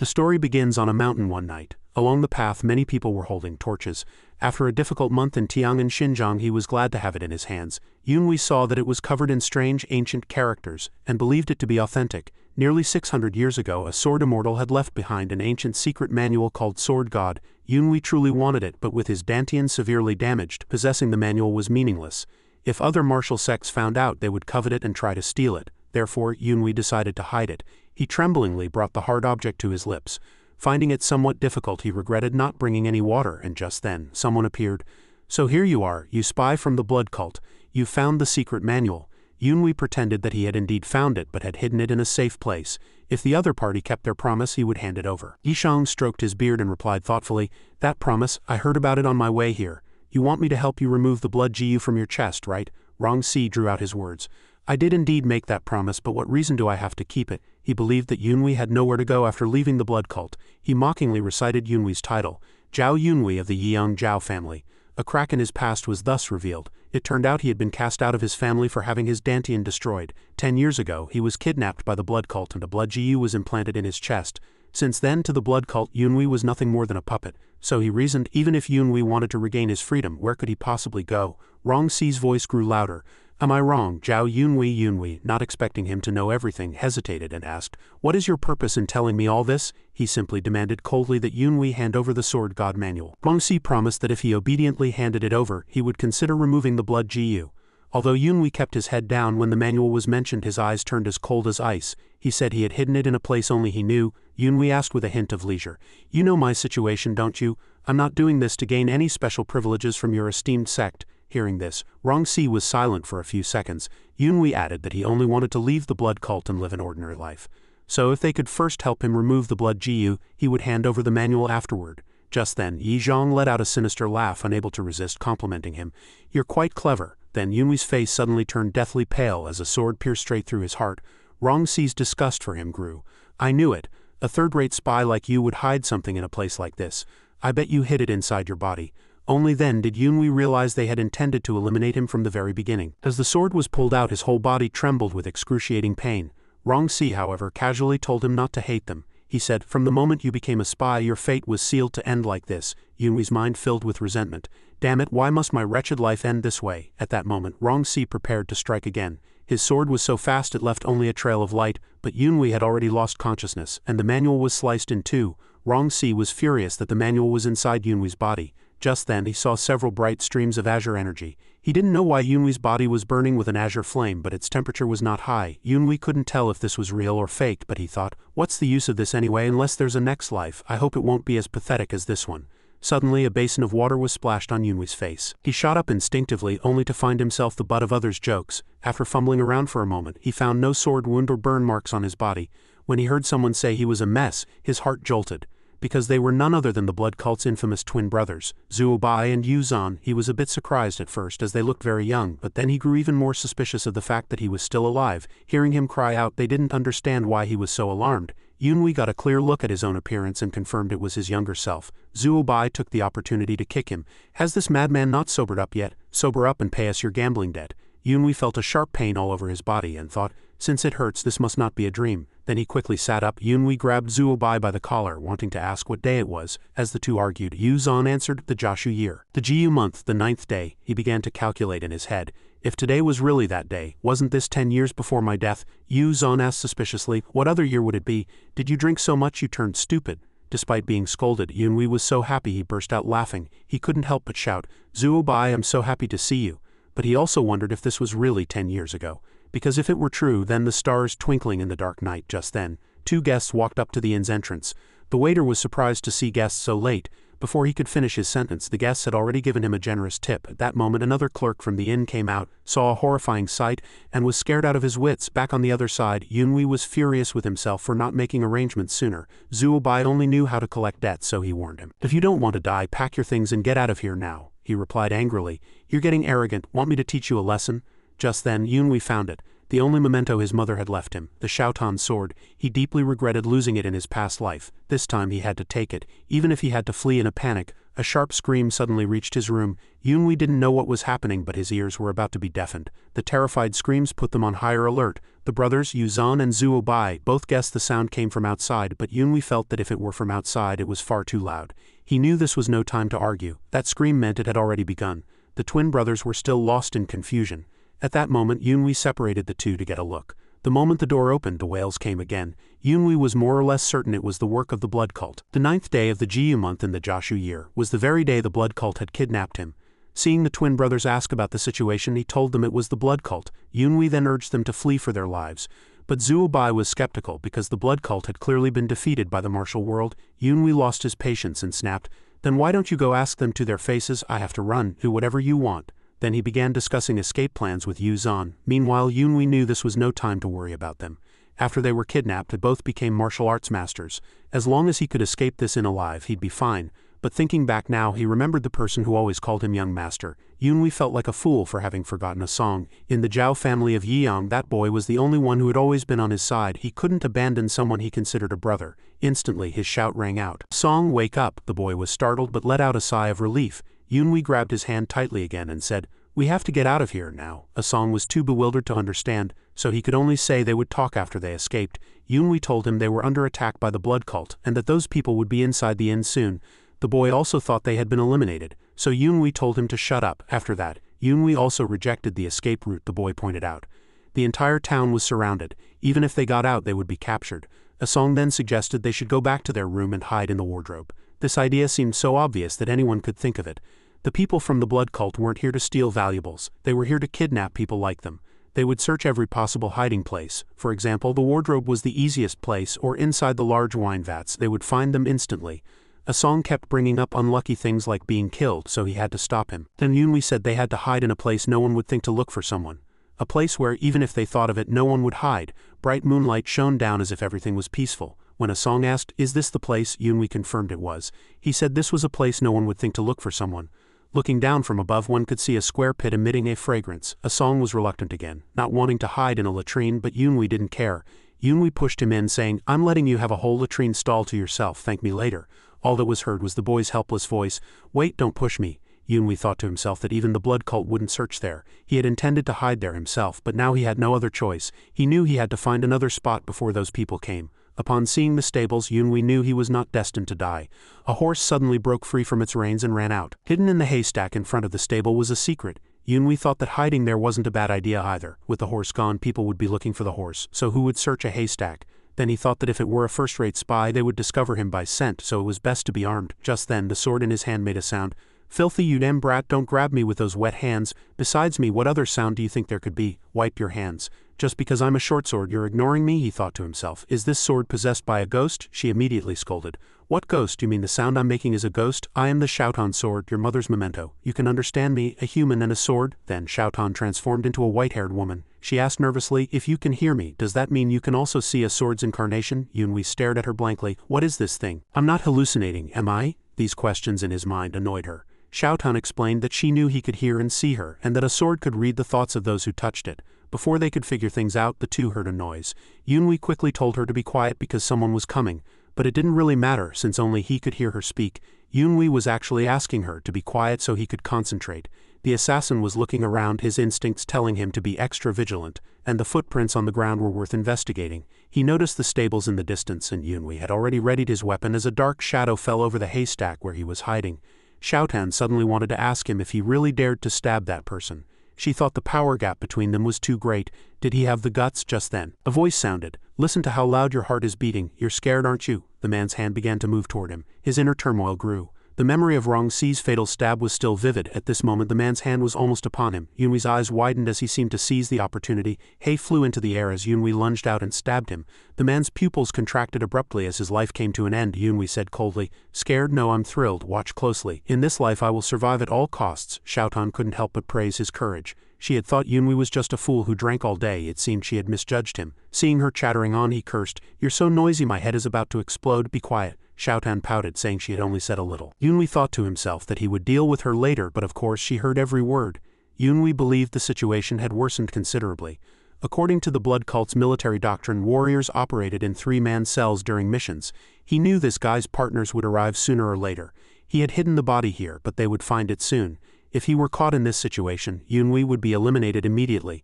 The story begins on a mountain one night. Along the path many people were holding torches. After a difficult month in Tiang and Xinjiang, he was glad to have it in his hands. Yunhui saw that it was covered in strange ancient characters, and believed it to be authentic. Nearly 600 years ago, a sword immortal had left behind an ancient secret manual called Sword God. Yunhui truly wanted it, but with his dantian severely damaged, possessing the manual was meaningless. If other martial sects found out, they would covet it and try to steal it. Therefore, Yunhui decided to hide it. He tremblingly brought the hard object to his lips. Finding it somewhat difficult, he regretted not bringing any water, and just then, someone appeared. "So here you are, you spy from the blood cult. You found the secret manual." Yunhui pretended that he had indeed found it, but had hidden it in a safe place. If the other party kept their promise, he would hand it over. Yishang stroked his beard and replied thoughtfully, "That promise, I heard about it on my way here. You want me to help you remove the blood Jiao from your chest, right?" Rongxi drew out his words. "I did indeed make that promise, but what reason do I have to keep it?" He believed that Yunhui had nowhere to go after leaving the blood cult. He mockingly recited Yunhui's title, Jiao Yunhui of the Yiyang Jiao family. A crack in his past was thus revealed. It turned out he had been cast out of his family for having his dantian destroyed. 10 years ago, he was kidnapped by the blood cult and a blood Jiao was implanted in his chest. Since then, to the blood cult, Yunhui was nothing more than a puppet. So he reasoned, even if Yunhui wanted to regain his freedom, where could he possibly go? Rongxi's voice grew louder. "Am I wrong?" Jiao Yunhui, not expecting him to know everything, hesitated and asked, "What is your purpose in telling me all this?" He simply demanded coldly that Yunhui hand over the Sword God manual. Rongxi promised that if he obediently handed it over, he would consider removing the blood Jiao. Although Yunhui kept his head down when the manual was mentioned, his eyes turned as cold as ice. He said he had hidden it in a place only he knew. Yunhui asked with a hint of leisure, "You know my situation, don't you? I'm not doing this to gain any special privileges from your esteemed sect." Hearing this, Rongxi was silent for a few seconds. Yunhui added that he only wanted to leave the blood cult and live an ordinary life. So if they could first help him remove the blood Jiao, he would hand over the manual afterward. Just then, Yi Zhang let out a sinister laugh, unable to resist complimenting him. "You're quite clever." Then Yunhui's face suddenly turned deathly pale as a sword pierced straight through his heart. Rongxi's disgust for him grew. "I knew it. A third-rate spy like you would hide something in a place like this. I bet you hid it inside your body." Only then did Yunhui realize they had intended to eliminate him from the very beginning. As the sword was pulled out, his whole body trembled with excruciating pain. Rongxi, however, casually told him not to hate them. He said, "From the moment you became a spy, your fate was sealed to end like this." Yunhui's mind filled with resentment. "Damn it, why must my wretched life end this way?" At that moment, Rongxi prepared to strike again. His sword was so fast it left only a trail of light, but Yunhui had already lost consciousness, and the manual was sliced in two. Rongxi was furious that the manual was inside Yunhui's body. Just then, he saw several bright streams of azure energy. He didn't know why Yunhui's body was burning with an azure flame, but its temperature was not high. Yunhui couldn't tell if this was real or faked, but he thought, "What's the use of this anyway unless there's a next life? I hope it won't be as pathetic as this one." Suddenly, a basin of water was splashed on Yunhui's face. He shot up instinctively, only to find himself the butt of others' jokes. After fumbling around for a moment, he found no sword wound or burn marks on his body. When he heard someone say he was a mess, his heart jolted. Because they were none other than the blood cult's infamous twin brothers, Zhuo Bai and Yu Zhan. He was a bit surprised at first as they looked very young, but then he grew even more suspicious of the fact that he was still alive. Hearing him cry out, they didn't understand why he was so alarmed. Yunhui got a clear look at his own appearance and confirmed it was his younger self. Zhuo Bai took the opportunity to kick him. "Has this madman not sobered up yet? Sober up and pay us your gambling debt." Yunhui felt a sharp pain all over his body and thought, "Since it hurts, this must not be a dream." Then he quickly sat up. Yunhui grabbed Zhuo Bai by the collar, wanting to ask what day it was. As the two argued, Yu Zhan answered, "The Jiao year. The Jiao month, the 9th day." He began to calculate in his head. "If today was really that day, wasn't this 10 years before my death?" Yu Zhan asked suspiciously, "What other year would it be? Did you drink so much you turned stupid?" Despite being scolded, Yunhui was so happy he burst out laughing. He couldn't help but shout, "Zhuo Bai, I'm so happy to see you." But he also wondered if this was really 10 years ago. Because if it were true, then the stars twinkling in the dark night. Just then, two guests walked up to the inn's entrance. The waiter was surprised to see guests so late. Before he could finish his sentence, the guests had already given him a generous tip. At that moment, another clerk from the inn came out, saw a horrifying sight, and was scared out of his wits. Back on the other side, Yunhui was furious with himself for not making arrangements sooner. Zhuo Bai only knew how to collect debts, so he warned him. "If you don't want to die, pack your things and get out of here now." He replied angrily, "You're getting arrogant. Want me to teach you a lesson?" Just then, Yunhui found it. the only memento his mother had left him, the Xiaotan sword. He deeply regretted losing it in his past life. This time he had to take it, even if he had to flee in a panic. A sharp scream suddenly reached his room. Yunhui didn't know what was happening, but his ears were about to be deafened. The terrified screams put them on higher alert. The brothers, Yuzan and Zuo Bai, both guessed the sound came from outside, but Yunhui felt that if it were from outside it was far too loud. He knew this was no time to argue. That scream meant it had already begun. The twin brothers were still lost in confusion. At that moment Yunhui separated the two to get a look. The moment the door opened, the wails came again. Yunhui was more or less certain it was the work of the blood cult. The 9th day of the Jiao month in the Jiashu year was the very day the blood cult had kidnapped him. Seeing the twin brothers ask about the situation, he told them it was the blood cult. Yunhui then urged them to flee for their lives. But Zuo Bai was skeptical because the blood cult had clearly been defeated by the martial world. Yunhui lost his patience and snapped, "Then why don't you go ask them to their faces? I have to run. Do whatever you want." Then he began discussing escape plans with Yuzan. Meanwhile, Yunhui knew this was no time to worry about them. After they were kidnapped, they both became martial arts masters. As long as he could escape this in alive, he'd be fine. But thinking back now, he remembered the person who always called him young master. Yunhui felt like a fool for having forgotten a song. In the Jiao family of Yiyang, that boy was the only one who had always been on his side. He couldn't abandon someone he considered a brother. Instantly, his shout rang out. "Song, wake up!" The boy was startled but let out a sigh of relief. Yunhui grabbed his hand tightly again and said, "We have to get out of here now." Song was too bewildered to understand, so he could only say they would talk after they escaped. Yunhui told him they were under attack by the blood cult, and that those people would be inside the inn soon. The boy also thought they had been eliminated, so Yunhui told him to shut up. After that, Yunhui also rejected the escape route the boy pointed out. The entire town was surrounded. Even if they got out, they would be captured. Song then suggested they should go back to their room and hide in the wardrobe. This idea seemed so obvious that anyone could think of it. The people from the blood cult weren't here to steal valuables. They were here to kidnap people like them. They would search every possible hiding place. For example, the wardrobe was the easiest place, or inside the large wine vats. They would find them instantly. Song kept bringing up unlucky things like being killed, so he had to stop him. Then Yunhui said they had to hide in a place no one would think to look for someone. A place where, even if they thought of it, no one would hide. Bright moonlight shone down as if everything was peaceful. When Song asked, "Is this the place?" Yunhui confirmed it was. He said this was a place no one would think to look for someone. Looking down from above, one could see a square pit emitting a fragrance. Song was reluctant again, not wanting to hide in a latrine, but Yunhui didn't care. Yunhui pushed him in, saying, "I'm letting you have a whole latrine stall to yourself, thank me later." All that was heard was the boy's helpless voice. "Wait, don't push me." Yunhui thought to himself that even the blood cult wouldn't search there. He had intended to hide there himself, but now he had no other choice. He knew he had to find another spot before those people came. Upon seeing the stables, Yunhui knew he was not destined to die. A horse suddenly broke free from its reins and ran out. Hidden in the haystack in front of the stable was a secret. Yunhui thought that hiding there wasn't a bad idea either. With the horse gone, people would be looking for the horse, so who would search a haystack? Then he thought that if it were a first-rate spy, they would discover him by scent, so it was best to be armed. Just then, the sword in his hand made a sound. "Filthy, you damn brat, don't grab me with those wet hands. Besides me, what other sound do you think there could be? Wipe your hands. Just because I'm a short sword, you're ignoring me," he thought to himself. "Is this sword possessed by a ghost?" She immediately scolded. "What ghost? You mean the sound I'm making is a ghost? I am the Xiaotan sword, your mother's memento. You can understand me, a human and a sword?" Then Xiaotan transformed into a white-haired woman. She asked nervously, "If you can hear me, does that mean you can also see a sword's incarnation?" Yunhui stared at her blankly. "What is this thing? I'm not hallucinating, am I?" These questions in his mind annoyed her. Xiaotan explained that she knew he could hear and see her, and that a sword could read the thoughts of those who touched it. Before they could figure things out, the two heard a noise. Yunhui quickly told her to be quiet because someone was coming, but it didn't really matter since only he could hear her speak. Yunhui was actually asking her to be quiet so he could concentrate. The assassin was looking around, his instincts telling him to be extra vigilant, and the footprints on the ground were worth investigating. He noticed the stables in the distance, and Yunhui had already readied his weapon as a dark shadow fell over the haystack where he was hiding. Xiaotan suddenly wanted to ask him if he really dared to stab that person. She thought the power gap between them was too great. Did he have the guts? Just then, a voice sounded. "Listen to how loud your heart is beating. You're scared, aren't you?" The man's hand began to move toward him. His inner turmoil grew. The memory of Rong Si's fatal stab was still vivid. At this moment the man's hand was almost upon him. Yunhui's eyes widened as he seemed to seize the opportunity. Hay flew into the air as Yunhui lunged out and stabbed him. The man's pupils contracted abruptly as his life came to an end. Yunhui said coldly, "Scared? No, I'm thrilled. Watch closely. In this life I will survive at all costs." Xiaotan couldn't help but praise his courage. She had thought Yunhui was just a fool who drank all day. It seemed she had misjudged him. Seeing her chattering on, he cursed, "You're so noisy, my head is about to explode. Be quiet." Xiaotan pouted, saying she had only said a little. Yunhui thought to himself that he would deal with her later, but of course she heard every word. Yunhui believed the situation had worsened considerably. According to the blood cult's military doctrine, warriors operated in three-man cells during missions. He knew this guy's partners would arrive sooner or later. He had hidden the body here, but they would find it soon. If he were caught in this situation, Yunhui would be eliminated immediately.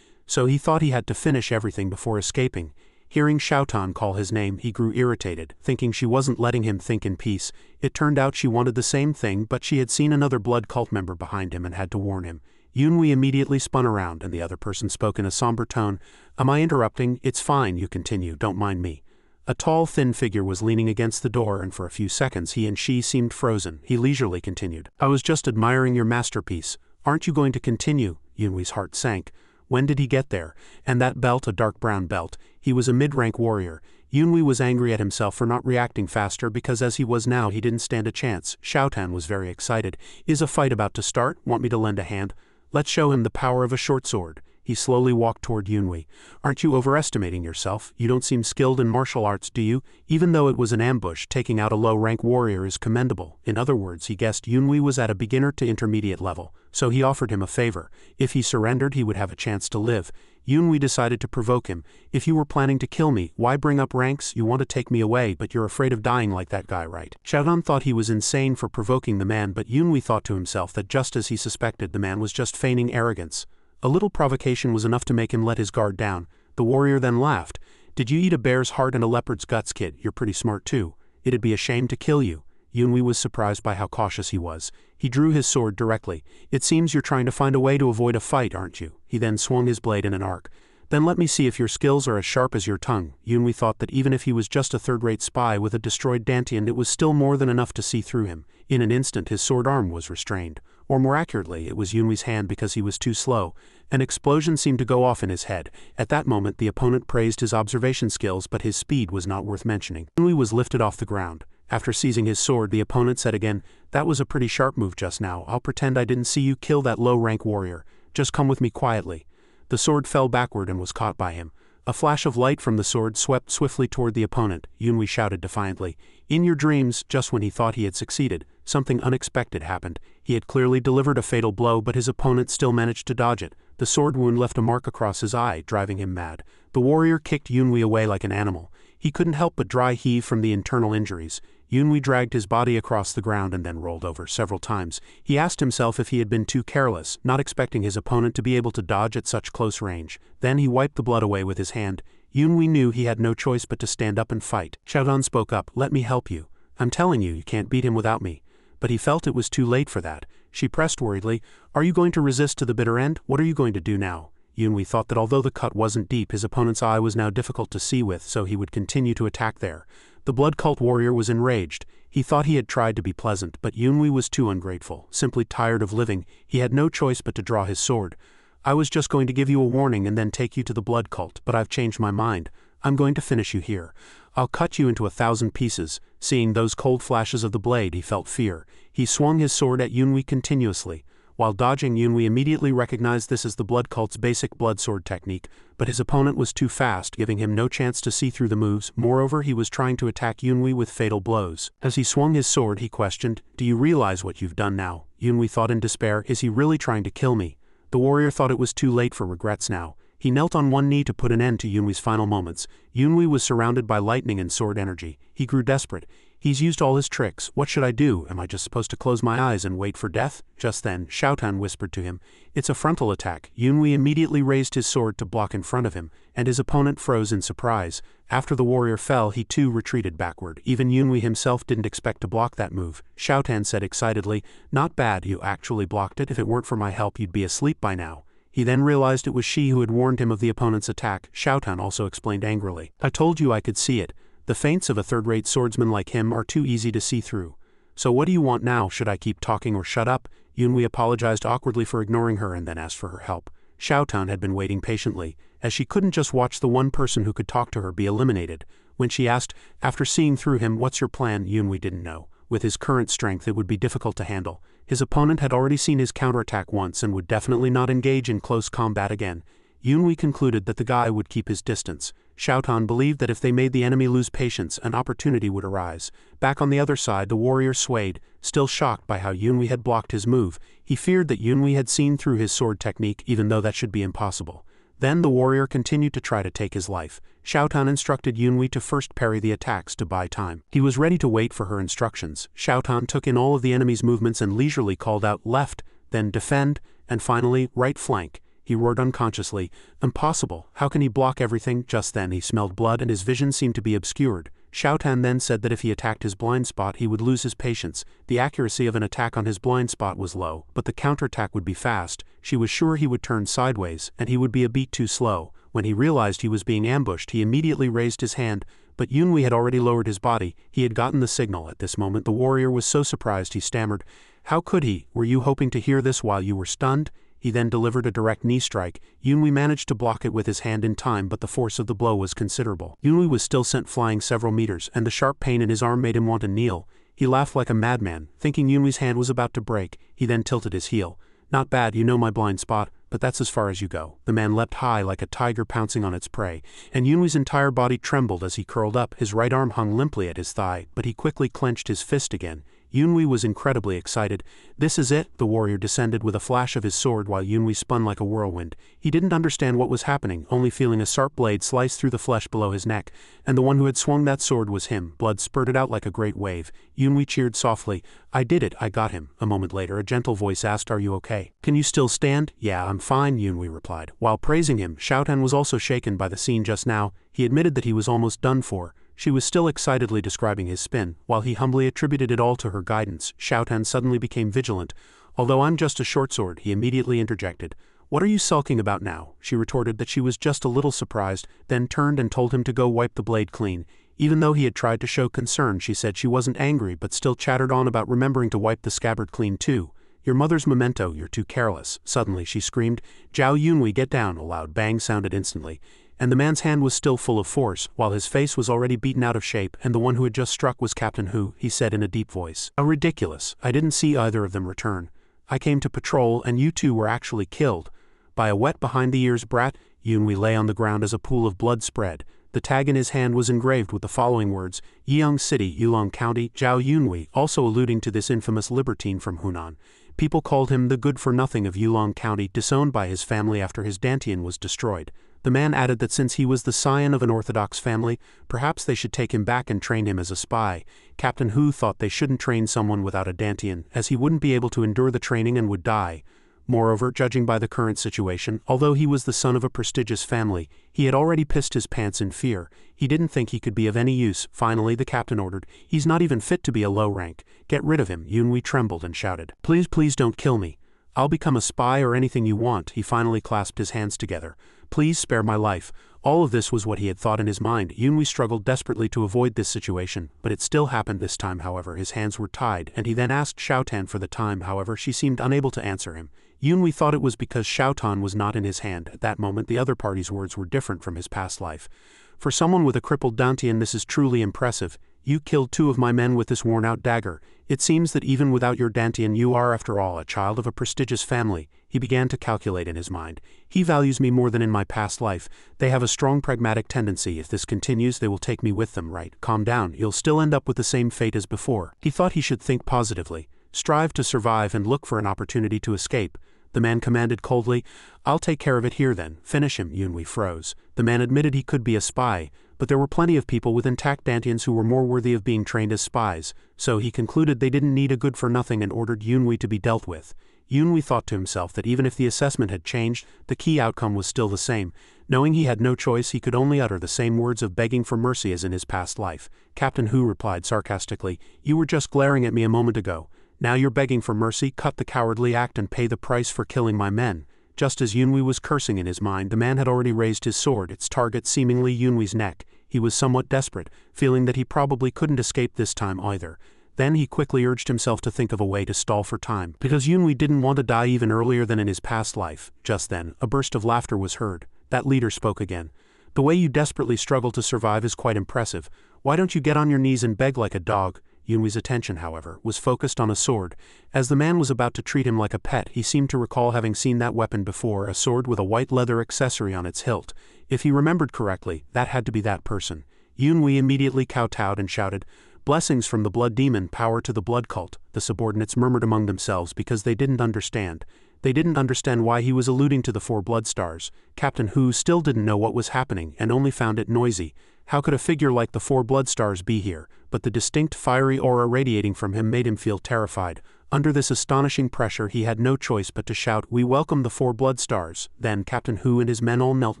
So he thought he had to finish everything before escaping. Hearing Xiaotan call his name, he grew irritated, thinking she wasn't letting him think in peace. It turned out she wanted the same thing, but she had seen another blood cult member behind him and had to warn him. Yunhui immediately spun around, and the other person spoke in a somber tone. "Am I interrupting? It's fine, you continue, don't mind me." A tall, thin figure was leaning against the door, and for a few seconds he and she seemed frozen. He leisurely continued. "I was just admiring your masterpiece. Aren't you going to continue?" Yunhui's heart sank. When did he get there? And that belt, a dark brown belt. He was a mid-rank warrior. Yunhui was angry at himself for not reacting faster, because as he was now he didn't stand a chance. Xiaotan was very excited. "Is a fight about to start? Want me to lend a hand? Let's show him the power of a short sword." He slowly walked toward Yunhui. "Aren't you overestimating yourself? You don't seem skilled in martial arts, do you?" Even though it was an ambush, taking out a low-rank warrior is commendable. In other words, he guessed Yunhui was at a beginner to intermediate level, so he offered him a favor. If he surrendered, he would have a chance to live. Yunhui decided to provoke him. "If you were planning to kill me, why bring up ranks? You want to take me away, but you're afraid of dying like that guy, right?" Xiaodan thought he was insane for provoking the man, but Yunhui thought to himself that just as he suspected, the man was just feigning arrogance. A little provocation was enough to make him let his guard down. The warrior then laughed. "Did you eat a bear's heart and a leopard's guts, kid? You're pretty smart too. It'd be a shame to kill you." Yunhui was surprised by how cautious he was. He drew his sword directly. "It seems you're trying to find a way to avoid a fight, aren't you?" He then swung his blade in an arc. "Then let me see if your skills are as sharp as your tongue." Yunhui thought that even if he was just a third-rate spy with a destroyed dantian, it was still more than enough to see through him. In an instant his sword arm was restrained. Or more accurately, it was Yunhui's hand because he was too slow. An explosion seemed to go off in his head. At that moment the opponent praised his observation skills, but his speed was not worth mentioning. Yunhui was lifted off the ground. After seizing his sword, the opponent said again, "That was a pretty sharp move just now. I'll pretend I didn't see you kill that low-rank warrior. Just come with me quietly." The sword fell backward and was caught by him. A flash of light from the sword swept swiftly toward the opponent. Yunhui shouted defiantly. In your dreams, just when he thought he had succeeded, something unexpected happened. He had clearly delivered a fatal blow, but his opponent still managed to dodge it. The sword wound left a mark across his eye, driving him mad. The warrior kicked Yunhui away like an animal. He couldn't help but dry heave from the internal injuries. Yunhui dragged his body across the ground and then rolled over several times. He asked himself if he had been too careless, not expecting his opponent to be able to dodge at such close range. Then he wiped the blood away with his hand. Yunhui knew he had no choice but to stand up and fight. Xiaodan spoke up. "Let me help you. I'm telling you, you can't beat him without me." But he felt it was too late for that. She pressed worriedly. "Are you going to resist to the bitter end? What are you going to do now?" Yunhui thought that although the cut wasn't deep, his opponent's eye was now difficult to see with, so he would continue to attack there. The blood cult warrior was enraged. He thought he had tried to be pleasant, but Yunhui was too ungrateful, simply tired of living. He had no choice but to draw his sword. "I was just going to give you a warning and then take you to the blood cult, but I've changed my mind. I'm going to finish you here. I'll cut you into 1,000 pieces." Seeing those cold flashes of the blade, he felt fear. He swung his sword at Yunhui continuously. While dodging, Yunhui immediately recognized this as the blood cult's basic blood sword technique, but his opponent was too fast, giving him no chance to see through the moves. Moreover, he was trying to attack Yunhui with fatal blows. As he swung his sword, he questioned, "Do you realize what you've done now?" Yunhui thought in despair, "Is he really trying to kill me?" The warrior thought it was too late for regrets now. He knelt on one knee to put an end to Yunhui's final moments. Yunhui was surrounded by lightning and sword energy. He grew desperate. "He's used all his tricks. What should I do? Am I just supposed to close my eyes and wait for death?" Just then, Xiaotan whispered to him, "It's a frontal attack." Yunhui immediately raised his sword to block in front of him, and his opponent froze in surprise. After the warrior fell, he too retreated backward. Even Yunhui himself didn't expect to block that move. Xiaotan said excitedly, "Not bad, you actually blocked it. If it weren't for my help, you'd be asleep by now." He then realized it was she who had warned him of the opponent's attack. Xiaotan also explained angrily, "I told you I could see it. The feints of a third-rate swordsman like him are too easy to see through. So what do you want now? Should I keep talking or shut up?" Yunhui apologized awkwardly for ignoring her and then asked for her help. Xiaotan had been waiting patiently, as she couldn't just watch the one person who could talk to her be eliminated. When she asked, after seeing through him, "What's your plan?" Yunhui didn't know. With his current strength, it would be difficult to handle. His opponent had already seen his counterattack once and would definitely not engage in close combat again. Yunhui concluded that the guy would keep his distance. Xiaotan believed that if they made the enemy lose patience, an opportunity would arise. Back on the other side, the warrior swayed, still shocked by how Yunhui had blocked his move. He feared that Yunhui had seen through his sword technique, even though that should be impossible. Then the warrior continued to try to take his life. Xiaotan instructed Yunhui to first parry the attacks to buy time. He was ready to wait for her instructions. Xiaotan took in all of the enemy's movements and leisurely called out left, then defend, and finally right flank. He roared unconsciously, "Impossible, how can he block everything?" Just then he smelled blood and his vision seemed to be obscured. Xiaotan then said that if he attacked his blind spot he would lose his patience. The accuracy of an attack on his blind spot was low, but the counterattack would be fast. She was sure he would turn sideways, and he would be a beat too slow. When he realized he was being ambushed he immediately raised his hand, but Yunhui had already lowered his body. He had gotten the signal. At this moment the warrior was so surprised he stammered, "How could he? Were you hoping to hear this while you were stunned?" He then delivered a direct knee strike. Yunhui managed to block it with his hand in time, but the force of the blow was considerable. Yunhui was still sent flying several meters, and the sharp pain in his arm made him want to kneel. He laughed like a madman, thinking Yunhui's hand was about to break. He then tilted his heel. "Not bad, you know my blind spot, but that's as far as you go." The man leapt high like a tiger pouncing on its prey, and Yunhui's entire body trembled as he curled up. His right arm hung limply at his thigh, but he quickly clenched his fist again. Yunhui was incredibly excited. "This is it." The warrior descended with a flash of his sword while Yunhui spun like a whirlwind. He didn't understand what was happening, only feeling a sharp blade slice through the flesh below his neck, and the one who had swung that sword was him. Blood spurted out like a great wave. Yunhui cheered softly. "I did it, I got him." A moment later a gentle voice asked, "Are you okay? Can you still stand?" "Yeah, I'm fine," Yunhui replied. While praising him, Xiaotan was also shaken by the scene just now. He admitted that he was almost done for. She was still excitedly describing his spin, while he humbly attributed it all to her guidance. Xiaotan suddenly became vigilant. "Although I'm just a short sword," he immediately interjected. "What are you sulking about now?" She retorted that she was just a little surprised, then turned and told him to go wipe the blade clean. Even though he had tried to show concern, she said she wasn't angry but still chattered on about remembering to wipe the scabbard clean too. "Your mother's memento, you're too careless." Suddenly she screamed, "Jiao, Yunhui, get down!" A loud bang sounded instantly, and the man's hand was still full of force, while his face was already beaten out of shape, and the one who had just struck was Captain Hu. He said in a deep voice, "How ridiculous. I didn't see either of them return. I came to patrol and you two were actually killed by a wet behind-the-ears brat." Yunhui lay on the ground as a pool of blood spread. The tag in his hand was engraved with the following words, "Yiyang City, Yulong County, Jiao Yunhui," also alluding to this infamous libertine from Hunan. People called him the good-for-nothing of Yulong County, disowned by his family after his dantian was destroyed. The man added that since he was the scion of an orthodox family, perhaps they should take him back and train him as a spy. Captain Hu thought they shouldn't train someone without a dantian, as he wouldn't be able to endure the training and would die. Moreover, judging by the current situation, although he was the son of a prestigious family, he had already pissed his pants in fear. He didn't think he could be of any use. Finally the captain ordered, "He's not even fit to be a low rank. Get rid of him." Yunhui trembled and shouted, "Please, please don't kill me. I'll become a spy or anything you want." He finally clasped his hands together. "Please spare my life." All of this was what he had thought in his mind. Yunhui struggled desperately to avoid this situation, but it still happened this time. However, his hands were tied, and he then asked Xiaotan for the time. However, she seemed unable to answer him. Yunhui thought it was because Xiaotan was not in his hand. At that moment the other party's words were different from his past life. "For someone with a crippled dantian, this is truly impressive. You killed 2 of my men with this worn-out dagger. It seems that even without your dantian you are, after all, a child of a prestigious family." He began to calculate in his mind. "He values me more than in my past life. They have a strong pragmatic tendency. If this continues they will take me with them, right? Calm down, you'll still end up with the same fate as before." He thought he should think positively, strive to survive and look for an opportunity to escape. The man commanded coldly, "I'll take care of it here then. Finish him." Yunhui froze. The man admitted he could be a spy, but there were plenty of people with intact dantians who were more worthy of being trained as spies, so he concluded they didn't need a good-for-nothing and ordered Yunhui to be dealt with. Yunhui thought to himself that even if the assessment had changed, the key outcome was still the same. Knowing he had no choice, he could only utter the same words of begging for mercy as in his past life. Captain Hu replied sarcastically, "You were just glaring at me a moment ago. Now you're begging for mercy. Cut the cowardly act and pay the price for killing my men." Just as Yunhui was cursing in his mind, the man had already raised his sword, its target seemingly Yunhui's neck. He was somewhat desperate, feeling that he probably couldn't escape this time either. Then he quickly urged himself to think of a way to stall for time, because Yunhui didn't want to die even earlier than in his past life. Just then, a burst of laughter was heard. That leader spoke again. "The way you desperately struggle to survive is quite impressive. Why don't you get on your knees and beg like a dog?" Yunhui's attention, however, was focused on a sword. As the man was about to treat him like a pet, he seemed to recall having seen that weapon before, a sword with a white leather accessory on its hilt. If he remembered correctly, that had to be that person. Yunhui immediately kowtowed and shouted, "Blessings from the blood demon, power to the blood cult." The subordinates murmured among themselves because they didn't understand. They didn't understand why he was alluding to the 4 blood stars. Captain Hu still didn't know what was happening and only found it noisy. How could a figure like the 4 blood stars be here? But the distinct fiery aura radiating from him made him feel terrified. Under this astonishing pressure he had no choice but to shout, "We welcome the 4 blood stars." Then Captain Hu and his men all knelt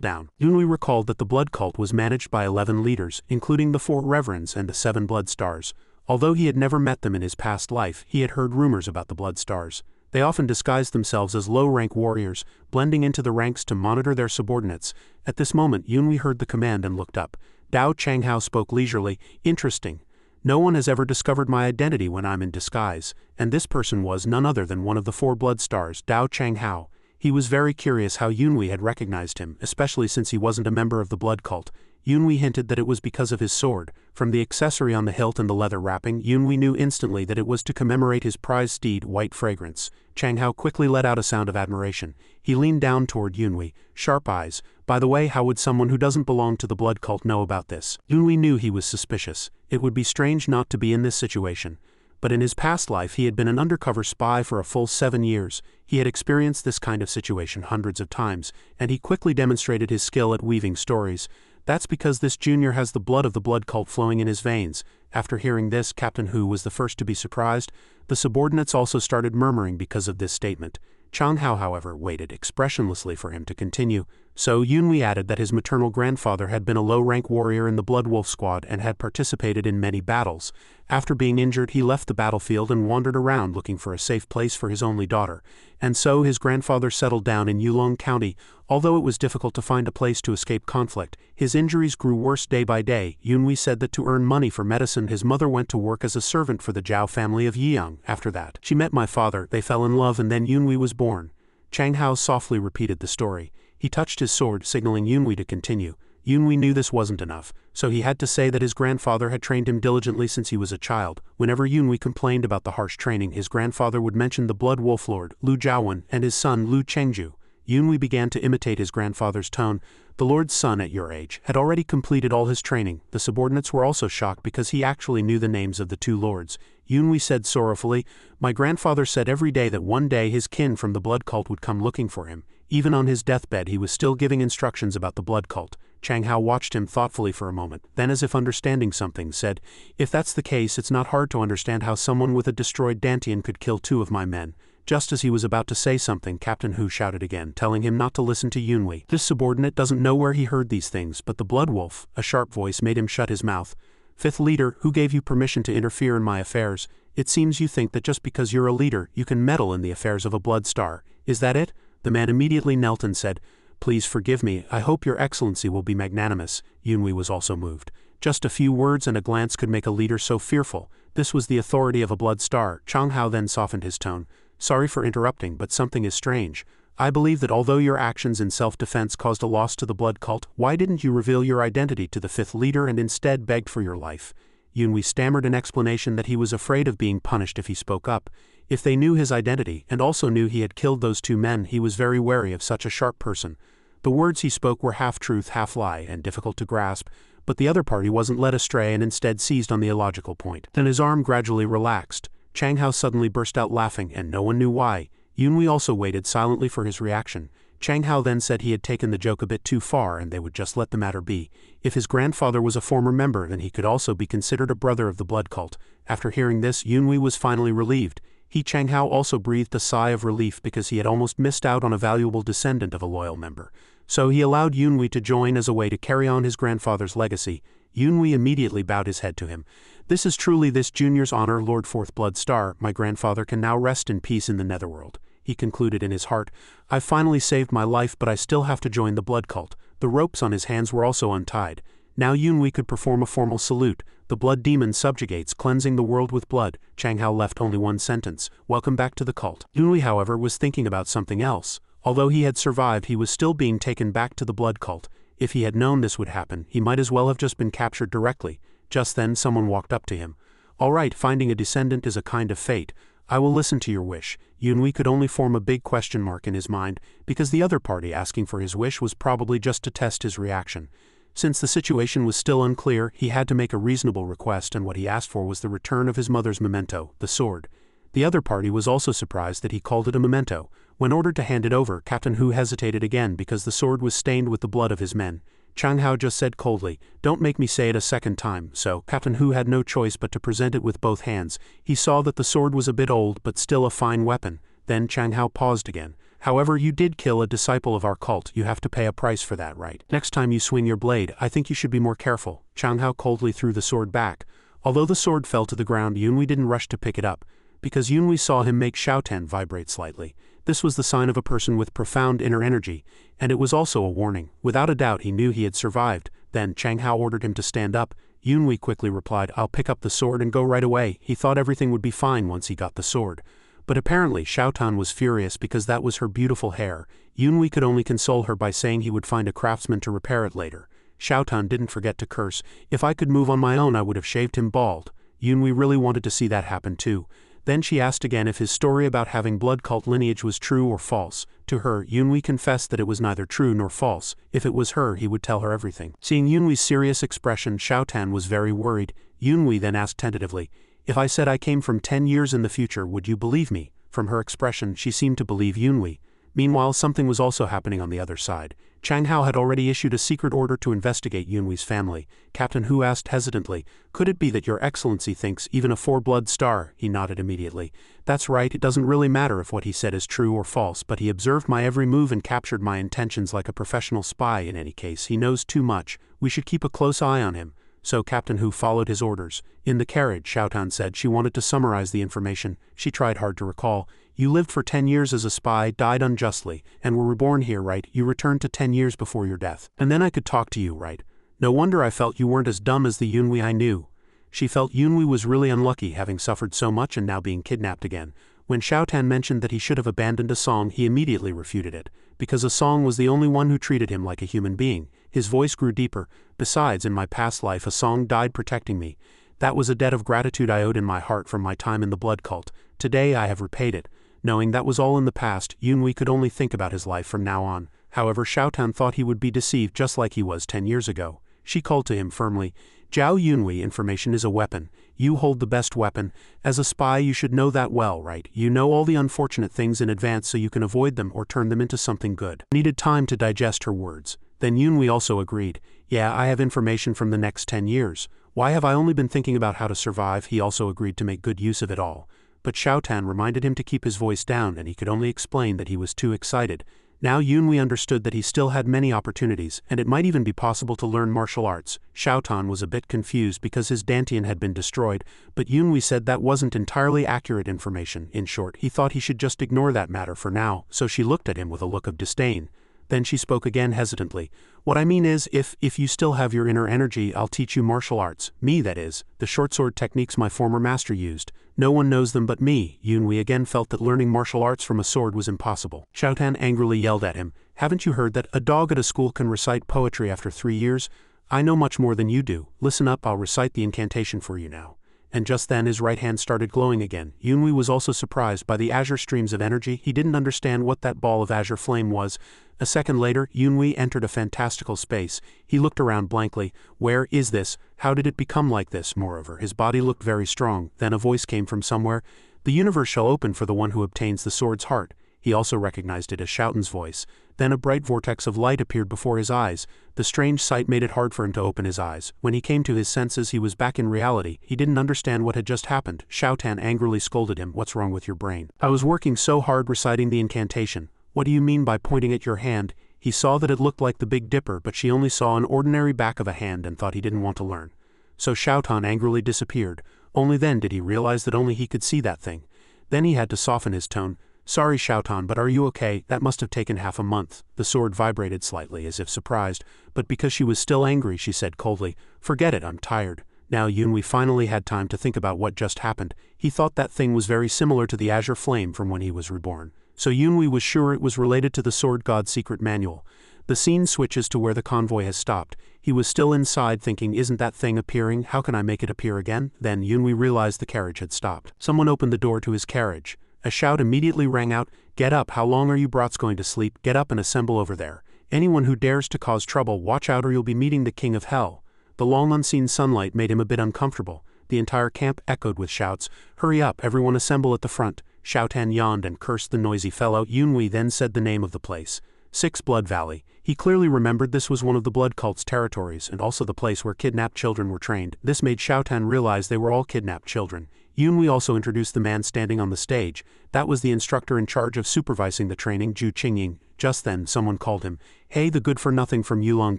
down. Yunhui recalled that the blood cult was managed by 11 leaders, including the 4 reverends and the 7 blood stars. Although he had never met them in his past life, he had heard rumors about the blood stars. They often disguised themselves as low-rank warriors, blending into the ranks to monitor their subordinates. At this moment Yunhui heard the command and looked up. Dao Changhao spoke leisurely, "Interesting. No one has ever discovered my identity when I'm in disguise," and this person was none other than one of the 4 blood stars, Dao Changhao. He was very curious how Yunhui had recognized him, especially since he wasn't a member of the blood cult. Yunhui hinted that it was because of his sword. From the accessory on the hilt and the leather wrapping, Yunhui knew instantly that it was to commemorate his prized steed, White Fragrance. Changhao quickly let out a sound of admiration. He leaned down toward Yunhui, sharp eyes. "By the way, how would someone who doesn't belong to the blood cult know about this?" Yunhui knew he was suspicious. It would be strange not to be in this situation. But in his past life he had been an undercover spy for a full 7 years. He had experienced this kind of situation hundreds of times, and he quickly demonstrated his skill at weaving stories. "That's because this junior has the blood of the blood cult flowing in his veins." After hearing this, Captain Hu was the first to be surprised. The subordinates also started murmuring because of this statement. Changhao, however, waited expressionlessly for him to continue. So Yunhui added that his maternal grandfather had been a low-rank warrior in the Blood Wolf Squad and had participated in many battles. After being injured, he left the battlefield and wandered around looking for a safe place for his only daughter. And so his grandfather settled down in Yulong County. Although it was difficult to find a place to escape conflict, his injuries grew worse day by day. Yunhui said that to earn money for medicine, his mother went to work as a servant for the Jiao family of Yiyang. After that, she met my father, they fell in love, and then Yunhui was born. Changhao softly repeated the story. He touched his sword, signaling Yunhui to continue. Yunhui knew this wasn't enough, so he had to say that his grandfather had trained him diligently since he was a child. Whenever Yunhui complained about the harsh training, his grandfather would mention the Blood Wolf Lord, Lu Jiawen, and his son, Lu Chengju. Yunhui began to imitate his grandfather's tone. "The Lord's son, at your age, had already completed all his training." The subordinates were also shocked because he actually knew the names of the 2 lords. Yunhui said sorrowfully, "My grandfather said every day that one day his kin from the blood cult would come looking for him. Even on his deathbed he was still giving instructions about the blood cult." Changhao watched him thoughtfully for a moment, then as if understanding something, said, "If that's the case, it's not hard to understand how someone with a destroyed dantian could kill 2 of my men." Just as he was about to say something, Captain Hu shouted again, telling him not to listen to Yunhui. This subordinate doesn't know where he heard these things, but the blood wolf, a sharp voice, made him shut his mouth. "Fifth leader, who gave you permission to interfere in my affairs? It seems you think that just because you're a leader, you can meddle in the affairs of a blood star. Is that it?" The man immediately knelt and said, "Please forgive me, I hope your excellency will be magnanimous." Yunhui was also moved. Just a few words and a glance could make a leader so fearful. This was the authority of a blood star. Changhao then softened his tone. "Sorry for interrupting, but something is strange. I believe that although your actions in self-defense caused a loss to the blood cult, why didn't you reveal your identity to the 5th leader and instead begged for your life?" Yunhui stammered an explanation that he was afraid of being punished if he spoke up. If they knew his identity, and also knew he had killed those 2 men, he was very wary of such a sharp person. The words he spoke were half truth, half lie, and difficult to grasp, but the other party wasn't led astray and instead seized on the illogical point. Then his arm gradually relaxed. Changhao suddenly burst out laughing, and no one knew why. Yunhui also waited silently for his reaction. Changhao then said he had taken the joke a bit too far and they would just let the matter be. If his grandfather was a former member, then he could also be considered a brother of the blood cult. After hearing this, Yunhui was finally relieved. Changhao also breathed a sigh of relief because he had almost missed out on a valuable descendant of a loyal member. So he allowed Yunhui to join as a way to carry on his grandfather's legacy. Yunhui immediately bowed his head to him. "This is truly this junior's honor, Lord 4th Blood Star. My grandfather can now rest in peace in the netherworld." He concluded in his heart, "I've finally saved my life, but I still have to join the blood cult." The ropes on his hands were also untied. Now Yunhui could perform a formal salute. "The blood demon subjugates, cleansing the world with blood." Changhao left only one sentence, "Welcome back to the cult." Yunhui, however, was thinking about something else. Although he had survived, he was still being taken back to the blood cult. If he had known this would happen, he might as well have just been captured directly. Just then someone walked up to him. "All right, finding a descendant is a kind of fate. I will listen to your wish." Yunhui could only form a big question mark in his mind, because the other party asking for his wish was probably just to test his reaction. Since the situation was still unclear, he had to make a reasonable request, and what he asked for was the return of his mother's memento, the sword. The other party was also surprised that he called it a memento. When ordered to hand it over, Captain Hu hesitated again because the sword was stained with the blood of his men. Chang Hao just said coldly, "Don't make me say it a second time," so Captain Hu had no choice but to present it with both hands. He saw that the sword was a bit old but still a fine weapon. Then Chang Hao paused again. "However, you did kill a disciple of our cult. You have to pay a price for that, right? Next time you swing your blade, I think you should be more careful." Chang Hao coldly threw the sword back. Although the sword fell to the ground, Yunhui didn't rush to pick it up, because Yunhui saw him make Xiaotan vibrate slightly. This was the sign of a person with profound inner energy, and it was also a warning. Without a doubt he knew he had survived. Then Chang Hao ordered him to stand up. Yunhui quickly replied, "I'll pick up the sword and go right away." He thought everything would be fine once he got the sword. But apparently Xiaotan was furious because that was her beautiful hair. Yunhui could only console her by saying he would find a craftsman to repair it later. Xiaotan didn't forget to curse, "If I could move on my own I would have shaved him bald." Yunhui really wanted to see that happen too. Then she asked again if his story about having blood cult lineage was true or false. To her, Yunhui confessed that it was neither true nor false. If it was her, he would tell her everything. Seeing Yunhui's serious expression, Xiaotan was very worried. Yunhui then asked tentatively, "If I said I came from 10 years in the future, would you believe me?" From her expression, she seemed to believe Yunhui. Meanwhile, something was also happening on the other side. Chang Hao had already issued a secret order to investigate Yunhui's family. Captain Hu asked hesitantly, "Could it be that your excellency thinks even a 4-blood star?" He nodded immediately. "That's right, it doesn't really matter if what he said is true or false, but he observed my every move and captured my intentions like a professional spy. In any case, he knows too much. We should keep a close eye on him." So Captain Hu followed his orders. In the carriage, Xiaotan said she wanted to summarize the information. She tried hard to recall. "You lived for 10 years as a spy, died unjustly, and were reborn here, right? You returned to 10 years before your death. And then I could talk to you, right? No wonder I felt you weren't as dumb as the Yunhui I knew." She felt Yunhui was really unlucky, having suffered so much and now being kidnapped again. When Xiaotan mentioned that he should have abandoned a song, he immediately refuted it, because a song was the only one who treated him like a human being. His voice grew deeper. "Besides, in my past life a song died protecting me. That was a debt of gratitude I owed in my heart from my time in the blood cult. Today I have repaid it." Knowing that was all in the past, Yunhui could only think about his life from now on. However, Xiaotan thought he would be deceived just like he was 10 years ago. She called to him firmly, "Jiao Yunhui, information is a weapon. You hold the best weapon. As a spy you should know that well, right? You know all the unfortunate things in advance so you can avoid them or turn them into something good." Needed time to digest her words. Then Yunhui also agreed, "Yeah, I have information from the next 10 years. Why have I only been thinking about how to survive?" He also agreed to make good use of it all. But Xiaotan reminded him to keep his voice down, and he could only explain that he was too excited. Now Yunhui understood that he still had many opportunities, and it might even be possible to learn martial arts. Xiaotan was a bit confused because his dantian had been destroyed, but Yunhui said that wasn't entirely accurate information. In short, he thought he should just ignore that matter for now, so she looked at him with a look of disdain. Then she spoke again hesitantly. "What I mean is, if you still have your inner energy, I'll teach you martial arts. Me, that is. The short sword techniques my former master used. No one knows them but me." Yunhui again felt that learning martial arts from a sword was impossible. Xiaotan angrily yelled at him, "Haven't you heard that a dog at a school can recite poetry after 3 years? I know much more than you do. Listen up, I'll recite the incantation for you now." And just then his right hand started glowing again. Yunhui was also surprised by the azure streams of energy. He didn't understand what that ball of azure flame was. A second later, Yunhui entered a fantastical space. He looked around blankly. Where is this? How did it become like this? Moreover, his body looked very strong. Then a voice came from somewhere. "The universe shall open for the one who obtains the sword's heart." He also recognized it as Xiaotan's voice. Then a bright vortex of light appeared before his eyes. The strange sight made it hard for him to open his eyes. When he came to his senses, he was back in reality. He didn't understand what had just happened. Xiaotan angrily scolded him, "What's wrong with your brain? I was working so hard reciting the incantation. What do you mean by pointing at your hand?" He saw that it looked like the Big Dipper, but she only saw an ordinary back of a hand and thought he didn't want to learn. So Xiaotan angrily disappeared. Only then did he realize that only he could see that thing. Then he had to soften his tone. "Sorry, Xiaotan, but are you okay? That must have taken half a month." The sword vibrated slightly, as if surprised, but because she was still angry, she said coldly, "Forget it, I'm tired." Now Yunhui finally had time to think about what just happened. He thought that thing was very similar to the azure flame from when he was reborn. So Yunhui was sure it was related to the Sword God's secret manual. The scene switches to where the convoy has stopped. He was still inside thinking, "Isn't that thing appearing? How can I make it appear again?" Then Yunhui realized the carriage had stopped. Someone opened the door to his carriage. A shout immediately rang out, "Get up, how long are you brats going to sleep? Get up and assemble over there. Anyone who dares to cause trouble, watch out or you'll be meeting the king of hell." The long unseen sunlight made him a bit uncomfortable. The entire camp echoed with shouts. "Hurry up, everyone assemble at the front." Xiaotan yawned and cursed the noisy fellow. Yunhui then said the name of the place. 6 Blood Valley. He clearly remembered this was one of the blood cult's territories and also the place where kidnapped children were trained. This made Xiaotan realize they were all kidnapped children. Yunhui also introduced the man standing on the stage. That was the instructor in charge of supervising the training, Zhu Qingying. Just then, someone called him, "Hey, the good-for-nothing from Yulong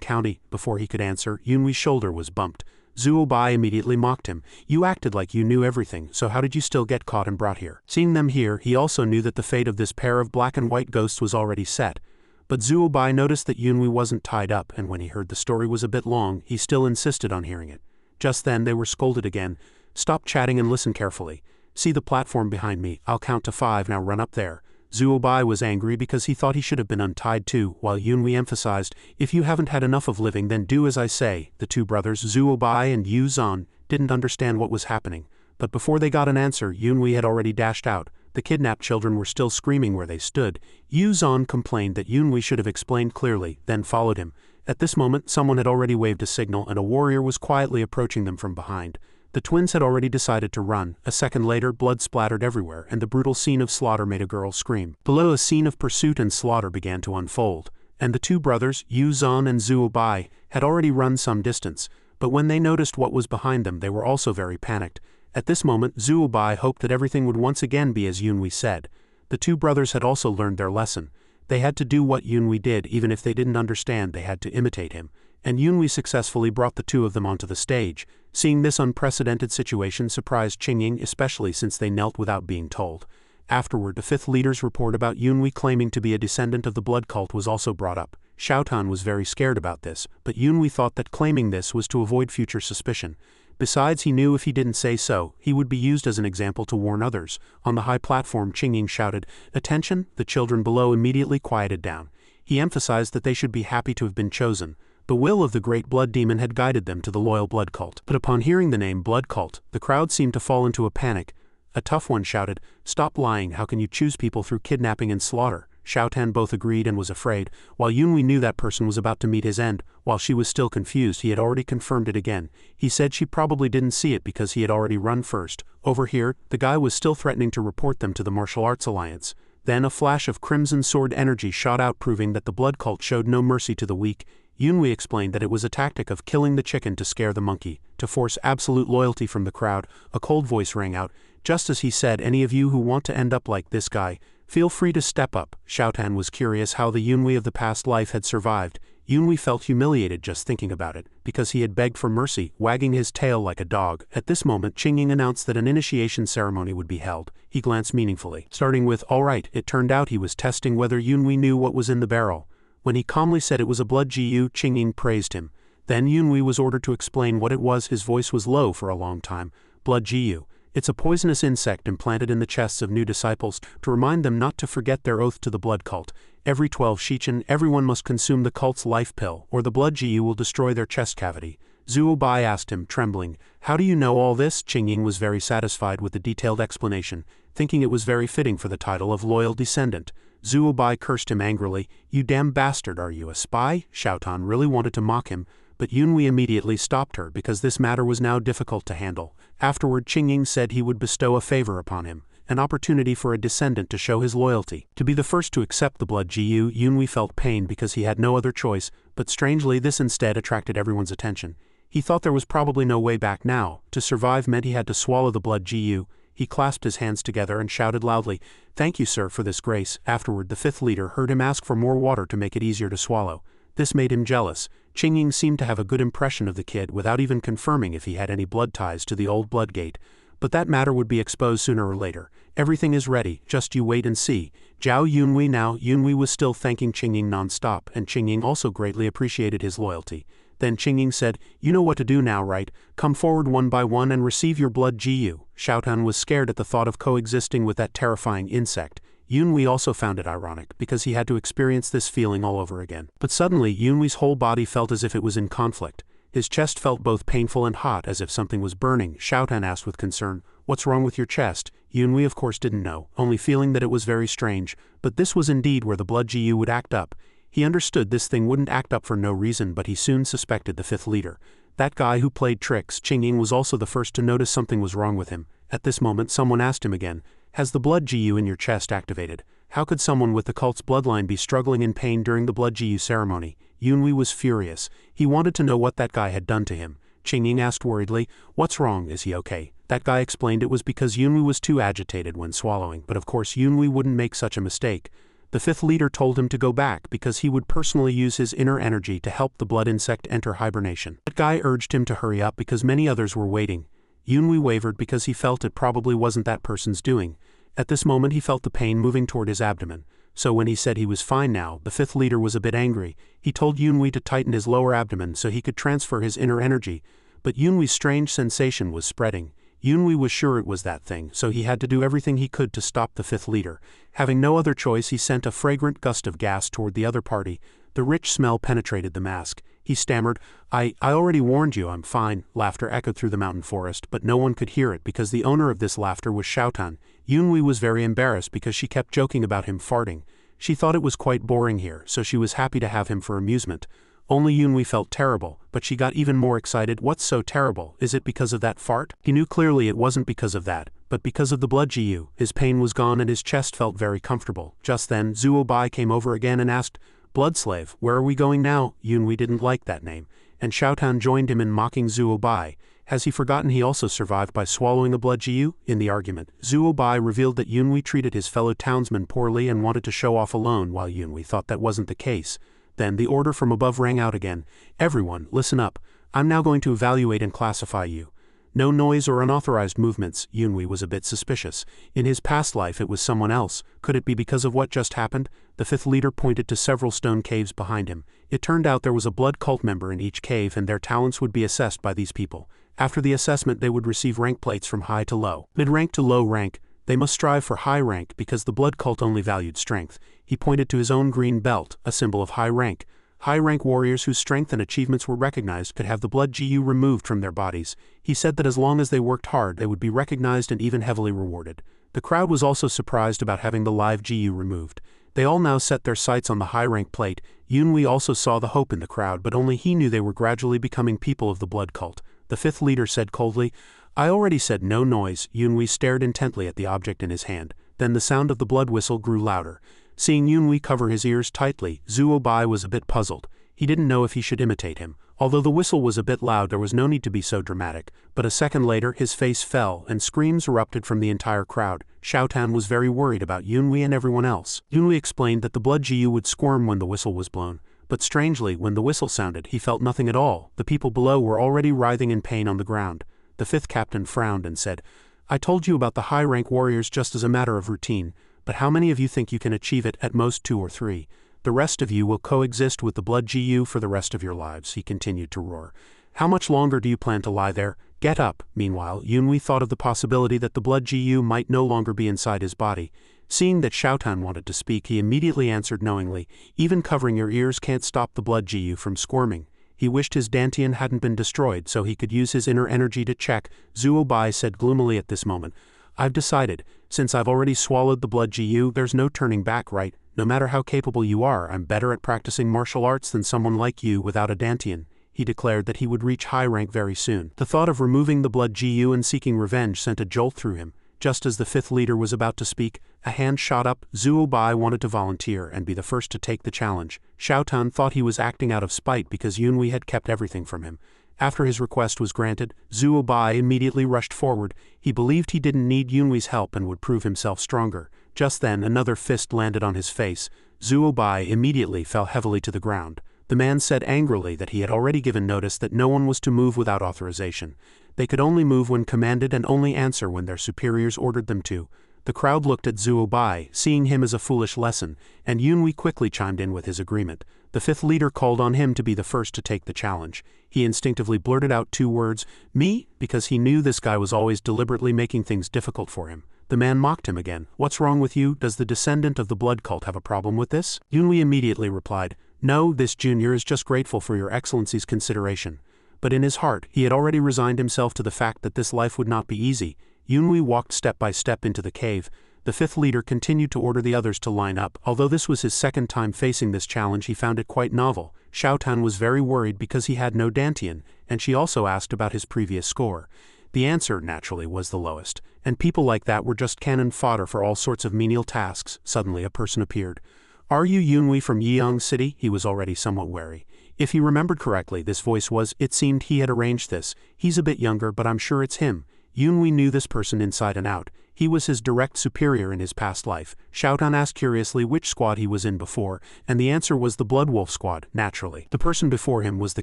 County." Before he could answer, Yunhui's shoulder was bumped. Zhuo Bai immediately mocked him. "You acted like you knew everything, so how did you still get caught and brought here?" Seeing them here, he also knew that the fate of this pair of black and white ghosts was already set. But Zhuo Bai noticed that Yunhui wasn't tied up, and when he heard the story was a bit long, he still insisted on hearing it. Just then, they were scolded again. "Stop chatting and listen carefully. See the platform behind me. I'll count to 5, now run up there." Zhuo Bai was angry because he thought he should have been untied too, while Yunhui emphasized, "If you haven't had enough of living, then do as I say." The 2 brothers, Zhuo Bai and Yu Zhan, didn't understand what was happening, but before they got an answer, Yunhui had already dashed out. The kidnapped children were still screaming where they stood. Yu Zhan complained that Yunhui should have explained clearly, then followed him. At this moment, someone had already waved a signal and a warrior was quietly approaching them from behind. The twins had already decided to run. A second later, blood splattered everywhere, and the brutal scene of slaughter made a girl scream. Below, a scene of pursuit and slaughter began to unfold, and the 2 brothers, Yu Zhan and Zhuo Bai, had already run some distance, but when they noticed what was behind them, they were also very panicked. At this moment, Zhuo Bai hoped that everything would once again be as Yunhui said. The 2 brothers had also learned their lesson. They had to do what Yunhui did, even if they didn't understand, they had to imitate him. And Yunhui successfully brought the 2 of them onto the stage. Seeing this unprecedented situation surprised Qingying, especially since they knelt without being told. Afterward, the 5th leader's report about Yunhui claiming to be a descendant of the blood cult was also brought up. Xiaotan was very scared about this, but Yunhui thought that claiming this was to avoid future suspicion. Besides, he knew if he didn't say so, he would be used as an example to warn others. On the high platform, Qingying shouted, "Attention!" The children below immediately quieted down. He emphasized that they should be happy to have been chosen. The will of the great blood demon had guided them to the loyal blood cult. But upon hearing the name blood cult, the crowd seemed to fall into a panic. A tough one shouted, "Stop lying, how can you choose people through kidnapping and slaughter?" Xiaotan both agreed and was afraid. While Yunhui knew that person was about to meet his end, while she was still confused, he had already confirmed it again. He said she probably didn't see it because he had already run first. Over here, the guy was still threatening to report them to the Martial Arts Alliance. Then a flash of crimson sword energy shot out, proving that the blood cult showed no mercy to the weak. Yunhui explained that it was a tactic of killing the chicken to scare the monkey, to force absolute loyalty from the crowd. A cold voice rang out. Just as he said, "Any of you who want to end up like this guy, feel free to step up." Xiaotan was curious how the Yunhui of the past life had survived. Yunhui felt humiliated just thinking about it, because he had begged for mercy, wagging his tail like a dog. At this moment, Qingying announced that an initiation ceremony would be held. He glanced meaningfully, starting with, "All right." It turned out he was testing whether Yunhui knew what was in the barrel. When he calmly said it was a blood Jiao, Qingying praised him. Then Yunhui was ordered to explain what it was. His voice was low for a long time. "Blood Jiao. It's a poisonous insect implanted in the chests of new disciples to remind them not to forget their oath to the blood cult. Every 12 shichen, everyone must consume the cult's life pill, or the blood Jiao will destroy their chest cavity." Zhuo Bai asked him, trembling, "How do you know all this?" Qingying was very satisfied with the detailed explanation, thinking it was very fitting for the title of loyal descendant. Zhuo Bai cursed him angrily. "You damn bastard, are you a spy?" Xiaotan really wanted to mock him, but Yunhui immediately stopped her because this matter was now difficult to handle. Afterward, Qingying said he would bestow a favor upon him, an opportunity for a descendant to show his loyalty. To be the first to accept the blood Jiao, Yunhui felt pain because he had no other choice, but strangely this instead attracted everyone's attention. He thought there was probably no way back now. To survive meant he had to swallow the blood Jiao. He clasped his hands together and shouted loudly, "Thank you, sir, for this grace." Afterward, the 5th leader heard him ask for more water to make it easier to swallow. This made him jealous. Qingying seemed to have a good impression of the kid without even confirming if he had any blood ties to the old blood gate. But that matter would be exposed sooner or later. "Everything is ready, just you wait and see." Jiao Yunhui now. Yunhui was still thanking Qingying non-stop, and Qingying also greatly appreciated his loyalty. Then Qingying said, "You know what to do now, right? Come forward one by one and receive your blood Jiao." Xiaotan was scared at the thought of coexisting with that terrifying insect. Yunhui also found it ironic, because he had to experience this feeling all over again. But suddenly, Yunhui's whole body felt as if it was in conflict. His chest felt both painful and hot, as if something was burning. Xiaotan asked with concern, "What's wrong with your chest?" Yunhui of course didn't know, only feeling that it was very strange, but this was indeed where the blood Jiao would act up. He understood this thing wouldn't act up for no reason, but he soon suspected the 5th leader. That guy who played tricks, Qingying, was also the first to notice something was wrong with him. At this moment someone asked him again, "Has the blood GU in your chest activated?" How could someone with the cult's bloodline be struggling in pain during the blood GU ceremony? Yunhui was furious. He wanted to know what that guy had done to him. Qingying asked worriedly, "What's wrong, is he okay?" That guy explained it was because Yunhui was too agitated when swallowing, but of course Yunhui wouldn't make such a mistake. The fifth leader told him to go back because he would personally use his inner energy to help the blood insect enter hibernation. That guy urged him to hurry up because many others were waiting. Yunhui wavered because he felt it probably wasn't that person's doing. At this moment he felt the pain moving toward his abdomen. So when he said he was fine now, the fifth leader was a bit angry. He told Yunhui to tighten his lower abdomen so he could transfer his inner energy. But Yunhui's strange sensation was spreading. Yunhui was sure it was that thing, so he had to do everything he could to stop the fifth leader. Having no other choice, he sent a fragrant gust of gas toward the other party. The rich smell penetrated the mask. He stammered, I already warned you, I'm fine." Laughter echoed through the mountain forest, but no one could hear it because the owner of this laughter was Xiaotan. Yunhui was very embarrassed because she kept joking about him farting. She thought it was quite boring here, so she was happy to have him for amusement. Only Yunhui felt terrible, but she got even more excited. "What's so terrible? Is it because of that fart?" He knew clearly it wasn't because of that, but because of the blood GU. His pain was gone and his chest felt very comfortable. Just then, Zuo Bai came over again and asked, "Blood slave, where are we going now?" Yunhui didn't like that name, and Xiaotan joined him in mocking Zuo Bai. Has he forgotten he also survived by swallowing a blood GU? In the argument, Zuo Bai revealed that Yunhui treated his fellow townsmen poorly and wanted to show off alone, while Yunhui thought that wasn't the case. Then the order from above rang out again. "Everyone, listen up. I'm now going to evaluate and classify you. No noise or unauthorized movements." Yunhui was a bit suspicious. In his past life it was someone else. Could it be because of what just happened? The fifth leader pointed to several stone caves behind him. It turned out there was a blood cult member in each cave and their talents would be assessed by these people. After the assessment they would receive rank plates from high to low, mid-rank to low rank. They must strive for high rank because the blood cult only valued strength. He pointed to his own green belt, a symbol of high rank. High-rank warriors whose strength and achievements were recognized could have the blood GU removed from their bodies. He said that as long as they worked hard they would be recognized and even heavily rewarded. The crowd was also surprised about having the live GU removed. They all now set their sights on the high-rank plate. Yunhui also saw the hope in the crowd, but only he knew they were gradually becoming people of the blood cult. The fifth leader said coldly, "I already said no noise." Yunhui stared intently at the object in his hand. Then the sound of the blood whistle grew louder. Seeing Yunhui cover his ears tightly, Zuo Bai was a bit puzzled. He didn't know if he should imitate him. Although the whistle was a bit loud, there was no need to be so dramatic. But a second later, his face fell, and screams erupted from the entire crowd. Xiaotan was very worried about Yunhui and everyone else. Yunhui explained that the blood GU would squirm when the whistle was blown. But strangely, when the whistle sounded, he felt nothing at all. The people below were already writhing in pain on the ground. The fifth captain frowned and said, "I told you about the high-rank warriors just as a matter of routine, but how many of you think you can achieve it? At most 2 or 3. The rest of you will coexist with the blood GU for the rest of your lives," he continued to roar. "How much longer do you plan to lie there? Get up." Meanwhile, Yunhui thought of the possibility that the blood GU might no longer be inside his body. Seeing that Xiaotan wanted to speak, he immediately answered knowingly, "Even covering your ears can't stop the blood GU from squirming." He wished his dantian hadn't been destroyed so he could use his inner energy to check. Zuo Bai said gloomily at this moment, "I've decided. Since I've already swallowed the blood GU, there's no turning back, right? No matter how capable you are, I'm better at practicing martial arts than someone like you without a dantian." He declared that he would reach high rank very soon. The thought of removing the blood GU and seeking revenge sent a jolt through him. Just as the fifth leader was about to speak, a hand shot up. Zuo Bai wanted to volunteer and be the first to take the challenge. Xiaotan thought he was acting out of spite because Yunhui had kept everything from him. After his request was granted, Zuo Bai immediately rushed forward. He believed he didn't need Yunhui's help and would prove himself stronger. Just then another fist landed on his face. Zuo Bai immediately fell heavily to the ground. The man said angrily that he had already given notice that no one was to move without authorization. They could only move when commanded and only answer when their superiors ordered them to. The crowd looked at Zuo Bai, seeing him as a foolish lesson, and Yunhui quickly chimed in with his agreement. The fifth leader called on him to be the first to take the challenge. He instinctively blurted out 2 words, "Me?" because he knew this guy was always deliberately making things difficult for him. The man mocked him again. "What's wrong with you? Does the descendant of the blood cult have a problem with this?" Yunhui immediately replied, "No, this junior is just grateful for your excellency's consideration." But in his heart, he had already resigned himself to the fact that this life would not be easy. Yunhui walked step by step into the cave. The fifth leader continued to order the others to line up. Although this was his second time facing this challenge, he found it quite novel. Xiaotan was very worried because he had no dantian, and she also asked about his previous score. The answer, naturally, was the lowest, and people like that were just cannon fodder for all sorts of menial tasks. Suddenly a person appeared. "Are you Yunhui from Yiyang City?" He was already somewhat wary. If he remembered correctly, this voice was, it seemed he had arranged this. "He's a bit younger, but I'm sure it's him." Yunhui knew this person inside and out. He was his direct superior in his past life. Xiaotan asked curiously which squad he was in before, and the answer was the Blood Wolf squad, naturally. The person before him was the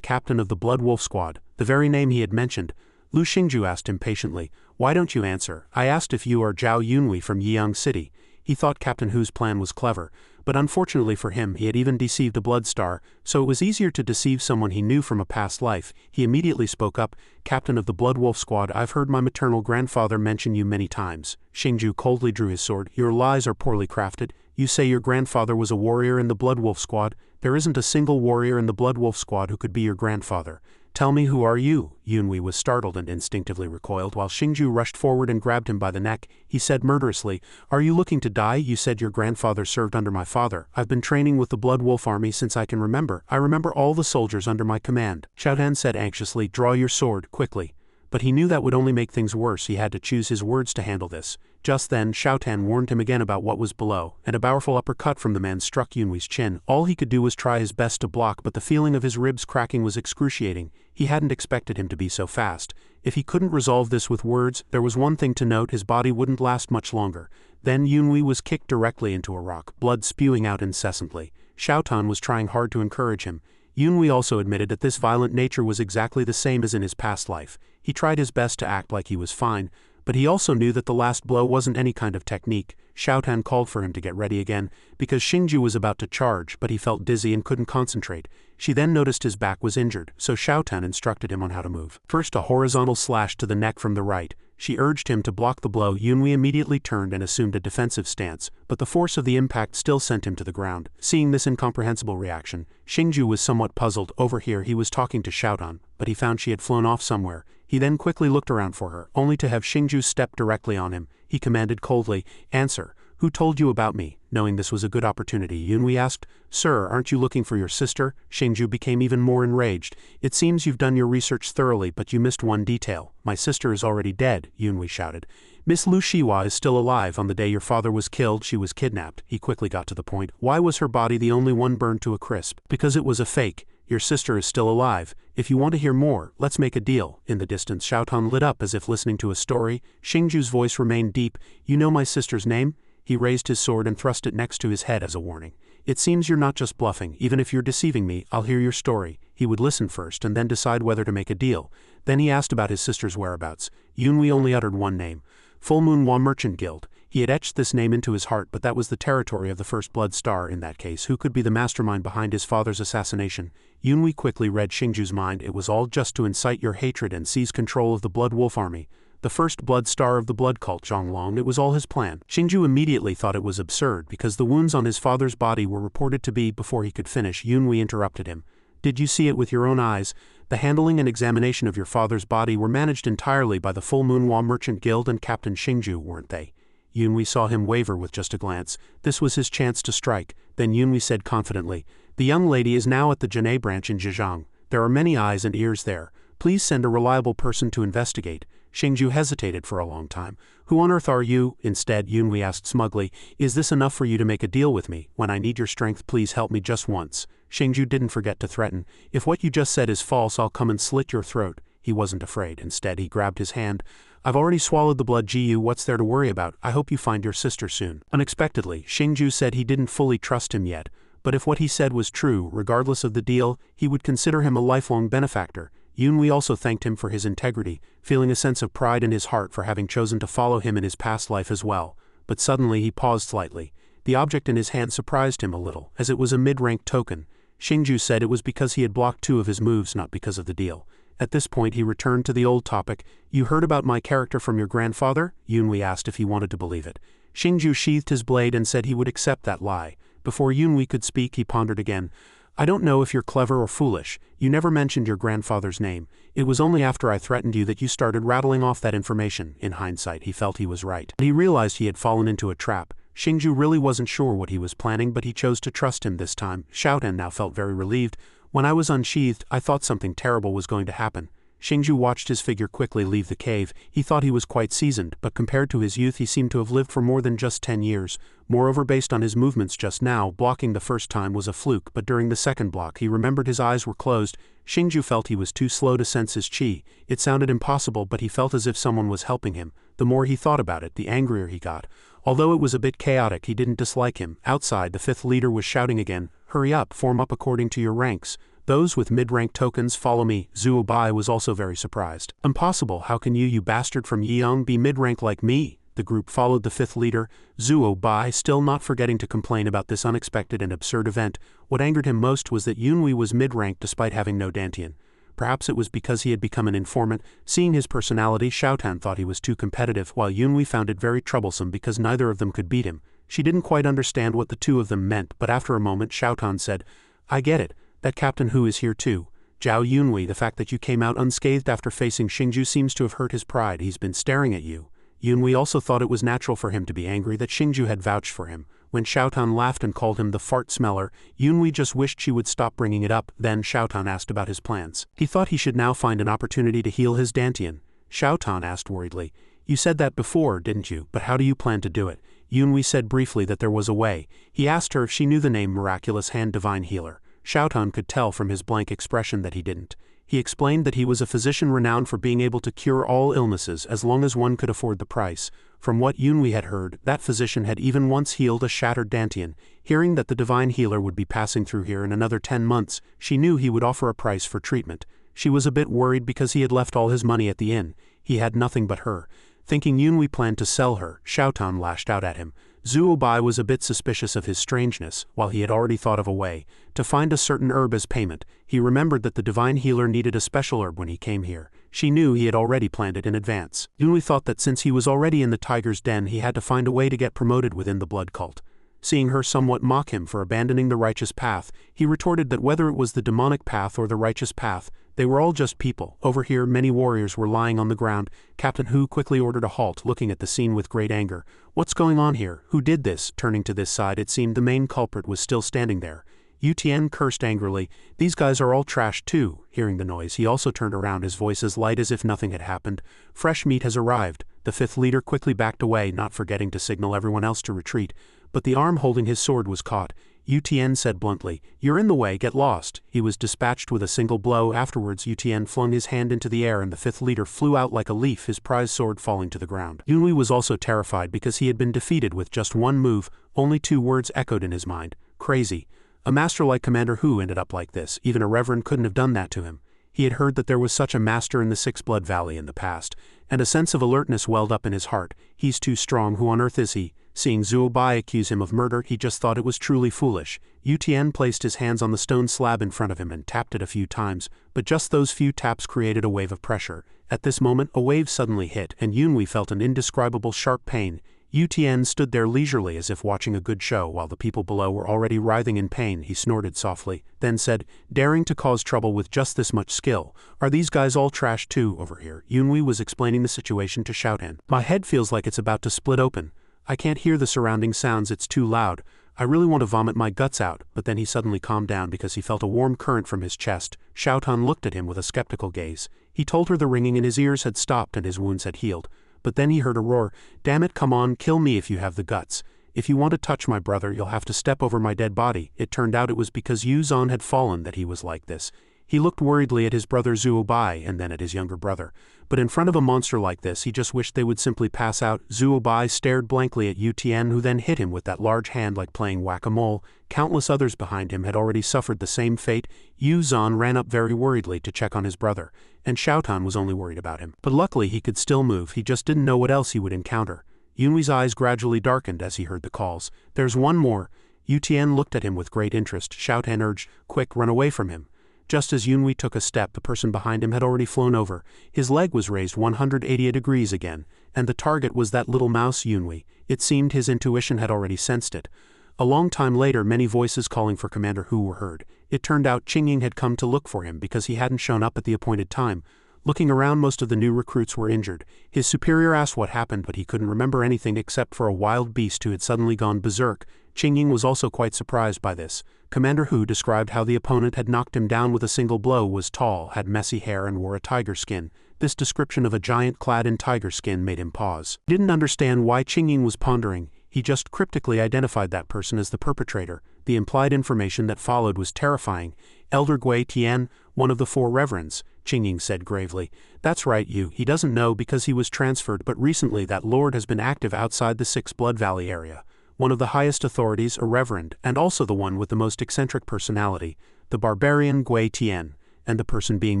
captain of the Blood Wolf squad, the very name he had mentioned. Lu Xingju asked impatiently, "Why don't you answer? I asked if you are Jiao Yunhui from Yiyang City." He thought Captain Hu's plan was clever, but unfortunately for him he had even deceived a blood star, so it was easier to deceive someone he knew from a past life. He immediately spoke up, "Captain of the Blood Wolf squad, I've heard my maternal grandfather mention you many times." Xingju coldly drew his sword. "Your lies are poorly crafted. You say your grandfather was a warrior in the Blood Wolf squad. There isn't a single warrior in the Blood Wolf squad who could be your grandfather. Tell me, who are you?" Yunhui was startled and instinctively recoiled while Xingju rushed forward and grabbed him by the neck. He said murderously, "Are you looking to die? You said your grandfather served under my father. I've been training with the Blood Wolf army since I can remember. I remember all the soldiers under my command." Xiaotan said anxiously, "Draw your sword, quickly." But he knew that would only make things worse. He had to choose his words to handle this. Just then, Xiaotan warned him again about what was below, and a powerful uppercut from the man struck Yunhui's chin. All he could do was try his best to block, but the feeling of his ribs cracking was excruciating. He hadn't expected him to be so fast. If he couldn't resolve this with words, there was one thing to note: his body wouldn't last much longer. Then Yunhui was kicked directly into a rock, blood spewing out incessantly. Xiaotan was trying hard to encourage him. Yunhui also admitted that this violent nature was exactly the same as in his past life. He tried his best to act like he was fine, but he also knew that the last blow wasn't any kind of technique. Xiaotan called for him to get ready again, because Xingju was about to charge, but he felt dizzy and couldn't concentrate. She then noticed his back was injured, so Xiaotan instructed him on how to move. First, a horizontal slash to the neck from the right. She urged him to block the blow. Yunhui immediately turned and assumed a defensive stance, but the force of the impact still sent him to the ground. Seeing this incomprehensible reaction, Xingju was somewhat puzzled. Over here he was talking to Xiaotan, but he found she had flown off somewhere. He then quickly looked around for her, only to have Xingju step directly on him. He commanded coldly, "Answer. Who told you about me?" Knowing this was a good opportunity, Yunhui asked, "Sir, aren't you looking for your sister?" Xingju became even more enraged. "It seems you've done your research thoroughly, but you missed one detail. My sister is already dead," Yunhui shouted. "Miss Lu Shiwa is still alive. On the day your father was killed, she was kidnapped." He quickly got to the point. "Why was her body the only one burned to a crisp?" "Because it was a fake. Your sister is still alive. If you want to hear more, let's make a deal." In the distance, Xiaotan lit up as if listening to a story. Xingju's voice remained deep. "You know my sister's name?" He raised his sword and thrust it next to his head as a warning. "It seems you're not just bluffing. Even if you're deceiving me, I'll hear your story." He would listen first and then decide whether to make a deal. Then he asked about his sister's whereabouts. Yunhui only uttered one name: Full Moon Hua Merchant Guild. He had etched this name into his heart, but that was the territory of the First Blood Star. In that case, who could be the mastermind behind his father's assassination? Yunhui quickly read Xingju's mind. It was all just to incite your hatred and seize control of the Blood Wolf army. The First Blood Star of the Blood Cult, Zhonglong. It was all his plan. Xingju immediately thought it was absurd because the wounds on his father's body were reported to be. Before he could finish, Yunhui interrupted him. "Did you see it with your own eyes? The handling and examination of your father's body were managed entirely by the Full Moon Hua Merchant Guild and Captain Xingju, weren't they?" Yunhui saw him waver with just a glance. This was his chance to strike. Then Yunhui said confidently, "The young lady is now at the Jian'ei branch in Zhejiang. There are many eyes and ears there. Please send a reliable person to investigate." Xingju hesitated for a long time. "Who on earth are you?" Instead, Yunhui asked smugly, "Is this enough for you to make a deal with me? When I need your strength, please help me just once." Xingju didn't forget to threaten. "If what you just said is false, I'll come and slit your throat." He wasn't afraid. Instead, he grabbed his hand. "I've already swallowed the blood, Jiao. What's there to worry about? I hope you find your sister soon." Unexpectedly, Xingju said he didn't fully trust him yet, but if what he said was true, regardless of the deal, he would consider him a lifelong benefactor. Yunhui also thanked him for his integrity, feeling a sense of pride in his heart for having chosen to follow him in his past life as well. But suddenly he paused slightly. The object in his hand surprised him a little, as it was a mid-rank token. Xingju said it was because he had blocked 2 of his moves, not because of the deal. At this point he returned to the old topic. "You heard about my character from your grandfather?" Yunhui asked if he wanted to believe it. Xingju sheathed his blade and said he would accept that lie. Before Yunhui could speak, he pondered again. I don't know if you're clever or foolish, you never mentioned your grandfather's name. It was only after I threatened you that you started rattling off that information." In hindsight, he felt he was right. He realized he had fallen into a trap. Xingju really wasn't sure what he was planning, but he chose to trust him this time. Xiaotan now felt very relieved. "When I was unsheathed, I thought something terrible was going to happen." Xingju watched his figure quickly leave the cave. He thought he was quite seasoned, but compared to his youth he seemed to have lived for more than just 10 years. Moreover, based on his movements just now, blocking the first time was a fluke, but during the second block he remembered his eyes were closed. Xingju felt he was too slow to sense his qi. It sounded impossible, but he felt as if someone was helping him. The more he thought about it, the angrier he got. Although it was a bit chaotic, he didn't dislike him. Outside, the fifth leader was shouting again, "Hurry up, form up according to your ranks. Those with mid-rank tokens follow me." Zhuo Bai was also very surprised. "Impossible, how can you bastard from Yiyang be mid-rank like me?" The group followed the fifth leader, Zhuo Bai still not forgetting to complain about this unexpected and absurd event. What angered him most was that Yunhui was mid-rank despite having no dantian. Perhaps it was because he had become an informant. Seeing his personality, Xiaotan thought he was too competitive, while Yunhui found it very troublesome because neither of them could beat him. She didn't quite understand what the two of them meant, but after a moment Xiaotan said, "I get it. That Captain Hu is here too. Jiao Yunhui, the fact that you came out unscathed after facing Xingju seems to have hurt his pride. He's been staring at you." Yunhui also thought it was natural for him to be angry that Xingju had vouched for him. When Xiaotan laughed and called him the fart smeller, Yunhui just wished she would stop bringing it up. Then Xiaotan asked about his plans. He thought he should now find an opportunity to heal his dantian. Xiaotan asked worriedly, "You said that before, didn't you? But how do you plan to do it?" Yunhui said briefly that there was a way. He asked her if she knew the name Miraculous Hand Divine Healer. Xiaotan could tell from his blank expression that he didn't. He explained that he was a physician renowned for being able to cure all illnesses as long as one could afford the price. From what Yunhui had heard, that physician had even once healed a shattered dantian. Hearing that the divine healer would be passing through here in another 10 months, she knew he would offer a price for treatment. She was a bit worried because he had left all his money at the inn. He had nothing but her. Thinking Yunhui planned to sell her, Xiaotan lashed out at him. Zhuo Bai was a bit suspicious of his strangeness, while he had already thought of a way to find a certain herb as payment. He remembered that the divine healer needed a special herb when he came here. She knew he had already planned it in advance. Yunhui thought that since he was already in the tiger's den, he had to find a way to get promoted within the blood cult. Seeing her somewhat mock him for abandoning the righteous path, he retorted that whether it was the demonic path or the righteous path, they were all just people. Over here, many warriors were lying on the ground. Captain Hu quickly ordered a halt, looking at the scene with great anger. "What's going on here? Who did this?" Turning to this side, it seemed the main culprit was still standing there. Yu Tian cursed angrily. "These guys are all trash too." Hearing the noise, he also turned around, his voice as light as if nothing had happened. "Fresh meat has arrived." The fifth leader quickly backed away, not forgetting to signal everyone else to retreat. But the arm holding his sword was caught. Yu Tian said bluntly, "You're in the way, get lost." He was dispatched with a single blow. Afterwards, Yu Tian flung his hand into the air and the fifth leader flew out like a leaf, his prize sword falling to the ground. Yunhui was also terrified because he had been defeated with just one move. Only 2 words echoed in his mind: crazy. A master like Commander Hu ended up like this. Even a reverend couldn't have done that to him. He had heard that there was such a master in the Six Blood Valley in the past, and a sense of alertness welled up in his heart. He's too strong, who on earth is he? Seeing Zhuo Bai accuse him of murder, he just thought it was truly foolish. Yu Tian placed his hands on the stone slab in front of him and tapped it a few times, but just those few taps created a wave of pressure. At this moment, a wave suddenly hit, and Yunhui felt an indescribable sharp pain. Yu Tian stood there leisurely as if watching a good show while the people below were already writhing in pain. He snorted softly, then said, "Daring to cause trouble with just this much skill. Are these guys all trash too over here?" Yunhui was explaining the situation to Xiaotan. "My head feels like it's about to split open. I can't hear the surrounding sounds, it's too loud. I really want to vomit my guts out." But then he suddenly calmed down because he felt a warm current from his chest. Xiaotan looked at him with a skeptical gaze. He told her the ringing in his ears had stopped and his wounds had healed. But then he heard a roar. "Damn it, come on, kill me if you have the guts. If you want to touch my brother, you'll have to step over my dead body." It turned out it was because Yu Zhan had fallen that he was like this. He looked worriedly at his brother Zhuo Bai and then at his younger brother. But in front of a monster like this, he just wished they would simply pass out. Zhuo Bai stared blankly at Yu Tian, who then hit him with that large hand like playing whack-a-mole. Countless others behind him had already suffered the same fate. Yu Zhan ran up very worriedly to check on his brother, and Xiaotan was only worried about him. But luckily he could still move, he just didn't know what else he would encounter. Yunhui's eyes gradually darkened as he heard the calls. "There's one more." Yu Tian looked at him with great interest. Xiaotan urged, "Quick, run away from him." Just as Yunhui took a step, the person behind him had already flown over. His leg was raised 180 degrees again, and the target was that little mouse Yunhui. It seemed his intuition had already sensed it. A long time later, many voices calling for Commander Hu were heard. It turned out Qingying had come to look for him because he hadn't shown up at the appointed time. Looking around, most of the new recruits were injured. His superior asked what happened, but he couldn't remember anything except for a wild beast who had suddenly gone berserk. Qingying was also quite surprised by this. Commander Hu described how the opponent had knocked him down with a single blow, was tall, had messy hair, and wore a tiger skin. This description of a giant clad in tiger skin made him pause. He didn't understand why Qingying was pondering. He just cryptically identified that person as the perpetrator. The implied information that followed was terrifying. Elder Gui Tian, one of the four reverends, Qingying said gravely. That's right, he doesn't know because he was transferred, but recently that lord has been active outside the Six Blood Valley area. One of the highest authorities, a reverend, and also the one with the most eccentric personality, the barbarian Gui Tian, and the person being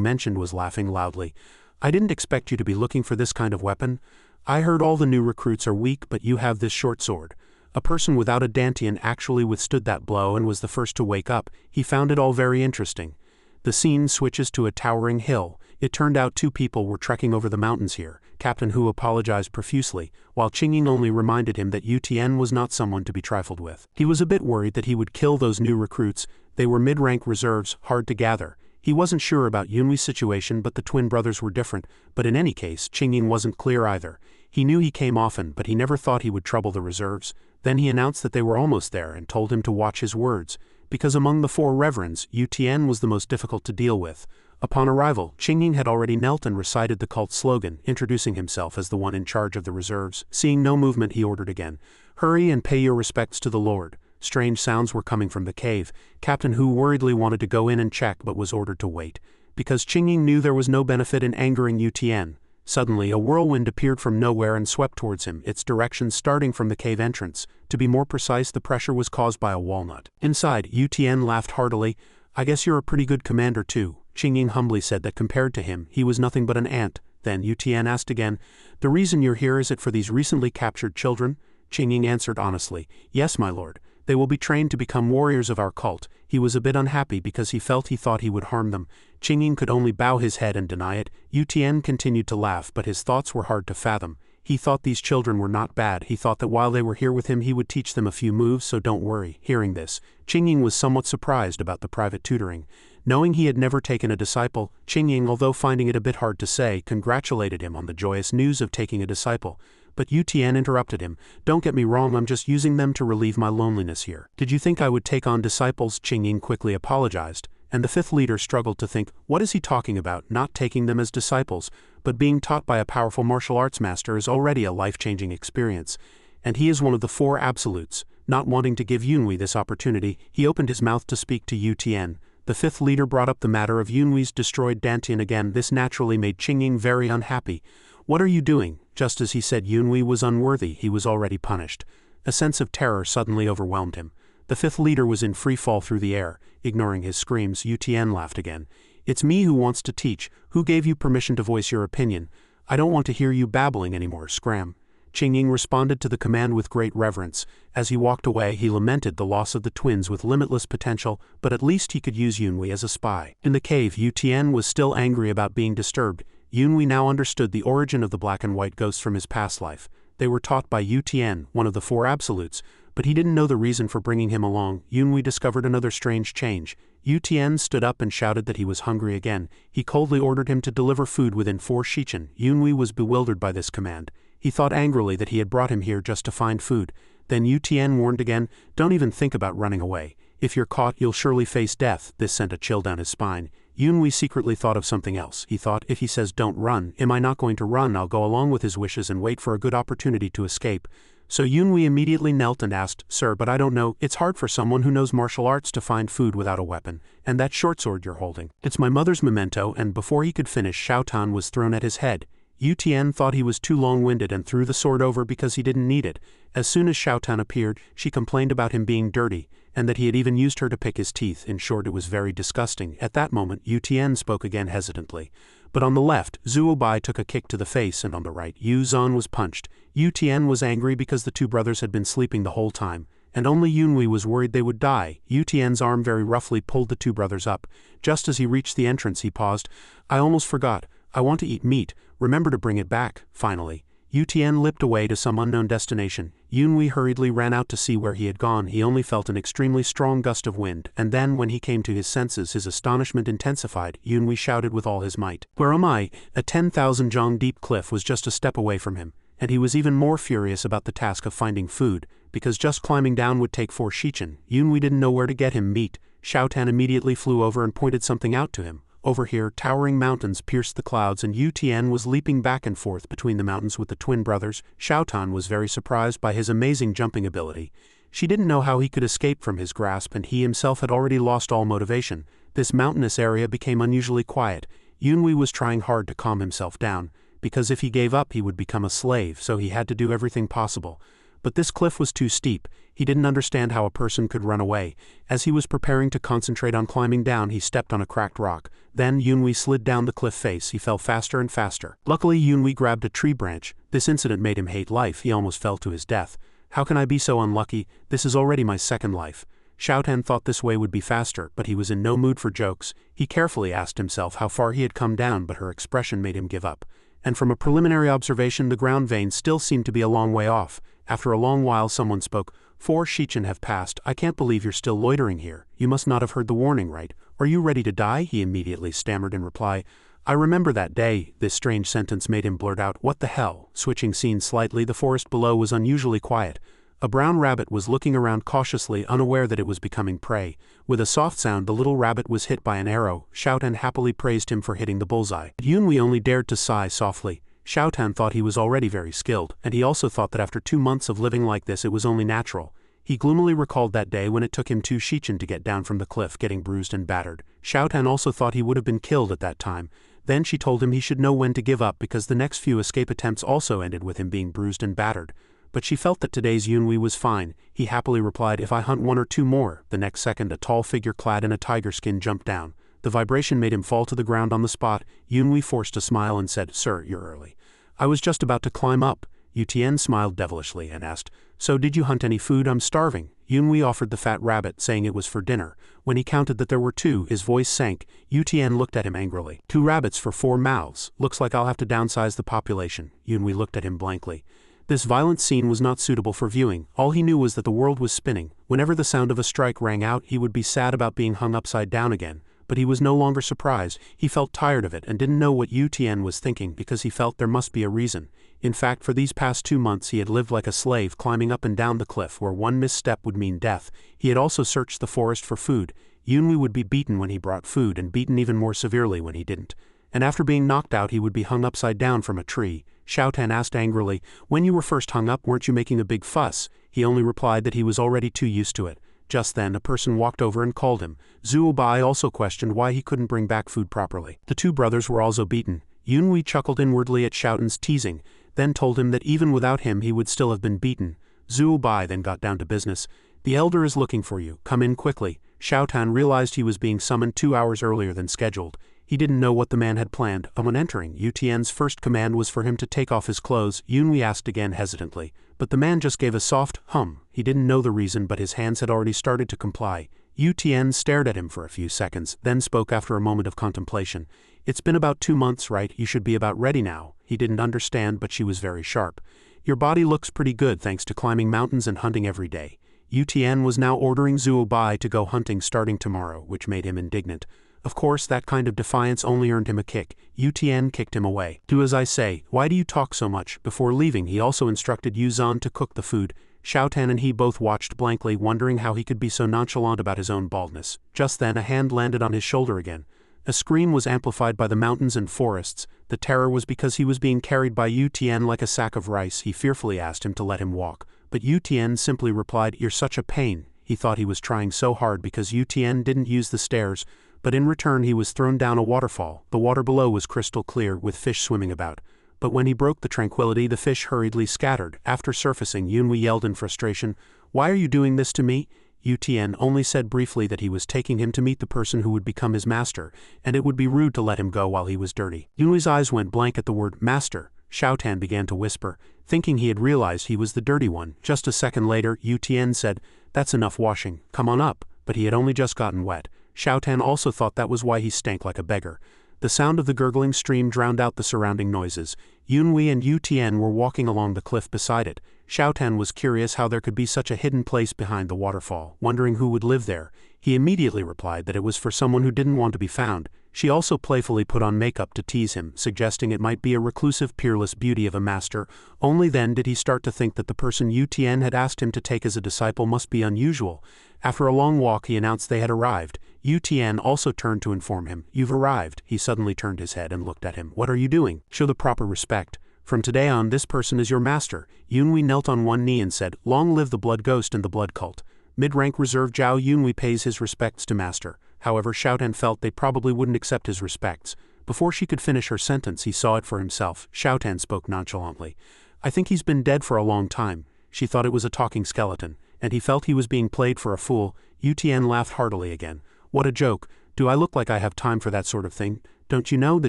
mentioned was laughing loudly. I didn't expect you to be looking for this kind of weapon. I heard all the new recruits are weak, but you have this short sword. A person without a dantian actually withstood that blow and was the first to wake up. He found it all very interesting. The scene switches to a towering hill. It turned out two people were trekking over the mountains here. Captain Hu apologized profusely, while Qingying only reminded him that Yu Tian was not someone to be trifled with. He was a bit worried that he would kill those new recruits. They were mid-rank reserves, hard to gather. He wasn't sure about Yunwei's situation, but the twin brothers were different. But in any case, Qingying wasn't clear either. He knew he came often, but he never thought he would trouble the reserves. Then he announced that they were almost there and told him to watch his words, because among the four reverends, Yu Tian was the most difficult to deal with. Upon arrival, Qingying had already knelt and recited the cult slogan, introducing himself as the one in charge of the reserves. Seeing no movement, he ordered again, "Hurry and pay your respects to the Lord." Strange sounds were coming from the cave. Captain Hu worriedly wanted to go in and check, but was ordered to wait, because Qingying knew there was no benefit in angering Yu Tian. Suddenly, a whirlwind appeared from nowhere and swept towards him, its direction starting from the cave entrance. To be more precise, the pressure was caused by a walnut. Inside, Yu Tian laughed heartily. "I guess you're a pretty good commander too." Qingying humbly said that compared to him, he was nothing but an ant. Then Yu Tian asked again, "The reason you're here, is it for these recently captured children?" Qingying answered honestly, "Yes, my lord. They will be trained to become warriors of our cult." He was a bit unhappy because he thought he would harm them. Qingying could only bow his head and deny it. Yu Tian continued to laugh, but his thoughts were hard to fathom. He thought these children were not bad. He thought that while they were here with him, he would teach them a few moves, so don't worry. Hearing this, Qingying was somewhat surprised about the private tutoring. Knowing he had never taken a disciple, Qingying, although finding it a bit hard to say, congratulated him on the joyous news of taking a disciple. But Yu Tian interrupted him. "Don't get me wrong, I'm just using them to relieve my loneliness here." "Did you think I would take on disciples?" Qingying quickly apologized, and the fifth leader struggled to think, what is he talking about, not taking them as disciples? But being taught by a powerful martial arts master is already a life-changing experience, and he is one of the four absolutes. Not wanting to give Yunwei this opportunity, he opened his mouth to speak to Yu Tian. The fifth leader brought up the matter of Yunwei's destroyed dantian again. This naturally made Qingying very unhappy. "What are you doing?" Just as he said Yunwei was unworthy, he was already punished. A sense of terror suddenly overwhelmed him. The fifth leader was in free fall through the air. Ignoring his screams, Yu Tian laughed again. "It's me who wants to teach. Who gave you permission to voice your opinion? I don't want to hear you babbling anymore, scram." Qingying responded to the command with great reverence. As he walked away, he lamented the loss of the twins with limitless potential, but at least he could use Yunwei as a spy. In the cave, Yu Tian was still angry about being disturbed. Yunwei now understood the origin of the black and white ghosts from his past life. They were taught by Yu Tian, one of the four absolutes, but he didn't know the reason for bringing him along. Yunwei discovered another strange change. Yu Tian stood up and shouted that he was hungry again. He coldly ordered him to deliver food within 4 shichen. Yunwei was bewildered by this command. He thought angrily that he had brought him here just to find food. Then Yu Tian warned again, "Don't even think about running away. If you're caught, you'll surely face death." This sent a chill down his spine. Yunwei secretly thought of something else. He thought, if he says don't run, am I not going to run? I'll go along with his wishes and wait for a good opportunity to escape. So Yunwei immediately knelt and asked, "Sir, but I don't know, it's hard for someone who knows martial arts to find food without a weapon. And that short sword you're holding, it's my mother's memento." And before he could finish, Xiaotan was thrown at his head. Yu Tian thought he was too long-winded and threw the sword over because he didn't need it. As soon as Xiaotan appeared, she complained about him being dirty, and that he had even used her to pick his teeth. In short, it was very disgusting. At that moment, Yu Tian spoke again hesitantly. But on the left, Zhuo Bai took a kick to the face, and on the right, Yu Zhan was punched. Yu Tian was angry because the two brothers had been sleeping the whole time, and only Yunwei was worried they would die. Yu Tian's arm very roughly pulled the two brothers up. Just as he reached the entrance, he paused. "I almost forgot. I want to eat meat. Remember to bring it back." Finally, Yu Tian limped away to some unknown destination. Yunhui hurriedly ran out to see where he had gone. He only felt an extremely strong gust of wind, and then when he came to his senses his astonishment intensified. Yunhui shouted with all his might. "Where am I?" A 10,000 zhang deep cliff was just a step away from him, and he was even more furious about the task of finding food, because just climbing down would take 4 shichen. Yunhui didn't know where to get him meat. Xiaotan immediately flew over and pointed something out to him. Over here, towering mountains pierced the clouds and Yu Tian was leaping back and forth between the mountains with the twin brothers. Xiaotan was very surprised by his amazing jumping ability. She didn't know how he could escape from his grasp, and he himself had already lost all motivation. This mountainous area became unusually quiet. Yunhui was trying hard to calm himself down, because if he gave up he would become a slave, so he had to do everything possible. But this cliff was too steep. He didn't understand how a person could run away. As he was preparing to concentrate on climbing down, he stepped on a cracked rock. Then Yunhui slid down the cliff face. He fell faster and faster. Luckily Yunhui grabbed a tree branch. This incident made him hate life. He almost fell to his death. How can I be so unlucky? This is already my second life. Xiaotan thought this way would be faster, but he was in no mood for jokes. He carefully asked himself how far he had come down, but her expression made him give up. And from a preliminary observation, the ground veins still seemed to be a long way off. After a long while someone spoke. 4 shichen have passed. I can't believe you're still loitering here. You must not have heard the warning, right? Are you ready to die? He immediately stammered in reply. I remember that day. This strange sentence made him blurt out, what the hell? Switching scenes slightly, the forest below was unusually quiet. A brown rabbit was looking around cautiously, unaware that it was becoming prey. With a soft sound, the little rabbit was hit by an arrow. Xiaotan happily praised him for hitting the bullseye. Yunhui only dared to sigh softly. Xiaotan thought he was already very skilled, and he also thought that after 2 months of living like this it was only natural. He gloomily recalled that day when it took him 2 shichen to get down from the cliff, getting bruised and battered. Xiaotan also thought he would have been killed at that time. Then she told him he should know when to give up because the next few escape attempts also ended with him being bruised and battered. But she felt that today's Yunhui was fine. He happily replied, if I hunt 1 or 2 more. The next second a tall figure clad in a tiger skin jumped down. The vibration made him fall to the ground on the spot. Yunhui forced a smile and said, Sir, you're early. I was just about to climb up. Yu Tian smiled devilishly and asked, So did you hunt any food? I'm starving. Yunhui offered the fat rabbit, saying it was for dinner. When he counted that there were 2, his voice sank. Yu Tian looked at him angrily. 2 rabbits for 4 mouths. Looks like I'll have to downsize the population. Yunhui looked at him blankly. This violent scene was not suitable for viewing. All he knew was that the world was spinning. Whenever the sound of a strike rang out, he would be sad about being hung upside down again. But he was no longer surprised. He felt tired of it and didn't know what Yu Tian was thinking because he felt there must be a reason. In fact, for these past 2 months he had lived like a slave, climbing up and down the cliff where one misstep would mean death. He had also searched the forest for food. Yunhui would be beaten when he brought food and beaten even more severely when he didn't. And after being knocked out he would be hung upside down from a tree. Xiaotan asked angrily, When you were first hung up, weren't you making a big fuss? He only replied that he was already too used to it. Just then a person walked over and called him. Zhuo Bai also questioned why he couldn't bring back food properly. The 2 brothers were also beaten. Yunhui chuckled inwardly at Xiaotan's teasing, then told him that even without him he would still have been beaten. Zhuo Bai then got down to business. The elder is looking for you. Come in quickly. Xiaotan realized he was being summoned 2 hours earlier than scheduled. He didn't know what the man had planned. Upon entering, Yu Tian's first command was for him to take off his clothes. Yunhui asked again hesitantly, but the man just gave a soft hum. He didn't know the reason, but his hands had already started to comply. Yu Tian stared at him for a few seconds, then spoke after a moment of contemplation. It's been about 2 months, right? You should be about ready now. He didn't understand, but she was very sharp. Your body looks pretty good thanks to climbing mountains and hunting every day. Yu Tian was now ordering Zhuo Bai to go hunting starting tomorrow, which made him indignant. Of course, that kind of defiance only earned him a kick. Yu Tian kicked him away. Do as I say. Why do you talk so much? Before leaving, he also instructed Yu Zhan to cook the food. Xiaotan and he both watched blankly, wondering how he could be so nonchalant about his own baldness. Just then a hand landed on his shoulder again. A scream was amplified by the mountains and forests. The terror was because he was being carried by Yu Tian like a sack of rice. He fearfully asked him to let him walk. But Yu Tian simply replied, You're such a pain. He thought he was trying so hard because Yu Tian didn't use the stairs. But in return he was thrown down a waterfall. The water below was crystal clear, with fish swimming about. But when he broke the tranquility, the fish hurriedly scattered. After surfacing, Yunhui yelled in frustration, Why are you doing this to me? Yu Tian only said briefly that he was taking him to meet the person who would become his master, and it would be rude to let him go while he was dirty. Yunhui's eyes went blank at the word master. Xiaotan began to whisper, thinking he had realized he was the dirty one. Just a second later, Yu Tian said, That's enough washing. Come on up. But he had only just gotten wet. Xiaotan also thought that was why he stank like a beggar. The sound of the gurgling stream drowned out the surrounding noises. Yunwei and Yu Tian were walking along the cliff beside it. Xiaotan was curious how there could be such a hidden place behind the waterfall, wondering who would live there. He immediately replied that it was for someone who didn't want to be found. She also playfully put on makeup to tease him, suggesting it might be a reclusive, peerless beauty of a master. Only then did he start to think that the person Yu Tian had asked him to take as a disciple must be unusual. After a long walk, he announced they had arrived. Yu Tian also turned to inform him. "You've arrived." He suddenly turned his head and looked at him. "What are you doing? Show the proper respect. From today on, this person is your master." Yunwei knelt on one knee and said, "Long live the blood ghost and the blood cult." Mid-rank reserve Jiao Yunwei pays his respects to master. However, Xiaotan felt they probably wouldn't accept his respects. Before she could finish her sentence, he saw it for himself. Xiaotan spoke nonchalantly. "I think he's been dead for a long time." She thought it was a talking skeleton, and he felt he was being played for a fool. Yu Tian laughed heartily again. "What a joke. Do I look like I have time for that sort of thing? Don't you know the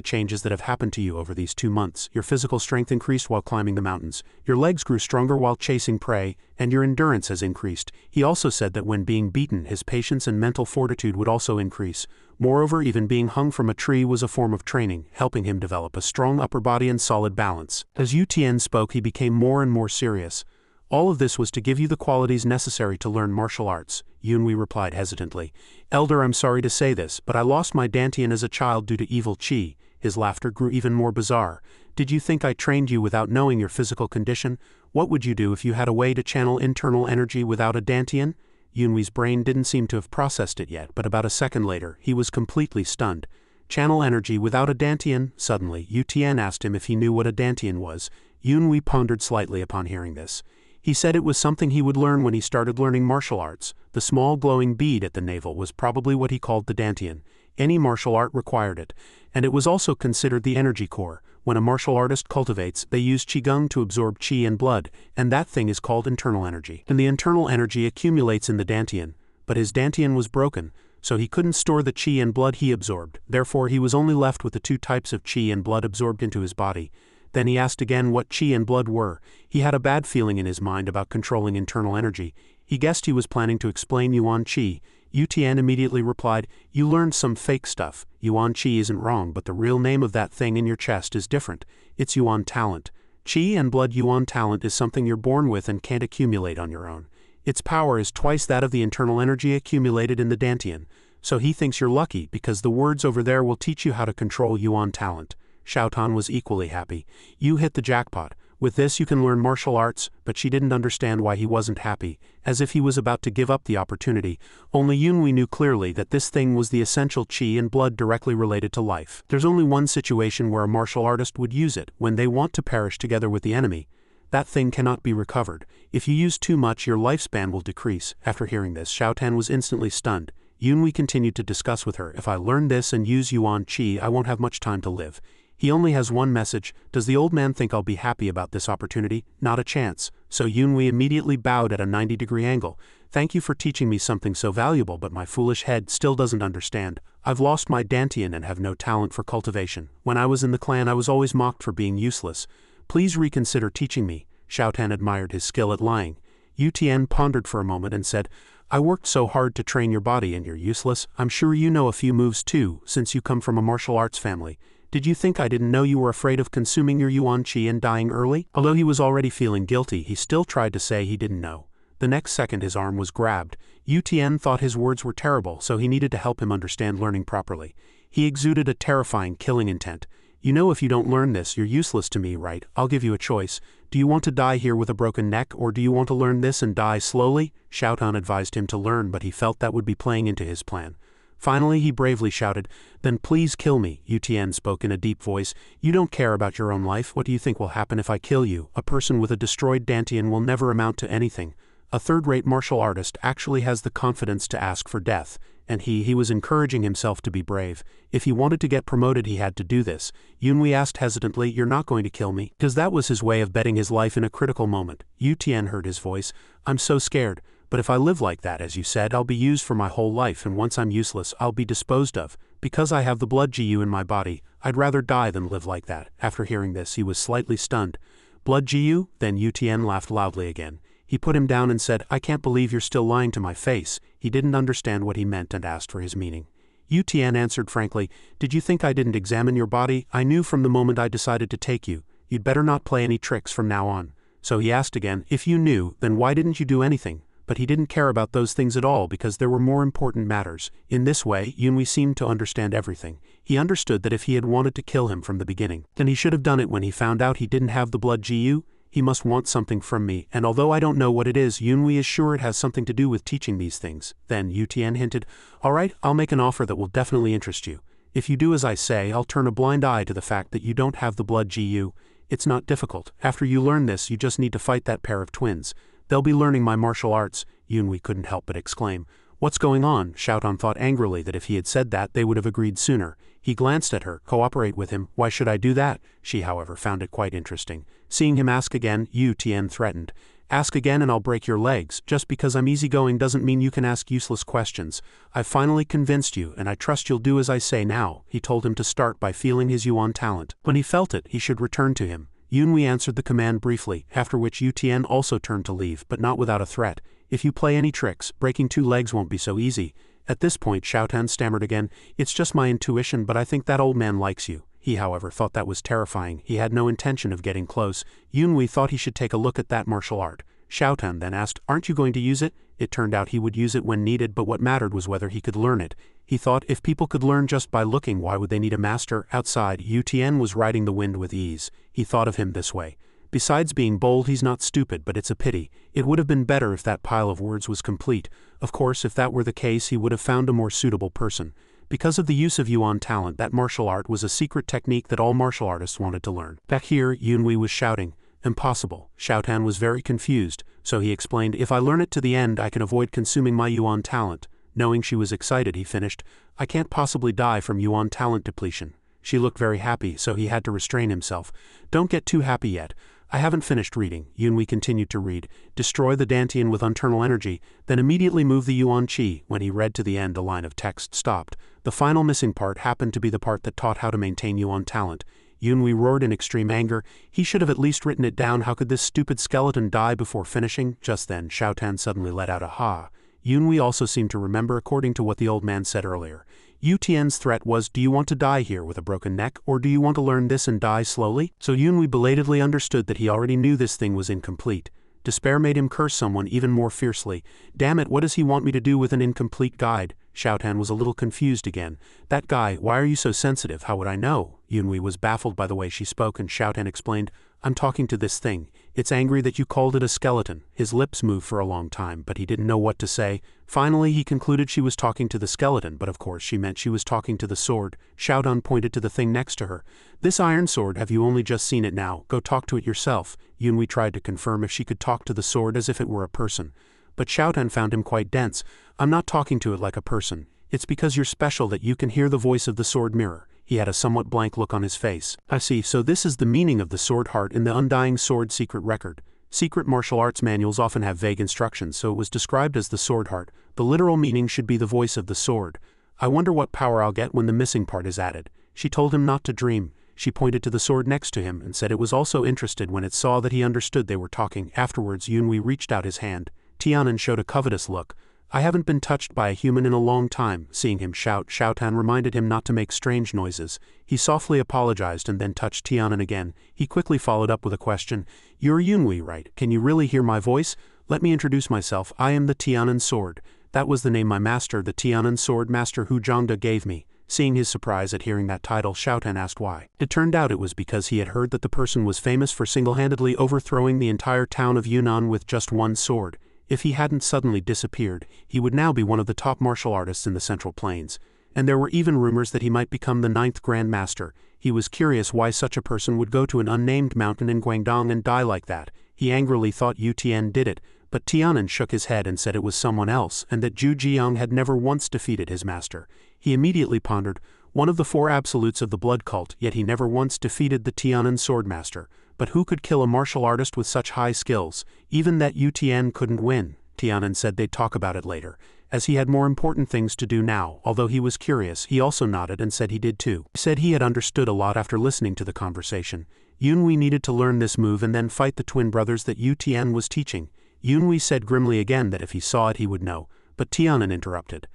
changes that have happened to you over these 2 months? Your physical strength increased while climbing the mountains, your legs grew stronger while chasing prey, and your endurance has increased." He also said that when being beaten, his patience and mental fortitude would also increase. Moreover, even being hung from a tree was a form of training, helping him develop a strong upper body and solid balance. As Yu Tian spoke, he became more and more serious. "All of this was to give you the qualities necessary to learn martial arts," Yunwei replied hesitantly. "Elder, I'm sorry to say this, but I lost my dantian as a child due to evil qi." His laughter grew even more bizarre. "Did you think I trained you without knowing your physical condition? What would you do if you had a way to channel internal energy without a dantian?" Yunwei's brain didn't seem to have processed it yet, but about a second later, he was completely stunned. Channel energy without a dantian? Suddenly, Yu Tian asked him if he knew what a dantian was. Yunwei pondered slightly upon hearing this. He said it was something he would learn when he started learning martial arts. The small glowing bead at the navel was probably what he called the dantian. Any martial art required it, and it was also considered the energy core. When a martial artist cultivates, they use qigong to absorb qi and blood, and that thing is called internal energy. And the internal energy accumulates in the dantian, but his dantian was broken, so he couldn't store the qi and blood he absorbed. Therefore, he was only left with the 2 types of qi and blood absorbed into his body. Then he asked again what qi and blood were. He had a bad feeling in his mind about controlling internal energy. He guessed he was planning to explain Yuan qi. Yu Tian immediately replied, "You learned some fake stuff. Yuan qi isn't wrong, but the real name of that thing in your chest is different. It's Yuan talent. Qi and blood Yuan talent is something you're born with and can't accumulate on your own. Its power is twice that of the internal energy accumulated in the dantian. So he thinks you're lucky because the words over there will teach you how to control Yuan talent." Xiaotan was equally happy. "You hit the jackpot. With this you can learn martial arts," but she didn't understand why he wasn't happy, as if he was about to give up the opportunity. Only Yunwei knew clearly that this thing was the essential qi and blood directly related to life. There's only one situation where a martial artist would use it, when they want to perish together with the enemy. That thing cannot be recovered. If you use too much, your lifespan will decrease. After hearing this, Xiaotan was instantly stunned. Yunwei continued to discuss with her, "If I learn this and use Yuan qi, I won't have much time to live. He only has one message. Does the old man think I'll be happy about this opportunity? Not a chance." So Yunwei immediately bowed at a 90-degree angle. "Thank you for teaching me something so valuable, but my foolish head still doesn't understand. I've lost my dantian and have no talent for cultivation. When I was in the clan, I was always mocked for being useless. Please reconsider teaching me." Xiaotan admired his skill at lying. Yu Tian pondered for a moment and said, "I worked so hard to train your body and you're useless. I'm sure you know a few moves too, since you come from a martial arts family. Did you think I didn't know you were afraid of consuming your Yuan qi and dying early?" Although he was already feeling guilty, he still tried to say he didn't know. The next second his arm was grabbed. Yu Tian thought his words were terrible, so he needed to help him understand learning properly. He exuded a terrifying, killing intent. "You know if you don't learn this, you're useless to me, right? I'll give you a choice. Do you want to die here with a broken neck, or do you want to learn this and die slowly?" Xiaotan advised him to learn, but he felt that would be playing into his plan. Finally, he bravely shouted, "Then please kill me." Yu Tian spoke in a deep voice. "You don't care about your own life. What do you think will happen if I kill you? A person with a destroyed dantian will never amount to anything. A third-rate martial artist actually has the confidence to ask for death, and he was encouraging himself to be brave. If he wanted to get promoted, he had to do this." Yunwei asked hesitantly, "You're not going to kill me?" Because that was his way of betting his life in a critical moment. Yu Tian heard his voice. "I'm so scared. But if I live like that, as you said, I'll be used for my whole life, and once I'm useless, I'll be disposed of. Because I have the blood Jiao in my body, I'd rather die than live like that." After hearing this, he was slightly stunned. "Blood Jiao?" Then Yu Tian laughed loudly again. He put him down and said, "I can't believe you're still lying to my face." He didn't understand what he meant and asked for his meaning. Yu Tian answered frankly, "Did you think I didn't examine your body? I knew from the moment I decided to take you. You'd better not play any tricks from now on." So he asked again, "If you knew, then why didn't you do anything?" But he didn't care about those things at all because there were more important matters. In this way, Yunwei seemed to understand everything. He understood that if he had wanted to kill him from the beginning, then he should have done it when he found out he didn't have the blood Jiao. He must want something from me, and although I don't know what it is, Yunwei is sure it has something to do with teaching these things. Then Yu Tian hinted, "All right, I'll make an offer that will definitely interest you. If you do as I say, I'll turn a blind eye to the fact that you don't have the blood Jiao. It's not difficult. After you learn this, you just need to fight that pair of twins. They'll be learning my martial arts." Yunwei couldn't help but exclaim, "What's going on?" Xiaotan thought angrily that if he had said that, they would have agreed sooner. He glanced at her. "Cooperate with him? Why should I do that?" She, however, found it quite interesting. Seeing him ask again, Yu Tian threatened, "Ask again and I'll break your legs. Just because I'm easygoing doesn't mean you can ask useless questions. I've finally convinced you, and I trust you'll do as I say now." He told him to start by feeling his Yuan talent. When he felt it, he should return to him. Yunwei answered the command briefly, after which Yu Tian also turned to leave, but not without a threat. "If you play any tricks, breaking 2 legs won't be so easy." At this point Xiaotan stammered again, "It's just my intuition, but I think that old man likes you." He, however, thought that was terrifying. He had no intention of getting close. Yunwei thought he should take a look at that martial art. Xiaotan then asked, "Aren't you going to use it?" It turned out he would use it when needed, but what mattered was whether he could learn it. He thought, if people could learn just by looking, why would they need a master? Outside, Yu Tian was riding the wind with ease. He thought of him this way. Besides being bold, he's not stupid, but it's a pity. It would have been better if that pile of words was complete. Of course, if that were the case, he would have found a more suitable person. Because of the use of Yuan talent, that martial art was a secret technique that all martial artists wanted to learn. Back here, Yunwei was shouting, "Impossible." Xiaotan was very confused, so he explained, "If I learn it to the end, I can avoid consuming my Yuan talent." Knowing she was excited, he finished, "I can't possibly die from Yuan talent depletion." She looked very happy, so he had to restrain himself. "Don't get too happy yet. I haven't finished reading." Yunwei continued to read. "Destroy the dantian with internal energy, then immediately move the Yuan Qi." When he read to the end, a line of text stopped. The final missing part happened to be the part that taught how to maintain Yuan talent. Yunwei roared in extreme anger. He should have at least written it down. How could this stupid skeleton die before finishing? Just then, Xiaotan suddenly let out a ha. Yunwei also seemed to remember, according to what the old man said earlier. Yu Tian's threat was, "Do you want to die here with a broken neck, or do you want to learn this and die slowly?" So Yunwei belatedly understood that he already knew this thing was incomplete. Despair made him curse someone even more fiercely. "Damn it, what does he want me to do with an incomplete guide?" Xiaotan was a little confused again. "That guy, why are you so sensitive? How would I know?" Yunwei was baffled by the way she spoke, and Xiaotan explained, "I'm talking to this thing. It's angry that you called it a skeleton." His lips moved for a long time, but he didn't know what to say. Finally, he concluded she was talking to the skeleton, but of course she meant she was talking to the sword. Xiaotan pointed to the thing next to her. "This iron sword, have you only just seen it now? Go talk to it yourself." Yunwei tried to confirm if she could talk to the sword as if it were a person. But Xiaotan found him quite dense. "I'm not talking to it like a person. It's because you're special that you can hear the voice of the sword mirror." He had a somewhat blank look on his face. "I see, so this is the meaning of the sword heart in the Undying Sword secret record." Secret martial arts manuals often have vague instructions, so it was described as the sword heart. The literal meaning should be the voice of the sword. "I wonder what power I'll get when the missing part is added." She told him not to dream. She pointed to the sword next to him and said it was also interested when it saw that he understood they were talking. Afterwards, Yunwei reached out his hand. Tianan showed a covetous look. "I haven't been touched by a human in a long time." Seeing him shout, Xiaotan reminded him not to make strange noises. He softly apologized and then touched Tianan again. He quickly followed up with a question. "You're Yunwei, right? Can you really hear my voice? Let me introduce myself. I am the Tianan Sword. That was the name my master, the Tianan Sword Master Hu Zhangde, gave me." Seeing his surprise at hearing that title, Xiaotan asked why. It turned out it was because he had heard that the person was famous for single-handedly overthrowing the entire town of Yunnan with just one sword. If he hadn't suddenly disappeared, he would now be one of the top martial artists in the Central Plains. And there were even rumors that he might become the 9th Grand Master. He was curious why such a person would go to an unnamed mountain in Guangdong and die like that. He angrily thought Yu Tian did it, but Tianan shook his head and said it was someone else, and that Zhu Jiang had never once defeated his master. He immediately pondered, one of the 4 absolutes of the blood cult, yet he never once defeated the Tianan Swordmaster. But who could kill a martial artist with such high skills? Even that Yu Tian couldn't win. Tianan said they'd talk about it later. As he had more important things to do now, although he was curious, he also nodded and said he did too. He said he had understood a lot after listening to the conversation. Yunwei needed to learn this move and then fight the twin brothers that Yu Tian was teaching. Yunwei said grimly again that if he saw it he would know, but Tianan interrupted.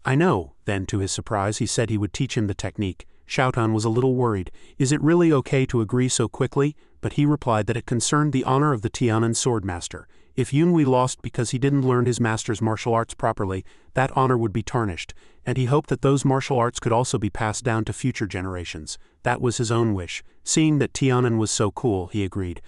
I know. Then, to his surprise, he said he would teach him the technique. Xiaotan was a little worried. Is it really okay to agree so quickly? But he replied that it concerned the honor of the Tianan sword master. If Yunhui lost because he didn't learn his master's martial arts properly, that honor would be tarnished, and he hoped that those martial arts could also be passed down to future generations. That was his own wish. Seeing that Tianan was so cool, he agreed.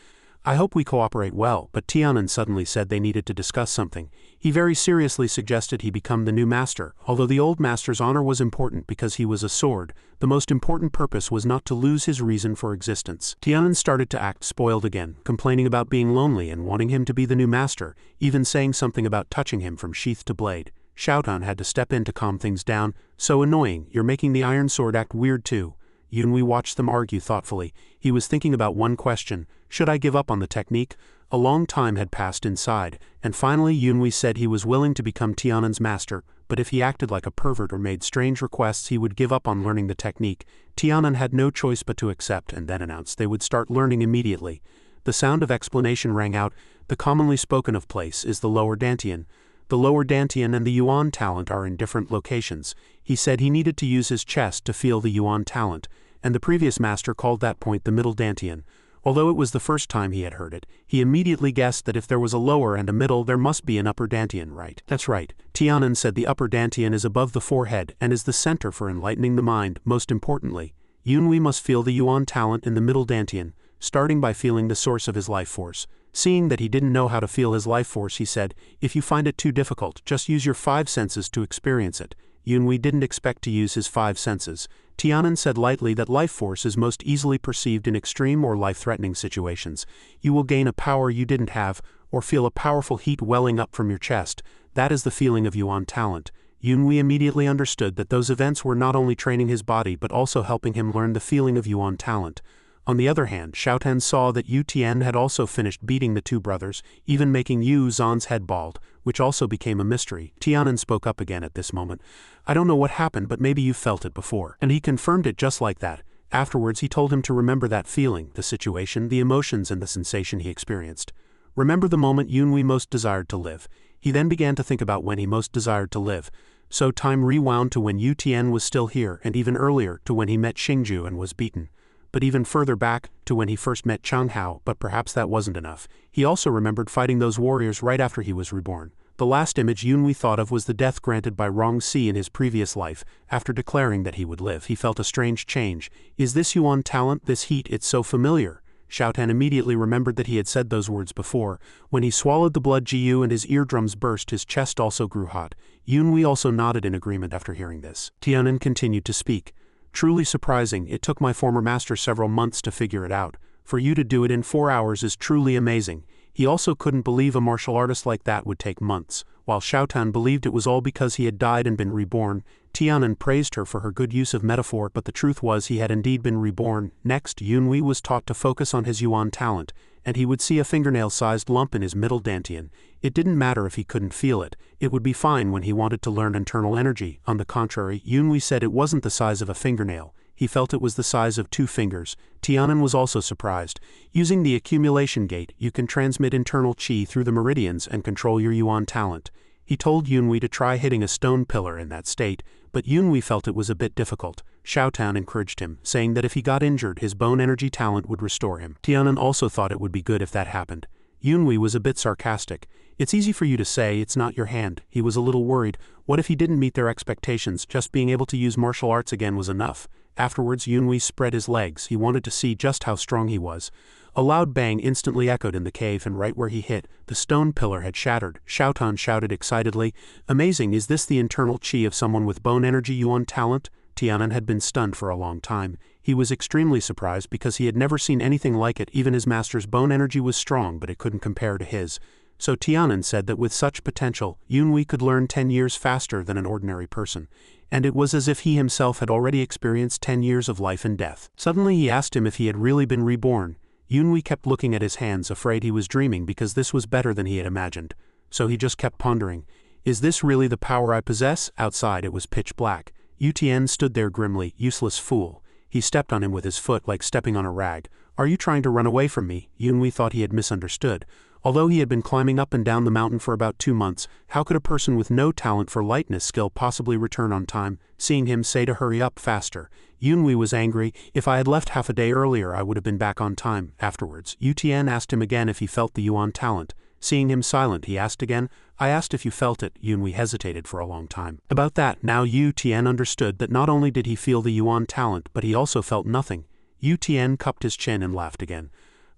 I hope we cooperate well, but Tianan suddenly said they needed to discuss something. He very seriously suggested he become the new master. Although the old master's honor was important because he was a sword, the most important purpose was not to lose his reason for existence. Tianan started to act spoiled again, complaining about being lonely and wanting him to be the new master, even saying something about touching him from sheath to blade. Xiaotan had to step in to calm things down. So annoying, you're making the iron sword act weird too. Yunhui watched them argue thoughtfully. He was thinking about one question: should I give up on the technique? A long time had passed inside, and finally Yunhui said he was willing to become Tianan's master, but if he acted like a pervert or made strange requests he would give up on learning the technique. Tianan had no choice but to accept and then announced they would start learning immediately. The sound of explanation rang out. The commonly spoken of place is the lower dantian. The lower dantian and the yuan talent are in different locations. He said he needed to use his chest to feel the yuan talent, and the previous master called that point the middle dantian. Although it was the first time he had heard it, he immediately guessed that if there was a lower and a middle there must be an upper dantian, right? That's right. Tianan said the upper dantian is above the forehead and is the center for enlightening the mind. Most importantly, Yunhui must feel the yuan talent in the middle dantian, starting by feeling the source of his life force. Seeing that he didn't know how to feel his life force, he said, if you find it too difficult, just use your 5 senses to experience it. Yunhui didn't expect to use his 5 senses. Tianan said lightly that life force is most easily perceived in extreme or life-threatening situations. You will gain a power you didn't have, or feel a powerful heat welling up from your chest. That is the feeling of yuan talent. Yunhui immediately understood that those events were not only training his body but also helping him learn the feeling of yuan talent. On the other hand, Xiaotan saw that Yu Tian had also finished beating the two brothers, even making Yu Zan's head bald, which also became a mystery. Tianan spoke up again at this moment. I don't know what happened, but maybe you felt it before. And he confirmed it just like that. Afterwards he told him to remember that feeling, the situation, the emotions and the sensation he experienced. Remember the moment Yunhui most desired to live. He then began to think about when he most desired to live. So time rewound to when Yu Tian was still here, and even earlier, to when he met Xingju and was beaten. But even further back, to when he first met Chang Hao, but perhaps that wasn't enough. He also remembered fighting those warriors right after he was reborn. The last image Yunhui thought of was the death granted by Rong Si in his previous life. After declaring that he would live, he felt a strange change. Is this yuan talent, this heat, it's so familiar? Xiaotan immediately remembered that he had said those words before. When he swallowed the blood Jiao and his eardrums burst, his chest also grew hot. Yunhui also nodded in agreement after hearing this. Tianan continued to speak. Truly surprising, it took my former master several months to figure it out. For you to do it in 4 hours is truly amazing. He also couldn't believe a martial artist like that would take months. While Xiaotan believed it was all because he had died and been reborn, Tianan praised her for her good use of metaphor, but the truth was he had indeed been reborn. Next, Yunhui was taught to focus on his yuan talent, and he would see a fingernail-sized lump in his middle dantian. It didn't matter if he couldn't feel it. It would be fine when he wanted to learn internal energy. On the contrary, Yunhui said it wasn't the size of a fingernail. He felt it was the size of 2 fingers. Tianan was also surprised. Using the accumulation gate, you can transmit internal qi through the meridians and control your yuan talent. He told Yunhui to try hitting a stone pillar in that state, but Yunhui felt it was a bit difficult. Xiaotan encouraged him, saying that if he got injured, his bone energy talent would restore him. Tianan also thought it would be good if that happened. Yunhui was a bit sarcastic. It's easy for you to say it's not your hand. He was a little worried. What if he didn't meet their expectations? Just being able to use martial arts again was enough. Afterwards, Yunhui spread his legs. He wanted to see just how strong he was. A loud bang instantly echoed in the cave, and right where he hit, the stone pillar had shattered. Xiaotan shouted excitedly, "Amazing, is this the internal qi of someone with bone energy yuan talent?" Tianan had been stunned for a long time. He was extremely surprised because he had never seen anything like it. Even his master's bone energy was strong, but it couldn't compare to his. So Tianan said that with such potential, Yunhui could learn 10 years faster than an ordinary person. And it was as if he himself had already experienced 10 years of life and death. Suddenly he asked him if he had really been reborn. Yunhui kept looking at his hands, afraid he was dreaming because this was better than he had imagined. So he just kept pondering. Is this really the power I possess? Outside it was pitch black. Yu Tian stood there grimly. Useless fool. He stepped on him with his foot like stepping on a rag. Are you trying to run away from me? Yunhui thought he had misunderstood. Although he had been climbing up and down the mountain for about 2 months, how could a person with no talent for lightness skill possibly return on time? Seeing him say to hurry up faster, Yunhui was angry. If I had left half a day earlier I would have been back on time. Afterwards, Yu Tian asked him again if he felt the Yuan talent. Seeing him silent, he asked again, I asked if you felt it. Yunhui hesitated for a long time. About that, now Yu Tian understood that not only did he feel the Yuan talent, but he also felt nothing. Yu Tian cupped his chin and laughed again.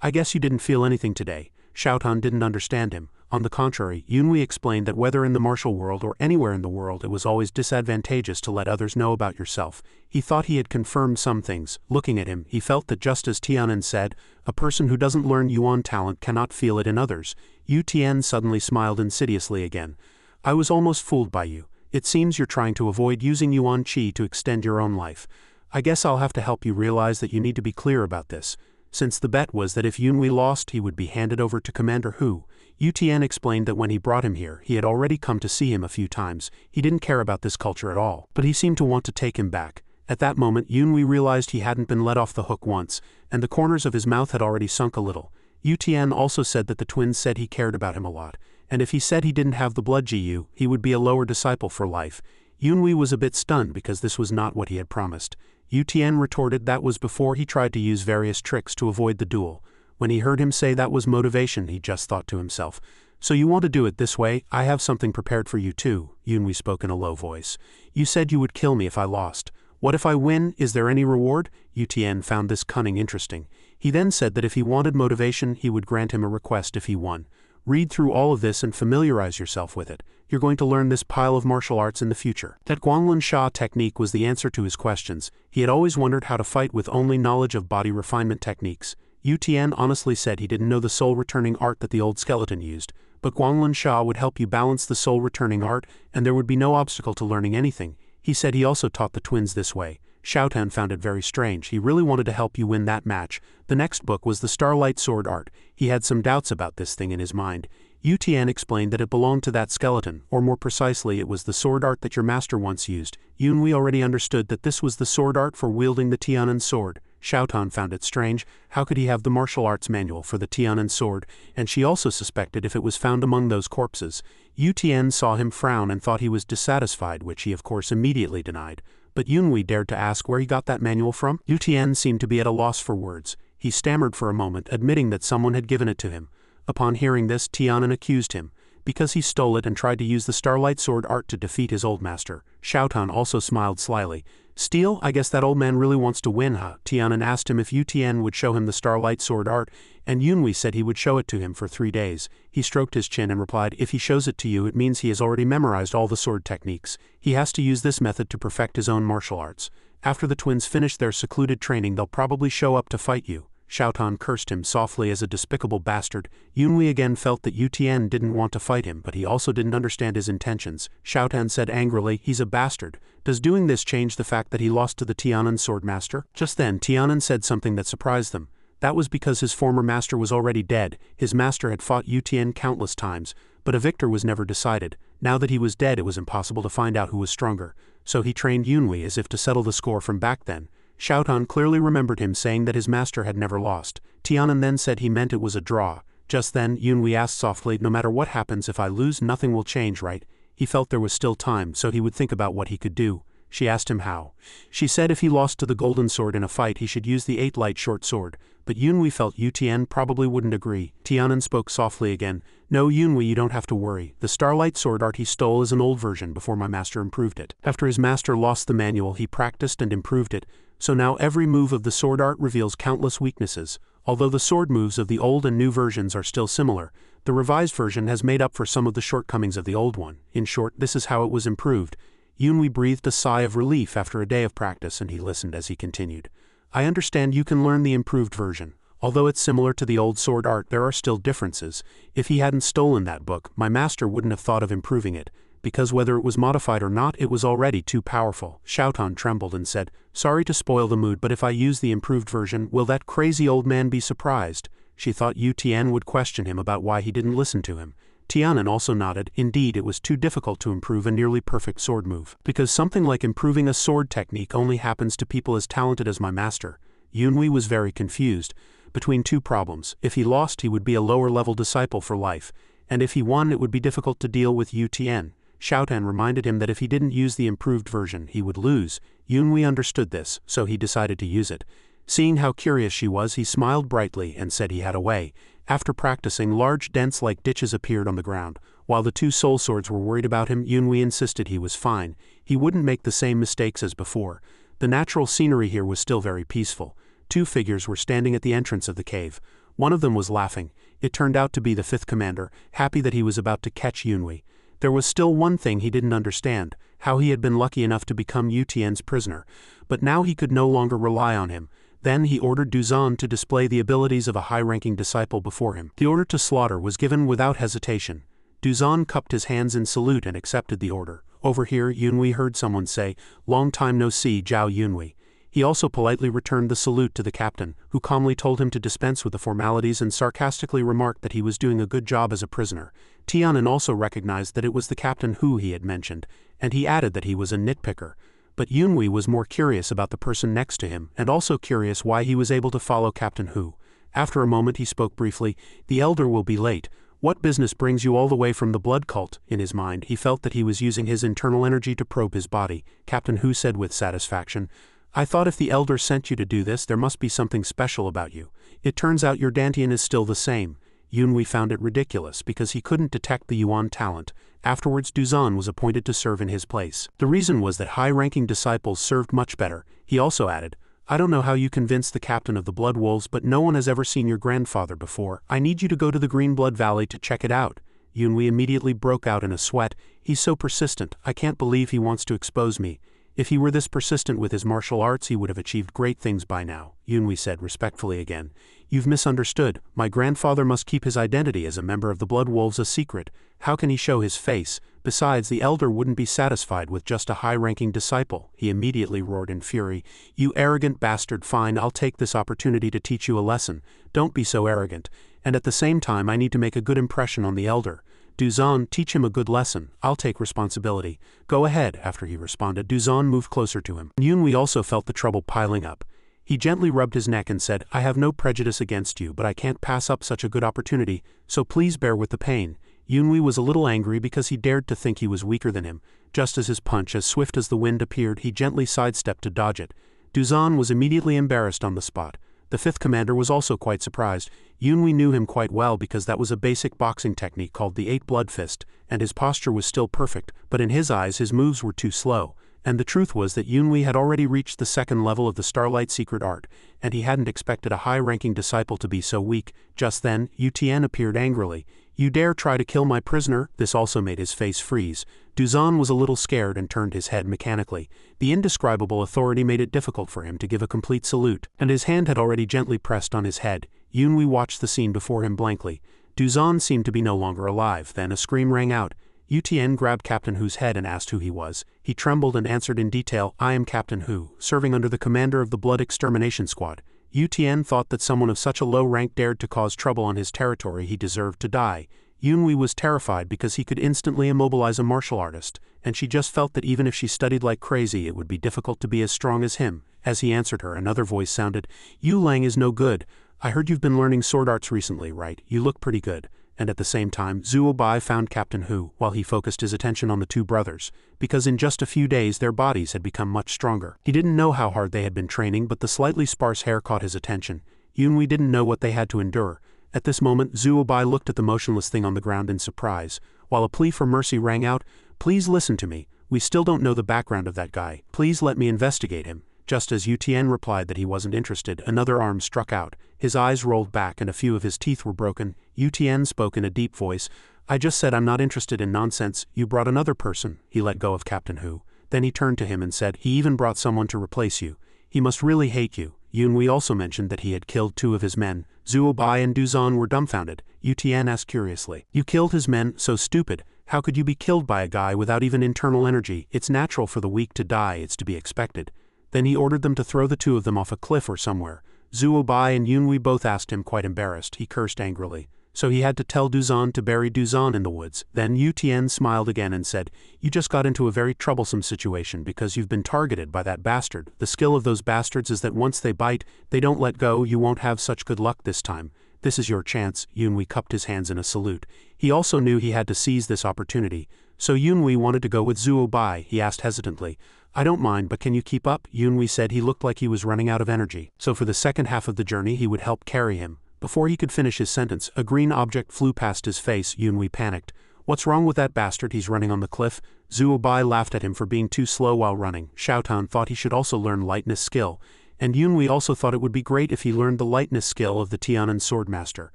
I guess you didn't feel anything today. Xiaotan didn't understand him. On the contrary, Yunhui explained that whether in the martial world or anywhere in the world, it was always disadvantageous to let others know about yourself. He thought he had confirmed some things. Looking at him, he felt that just as Tianan said, a person who doesn't learn Yuan talent cannot feel it in others. Yu Tian suddenly smiled insidiously again. I was almost fooled by you. It seems you're trying to avoid using Yuan Qi to extend your own life. I guess I'll have to help you realize that you need to be clear about this. Since the bet was that if Yunhui lost he would be handed over to Commander Hu, Yu Tian explained that when he brought him here, he had already come to see him a few times. He didn't care about this culture at all, but he seemed to want to take him back. At that moment Yunhui realized he hadn't been let off the hook once, and the corners of his mouth had already sunk a little. Yu Tian also said that the twins said he cared about him a lot, and if he said he didn't have the blood Jiu, he would be a lower disciple for life. Yunhui was a bit stunned because this was not what he had promised. Yu Tian retorted that was before he tried to use various tricks to avoid the duel. When he heard him say that was motivation, he just thought to himself, so you want to do it this way? I have something prepared for you too. Yunhui spoke in a low voice. You said you would kill me if I lost. What if I win? Is there any reward? Yu Tian found this cunning interesting. He then said that if he wanted motivation, he would grant him a request if he won. Read through all of this and familiarize yourself with it. You're going to learn this pile of martial arts in the future. That Guanlun Sha technique was the answer to his questions. He had always wondered how to fight with only knowledge of body refinement techniques. Yu Tian honestly said he didn't know the soul returning art that the old skeleton used, but Guanlun Sha would help you balance the soul returning art, and there would be no obstacle to learning anything. He said he also taught the twins this way. Xiaotan found it very strange. He really wanted to help you win that match. The next book was the Starlight Sword art. He had some doubts about this thing in his mind. Yu Tian explained that it belonged to that skeleton, or more precisely it was the sword art that your master once used. Yunhui already understood that this was the sword art for wielding the Tianan sword. Xiaotan found it strange. How could he have the martial arts manual for the Tianan sword? And she also suspected if it was found among those corpses. Yu Tian saw him frown and thought he was dissatisfied, which he of course immediately denied. But Yunhui dared to ask where he got that manual from. Yu Tian seemed to be at a loss for words. He stammered for a moment, admitting that someone had given it to him. Upon hearing this, Tianan accused him, because he stole it and tried to use the Starlight Sword art to defeat his old master. Xiaotan also smiled slyly. Steal? I guess that old man really wants to win, huh? Tianan asked him if Yu Tian would show him the Starlight Sword art, and Yunhui said he would show it to him for 3 days. He stroked his chin and replied, if he shows it to you it means he has already memorized all the sword techniques. He has to use this method to perfect his own martial arts. After the twins finish their secluded training they'll probably show up to fight you. Xiaotan cursed him softly as a despicable bastard. Yunhui again felt that Yu Tian didn't want to fight him, but he also didn't understand his intentions. Xiaotan said angrily, he's a bastard. Does doing this change the fact that he lost to the Tianan sword master? Just then Tianan said something that surprised them. That was because his former master was already dead. His master had fought Yu Tian countless times, but a victor was never decided. Now that he was dead it was impossible to find out who was stronger. So he trained Yunhui as if to settle the score from back then. Xiaotan clearly remembered him saying that his master had never lost. Tianan then said he meant it was a draw. Just then, Yunhui asked softly, no matter what happens, if I lose nothing will change, right? He felt there was still time, so he would think about what he could do. She asked him how. She said if he lost to the golden sword in a fight he should use the 8 light short sword, but Yunhui felt Yu Tian probably wouldn't agree. Tianan spoke softly again. No Yunhui, you don't have to worry. The Starlight Sword art he stole is an old version before my master improved it. After his master lost the manual he practiced and improved it, so now every move of the sword art reveals countless weaknesses. Although the sword moves of the old and new versions are still similar, the revised version has made up for some of the shortcomings of the old one. In short, this is how it was improved. Yunhui breathed a sigh of relief after a day of practice and he listened as he continued. I understand you can learn the improved version. Although it's similar to the old sword art, there are still differences. If he hadn't stolen that book, my master wouldn't have thought of improving it, because whether it was modified or not, it was already too powerful. Xiaotan trembled and said, sorry to spoil the mood, but if I use the improved version, will that crazy old man be surprised? She thought Yu Tian would question him about why he didn't listen to him. Tianan also nodded. Indeed, it was too difficult to improve a nearly perfect sword move, because something like improving a sword technique only happens to people as talented as my master. Yunhui was very confused, between two problems. If he lost, he would be a lower-level disciple for life, and if he won, it would be difficult to deal with Utien. Xiaotan reminded him that if he didn't use the improved version, he would lose. Yunhui understood this, so he decided to use it. Seeing how curious she was, he smiled brightly and said he had a way. After practicing, large dents like ditches appeared on the ground. While the two soul swords were worried about him, Yunhui insisted he was fine. He wouldn't make the same mistakes as before. The natural scenery here was still very peaceful. Two figures were standing at the entrance of the cave. One of them was laughing. It turned out to be the fifth commander, happy that he was about to catch Yunhui. There was still one thing he didn't understand, how he had been lucky enough to become Yutian's prisoner. But now he could no longer rely on him. Then he ordered Duzan to display the abilities of a high-ranking disciple before him. The order to slaughter was given without hesitation. Duzan cupped his hands in salute and accepted the order. Over here, Yunhui heard someone say, "Long time no see, Jiao Yunhui." He also politely returned the salute to the captain, who calmly told him to dispense with the formalities and sarcastically remarked that he was doing a good job as a prisoner. Tianan also recognized that it was the captain who he had mentioned, and he added that he was a nitpicker. But Yunhui was more curious about the person next to him, and also curious why he was able to follow Captain Hu. After a moment he spoke briefly, "The elder will be late. What business brings you all the way from the blood cult?" In his mind, he felt that he was using his internal energy to probe his body. Captain Hu said with satisfaction, "I thought if the elder sent you to do this, there must be something special about you. It turns out your dantian is still the same." Yunhui found it ridiculous because he couldn't detect the Yuan talent. Afterwards, Duzan was appointed to serve in his place. The reason was that high-ranking disciples served much better. He also added, "I don't know how you convinced the captain of the Blood Wolves, but no one has ever seen your grandfather before. I need you to go to the Green Blood Valley to check it out." Yunhui immediately broke out in a sweat. "He's so persistent. I can't believe he wants to expose me. If he were this persistent with his martial arts, he would have achieved great things by now," Yunhui said respectfully again. "You've misunderstood. My grandfather must keep his identity as a member of the Blood Wolves a secret. How can he show his face? Besides, the elder wouldn't be satisfied with just a high-ranking disciple." He immediately roared in fury, "You arrogant bastard, fine, I'll take this opportunity to teach you a lesson. Don't be so arrogant. And at the same time, I need to make a good impression on the elder. Duzan, teach him a good lesson. I'll take responsibility." "Go ahead." After he responded, Duzan moved closer to him. Yunhui also felt the trouble piling up. He gently rubbed his neck and said, "I have no prejudice against you, but I can't pass up such a good opportunity, so please bear with the pain." Yunhui was a little angry because he dared to think he was weaker than him. Just as his punch, as swift as the wind, appeared, he gently sidestepped to dodge it. Duzan was immediately embarrassed on the spot. The fifth commander was also quite surprised. Yunhui knew him quite well because that was a basic boxing technique called the 8-blood fist, and his posture was still perfect, but in his eyes his moves were too slow. And the truth was that Yunhui had already reached the second level of the Starlight secret art, and he hadn't expected a high-ranking disciple to be so weak. Just then, Yutian appeared angrily. "You dare try to kill my prisoner?" This also made his face freeze. Duzan was a little scared and turned his head mechanically. The indescribable authority made it difficult for him to give a complete salute, and his hand had already gently pressed on his head. Yunhui watched the scene before him blankly. Duzan seemed to be no longer alive. Then a scream rang out. Yutian grabbed Captain Hu's head and asked who he was. He trembled and answered in detail, "I am Captain Hu, serving under the commander of the Blood Extermination Squad." Yutian thought that someone of such a low rank dared to cause trouble on his territory. He deserved to die. Yunhui was terrified because he could instantly immobilize a martial artist, and she just felt that even if she studied like crazy, it would be difficult to be as strong as him. As he answered her, another voice sounded, "Yu Lang is no good. I heard you've been learning sword arts recently, right? You look pretty good." And at the same time, Zhuo Bai found Captain Hu, while he focused his attention on the two brothers, because in just a few days their bodies had become much stronger. He didn't know how hard they had been training, but the slightly sparse hair caught his attention. Yunhui didn't know what they had to endure. At this moment, Zhuo Bai looked at the motionless thing on the ground in surprise, while a plea for mercy rang out, "Please listen to me. We still don't know the background of that guy. Please let me investigate him." Just as Yutian replied that he wasn't interested, another arm struck out. His eyes rolled back and a few of his teeth were broken. Yutian spoke in a deep voice, "I just said I'm not interested in nonsense. You brought another person." He let go of Captain Hu. Then he turned to him and said, "He even brought someone to replace you. He must really hate you." Yunhui also mentioned that he had killed two of his men. Zhuo Bai and Duzan were dumbfounded. Yutian asked curiously, "You killed his men? So stupid. How could you be killed by a guy without even internal energy? It's natural for the weak to die, it's to be expected." Then he ordered them to throw the two of them off a cliff or somewhere. Zhuo Bai and Yunhui both asked him, quite embarrassed. He cursed angrily. so he had to tell Duzan to bury Duzan in the woods. Then Yu Tian smiled again and said, "You just got into a very troublesome situation because you've been targeted by that bastard. The skill of those bastards is that once they bite, they don't let go. You won't have such good luck this time. This is your chance." Yunwei cupped his hands in a salute. He also knew he had to seize this opportunity. So Yunwei wanted to go with Zuo Bai. He asked hesitantly, "I don't mind, but can you keep up?" Yunwei said he looked like he was running out of energy. So for the second half of the journey he would help carry him. Before he could finish his sentence, a green object flew past his face. Yunwei panicked. "What's wrong with that bastard? He's running on the cliff." Zuo Bai laughed at him for being too slow while running. Xiaotan thought he should also learn lightness skill. And Yunwei also thought it would be great if he learned the lightness skill of the Tianan Swordmaster.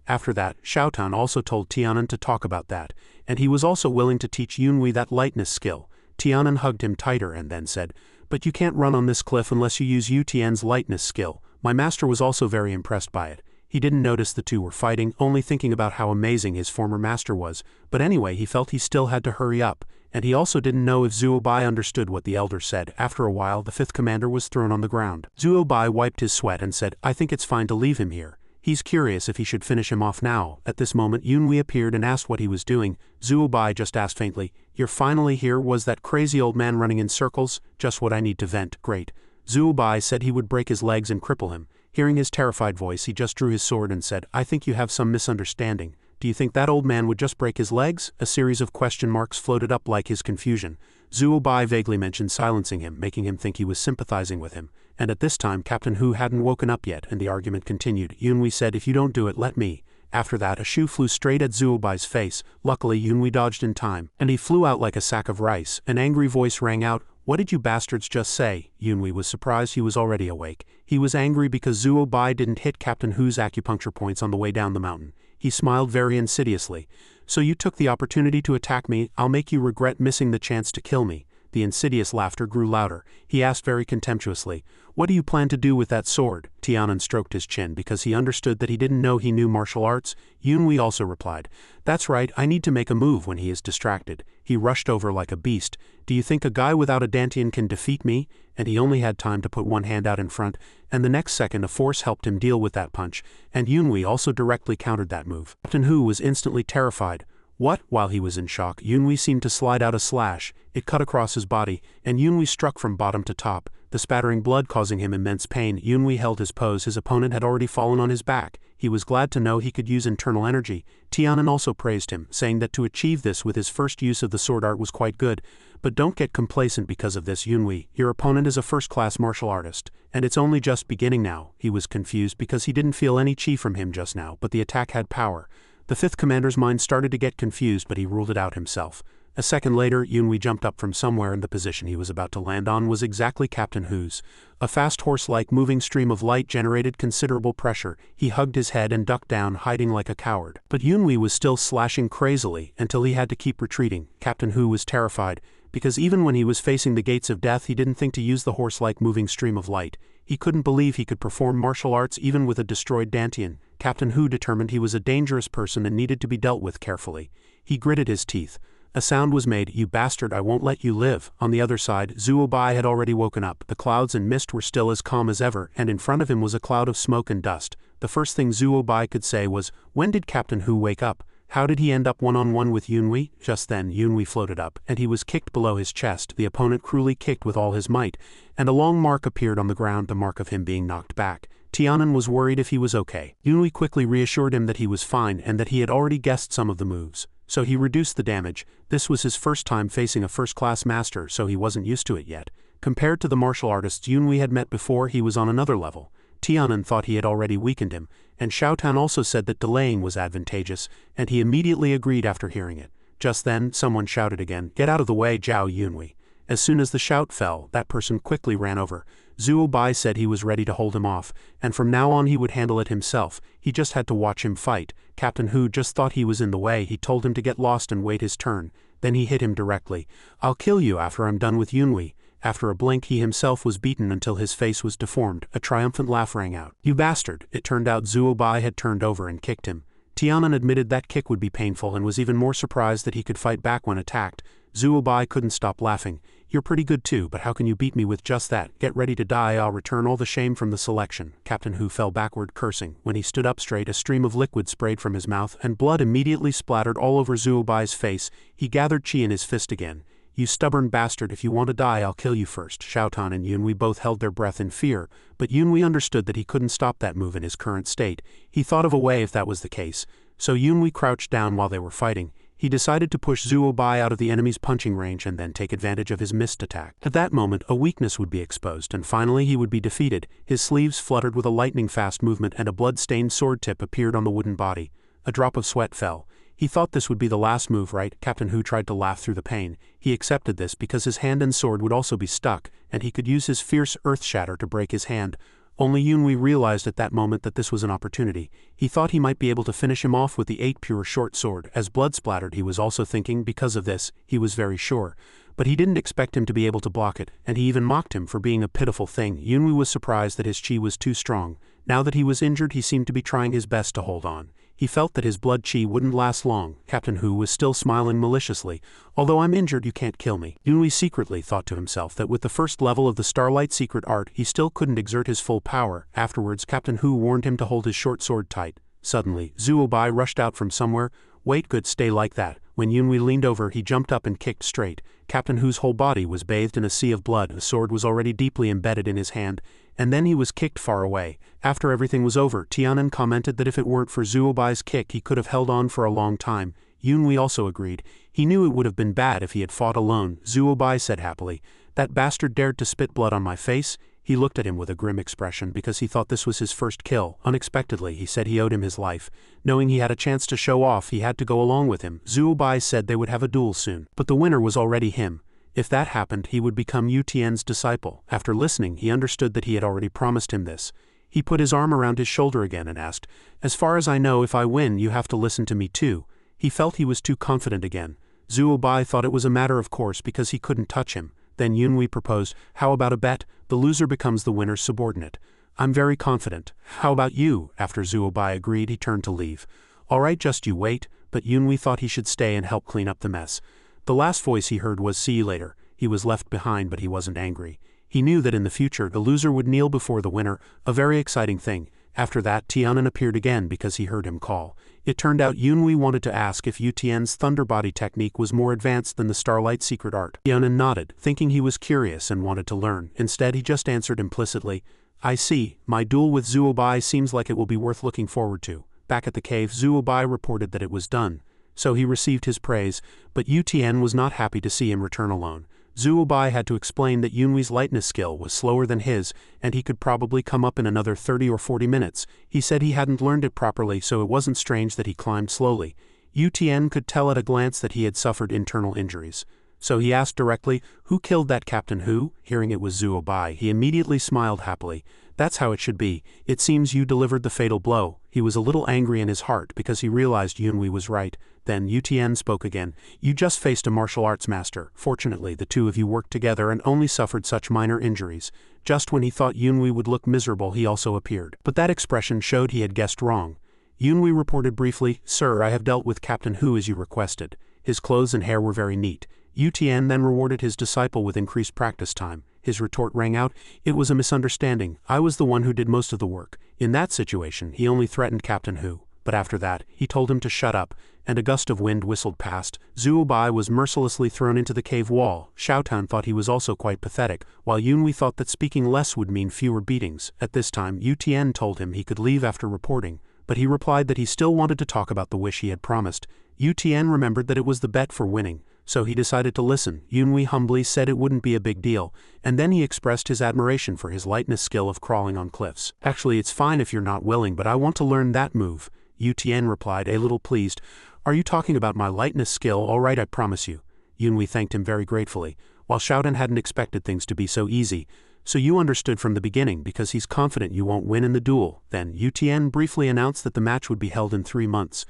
After that, Xiaotan also told Tianan to talk about that, and he was also willing to teach Yunwei that lightness skill. Tianan hugged him tighter and then said, "But you can't run on this cliff unless you use Yu Tian's lightness skill." My master was also very impressed by it. He didn't notice the two were fighting, only thinking about how amazing his former master was, but anyway he felt he still had to hurry up, and he also didn't know if Zuo Bai understood what the elder said. After a while the fifth commander was thrown on the ground. Zuo Bai wiped his sweat and said, "I think it's fine to leave him here. He's curious if he should finish him off now." At this moment Yunwei appeared and asked what he was doing. Zuo Bai just asked faintly, "You're finally here? Was that crazy old man running in circles? Just what I need to vent." "Great." Zuo Bai said he would break his legs and cripple him. Hearing his terrified voice he just drew his sword and said, "I think you have some misunderstanding. Do you think that old man would just break his legs?" A series of question marks floated up like his confusion. Zuo Bai vaguely mentioned silencing him, making him think he was sympathizing with him. And at this time Captain Hu hadn't woken up yet and the argument continued. Yunwei said, "If you don't do it, let me." After that a shoe flew straight at Zuo Bai's face. Luckily Yunwei dodged in time, and he flew out like a sack of rice. An angry voice rang out, "What did you bastards just say?" Yunwei was surprised he was already awake. He was angry because Zuo Bai didn't hit Captain Hu's acupuncture points on the way down the mountain. He smiled very insidiously. "So you took the opportunity to attack me? I'll make you regret missing the chance to kill me." The insidious laughter grew louder. He asked very contemptuously, "What do you plan to do with that sword?" Tianan stroked his chin because he understood that he didn't know he knew martial arts. Yunwei also replied, "That's right, I need to make a move when he is distracted." He rushed over like a beast. "Do you think a guy without a dantian can defeat me?" And he only had time to put one hand out in front, and the next second a force helped him deal with that punch, and Yunwei also directly countered that move. Captain Hu was instantly terrified. "What?" While he was in shock, Yunwei seemed to slide out a slash. It cut across his body, and Yunwei struck from bottom to top, the spattering blood causing him immense pain. Yunwei held his pose. His opponent had already fallen on his back. He was glad to know he could use internal energy. Tianan also praised him, saying that to achieve this with his first use of the sword art was quite good. "But don't get complacent because of this, Yunwei. Your opponent is a first-class martial artist, and it's only just beginning now." He was confused because he didn't feel any chi from him just now, but the attack had power. The fifth commander's mind started to get confused, but he ruled it out himself. A second later, Yunwei jumped up from somewhere, and the position he was about to land on was exactly Captain Hu's. A fast horse-like moving stream of light generated considerable pressure. He hugged his head and ducked down, hiding like a coward. But Yunwei was still slashing crazily until he had to keep retreating. Captain Hu was terrified, because even when he was facing the gates of death he didn't think to use the horse-like moving stream of light. He couldn't believe he could perform martial arts even with a destroyed dantian. Captain Hu determined he was a dangerous person and needed to be dealt with carefully. He gritted his teeth. A sound was made. "You bastard, I won't let you live." On the other side, Zuo Bai had already woken up. The clouds and mist were still as calm as ever, and in front of him was a cloud of smoke and dust. The first thing Zuo Bai could say was, "When did Captain Hu wake up? How did he end up one-on-one with Yunwei?" Just then Yunwei floated up, and he was kicked below his chest. The opponent cruelly kicked with all his might, and a long mark appeared on the ground, the mark of him being knocked back. Tianan was worried if he was okay. Yunwei quickly reassured him that he was fine and that he had already guessed some of the moves. So he reduced the damage. This was his first time facing a first-class master, so he wasn't used to it yet. Compared to the martial artists Yunwei had met before, he was on another level. Tianan thought he had already weakened him, and Xiaotan also said that delaying was advantageous, and he immediately agreed after hearing it. Just then, someone shouted again, "Get out of the way, Jiao Yunwei." As soon as the shout fell, that person quickly ran over. Zuo Bai said he was ready to hold him off, and from now on he would handle it himself. He just had to watch him fight. Captain Hu just thought he was in the way. He told him to get lost and wait his turn. Then he hit him directly. "I'll kill you after I'm done with Yunwei." After a blink he himself was beaten until his face was deformed. A triumphant laugh rang out. "You bastard!" It turned out Zuo Bai had turned over and kicked him. Tianan admitted that kick would be painful and was even more surprised that he could fight back when attacked. Zuo Bai couldn't stop laughing. You're pretty good too, but how can you beat me with just that? Get ready to die, I'll return all the shame from the selection. Captain Hu fell backward cursing. When he stood up straight, a stream of liquid sprayed from his mouth, and blood immediately splattered all over Zuo Bai's face. He gathered chi in his fist again. You stubborn bastard, if you want to die I'll kill you first. Xiaotan and Yunwei both held their breath in fear, but Yunwei understood that he couldn't stop that move in his current state. He thought of a way if that was the case. So Yunwei crouched down while they were fighting. He decided to push Zuo Bai out of the enemy's punching range and then take advantage of his missed attack. At that moment, a weakness would be exposed, and finally he would be defeated. His sleeves fluttered with a lightning-fast movement and a blood-stained sword tip appeared on the wooden body. A drop of sweat fell. He thought this would be the last move, right? Captain Hu tried to laugh through the pain. He accepted this because his hand and sword would also be stuck, and he could use his fierce earth shatter to break his hand. Only Yunwei realized at that moment that this was an opportunity. He thought he might be able to finish him off with the 8 pure short sword. As blood splattered, he was also thinking, because of this, he was very sure. But he didn't expect him to be able to block it, and he even mocked him for being a pitiful thing. Yunwei was surprised that his chi was too strong. Now that he was injured, he seemed to be trying his best to hold on. He felt that his blood chi wouldn't last long. Captain Hu was still smiling maliciously. Although I'm injured, you can't kill me. Yunwei secretly thought to himself that with the first level of the Starlight secret art, he still couldn't exert his full power. Afterwards, Captain Hu warned him to hold his short sword tight. Suddenly, Zuo Bai rushed out from somewhere. Wait, good, stay like that. When Yunwei leaned over, he jumped up and kicked straight. Captain Hu's whole body was bathed in a sea of blood. The sword was already deeply embedded in his hand, and then he was kicked far away. After everything was over, Tianan commented that if it weren't for Zuo Bai's kick, he could have held on for a long time. Yunwei also agreed. He knew it would have been bad if he had fought alone. Zuo Bai said happily, "That bastard dared to spit blood on my face?" He looked at him with a grim expression because he thought this was his first kill. Unexpectedly, he said he owed him his life. Knowing he had a chance to show off, he had to go along with him. Zuo Bai said they would have a duel soon, but the winner was already him. If that happened, he would become Yu Tian's disciple. After listening, he understood that he had already promised him this. He put his arm around his shoulder again and asked, "As far as I know, if I win, you have to listen to me too." He felt he was too confident again. Zuo Bai thought it was a matter of course because he couldn't touch him. Then Yunwei proposed, "How about a bet? The loser becomes the winner's subordinate." "I'm very confident. How about you?" After Zuo Bai agreed, he turned to leave. "All right, just you wait," but Yunwei thought he should stay and help clean up the mess. The last voice he heard was, "See you later." He was left behind, but he wasn't angry. He knew that in the future, the loser would kneel before the winner, a very exciting thing. After that, Tianan appeared again because he heard him call. It turned out Yunwei wanted to ask if Yu Tian's thunder body technique was more advanced than the Starlight secret art. Tianan nodded, thinking he was curious and wanted to learn. Instead, he just answered implicitly, "I see. My duel with Zuo Bai seems like it will be worth looking forward to." Back at the cave, Zuo Bai reported that it was done. So he received his praise, but Yu Tian was not happy to see him return alone. Zuo Bai had to explain that Yunwei's lightness skill was slower than his, and he could probably come up in another 30 or 40 minutes. He said he hadn't learned it properly, so it wasn't strange that he climbed slowly. Yu Tian could tell at a glance that he had suffered internal injuries. So he asked directly, "Who killed that Captain Hu?" Hearing it was Zuo Bai, he immediately smiled happily. "That's how it should be. It seems you delivered the fatal blow." He was a little angry in his heart because he realized Yunwei was right. Then Yu Tian spoke again. "You just faced a martial arts master. Fortunately, the two of you worked together and only suffered such minor injuries." Just when he thought Yunwei would look miserable, he also appeared. But that expression showed he had guessed wrong. Yunwei reported briefly, "Sir, I have dealt with Captain Hu as you requested. His clothes and hair were very neat." Yu Tian then rewarded his disciple with increased practice time. His retort rang out, "It was a misunderstanding. I was the one who did most of the work." In that situation, he only threatened Captain Hu. But after that, he told him to shut up, and a gust of wind whistled past. Zuo Bai was mercilessly thrown into the cave wall. Xiaotan thought he was also quite pathetic, while Yunwei thought that speaking less would mean fewer beatings. At this time, Yu Tian told him he could leave after reporting, but he replied that he still wanted to talk about the wish he had promised. Yu Tian remembered that it was the bet for winning, so he decided to listen. Yunwei humbly said it wouldn't be a big deal, and then he expressed his admiration for his lightness skill of crawling on cliffs. "Actually, it's fine if you're not willing, but I want to learn that move." Yu Tian replied, a little pleased. "Are you talking about my lightness skill? All right, I promise you." Yunwei thanked him very gratefully, while Xiaodan hadn't expected things to be so easy. "So you understood from the beginning because he's confident you won't win in the duel." Then Yu Tian briefly announced that the match would be held in 3 months.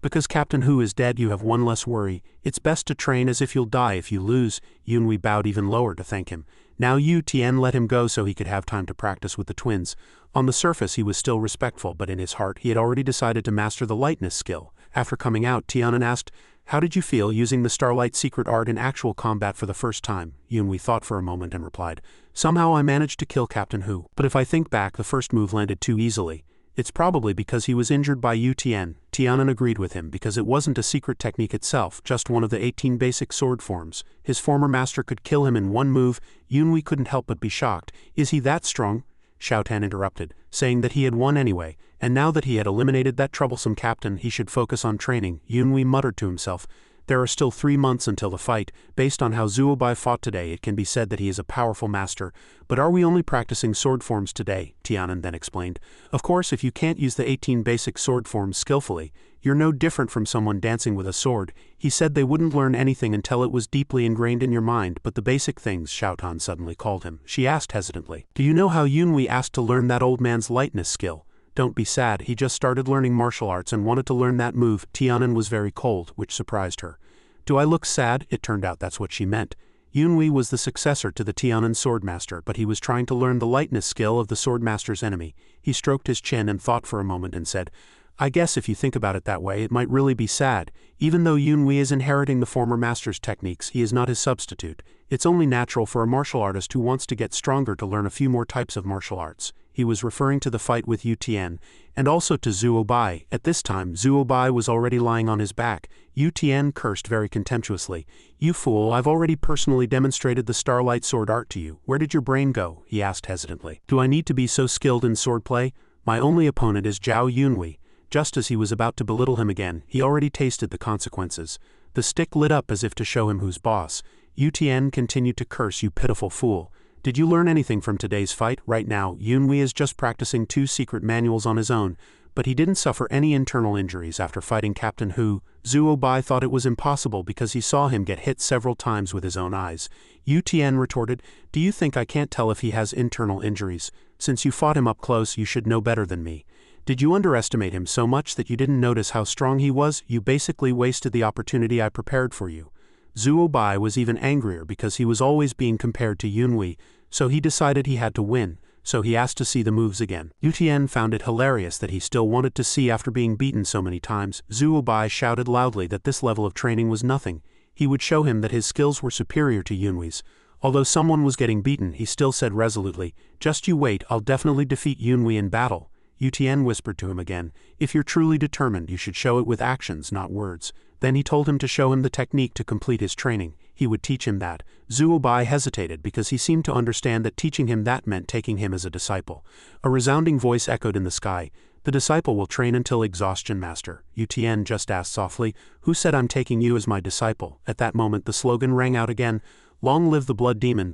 "Because Captain Hu is dead, you have one less worry. It's best to train as if you'll die if you lose." Yunwei bowed even lower to thank him. Now Yu Tian let him go so he could have time to practice with the twins. On the surface he was still respectful, but in his heart he had already decided to master the lightness skill. After coming out, Tianan asked, How did you feel using the Starlight secret art in actual combat for the first time? Yunwei thought for a moment and replied, somehow I managed to kill Captain Hu. But if I think back, the first move landed too easily. It's probably because he was injured by Yu Tian. Tianan agreed with him because it wasn't a secret technique itself, just one of the 18 basic sword forms. His former master could kill him in one move. Yunwei couldn't help but be shocked. Is he that strong? Xiao Tan interrupted, saying that he had won anyway, and now that he had eliminated that troublesome captain, he should focus on training. Yunwei muttered to himself, there are still 3 months until the fight. Based on how Zuo Bai fought today, it can be said that he is a powerful master. But are we only practicing sword forms today? Tianan then explained. Of course, if you can't use the 18 basic sword forms skillfully, you're no different from someone dancing with a sword. He said they wouldn't learn anything until it was deeply ingrained in your mind, but the basic things, Xiao Tan suddenly called him. She asked hesitantly, do you know how Yunwei asked to learn that old man's lightness skill? Don't be sad, he just started learning martial arts and wanted to learn that move. Tianan was very cold, which surprised her. Do I look sad? It turned out that's what she meant. Yunwei was the successor to the Tianan swordmaster, but he was trying to learn the lightness skill of the swordmaster's enemy. He stroked his chin and thought for a moment and said, I guess if you think about it that way, it might really be sad. Even though Yunwei is inheriting the former master's techniques, he is not his substitute. It's only natural for a martial artist who wants to get stronger to learn a few more types of martial arts. He was referring to the fight with Yu Tian, and also to Zuo Bai. At this time, Zuo Bai was already lying on his back. Yu Tian cursed very contemptuously. You fool, I've already personally demonstrated the Starlight sword art to you. Where did your brain go? He asked hesitantly. Do I need to be so skilled in swordplay? My only opponent is Jiao Yunwei. Just as he was about to belittle him again, he already tasted the consequences. The stick lit up as if to show him who's boss. Yu Tian continued to curse, you pitiful fool. Did you learn anything from today's fight? Right now, Yunwei is just practicing 2 secret manuals on his own, but he didn't suffer any internal injuries after fighting Captain Hu. Zuo Bai thought it was impossible because he saw him get hit several times with his own eyes. Yu Tian retorted, do you think I can't tell if he has internal injuries? Since you fought him up close, you should know better than me. Did you underestimate him so much that you didn't notice how strong he was? You basically wasted the opportunity I prepared for you. Zuo Bai was even angrier because he was always being compared to Yunwei, so he decided he had to win, so he asked to see the moves again. Yu Tian found it hilarious that he still wanted to see after being beaten so many times. Zuo Bai shouted loudly that this level of training was nothing. He would show him that his skills were superior to Yunwei's. Although someone was getting beaten, he still said resolutely, just you wait, I'll definitely defeat Yunwei in battle. Yu Tian whispered to him again, if you're truly determined, you should show it with actions, not words. Then he told him to show him the technique to complete his training. He would teach him that. Zuo Bai hesitated because he seemed to understand that teaching him that meant taking him as a disciple. A resounding voice echoed in the sky. The disciple will train until exhaustion, master. Yu Tian just asked softly, who said I'm taking you as my disciple? At that moment the slogan rang out again, long live the blood demon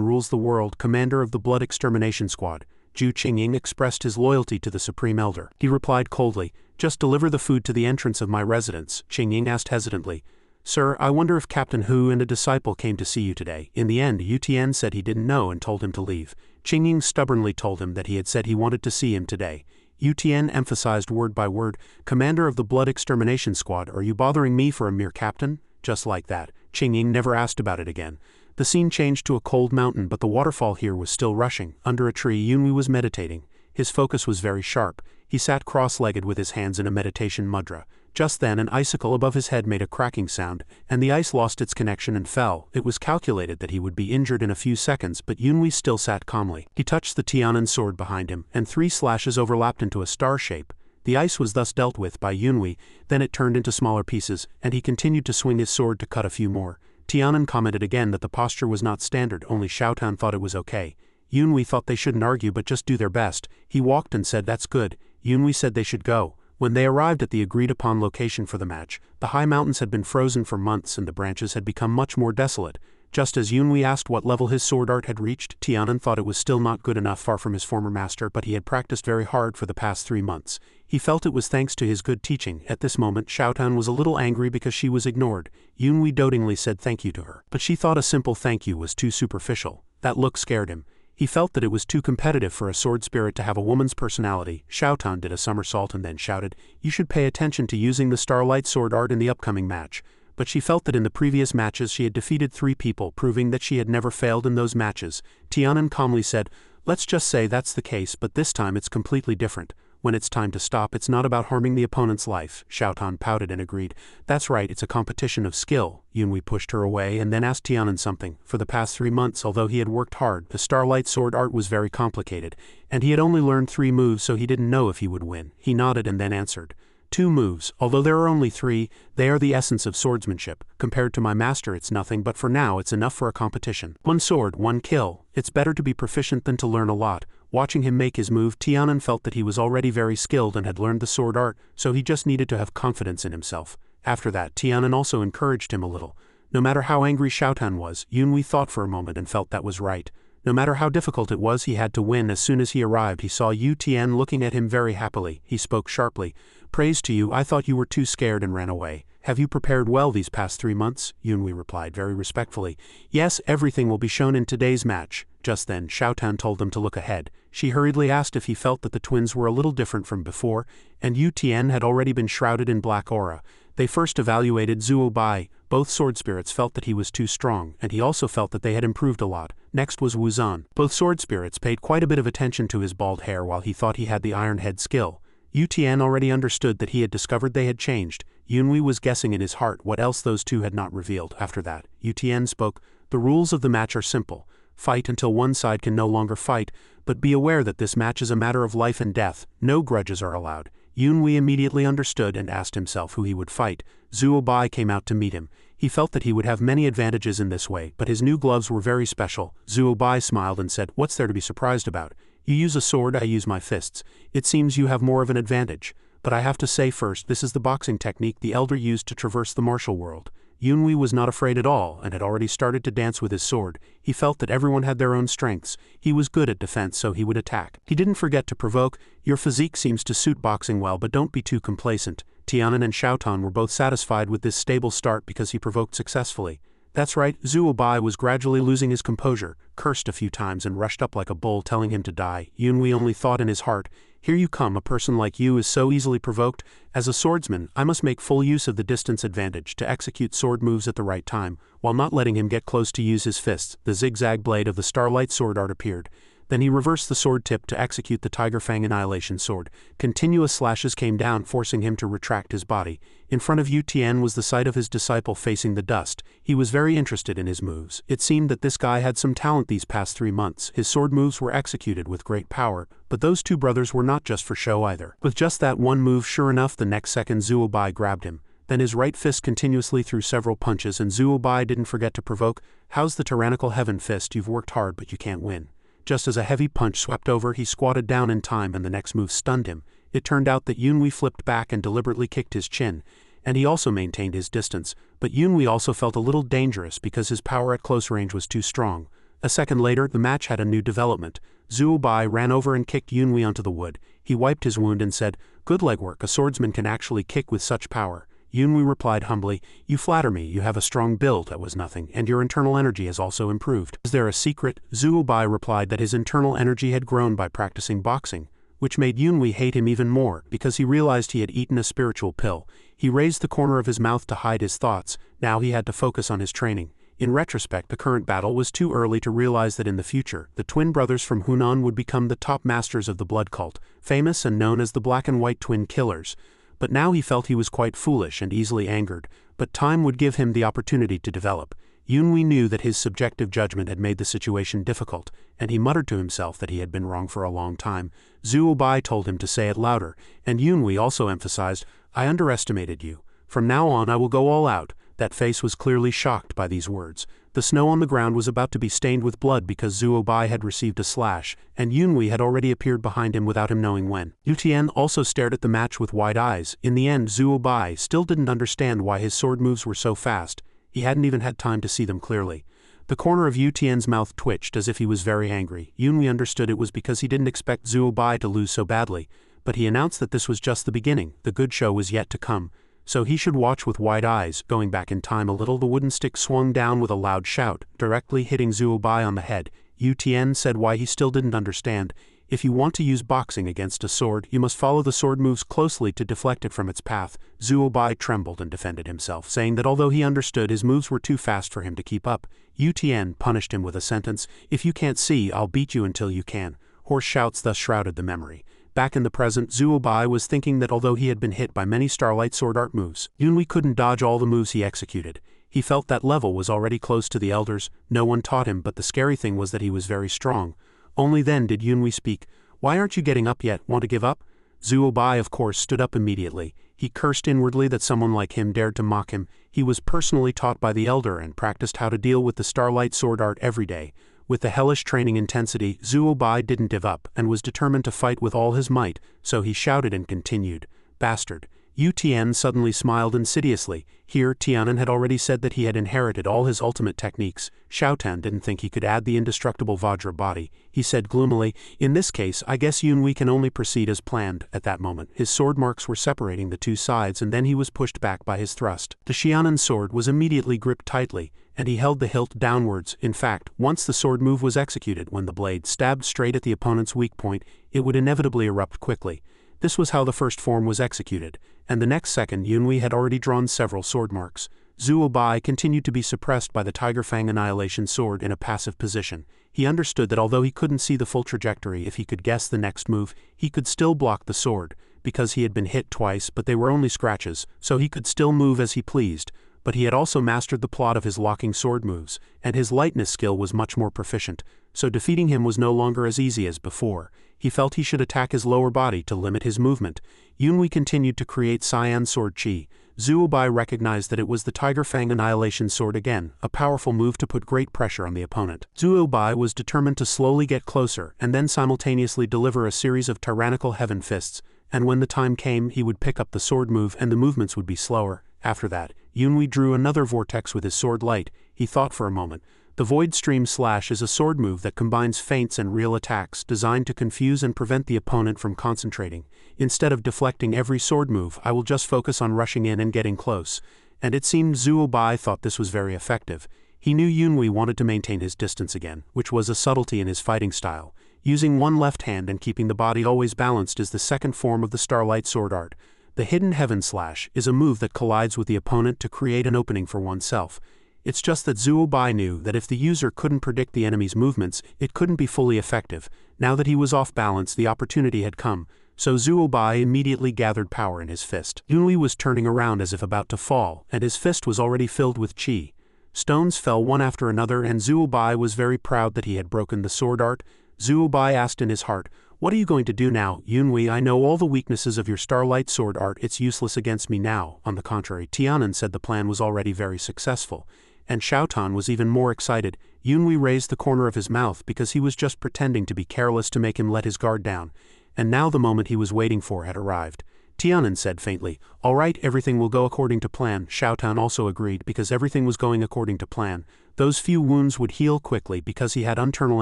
rules the world, commander of the blood extermination squad. Zhu Qingying expressed his loyalty to the Supreme Elder. He replied coldly, just deliver the food to the entrance of my residence. Qingying asked hesitantly, sir, I wonder if Captain Hu and a disciple came to see you today. In the end, Yu Tian said he didn't know and told him to leave. Qingying stubbornly told him that he had said he wanted to see him today. Yu Tian emphasized word by word, commander of the blood extermination squad, are you bothering me for a mere captain? Just like that, Qingying never asked about it again. The scene changed to a cold mountain, but the waterfall here was still rushing. Under a tree, Yunwei was meditating. His focus was very sharp. He sat cross-legged with his hands in a meditation mudra. Just then an icicle above his head made a cracking sound, and the ice lost its connection and fell. It was calculated that he would be injured in a few seconds, but Yunwei still sat calmly. He touched the Tianan sword behind him, and 3 slashes overlapped into a star shape. The ice was thus dealt with by Yunwei, then it turned into smaller pieces, and he continued to swing his sword to cut a few more. Tianan commented again that the posture was not standard, only Xiao Tan thought it was okay. Yunwei thought they shouldn't argue but just do their best. He walked and said that's good. Yunwei said they should go. When they arrived at the agreed-upon location for the match, the high mountains had been frozen for months and the branches had become much more desolate. Just as Yunwei asked what level his sword art had reached, Tianan thought it was still not good enough, far from his former master, but he had practiced very hard for the past 3 months. He felt it was thanks to his good teaching. At this moment, Xiao Tan was a little angry because she was ignored. Yunwei dotingly said thank you to her, but she thought a simple thank you was too superficial. That look scared him. He felt that it was too competitive for a sword spirit to have a woman's personality. Xiao Tan did a somersault and then shouted, you should pay attention to using the Starlight sword art in the upcoming match. But she felt that in the previous matches she had defeated 3 people, proving that she had never failed in those matches. Tianan calmly said, let's just say that's the case, but this time it's completely different. When it's time to stop, it's not about harming the opponent's life. Xiaotan pouted and agreed. That's right, it's a competition of skill. Yunhui pushed her away and then asked Tianan something. For the past 3 months, although he had worked hard, the Starlight Sword art was very complicated, and he had only learned 3 moves, so he didn't know if he would win. He nodded and then answered. 2 moves, although there are only 3, they are the essence of swordsmanship. Compared to my master it's nothing, but for now it's enough for a competition. 1 sword, 1 kill. It's better to be proficient than to learn a lot. Watching him make his move, Tianan felt that he was already very skilled and had learned the sword art, so he just needed to have confidence in himself. After that, Tianan also encouraged him a little. No matter how angry Xiaotan was, Yunhui thought for a moment and felt that was right. No matter how difficult it was, he had to win. As soon as he arrived, he saw Yu Tian looking at him very happily. He spoke sharply. Praise to you, I thought you were too scared and ran away. Have you prepared well these past 3 months? Yunhui replied very respectfully. Yes, everything will be shown in today's match. Just then, Xiaotan told them to look ahead. She hurriedly asked if he felt that the twins were a little different from before, and Yu Tian had already been shrouded in black aura. They first evaluated Zuo Bai. Both sword spirits felt that he was too strong, and he also felt that they had improved a lot. Next was Wu Zan. Both sword spirits paid quite a bit of attention to his bald hair while he thought he had the Iron Head skill. Yu Tian already understood that he had discovered they had changed. Yunhui was guessing in his heart what else those two had not revealed. After that, Yu Tian spoke. The rules of the match are simple. Fight until one side can no longer fight, but be aware that this match is a matter of life and death. No grudges are allowed. Yunhui immediately understood and asked himself who he would fight. Zuo Bai came out to meet him. He felt that he would have many advantages in this way, but his new gloves were very special. Zuo Bai smiled and said, "What's there to be surprised about? You use a sword, I use my fists. It seems you have more of an advantage. But I have to say first, this is the boxing technique the elder used to traverse the martial world." Yunhui was not afraid at all and had already started to dance with his sword. He felt that everyone had their own strengths. He was good at defense, so he would attack. He didn't forget to provoke. Your physique seems to suit boxing well, but don't be too complacent. Tianan and Xiaotan were both satisfied with this stable start because he provoked successfully. That's right, Zuo Bai was gradually losing his composure, cursed a few times and rushed up like a bull telling him to die. Yunhui only thought in his heart, "Here you come, a person like you is so easily provoked. As a swordsman, I must make full use of the distance advantage to execute sword moves at the right time, while not letting him get close to use his fists." The zigzag blade of the Starlight Sword art appeared. Then he reversed the sword tip to execute the Tiger Fang Annihilation Sword. Continuous slashes came down, forcing him to retract his body. In front of Yu Tian was the sight of his disciple facing the dust. He was very interested in his moves. It seemed that this guy had some talent these past 3 months. His sword moves were executed with great power, but those 2 brothers were not just for show either. With just that one move, sure enough, the next second Zuo Bai grabbed him. Then his right fist continuously threw several punches, and Zuo Bai didn't forget to provoke. "How's the tyrannical heaven fist? You've worked hard, but you can't win." Just as a heavy punch swept over, he squatted down in time and the next move stunned him. It turned out that Yunhui flipped back and deliberately kicked his chin, and he also maintained his distance, but Yunhui also felt a little dangerous because his power at close range was too strong. A second later, the match had a new development. Zuo Bai ran over and kicked Yunhui onto the wood. He wiped his wound and said, "Good legwork, a swordsman can actually kick with such power." Yunhui replied humbly, "You flatter me, you have a strong build, that was nothing, and your internal energy has also improved." "Is there a secret?" Zuo Bai replied that his internal energy had grown by practicing boxing, which made Yunhui hate him even more, because he realized he had eaten a spiritual pill. He raised the corner of his mouth to hide his thoughts. Now he had to focus on his training. In retrospect, the current battle was too early to realize that in the future, the twin brothers from Hunan would become the top masters of the blood cult, famous and known as the Black and White Twin Killers. But now he felt he was quite foolish and easily angered, but time would give him the opportunity to develop. Yunhui knew that his subjective judgment had made the situation difficult, and he muttered to himself that he had been wrong for a long time. Zuo Bai told him to say it louder, and Yunhui also emphasized, "I underestimated you. From now on I will go all out." That face was clearly shocked by these words. The snow on the ground was about to be stained with blood because Zuo Bai had received a slash, and Yunhui had already appeared behind him without him knowing when. Yu Tian also stared at the match with wide eyes. In the end, Zuo Bai still didn't understand why his sword moves were so fast. He hadn't even had time to see them clearly. The corner of Yu Tian's mouth twitched as if he was very angry. Yunhui understood it was because he didn't expect Zuo Bai to lose so badly, but he announced that this was just the beginning. The good show was yet to come. So he should watch with wide eyes. Going back in time a little, the wooden stick swung down with a loud shout, directly hitting Zuo Bai on the head. Yu Tian said why he still didn't understand. If you want to use boxing against a sword, you must follow the sword moves closely to deflect it from its path. Zuo Bai trembled and defended himself, saying that although he understood, his moves were too fast for him to keep up. Yu Tian punished him with a sentence, "If you can't see, I'll beat you until you can." Hoarse shouts thus shrouded the memory. Back in the present, Zuo Bai was thinking that although he had been hit by many Starlight Sword Art moves, Yunwei couldn't dodge all the moves he executed. He felt that level was already close to the elders, no one taught him, but the scary thing was that he was very strong. Only then did Yunwei speak. "Why aren't you getting up yet? Want to give up?" Zuo Bai of course stood up immediately. He cursed inwardly that someone like him dared to mock him. He was personally taught by the elder and practiced how to deal with the Starlight Sword Art every day. With the hellish training intensity, Zuo Bai didn't give up and was determined to fight with all his might, so he shouted and continued, "Bastard." Yu Tian suddenly smiled insidiously. Here, Tianan had already said that he had inherited all his ultimate techniques. Xiaotan didn't think he could add the indestructible Vajra body. He said gloomily, "In this case, I guess Yunwei can only proceed as planned." At that moment, his sword marks were separating the two sides and then he was pushed back by his thrust. The Xiaonan sword was immediately gripped tightly, and he held the hilt downwards. In fact, once the sword move was executed, when the blade stabbed straight at the opponent's weak point, it would inevitably erupt quickly. This was how the first form was executed, and the next second Yunwei had already drawn several sword marks. Zuo Bai continued to be suppressed by the Tiger Fang Annihilation Sword in a passive position. He understood that although he couldn't see the full trajectory if he could guess the next move, he could still block the sword, because he had been hit twice but they were only scratches, so he could still move as he pleased. But he had also mastered the plot of his locking sword moves, and his lightness skill was much more proficient, so defeating him was no longer as easy as before. He felt he should attack his lower body to limit his movement. Yunwei continued to create Cyan Sword Chi. Zuo Bai recognized that it was the Tiger Fang Annihilation Sword again, a powerful move to put great pressure on the opponent. Zuo Bai was determined to slowly get closer and then simultaneously deliver a series of tyrannical heaven fists, and when the time came he would pick up the sword move and the movements would be slower. After that, Yunwei drew another vortex with his sword light. He thought for a moment. The Void Stream Slash is a sword move that combines feints and real attacks designed to confuse and prevent the opponent from concentrating. Instead of deflecting every sword move, I will just focus on rushing in and getting close. And it seemed Zuo Bai thought this was very effective. He knew Yunwei wanted to maintain his distance again, which was a subtlety in his fighting style. Using one left hand and keeping the body always balanced is the second form of the Starlight Sword Art. The Hidden Heaven Slash is a move that collides with the opponent to create an opening for oneself. It's just that Zuo Bai knew that if the user couldn't predict the enemy's movements, it couldn't be fully effective. Now that he was off balance, the opportunity had come, so Zuo Bai immediately gathered power in his fist. Yunwei was turning around as if about to fall, and his fist was already filled with chi. Stones fell one after another, and Zuo Bai was very proud that he had broken the sword art. Zuo Bai asked in his heart, "What are you going to do now, Yunwei? I know all the weaknesses of your Starlight Sword Art. It's useless against me now." On the contrary, Tianan said the plan was already very successful. And Xiaotan was even more excited. Yunwei raised the corner of his mouth because he was just pretending to be careless to make him let his guard down. And now the moment he was waiting for had arrived. Tianan said faintly, "All right, everything will go according to plan." Xiaotan also agreed because everything was going according to plan. Those few wounds would heal quickly because he had internal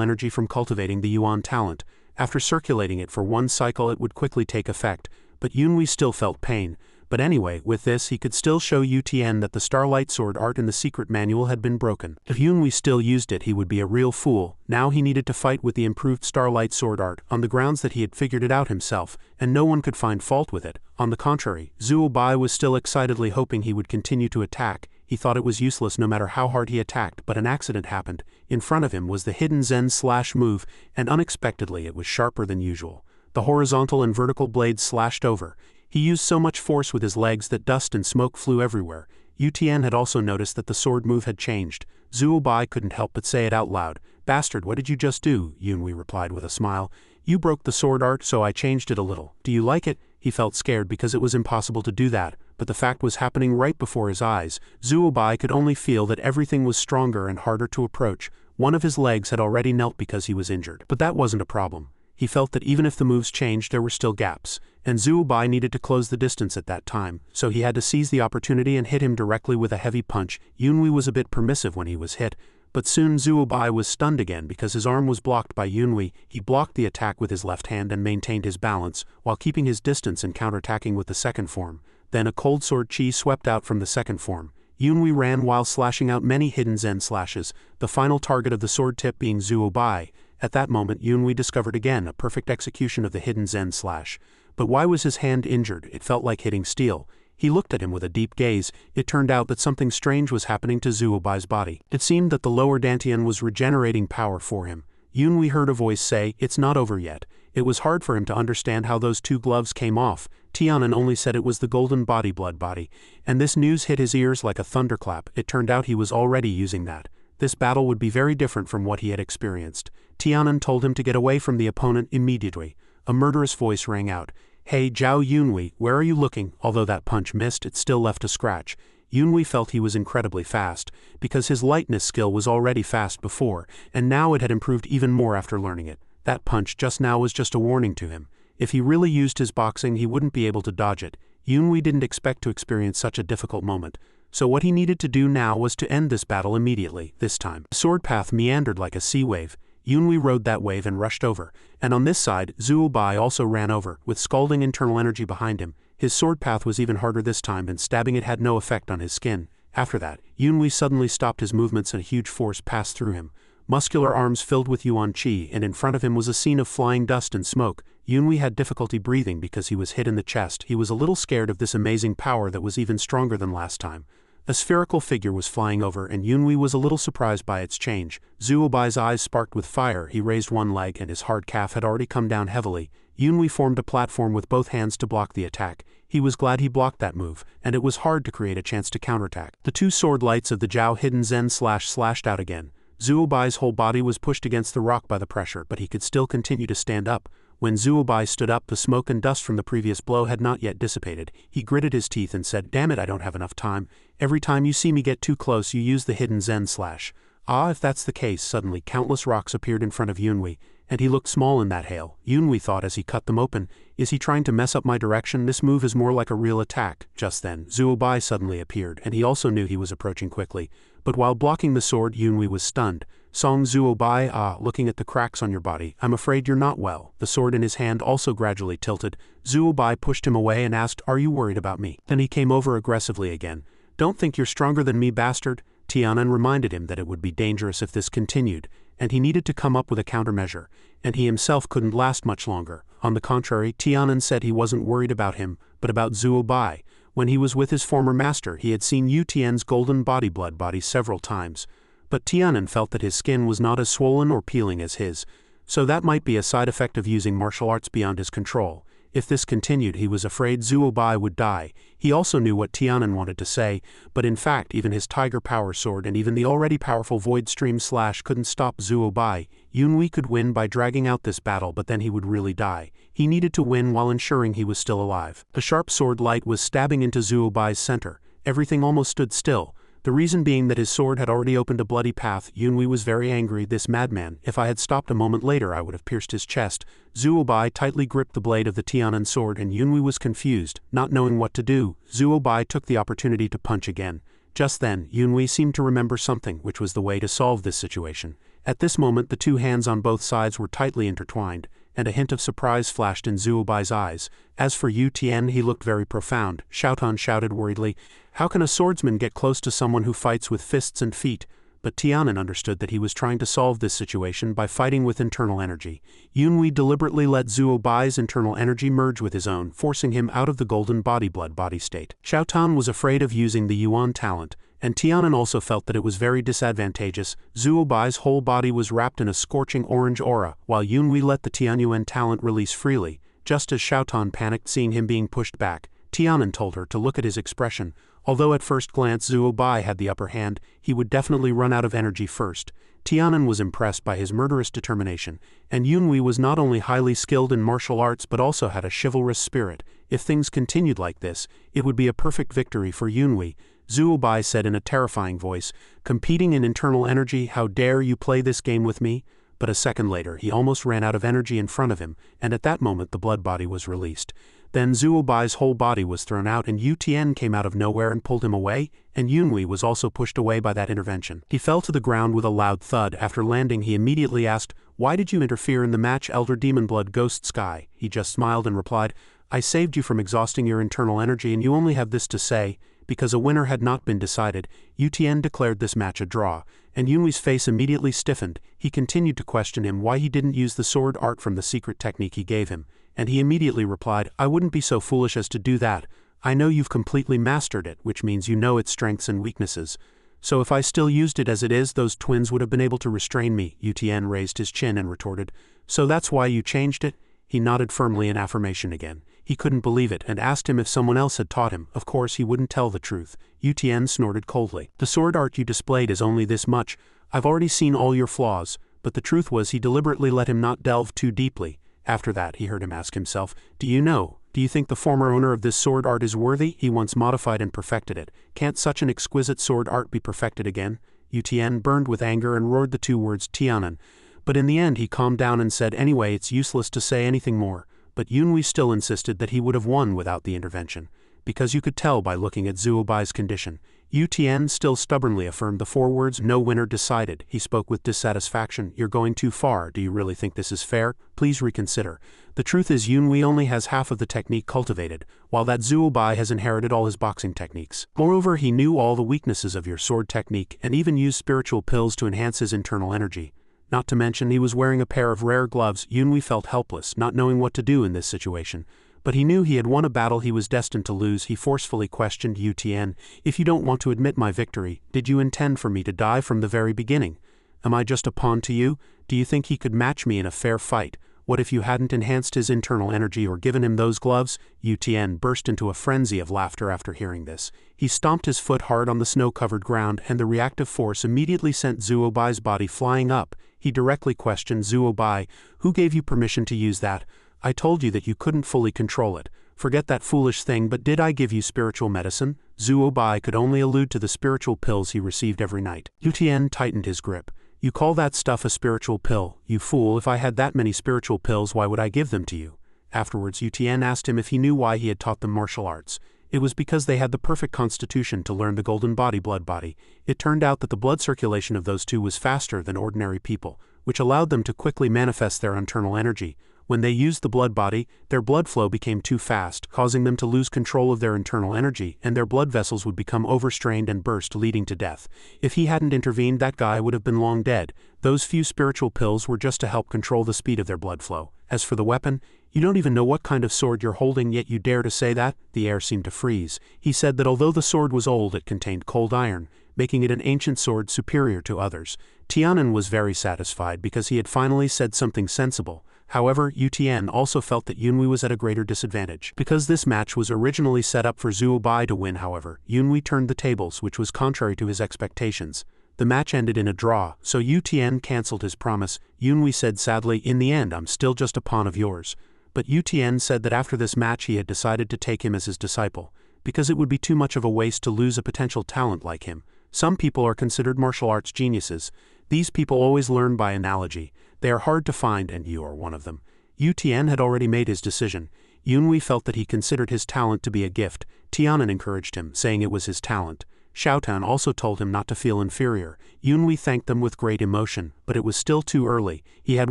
energy from cultivating the Yuan talent. After circulating it for one cycle it would quickly take effect, but Yunwei still felt pain. But anyway, with this he could still show Yu Tian that the Starlight Sword Art in the secret manual had been broken. If Yunwei still used it he would be a real fool. Now he needed to fight with the improved Starlight Sword Art, on the grounds that he had figured it out himself, and no one could find fault with it. On the contrary, Zuo Bai was still excitedly hoping he would continue to attack. He thought it was useless no matter how hard he attacked, but an accident happened. In front of him was the Hidden Zen Slash move, and unexpectedly it was sharper than usual. The horizontal and vertical blades slashed over. He used so much force with his legs that dust and smoke flew everywhere. Yu Tian had also noticed that the sword move had changed. Zuo Bai couldn't help but say it out loud. "Bastard, what did you just do?" Yunwei replied with a smile. "You broke the sword art, so I changed it a little. Do you like it?" He felt scared because it was impossible to do that, but the fact was happening right before his eyes. Zuo Bai could only feel that everything was stronger and harder to approach. One of his legs had already knelt because he was injured. But that wasn't a problem. He felt that even if the moves changed there were still gaps, and Zuo Bai needed to close the distance at that time, so he had to seize the opportunity and hit him directly with a heavy punch. Yunwei was a bit permissive when he was hit, but soon Zuo Bai was stunned again because his arm was blocked by Yunwei. He blocked the attack with his left hand and maintained his balance, while keeping his distance and counterattacking with the second form. Then a cold sword chi swept out from the second form. Yunwei ran while slashing out many hidden Zen slashes, the final target of the sword tip being Zuo Bai. At that moment Yunwei discovered again a perfect execution of the hidden Zen slash. But why was his hand injured? It felt like hitting steel. He looked at him with a deep gaze. It turned out that something strange was happening to Zuo Bai's body. It seemed that the lower dantian was regenerating power for him. Yunwei heard a voice say, "It's not over yet." It was hard for him to understand how those two gloves came off. Tianan only said it was the golden body blood body, and this news hit his ears like a thunderclap. It turned out he was already using that. This battle would be very different from what he had experienced. Tianan told him to get away from the opponent immediately. A murderous voice rang out. "Hey, Jiao Yunhui, where are you looking?" Although that punch missed, it still left a scratch. Yunhui felt he was incredibly fast, because his lightness skill was already fast before, and now it had improved even more after learning it. That punch just now was just a warning to him. If he really used his boxing, he wouldn't be able to dodge it. Yunhui didn't expect to experience such a difficult moment. So what he needed to do now was to end this battle immediately, this time. The sword path meandered like a sea wave. Yunhui rode that wave and rushed over, and on this side, Zuo Bai also ran over, with scalding internal energy behind him. His sword path was even harder this time, and stabbing it had no effect on his skin. After that, Yunhui suddenly stopped his movements and a huge force passed through him. Muscular arms filled with yuan qi, and in front of him was a scene of flying dust and smoke. Yunhui had difficulty breathing because he was hit in the chest. He was a little scared of this amazing power that was even stronger than last time. A spherical figure was flying over, and Yunhui was a little surprised by its change. Zuo Bai's eyes sparked with fire. He raised one leg, and his hard calf had already come down heavily. Yunhui formed a platform with both hands to block the attack. He was glad he blocked that move, and it was hard to create a chance to counterattack. The two sword lights of the Jiao hidden Zen slashed out again. Zuo Bai's whole body was pushed against the rock by the pressure, but he could still continue to stand up. When Zuo Bai stood up, the smoke and dust from the previous blow had not yet dissipated. He gritted his teeth and said, "Damn it, I don't have enough time. Every time you see me get too close, you use the hidden Zen slash." If that's the case, suddenly countless rocks appeared in front of Yunhui, and he looked small in that hail. Yunhui thought as he cut them open, "Is he trying to mess up my direction? This move is more like a real attack." Just then, Zuo Bai suddenly appeared, and he also knew he was approaching quickly. But while blocking the sword, Yunhui was stunned. Song Zuo Bai, looking at the cracks on your body, I'm afraid you're not well. The sword in his hand also gradually tilted. Zuo Bai pushed him away and asked, "Are you worried about me?" Then he came over aggressively again. "Don't think you're stronger than me, bastard." Tianan reminded him that it would be dangerous if this continued, and he needed to come up with a countermeasure, and he himself couldn't last much longer. On the contrary, Tianan said he wasn't worried about him, but about Zuo Bai. When he was with his former master, he had seen Yu Tian's golden blood body several times. But Tianan felt that his skin was not as swollen or peeling as his, so that might be a side effect of using martial arts beyond his control. If this continued, he was afraid Zuo Bai would die. He also knew what Tianan wanted to say, but in fact even his tiger power sword and even the already powerful void stream slash couldn't stop Zuo Bai. Yunhui could win by dragging out this battle, but then he would really die. He needed to win while ensuring he was still alive. The sharp sword light was stabbing into Zuo Bai's center. Everything almost stood still. The reason being that his sword had already opened a bloody path. Yunhui was very angry. This madman, if I had stopped a moment later I would have pierced his chest. Zuo Bai tightly gripped the blade of the Tianan sword and Yunhui was confused, not knowing what to do. Zuo Bai took the opportunity to punch again. Just then, Yunhui seemed to remember something, which was the way to solve this situation. At this moment the two hands on both sides were tightly intertwined, and a hint of surprise flashed in Zuo Bai's eyes. As for Yu Tian, he looked very profound. Xiaotan shouted worriedly, "How can a swordsman get close to someone who fights with fists and feet?" But Tianan understood that he was trying to solve this situation by fighting with internal energy. Yunhui deliberately let Zuo Bai's internal energy merge with his own, forcing him out of the golden blood body state. Xiaotan was afraid of using the Yuan talent, and Tianan also felt that it was very disadvantageous. Zuo Bai's whole body was wrapped in a scorching orange aura, while Yunhui let the Tianyuan talent release freely. Just as Xiaotan panicked seeing him being pushed back, Tianan told her to look at his expression. Although at first glance Zuo Bai had the upper hand, he would definitely run out of energy first. Tianan was impressed by his murderous determination, and Yunhui was not only highly skilled in martial arts but also had a chivalrous spirit. If things continued like this, it would be a perfect victory for Yunhui. Zuo Bai said in a terrifying voice, "Competing in internal energy, how dare you play this game with me?" But a second later he almost ran out of energy in front of him, and at that moment the blood body was released. Then Zuo Bai's whole body was thrown out and Yu Tian came out of nowhere and pulled him away, and Yunhui was also pushed away by that intervention. He fell to the ground with a loud thud. After landing he immediately asked, "Why did you interfere in the match, Elder Demon Blood Ghost Sky?" He just smiled and replied, "I saved you from exhausting your internal energy and you only have this to say." Because a winner had not been decided, Yu Tian declared this match a draw, and Yunhui's face immediately stiffened. He continued to question him why he didn't use the sword art from the secret technique he gave him, and he immediately replied, "I wouldn't be so foolish as to do that. I know you've completely mastered it, which means you know its strengths and weaknesses. So if I still used it as it is, those twins would have been able to restrain me." Yu Tian raised his chin and retorted, "So that's why you changed it?" He nodded firmly in affirmation again. He couldn't believe it and asked him if someone else had taught him. Of course he wouldn't tell the truth. Yu Tian snorted coldly. The sword art you displayed is only this much. I've already seen all your flaws. But the truth was he deliberately let him not delve too deeply. After that he heard him ask himself, do you think the former owner of this sword art is worthy? He once modified and perfected it. Can't such an exquisite sword art be perfected again? Yu Tian burned with anger and roared the two words Tianan. But in the end he calmed down and said, anyway, it's useless to say anything more. But Yunhui still insisted that he would have won without the intervention. Because you could tell by looking at Zhuo Bai's condition. Yu Tian still stubbornly affirmed the four words, no winner decided. He spoke with dissatisfaction. You're going too far. Do you really think this is fair? Please reconsider. The truth is Yunhui only has half of the technique cultivated, while that Zhuo Bai has inherited all his boxing techniques. Moreover, he knew all the weaknesses of your sword technique and even used spiritual pills to enhance his internal energy. Not to mention he was wearing a pair of rare gloves. Yunhui felt helpless, not knowing what to do in this situation. But he knew he had won a battle he was destined to lose. He forcefully questioned Yu Tian, if you don't want to admit my victory, did you intend for me to die from the very beginning? Am I just a pawn to you? Do you think he could match me in a fair fight? What if you hadn't enhanced his internal energy or given him those gloves? Yu Tian burst into a frenzy of laughter after hearing this. He stomped his foot hard on the snow-covered ground and the reactive force immediately sent Zhuo Bai's body flying up. He directly questioned Zhuo Bai, who gave you permission to use that? I told you that you couldn't fully control it. Forget that foolish thing, but did I give you spiritual medicine? Zhuo Bai could only allude to the spiritual pills he received every night. Yu Tian tightened his grip. You call that stuff a spiritual pill? You fool, if I had that many spiritual pills, why would I give them to you? Afterwards, Yu Tian asked him if he knew why he had taught them martial arts. It was because they had the perfect constitution to learn the golden body blood body. It turned out that the blood circulation of those two was faster than ordinary people, which allowed them to quickly manifest their internal energy. When they used the blood body, their blood flow became too fast, causing them to lose control of their internal energy, and their blood vessels would become overstrained and burst, leading to death. If he hadn't intervened, that guy would have been long dead. Those few spiritual pills were just to help control the speed of their blood flow. As for the weapon, you don't even know what kind of sword you're holding, yet you dare to say that? The air seemed to freeze. He said that although the sword was old, it contained cold iron, making it an ancient sword superior to others. Tianan was very satisfied because he had finally said something sensible. However, Yu Tian also felt that Yunhui was at a greater disadvantage. Because this match was originally set up for Zhuo Bai to win, however, Yunhui turned the tables, which was contrary to his expectations. The match ended in a draw, so Yu Tian cancelled his promise. Yunhui said sadly, in the end I'm still just a pawn of yours. But Yu Tian said that after this match he had decided to take him as his disciple, because it would be too much of a waste to lose a potential talent like him. Some people are considered martial arts geniuses. These people always learn by analogy. They are hard to find, and you are one of them. Yu Tian had already made his decision. Yunhui felt that he considered his talent to be a gift. Tianan encouraged him, saying it was his talent. Xiaotan also told him not to feel inferior. Yunhui thanked them with great emotion, but it was still too early. He had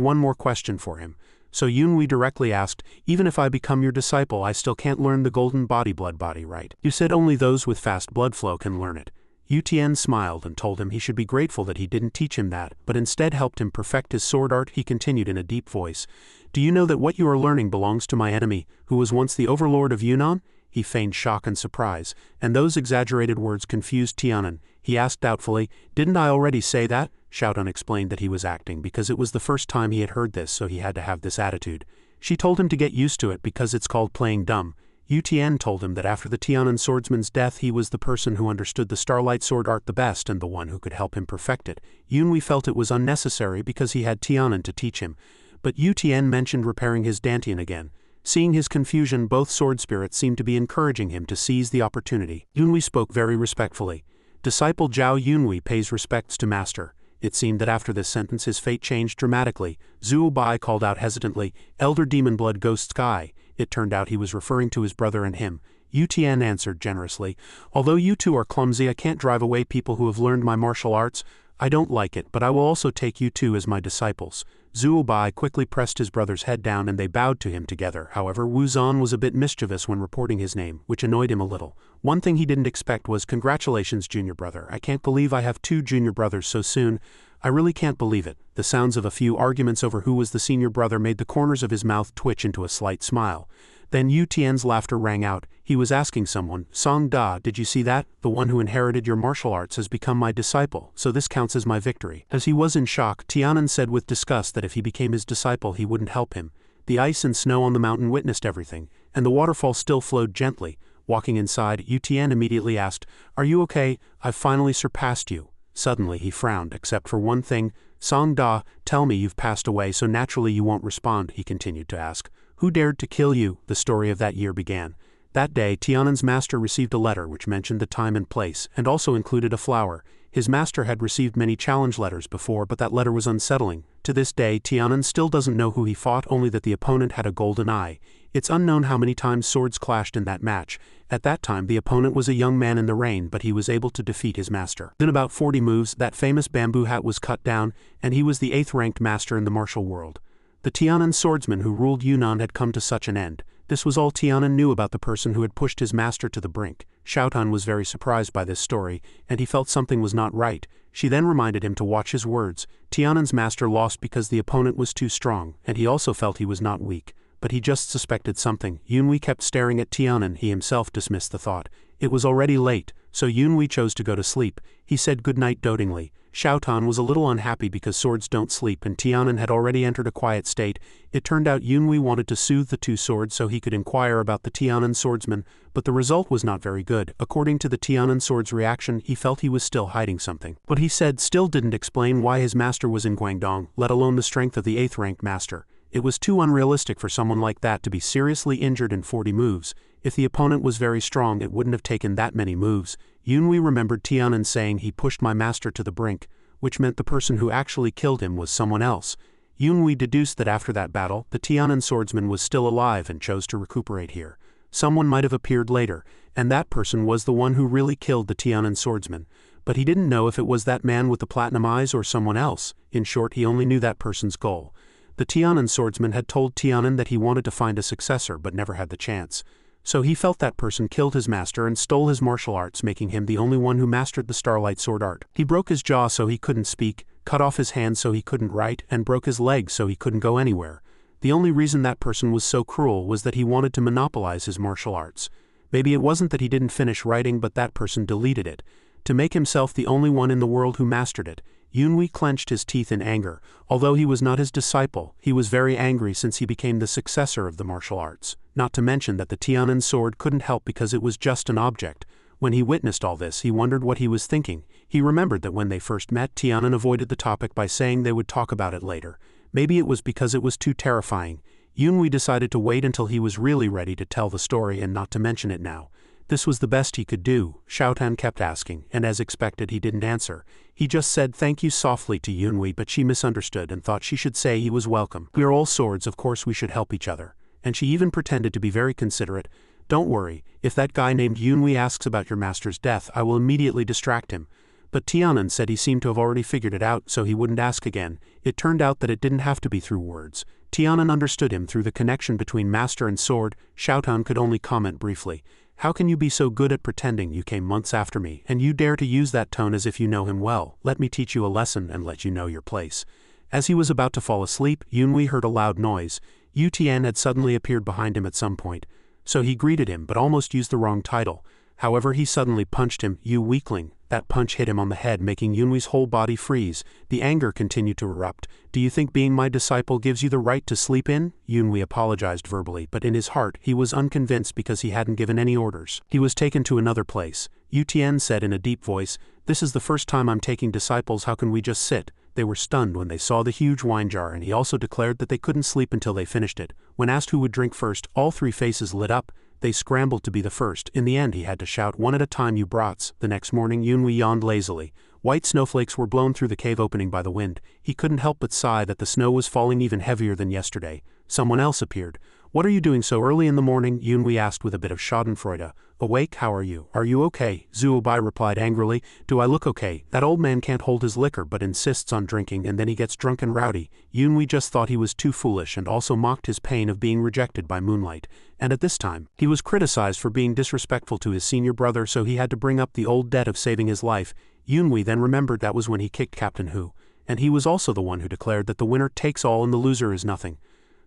one more question for him. So Yunhui directly asked, even if I become your disciple, I still can't learn the golden body blood body, right? You said only those with fast blood flow can learn it. Yu Tian smiled and told him he should be grateful that he didn't teach him that, but instead helped him perfect his sword art. He continued in a deep voice, do you know that what you are learning belongs to my enemy, who was once the overlord of Yunnan? He feigned shock and surprise, and those exaggerated words confused Tianan. He asked doubtfully, didn't I already say that? Xiaotan explained that he was acting because it was the first time he had heard this, so he had to have this attitude. She told him to get used to it because it's called playing dumb. Yu Tian told him that after the Tianan swordsman's death he was the person who understood the starlight sword art the best and the one who could help him perfect it. Yunhui felt it was unnecessary because he had Tianan to teach him. But Yu Tian mentioned repairing his dantian again. Seeing his confusion, both sword spirits seemed to be encouraging him to seize the opportunity. Yunhui spoke very respectfully. Disciple Jiao Yunhui pays respects to master. It seemed that after this sentence his fate changed dramatically. Zhuo Bai called out hesitantly, Elder Demon Blood Ghost Sky. It turned out he was referring to his brother and him. Yu Tian answered generously, although you two are clumsy, I can't drive away people who have learned my martial arts. I don't like it, but I will also take you two as my disciples. Zhuo Bai quickly pressed his brother's head down and they bowed to him together. However, Wu Zhan was a bit mischievous when reporting his name, which annoyed him a little. One thing he didn't expect was, congratulations, junior brother. I can't believe I have two junior brothers so soon. I really can't believe it. The sounds of a few arguments over who was the senior brother made the corners of his mouth twitch into a slight smile. Then Yu Tian's laughter rang out. He was asking someone, Song Da, did you see that? The one who inherited your martial arts has become my disciple, so this counts as my victory. As he was in shock, Tianan said with disgust that if he became his disciple he wouldn't help him. The ice and snow on the mountain witnessed everything, and the waterfall still flowed gently. Walking inside, Yutian immediately asked, "Are you okay? I've finally surpassed you." Suddenly he frowned, except for one thing. "Song Da, tell me you've passed away so naturally you won't respond," he continued to ask. "Who dared to kill you?" The story of that year began. That day, Tianan's master received a letter which mentioned the time and place, and also included a flower. His master had received many challenge letters before, but that letter was unsettling. To this day, Tianan still doesn't know who he fought, only that the opponent had a golden eye. It's unknown how many times swords clashed in that match. At that time, the opponent was a young man in the rain, but he was able to defeat his master. In about 40 moves, that famous bamboo hat was cut down, and he was the 8th-ranked master in the martial world. The Tianan swordsman who ruled Yunnan had come to such an end. This was all Tianan knew about the person who had pushed his master to the brink. Xiaotan was very surprised by this story, and he felt something was not right. She then reminded him to watch his words. Tianan's master lost because the opponent was too strong, and he also felt he was not weak. But he just suspected something. Yunwei kept staring at Tianan. He himself dismissed the thought. It was already late, so Yunwei chose to go to sleep. He said goodnight dotingly. Xiaotan was a little unhappy because swords don't sleep, and Tianan had already entered a quiet state. It turned out Yunwei wanted to soothe the two swords so he could inquire about the Tianan swordsman, but the result was not very good. According to the Tianan sword's reaction, he felt he was still hiding something. But he said still didn't explain why his master was in Guangdong, let alone the strength of the 8th-ranked master. It was too unrealistic for someone like that to be seriously injured in 40 moves. If the opponent was very strong, it wouldn't have taken that many moves. Yunwei remembered Tianan saying he pushed my master to the brink, which meant the person who actually killed him was someone else. Yunwei deduced that after that battle, the Tianan swordsman was still alive and chose to recuperate here. Someone might have appeared later, and that person was the one who really killed the Tianan swordsman. But he didn't know if it was that man with the platinum eyes or someone else. In short, he only knew that person's goal. The Tianan swordsman had told Tianan that he wanted to find a successor but never had the chance. So he felt that person killed his master and stole his martial arts, making him the only one who mastered the starlight sword art. He broke his jaw so he couldn't speak, cut off his hand so he couldn't write, and broke his legs so he couldn't go anywhere. The only reason that person was so cruel was that he wanted to monopolize his martial arts. Maybe it wasn't that he didn't finish writing, but that person deleted it, to make himself the only one in the world who mastered it. Yunwei clenched his teeth in anger. Although he was not his disciple, he was very angry since he became the successor of the martial arts. Not to mention that the Tianan sword couldn't help because it was just an object. When he witnessed all this, he wondered what he was thinking. He remembered that when they first met, Tianan avoided the topic by saying they would talk about it later. Maybe it was because it was too terrifying. Yunwei decided to wait until he was really ready to tell the story and not to mention it now. This was the best he could do. Xiaotan kept asking, and as expected he didn't answer. He just said thank you softly to Yunwei, but she misunderstood and thought she should say he was welcome. "We are all swords, of course we should help each other." And she even pretended to be very considerate. "Don't worry, if that guy named Yunwei asks about your master's death, I will immediately distract him." But Tianan said he seemed to have already figured it out, so he wouldn't ask again. It turned out that it didn't have to be through words. Tianan understood him through the connection between master and sword. Xiaotan could only comment briefly. "How can you be so good at pretending? You came months after me, and you dare to use that tone as if you know him well. Let me teach you a lesson and let you know your place." As he was about to fall asleep, Yunwei heard a loud noise. Yu Tian had suddenly appeared behind him at some point. So he greeted him but almost used the wrong title. However, he suddenly punched him. "You weakling." That punch hit him on the head, making Yunwei's whole body freeze. The anger continued to erupt. "Do you think being my disciple gives you the right to sleep in?" Yunwei apologized verbally, but in his heart he was unconvinced because he hadn't given any orders. He was taken to another place. Yu Tian said in a deep voice, "This is the first time I'm taking disciples, how can we just sit?" They were stunned when they saw the huge wine jar, and he also declared that they couldn't sleep until they finished it. When asked who would drink first, all three faces lit up. They scrambled to be the first. In the end he had to shout, "One at a time, you brats." The next morning Yunwei yawned lazily. White snowflakes were blown through the cave opening by the wind. He couldn't help but sigh that the snow was falling even heavier than yesterday. Someone else appeared. "What are you doing so early in the morning?" Yunwei asked with a bit of schadenfreude. "Awake, how are you? Are you okay?" Zuobai replied angrily. "Do I look okay? That old man can't hold his liquor but insists on drinking, and then he gets drunk and rowdy." Yunwei just thought he was too foolish and also mocked his pain of being rejected by Moonlight. And at this time, he was criticized for being disrespectful to his senior brother, so he had to bring up the old debt of saving his life. Yunwei then remembered that was when he kicked Captain Hu, and he was also the one who declared that the winner takes all and the loser is nothing.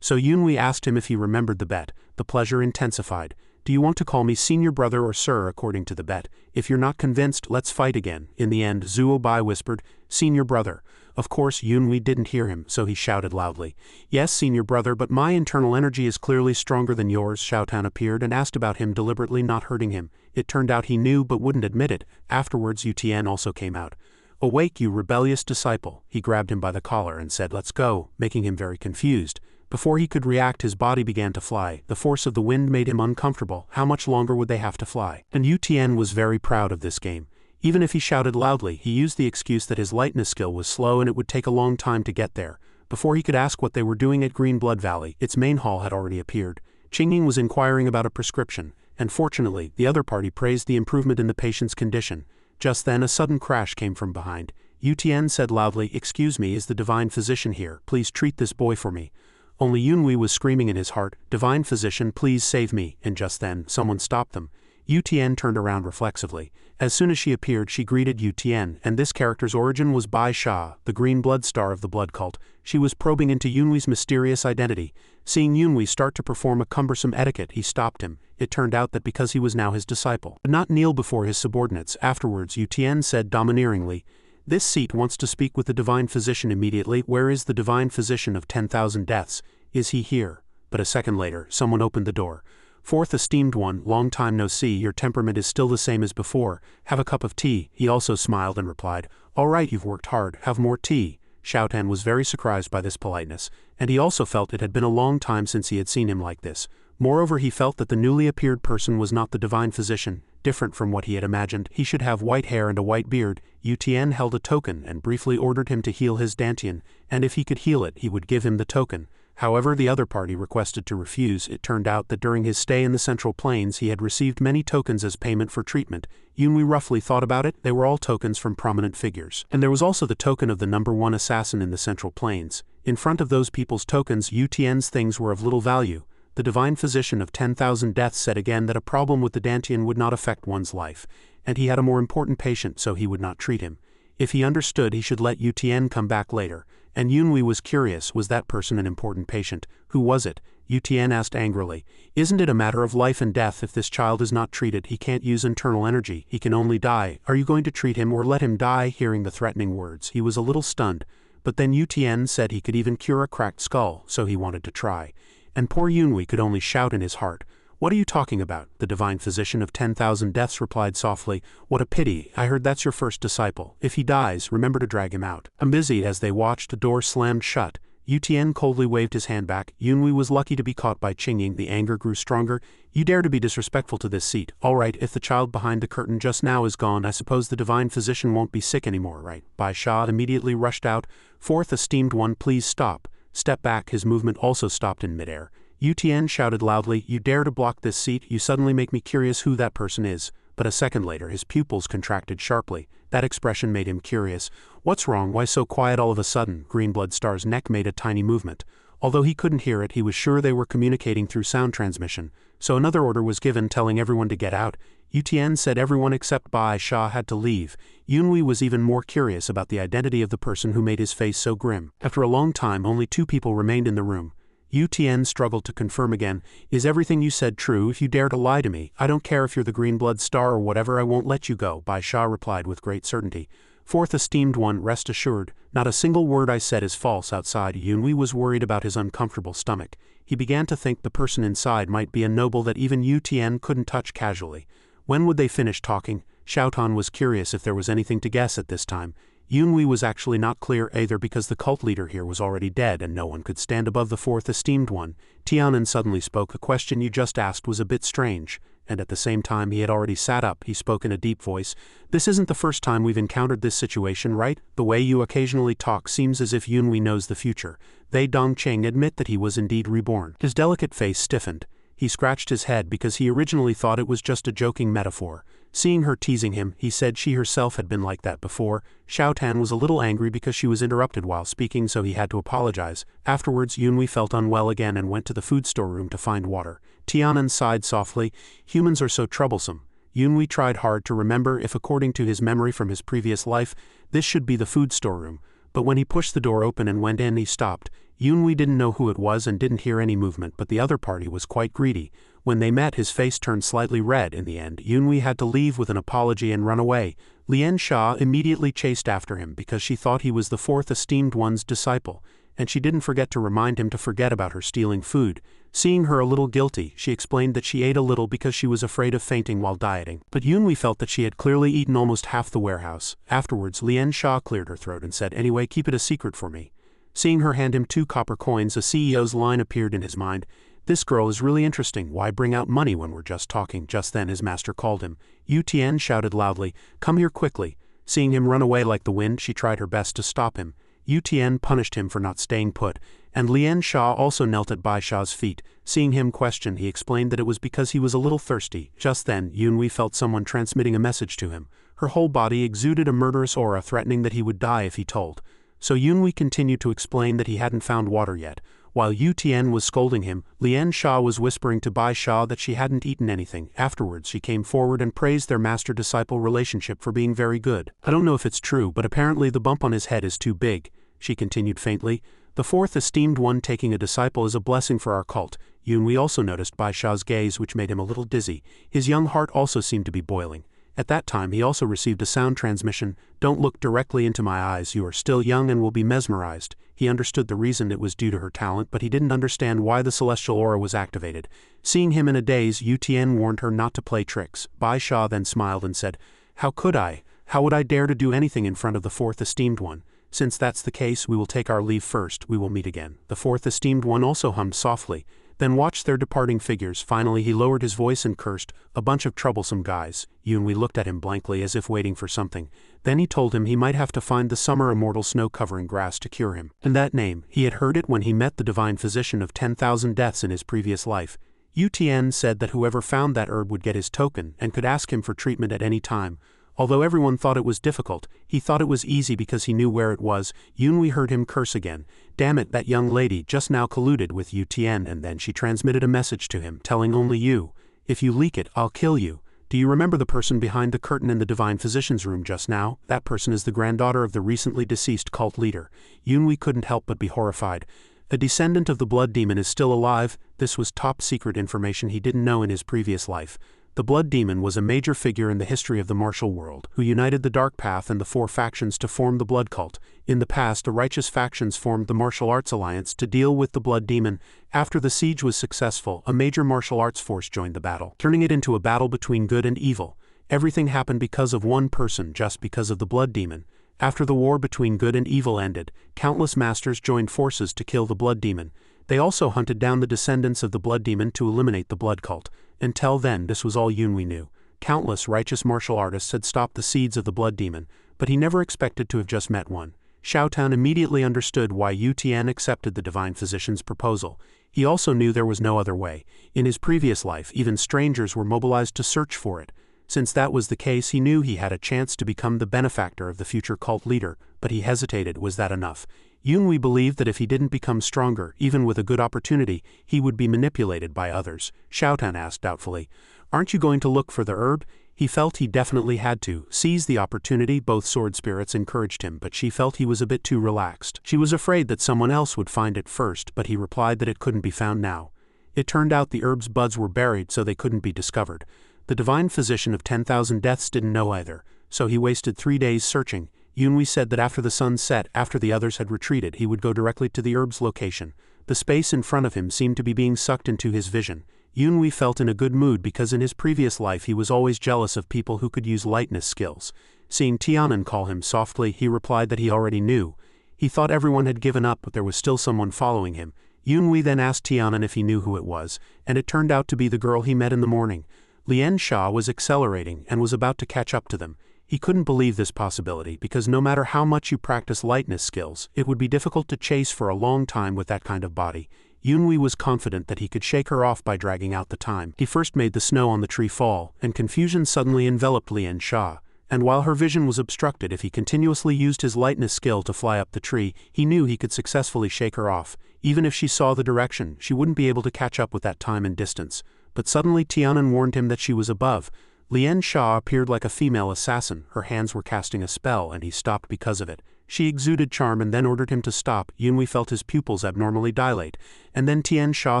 So Yunwei asked him if he remembered the bet. The pleasure intensified. "Do you want to call me senior brother or sir according to the bet? If you're not convinced, let's fight again." In the end, Zuobai whispered, "Senior brother." Of course Yunhui didn't hear him, so he shouted loudly. Yes, senior brother, but my internal energy is clearly stronger than yours. Xiaotan appeared and asked about him, deliberately not hurting him. It turned out he knew but wouldn't admit it. Afterwards Yu Tian also came out. Awake, you rebellious disciple. He grabbed him by the collar and said, let's go, making him very confused. Before he could react, his body began to fly. The force of the wind made him uncomfortable. How much longer would they have to fly? And Yu Tian was very proud of this game. Even if he shouted loudly, he used the excuse that his lightness skill was slow and it would take a long time to get there. Before he could ask what they were doing at Green Blood Valley, its main hall had already appeared. Qingying was inquiring about a prescription, and fortunately, the other party praised the improvement in the patient's condition. Just then a sudden crash came from behind. Yu Tian said loudly, excuse me, is the divine physician here? Please treat this boy for me. Only Yunhui was screaming in his heart, divine physician, please save me, and just then, someone stopped them. Yu Tian turned around reflexively. As soon as she appeared, she greeted Yu Tian, and this character's origin was Bai Sha, the green blood star of the blood cult. She was probing into Yunhui's mysterious identity. Seeing Yunhui start to perform a cumbersome etiquette, he stopped him. It turned out that because he was now his disciple, but not kneel before his subordinates. Afterwards, Yu Tian said domineeringly, this seat wants to speak with the divine physician immediately. Where is the divine physician of 10,000 deaths? Is he here? But a second later, someone opened the door. Fourth esteemed one, long time no see, your temperament is still the same as before. Have a cup of tea. He also smiled and replied, all right, you've worked hard, have more tea. Xiaotan was very surprised by this politeness, and he also felt it had been a long time since he had seen him like this. Moreover, he felt that the newly appeared person was not the divine physician, different from what he had imagined. He should have white hair and a white beard. Yu Tian held a token and briefly ordered him to heal his dantian, and if he could heal it, he would give him the token. However, the other party requested to refuse. It turned out that during his stay in the Central Plains he had received many tokens as payment for treatment. Yunhui roughly thought about it, they were all tokens from prominent figures. And there was also the token of the #1 assassin in the Central Plains. In front of those people's tokens, Yu Tian's things were of little value. The divine physician of 10,000 deaths said again that a problem with the dantian would not affect one's life, and he had a more important patient, so he would not treat him. If he understood, he should let Yu Tian come back later. And Yunhui was curious, was that person an important patient? Who was it? Yu Tian asked angrily. Isn't it a matter of life and death? If this child is not treated, he can't use internal energy, he can only die. Are you going to treat him or let him die? Hearing the threatening words, he was a little stunned. But then Yu Tian said he could even cure a cracked skull, so he wanted to try. And poor Yunhui could only shout in his heart. What are you talking about? The divine physician of 10,000 deaths replied softly. What a pity, I heard that's your first disciple. If he dies, remember to drag him out. I'm busy. As they watched, the door slammed shut. Yu Tian coldly waved his hand back. Yunhui was lucky to be caught by Qingying. The anger grew stronger. You dare to be disrespectful to this seat. All right, if the child behind the curtain just now is gone, I suppose the divine physician won't be sick anymore, right? Bai Sha immediately rushed out. Fourth esteemed one, please stop. Step back. His movement also stopped in midair. Yu Tian shouted loudly, you dare to block this seat? You suddenly make me curious who that person is. But a second later his pupils contracted sharply. That expression made him curious. What's wrong? Why so quiet all of a sudden? Greenblood Star's neck made a tiny movement. Although he couldn't hear it, he was sure they were communicating through sound transmission. So another order was given telling everyone to get out. Yu Tian said everyone except Bai Sha had to leave. Yunhui was even more curious about the identity of the person who made his face so grim. After a long time, only 2 people remained in the room. Yu Tian struggled to confirm again. Is everything you said true? If you dare to lie to me, I don't care if you're the green blood star or whatever, I won't let you go, Bai Sha replied with great certainty. Fourth esteemed one, rest assured, not a single word I said is false. Outside, Yunhui was worried about his uncomfortable stomach. He began to think the person inside might be a noble that even Yu Tian couldn't touch casually. When would they finish talking? Xiaotan was curious if there was anything to guess at this time. Yunhui was actually not clear either because the cult leader here was already dead and no one could stand above the fourth esteemed one. Tianan suddenly spoke. The question you just asked was a bit strange, and at the same time he had already sat up. He spoke in a deep voice. This isn't the first time we've encountered this situation, right? The way you occasionally talk seems as if Yunhui knows the future. They Dongqing admit that he was indeed reborn. His delicate face stiffened. He scratched his head because he originally thought it was just a joking metaphor. Seeing her teasing him, he said she herself had been like that before. Xiaotan was a little angry because she was interrupted while speaking, so he had to apologize. Afterwards, Yunhui felt unwell again and went to the food storeroom to find water. Tianan sighed softly. Humans are so troublesome. Yunhui tried hard to remember if, according to his memory from his previous life, this should be the food storeroom. but when he pushed the door open and went in he stopped. Yunhui didn't know who it was and didn't hear any movement, but the other party was quite greedy. When they met, his face turned slightly red. In the end, Yunhui had to leave with an apology and run away. Lian Sha immediately chased after him because she thought he was the fourth esteemed one's disciple, and she didn't forget to remind him to forget about her stealing food. Seeing her a little guilty, she explained that she ate a little because she was afraid of fainting while dieting. But Yunhui felt that she had clearly eaten almost half the warehouse. Afterwards, Lian Sha cleared her throat and said, "Anyway, keep it a secret for me." Seeing her hand him 2 copper coins, a CEO's line appeared in his mind. "This girl is really interesting. Why bring out money when we're just talking?" Just then his master called him. Yu Tian shouted loudly, "Come here quickly." Seeing him run away like the wind, she tried her best to stop him. Yu Tian punished him for not staying put, and Lian Sha also knelt at Bai Sha's feet. Seeing him question, he explained that it was because he was a little thirsty. Just then, Yunhui felt someone transmitting a message to him. Her whole body exuded a murderous aura, threatening that he would die if he told. So Yunhui continued to explain that he hadn't found water yet. While Yu Tian was scolding him, Lian Sha was whispering to Bai Sha that she hadn't eaten anything. Afterwards, she came forward and praised their master-disciple relationship for being very good. "I don't know if it's true, but apparently the bump on his head is too big," she continued faintly. "The fourth esteemed one taking a disciple is a blessing for our cult." Yunhui also noticed Bai Sha's gaze, which made him a little dizzy. His young heart also seemed to be boiling. At that time he also received a sound transmission. "Don't look directly into my eyes, you are still young and will be mesmerized." He understood the reason it was due to her talent, but he didn't understand why the celestial aura was activated. Seeing him in a daze, Yu Tian warned her not to play tricks. Bai Sha then smiled and said, "How could I? How would I dare to do anything in front of the fourth esteemed one? Since that's the case, we will take our leave first. We will meet again." The fourth esteemed one also hummed softly, then watched their departing figures. Finally he lowered his voice and cursed, "A bunch of troublesome guys." Yunhui looked at him blankly as if waiting for something. Then he told him he might have to find the summer immortal snow-covering grass to cure him. And that name, he had heard it when he met the divine physician of 10,000 deaths in his previous life. Yu Tian said that whoever found that herb would get his token and could ask him for treatment at any time. Although everyone thought it was difficult, he thought it was easy because he knew where it was. Yunhui heard him curse again. Damn it, that young lady just now colluded with Yu Tian, and then she transmitted a message to him, telling only you, "If you leak it, I'll kill you." Do you remember the person behind the curtain in the divine physician's room just now? That person is the granddaughter of the recently deceased cult leader. Yunhui couldn't help but be horrified. A descendant of the blood demon is still alive. This was top secret information he didn't know in his previous life. The Blood Demon was a major figure in the history of the martial world, who united the Dark Path and the 4 factions to form the Blood Cult. In the past, the righteous factions formed the Martial Arts Alliance to deal with the Blood Demon. After the siege was successful, a major martial arts force joined the battle, turning it into a battle between good and evil. Everything happened because of one person, just because of the Blood Demon. After the war between good and evil ended, countless masters joined forces to kill the Blood Demon. They also hunted down the descendants of the Blood Demon to eliminate the Blood Cult. Until then, this was all Yunhui knew. Countless righteous martial artists had stopped the seeds of the Blood Demon, but he never expected to have just met one. Xiaotan immediately understood why Yu Tian accepted the divine physician's proposal. He also knew there was no other way. In his previous life, even strangers were mobilized to search for it. Since that was the case, he knew he had a chance to become the benefactor of the future cult leader, but he hesitated. Was that enough? Yunhui believed that if he didn't become stronger, even with a good opportunity, he would be manipulated by others. Xiaotan asked doubtfully, "Aren't you going to look for the herb?" He felt he definitely had to seize the opportunity. Both sword spirits encouraged him, but she felt he was a bit too relaxed. She was afraid that someone else would find it first, but he replied that it couldn't be found now. It turned out the herb's buds were buried, so they couldn't be discovered. The divine physician of 10,000 deaths didn't know either, so he wasted 3 days searching. Yunhui said that after the sun set, after the others had retreated, he would go directly to the herb's location. The space in front of him seemed to be being sucked into his vision. Yunhui felt in a good mood because in his previous life he was always jealous of people who could use lightness skills. Seeing Tianan call him softly, he replied that he already knew. He thought everyone had given up, but there was still someone following him. Yunhui then asked Tianan if he knew who it was, and it turned out to be the girl he met in the morning. Lian Sha was accelerating and was about to catch up to them. He couldn't believe this possibility because no matter how much you practice lightness skills, it would be difficult to chase for a long time with that kind of body. Yunhui was confident that he could shake her off by dragging out the time. He first made the snow on the tree fall, and confusion suddenly enveloped Lian Sha. And while her vision was obstructed, if he continuously used his lightness skill to fly up the tree, he knew he could successfully shake her off. Even if she saw the direction, she wouldn't be able to catch up with that time and distance. But suddenly Tianan warned him that she was above. Lian Sha appeared like a female assassin. Her hands were casting a spell, and he stopped because of it. She exuded charm and then ordered him to stop. Yunhui felt his pupils abnormally dilate, and then Tian Sha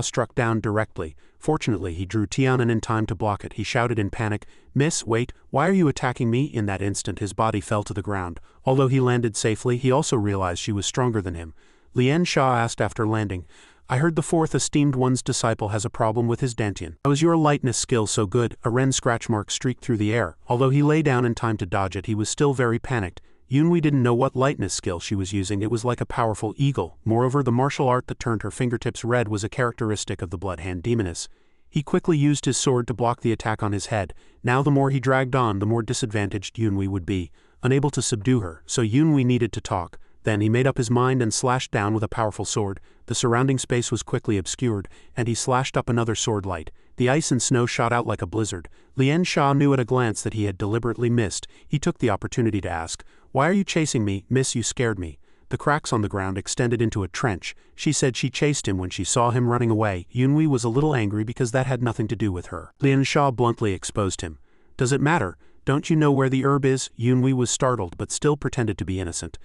struck down directly. Fortunately, he drew Tianan in time to block it. He shouted in panic, "Miss, wait, why are you attacking me?" In that instant his body fell to the ground. Although he landed safely, he also realized she was stronger than him. Lian Sha asked after landing, "I heard the fourth esteemed one's disciple has a problem with his dantian. How is your lightness skill so good?" A Ren scratch mark streaked through the air. Although he lay down in time to dodge it, he was still very panicked. Yunhui didn't know what lightness skill she was using. It was like a powerful eagle. Moreover, the martial art that turned her fingertips red was a characteristic of the blood hand demoness. He quickly used his sword to block the attack on his head. Now the more he dragged on, the more disadvantaged Yunhui would be, unable to subdue her, so Yunhui needed to talk. Then he made up his mind and slashed down with a powerful sword. The surrounding space was quickly obscured, and he slashed up another sword light. The ice and snow shot out like a blizzard. Lian Sha knew at a glance that he had deliberately missed. He took the opportunity to ask, "Why are you chasing me, miss? You scared me." The cracks on the ground extended into a trench. She said she chased him when she saw him running away. Yunhui was a little angry because that had nothing to do with her. Lian Sha bluntly exposed him. "Does it matter? Don't you know where the herb is?" Yunhui was startled but still pretended to be innocent.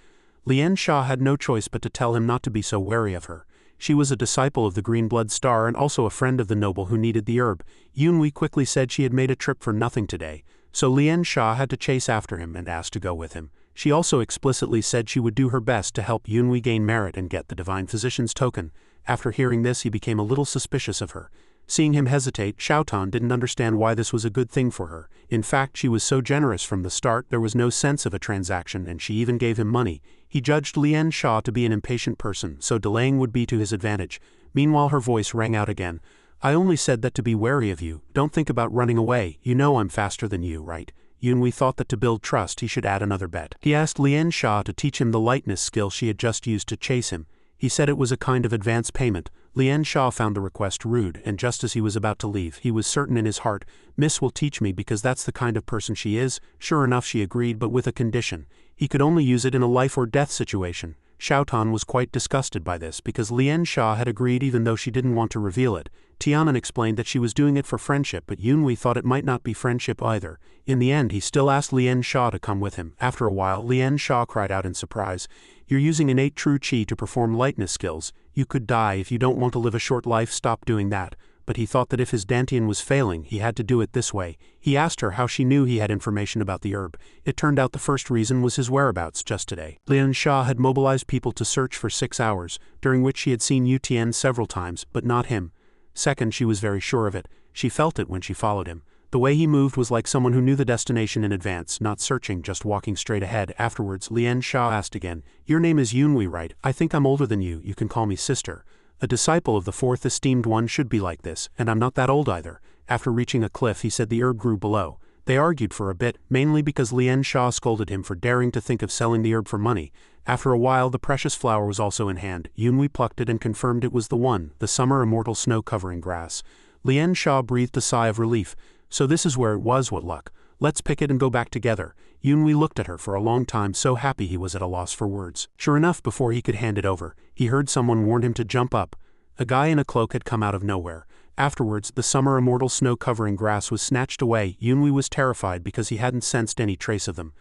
Lian Sha had no choice but to tell him not to be so wary of her. She was a disciple of the Green Blood Star and also a friend of the noble who needed the herb. Yunhui quickly said she had made a trip for nothing today, so Lian Sha had to chase after him and asked to go with him. She also explicitly said she would do her best to help Yunhui gain merit and get the Divine Physician's token. After hearing this, he became a little suspicious of her. Seeing him hesitate, Xiaotan didn't understand why this was a good thing for her. In fact, she was so generous from the start, there was no sense of a transaction, and she even gave him money. He judged Lian Sha to be an impatient person, so delaying would be to his advantage. Meanwhile, her voice rang out again. "I only said that to be wary of you. Don't think about running away. You know I'm faster than you, right?" Yunhui thought that to build trust he should add another bet. He asked Lian Sha to teach him the lightness skill she had just used to chase him. He said it was a kind of advance payment. Lian Sha found the request rude, and just as he was about to leave, he was certain in his heart, "Miss will teach me because that's the kind of person she is." Sure enough, she agreed, but with a condition. He could only use it in a life or death situation. Xiaotan was quite disgusted by this because Lian Sha had agreed even though she didn't want to reveal it. Tianan explained that she was doing it for friendship, but Yunhui thought it might not be friendship either. In the end, he still asked Lian Sha to come with him. After a while, Lian Sha cried out in surprise, "You're using innate true chi to perform lightness skills. You could die if you don't want to live a short life. Stop doing that." But he thought that if his dantian was failing, he had to do it this way. He asked her how she knew he had information about the herb. It turned out the first reason was his whereabouts just today. Lian Sha had mobilized people to search for 6 hours, during which she had seen Yu Tian several times, but not him. Second, she was very sure of it. She felt it when she followed him. The way he moved was like someone who knew the destination in advance, not searching, just walking straight ahead. Afterwards, Lian Sha asked again, "Your name is Yunhui, right? I think I'm older than you. You can call me sister. A disciple of the fourth esteemed one should be like this, and I'm not that old either." After reaching a cliff, he said the herb grew below. They argued for a bit, mainly because Lian Sha scolded him for daring to think of selling the herb for money. After a while, the precious flower was also in hand. Yunhui plucked it and confirmed it was the one, the summer immortal snow-covering grass. Lian Sha breathed a sigh of relief. "So this is where it was, what luck. Let's pick it and go back together." Yunhui looked at her for a long time, so happy he was at a loss for words. Sure enough, before he could hand it over, he heard someone warn him to jump up. A guy in a cloak had come out of nowhere. Afterwards, the summer immortal snow-covering grass was snatched away. Yunhui was terrified because he hadn't sensed any trace of them.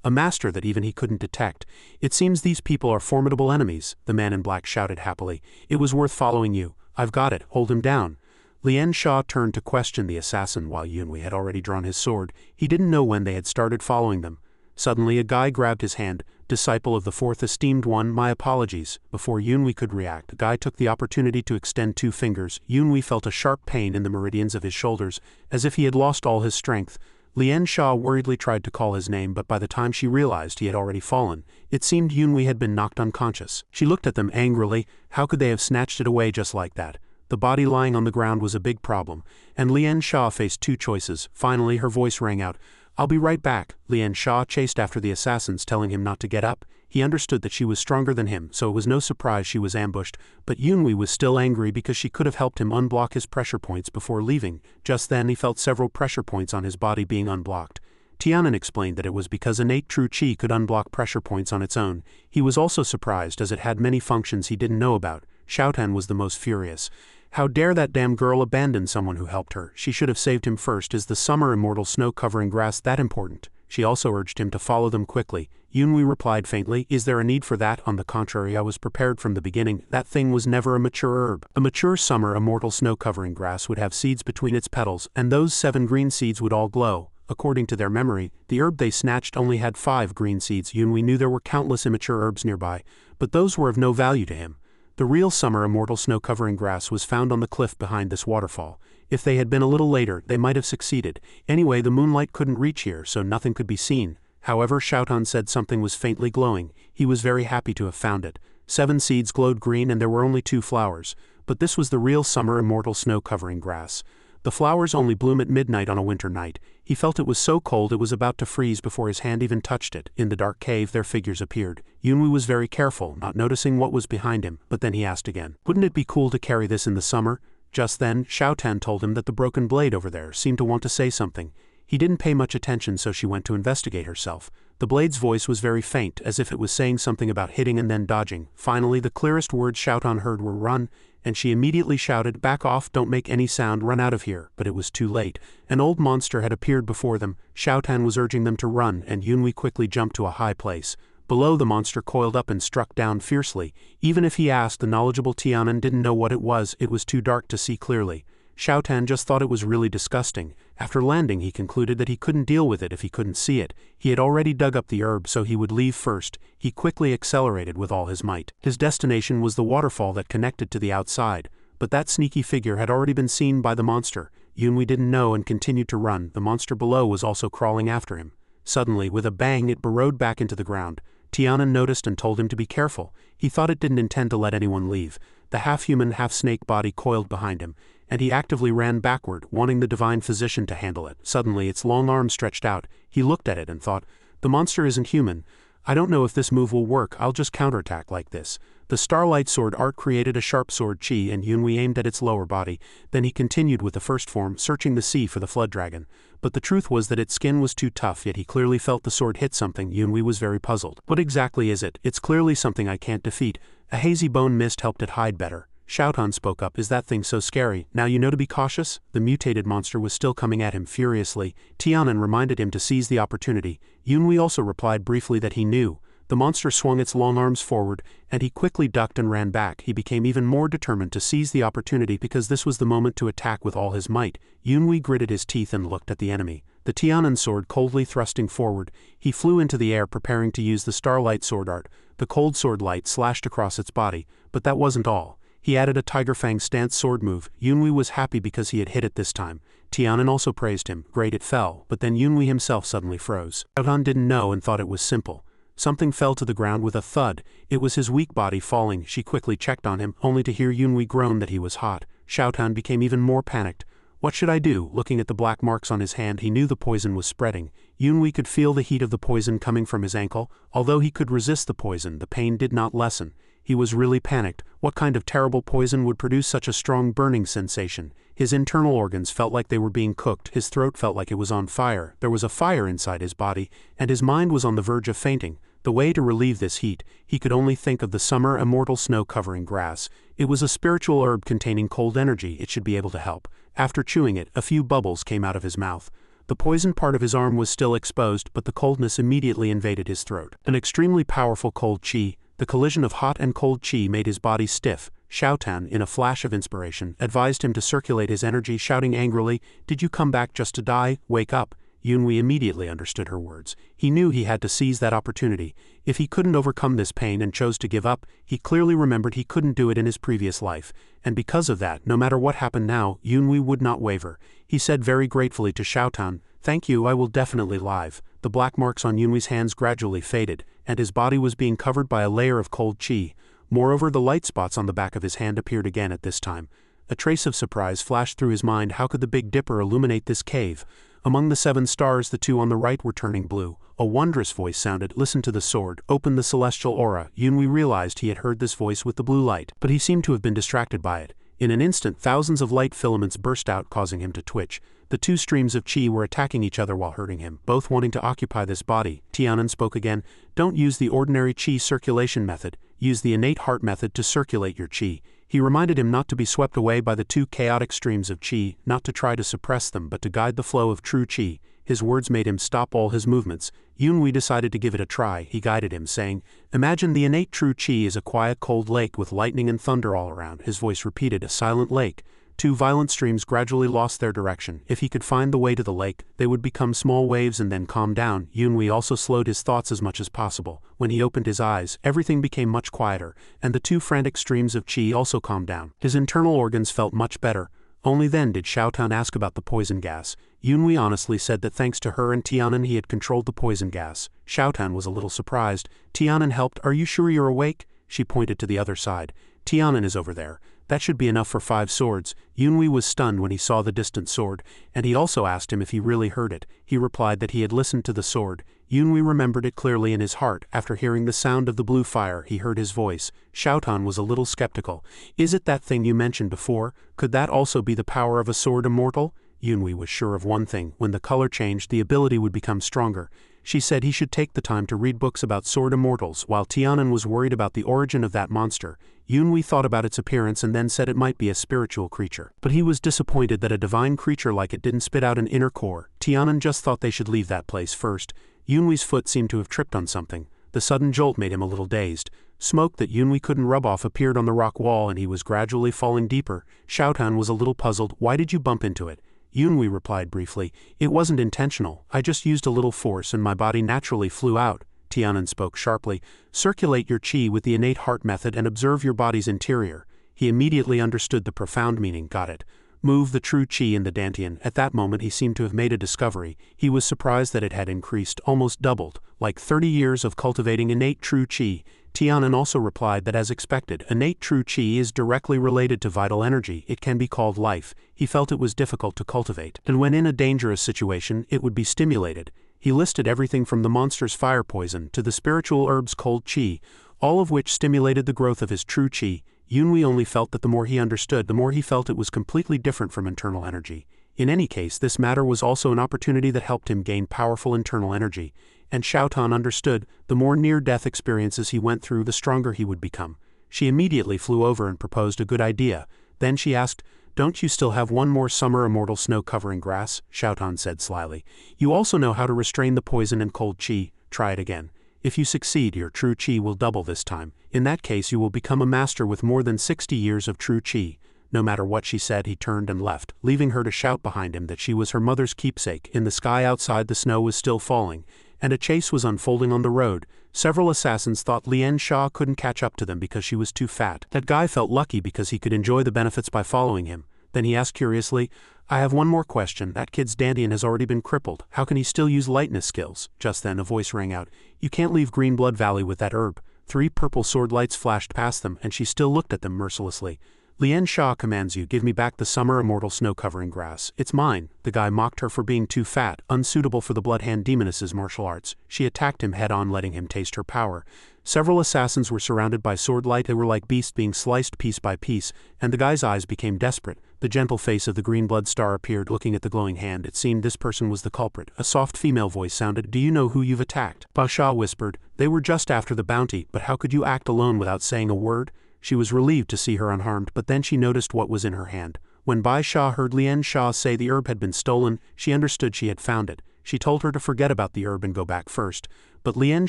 A master that even he couldn't detect. "It seems these people are formidable enemies," the man in black shouted happily. "It was worth following you. I've got it. Hold him down." Lian Sha turned to question the assassin while Yunhui had already drawn his sword. He didn't know when they had started following them. Suddenly a guy grabbed his hand. "Disciple of the fourth esteemed one, my apologies." Before Yunhui could react, the guy took the opportunity to extend 2 fingers. Yunhui felt a sharp pain in the meridians of his shoulders, as if he had lost all his strength. Lian Sha worriedly tried to call his name, but by the time she realized he had already fallen, it seemed Yunhui had been knocked unconscious. She looked at them angrily. How could they have snatched it away just like that? The body lying on the ground was a big problem, and Lian Sha faced 2 choices. Finally, her voice rang out, "I'll be right back." Lian Sha chased after the assassins, telling him not to get up. He understood that she was stronger than him, so it was no surprise she was ambushed, but Yunhui was still angry because she could have helped him unblock his pressure points before leaving. Just then he felt several pressure points on his body being unblocked. Tianan explained that it was because innate true chi could unblock pressure points on its own. He was also surprised as it had many functions he didn't know about. Xiaotan was the most furious. How dare that damn girl abandon someone who helped her? She should have saved him first. Is the summer immortal snow-covering grass that important? She also urged him to follow them quickly. Yunhui replied faintly, "Is there a need for that? On the contrary, I was prepared from the beginning. That thing was never a mature herb. A mature summer immortal snow-covering grass would have seeds between its petals, and those 7 green seeds would all glow." According to their memory, the herb they snatched only had 5 green seeds. Yunhui knew there were countless immature herbs nearby, but those were of no value to him. The real summer immortal snow-covering grass was found on the cliff behind this waterfall. If they had been a little later, they might have succeeded. Anyway, the moonlight couldn't reach here, so nothing could be seen. However, Xiaotan said something was faintly glowing. He was very happy to have found it. 7 seeds glowed green and there were only 2 flowers. But this was the real summer immortal snow-covering grass. The flowers only bloom at midnight on a winter night. He felt it was so cold it was about to freeze before his hand even touched it. In the dark cave their figures appeared. Yunhui was very careful, not noticing what was behind him, but then he asked again, "Wouldn't it be cool to carry this in the summer?" Just then, Xiaotan told him that the broken blade over there seemed to want to say something. He didn't pay much attention, so she went to investigate herself. The blade's voice was very faint, as if it was saying something about hitting and then dodging. Finally, the clearest words Xiaotan heard were "run," and she immediately shouted, "Back off, don't make any sound, run out of here." But it was too late. An old monster had appeared before them. Xiaotan was urging them to run, and Yunhui quickly jumped to a high place. Below, the monster coiled up and struck down fiercely. Even if he asked, the knowledgeable Tianan didn't know what it was too dark to see clearly. Xiaotan just thought it was really disgusting. After landing, he concluded that he couldn't deal with it if he couldn't see it. He had already dug up the herb, so he would leave first. He quickly accelerated with all his might. His destination was the waterfall that connected to the outside, but that sneaky figure had already been seen by the monster. Yunhui didn't know and continued to run. The monster below was also crawling after him. Suddenly, with a bang, it burrowed back into the ground. Tianan noticed and told him to be careful. He thought it didn't intend to let anyone leave. The half-human, half-snake body coiled behind him, and he actively ran backward, wanting the divine physician to handle it. Suddenly, its long arm stretched out. He looked at it and thought, "The monster isn't human. I don't know if this move will work. I'll just counterattack like this." The starlight sword art created a sharp sword chi, and Yunhui aimed at its lower body. Then he continued with the first form, searching the sea for the flood dragon. But the truth was that its skin was too tough, yet he clearly felt the sword hit something. Yunhui was very puzzled. "What exactly is it? It's clearly something I can't defeat." A hazy bone mist helped it hide better. Xiaotan spoke up, "Is that thing so scary? Now you know to be cautious?" The mutated monster was still coming at him furiously. Tianan reminded him to seize the opportunity. Yunhui also replied briefly that he knew. The monster swung its long arms forward, and he quickly ducked and ran back. He became even more determined to seize the opportunity because this was the moment to attack with all his might. Yunhui gritted his teeth and looked at the enemy. The Tianan sword coldly thrusting forward, he flew into the air preparing to use the starlight sword art. The cold sword light slashed across its body, but that wasn't all. He added a tiger fang stance sword move. Yunhui was happy because he had hit it this time. Tianan also praised him. Great, it fell, but then Yunhui himself suddenly froze. Xiaotan didn't know and thought it was simple. Something fell to the ground with a thud. It was his weak body falling. She quickly checked on him, only to hear Yunhui groan that he was hot. Xiaotan became even more panicked. What should I do? Looking at the black marks on his hand, he knew the poison was spreading. Yunhui could feel the heat of the poison coming from his ankle. Although he could resist the poison, the pain did not lessen. He was really panicked. What kind of terrible poison would produce such a strong burning sensation? His internal organs felt like they were being cooked. His throat felt like it was on fire. There was a fire inside his body, and his mind was on the verge of fainting. The way to relieve this heat, he could only think of the summer immortal snow-covering grass. It was a spiritual herb containing cold energy. It should be able to help. After chewing it, a few bubbles came out of his mouth. The poisoned part of his arm was still exposed, but the coldness immediately invaded his throat. An extremely powerful cold chi. The collision of hot and cold chi made his body stiff. Xiaotan, in a flash of inspiration, advised him to circulate his energy, shouting angrily, "Did you come back just to die? Wake up." Yunhui immediately understood her words. He knew he had to seize that opportunity. If he couldn't overcome this pain and chose to give up, he clearly remembered he couldn't do it in his previous life. And because of that, no matter what happened now, Yunhui would not waver. He said very gratefully to Xiaotan, "Thank you, I will definitely live." The black marks on Yunhui's hands gradually faded, and his body was being covered by a layer of cold chi. Moreover, the light spots on the back of his hand appeared again at this time. A trace of surprise flashed through his mind. How could the Big Dipper illuminate this cave? Among the 7 stars, the 2 on the right were turning blue. A wondrous voice sounded, "Listen to the sword, open the celestial aura." Yunhui realized he had heard this voice with the blue light, but he seemed to have been distracted by it. In an instant, thousands of light filaments burst out, causing him to twitch. The 2 streams of chi were attacking each other while hurting him, both wanting to occupy this body. Tianan spoke again, "Don't use the ordinary chi circulation method. Use the innate heart method to circulate your chi." He reminded him not to be swept away by the 2 chaotic streams of chi, not to try to suppress them but to guide the flow of true chi. His words made him stop all his movements. Yunhui decided to give it a try. He guided him, saying, "Imagine the innate true qi is a quiet cold lake with lightning and thunder all around." His voice repeated, "A silent lake." Two violent streams gradually lost their direction. If he could find the way to the lake, they would become small waves and then calm down. Yunhui also slowed his thoughts as much as possible. When he opened his eyes, everything became much quieter, and the two frantic streams of qi also calmed down. His internal organs felt much better. Only then did Xiaotan ask about the poison gas. Yunhui honestly said that thanks to her and Tianan he had controlled the poison gas. Xiaotan was a little surprised. Tianan helped. "Are you sure you're awake?" She pointed to the other side. "Tianan is over there. That should be enough for 5 swords." Yunhui was stunned when he saw the distant sword, and he also asked him if he really heard it. He replied that he had listened to the sword. Yunhui remembered it clearly in his heart. After hearing the sound of the blue fire, he heard his voice. Xiaotan was a little skeptical. "Is it that thing you mentioned before? Could that also be the power of a sword immortal?" Yunhui was sure of one thing: when the color changed, the ability would become stronger. She said he should take the time to read books about sword immortals, while Tianan was worried about the origin of that monster. Yunhui thought about its appearance and then said it might be a spiritual creature. But he was disappointed that a divine creature like it didn't spit out an inner core. Tianan just thought they should leave that place first. Yunhui's foot seemed to have tripped on something. The sudden jolt made him a little dazed. Smoke that Yunhui couldn't rub off appeared on the rock wall and he was gradually falling deeper. Xiaotan was a little puzzled. "Why did you bump into it?" Yunhui replied briefly, "It wasn't intentional. I just used a little force and my body naturally flew out." Tianan spoke sharply. "Circulate your qi with the innate heart method and observe your body's interior." He immediately understood the profound meaning. "Got it. Move the true qi in the dantian." At that moment he seemed to have made a discovery. He was surprised that it had increased, almost doubled, like 30 years of cultivating innate true qi. Tianan also replied that as expected, innate true qi is directly related to vital energy. It can be called life. He felt it was difficult to cultivate, and when in a dangerous situation, it would be stimulated. He listed everything from the monster's fire poison to the spiritual herb's cold qi, all of which stimulated the growth of his true qi. Yunhui only felt that the more he understood, the more he felt it was completely different from internal energy. In any case, this matter was also an opportunity that helped him gain powerful internal energy. And Xiaotan understood, the more near-death experiences he went through, the stronger he would become. She immediately flew over and proposed a good idea. Then she asked, "Don't you still have one more summer immortal snow-covering grass?" Xiaotan said slyly. "You also know how to restrain the poison and cold qi. Try it again. If you succeed, your true qi will double this time. In that case you will become a master with more than 60 years of true qi." No matter what she said, he turned and left, leaving her to shout behind him that she was her mother's keepsake. In the sky outside, the snow was still falling, and a chase was unfolding on the road. Several assassins thought Lian Sha couldn't catch up to them because she was too fat. That guy felt lucky because he could enjoy the benefits by following him. Then he asked curiously, "I have one more question. That kid's dantian has already been crippled. How can he still use lightness skills?" Just then a voice rang out, "You can't leave Greenblood Valley with that herb." 3 purple sword lights flashed past them, and she still looked at them mercilessly. "Lian Sha commands you, give me back the summer immortal snow-covering grass. It's mine." The guy mocked her for being too fat, unsuitable for the Bloodhand Demoness's martial arts. She attacked him head-on, letting him taste her power. Several assassins were surrounded by sword light. They were like beasts being sliced piece by piece, and the guy's eyes became desperate. The gentle face of the green blood star appeared, looking at the glowing hand. It seemed this person was the culprit. A soft female voice sounded, "Do you know who you've attacked?" Ba Sha whispered, "They were just after the bounty, but how could you act alone without saying a word?" She was relieved to see her unharmed, but then she noticed what was in her hand. When Bai Sha heard Lian Sha say the herb had been stolen, she understood she had found it. She told her to forget about the herb and go back first. But Lian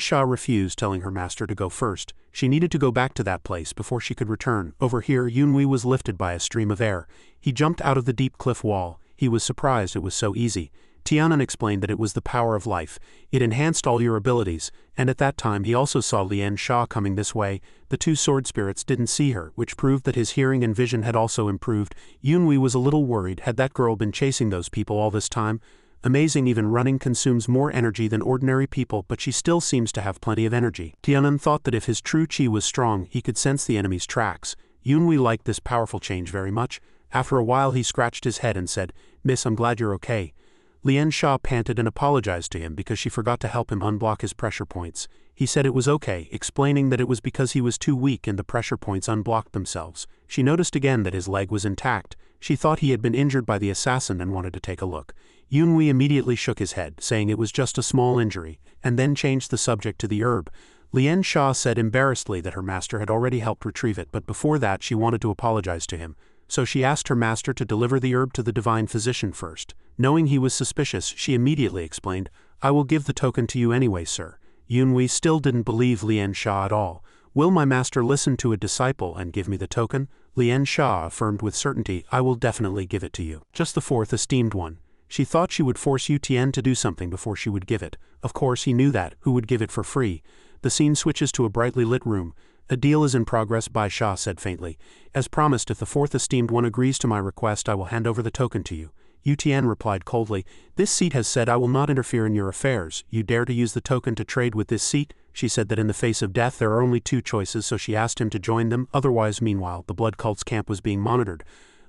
Sha refused, telling her master to go first. She needed to go back to that place before she could return. Over here, Yunhui was lifted by a stream of air. He jumped out of the deep cliff wall. He was surprised it was so easy. Tianan explained that it was the power of life. It enhanced all your abilities, and at that time he also saw Lian Sha coming this way. The 2 sword spirits didn't see her, which proved that his hearing and vision had also improved. Yunhui was a little worried. Had that girl been chasing those people all this time? Amazing, even running consumes more energy than ordinary people, but she still seems to have plenty of energy. Tianan thought that if his true qi was strong, he could sense the enemy's tracks. Yunhui liked this powerful change very much. After a while he scratched his head and said, "Miss, I'm glad you're okay." Lian Sha panted and apologized to him because she forgot to help him unblock his pressure points. He said it was okay, explaining that it was because he was too weak and the pressure points unblocked themselves. She noticed again that his leg was intact. She thought he had been injured by the assassin and wanted to take a look. Yunhui immediately shook his head, saying it was just a small injury, and then changed the subject to the herb. Lian Sha said embarrassedly that her master had already helped retrieve it, but before that she wanted to apologize to him. So she asked her master to deliver the herb to the divine physician first. Knowing he was suspicious, she immediately explained, "I will give the token to you anyway, sir." Yunhui still didn't believe Lian Sha at all. "Will my master listen to a disciple and give me the token?" Lian Sha affirmed with certainty, "I will definitely give it to you. Just the fourth esteemed one." She thought she would force Yu Tian to do something before she would give it. Of course he knew that, who would give it for free? The scene switches to a brightly lit room. "A deal is in progress," Bai Sha said faintly. "As promised, if the fourth esteemed one agrees to my request, I will hand over the token to you." Yu Tian replied coldly, "This seat has said I will not interfere in your affairs. You dare to use the token to trade with this seat?" She said that in the face of death there are only two choices, so she asked him to join them. Otherwise, meanwhile, the blood cult's camp was being monitored.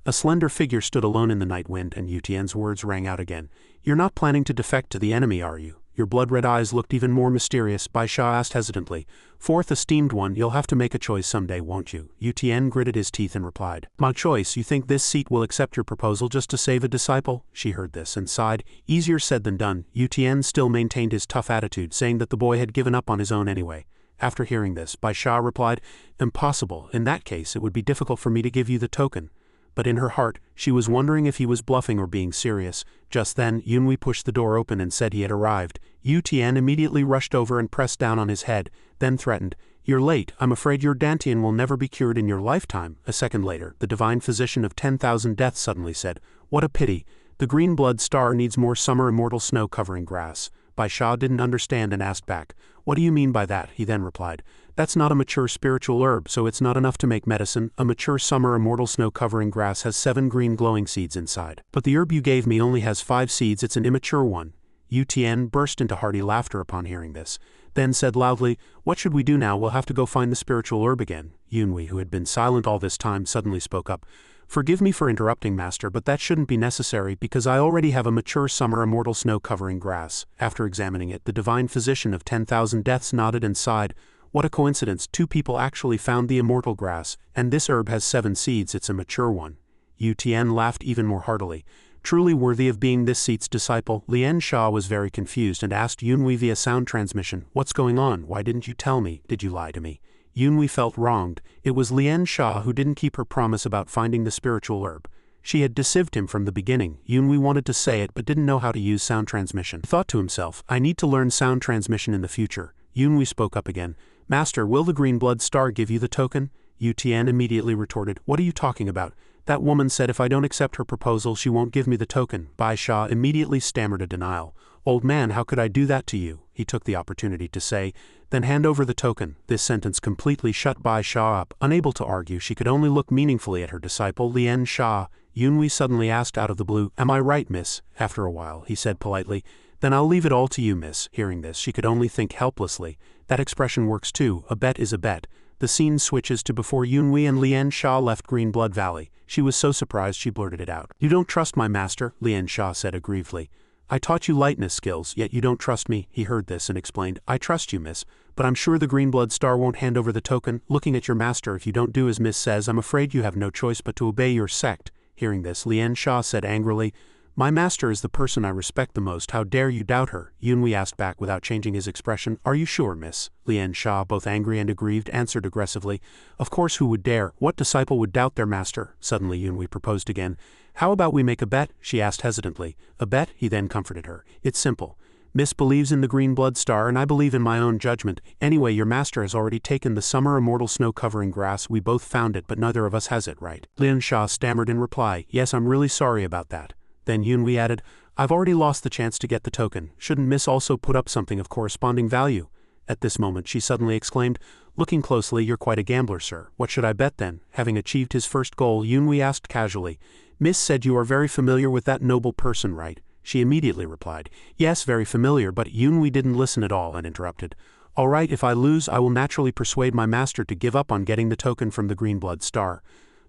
A slender figure stood alone in the night wind, and Yu Tian's words rang out again. "You're not planning to defect to the enemy, are you?" Your blood-red eyes looked even more mysterious, Bai Sha asked hesitantly. "Fourth esteemed one, you'll have to make a choice someday, won't you?" Yu Tian gritted his teeth and replied. "My choice, you think this seat will accept your proposal just to save a disciple?" She heard this and sighed. Easier said than done. Yu Tian still maintained his tough attitude, saying that the boy had given up on his own anyway. After hearing this, Bai Sha replied, "Impossible. In that case, it would be difficult for me to give you the token." But in her heart, she was wondering if he was bluffing or being serious. Just then, Yunhui pushed the door open and said he had arrived. Yu Tian immediately rushed over and pressed down on his head, then threatened, "You're late. I'm afraid your dantian will never be cured in your lifetime." A second later, the divine physician of 10,000 deaths suddenly said, "What a pity. The green blood star needs more summer immortal snow covering grass." Bai Sha didn't understand and asked back, "What do you mean by that?" He then replied, "That's not a mature spiritual herb, so it's not enough to make medicine. A mature summer immortal snow covering grass has 7 green glowing seeds inside. But the herb you gave me only has 5 seeds, it's an immature one." Yu Tian burst into hearty laughter upon hearing this, then said loudly, "What should we do now? We'll have to go find the spiritual herb again." Yunhui, who had been silent all this time, suddenly spoke up. "Forgive me for interrupting, master, but that shouldn't be necessary because I already have a mature summer immortal snow covering grass." After examining it, the divine physician of 10,000 deaths nodded and sighed. "What a coincidence, 2 people actually found the immortal grass, and this herb has 7 seeds, it's a mature one." Yu Tian laughed even more heartily. Truly worthy of being this seat's disciple, Lian Sha was very confused and asked Yunhui via sound transmission, "What's going on? Why didn't you tell me? Did you lie to me?" Yunhui felt wronged. It was Lian Sha who didn't keep her promise about finding the spiritual herb. She had deceived him from the beginning. Yunhui wanted to say it but didn't know how to use sound transmission. He thought to himself, "I need to learn sound transmission in the future." Yunhui spoke up again. "Master, will the green blood star give you the token?" Yu Tian immediately retorted, "What are you talking about? That woman said if I don't accept her proposal she won't give me the token." Bai Sha immediately stammered a denial. "Old man, how could I do that to you?" He took the opportunity to say, "Then hand over the token." This sentence completely shut Bai Sha up. Unable to argue, she could only look meaningfully at her disciple Lian Sha. Yunhui suddenly asked out of the blue, "Am I right, miss?" After a while, he said politely, "Then I'll leave it all to you, miss." Hearing this, she could only think helplessly. That expression works too, a bet is a bet. The scene switches to before Yunhui and Lian Sha left Green Blood Valley. She was so surprised she blurted it out. "You don't trust my master," Lian Sha said aggrievedly. "I taught you lightness skills, yet you don't trust me." He heard this and explained, "I trust you, miss, but I'm sure the green blood star won't hand over the token. Looking at your master, if you don't do as miss says, I'm afraid you have no choice but to obey your sect." Hearing this, Lian Sha said angrily, "My master is the person I respect the most. How dare you doubt her?" Yunhui asked back without changing his expression, "Are you sure, miss?" Lian Sha, both angry and aggrieved, answered aggressively, "Of course, who would dare? What disciple would doubt their master?" Suddenly Yunhui proposed again. "How about we make a bet?" she asked hesitantly. "A bet?" He then comforted her. "It's simple. Miss believes in the green blood star and I believe in my own judgment. Anyway, your master has already taken the summer immortal snow covering grass. We both found it, but neither of us has it, right?" Lian Sha stammered in reply, "Yes, I'm really sorry about that." Then Yunhui added, "I've already lost the chance to get the token. Shouldn't Miss also put up something of corresponding value?" At this moment she suddenly exclaimed, "Looking closely, you're quite a gambler, sir. What should I bet then?" Having achieved his first goal, Yunhui asked casually, "Miss said you are very familiar with that noble person, right?" She immediately replied, "Yes, very familiar," but Yunhui didn't listen at all and interrupted, "All right, if I lose, I will naturally persuade my master to give up on getting the token from the green blood star."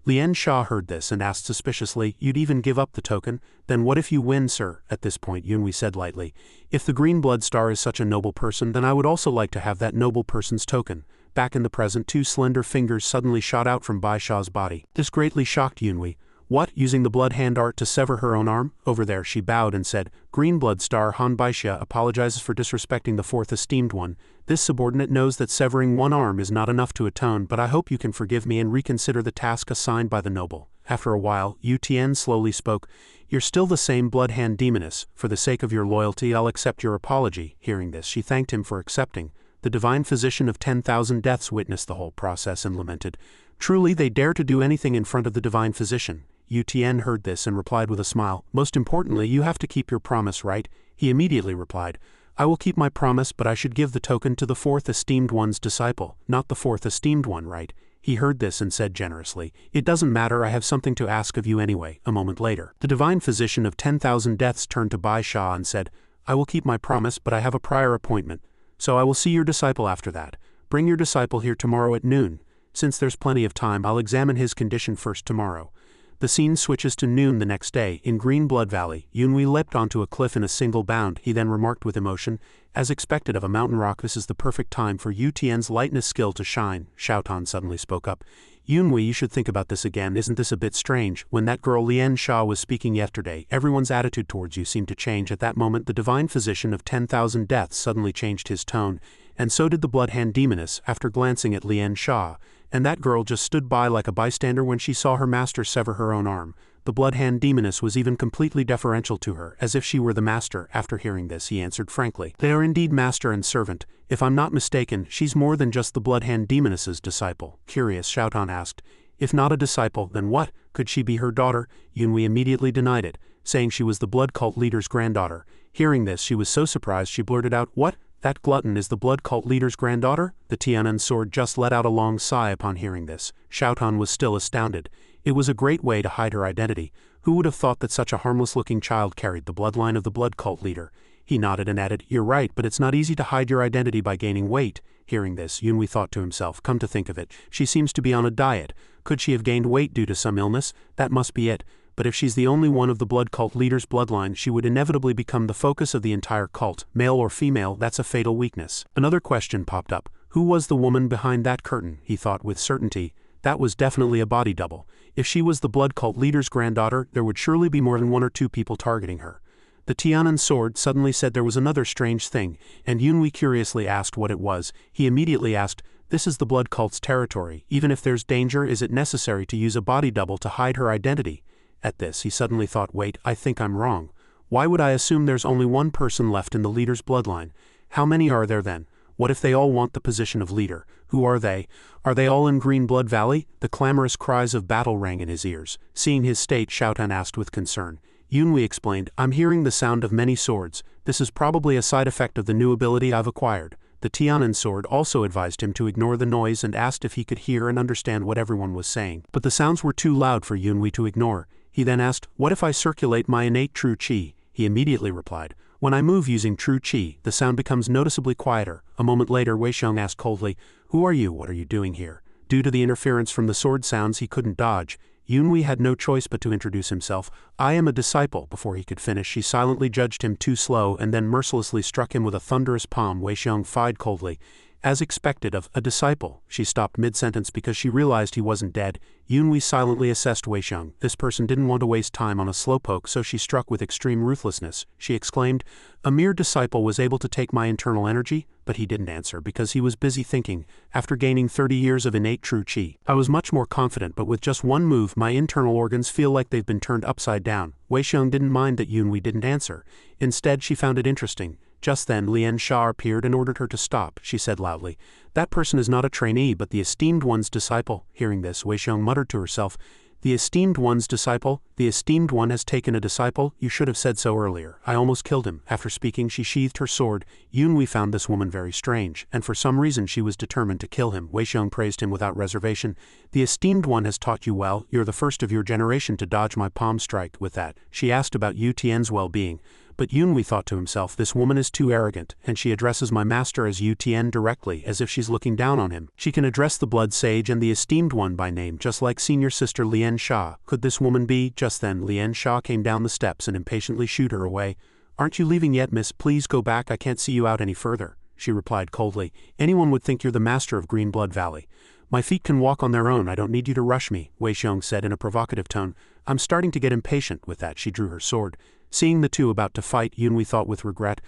Lian Sha heard this and asked suspiciously, "You'd even give up the token? Then what if you win, sir?" At this point Yunhui said lightly, "If the green blood star is such a noble person, then I would also like to have that noble person's token." Back in the present, 2 slender fingers suddenly shot out from Bai Sha's body. This greatly shocked Yunhui. "What, using the blood hand art to sever her own arm?" Over there she bowed and said, "Green blood star Han Baixia apologizes for disrespecting the 4th esteemed one. This subordinate knows that severing one arm is not enough to atone, but I hope you can forgive me and reconsider the task assigned by the noble." After a while, Yu Tian slowly spoke. "You're still the same blood-hand demoness. For the sake of your loyalty, I'll accept your apology." Hearing this, she thanked him for accepting. The divine physician of 10,000 deaths witnessed the whole process and lamented. Truly, they dare to do anything in front of the divine physician. Yu Tian heard this and replied with a smile. "Most importantly, you have to keep your promise, right?" He immediately replied, "I will keep my promise, but I should give the token to the fourth esteemed one's disciple, not the fourth esteemed one, right?" He heard this and said generously, "It doesn't matter, I have something to ask of you anyway." A moment later, the divine physician of 10,000 deaths turned to Bai Sha and said, "I will keep my promise, but I have a prior appointment, so I will see your disciple after that. Bring your disciple here tomorrow at noon. Since there's plenty of time, I'll examine his condition first tomorrow." The scene switches to noon the next day. In Green Blood Valley, Yunhui leapt onto a cliff in a single bound. He then remarked with emotion, "As expected of a mountain rock, this is the perfect time for Yu Tian's lightness skill to shine." Xiaotan suddenly spoke up. "Yunhui, you should think about this again. Isn't this a bit strange? When that girl Lian Sha was speaking yesterday, everyone's attitude towards you seemed to change. At that moment, the divine physician of 10,000 deaths suddenly changed his tone, and so did the blood-hand demoness after glancing at Lian Sha. And that girl just stood by like a bystander when she saw her master sever her own arm. The blood-hand demoness was even completely deferential to her, as if she were the master." After hearing this, he answered frankly, "They are indeed master and servant. If I'm not mistaken, she's more than just the blood-hand demoness's disciple." Curious, Xiaotan asked, "If not a disciple, then what? Could she be her daughter?" Yunhui immediately denied it, saying she was the blood cult leader's granddaughter. Hearing this, she was so surprised she blurted out, "What? That glutton is the blood cult leader's granddaughter?" The Tianan sword just let out a long sigh upon hearing this. Xiaotan was still astounded. It was a great way to hide her identity. Who would have thought that such a harmless-looking child carried the bloodline of the blood cult leader? He nodded and added, "You're right, but it's not easy to hide your identity by gaining weight." Hearing this, Yunhui thought to himself, "Come to think of it, she seems to be on a diet. Could she have gained weight due to some illness? That must be it. But if she's the only one of the blood cult leader's bloodline, she would inevitably become the focus of the entire cult. Male or female, that's a fatal weakness." Another question popped up. Who was the woman behind that curtain? He thought with certainty. That was definitely a body double. If she was the blood cult leader's granddaughter, there would surely be more than one or two people targeting her. The Tianan sword suddenly said there was another strange thing, and Yunhui curiously asked what it was. He immediately asked, "This is the blood cult's territory. Even if there's danger, is it necessary to use a body double to hide her identity?" At this, he suddenly thought, "Wait, I think I'm wrong. Why would I assume there's only one person left in the leader's bloodline? How many are there then? What if they all want the position of leader? Who are they? Are they all in Green Blood Valley?" The clamorous cries of battle rang in his ears. Seeing his state, Xiaotan asked with concern. Yunhui explained, "I'm hearing the sound of many swords. This is probably a side effect of the new ability I've acquired." The Tianan sword also advised him to ignore the noise and asked if he could hear and understand what everyone was saying. But the sounds were too loud for Yunhui to ignore. He then asked, "What if I circulate my innate true qi?" He immediately replied, "When I move using true qi, the sound becomes noticeably quieter." A moment later, Wei Xiong asked coldly, "Who are you? What are you doing here?" Due to the interference from the sword sounds, he couldn't dodge. Yunhui had no choice but to introduce himself. "I am a disciple." Before he could finish, she silently judged him too slow and then mercilessly struck him with a thunderous palm. Wei Xiong fied coldly. As expected of a disciple, she stopped mid-sentence because she realized he wasn't dead. Yunhui silently assessed Wei Xiong. This person didn't want to waste time on a slowpoke, so she struck with extreme ruthlessness. She exclaimed, "A mere disciple was able to take my internal energy?" But he didn't answer because he was busy thinking. "After gaining 30 years of innate true qi, I was much more confident, but with just one move, my internal organs feel like they've been turned upside down." Wei Xiong didn't mind that Yunhui didn't answer. Instead, she found it interesting. Just then, Lian Sha appeared and ordered her to stop. She said loudly, "That person is not a trainee but the esteemed one's disciple." Hearing this, Wei Xiong muttered to herself, "The esteemed one's disciple? The esteemed one has taken a disciple? You should have said so earlier. I almost killed him." After speaking, she sheathed her sword. Yunhui found this woman very strange, and for some reason she was determined to kill him. Wei Xiong praised him without reservation. "The esteemed one has taught you well. You're the first of your generation to dodge my palm strike." With that, she asked about Yu Tian's well-being. But Yunhui thought to himself, "This woman is too arrogant, and she addresses my master as Yu Tian directly, as if she's looking down on him. She can address the blood sage and the esteemed one by name, just like senior sister Lian Sha. Could this woman be?" Just then, Lian Sha came down the steps and impatiently shooed her away. "Aren't you leaving yet, miss? Please go back, I can't see you out any further." She replied coldly, "Anyone would think you're the master of Green Blood Valley. My feet can walk on their own, I don't need you to rush me," Wei Xiong said in a provocative tone. "I'm starting to get impatient." With that, she drew her sword. Seeing the two about to fight, Yunhui thought with regret,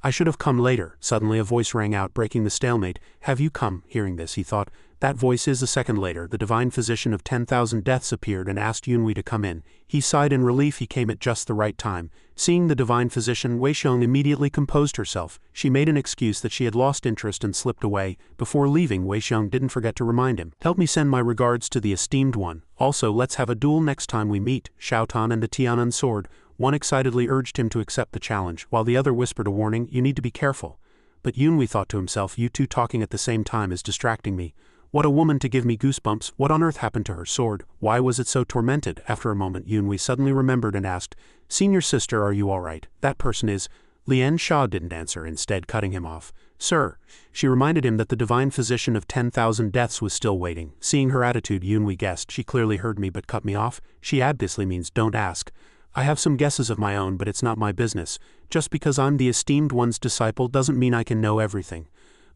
I should have come later. Suddenly a voice rang out, breaking the stalemate. Have you come? Hearing this, he thought, that voice is. A second later, the divine physician of 10,000 deaths appeared and asked Yunhui to come in. He sighed in relief. He came at just the right time. Seeing the divine physician, Weixiong immediately composed herself. She made an excuse that she had lost interest and slipped away. Before leaving, Weixiong didn't forget to remind him. Help me send my regards to the esteemed one. Also, let's have a duel next time we meet. Xiaotan and the Tianan sword. One excitedly urged him to accept the challenge, while the other whispered a warning, you need to be careful. But Yunhui thought to himself, you two talking at the same time is distracting me. What a woman to give me goosebumps. What on earth happened to her sword? Why was it so tormented? After a moment, Yunhui suddenly remembered and asked, Senior sister, are you all right? That person is... Lian Sha didn't answer, instead cutting him off. Sir. She reminded him that the divine physician of 10,000 deaths was still waiting. Seeing her attitude, Yunhui guessed she clearly heard me but cut me off. She obviously means don't ask. I have some guesses of my own, but it's not my business. Just because I'm the esteemed one's disciple doesn't mean I can know everything.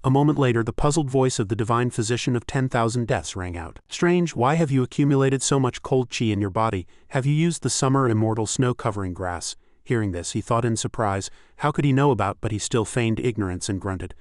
A moment later, the puzzled voice of the divine physician of 10,000 deaths rang out. Strange, why have you accumulated so much cold chi in your body? Have you used the summer immortal snow-covering grass? Hearing this, he thought in surprise, how could he know about, but he still feigned ignorance and grunted.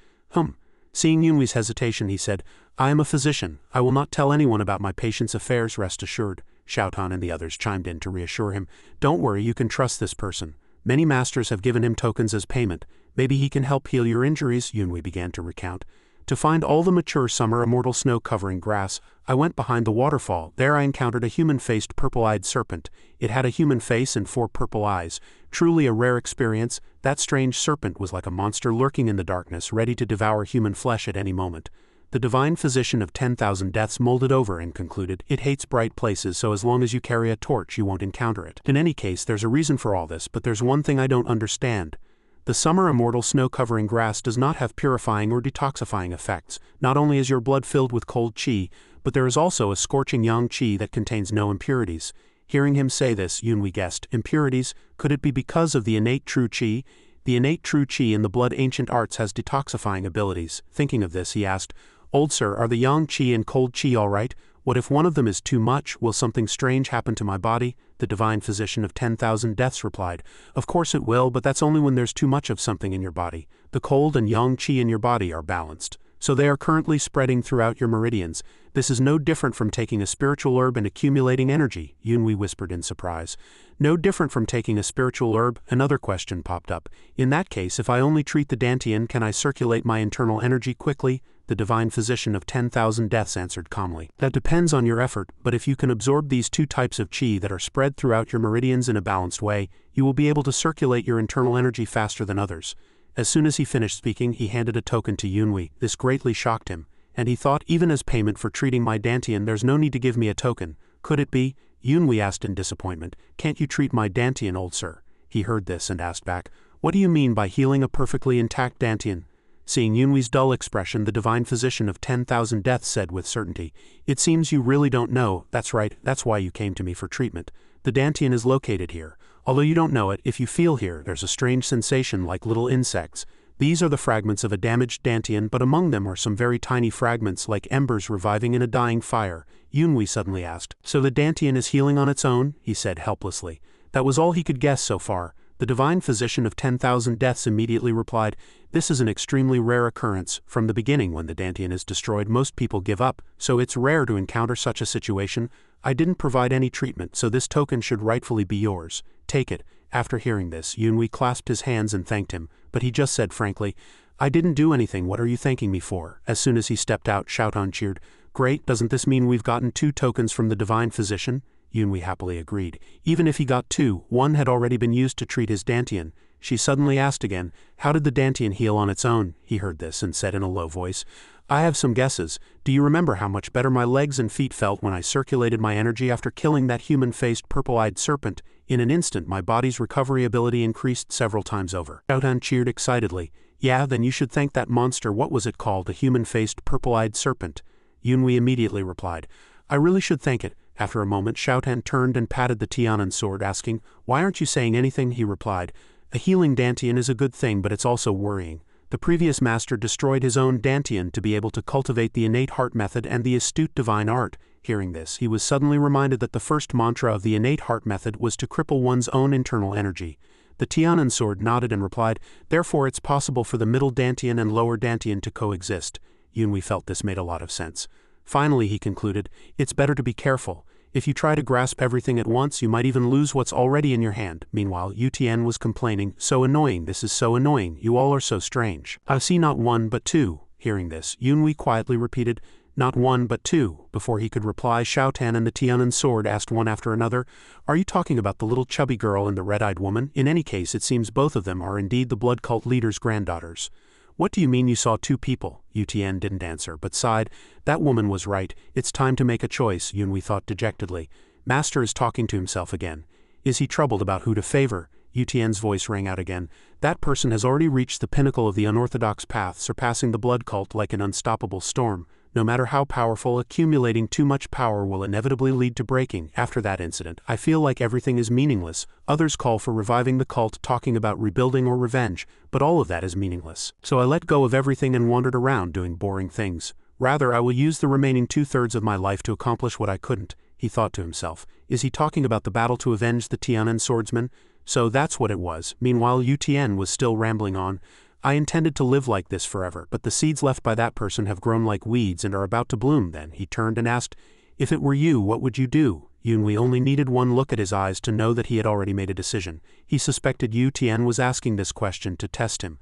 Seeing Yunhui's hesitation, he said, I am a physician. I will not tell anyone about my patient's affairs, rest assured. Xiaotan and the others chimed in to reassure him. Don't worry, you can trust this person. Many masters have given him tokens as payment. Maybe he can help heal your injuries, Yunhui began to recount. To find all the mature summer immortal snow-covering grass, I went behind the waterfall. There I encountered a human-faced purple-eyed serpent. It had a human face and 4 purple eyes. Truly a rare experience. That strange serpent was like a monster lurking in the darkness, ready to devour human flesh at any moment. The divine physician of 10,000 deaths molded over and concluded, it hates bright places, so as long as you carry a torch you won't encounter it. In any case, there's a reason for all this, but there's one thing I don't understand. The summer immortal snow-covering grass does not have purifying or detoxifying effects. Not only is your blood filled with cold chi, but there is also a scorching yang chi that contains no impurities. Hearing him say this, Yunhui guessed, impurities? Could it be because of the innate true chi? The innate true chi in the blood ancient arts has detoxifying abilities. Thinking of this, he asked, Old sir, are the yang chi and cold chi all right? What if one of them is too much? Will something strange happen to my body? The divine physician of 10,000 deaths replied, Of course it will, but that's only when there's too much of something in your body. The cold and yang chi in your body are balanced. So they are currently spreading throughout your meridians. This is no different from taking a spiritual herb and accumulating energy, Yunhui whispered in surprise. No different from taking a spiritual herb? Another question popped up. In that case, if I only treat the dantian, can I circulate my internal energy quickly? The divine physician of 10,000 deaths answered calmly. That depends on your effort, but if you can absorb these 2 types of chi that are spread throughout your meridians in a balanced way, you will be able to circulate your internal energy faster than others. As soon as he finished speaking, he handed a token to Yunhui. This greatly shocked him, and he thought, even as payment for treating my dantian, there's no need to give me a token. Could it be? Yunhui asked in disappointment, Can't you treat my dantian, old sir? He heard this and asked back, What do you mean by healing a perfectly intact dantian? Seeing Yunhui's dull expression, the divine physician of 10,000 deaths said with certainty, It seems you really don't know. That's right, that's why you came to me for treatment. The dantian is located here. Although you don't know it, if you feel here, there's a strange sensation like little insects. These are the fragments of a damaged dantian, but among them are some very tiny fragments like embers reviving in a dying fire. Yunhui suddenly asked, So the dantian is healing on its own? He said helplessly. That was all he could guess so far. The divine physician of 10,000 deaths immediately replied, This is an extremely rare occurrence. From the beginning, when the dantian is destroyed, most people give up, so it's rare to encounter such a situation. I didn't provide any treatment, so this token should rightfully be yours. Take it. After hearing this, Yunhui clasped his hands and thanked him, but he just said frankly, I didn't do anything, what are you thanking me for? As soon as he stepped out, Xiaotan cheered, Great, doesn't this mean we've gotten 2 tokens from the divine physician? Yunhui happily agreed. Even if he got 2, one had already been used to treat his dantian. She suddenly asked again, How did the dantian heal on its own? He heard this and said in a low voice, I have some guesses. Do you remember how much better my legs and feet felt when I circulated my energy after killing that human-faced purple-eyed serpent? In an instant my body's recovery ability increased several times over. Xiaotan cheered excitedly. Yeah, then you should thank that monster. What was it called? A human-faced purple-eyed serpent. Yunhui immediately replied, I really should thank it. After a moment, Xiaotan turned and patted the Tianan sword, asking, Why aren't you saying anything? He replied, A healing dantian is a good thing, but it's also worrying. The previous master destroyed his own dantian to be able to cultivate the innate heart method and the astute divine art. Hearing this, he was suddenly reminded that the first mantra of the innate heart method was to cripple one's own internal energy. The Tianan sword nodded and replied, "Therefore it's possible for the middle dantian and lower dantian to coexist." Yunhui felt this made a lot of sense. Finally, he concluded, "It's better to be careful. If you try to grasp everything at once, you might even lose what's already in your hand." Meanwhile, Yu Tian was complaining, "So annoying, this is so annoying, you all are so strange. I see not one but two." Hearing this, Yunhui quietly repeated, "Not one but two." Before he could reply, Xiaotan and the Tianan sword asked one after another, "Are you talking about the little chubby girl and the red-eyed woman? In any case, it seems both of them are indeed the blood cult leader's granddaughters." "What do you mean you saw two people?" Yu Tian didn't answer, but sighed. "That woman was right. It's time to make a choice," Yunhui thought dejectedly. Master is talking to himself again. Is he troubled about who to favor? Yu Tian's voice rang out again. "That person has already reached the pinnacle of the unorthodox path, surpassing the blood cult like an unstoppable storm. No matter how powerful, accumulating too much power will inevitably lead to breaking. After that incident, I feel like everything is meaningless. Others call for reviving the cult, talking about rebuilding or revenge, but all of that is meaningless. So I let go of everything and wandered around doing boring things. Rather, I will use the remaining 2/3 of my life to accomplish what I couldn't," he thought to himself. Is he talking about the battle to avenge the Tianan swordsman? So that's what it was. Meanwhile, Yu Tian was still rambling on. "I intended to live like this forever, but the seeds left by that person have grown like weeds and are about to bloom." Then he turned and asked, "If it were you, what would you do?" Yunhui only needed one look at his eyes to know that he had already made a decision. He suspected Yu Tian was asking this question to test him.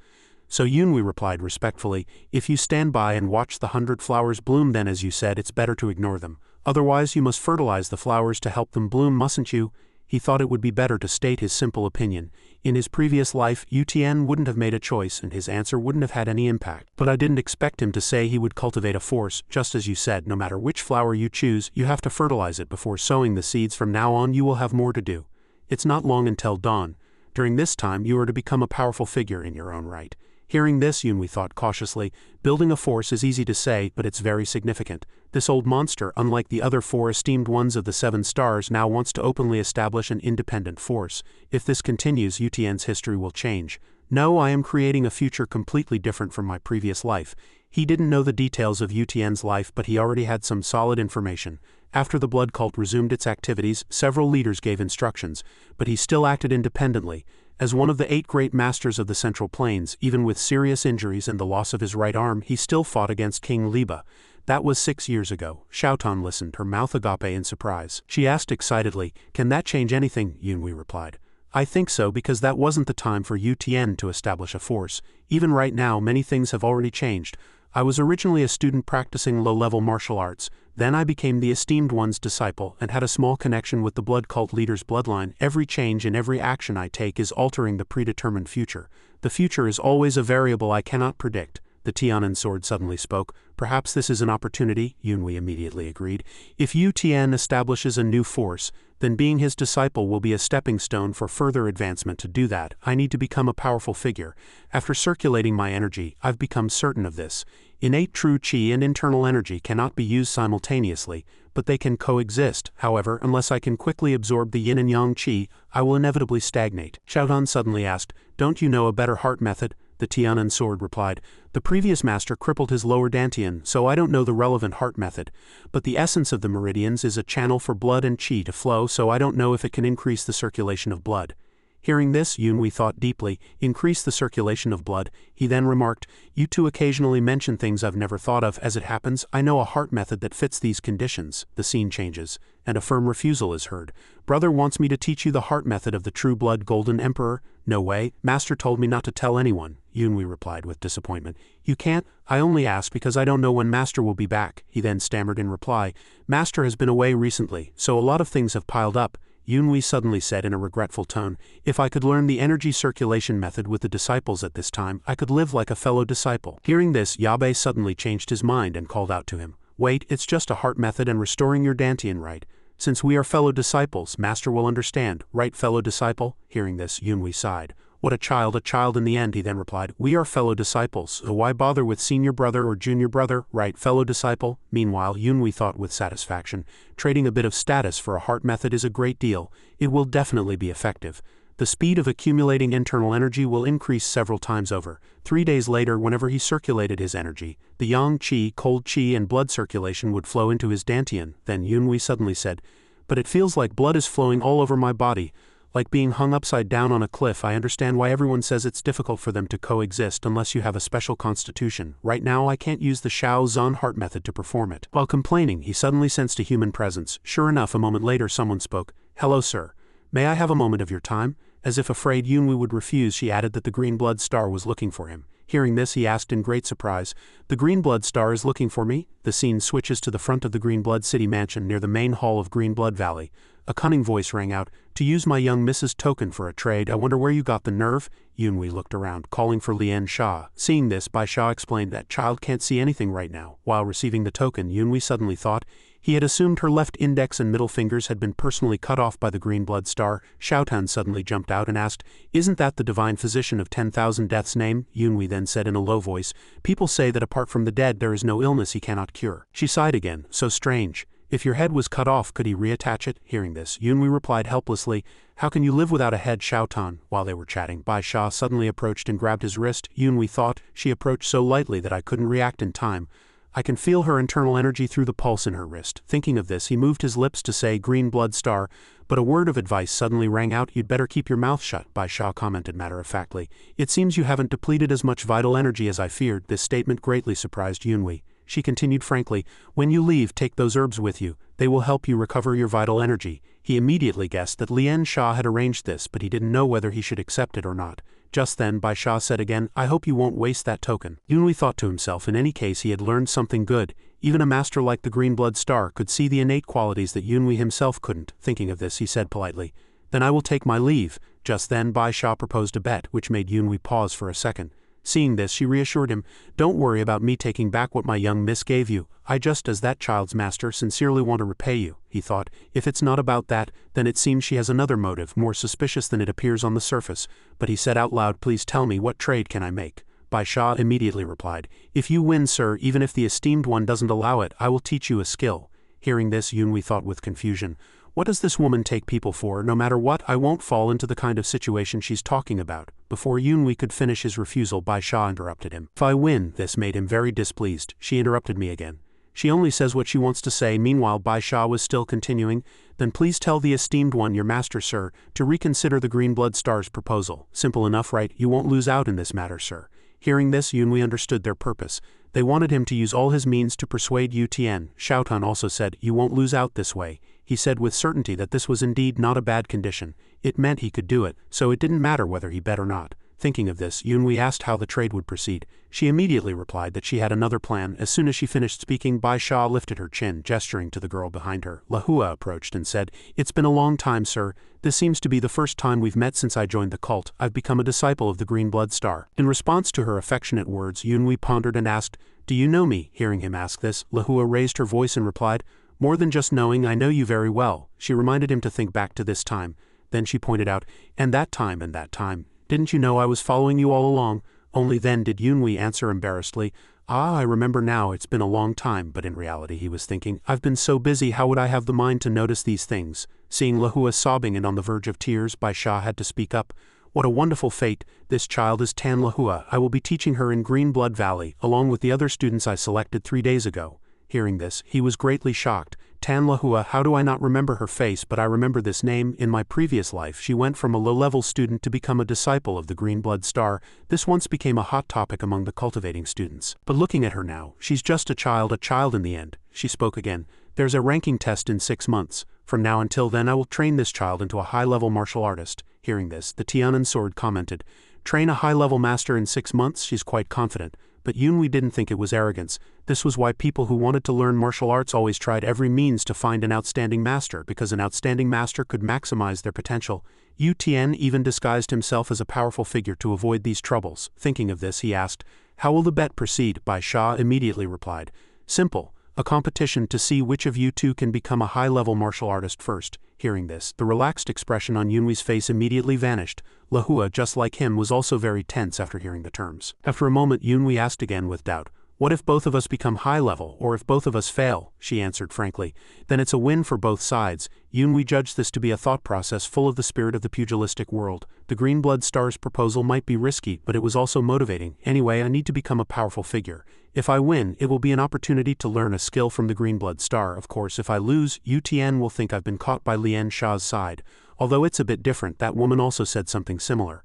So Yunhui replied respectfully, "If you stand by and watch the 100 flowers bloom, then as you said, it's better to ignore them. Otherwise you must fertilize the flowers to help them bloom, mustn't you?" He thought it would be better to state his simple opinion. In his previous life, Yu Tian wouldn't have made a choice and his answer wouldn't have had any impact. But I didn't expect him to say he would cultivate a force, just as you said. No matter which flower you choose, you have to fertilize it before sowing the seeds. From now on you will have more to do. It's not long until dawn. During this time you are to become a powerful figure in your own right. Hearing this, Yunhui thought cautiously, building a force is easy to say, but it's very significant. This old monster, unlike the other 4 esteemed ones of the 7 stars, now wants to openly establish an independent force. If this continues, Yu Tian's history will change. No, I am creating a future completely different from my previous life. He didn't know the details of Yu Tian's life, but he already had some solid information. After the blood cult resumed its activities, several leaders gave instructions, but he still acted independently. As one of the 8 great masters of the Central Plains, even with serious injuries and the loss of his right arm, he still fought against King Liba. That was 6 years ago. Xiaotan listened, her mouth agape in surprise. She asked excitedly, "Can that change anything?" Yunhui replied, "I think so, because that wasn't the time for Yu Tian to establish a force. Even right now, many things have already changed. I was originally a student practicing low-level martial arts. Then I became the esteemed one's disciple and had a small connection with the blood cult leader's bloodline. Every change in every action I take is altering the predetermined future. The future is always a variable I cannot predict." The Tianan sword suddenly spoke. "Perhaps this is an opportunity," Yunhui immediately agreed. "If Yu Tian establishes a new force, then being his disciple will be a stepping stone for further advancement. To do that, I need to become a powerful figure. After circulating my energy, I've become certain of this. Innate true qi and internal energy cannot be used simultaneously, but they can coexist. However, unless I can quickly absorb the yin and yang qi, I will inevitably stagnate." Xiaotan suddenly asked, "Don't you know a better heart method?" The Tianan sword replied, "The previous master crippled his lower dantian, so I don't know the relevant heart method. But the essence of the meridians is a channel for blood and qi to flow, so I don't know if it can increase the circulation of blood." Hearing this, Yunhui thought deeply. Increase the circulation of blood. He then remarked, "You two occasionally mention things I've never thought of. As it happens, I know a heart method that fits these conditions." The scene changes, and a firm refusal is heard. "Brother wants me to teach you the heart method of the true blood golden emperor." "No way, master told me not to tell anyone," Yunhui replied with disappointment. "You can't? I only ask because I don't know when master will be back." He then stammered in reply, "Master has been away recently, so a lot of things have piled up." Yunhui suddenly said in a regretful tone, "If I could learn the energy circulation method with the disciples at this time, I could live like a fellow disciple." Hearing this, Yabe suddenly changed his mind and called out to him, "Wait, it's just a heart method and restoring your dantian right. Since we are fellow disciples, master will understand, right fellow disciple?" Hearing this, Yunhui sighed. "What a child in the end," he then replied. "We are fellow disciples, so why bother with senior brother or junior brother, right fellow disciple?" Meanwhile, Yunhui thought with satisfaction, trading a bit of status for a heart method is a great deal. It will definitely be effective. The speed of accumulating internal energy will increase several times over. 3 days later, whenever he circulated his energy, the yang qi, cold qi and blood circulation would flow into his dantian. Then Yunhui suddenly said, "But it feels like blood is flowing all over my body. Like being hung upside down on a cliff. I understand why everyone says it's difficult for them to coexist unless you have a special constitution. Right now I can't use the Shao Zhan heart method to perform it. While complaining, he suddenly sensed a human presence. Sure enough, a moment later someone spoke. Hello sir. May I have a moment of your time? As if afraid Yunhui would refuse, she added that the green blood star was looking for him. Hearing this, he asked in great surprise, "The Green Blood Star is looking for me?" The scene switches to the front of the Green Blood City mansion near the main hall of Green Blood Valley. A cunning voice rang out, "To use my young Mrs. token for a trade. I wonder where you got the nerve?" Yunhui looked around, calling for Lian Sha. Seeing this, Bai Sha explained that child can't see anything right now. While receiving the token, Yunhui suddenly thought, he had assumed her left index and middle fingers had been personally cut off by the Green Blood Star. Xiaotan suddenly jumped out and asked, "Isn't that the divine physician of 10,000 death's name?" Yunhui then said in a low voice, "People say that apart from the dead there is no illness he cannot cure." She sighed again, "So strange. If your head was cut off, could he reattach it?" Hearing this, Yunhui replied helplessly, "How can you live without a head, Xiaotan?" While they were chatting, Bai Sha suddenly approached and grabbed his wrist. Yunhui thought, she approached so lightly that I couldn't react in time. I can feel her internal energy through the pulse in her wrist. Thinking of this, he moved his lips to say Green Blood Star, but a word of advice suddenly rang out. "You'd better keep your mouth shut," Bai Sha commented matter-of-factly. "It seems you haven't depleted as much vital energy as I feared." This statement greatly surprised Yunhui. She continued frankly, "When you leave, take those herbs with you. They will help you recover your vital energy." He immediately guessed that Lian Sha had arranged this, but he didn't know whether he should accept it or not. Just then, Bai Sha said again, "I hope you won't waste that token." Yunhui thought to himself, in any case he had learned something good. Even a master like the Green Blood Star could see the innate qualities that Yunhui himself couldn't. Thinking of this, he said politely, "Then I will take my leave." Just then, Bai Sha proposed a bet, which made Yunhui pause for a second. Seeing this, she reassured him, "Don't worry about me taking back what my young miss gave you. I just, as that child's master, sincerely want to repay you." He thought, if it's not about that, then it seems she has another motive, more suspicious than it appears on the surface. But he said out loud, "Please tell me, what trade can I make?" Bai Sha immediately replied, "If you win, sir, even if the esteemed one doesn't allow it, I will teach you a skill." Hearing this, Yunhui thought with confusion, "What does this woman take people for? No matter what, I won't fall into the kind of situation she's talking about." Before Yunhui could finish his refusal, Bai Sha interrupted him. "If I win," this made him very displeased. She interrupted me again. "She only says what she wants to say." Meanwhile, Bai Sha was still continuing, "Then please tell the esteemed one, your master, sir, to reconsider the Green Blood Star's proposal. Simple enough, right? You won't lose out in this matter, sir." Hearing this, Yunhui understood their purpose. They wanted him to use all his means to persuade Yu Tian. Xiaotan also said, "You won't lose out this way." He said with certainty that this was indeed not a bad condition. It meant he could do it, so it didn't matter whether he bet or not. Thinking of this, Yunhui asked how the trade would proceed. She immediately replied that she had another plan. As soon as she finished speaking, Bai Sha lifted her chin, gesturing to the girl behind her. Lahua approached and said, "It's been a long time, sir. This seems to be the first time we've met since I joined the cult. I've become a disciple of the Green Blood Star." In response to her affectionate words, Yunhui pondered and asked, "Do you know me?" Hearing him ask this, Lahua raised her voice and replied, "More than just knowing, I know you very well." She reminded him to think back to this time. Then she pointed out, and that time. "Didn't you know I was following you all along?" Only then did Yunhui answer embarrassedly, "Ah, I remember now, it's been a long time." But in reality he was thinking, "I've been so busy, how would I have the mind to notice these things?" Seeing Lahua sobbing and on the verge of tears, Bai Sha had to speak up. "What a wonderful fate. This child is Tan Lahua. I will be teaching her in Green Blood Valley, along with the other students I selected 3 days ago." Hearing this, he was greatly shocked. Tan Lahua, how do I not remember her face? But I remember this name. In my previous life, she went from a low-level student to become a disciple of the Green Blood Star. This once became a hot topic among the cultivating students. But looking at her now, she's just a child in the end. She spoke again. "There's a ranking test in 6 months. From now until then I will train this child into a high-level martial artist." Hearing this, the Tianan sword commented, "Train a high-level master in 6 months? She's quite confident." But Yunhui didn't think it was arrogance. This was why people who wanted to learn martial arts always tried every means to find an outstanding master, because an outstanding master could maximize their potential. Yu Tian even disguised himself as a powerful figure to avoid these troubles. Thinking of this, he asked, "How will the bet proceed?" Bai Sha immediately replied, "Simple. A competition to see which of you two can become a high-level martial artist first." Hearing this, the relaxed expression on Yunhui's face immediately vanished. Lahua, just like him, was also very tense after hearing the terms. After a moment, Yunhui asked again with doubt, "What if both of us become high-level, or if both of us fail?" She answered frankly, "Then it's a win for both sides." Yunhui judged this to be a thought process full of the spirit of the pugilistic world. The Green Blood Star's proposal might be risky, but it was also motivating. "Anyway, I need to become a powerful figure. If I win, it will be an opportunity to learn a skill from the Green Blood Star. Of course, if I lose, Yu Tian will think I've been caught by Lian Sha's side. although it's a bit different. That woman also said something similar.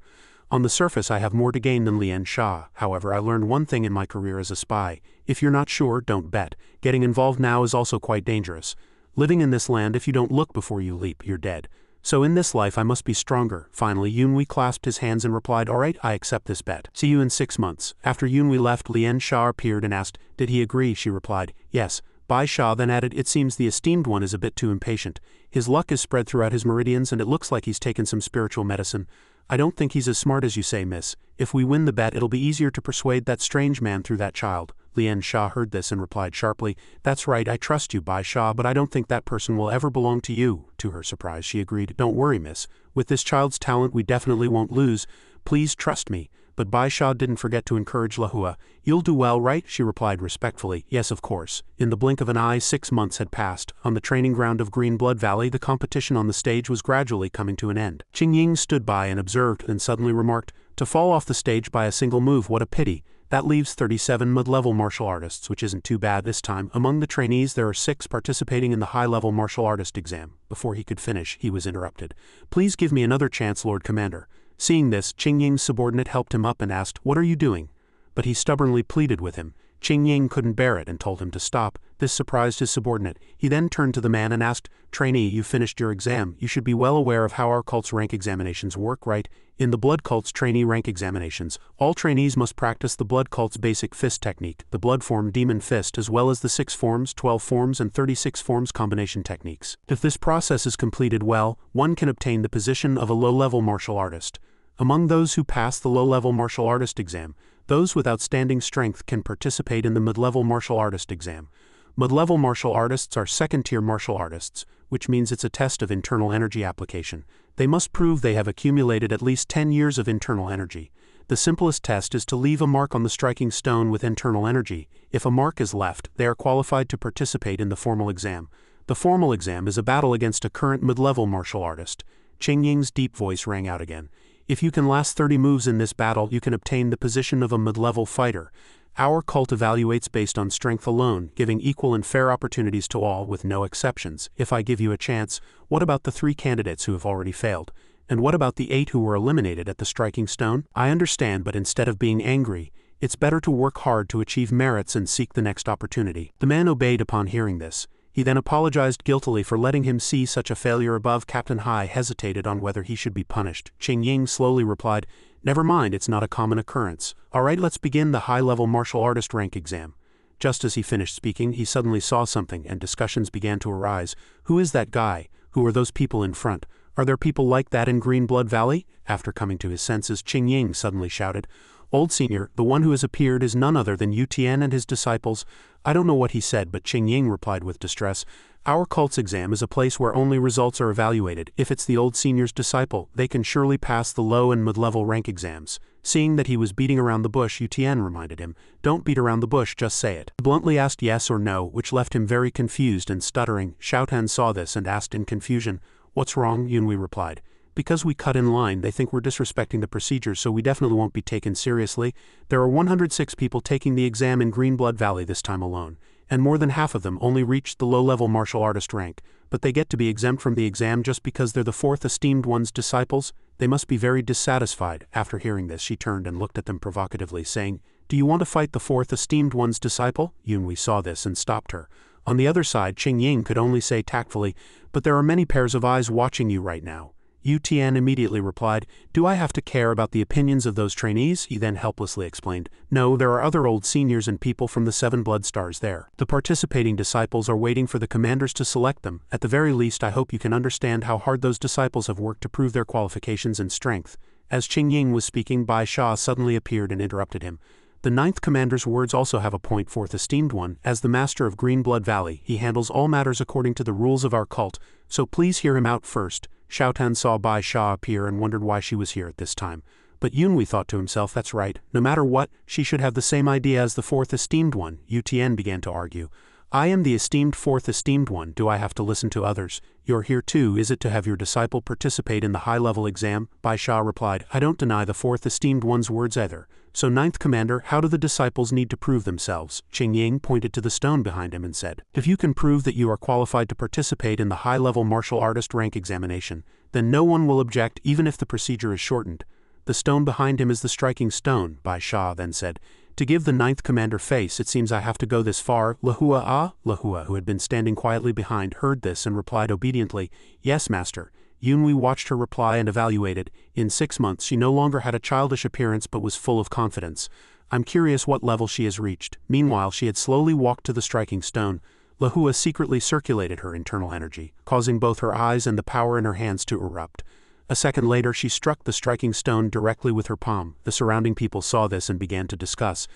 On the surface I have more to gain than Lian Sha, however I learned one thing in my career as a spy. If you're not sure, don't bet. Getting involved now is also quite dangerous. Living in this land, if you don't look before you leap, you're dead. So in this life I must be stronger. Finally Yunwei clasped his hands and replied, alright, I accept this bet. See you in 6 months. After Yunwei left, Lian Sha appeared and asked, did he agree? She replied, yes. Bai Sha then added, it seems the esteemed one is a bit too impatient. His luck is spread throughout his meridians and it looks like he's taken some spiritual medicine. I don't think he's as smart as you say, miss. If we win the bet it'll be easier to persuade that strange man through that child. Lian Sha heard this and replied sharply, that's right, I trust you, Bai Sha, but I don't think that person will ever belong to you. To her surprise she agreed, don't worry, miss. With this child's talent we definitely won't lose. Please trust me. But Bai Sha didn't forget to encourage Lahua. You'll do well, right? She replied respectfully, yes of course. In the blink of an eye 6 months had passed. On the training ground of Green Blood Valley the competition on the stage was gradually coming to an end. Qing Ying stood by and observed, then suddenly remarked, to fall off the stage by a single move, what a pity. That leaves 37 mid-level martial artists, which isn't too bad this time. Among the trainees there are 6 participating in the high-level martial artist exam. Before he could finish, he was interrupted. Please give me another chance, Lord Commander. Seeing this, Qing Ying's subordinate helped him up and asked, what are you doing? But he stubbornly pleaded with him. Qing Ying couldn't bear it and told him to stop. This surprised his subordinate. He then turned to the man and asked, trainee, you finished your exam. You should be well aware of how our cult's rank examinations work, right? In the blood cult's trainee rank examinations, all trainees must practice the blood cult's basic fist technique, the blood form demon fist, as well as the 6 forms, 12 forms and 36 forms combination techniques. If this process is completed well, one can obtain the position of a low-level martial artist. Among those who pass the low-level martial artist exam, those with outstanding strength can participate in the mid-level martial artist exam. Mid-level martial artists are second-tier martial artists, which means it's a test of internal energy application. They must prove they have accumulated at least 10 years of internal energy. The simplest test is to leave a mark on the striking stone with internal energy. If a mark is left, they are qualified to participate in the formal exam. The formal exam is a battle against a current mid-level martial artist. Qing Ying's deep voice rang out again. If you can last 30 moves in this battle, you can obtain the position of a mid-level fighter. Our cult evaluates based on strength alone, giving equal and fair opportunities to all with no exceptions. If I give you a chance, what about the 3 candidates who have already failed? And what about the 8 who were eliminated at the striking stone? I understand, but instead of being angry, it's better to work hard to achieve merits and seek the next opportunity. The man obeyed upon hearing this. He then apologized guiltily for letting him see such a failure above. Captain Hai hesitated on whether he should be punished. Qing Ying slowly replied, never mind, it's not a common occurrence. Alright, let's begin the high-level martial artist rank exam. Just as he finished speaking, he suddenly saw something and discussions began to arise. Who is that guy? Who are those people in front? Are there people like that in Green Blood Valley? After coming to his senses, Qing Ying suddenly shouted, Old Senior, the one who has appeared is none other than Yu Tian and his disciples. I don't know what he said, but Qing Ying replied with distress, our cult's exam is a place where only results are evaluated. If it's the Old Senior's disciple, they can surely pass the low and mid-level rank exams. Seeing that he was beating around the bush, Yu Tian reminded him, don't beat around the bush, just say it. He bluntly asked yes or no, which left him very confused and stuttering. Xiaotan saw this and asked in confusion, what's wrong? Yunwei replied, because we cut in line, they think we're disrespecting the procedures, so we definitely won't be taken seriously. There are 106 people taking the exam in Green Blood Valley this time alone, and more than half of them only reached the low-level martial artist rank, but they get to be exempt from the exam just because they're the 4th esteemed one's disciples. They must be very dissatisfied. After hearing this, she turned and looked at them provocatively, saying, do you want to fight the 4th esteemed one's disciple? Yunwei saw this and stopped her. On the other side, Qing Ying could only say tactfully, but there are many pairs of eyes watching you right now. Yu Tian immediately replied, do I have to care about the opinions of those trainees? He then helplessly explained, no, there are other old seniors and people from the 7 blood stars there. The participating disciples are waiting for the commanders to select them. At the very least, I hope you can understand how hard those disciples have worked to prove their qualifications and strength. As Qing Ying was speaking, Bai Sha suddenly appeared and interrupted him. The 9th commander's words also have a point. 4th esteemed one, as the master of Green Blood Valley, he handles all matters according to the rules of our cult, so please hear him out first. Xiaotan saw Bai Sha appear and wondered why she was here at this time. But Yunwei thought to himself, that's right, no matter what, she should have the same idea as the 4th esteemed one. Yu Tian began to argue. I am the esteemed fourth esteemed one. Do I have to listen to others? You're here too. Is it to have your disciple participate in the high-level exam? Bai Sha replied. I don't deny the fourth esteemed one's words either. So ninth commander, how do the disciples need to prove themselves? Qing Ying pointed to the stone behind him and said, if you can prove that you are qualified to participate in the high-level martial artist rank examination, then no one will object even if the procedure is shortened. The stone behind him is the striking stone, Bai Sha then said. To give the ninth commander face, it seems I have to go this far. Lahua, who had been standing quietly behind, heard this and replied obediently, yes, master. Yunhui watched her reply and evaluated. In 6 months she no longer had a childish appearance but was full of confidence. I'm curious what level she has reached. Meanwhile she had slowly walked to the striking stone. Lahua secretly circulated her internal energy, causing both her eyes and the power in her hands to erupt. A second later she struck the striking stone directly with her palm. The surrounding people saw this and began to discuss.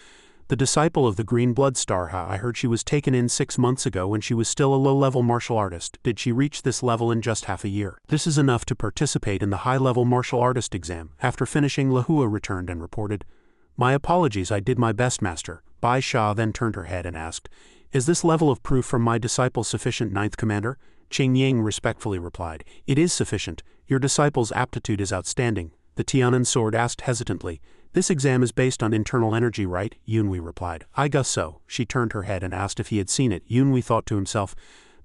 The disciple of the Green Blood Star, I heard she was taken in 6 months ago when she was still a low-level martial artist. Did she reach this level in just half a year? This is enough to participate in the high-level martial artist exam. After finishing, Lahua returned and reported, my apologies, I did my best, master. Bai Sha then turned her head and asked, is this level of proof from my disciple sufficient, ninth commander? Qing Ying respectfully replied, it is sufficient. Your disciple's aptitude is outstanding. The Tianan sword asked hesitantly, this exam is based on internal energy, right? Yunhui replied, I guess so. She turned her head and asked if he had seen it. Yunhui thought to himself,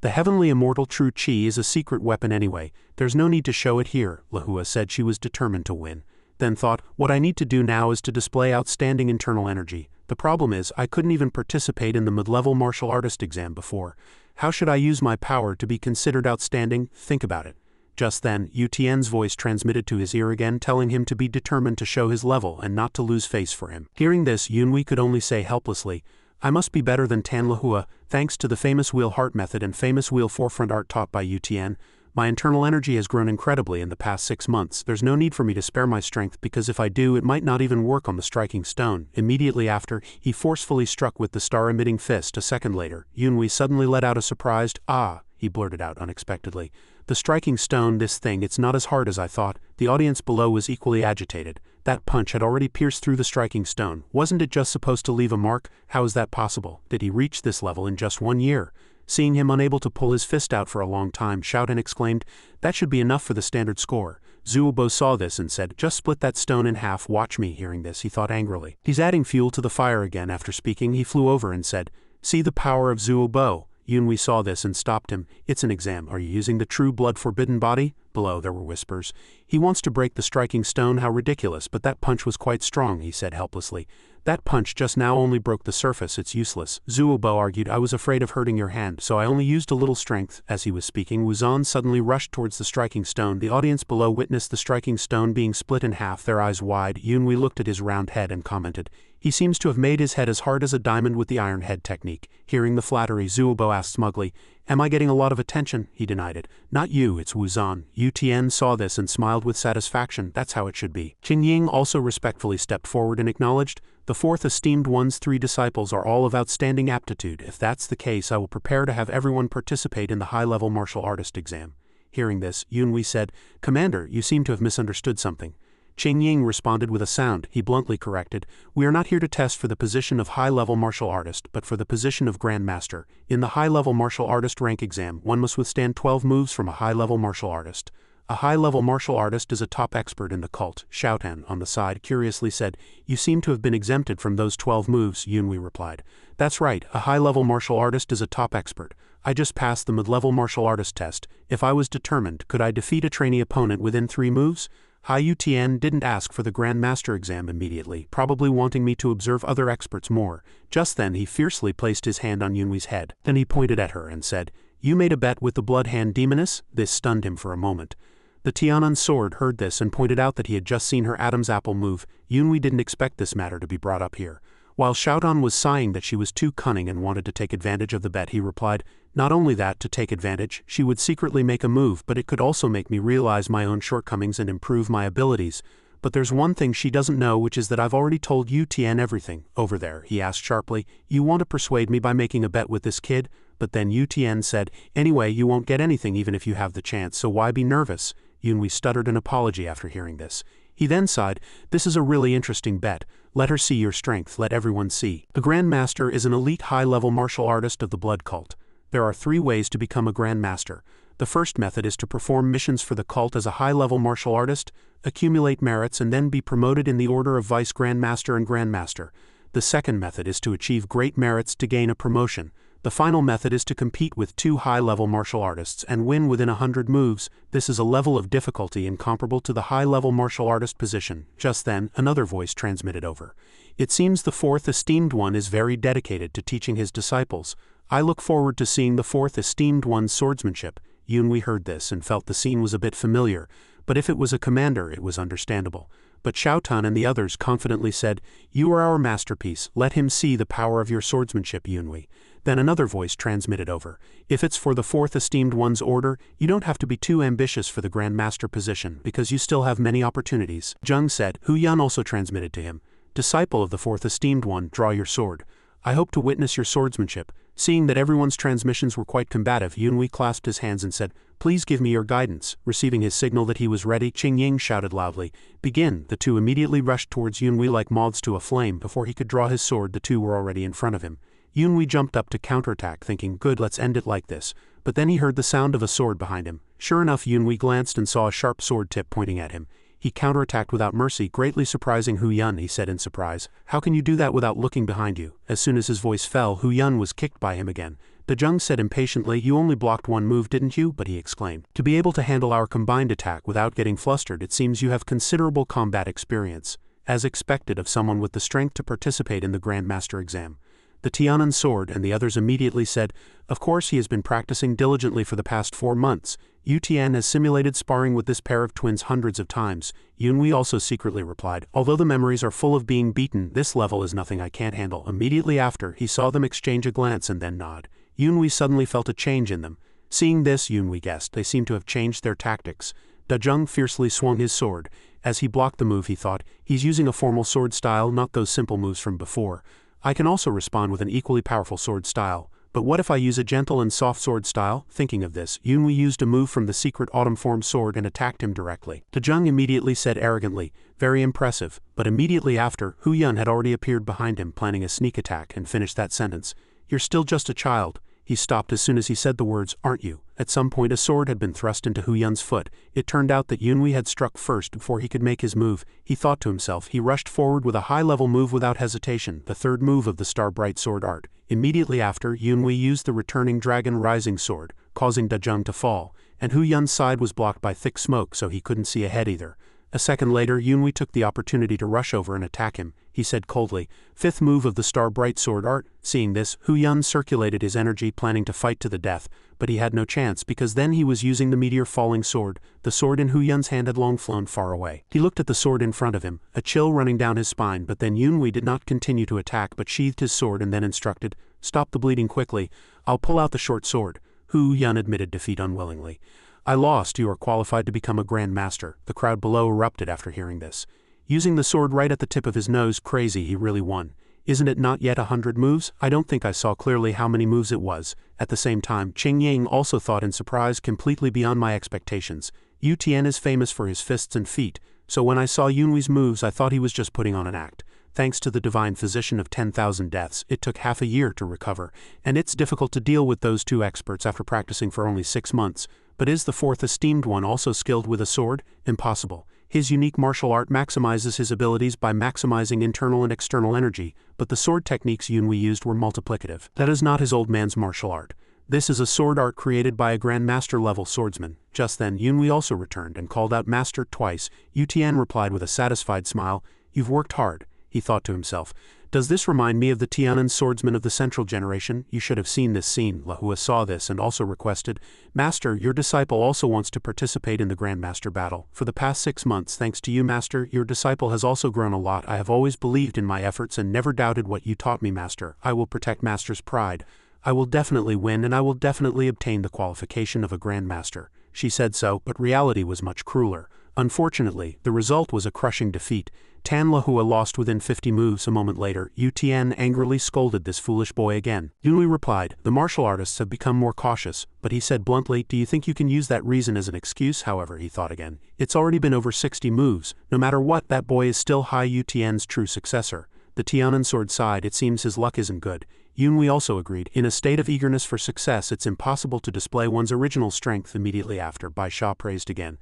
the heavenly immortal true chi is a secret weapon anyway. There's no need to show it here. Lahua said she was determined to win. Then thought, what I need to do now is to display outstanding internal energy. The problem is, I couldn't even participate in the mid-level martial artist exam before. How should I use my power to be considered outstanding? Think about it. Just then, Yu Tian's voice transmitted to his ear again, telling him to be determined to show his level and not to lose face for him. Hearing this, Yunhui could only say helplessly, I must be better than Tan Lahua, thanks to the famous wheel heart method and famous wheel forefront art taught by Yu Tian. My internal energy has grown incredibly in the past 6 months. There's no need for me to spare my strength because if I do, it might not even work on the striking stone. Immediately after, he forcefully struck with the star-emitting fist. A second later, Yunhui suddenly let out a surprised, ah, he blurted out unexpectedly. The striking stone, this thing, it's not as hard as I thought. The audience below was equally agitated. That punch had already pierced through the striking stone. Wasn't it just supposed to leave a mark? How is that possible? Did he reach this level in just 1 year? Seeing him unable to pull his fist out for a long time, Xiaodan exclaimed, that should be enough for the standard score. Zuobo saw this and said, just split that stone in half, watch me. Hearing this, he thought angrily. He's adding fuel to the fire again. After speaking, he flew over and said, see the power of Zuobo. Yunhui saw this and stopped him. It's an exam. Are you using the true blood-forbidden body? Below there were whispers. He wants to break the striking stone, how ridiculous, but that punch was quite strong, he said helplessly. That punch just now only broke the surface, it's useless. Zuobo argued, I was afraid of hurting your hand, so I only used a little strength. As he was speaking, Wuzan suddenly rushed towards the striking stone. The audience below witnessed the striking stone being split in half, their eyes wide. Yunhui looked at his round head and commented, he seems to have made his head as hard as a diamond with the iron head technique. Hearing the flattery, Zuobo asked smugly, am I getting a lot of attention? He denied it. Not you, it's Wuzan. Yu Tian saw this and smiled with satisfaction. That's how it should be. Qing Ying also respectfully stepped forward and acknowledged, the fourth esteemed one's 3 disciples are all of outstanding aptitude. If that's the case, I will prepare to have everyone participate in the high-level martial artist exam. Hearing this, Yunhui said, Commander, you seem to have misunderstood something. Qing Ying responded with a sound. He bluntly corrected, we are not here to test for the position of high-level martial artist, but for the position of Grand Master. In the high-level martial artist rank exam, one must withstand 12 moves from a high-level martial artist. A high-level martial artist is a top expert in the cult. Xiaotan, on the side, curiously said, you seem to have been exempted from those 12 moves, Yunhui replied. That's right, a high-level martial artist is a top expert. I just passed the mid-level martial artist test. If I was determined, could I defeat a trainee opponent within 3 moves? Hai Yu Tian didn't ask for the Grand Master exam immediately, probably wanting me to observe other experts more. Just then he fiercely placed his hand on Yunhui's head. Then he pointed at her and said, you made a bet with the Blood Hand Demoness? This stunned him for a moment. The Tianan sword heard this and pointed out that he had just seen her Adam's apple move. Yunhui didn't expect this matter to be brought up here. While Xiaodan was sighing that she was too cunning and wanted to take advantage of the bet, he replied, not only that, to take advantage, she would secretly make a move, but it could also make me realize my own shortcomings and improve my abilities. But there's one thing she doesn't know, which is that I've already told Yu Tian everything. Over there, he asked sharply, you want to persuade me by making a bet with this kid? But then Yu Tian said, anyway, you won't get anything even if you have the chance, so why be nervous? Yunhui stuttered an apology after hearing this. He then sighed, "This is a really interesting bet. Let her see your strength, let everyone see." A Grandmaster is an elite high-level martial artist of the blood cult. There are 3 ways to become a Grandmaster. The first method is to perform missions for the cult as a high-level martial artist, accumulate merits and then be promoted in the order of Vice Grandmaster and Grandmaster. The second method is to achieve great merits to gain a promotion. The final method is to compete with 2 high-level martial artists and win within 100 moves. This is a level of difficulty incomparable to the high-level martial artist position. Just then, another voice transmitted over. "It seems the 4th esteemed one is very dedicated to teaching his disciples. I look forward to seeing the 4th esteemed one's swordsmanship." Yunhui heard this and felt the scene was a bit familiar, but if it was a commander it was understandable. But Xiaotan and the others confidently said, "You are our masterpiece, let him see the power of your swordsmanship, Yunhui." Then another voice transmitted over. "If it's for the 4th esteemed one's order, you don't have to be too ambitious for the Grand Master position, because you still have many opportunities." Zheng said. Hu Yan also transmitted to him, "Disciple of the 4th esteemed one, draw your sword. I hope to witness your swordsmanship." Seeing that everyone's transmissions were quite combative, Yunhui clasped his hands and said, "Please give me your guidance." Receiving his signal that he was ready, Qing Ying shouted loudly, "Begin." The 2 immediately rushed towards Yunhui like moths to a flame. Before he could draw his sword, the 2 were already in front of him. Yunhui jumped up to counterattack, thinking, "Good, let's end it like this." But then he heard the sound of a sword behind him. Sure enough, Yunhui glanced and saw a sharp sword tip pointing at him. He counterattacked without mercy, greatly surprising Hu Yan. He said in surprise, "How can you do that without looking behind you?" As soon as his voice fell, Hu Yan was kicked by him again. De Zheng said impatiently, "You only blocked 1 move, didn't you?" But he exclaimed, "To be able to handle our combined attack without getting flustered, it seems you have considerable combat experience, as expected of someone with the strength to participate in the Grandmaster exam." The Tianan sword and the others immediately said, "Of course he has been practicing diligently for the past 4 months. Yu Tian has simulated sparring with this pair of twins hundreds of times." Yunhui also secretly replied, "Although the memories are full of being beaten, this level is nothing I can't handle." Immediately after, he saw them exchange a glance and then nod. Yunhui suddenly felt a change in them. Seeing this, Yunhui guessed they seemed to have changed their tactics. De Zheng fiercely swung his sword. As he blocked the move, he thought, "He's using a formal sword style, not those simple moves from before. I can also respond with an equally powerful sword style. But what if I use a gentle and soft sword style?" Thinking of this, Yunhui used a move from the secret autumn form sword and attacked him directly. De Zheng immediately said arrogantly, "Very impressive." But immediately after, Hu Yan had already appeared behind him planning a sneak attack and finished that sentence. "You're still just a child." He stopped as soon as he said the words, "aren't you?" At some point a sword had been thrust into Hu Yan's foot. It turned out that Yunhui had struck first before he could make his move. He thought to himself. He rushed forward with a high-level move without hesitation, the 3rd move of the Star Bright Sword art. Immediately after, Yunhui used the returning Dragon Rising Sword, causing De Zheng to fall, and Hu Yan's side was blocked by thick smoke so he couldn't see ahead either. A second later, Yunhui took the opportunity to rush over and attack him. He said coldly, "5th move of the Star Bright Sword art." Seeing this, Hu Yan circulated his energy planning to fight to the death, but he had no chance because then he was using the Meteor Falling Sword. The sword in Hu Yan's hand had long flown far away. He looked at the sword in front of him, a chill running down his spine, but then Yunhui did not continue to attack but sheathed his sword and then instructed, "Stop the bleeding quickly. I'll pull out the short sword." Hu Yan admitted defeat unwillingly. "I lost. You are qualified to become a Grand Master." The crowd below erupted after hearing this. Using the sword right at the tip of his nose, crazy, he really won. "Isn't it not yet 100 moves? I don't think I saw clearly how many moves it was." At the same time, Qing Ying also thought in surprise, "Completely beyond my expectations. Yu Tian is famous for his fists and feet, so when I saw Yunhui's moves I thought he was just putting on an act. Thanks to the divine physician of 10,000 deaths, it took half a year to recover, and it's difficult to deal with those 2 experts after practicing for only 6 months. But is the 4th esteemed one also skilled with a sword? Impossible. His unique martial art maximizes his abilities by maximizing internal and external energy, but the sword techniques Yunhui used were multiplicative. That is not his old man's martial art. This is a sword art created by a Grandmaster level swordsman." Just then, Yunhui also returned and called out "Master" twice. Yu Tian replied with a satisfied smile, "You've worked hard." He thought to himself, "Does this remind me of the Tianan swordsman of the Central Generation?" You should have seen this scene. Lahua saw this and also requested, "Master, your disciple also wants to participate in the Grandmaster battle. For the past 6 months, thanks to you, Master, your disciple has also grown a lot. I have always believed in my efforts and never doubted what you taught me, Master. I will protect Master's pride. I will definitely win and I will definitely obtain the qualification of a Grandmaster." She said so, but reality was much crueler. Unfortunately, the result was a crushing defeat. Tan Lahua lost within 50 moves. A moment later, Yu Tian angrily scolded this foolish boy again. Yunhui replied, "The martial artists have become more cautious," but he said bluntly, "Do you think you can use that reason as an excuse?" However, he thought again. It's already been over 60 moves. No matter what, that boy is still Hai Yu Tian's true successor. The Tianan sword sighed. It seems his luck isn't good. Yunhui also agreed. In a state of eagerness for success, it's impossible to display one's original strength immediately after. Bai Sha praised again.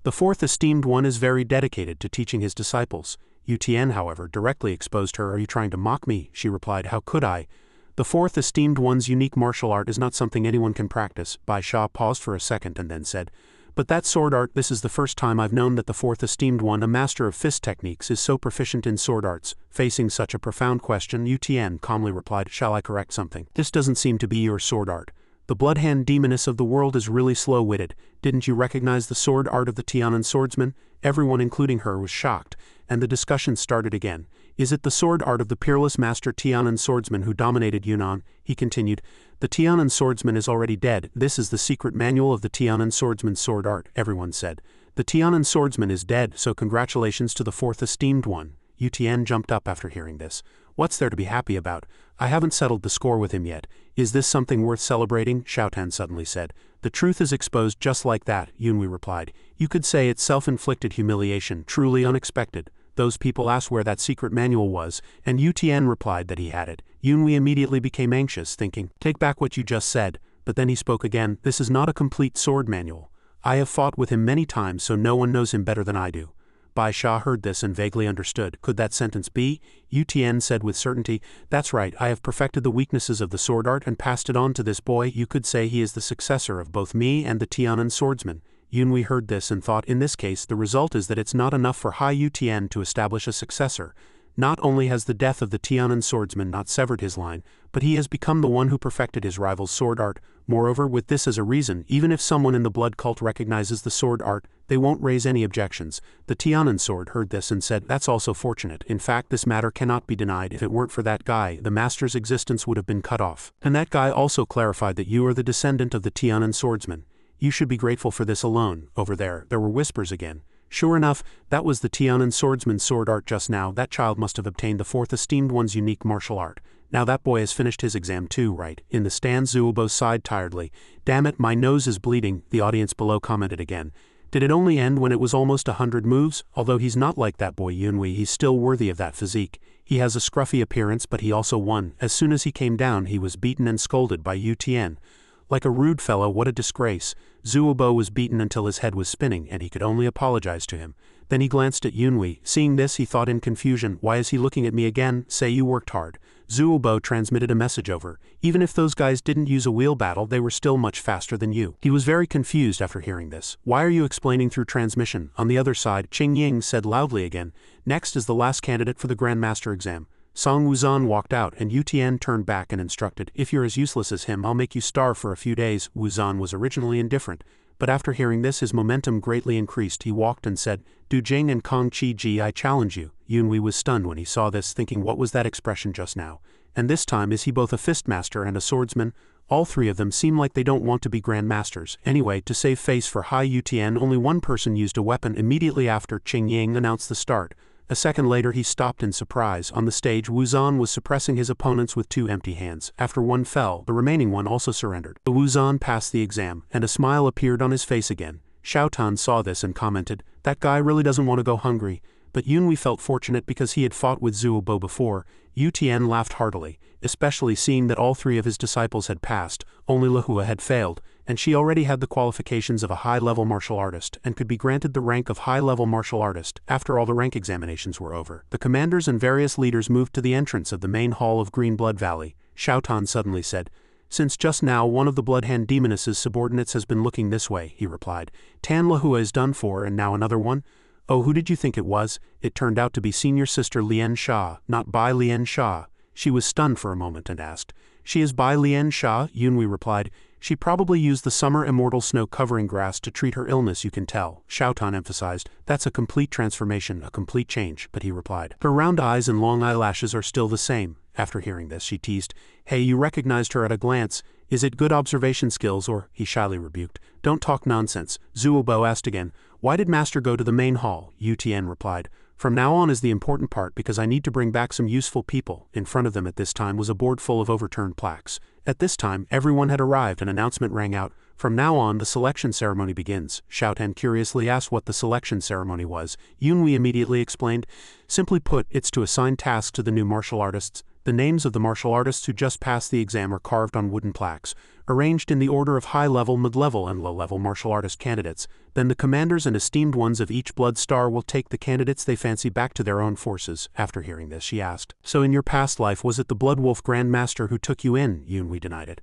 The fourth esteemed one is very dedicated to teaching his disciples. Yu Tian, however, directly exposed her. "Are you trying to mock me?" She replied, "How could I? The fourth esteemed one's unique martial art is not something anyone can practice." Bai Sha paused for a second and then said, "But that sword art, this is the first time I've known that the fourth esteemed one, a master of fist techniques, is so proficient in sword arts." Facing such a profound question, Yu Tian calmly replied, "Shall I correct something? This doesn't seem to be your sword art. The bloodhand demoness of the world is really slow-witted. Didn't you recognize the sword art of the Tianan swordsman?" Everyone, including her, was shocked, and the discussion started again. "Is it the sword art of the peerless master Tianan swordsman who dominated Yunnan?" He continued. "The Tianan swordsman is already dead. This is the secret manual of the Tianan swordsman's sword art," everyone said. "The Tianan swordsman is dead, so congratulations to the fourth esteemed one." Yu Tian jumped up after hearing this. "What's there to be happy about? I haven't settled the score with him yet. Is this something worth celebrating?" Xiaotan suddenly said. "The truth is exposed just like that," Yunhui replied. "You could say it's self-inflicted humiliation, truly unexpected. Those people asked where that secret manual was, and Yu Tian replied that he had it. Yunhui immediately became anxious, thinking, "Take back what you just said." But then he spoke again. "This is not a complete sword manual. I have fought with him many times, so no one knows him better than I do." Bai Sha heard this and vaguely understood. Could that sentence be? Yu Tian said with certainty, "That's right, I have perfected the weaknesses of the sword art and passed it on to this boy. You could say he is the successor of both me and the Tianan swordsman." Yunhui heard this and thought, in this case the result is that it's not enough for Hai Yu Tian to establish a successor. Not only has the death of the Tianan swordsman not severed his line, but he has become the one who perfected his rival's sword art. Moreover, with this as a reason, even if someone in the blood cult recognizes the sword art, they won't raise any objections. The Tianan sword heard this and said, "That's also fortunate. In fact, this matter cannot be denied. If it weren't for that guy, the master's existence would have been cut off. And that guy also clarified that you are the descendant of the Tianan swordsman. You should be grateful for this alone." Over there were whispers again. Sure enough, that was the Tianan swordsman's sword art just now. That child must have obtained the fourth esteemed one's unique martial art. Now that boy has finished his exam too, right? In the stand, Zuobo sighed tiredly. "Damn it, my nose is bleeding," the audience below commented again. "Did it only end when it was almost 100 moves? Although he's not like that boy Yunhui, he's still worthy of that physique. He has a scruffy appearance, but he also won. As soon as he came down, he was beaten and scolded by Yu Tian. Like a rude fellow, what a disgrace." Zuobo was beaten until his head was spinning, and he could only apologize to him. Then he glanced at Yunhui. Seeing this, he thought in confusion, "Why is he looking at me again? Say you worked hard." Zuobo transmitted a message over. "Even if those guys didn't use a wheel battle, they were still much faster than you." He was very confused after hearing this. "Why are you explaining through transmission?" On the other side, Qing Ying said loudly again, "Next is the last candidate for the Grandmaster exam." Song Wuzan walked out, and Yu Tian turned back and instructed, "If you're as useless as him, I'll make you starve for a few days." Wuzan was originally indifferent, but after hearing this his momentum greatly increased. He walked and said, "Du Jing and Kong Chi Ji, I challenge you." Yunhui was stunned when he saw this, thinking, what was that expression just now? And this time, is he both a fistmaster and a swordsman? All three of them seem like they don't want to be grandmasters. Anyway, to save face for Hai Yu Tian, only one person used a weapon. Immediately after, Qing Ying announced the start. A second later he stopped in surprise. On the stage, Wuzan was suppressing his opponents with 2 empty hands. After one fell, the remaining one also surrendered. The Wuzan passed the exam, and a smile appeared on his face again. Xiaotan saw this and commented, "That guy really doesn't want to go hungry." But Yunhui felt fortunate because he had fought with Zuobo before. Yu Tian laughed heartily, especially seeing that all 3 of his disciples had passed, only Lahua had failed, and she already had the qualifications of a high-level martial artist and could be granted the rank of high-level martial artist. After all the rank examinations were over, the commanders and various leaders moved to the entrance of the main hall of Green Blood Valley. Xiaotan suddenly said, "Since just now one of the Bloodhand Demoness's subordinates has been looking this way," he replied. "Tan Lahua is done for, and now another one? Oh, who did you think it was?" It turned out to be senior sister Lian Sha, not Bai Lian Sha. She was stunned for a moment and asked, "She is Bai Lian Sha?" Yunhui replied, "She probably used the summer immortal snow covering grass to treat her illness, you can tell." Xiaotan emphasized, "That's a complete transformation, a complete change," but he replied, "Her round eyes and long eyelashes are still the same." After hearing this, she teased, "Hey, you recognized her at a glance." Is it good observation skills or, he shyly rebuked, don't talk nonsense. Zuobo asked again, why did Master go to the main hall? Yu Tian replied, from now on is the important part because I need to bring back some useful people. In front of them at this time was a board full of overturned plaques. At this time, everyone had arrived. An announcement rang out. From now on, the selection ceremony begins. Xiao Tan curiously asked what the selection ceremony was. Yunhui immediately explained, simply put, it's to assign tasks to the new martial artists. The names of the martial artists who just passed the exam are carved on wooden plaques, arranged in the order of high-level, mid-level, and low-level martial artist candidates. Then the commanders and esteemed ones of each blood star will take the candidates they fancy back to their own forces. After hearing this, she asked, so in your past life was it the Blood Wolf Grand Master who took you in? Yunhui denied it.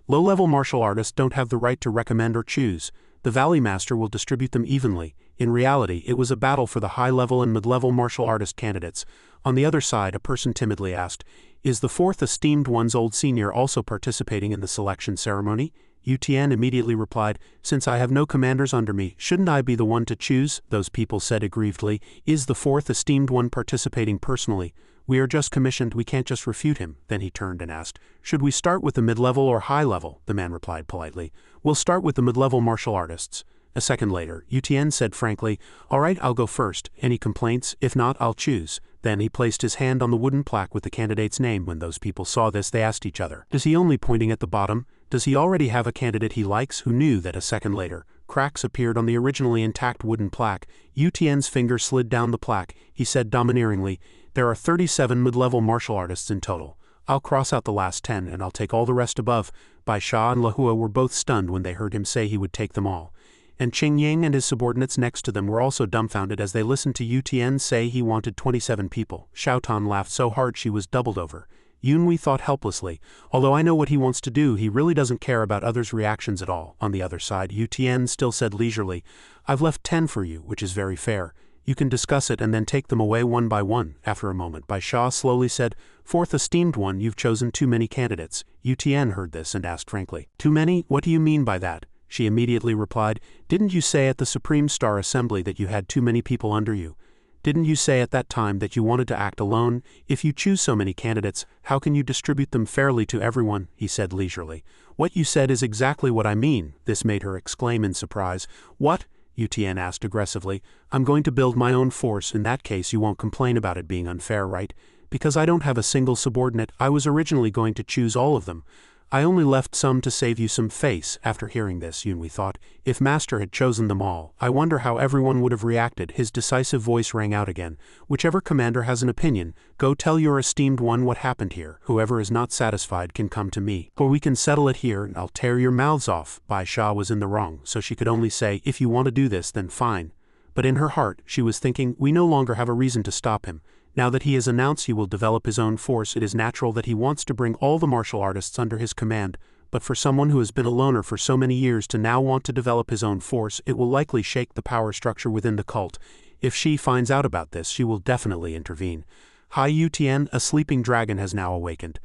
Low-level martial artists don't have the right to recommend or choose. The Valley Master will distribute them evenly. In reality, it was a battle for the high-level and mid-level martial artist candidates. On the other side, a person timidly asked, is the fourth esteemed one's old senior also participating in the selection ceremony? Yu Tian immediately replied, since I have no commanders under me, shouldn't I be the one to choose? Those people said aggrievedly, is the fourth esteemed one participating personally? We are just commissioned, we can't just refute him. Then he turned and asked, should we start with the mid-level or high-level? The man replied politely, we'll start with the mid-level martial artists. A second later, Yu Tian said frankly, all right, I'll go first. Any complaints? If not, I'll choose. Then he placed his hand on the wooden plaque with the candidate's name. When those people saw this, they asked each other, does he only pointing at the bottom? Does he already have a candidate he likes? Who knew that a second later, cracks appeared on the originally intact wooden plaque. Yu Tian's finger slid down the plaque. He said domineeringly, there are 37 mid-level martial artists in total. I'll cross out the last 10 and I'll take all the rest above. Bai Sha and Lahua were both stunned when they heard him say he would take them all. And Qing Ying and his subordinates next to them were also dumbfounded as they listened to Yu Tian say he wanted 27 people. Xiao Tan laughed so hard she was doubled over. Yunhui thought helplessly, although I know what he wants to do, he really doesn't care about others' reactions at all. On the other side, Yu Tian still said leisurely, I've left 10 for you, which is very fair. You can discuss it and then take them away one by one. After a moment, Bai Sha slowly said, fourth esteemed one, you've chosen too many candidates. Yu Tian heard this and asked frankly, too many? What do you mean by that? She immediately replied, didn't you say at the Supreme Star Assembly that you had too many people under you? Didn't you say at that time that you wanted to act alone? If you choose so many candidates, how can you distribute them fairly to everyone? He said leisurely. What you said is exactly what I mean. This made her exclaim in surprise. What? Yu Tian asked aggressively. I'm going to build my own force. In that case you won't complain about it being unfair, right? Because I don't have a single subordinate, I was originally going to choose all of them. I only left some to save you some face. After hearing this, Yunhui thought, if Master had chosen them all, I wonder how everyone would have reacted. His decisive voice rang out again. Whichever commander has an opinion, go tell your esteemed one what happened here. Whoever is not satisfied can come to me, or we can settle it here and I'll tear your mouths off. Bai Sha was in the wrong, so she could only say, if you want to do this, then fine. But in her heart, she was thinking, we no longer have a reason to stop him. Now that he has announced he will develop his own force, it is natural that he wants to bring all the martial artists under his command, but for someone who has been a loner for so many years to now want to develop his own force, it will likely shake the power structure within the cult. If she finds out about this, she will definitely intervene. Hai Yu Tian, a sleeping dragon has now awakened.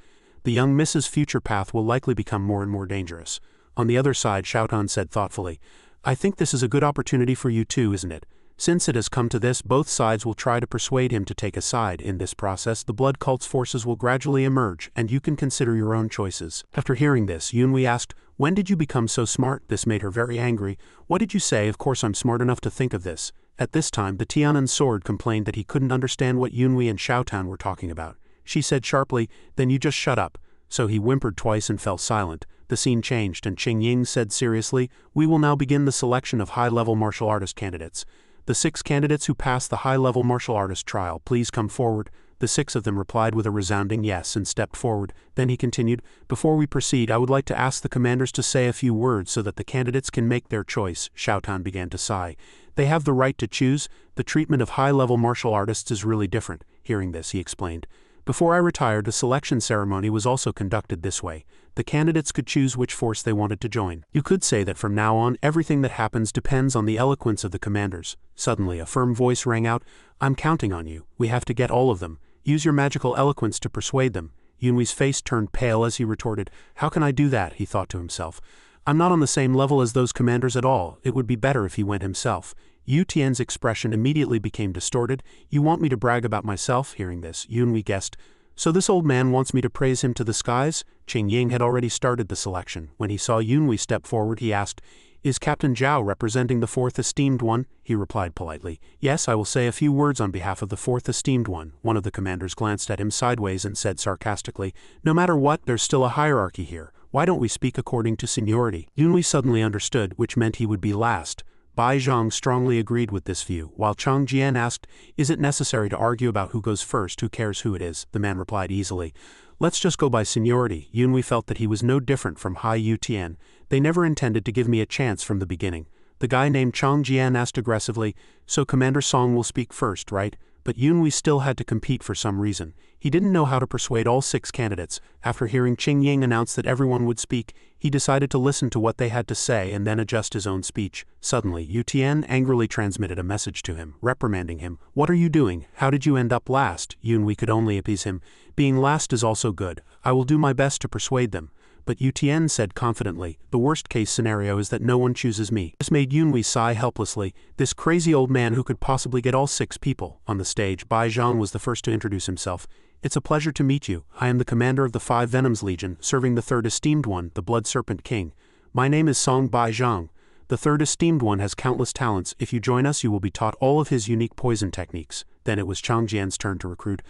The young Mrs. Future Path will likely become more and more dangerous. On the other side, Xiao Tan said thoughtfully, I think this is a good opportunity for you too, isn't it? Since it has come to this, both sides will try to persuade him to take a side. In this process, the blood cult's forces will gradually emerge, and you can consider your own choices. After hearing this, Yunhui asked, when did you become so smart? This made her very angry. What did you say? Of course I'm smart enough to think of this. At this time, the Tianan sword complained that he couldn't understand what Yunhui and Xiao Tan were talking about. She said sharply, then you just shut up. So he whimpered twice and fell silent. The scene changed, and Qing Ying said seriously, we will now begin the selection of high-level martial artist candidates. The 6 candidates who passed the high-level martial artist trial, please come forward. The 6 of them replied with a resounding yes and stepped forward. Then he continued, before we proceed, I would like to ask the commanders to say a few words so that the candidates can make their choice. Xiao Tan began to sigh. They have the right to choose. The treatment of high-level martial artists is really different. Hearing this, he explained. Before I retired, the selection ceremony was also conducted this way. The candidates could choose which force they wanted to join. You could say that from now on, everything that happens depends on the eloquence of the commanders. Suddenly, a firm voice rang out, I'm counting on you. We have to get all of them. Use your magical eloquence to persuade them. Yunhui's face turned pale as he retorted, how can I do that? He thought to himself. I'm not on the same level as those commanders at all. It would be better if he went himself. Yu Tian's expression immediately became distorted. You want me to brag about myself? Hearing this, Yunhui guessed, So this old man wants me to praise him to the skies? Qing Ying had already started the selection. When he saw Yunhui step forward, he asked, "Is Captain Jiao representing the fourth esteemed one?" He replied politely, "Yes, I will say a few words on behalf of the fourth esteemed one." One of the commanders glanced at him sideways and said sarcastically, "No matter what, there's still a hierarchy here. Why don't we speak according to seniority?" Yunhui suddenly understood, which meant he would be last. Bai Zhang strongly agreed with this view, while Chang Jian asked, "Is it necessary to argue about who goes first? Who cares who it is?" The man replied easily, "Let's just go by seniority." Yunhui felt that he was no different from Hai Yu Tian. They never intended to give me a chance from the beginning. The guy named Chang Jian asked aggressively, "So Commander Song will speak first, right?" But Yunhui still had to compete for some reason. He didn't know how to persuade all 6 candidates. After hearing Qing Ying announce that everyone would speak, he decided to listen to what they had to say and then adjust his own speech. Suddenly, Yu Tian angrily transmitted a message to him, reprimanding him. "What are you doing? How did you end up last?" Yunhui could only appease him. "Being last is also good. I will do my best to persuade them." But Yu Tian said confidently, "The worst-case scenario is that no one chooses me." This made Yunhui sigh helplessly. This crazy old man who could possibly get all 6 people. On the stage, Bai Zhang was the first to introduce himself. "It's a pleasure to meet you. I am the commander of the 5 Venoms Legion, serving the 3rd Esteemed One, the Blood Serpent King. My name is Song Bai Zhang. The 3rd Esteemed One has countless talents. If you join us, you will be taught all of his unique poison techniques." Then it was Chang Jian's turn to recruit.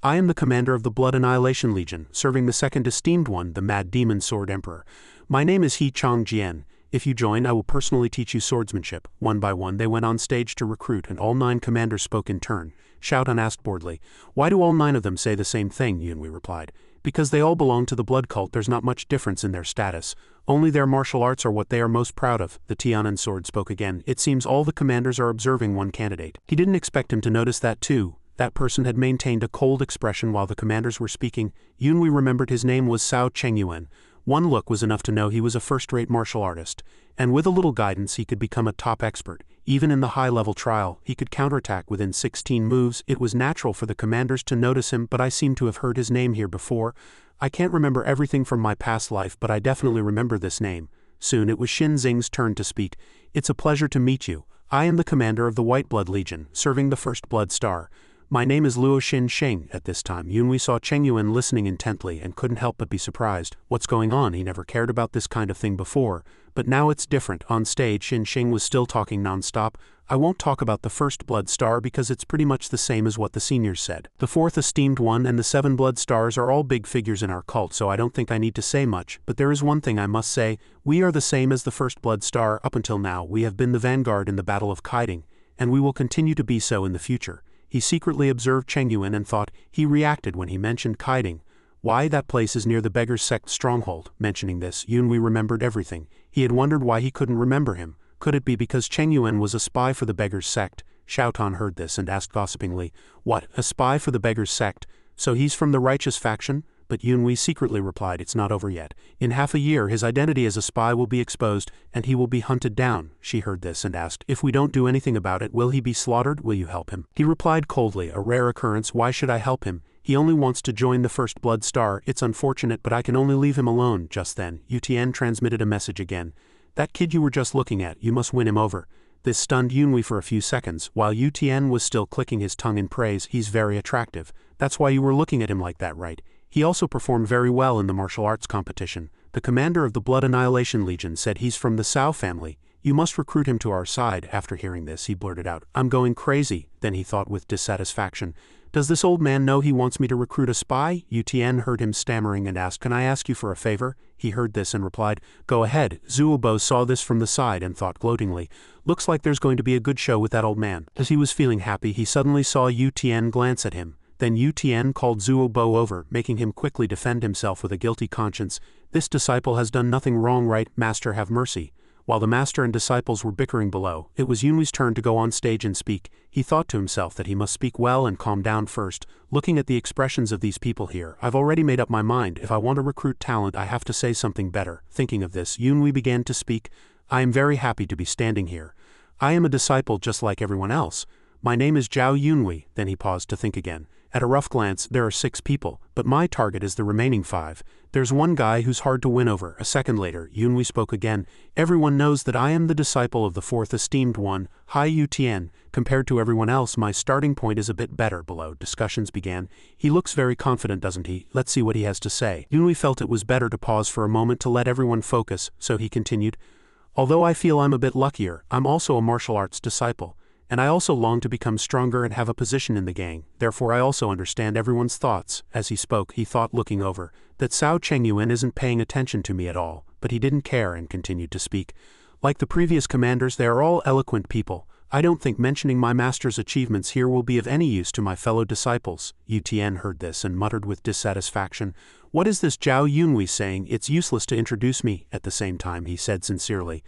"I am the commander of the Blood Annihilation Legion, serving the 2nd Esteemed One, the Mad Demon Sword Emperor. My name is He Chang Jian. If you join, I will personally teach you swordsmanship." One by one, they went on stage to recruit, and all 9 commanders spoke in turn. Xiaotan asked boredly, "Why do all 9 of them say the same thing?" Yunhui replied, "Because they all belong to the blood cult. There's not much difference in their status. Only their martial arts are what they are most proud of." The Tianan sword spoke again. "It seems all the commanders are observing one candidate." He didn't expect him to notice that too. That person had maintained a cold expression while the commanders were speaking. Yunhui remembered his name was Cao Chengyuan. One look was enough to know he was a first-rate martial artist, and with a little guidance he could become a top expert. Even in the high-level trial, he could counterattack within 16 moves. It was natural for the commanders to notice him, but I seem to have heard his name here before. I can't remember everything from my past life, but I definitely remember this name. Soon it was Xin Xing's turn to speak. "It's a pleasure to meet you. I am the commander of the White Blood Legion, serving the 1st Blood Star. My name is Luo Xin Sheng." At this time, Yunhui saw Chengyuan listening intently and couldn't help but be surprised. What's going on? He never cared about this kind of thing before. But now it's different. On stage, Xin Sheng was still talking non-stop. "I won't talk about the 1st Blood Star because it's pretty much the same as what the seniors said. The 4th Esteemed One and the 7 Blood Stars are all big figures in our cult, so I don't think I need to say much. But there is one thing I must say. We are the same as the 1st Blood Star. Up until now, we have been the vanguard in the Battle of Kiding, and we will continue to be so in the future." He secretly observed Chengyuan and thought. He reacted when he mentioned Kiding. "Why, that place is near the Beggar's Sect stronghold." Mentioning this, Yunhui remembered everything. He had wondered why he couldn't remember him. Could it be because Chengyuan was a spy for the Beggar's Sect? Xiaotan heard this and asked gossipingly, "What, a spy for the Beggar's Sect? So he's from the righteous faction?" But Yunhui secretly replied, "It's not over yet. In half a year his identity as a spy will be exposed, and he will be hunted down." She heard this and asked, "If we don't do anything about it, will he be slaughtered? Will you help him?" He replied coldly, "A rare occurrence. Why should I help him? He only wants to join the 1st Blood Star. It's unfortunate, but I can only leave him alone." Just then, Yu Tian transmitted a message again. "That kid you were just looking at, you must win him over." This stunned Yunhui for a few seconds. While Yu Tian was still clicking his tongue in praise, "He's very attractive. That's why you were looking at him like that, right? He also performed very well in the martial arts competition. The commander of the Blood Annihilation Legion said he's from the Cao family. You must recruit him to our side." After hearing this, he blurted out, "I'm going crazy." Then he thought with dissatisfaction, "Does this old man know he wants me to recruit a spy?" Yu Tian heard him stammering and asked, "Can I ask you for a favor?" He heard this and replied, "Go ahead." Zuobo saw this from the side and thought gloatingly, "Looks like there's going to be a good show with that old man." As he was feeling happy, he suddenly saw Yu Tian glance at him. Then Yu Tian called Zuobo over, making him quickly defend himself with a guilty conscience. "This disciple has done nothing wrong, right? Master, have mercy." While the master and disciples were bickering below, it was Yunhui's turn to go on stage and speak. He thought to himself that he must speak well and calm down first. Looking at the expressions of these people here, I've already made up my mind. If I want to recruit talent, I have to say something better. Thinking of this, Yunhui began to speak. "I am very happy to be standing here. I am a disciple just like everyone else. My name is Jiao Yunhui." Then he paused to think again. "At a rough glance, there are 6 people, but my target is the remaining 5. There's one guy who's hard to win over." A second later, Yunhui spoke again. "Everyone knows that I am the disciple of the 4th Esteemed One, Hai Yu Tian. compared to everyone else my starting point is a bit better. Below discussions began. He looks very confident, doesn't he? Let's see what he has to say. Yunhui felt it was better to pause for a moment to let everyone focus, so he continued. Although I feel I'm a bit luckier, I'm also a martial arts disciple. And I also long to become stronger and have a position in the gang, therefore I also understand everyone's thoughts. As he spoke, he thought, looking over, that Cao Chengyuan isn't paying attention to me at all, but he didn't care and continued to speak. Like the previous commanders, they are all eloquent people. I don't think mentioning my master's achievements here will be of any use to my fellow disciples. Yu Tian heard this and muttered with dissatisfaction. What is this Jiao Yunhui saying? It's useless to introduce me. At the same time, he said sincerely.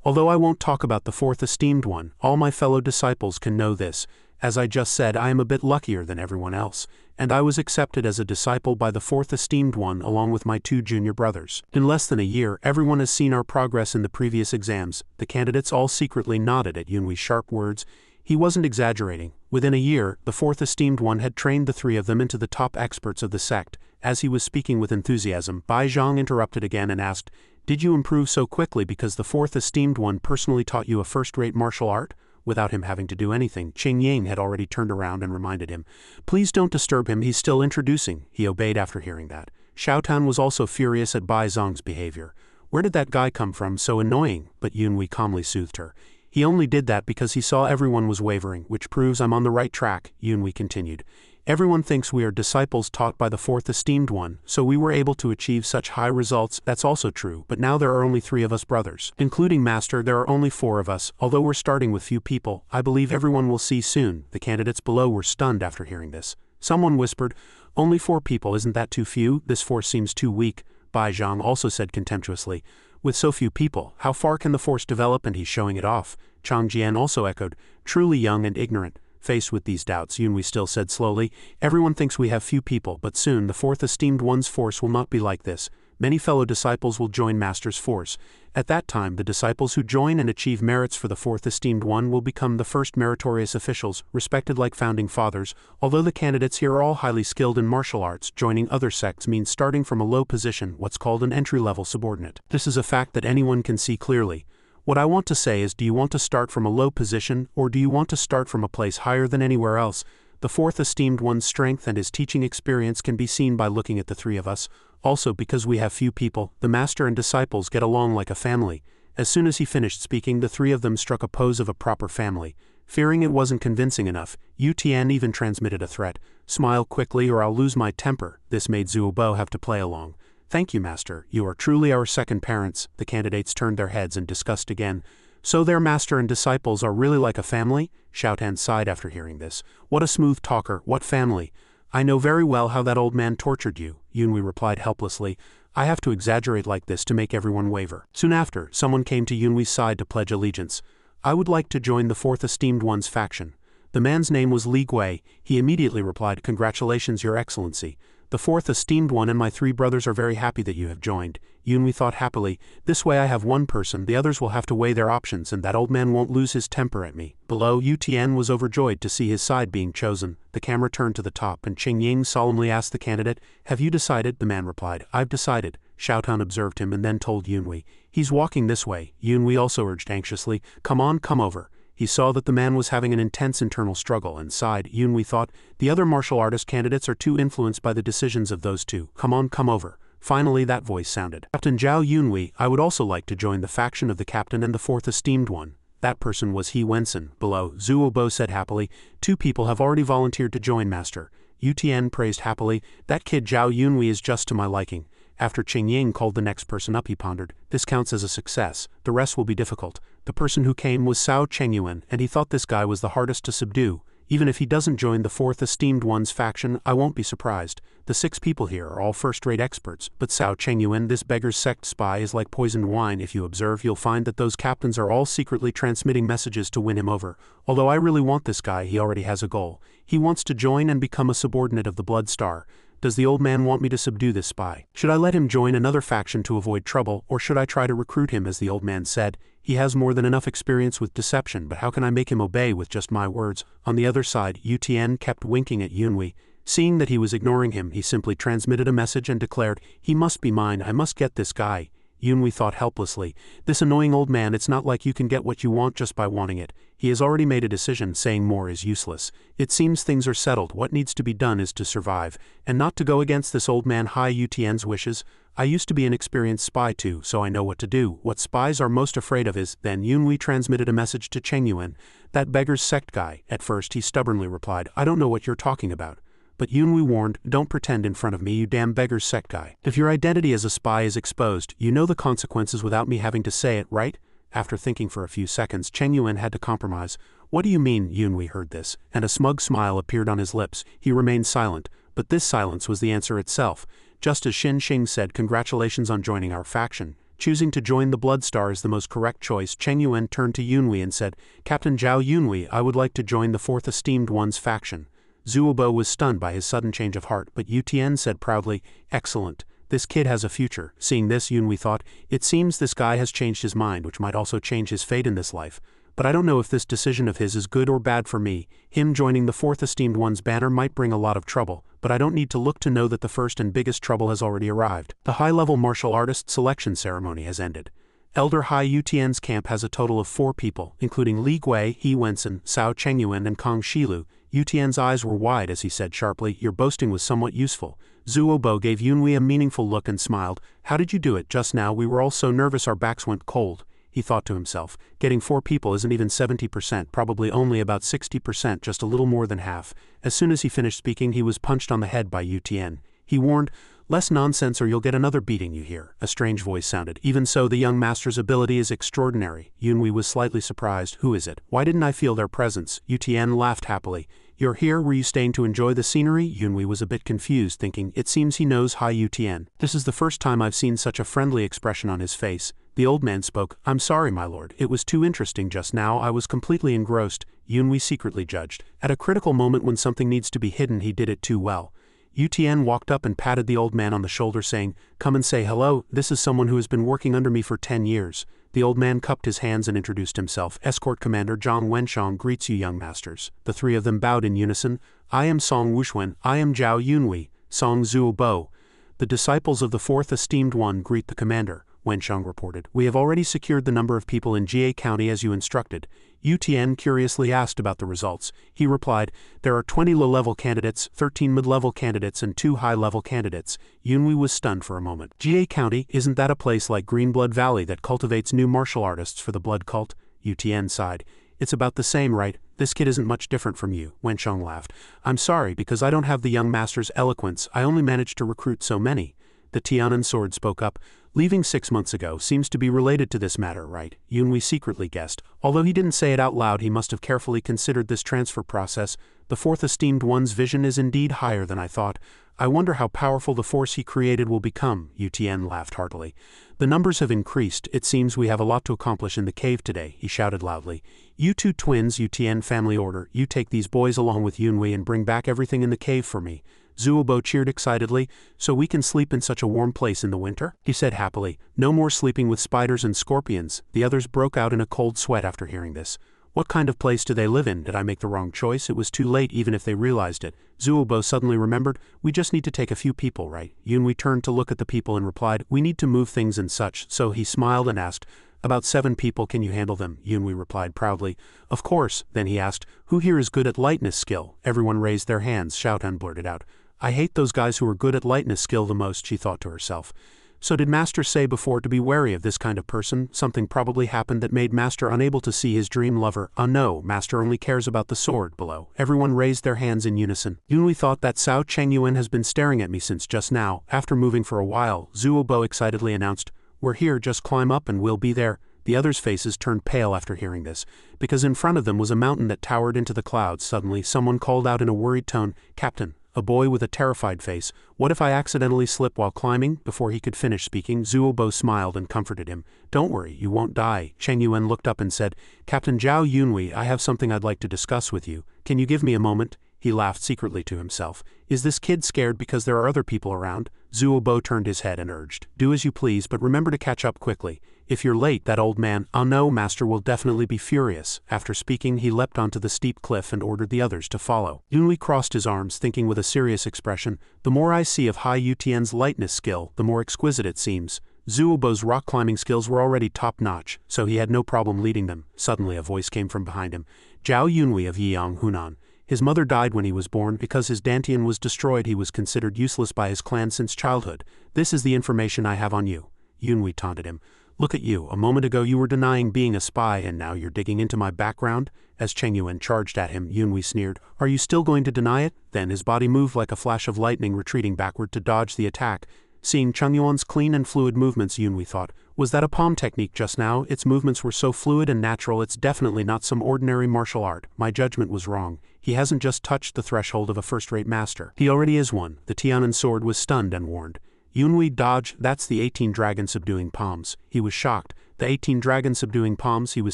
Although I won't talk about the fourth esteemed one, all my fellow disciples can know this. As I just said, I am a bit luckier than everyone else, and I was accepted as a disciple by the fourth esteemed one along with my 2 junior brothers. In less than a year, everyone has seen our progress in the previous exams. The candidates all secretly nodded at Yunhui's sharp words. He wasn't exaggerating. Within a year, the fourth esteemed one had trained the 3 of them into the top experts of the sect. As he was speaking with enthusiasm, Bai Zhang interrupted again and asked, Did you improve so quickly because the fourth esteemed one personally taught you a first-rate martial art? Without him having to do anything, Qing Yang had already turned around and reminded him, Please don't disturb him, he's still introducing. He obeyed after hearing that. Xiaotan was also furious at Bai Zhang's behavior. Where did that guy come from, so annoying? But Yunhui calmly soothed her. He only did that because he saw everyone was wavering, which proves I'm on the right track, Yunhui continued. Everyone thinks we are disciples taught by the fourth esteemed one, so we were able to achieve such high results. That's also true, but now there are only 3 of us brothers. Including Master, there are only 4 of us. Although we're starting with few people, I believe everyone will see soon. The candidates below were stunned after hearing this. Someone whispered, Only 4 people, isn't that too few? This force seems too weak. Bai Zhang also said contemptuously, With so few people, how far can the force develop? And he's showing it off. Chang Jian also echoed, Truly young and ignorant. Faced with these doubts, Yunhui still said slowly, Everyone thinks we have few people, but soon the fourth esteemed one's force will not be like this. Many fellow disciples will join Master's force. At that time, the disciples who join and achieve merits for the fourth esteemed one will become the first meritorious officials, respected like founding fathers. Although the candidates here are all highly skilled in martial arts, joining other sects means starting from a low position, what's called an entry-level subordinate. This is a fact that anyone can see clearly. What I want to say is, do you want to start from a low position, or do you want to start from a place higher than anywhere else? The fourth esteemed one's strength and his teaching experience can be seen by looking at the 3 of us. Also, because we have few people, the master and disciples get along like a family. As soon as he finished speaking, the 3 of them struck a pose of a proper family. Fearing it wasn't convincing enough, Yu Tian even transmitted a threat. Smile quickly or I'll lose my temper. This made Zuo Bo have to play along. Thank you, Master. You are truly our second parents. The candidates turned their heads and discussed again. So their master and disciples are really like a family? Xiaotan sighed after hearing this. What a smooth talker, what family? I know very well how that old man tortured you, Yunhui replied helplessly. I have to exaggerate like this to make everyone waver. Soon after, someone came to Yunhui's side to pledge allegiance. I would like to join the fourth esteemed one's faction. The man's name was Li Gui. He immediately replied, Congratulations, Your Excellency. The fourth esteemed one and my 3 brothers are very happy that you have joined. Yunhui thought happily, this way I have one person, the others will have to weigh their options and that old man won't lose his temper at me. Below, Yu Tian was overjoyed to see his side being chosen. The camera turned to the top and Qing Ying solemnly asked the candidate, Have you decided? The man replied, I've decided. Xiaotan observed him and then told Yunhui, He's walking this way. Yunhui also urged anxiously, Come on, come over. He saw that the man was having an intense internal struggle and sighed. Yunhui thought, the other martial artist candidates are too influenced by the decisions of those 2. Come on, come over. Finally that voice sounded. Captain Jiao Yunhui, I would also like to join the faction of the captain and the fourth esteemed one. That person was He Wensen. Below, Zuo Bo said happily, 2 people have already volunteered to join, Master. Yu Tian praised happily, that kid Jiao Yunhui is just to my liking. After Qing Ying called the next person up, he pondered, this counts as a success, the rest will be difficult. The person who came was Cao Chengyuan, and he thought this guy was the hardest to subdue. Even if he doesn't join the fourth esteemed one's faction, I won't be surprised. The 6 people here are all first-rate experts, but Cao Chengyuan, this beggar's sect spy, is like poisoned wine. If you observe, you'll find that those captains are all secretly transmitting messages to win him over. Although I really want this guy, he already has a goal. He wants to join and become a subordinate of the Blood Star. Does the old man want me to subdue this spy? Should I let him join another faction to avoid trouble, or should I try to recruit him? As the old man said, he has more than enough experience with deception, but how can I make him obey with just my words? On the other side, Yu Tian kept winking at Yunhui. Seeing that he was ignoring him, he simply transmitted a message and declared, He must be mine, I must get this guy. Yunhui thought helplessly. This annoying old man, it's not like you can get what you want just by wanting it. He has already made a decision, saying more is useless. It seems things are settled, what needs to be done is to survive, and not to go against this old man Hai Yutian's wishes. I used to be an experienced spy too, so I know what to do. What spies are most afraid of is, then Yunhui transmitted a message to Cheng Yuan. That beggar's sect guy. At first he stubbornly replied, I don't know what you're talking about. But Yunhui warned, don't pretend in front of me, you damn beggar's sect guy. If your identity as a spy is exposed, you know the consequences without me having to say it, right? After thinking for a few seconds, Cheng Yuan had to compromise. What do you mean? Yunhui heard this, and a smug smile appeared on his lips. He remained silent, but this silence was the answer itself. Just as Xin Xing said, congratulations on joining our faction. Choosing to join the Blood Star is the most correct choice. Cheng Yuan turned to Yunhui and said, Captain Jiao Yunhui, I would like to join the Fourth Esteemed One's faction. Zhuo Bo was stunned by his sudden change of heart, but Yu Tian said proudly, excellent. This kid has a future. Seeing this, Yunhui thought, it seems this guy has changed his mind, which might also change his fate in this life. But I don't know if this decision of his is good or bad for me. Him joining the Fourth Esteemed One's banner might bring a lot of trouble, but I don't need to look to know that the first and biggest trouble has already arrived. The high-level martial artist selection ceremony has ended. Elder Hai Yutian's camp has a total of 4 people, including Li Gui, He Wensen, Cao Chengyuan and Kong Shilu. Yutian's eyes were wide as he said sharply, your boasting was somewhat useful. Zhuo Bo gave Yunhui a meaningful look and smiled. How did you do it? Just now we were all so nervous our backs went cold. He thought to himself, getting 4 people isn't even 70%, probably only about 60%, just a little more than half. As soon as he finished speaking, he was punched on the head by Yu Tian. He warned, less nonsense or you'll get another beating, you hear. A strange voice sounded. Even so, the young master's ability is extraordinary. Yunhui was slightly surprised. Who is it? Why didn't I feel their presence? Yu Tian laughed happily. You're here, were you staying to enjoy the scenery? Yunhui was a bit confused, thinking, it seems he knows Hai Yu Tian. This is the first time I've seen such a friendly expression on his face. The old man spoke, I'm sorry, my lord, it was too interesting just now, I was completely engrossed. Yunhui secretly judged. At a critical moment when something needs to be hidden, he did it too well. Yu Tian walked up and patted the old man on the shoulder, saying, come and say hello, this is someone who has been working under me for 10 years. The old man cupped his hands and introduced himself. Escort Commander Zhang Wenshang greets you, young masters. The 3 of them bowed in unison. I am Song Wuxuan, I am Jiao Yunhui, Song Zhuo Bo. The disciples of the Fourth Esteemed One greet the commander, Wenshang reported. We have already secured the number of people in Jie County as you instructed. Yu Tian curiously asked about the results. He replied, there are 20 low-level candidates, 13 mid-level candidates and 2 high-level candidates. Yunhui was stunned for a moment. Jie County, isn't that a place like Greenblood Valley that cultivates new martial artists for the blood cult? Yu Tian sighed. It's about the same, right? This kid isn't much different from you. Wenshang laughed. I'm sorry, because I don't have the young master's eloquence, I only managed to recruit so many. The Tianan sword spoke up. Leaving 6 months ago seems to be related to this matter, right? Yunhui secretly guessed. Although he didn't say it out loud, he must have carefully considered this transfer process. The Fourth Esteemed One's vision is indeed higher than I thought. I wonder how powerful the force he created will become. Yu Tian laughed heartily. The numbers have increased. It seems we have a lot to accomplish in the cave today, he shouted loudly. You 2 twins, Yu Tian family order, you take these boys along with Yunhui and bring back everything in the cave for me. Zhuo Bo cheered excitedly. So we can sleep in such a warm place in the winter? He said happily. No more sleeping with spiders and scorpions. The others broke out in a cold sweat after hearing this. What kind of place do they live in? Did I make the wrong choice? It was too late even if they realized it. Zhuo Bo suddenly remembered, we just need to take a few people, right? Yunhui turned to look at the people and replied, we need to move things and such. So he smiled and asked, about 7 people, can you handle them? Yunhui replied proudly. Of course. Then he asked, who here is good at lightness skill? Everyone raised their hands. Xiaotan blurted out. I hate those guys who are good at lightness skill the most, she thought to herself. So did Master say before to be wary of this kind of person? Something probably happened that made Master unable to see his dream lover. No, Master only cares about the sword below. Everyone raised their hands in unison. Yunhui thought that Cao Chengyuan has been staring at me since just now. After moving for a while, Zhuo Bo excitedly announced, we're here, just climb up and we'll be there. The others' faces turned pale after hearing this, because in front of them was a mountain that towered into the clouds. Suddenly, someone called out in a worried tone, Captain. A boy with a terrified face. What if I accidentally slip while climbing? Before he could finish speaking, Zhuo Bo smiled and comforted him. Don't worry, you won't die. Cheng Yuan looked up and said, Captain Jiao Yunhui, I have something I'd like to discuss with you. Can you give me a moment? He laughed secretly to himself. Is this kid scared because there are other people around? Zhuo Bo turned his head and urged, do as you please, but remember to catch up quickly. If you're late, that old man, no, Master will definitely be furious. After speaking, he leapt onto the steep cliff and ordered the others to follow. Yunhui crossed his arms, thinking with a serious expression, the more I see of Hai Yu Tian's lightness skill, the more exquisite it seems. Zuobo's rock climbing skills were already top-notch, so he had no problem leading them. Suddenly a voice came from behind him. Jiao Yunhui of Yiyang Hunan. His mother died when he was born. Because his dantian was destroyed, he was considered useless by his clan since childhood. This is the information I have on you. Yunhui taunted him. Look at you, a moment ago you were denying being a spy and now you're digging into my background? As Cheng Yuan charged at him, Yunhui sneered. Are you still going to deny it? Then his body moved like a flash of lightning, retreating backward to dodge the attack. Seeing Cheng Yuan's clean and fluid movements, Yunhui thought, was that a palm technique just now? Its movements were so fluid and natural, it's definitely not some ordinary martial art. My judgment was wrong. He hasn't just touched the threshold of a first-rate master. He already is one. The Tianan sword was stunned and warned. Yunhui dodged. That's the 18 dragon subduing palms. He was shocked. The 18 dragon subduing palms, he was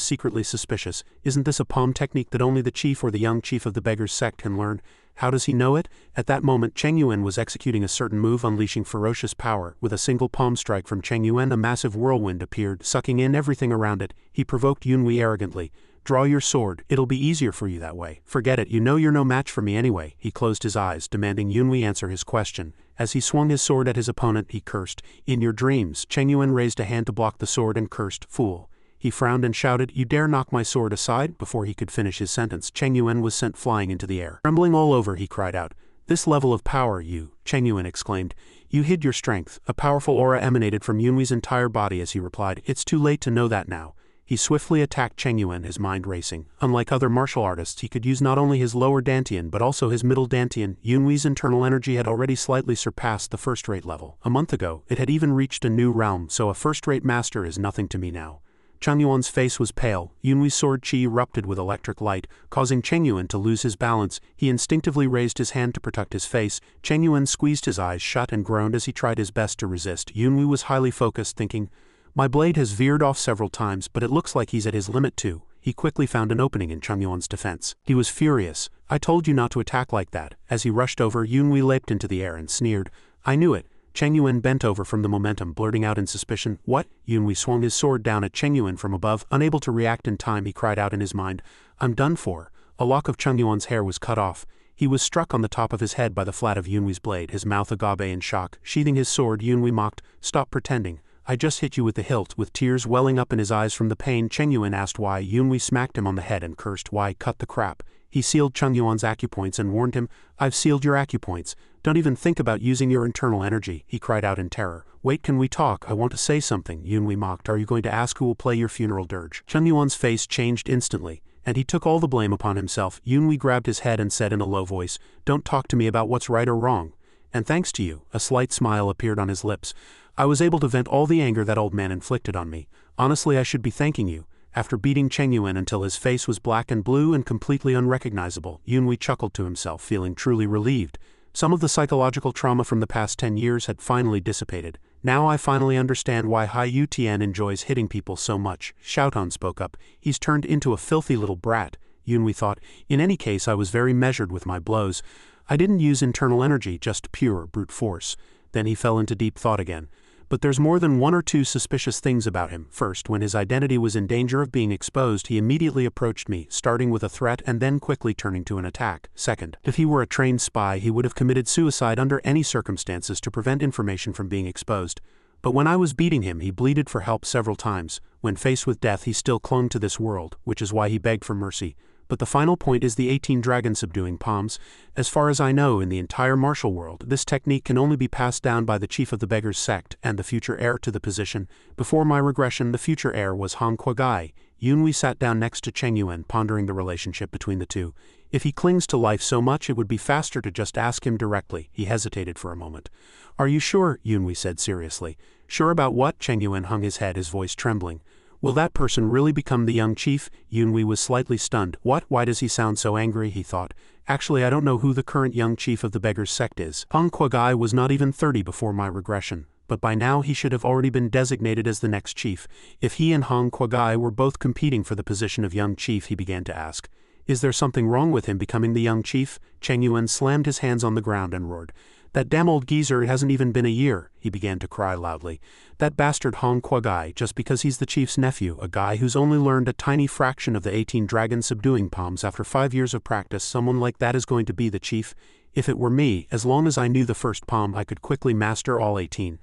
secretly suspicious. Isn't this a palm technique that only the chief or the young chief of the beggar's sect can learn? How does he know it? At that moment Cheng Yuan was executing a certain move, unleashing ferocious power. With a single palm strike from Cheng Yuan, a massive whirlwind appeared, sucking in everything around it. He provoked Yunhui arrogantly. Draw your sword, it'll be easier for you that way. Forget it, you know you're no match for me anyway. He closed his eyes, demanding Yunhui answer his question. As he swung his sword at his opponent, he cursed. In your dreams. Cheng Yuan raised a hand to block the sword and cursed, fool. He frowned and shouted, you dare knock my sword aside? Before he could finish his sentence, Cheng Yuan was sent flying into the air. Trembling all over, he cried out. This level of power, Cheng Yuan exclaimed. You hid your strength. A powerful aura emanated from Yunhui's entire body as he replied, it's too late to know that now. He swiftly attacked Cheng Yuan, his mind racing. Unlike other martial artists, he could use not only his lower dantian but also his middle dantian. Yunhui's internal energy had already slightly surpassed the first-rate level. A month ago, it had even reached a new realm, so a first-rate master is nothing to me now. Cheng Yuan's face was pale. Yunhui's sword chi erupted with electric light, causing Cheng Yuan to lose his balance. He instinctively raised his hand to protect his face. Cheng Yuan squeezed his eyes shut and groaned as he tried his best to resist. Yunhui was highly focused, thinking, my blade has veered off several times, but it looks like he's at his limit too. He quickly found an opening in Cheng Yuan's defense. He was furious. I told you not to attack like that. As he rushed over, Yunhui leaped into the air and sneered. I knew it. Cheng Yuan bent over from the momentum, blurting out in suspicion, what? Yunhui swung his sword down at Cheng Yuan from above. Unable to react in time, he cried out in his mind, I'm done for. A lock of Cheng Yuan's hair was cut off. He was struck on the top of his head by the flat of Yunhui's blade, his mouth agape in shock. Sheathing his sword, Yunhui mocked, stop pretending. I just hit you with the hilt. With tears welling up in his eyes from the pain, Cheng Yuan asked why. Yunhui smacked him on the head and cursed, why, cut the crap. He sealed Cheng Yuan's acupoints and warned him, I've sealed your acupoints. Don't even think about using your internal energy, he cried out in terror. Wait, can we talk? I want to say something, Yunhui mocked. Are you going to ask who will play your funeral dirge? Cheng Yuan's face changed instantly, and he took all the blame upon himself. Yunhui grabbed his head and said in a low voice, don't talk to me about what's right or wrong. And thanks to you, a slight smile appeared on his lips. I was able to vent all the anger that old man inflicted on me. Honestly, I should be thanking you. After beating Cheng Yuan until his face was black and blue and completely unrecognizable, Yunhui chuckled to himself, feeling truly relieved. Some of the psychological trauma from the past 10 years had finally dissipated. Now I finally understand why Hai Yu Tian enjoys hitting people so much. Xiaotan spoke up. He's turned into a filthy little brat. Yunhui thought, in any case I was very measured with my blows. I didn't use internal energy, just pure brute force. Then he fell into deep thought again. But there's more than one or two suspicious things about him. First, when his identity was in danger of being exposed, he immediately approached me, starting with a threat and then quickly turning to an attack. Second, if he were a trained spy, he would have committed suicide under any circumstances to prevent information from being exposed. But when I was beating him, he bleated for help several times. When faced with death, he still clung to this world, which is why he begged for mercy. But the final point is the 18 dragon subduing palms. As far as I know, in the entire martial world, this technique can only be passed down by the chief of the beggar's sect and the future heir to the position. Before my regression, the future heir was Han Kuai. Yunhui sat down next to Cheng Yuan, pondering the relationship between the two. If he clings to life so much, it would be faster to just ask him directly. He hesitated for a moment. Are you sure? Yunhui said seriously. Sure about what? Cheng Yuan hung his head, his voice trembling. Will that person really become the young chief? Yunhui was slightly stunned. What? Why does he sound so angry? He thought. Actually, I don't know who the current young chief of the beggar's sect is. Han Kuai was not even 30 before my regression, but by now he should have already been designated as the next chief. If he and Han Kuai were both competing for the position of young chief, he began to ask. Is there something wrong with him becoming the young chief? Cheng Yuan slammed his hands on the ground and roared. That damn old geezer, it hasn't even been a year. He began to cry loudly. That bastard Han Kuai, just because he's the chief's nephew, a guy who's only learned a tiny fraction of the 18 dragon subduing palms after 5 years of practice, someone like that is going to be the chief? If it were me, as long as I knew the first palm, I could quickly master all 18.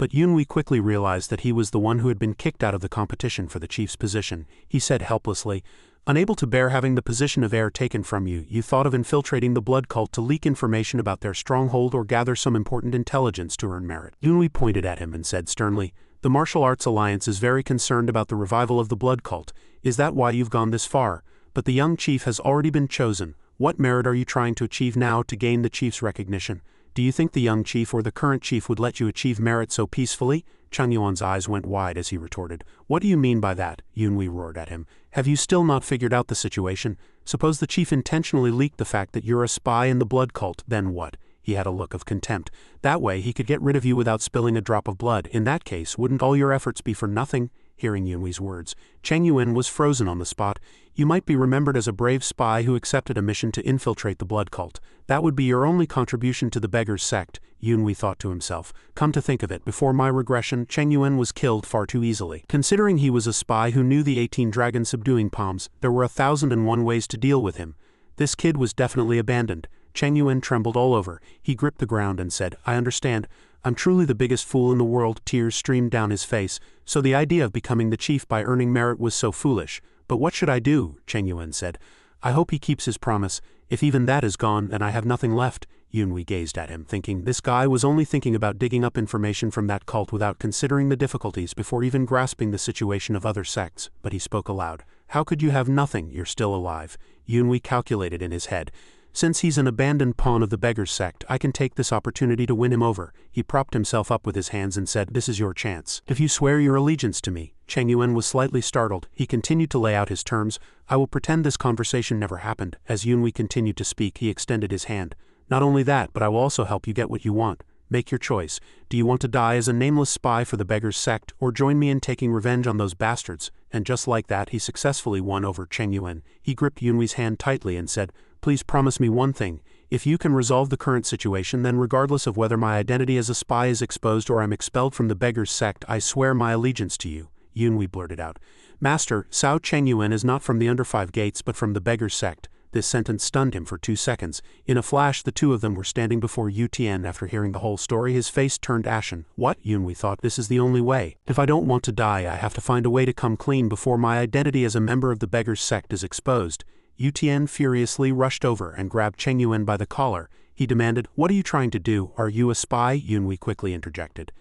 But Yunhui quickly realized that he was the one who had been kicked out of the competition for the chief's position. He said helplessly, "Unable to bear having the position of heir taken from you, you thought of infiltrating the blood cult to leak information about their stronghold or gather some important intelligence to earn merit." Yunhui pointed at him and said sternly, "The Martial Arts Alliance is very concerned about the revival of the blood cult. Is that why you've gone this far? But the young chief has already been chosen. What merit are you trying to achieve now to gain the chief's recognition? Do you think the young chief or the current chief would let you achieve merit so peacefully?" Chang Yuan's eyes went wide as he retorted. "What do you mean by that?" Yunhui roared at him. "Have you still not figured out the situation? Suppose the chief intentionally leaked the fact that you're a spy in the blood cult, then what?" He had a look of contempt. "That way he could get rid of you without spilling a drop of blood. In that case, wouldn't all your efforts be for nothing?" Hearing Yunhui's words, Chang Yuan was frozen on the spot. "You might be remembered as a brave spy who accepted a mission to infiltrate the blood cult. That would be your only contribution to the beggar's sect," Yunhui thought to himself. "Come to think of it, before my regression, Chang Yuan was killed far too easily. Considering he was a spy who knew the 18 dragon subduing palms, there were 1,001 ways to deal with him. This kid was definitely abandoned." Chang Yuan trembled all over. He gripped the ground and said, "I understand. I'm truly the biggest fool in the world." Tears streamed down his face. "So the idea of becoming the chief by earning merit was so foolish. But what should I do?" Chang Yuan said. "I hope he keeps his promise. If even that is gone, then I have nothing left." Yunhui gazed at him, thinking this guy was only thinking about digging up information from that cult without considering the difficulties before even grasping the situation of other sects. But he spoke aloud. "How could you have nothing? You're still alive." Yunhui calculated in his head. "Since he's an abandoned pawn of the beggar's sect, I can take this opportunity to win him over." He propped himself up with his hands and said, "This is your chance. If you swear your allegiance to me." Chang Yuan was slightly startled. He continued to lay out his terms. "I will pretend this conversation never happened." As Yunhui continued to speak, he extended his hand. "Not only that, but I will also help you get what you want. Make your choice. Do you want to die as a nameless spy for the beggar's sect, or join me in taking revenge on those bastards?" And just like that, he successfully won over Chang Yuan. He gripped Yunhui's hand tightly and said, "Please promise me one thing. If you can resolve the current situation, then regardless of whether my identity as a spy is exposed or I'm expelled from the beggar's sect, I swear my allegiance to you." Yunhui blurted out. "Master, Cao Chang Yuan is not from the Under Five Gates but from the beggar's sect." This sentence stunned him for 2 seconds. In a flash, the two of them were standing before Yu Tian. After hearing the whole story, his face turned ashen. "What?" Yunhui thought. "This is the only way. If I don't want to die, I have to find a way to come clean before my identity as a member of the beggar's sect is exposed." Yu Tian furiously rushed over and grabbed Chang Yuan by the collar. He demanded, "What are you trying to do? Are you a spy?" Yunhui quickly interjected.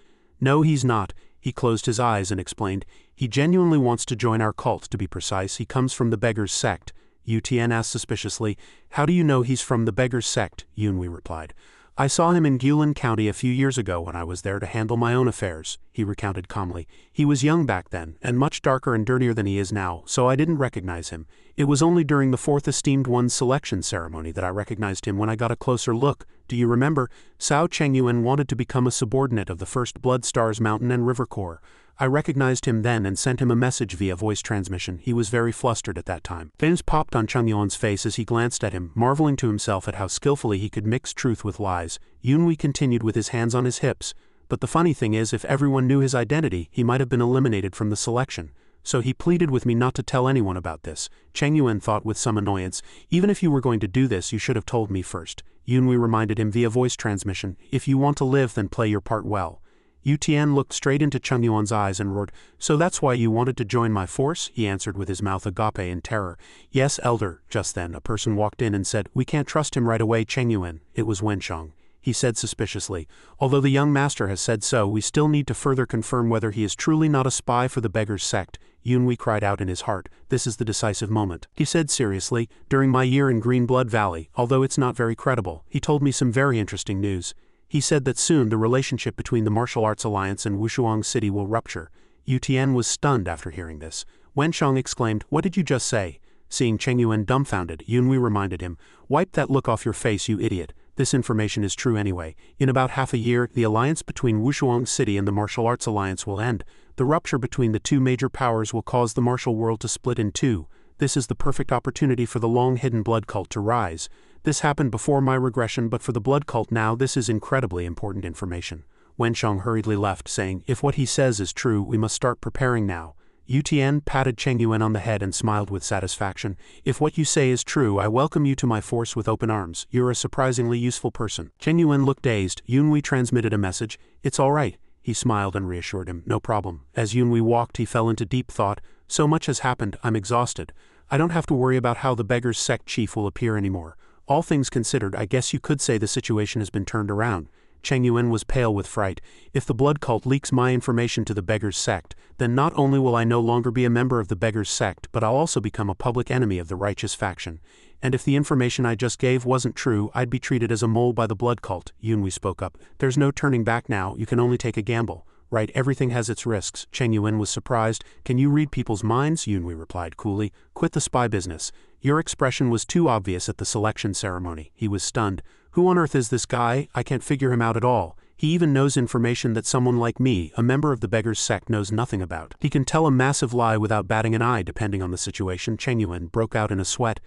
"No, he's not." He closed his eyes and explained, "He genuinely wants to join our cult. To be precise, he comes from the beggar's sect." Yu Tian asked suspiciously, "How do you know he's from the beggar's sect?" Yunhui replied, "I saw him in Guilin County a few years ago when I was there to handle my own affairs," he recounted calmly. "He was young back then, and much darker and dirtier than he is now, so I didn't recognize him. It was only during the 4th Esteemed One's selection ceremony that I recognized him when I got a closer look. Do you remember? Cao Chang Yuan wanted to become a subordinate of the First Blood Stars Mountain and River Corps. I recognized him then and sent him a message via voice transmission. He was very flustered at that time." Veins popped on Chang Yuan's face as he glanced at him, marveling to himself at how skillfully he could mix truth with lies. Yunhui continued with his hands on his hips. "But the funny thing is, if everyone knew his identity, he might have been eliminated from the selection. So he pleaded with me not to tell anyone about this." Chang Yuan thought with some annoyance, "Even if you were going to do this, you should have told me first." Yunhui reminded him via voice transmission, "If you want to live, then play your part well." Yu Tian looked straight into Chang Yuan's eyes and roared, "So that's why you wanted to join my force?" He answered with his mouth agape in terror. "Yes, elder." Just then, a person walked in and said, "We can't trust him right away, Chang Yuan." It was Wensheng. He said suspiciously, "Although the young master has said so, we still need to further confirm whether he is truly not a spy for the beggar's sect." Yunhui cried out in his heart, "This is the decisive moment." He said seriously, "During my year in Green Blood Valley, although it's not very credible, he told me some very interesting news. He said that soon the relationship between the Martial Arts Alliance and Wushuang City will rupture." Yu Tian was stunned after hearing this. Wensheng exclaimed, "What did you just say?" Seeing Chang Yuan dumbfounded, Yunhui reminded him, "Wipe that look off your face, you idiot. This information is true anyway. In about half a year, the alliance between Wushuang City and the Martial Arts Alliance will end. The rupture between the two major powers will cause the martial world to split in two. This is the perfect opportunity for the long-hidden blood cult to rise. This happened before my regression, but for the blood cult now, this is incredibly important information." Wensheng hurriedly left, saying, "If what he says is true, we must start preparing now." Yu Tian patted Chang Yuan on the head and smiled with satisfaction. "If what you say is true, I welcome you to my force with open arms. You're a surprisingly useful person." Chang Yuan looked dazed. Yunhui transmitted a message. "It's all right." He smiled and reassured him. No problem. As Yunhui walked, he fell into deep thought. So much has happened, I'm exhausted. I don't have to worry about how the beggar's sect chief will appear anymore. All things considered, I guess you could say the situation has been turned around. Cheng Yuan was pale with fright. If the blood cult leaks my information to the beggar's sect, then not only will I no longer be a member of the beggar's sect, but I'll also become a public enemy of the righteous faction. And if the information I just gave wasn't true, I'd be treated as a mole by the blood cult. Yunhui spoke up. There's no turning back now, you can only take a gamble. Right, everything has its risks. Cheng Yuan was surprised. Can you read people's minds? Yunhui replied coolly. Quit the spy business. Your expression was too obvious at the selection ceremony. He was stunned. Who on earth is this guy? I can't figure him out at all. He even knows information that someone like me, a member of the beggar's sect, knows nothing about. He can tell a massive lie without batting an eye depending on the situation. Cheng Yuan broke out in a sweat.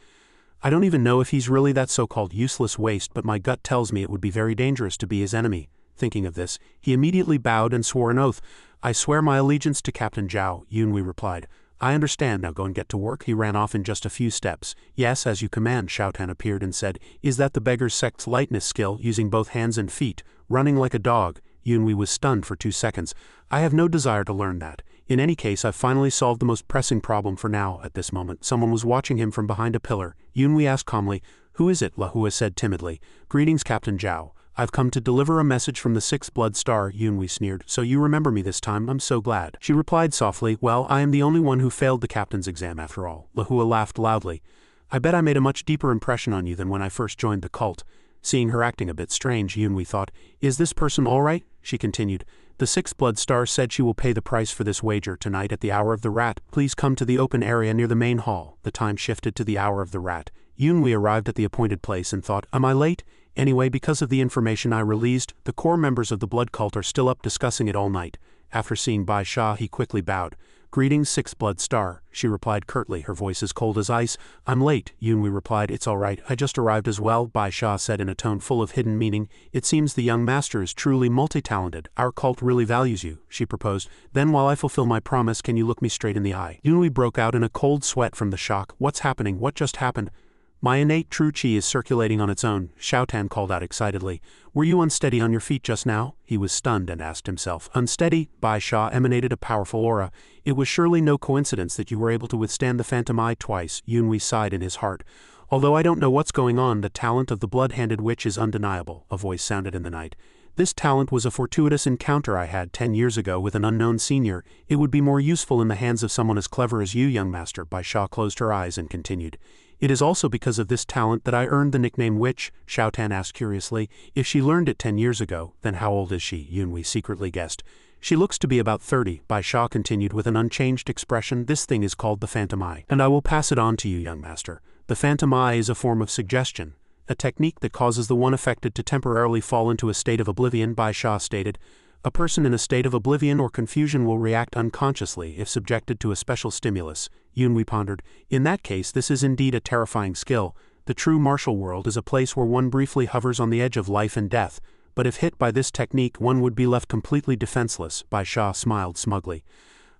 I don't even know if he's really that so-called useless waste, but my gut tells me it would be very dangerous to be his enemy. Thinking of this, he immediately bowed and swore an oath. I swear my allegiance to Captain Jiao, Yunhui replied. I understand, now go and get to work. He ran off in just a few steps. Yes, as you command, Xiaotan appeared and said, Is that the beggar's sect's lightness skill, using both hands and feet, running like a dog? Yunhui was stunned for 2 seconds. I have no desire to learn that. In any case, I've finally solved the most pressing problem for now. At this moment, someone was watching him from behind a pillar. Yunhui asked calmly, Who is it? Lahua said timidly. Greetings, Captain Jiao. I've come to deliver a message from the 6th Blood Star, Yunhui sneered. So you remember me this time, I'm so glad. She replied softly, Well, I am the only one who failed the captain's exam after all. Lahua laughed loudly. I bet I made a much deeper impression on you than when I first joined the cult. Seeing her acting a bit strange, Yunhui thought, Is this person all right? She continued. The 6th Blood Star said she will pay the price for this wager tonight at the hour of the rat. Please come to the open area near the main hall. The time shifted to the hour of the rat. Yunhui arrived at the appointed place and thought, Am I late? Anyway, because of the information I released, the core members of the blood cult are still up discussing it all night. After seeing Bai Sha, he quickly bowed. Greetings, 6th Blood Star, she replied curtly, her voice as cold as ice. I'm late, Yunhui replied. It's all right, I just arrived as well, Bai Sha said in a tone full of hidden meaning. It seems the young master is truly multi-talented. Our cult really values you, she proposed. Then while I fulfill my promise, can you look me straight in the eye? Yunhui broke out in a cold sweat from the shock. What's happening? What just happened? My innate true qi is circulating on its own, Xiaotan called out excitedly. Were you unsteady on your feet just now? He was stunned and asked himself. Unsteady? Bai Sha emanated a powerful aura. It was surely no coincidence that you were able to withstand the phantom eye twice, Yunhui sighed in his heart. Although I don't know what's going on, the talent of the blood-handed witch is undeniable, a voice sounded in the night. This talent was a fortuitous encounter I had 10 years ago with an unknown senior. It would be more useful in the hands of someone as clever as you, young master. Bai Sha closed her eyes and continued. It is also because of this talent that I earned the nickname Witch, Xiaotan asked curiously. If she learned it 10 years ago, then how old is she? Yunhui secretly guessed. She looks to be about 30, Bai Sha continued with an unchanged expression. This thing is called the Phantom Eye, and I will pass it on to you, young master. The Phantom Eye is a form of suggestion, a technique that causes the one affected to temporarily fall into a state of oblivion, Bai Sha stated. A person in a state of oblivion or confusion will react unconsciously if subjected to a special stimulus, Yunhui pondered. In that case, this is indeed a terrifying skill. The true martial world is a place where one briefly hovers on the edge of life and death, but if hit by this technique, one would be left completely defenseless, Bai Sha smiled smugly.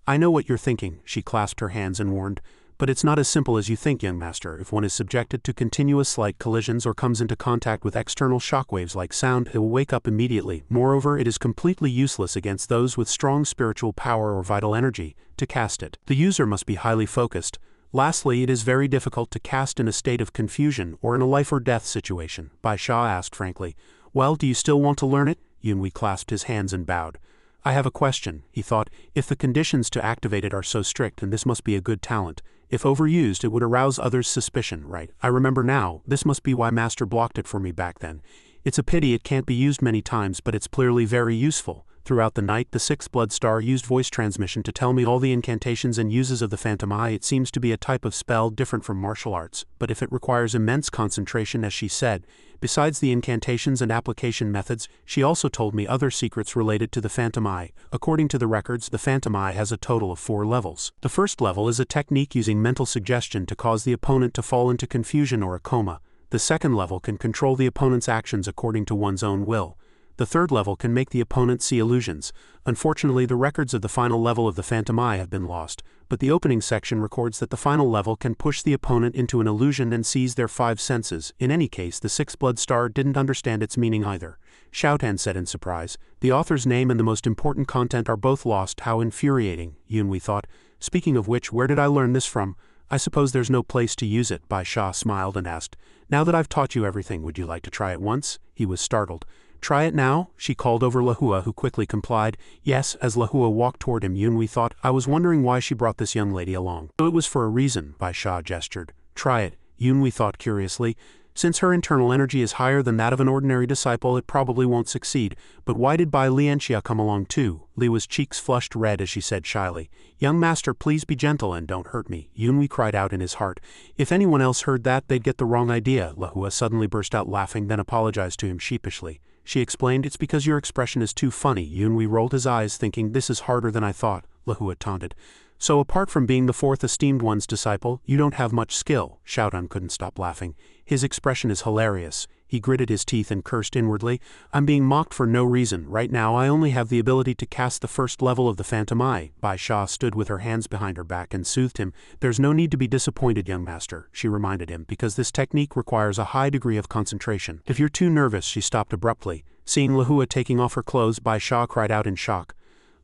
I know what you're thinking, she clasped her hands and warned. But it's not as simple as you think, young master. If one is subjected to continuous slight collisions or comes into contact with external shockwaves like sound, it will wake up immediately. Moreover, it is completely useless against those with strong spiritual power or vital energy to cast it. The user must be highly focused. Lastly, it is very difficult to cast in a state of confusion or in a life or death situation, Bai Sha asked frankly. Well, do you still want to learn it? Yunhui clasped his hands and bowed. I have a question, he thought. If the conditions to activate it are so strict, then this must be a good talent. If overused, it would arouse others' suspicion, right? I remember now, this must be why Master blocked it for me back then. It's a pity it can't be used many times, but it's clearly very useful. Throughout the night, the 6th Blood Star used voice transmission to tell me all the incantations and uses of the Phantom Eye. It seems to be a type of spell different from martial arts, but if it requires immense concentration, as she said. Besides the incantations and application methods, she also told me other secrets related to the Phantom Eye. According to the records, the Phantom Eye has a total of 4 levels. The first level is a technique using mental suggestion to cause the opponent to fall into confusion or a coma. The second level can control the opponent's actions according to one's own will. The third level can make the opponent see illusions. Unfortunately, the records of the final level of the Phantom Eye have been lost. but the opening section records that the final level can push the opponent into an illusion and seize their 5 senses. In any case, the 6th blood star didn't understand its meaning either. Xiaotan said in surprise. The author's name and the most important content are both lost. How infuriating, Yunhui thought. Speaking of which, where did I learn this from? I suppose there's no place to use it. Bai Sha smiled and asked, now that I've taught you everything, would you like to try it once? He was startled. Try it now? She called over Lahua, who quickly complied. Yes. As Lahua walked toward him, Yunhui thought, I was wondering why she brought this young lady along. So it was for a reason, Bai Sha gestured. Try it, Yunhui thought curiously. Since her internal energy is higher than that of an ordinary disciple, it probably won't succeed. But why did Bai Lianxia come along too? Liua's cheeks flushed red as she said shyly, Young master, please be gentle and don't hurt me. Yunhui cried out in his heart. If anyone else heard that, they'd get the wrong idea. Lahua suddenly burst out laughing, then apologized to him sheepishly. She explained, it's because your expression is too funny. Yunhui rolled his eyes, thinking, this is harder than I thought. Lahua taunted. So apart from being the 4th esteemed one's disciple, you don't have much skill. Xiaodan couldn't stop laughing. His expression is hilarious. He gritted his teeth and cursed inwardly. I'm being mocked for no reason. Right now I only have the ability to cast the 1st level of the Phantom Eye. Bai Sha stood with her hands behind her back and soothed him. There's no need to be disappointed, young master, she reminded him, because this technique requires a high degree of concentration. If you're too nervous, she stopped abruptly. Seeing Lahua taking off her clothes, Bai Sha cried out in shock.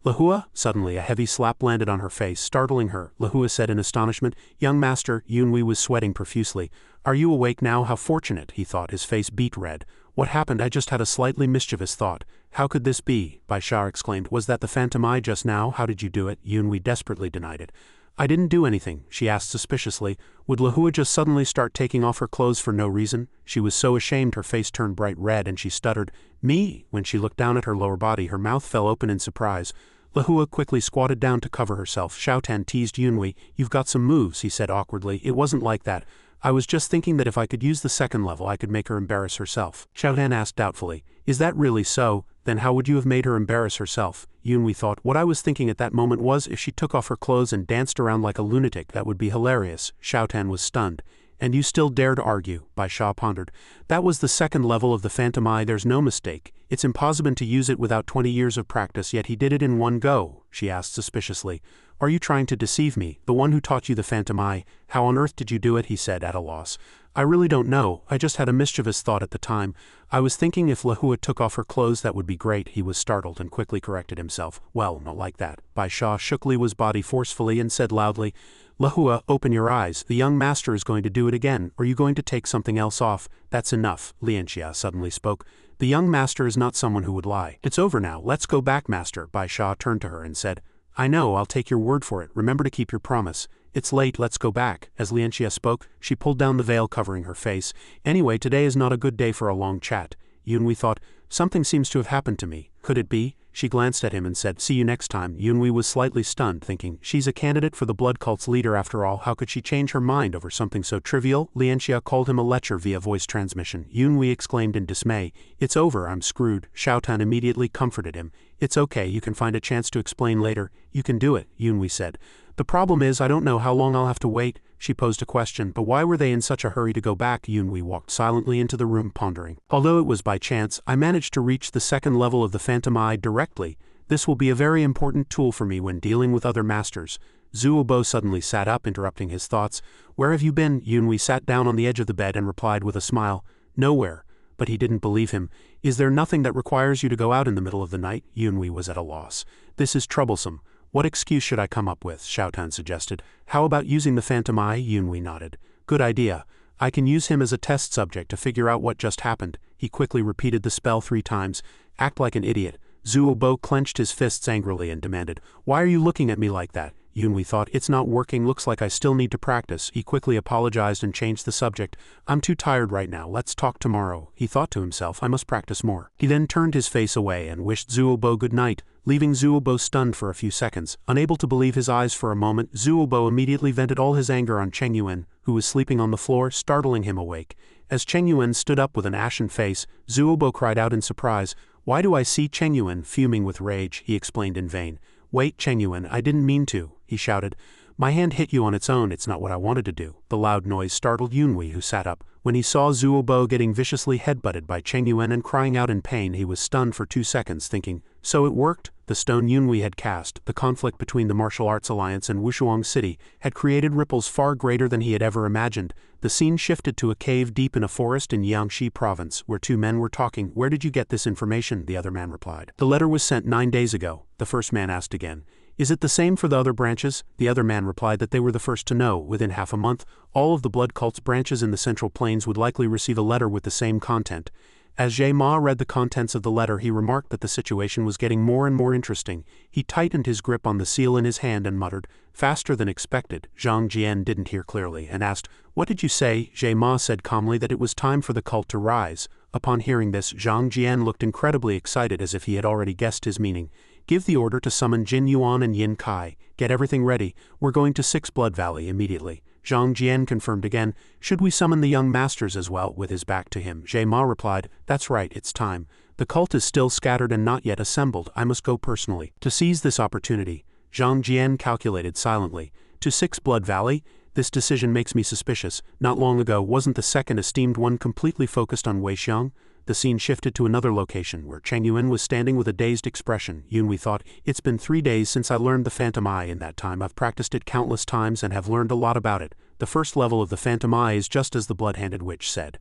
Lahua? Suddenly a heavy slap landed on her face, startling her. Lahua said in astonishment, Young master. Yunhui was sweating profusely. Are you awake now? How fortunate, he thought, his face beet red. What happened? I just had a slightly mischievous thought. How could this be? Bai Sha exclaimed. Was that the Phantom Eye just now? How did you do it? Yunhui desperately denied it. I didn't do anything, she asked suspiciously. Would Lahua just suddenly start taking off her clothes for no reason? She was so ashamed her face turned bright red and she stuttered, Me? When she looked down at her lower body, her mouth fell open in surprise. Lahua quickly squatted down to cover herself. Xiaotan teased Yunhui. You've got some moves, he said awkwardly. It wasn't like that. I was just thinking that if I could use the 2nd level, I could make her embarrass herself. Xiaotan asked doubtfully. Is that really so? Then how would you have made her embarrass herself? Yunhui thought. What I was thinking at that moment was, if she took off her clothes and danced around like a lunatic, that would be hilarious. Xiaotan was stunned. And you still dare to argue, Bai Sha pondered. That was the 2nd level of the Phantom Eye, there's no mistake. It's impossible to use it without 20 years of practice, yet he did it in one go, she asked suspiciously. Are you trying to deceive me, the one who taught you the Phantom Eye? How on earth did you do it? He said at a loss. I really don't know, I just had a mischievous thought at the time. I was thinking if Lahua took off her clothes that would be great. He was startled and quickly corrected himself. Well, not like that. Bai Sha shook Liua's body forcefully and said loudly, Lahua, open your eyes. The young master is going to do it again. Are you going to take something else off? That's enough, Lianxia suddenly spoke. The young master is not someone who would lie. It's over now. Let's go back, master. Bai Sha turned to her and said, I know, I'll take your word for it. Remember to keep your promise. It's late, let's go back. As Lianxia spoke, she pulled down the veil covering her face. Anyway, today is not a good day for a long chat. Yunhui thought, something seems to have happened to me. Could it be? She glanced at him and said, see you next time. Yunhui was slightly stunned, thinking, she's a candidate for the blood cult's leader after all. How could she change her mind over something so trivial? Lianxia called him a lecher via voice transmission. Yunhui exclaimed in dismay, it's over, I'm screwed. Xiaotan immediately comforted him. It's okay, you can find a chance to explain later. You can do it, Yunhui said. The problem is I don't know how long I'll have to wait. She posed a question, but why were they in such a hurry to go back? Yunhui walked silently into the room pondering. Although it was by chance, I managed to reach the 2nd level of the Phantom Eye directly. This will be a very important tool for me when dealing with other masters. Zuobo suddenly sat up, interrupting his thoughts. Where have you been? Yunhui sat down on the edge of the bed and replied with a smile. Nowhere. But he didn't believe him. Is there nothing that requires you to go out in the middle of the night? Yunhui was at a loss. This is troublesome. What excuse should I come up with? Xiaotan suggested. How about using the Phantom Eye? Yunhui nodded. Good idea. I can use him as a test subject to figure out what just happened. He quickly repeated the spell 3 times. Act like an idiot. Zuobo clenched his fists angrily and demanded, Why are you looking at me like that? Yunhui thought, it's not working, looks like I still need to practice. He quickly apologized and changed the subject. I'm too tired right now, let's talk tomorrow. He thought to himself, I must practice more. He then turned his face away and wished Zuobo good night, leaving Zuobo stunned for a few seconds. Unable to believe his eyes for a moment, Zuobo immediately vented all his anger on Cheng Yuan, who was sleeping on the floor, startling him awake. As Cheng Yuan stood up with an ashen face, Zuobo cried out in surprise, Why do I see Cheng Yuan fuming with rage? He explained in vain. Wait, Cheng Yuan, I didn't mean to, he shouted. My hand hit you on its own, it's not what I wanted to do. The loud noise startled Yunhui, who sat up. When he saw Zuobo getting viciously headbutted by Cheng Yuan and crying out in pain, he was stunned for 2 seconds, thinking, So it worked. The stone Yunhui had cast, the conflict between the Martial Arts Alliance and Wushuang City, had created ripples far greater than he had ever imagined. The scene shifted to a cave deep in a forest in Jiangxi province, where two men were talking. "Where did you get this information?" the other man replied. "The letter was sent 9 days ago," the first man asked again. "Is it the same for the other branches?" The other man replied that they were the first to know. Within half a month, all of the blood cult's branches in the Central Plains would likely receive a letter with the same content. As Jiao read the contents of the letter, he remarked that the situation was getting more and more interesting. He tightened his grip on the seal in his hand and muttered, "Faster than expected." Zhang Jian didn't hear clearly and asked, "What did you say?" Jiao said calmly that it was time for the cult to rise. Upon hearing this, Zhang Jian looked incredibly excited, as if he had already guessed his meaning. "Give the order to summon Jin Yuan and Yin Kai. Get everything ready. We're going to Six Blood Valley immediately." Zhang Jian confirmed again, "Should we summon the young masters as well?" With his back to him, Jiao replied, "That's right, it's time. The cult is still scattered and not yet assembled. I must go personally." To seize this opportunity, Zhang Jian calculated silently. To Six Blood Valley? This decision makes me suspicious. Not long ago, wasn't the second esteemed one completely focused on Weixiang? The scene shifted to another location, where Cheng Yuan was standing with a dazed expression. Yunhui thought, "It's been 3 days since I learned the Phantom Eye. In that time I've practiced it countless times and have learned a lot about it. The first level of the Phantom Eye is just as the blood-handed witch said.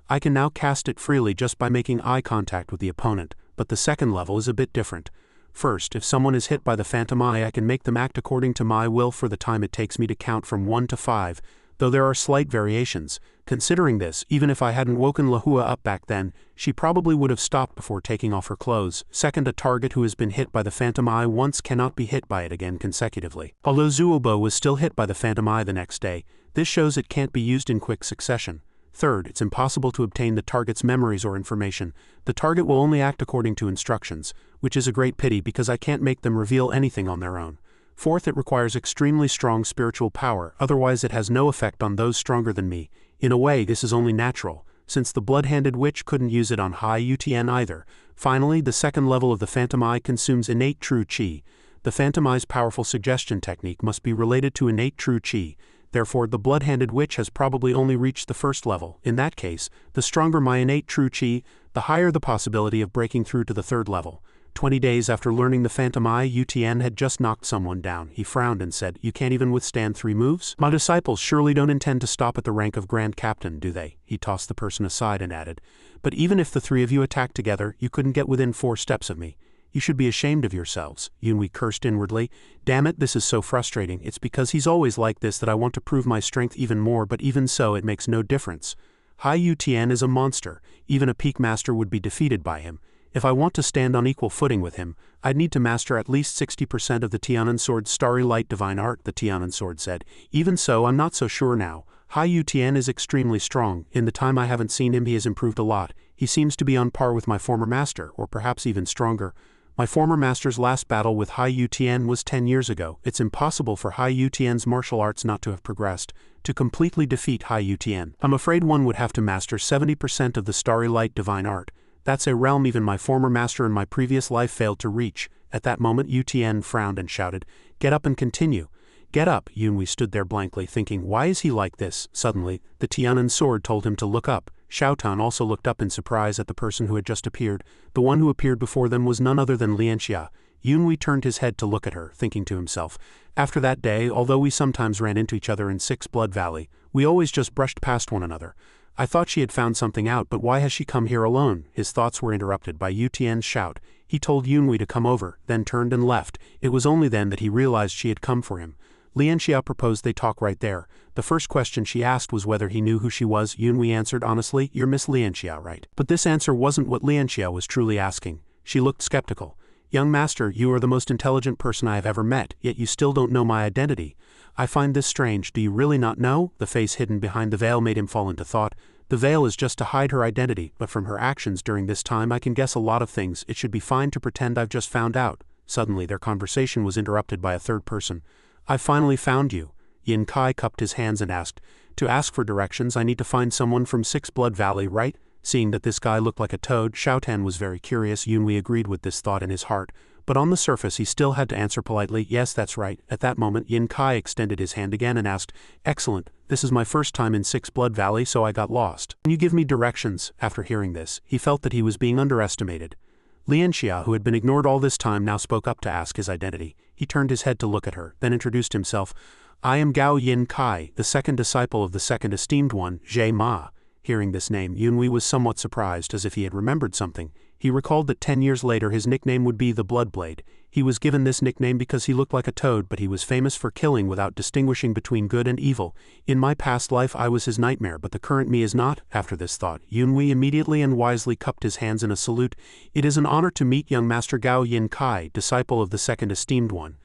I can now cast it freely just by making eye contact with the opponent, but the second level is a bit different. First, if someone is hit by the Phantom Eye, I can make them act according to my will for the time it takes me to count from 1 to 5, though there are slight variations. Considering this, even if I hadn't woken Lahua up back then, she probably would have stopped before taking off her clothes. Second, a target who has been hit by the Phantom Eye once cannot be hit by it again consecutively. Although Zuobo was still hit by the Phantom Eye the next day, this shows it can't be used in quick succession. Third, it's impossible to obtain the target's memories or information. The target will only act according to instructions, which is a great pity because I can't make them reveal anything on their own. Fourth, it requires extremely strong spiritual power, otherwise it has no effect on those stronger than me. In a way, this is only natural, since the blood-handed witch couldn't use it on high UTN either. Finally, the second level of the Phantom Eye consumes innate true Qi. The Phantom Eye's powerful suggestion technique must be related to innate true Qi. Therefore, the blood-handed witch has probably only reached the first level. In that case, the stronger my innate true Qi, the higher the possibility of breaking through to the third level. 20 days after learning the Phantom Eye, UTN had just knocked someone down. He frowned and said, "You can't even withstand 3 moves? My disciples surely don't intend to stop at the rank of Grand Captain, do they?" He tossed the person aside and added, "But even if the 3 of you attacked together, you couldn't get within 4 steps of me. You should be ashamed of yourselves." Yunhui cursed inwardly. "Damn it, this is so frustrating. It's because he's always like this that I want to prove my strength even more, but even so it makes no difference. High UTN is a monster. Even a peak master would be defeated by him. If I want to stand on equal footing with him, I'd need to master at least 60% of the Tianan Sword's starry light divine art," the Tianan Sword said. "Even so, I'm not so sure now. High UTN is extremely strong. In the time I haven't seen him, he has improved a lot. He seems to be on par with my former master, or perhaps even stronger. My former master's last battle with High UTN was 10 years ago. It's impossible for High UTN's martial arts not to have progressed. To completely defeat High UTN, I'm afraid one would have to master 70% of the starry light divine art. That's a realm even my former master in my previous life failed to reach." At that moment, UTN frowned and shouted, "Get up and continue." "Get up." Yunhui stood there blankly, thinking, why is he like this? Suddenly, the Tianan Sword told him to look up. Xiaotan also looked up in surprise at the person who had just appeared. The one who appeared before them was none other than Lianxia. Yunhui turned his head to look at her, thinking to himself, "After that day, although we sometimes ran into each other in Six Blood Valley, we always just brushed past one another. I thought she had found something out, but why has she come here alone?" His thoughts were interrupted by Yutian's shout. He told Yunhui to come over, then turned and left. It was only then that he realized she had come for him. Lianxia proposed they talk right there. The first question she asked was whether he knew who she was. Yunhui answered honestly, "You're Miss Lianxia, right?" But this answer wasn't what Lianxia was truly asking. She looked skeptical. "Young master, you are the most intelligent person I have ever met, yet you still don't know my identity. I find this strange. Do you really not know?" The face hidden behind the veil made him fall into thought. "The veil is just to hide her identity, but from her actions during this time I can guess a lot of things. It should be fine to pretend I've just found out." Suddenly their conversation was interrupted by a third person. "I finally found you." Yin Kai cupped his hands and asked, "To ask for directions I need to find someone from Six Blood Valley, right?" Seeing that this guy looked like a toad, Xiaotan was very curious. Yunhui agreed with this thought in his heart, but on the surface he still had to answer politely, "Yes, that's right." At that moment Yin Kai extended his hand again and asked, "Excellent. This is my first time in Six Blood Valley, so I got lost. Can you give me directions?" After hearing this, he felt that he was being underestimated. Lianxia, who had been ignored all this time, now spoke up to ask his identity. He turned his head to look at her, then introduced himself. I am Gao Yin Kai, the second disciple of the second esteemed one, Zhe Ma. Hearing this name, Yunhui was somewhat surprised, as if he had remembered something. He recalled that 10 years later his nickname would be the Bloodblade. He was given this nickname because he looked like a toad, but he was famous for killing without distinguishing between good and evil. In my past life I was his nightmare, but the current me is not. After this thought, Yunhui immediately and wisely cupped his hands in a salute. It is an honor to meet young Master Gao Yin Kai, disciple of the second esteemed one.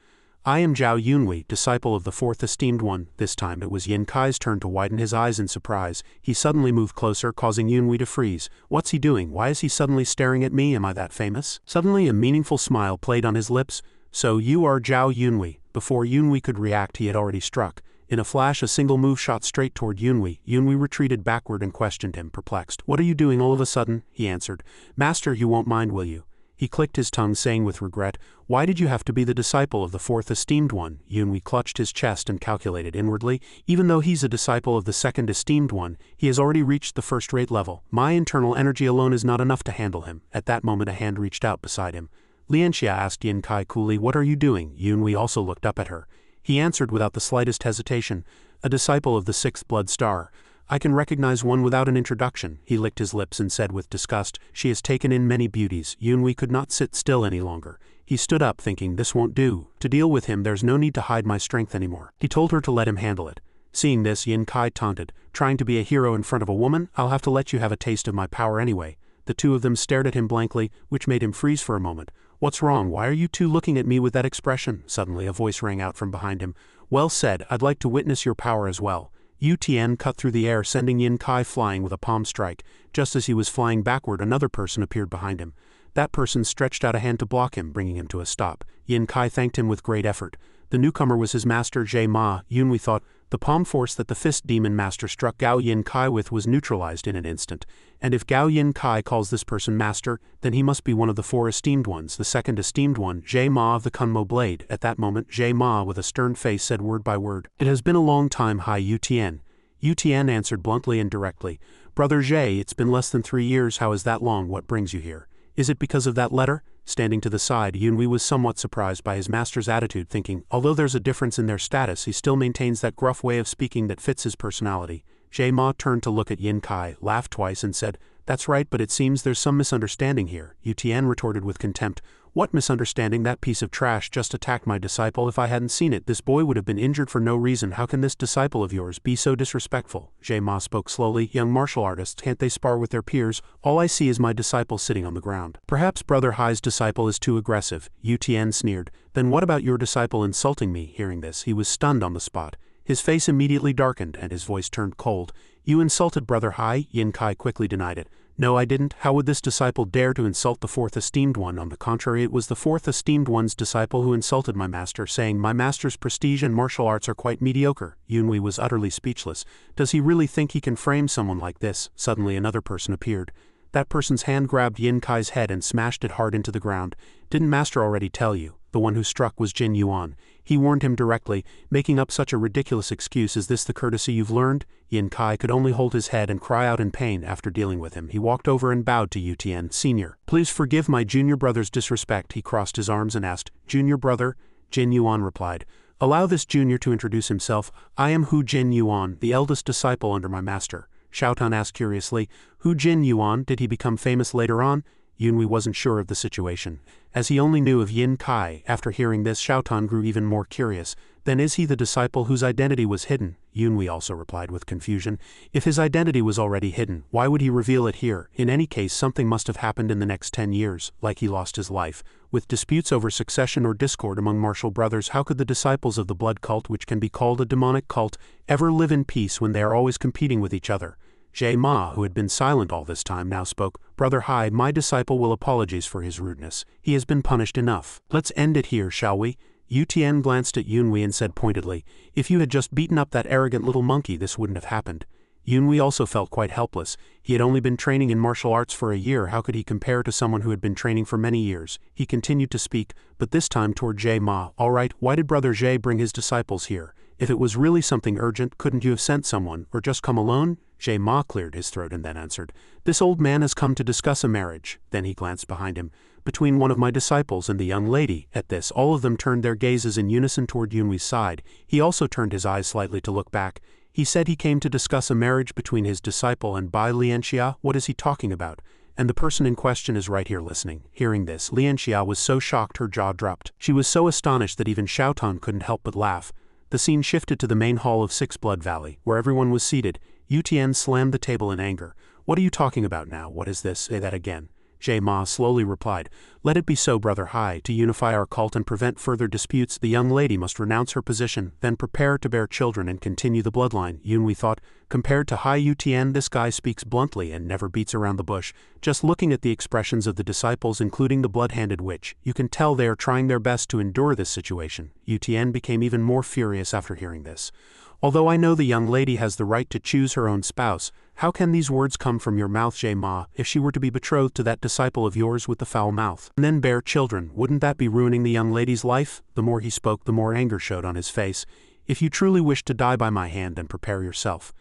I am Jiao Yunhui, disciple of the fourth esteemed one. This time it was Yin Kai's turn to widen his eyes in surprise. He suddenly moved closer, causing Yunhui to freeze. What's he doing? Why is he suddenly staring at me? Am I that famous? Suddenly a meaningful smile played on his lips. So you are Jiao Yunhui. Before Yunhui could react, he had already struck. In a flash, a single move shot straight toward Yunhui. Yunhui retreated backward and questioned him, perplexed. What are you doing all of a sudden? He answered. Master, you won't mind, will you? He clicked his tongue, saying with regret, Why did you have to be the disciple of the fourth esteemed one? Yunhui clutched his chest and calculated inwardly. Even though he's a disciple of the second esteemed one, he has already reached the first-rate level. My internal energy alone is not enough to handle him. At that moment a hand reached out beside him. Lianxia asked Yin Kai coolly, What are you doing? Yunhui also looked up at her. He answered without the slightest hesitation, A disciple of the sixth blood star. I can recognize one without an introduction. He licked his lips and said with disgust, She has taken in many beauties. Yunhui could not sit still any longer. He stood up, thinking, This won't do. To deal with him there's no need to hide my strength anymore. He told her to let him handle it. Seeing this, Yin Kai taunted, Trying to be a hero in front of a woman? I'll have to let you have a taste of my power anyway. The two of them stared at him blankly, which made him freeze for a moment. What's wrong? Why are you two looking at me with that expression? Suddenly a voice rang out from behind him. Well said, I'd like to witness your power as well. Yu Tian cut through the air, sending Yin Kai flying with a palm strike. Just as he was flying backward, another person appeared behind him. That person stretched out a hand to block him, bringing him to a stop. Yin Kai thanked him with great effort. The newcomer was his master Zhe Ma. Yunhui thought, the palm force that the fist demon master struck Gao Yin Kai with was neutralized in an instant. And if Gao Yin Kai calls this person master, then he must be one of the four esteemed ones, the second esteemed one, Zhe Ma of the Kunmo blade. At that moment, Zhe Ma with a stern face said word by word, It has been a long time, Hai Yu Tian. Yu Tian answered bluntly and directly, Brother Zhe, it's been less than 3 years. How is that long? What brings you here? Is it because of that letter? Standing to the side, Yunhui was somewhat surprised by his master's attitude, thinking, although there's a difference in their status, he still maintains that gruff way of speaking that fits his personality. Zhe Ma turned to look at Yin Kai, laughed twice and said, That's right, but it seems there's some misunderstanding here. Yu Tian retorted with contempt, What misunderstanding? That piece of trash just attacked my disciple. If I hadn't seen it, this boy would have been injured for no reason. How can this disciple of yours be so disrespectful? Zhe Ma spoke slowly. Young martial artists, can't they spar with their peers? All I see is my disciple sitting on the ground. Perhaps Brother Hai's disciple is too aggressive. Yu Tian sneered. Then what about your disciple insulting me? Hearing this, he was stunned on the spot. His face immediately darkened and his voice turned cold. You insulted Brother Hai? Yin Kai quickly denied it. No, I didn't. How would this disciple dare to insult the fourth esteemed one? On the contrary, it was the fourth esteemed one's disciple who insulted my master, saying my master's prestige and martial arts are quite mediocre. Yunhui was utterly speechless. Does he really think he can frame someone like this? Suddenly another person appeared. That person's hand grabbed Yin Kai's head and smashed it hard into the ground. Didn't master already tell you? The one who struck was Jin Yuan. He warned him directly, making up such a ridiculous excuse. Is this the courtesy you've learned? Yin Kai could only hold his head and cry out in pain. After dealing with him, he walked over and bowed to Yu Tian. Senior, please forgive my junior brother's disrespect. He crossed his arms and asked, Junior brother? Jin Yuan replied, Allow this junior to introduce himself. I am Hu Jin Yuan, the eldest disciple under my master. Xiaotan asked curiously, Hu Jin Yuan, did he become famous later on? Yunhui wasn't sure of the situation, as he only knew of Yin Kai. After hearing this, Xiaotan grew even more curious. Then is he the disciple whose identity was hidden? Yunhui also replied with confusion. If his identity was already hidden, why would he reveal it here? In any case, something must have happened in the next 10 years, like he lost his life. With disputes over succession or discord among martial brothers, how could the disciples of the blood cult, which can be called a demonic cult, ever live in peace when they are always competing with each other? Zhe Ma, who had been silent all this time, now spoke. Brother Hai, my disciple will apologize for his rudeness. He has been punished enough. Let's end it here, shall we? Yu Tian glanced at Yunhui and said pointedly, If you had just beaten up that arrogant little monkey, this wouldn't have happened. Yunhui also felt quite helpless. He had only been training in martial arts for a year. How could he compare to someone who had been training for many years? He continued to speak, but this time toward Zhe Ma. All right, why did Brother Zhe bring his disciples here? If it was really something urgent, couldn't you have sent someone, or just come alone? Zhe Ma cleared his throat and then answered, This old man has come to discuss a marriage. Then he glanced behind him. between one of my disciples and the young lady. At this, all of them turned their gazes in unison toward Yunwei's side. He also turned his eyes slightly to look back. He said he came to discuss a marriage between his disciple and Bai Lianxia. What is he talking about? And the person in question is right here listening. Hearing this, Lianxia was so shocked her jaw dropped. She was so astonished that even Xiaotan couldn't help but laugh. The scene shifted to the main hall of Six Blood Valley, where everyone was seated. Yu Tian slammed the table in anger. What are you talking about now? What is this? Say that again. Jie Ma slowly replied, Let it be so, Brother Hai. To unify our cult and prevent further disputes, the young lady must renounce her position, then prepare to bear children and continue the bloodline. Yunwei thought, compared to Hai Yu Tian, this guy speaks bluntly and never beats around the bush. Just looking at the expressions of the disciples, including the blood-handed witch, you can tell they are trying their best to endure this situation. Yu Tian became even more furious after hearing this. Although I know the young lady has the right to choose her own spouse, how can these words come from your mouth, Jie Ma? If she were to be betrothed to that disciple of yours with the foul mouth, and then bear children, wouldn't that be ruining the young lady's life? The more he spoke, the more anger showed on his face. If you truly wish to die by my hand, then prepare yourself.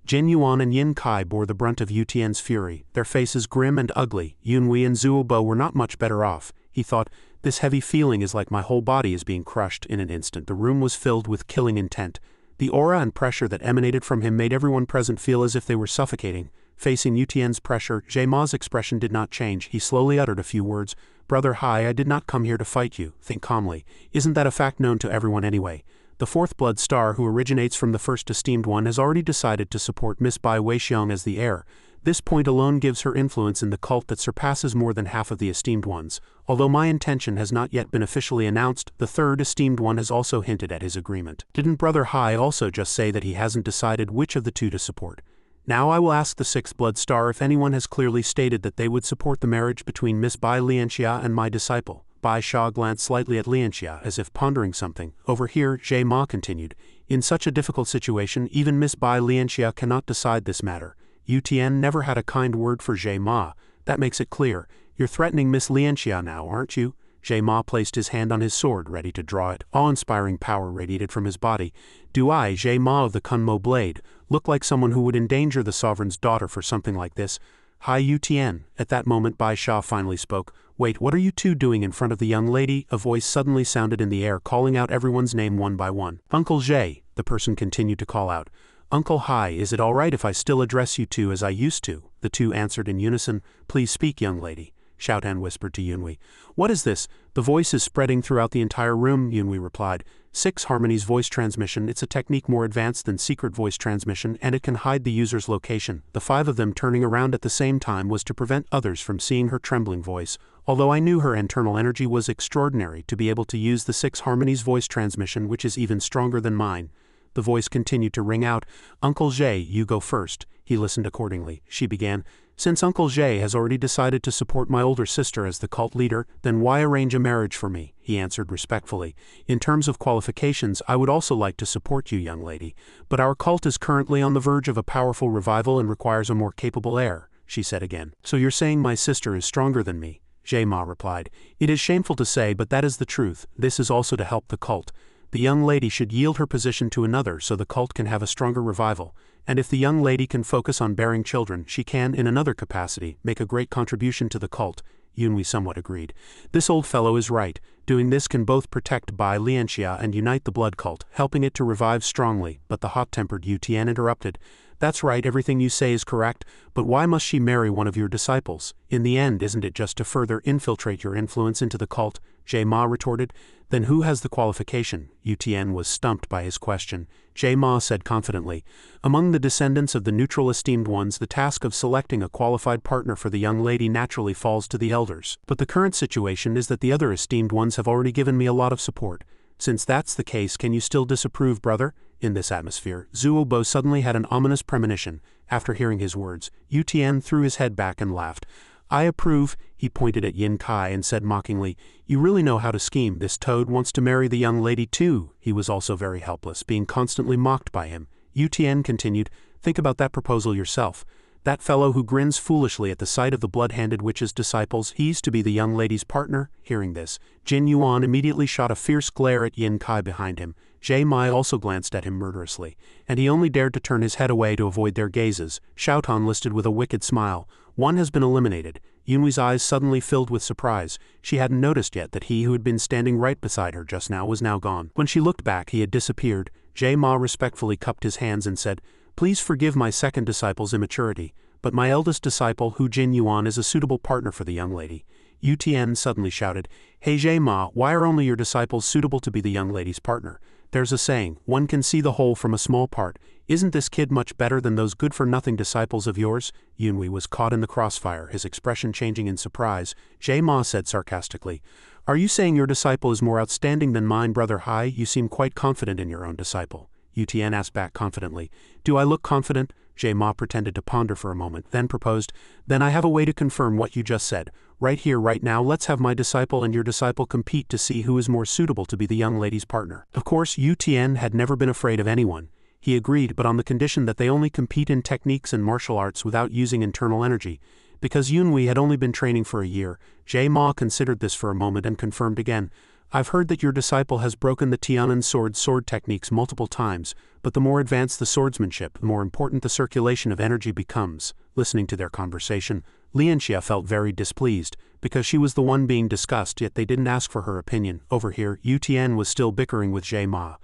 Jin Yuan and Yin Kai bore the brunt of Yu Tian's fury, their faces grim and ugly. Yunwei and Zuo Bo were not much better off. He thought, this heavy feeling is like my whole body is being crushed. In an instant, the room was filled with killing intent. The aura and pressure that emanated from him made everyone present feel as if they were suffocating. Facing Yu Tian's pressure, Jie Ma's expression did not change. He slowly uttered a few words. Brother Hai, I did not come here to fight you. Think calmly. Isn't that a fact known to everyone anyway? The fourth blood star, who originates from the first esteemed one, has already decided to support Miss Bai Weixiong as the heir. This point alone gives her influence in the cult that surpasses more than half of the esteemed ones. Although my intention has not yet been officially announced, the third esteemed one has also hinted at his agreement. Didn't Brother Hai also just say that he hasn't decided which of the two to support? Now I will ask the sixth blood star if anyone has clearly stated that they would support the marriage between Miss Bai Lianxia and my disciple. Bai Sha glanced slightly at Lianxia as if pondering something. Over here, Jie Ma continued. In such a difficult situation, even Miss Bai Lianxia cannot decide this matter. Yu Tian never had a kind word for Jie Ma. That makes it clear. You're threatening Miss Lianxia now, aren't you? Jie Ma placed his hand on his sword, ready to draw it. Awe-inspiring power radiated from his body. Do I, Jie Ma of the Kunmo blade, look like someone who would endanger the sovereign's daughter for something like this? Hai Yu Tian. At that moment, Bai Sha finally spoke. Wait, what are you two doing in front of the young lady? A voice suddenly sounded in the air, calling out everyone's name one by one. Uncle Jie, the person continued to call out. Uncle Hai, is it all right if I still address you two as I used to? The two answered in unison. Please speak, young lady. Xiaotan whispered to Yunwei. What is this? The voice is spreading throughout the entire room, Yunwei replied. 6 Harmony's voice transmission. It's a technique more advanced than secret voice transmission, and it can hide the user's location. The 5 of them turning around at the same time was to prevent others from seeing her trembling voice. Although I knew her internal energy was extraordinary, to be able to use the 6 Harmony's voice transmission, which is even stronger than mine. The voice continued to ring out. Uncle Jie, you go first. He listened accordingly. She began. Since Uncle Jie has already decided to support my older sister as the cult leader, then why arrange a marriage for me? He answered respectfully. In terms of qualifications, I would also like to support you, young lady. But our cult is currently on the verge of a powerful revival and requires a more capable heir, she said again. So you're saying my sister is stronger than me? Jie Ma replied. It is shameful to say, but that is the truth. This is also to help the cult. The young lady should yield her position to another so the cult can have a stronger revival, and if the young lady can focus on bearing children, she can, in another capacity, make a great contribution to the cult. Yunwei somewhat agreed. This old fellow is right. Doing this can both protect Bai Lianxia and unite the blood cult, helping it to revive strongly, but the hot-tempered Yu Tian interrupted. That's right, everything you say is correct, but why must she marry one of your disciples? In the end, isn't it just to further infiltrate your influence into the cult? Jie Ma retorted. Then who has the qualification? Yu Tian was stumped by his question. Jie Ma said confidently, among the descendants of the neutral esteemed ones, the task of selecting a qualified partner for the young lady naturally falls to the elders. But the current situation is that the other esteemed ones have already given me a lot of support. Since that's the case, can you still disapprove, brother? In this atmosphere, Zuo Bo suddenly had an ominous premonition. After hearing his words, Yu Tian threw his head back and laughed. I approve, he pointed at Yin Kai and said mockingly, you really know how to scheme. This toad wants to marry the young lady too. He was also very helpless, being constantly mocked by him. Yu Tian continued, think about that proposal yourself. That fellow who grins foolishly at the sight of the blood-handed witch's disciples, he's to be the young lady's partner? Hearing this, Jin Yuan immediately shot a fierce glare at Yin Kai behind him. Jie Ma also glanced at him murderously, and he only dared to turn his head away to avoid their gazes. Xiaotan listed with a wicked smile. One has been eliminated. Yunwei's eyes suddenly filled with surprise. She hadn't noticed yet that he who had been standing right beside her just now was now gone. When she looked back, he had disappeared. Jiao respectfully cupped his hands and said, "Please forgive my second disciple's immaturity, but my eldest disciple, Hu Jin Yuan, is a suitable partner for the young lady." Yu Tian suddenly shouted, "Hey Jiao, why are only your disciples suitable to be the young lady's partner? There's a saying, one can see the whole from a small part. Isn't this kid much better than those good-for-nothing disciples of yours?" Yunwei was caught in the crossfire, his expression changing in surprise. Jiao said sarcastically, "Are you saying your disciple is more outstanding than mine, brother Hai? You seem quite confident in your own disciple." Yu Tian asked back confidently. "Do I look confident?" Jiao pretended to ponder for a moment, then proposed, "Then I have a way to confirm what you just said. Right here, right now, let's have my disciple and your disciple compete to see who is more suitable to be the young lady's partner." Of course, Yu Tian had never been afraid of anyone. He agreed, but on the condition that they only compete in techniques and martial arts without using internal energy. Because Yunwei had only been training for a year, Jiao considered this for a moment and confirmed again, "I've heard that your disciple has broken the Tianan sword techniques multiple times, but the more advanced the swordsmanship, the more important the circulation of energy becomes." Listening to their conversation, Lianxia felt very displeased, because she was the one being discussed, yet they didn't ask for her opinion. Over here, Yu Tian was still bickering with Jiao.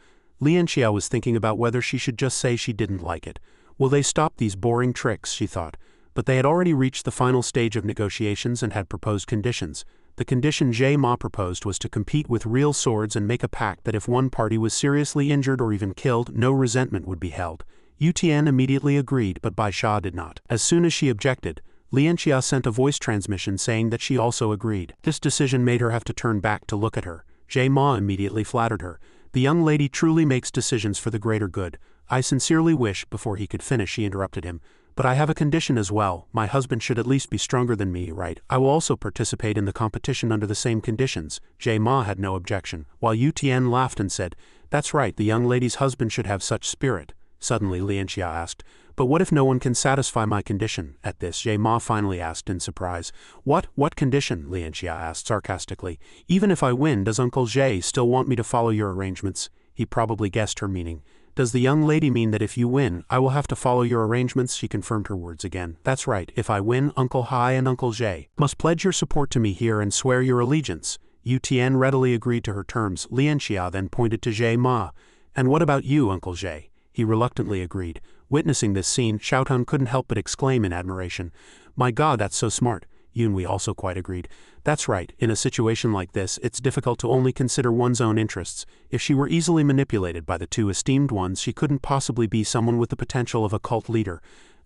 Lianxia was thinking about whether she should just say she didn't like it. Will they stop these boring tricks, she thought. But they had already reached the final stage of negotiations and had proposed conditions. The condition Jiao proposed was to compete with real swords and make a pact that if one party was seriously injured or even killed, no resentment would be held. Yu Tian immediately agreed, but Bai Sha did not. As soon as she objected, Lianxia sent a voice transmission saying that she also agreed. This decision made her have to turn back to look at her. Jiao immediately flattered her. "The young lady truly makes decisions for the greater good. I sincerely wish," before he could finish she interrupted him, "but I have a condition as well. My husband should at least be stronger than me, right? I will also participate in the competition under the same conditions." Jiao had no objection, while Yu Tian laughed and said, "That's right, the young lady's husband should have such spirit." Suddenly Lianxia asked, "But what if no one can satisfy my condition?" At this, Jiao finally asked in surprise. What condition?" Lianxia asked sarcastically. "Even if I win, does Uncle Jie still want me to follow your arrangements?" He probably guessed her meaning. "Does the young lady mean that if you win, I will have to follow your arrangements?" She confirmed her words again. "That's right, if I win, Uncle Hai and Uncle Jie must pledge your support to me here and swear your allegiance." Yu Tian readily agreed to her terms. Lianxia then pointed to Jiao. "And what about you, Uncle Jie?" He reluctantly agreed. Witnessing this scene, Xiaotun couldn't help but exclaim in admiration, "My God, that's so smart." Yunwei also quite agreed. "That's right, in a situation like this, it's difficult to only consider one's own interests. If she were easily manipulated by the two esteemed ones, she couldn't possibly be someone with the potential of a cult leader."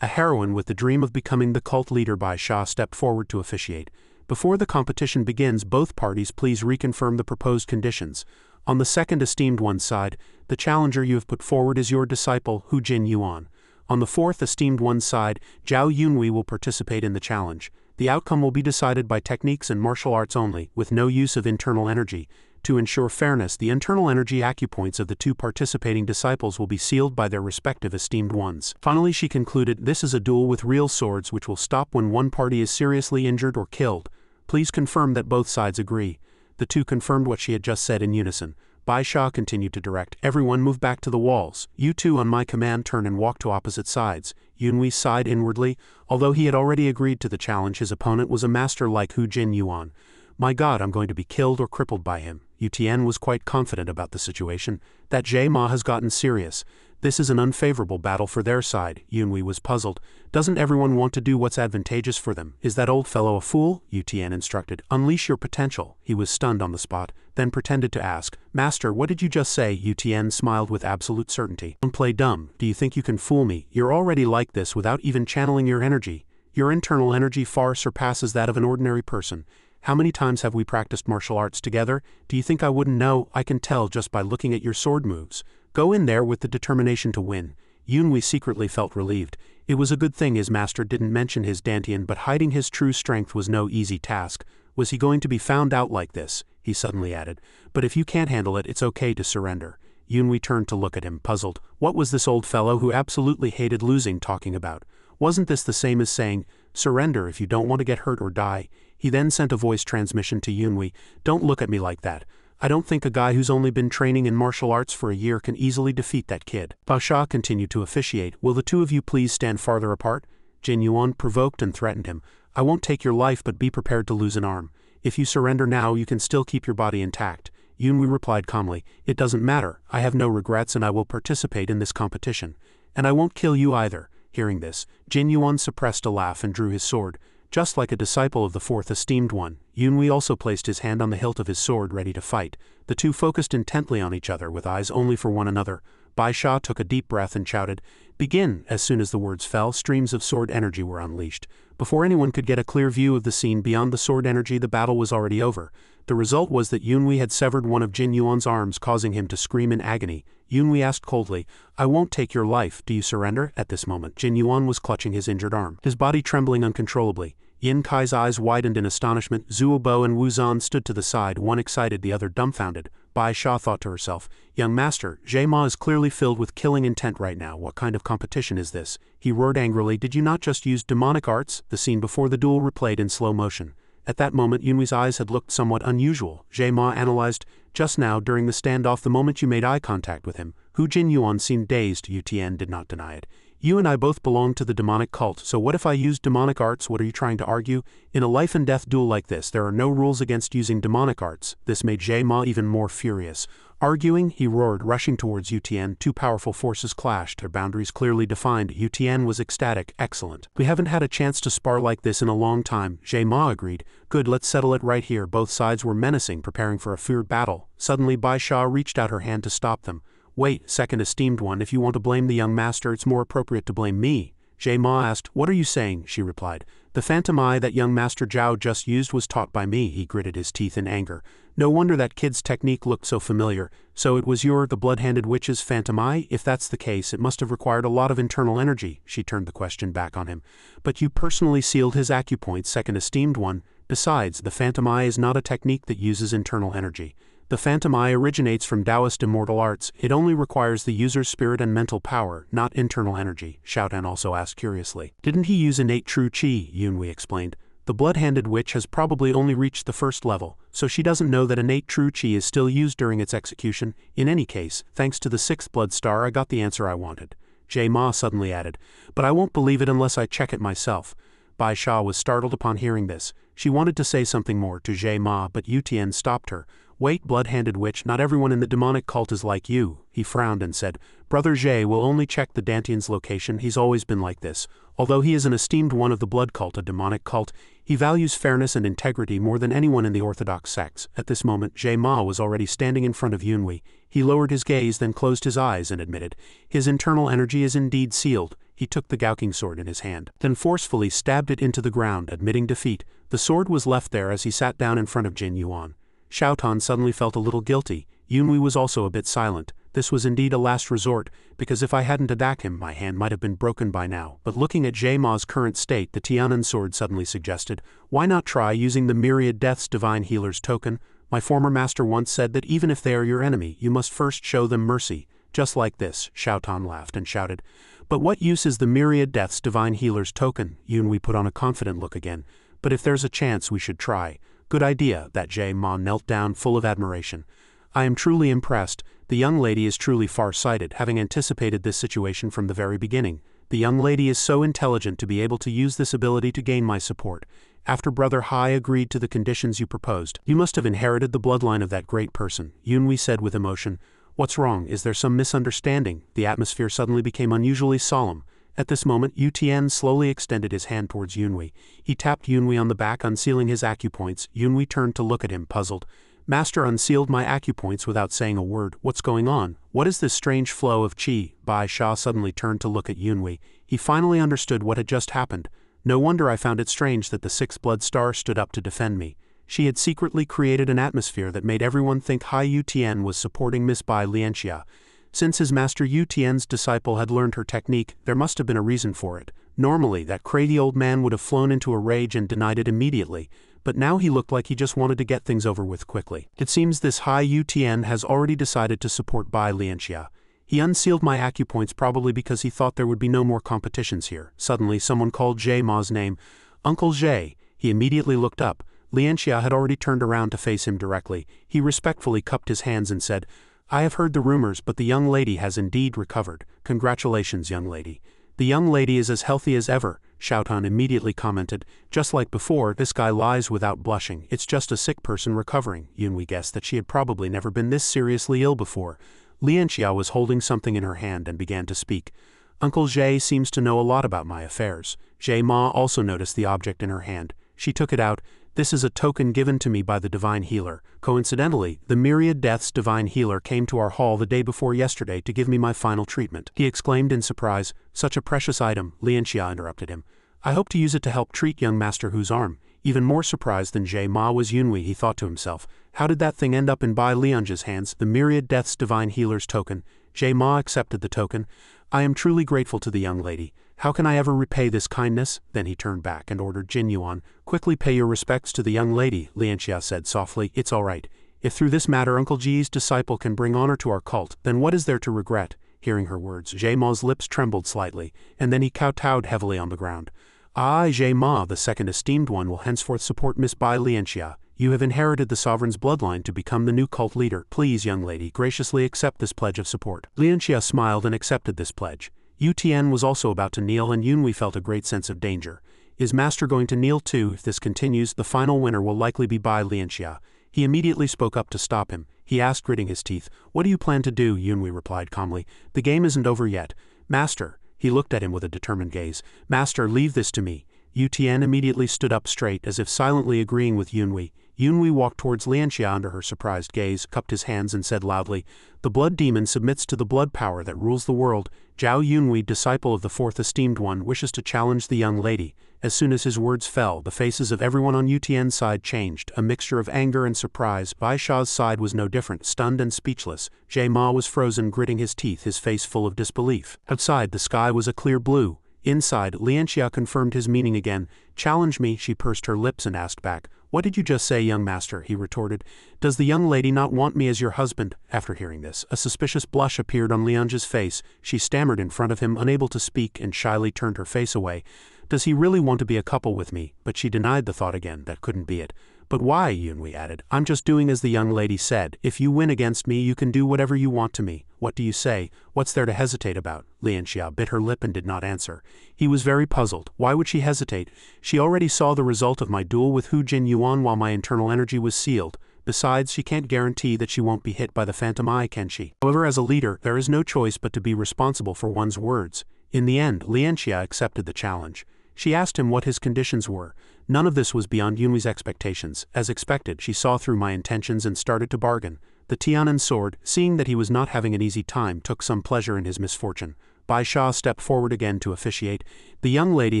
A heroine with the dream of becoming the cult leader, Bai Sha stepped forward to officiate. "Before the competition begins, both parties please reconfirm the proposed conditions. On the second esteemed one's side, the challenger you have put forward is your disciple, Hu Jin Yuan. On the fourth esteemed one's side, Jiao Yunwei will participate in the challenge. The outcome will be decided by techniques and martial arts only, with no use of internal energy. To ensure fairness, the internal energy acupoints of the two participating disciples will be sealed by their respective esteemed ones." Finally she concluded, "This is a duel with real swords which will stop when one party is seriously injured or killed. Please confirm that both sides agree." The two confirmed what she had just said in unison. Bai Sha continued to direct, "Everyone move back to the walls. You two on my command turn and walk to opposite sides." Yunwei sighed inwardly. Although he had already agreed to the challenge, his opponent was a master like Hu Jin Yuan. "My God, I'm going to be killed or crippled by him." Yu Tian was quite confident about the situation. That Jiao has gotten serious. This is an unfavorable battle for their side. Yunwei was puzzled. Doesn't everyone want to do what's advantageous for them? Is that old fellow a fool? Yu Tian instructed. "Unleash your potential." He was stunned on the spot, then pretended to ask, "Master, what did you just say?" Yu Tian smiled with absolute certainty. "Don't play dumb. Do you think you can fool me? You're already like this without even channeling your energy. Your internal energy far surpasses that of an ordinary person. How many times have we practiced martial arts together? Do you think I wouldn't know? I can tell just by looking at your sword moves. Go in there with the determination to win." Yunwei secretly felt relieved. It was a good thing his master didn't mention his dantian, but hiding his true strength was no easy task. Was he going to be found out like this? He suddenly added, "But if you can't handle it, it's okay to surrender." Yunwei turned to look at him, puzzled. What was this old fellow who absolutely hated losing talking about? Wasn't this the same as saying, "Surrender if you don't want to get hurt or die"? He then sent a voice transmission to Yunwei. "Don't look at me like that. I don't think a guy who's only been training in martial arts for a year can easily defeat that kid." Bai Sha continued to officiate. "Will the two of you please stand farther apart?" Jin Yuan provoked and threatened him. I won't take your life, but be prepared to lose an arm. If you surrender now, you can still keep your body intact. Yunhui replied calmly, it doesn't matter, I have no regrets and I will participate in this competition. And I won't kill you either. Hearing this, Jin Yuan suppressed a laugh and drew his sword. Just like a disciple of the fourth esteemed one, Yunhui also placed his hand on the hilt of his sword ready to fight. The two focused intently on each other with eyes only for one another. Bai Sha took a deep breath and shouted, begin! As soon as the words fell, streams of sword energy were unleashed. Before anyone could get a clear view of the scene beyond the sword energy, the battle was already over. The result was that Yunhui had severed one of Jin Yuan's arms, causing him to scream in agony. Yunhui asked coldly, I won't take your life, do you surrender? At this moment, Jin Yuan was clutching his injured arm, his body trembling uncontrollably. Yin Kai's eyes widened in astonishment. Zuo Bo and Wu Zan stood to the side, one excited, the other dumbfounded. Bai Sha thought to herself, young master, Jie Ma is clearly filled with killing intent right now. What kind of competition is this? He roared angrily, did you not just use demonic arts? The scene before the duel replayed in slow motion. At that moment, Yunhui's eyes had looked somewhat unusual. Jie Ma analyzed, just now, during the standoff, the moment you made eye contact with him, Hu Jin Yuan seemed dazed. Yu Tian did not deny it. You and I both belong to the demonic cult, so what if I used demonic arts? What are you trying to argue? In a life and death duel like this, there are no rules against using demonic arts. This made Jie Ma even more furious. Arguing, he roared, rushing towards Yu Tian. Two powerful forces clashed, their boundaries clearly defined. Yu Tian was ecstatic. Excellent. We haven't had a chance to spar like this in a long time. Jie Ma agreed. Good, let's settle it right here. Both sides were menacing, preparing for a fierce battle. Suddenly Bai Sha reached out her hand to stop them. Wait, second esteemed one, if you want to blame the young master, it's more appropriate to blame me. Jie Ma asked, what are you saying? She replied, the phantom eye that young master Jiao just used was taught by me. He gritted his teeth in anger. No wonder that kid's technique looked so familiar. So it was the blood-handed witch's phantom eye? If that's the case, it must have required a lot of internal energy. She turned the question back on him. But you personally sealed his acupoints, second esteemed one. Besides, the phantom eye is not a technique that uses internal energy. The phantom eye originates from Taoist immortal arts. It only requires the user's spirit and mental power, not internal energy. Xiaotan also asked curiously. Didn't he use innate true qi? Yunhui explained. The blood-handed witch has probably only reached the first level, so she doesn't know that innate true qi is still used during its execution. In any case, thanks to the sixth blood star, I got the answer I wanted. Jie Ma suddenly added, but I won't believe it unless I check it myself. Bai Sha was startled upon hearing this. She wanted to say something more to Jie Ma, but Yu Tian stopped her. Wait, blood-handed witch, not everyone in the demonic cult is like you. He frowned and said, Brother Jie will only check the dantian's location. He's always been like this. Although he is an esteemed one of the blood cult, a demonic cult, he values fairness and integrity more than anyone in the orthodox sects. At this moment, Jie Ma was already standing in front of Yunhui. He lowered his gaze, then closed his eyes and admitted, his internal energy is indeed sealed. He took the gawking sword in his hand, then forcefully stabbed it into the ground, admitting defeat. The sword was left there as he sat down in front of Jin Yuan. Xiaotan suddenly felt a little guilty. Yunhui was also a bit silent. This was indeed a last resort, because if I hadn't attacked him, my hand might have been broken by now. But looking at Jie Ma's current state, the Tianan sword suddenly suggested, why not try using the Myriad Death's Divine Healer's token? My former master once said that even if they are your enemy, you must first show them mercy. Just like this, Xiaotan laughed and shouted. But what use is the Myriad Death's Divine Healer's token? Yunhui put on a confident look again. But if there's a chance, we should try. Good idea. That Jie Ma knelt down full of admiration. I am truly impressed. The young lady is truly far-sighted, having anticipated this situation from the very beginning. The young lady is so intelligent to be able to use this ability to gain my support. After Brother Hai agreed to the conditions you proposed, you must have inherited the bloodline of that great person, Yunhui said with emotion. What's wrong? Is there some misunderstanding? The atmosphere suddenly became unusually solemn. At this moment, Yu Tian slowly extended his hand towards Yunhui. He tapped Yunhui on the back, unsealing his acupoints. Yunhui turned to look at him, puzzled. Master unsealed my acupoints without saying a word. What's going on? What is this strange flow of qi? Bai Sha suddenly turned to look at Yunhui. He finally understood what had just happened. No wonder I found it strange that the sixth blood star stood up to defend me. She had secretly created an atmosphere that made everyone think Hai Yu Tian was supporting Miss Bai Lianxia. Since his master Yu Tian's disciple had learned her technique, there must have been a reason for it. Normally, that crazy old man would have flown into a rage and denied it immediately, but now he looked like he just wanted to get things over with quickly. It seems this Hai Yu Tian has already decided to support Bai Lianxia. He unsealed my acupoints probably because he thought there would be no more competitions here. Suddenly, someone called Jie Ma's name. Uncle Jie. He immediately looked up. Lianxia had already turned around to face him directly. He respectfully cupped his hands and said, I have heard the rumors, but the young lady has indeed recovered. Congratulations, young lady. The young lady is as healthy as ever. Xiaotan immediately commented. Just like before, this guy lies without blushing. It's just a sick person recovering. Yunhui guessed that she had probably never been this seriously ill before. Lianxia was holding something in her hand and began to speak. Uncle Jie seems to know a lot about my affairs. Jie Ma also noticed the object in her hand. She took it out. This is a token given to me by the Divine Healer. Coincidentally, the Myriad Death's Divine Healer came to our hall the day before yesterday to give me my final treatment. He exclaimed in surprise. Such a precious item, Lianxia interrupted him. I hope to use it to help treat young Master Hu's arm. Even more surprised than Jie Ma was Yunhui, he thought to himself. How did that thing end up in Bai Liange's hands, the Myriad Death's Divine Healer's token? Jie Ma accepted the token. I am truly grateful to the young lady. How can I ever repay this kindness? Then he turned back and ordered Jin Yuan. Quickly pay your respects to the young lady, Lianxia said softly. It's all right. If through this matter Uncle Ji's disciple can bring honor to our cult, then what is there to regret? Hearing her words, Jie Ma's lips trembled slightly, and then he kowtowed heavily on the ground. I, Jie Ma, the second esteemed one, will henceforth support Miss Bai Lianxia. You have inherited the sovereign's bloodline to become the new cult leader. Please, young lady, graciously accept this pledge of support. Lianxia smiled and accepted this pledge. Yu Tian was also about to kneel, and Yunhui felt a great sense of danger. Is Master going to kneel too? If this continues, the final winner will likely be Bai Lianxia. He immediately spoke up to stop him. He asked, gritting his teeth. What do you plan to do? Yunhui replied calmly. The game isn't over yet. Master. He looked at him with a determined gaze. Master, leave this to me. Yu Tian immediately stood up straight, as if silently agreeing with Yunhui. Yunhui walked towards Lianxia under her surprised gaze, cupped his hands and said loudly, The blood demon submits to the blood power that rules the world. Jiao Yunhui, disciple of the fourth esteemed one, wishes to challenge the young lady. As soon as his words fell, the faces of everyone on Yu Tian's side changed, a mixture of anger and surprise. Bai Sha's side was no different, stunned and speechless. Jie Ma was frozen, gritting his teeth, his face full of disbelief. Outside, the sky was a clear blue. Inside, Lianxia confirmed his meaning again. Challenge me, she pursed her lips and asked back. What did you just say, young master? He retorted. Does the young lady not want me as your husband? After hearing this, a suspicious blush appeared on Liange's face. She stammered in front of him, unable to speak, and shyly turned her face away. Does he really want to be a couple with me? But she denied the thought again. That couldn't be it. But why? Yunhui added. I'm just doing as the young lady said. If you win against me, you can do whatever you want to me. What do you say? What's there to hesitate about? Lianxia bit her lip and did not answer. He was very puzzled. Why would she hesitate? She already saw the result of my duel with Hu Jin Yuan while my internal energy was sealed. Besides, she can't guarantee that she won't be hit by the phantom eye, can she? However, as a leader, there is no choice but to be responsible for one's words. In the end, Lianxia accepted the challenge. She asked him what his conditions were. None of this was beyond Yunhui's expectations. As expected, she saw through my intentions and started to bargain. The Tianan sword, seeing that he was not having an easy time, took some pleasure in his misfortune. Bai Sha stepped forward again to officiate. The young lady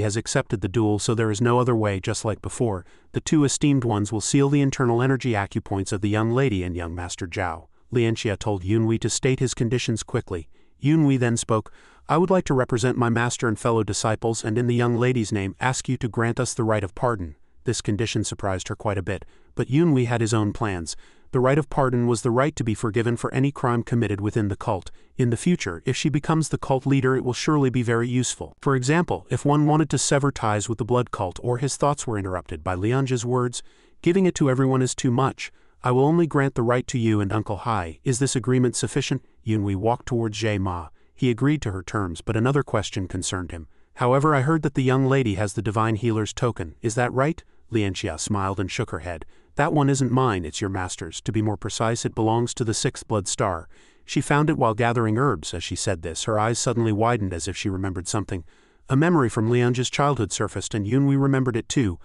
has accepted the duel, so there is no other way, just like before. The two esteemed ones will seal the internal energy acupoints of the young lady and young Master Jiao. Lianxia told Yunhui to state his conditions quickly. Yunhui then spoke. I would like to represent my master and fellow disciples, and in the young lady's name ask you to grant us the right of pardon. This condition surprised her quite a bit, but Yunhui had his own plans. The right of pardon was the right to be forgiven for any crime committed within the cult. In the future, if she becomes the cult leader, it will surely be very useful. For example, if one wanted to sever ties with the blood cult, or his thoughts were interrupted by Liange's words, giving it to everyone is too much. I will only grant the right to you and Uncle Hai. Is this agreement sufficient? Yunhui walked towards Jie Ma. He agreed to her terms, but another question concerned him. However, I heard that the young lady has the Divine Healer's token. Is that right? Lianxia smiled and shook her head. That one isn't mine, it's your master's. To be more precise, it belongs to the sixth blood star. She found it while gathering herbs. As she said this, her eyes suddenly widened as if she remembered something. A memory from Liange's childhood surfaced, and Yunhui remembered it too.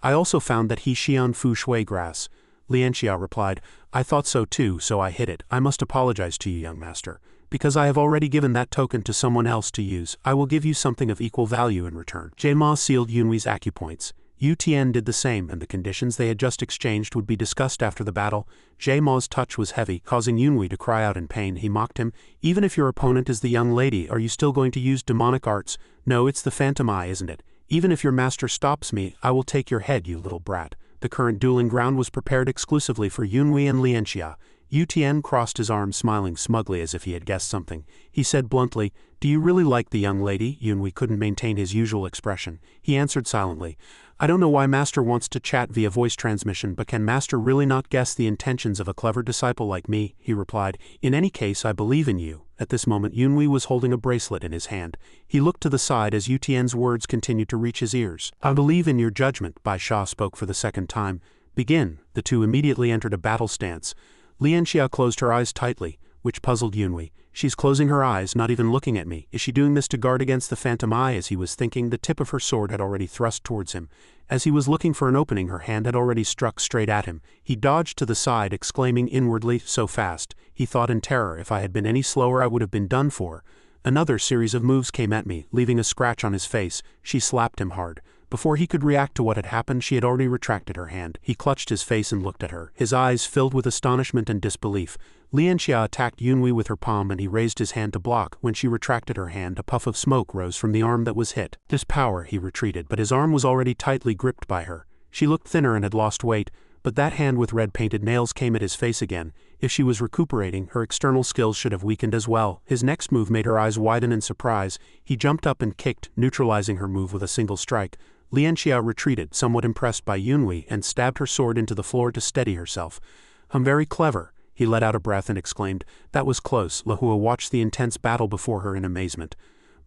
I also found that he Xian Fu Shui grass. Lianxia replied, I thought so too, so I hid it. I must apologize to you, young master. Because I have already given that token to someone else to use, I will give you something of equal value in return. Jie Ma sealed Yunhui's acupoints. Yu Tian did the same, and the conditions they had just exchanged would be discussed after the battle. Jie Ma's touch was heavy, causing Yunhui to cry out in pain. He mocked him. Even if your opponent is the young lady, are you still going to use demonic arts? No, it's the phantom eye, isn't it? Even if your master stops me, I will take your head, you little brat. The current dueling ground was prepared exclusively for Yunhui and Lianxia. Yu Tian crossed his arms, smiling smugly as if he had guessed something. He said bluntly, Do you really like the young lady? Yunhui couldn't maintain his usual expression. He answered silently, I don't know why Master wants to chat via voice transmission, but can Master really not guess the intentions of a clever disciple like me? He replied, In any case, I believe in you. At this moment Yunhui was holding a bracelet in his hand. He looked to the side as Yu Tian's words continued to reach his ears. "I believe in your judgment," Bai Sha spoke for the second time. "Begin." The two immediately entered a battle stance. Lianxia closed her eyes tightly, which puzzled Yunhui. "She's closing her eyes, not even looking at me. Is she doing this to guard against the phantom eye?" As he was thinking, the tip of her sword had already thrust towards him. As he was looking for an opening, her hand had already struck straight at him. He dodged to the side, exclaiming inwardly, "So fast." He thought in terror, "If I had been any slower I would have been done for." Another series of moves came at me, leaving a scratch on his face. She slapped him hard. Before he could react to what had happened, she had already retracted her hand. He clutched his face and looked at her, his eyes filled with astonishment and disbelief. Lianxia attacked Yunhui with her palm and he raised his hand to block. When she retracted her hand, a puff of smoke rose from the arm that was hit. This power, he retreated, but his arm was already tightly gripped by her. She looked thinner and had lost weight, but that hand with red-painted nails came at his face again. If she was recuperating, her external skills should have weakened as well. His next move made her eyes widen in surprise. He jumped up and kicked, neutralizing her move with a single strike. Lianxia retreated, somewhat impressed by Yunhui, and stabbed her sword into the floor to steady herself. "I'm very clever." He let out a breath and exclaimed. That was close. Lahua watched the intense battle before her in amazement.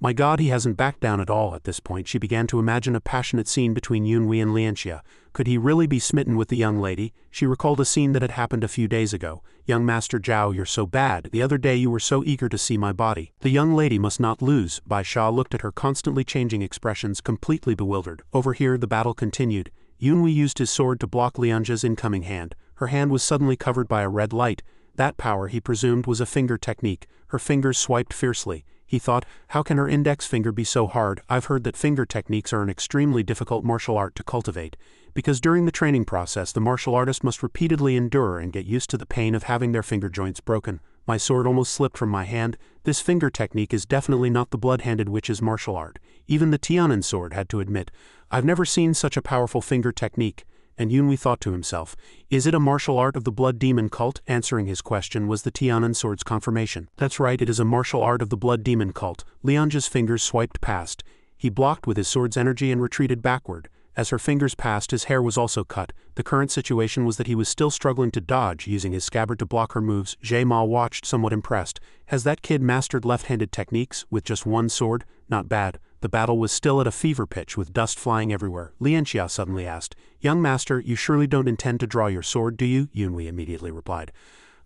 My God, he hasn't backed down at all. At this point she began to imagine a passionate scene between Yunhui and Lianxia. Could he really be smitten with the young lady? She recalled a scene that had happened a few days ago. "Young Master Jiao, you're so bad. The other day you were so eager to see my body. The young lady must not lose." Bai Sha looked at her constantly changing expressions, completely bewildered. Over here the battle continued. Yunhui used his sword to block Lianxia's incoming hand. Her hand was suddenly covered by a red light. That power, he presumed, was a finger technique. Her fingers swiped fiercely. He thought, how can her index finger be so hard? I've heard that finger techniques are an extremely difficult martial art to cultivate, because during the training process the martial artist must repeatedly endure and get used to the pain of having their finger joints broken. My sword almost slipped from my hand. This finger technique is definitely not the blood-handed witch's martial art. Even the Tianan sword had to admit, I've never seen such a powerful finger technique. And Yunhui thought to himself, is it a martial art of the blood demon cult? Answering his question was the Tianan sword's confirmation. That's right, it is a martial art of the blood demon cult. Lianxia's fingers swiped past. He blocked with his sword's energy and retreated backward. As her fingers passed, his hair was also cut. The current situation was that he was still struggling to dodge, using his scabbard to block her moves. Jiao watched, somewhat impressed. Has that kid mastered left-handed techniques with just one sword? Not bad. The battle was still at a fever pitch with dust flying everywhere. Lianxia suddenly asked, Young master, you surely don't intend to draw your sword, do you? Yunhui immediately replied.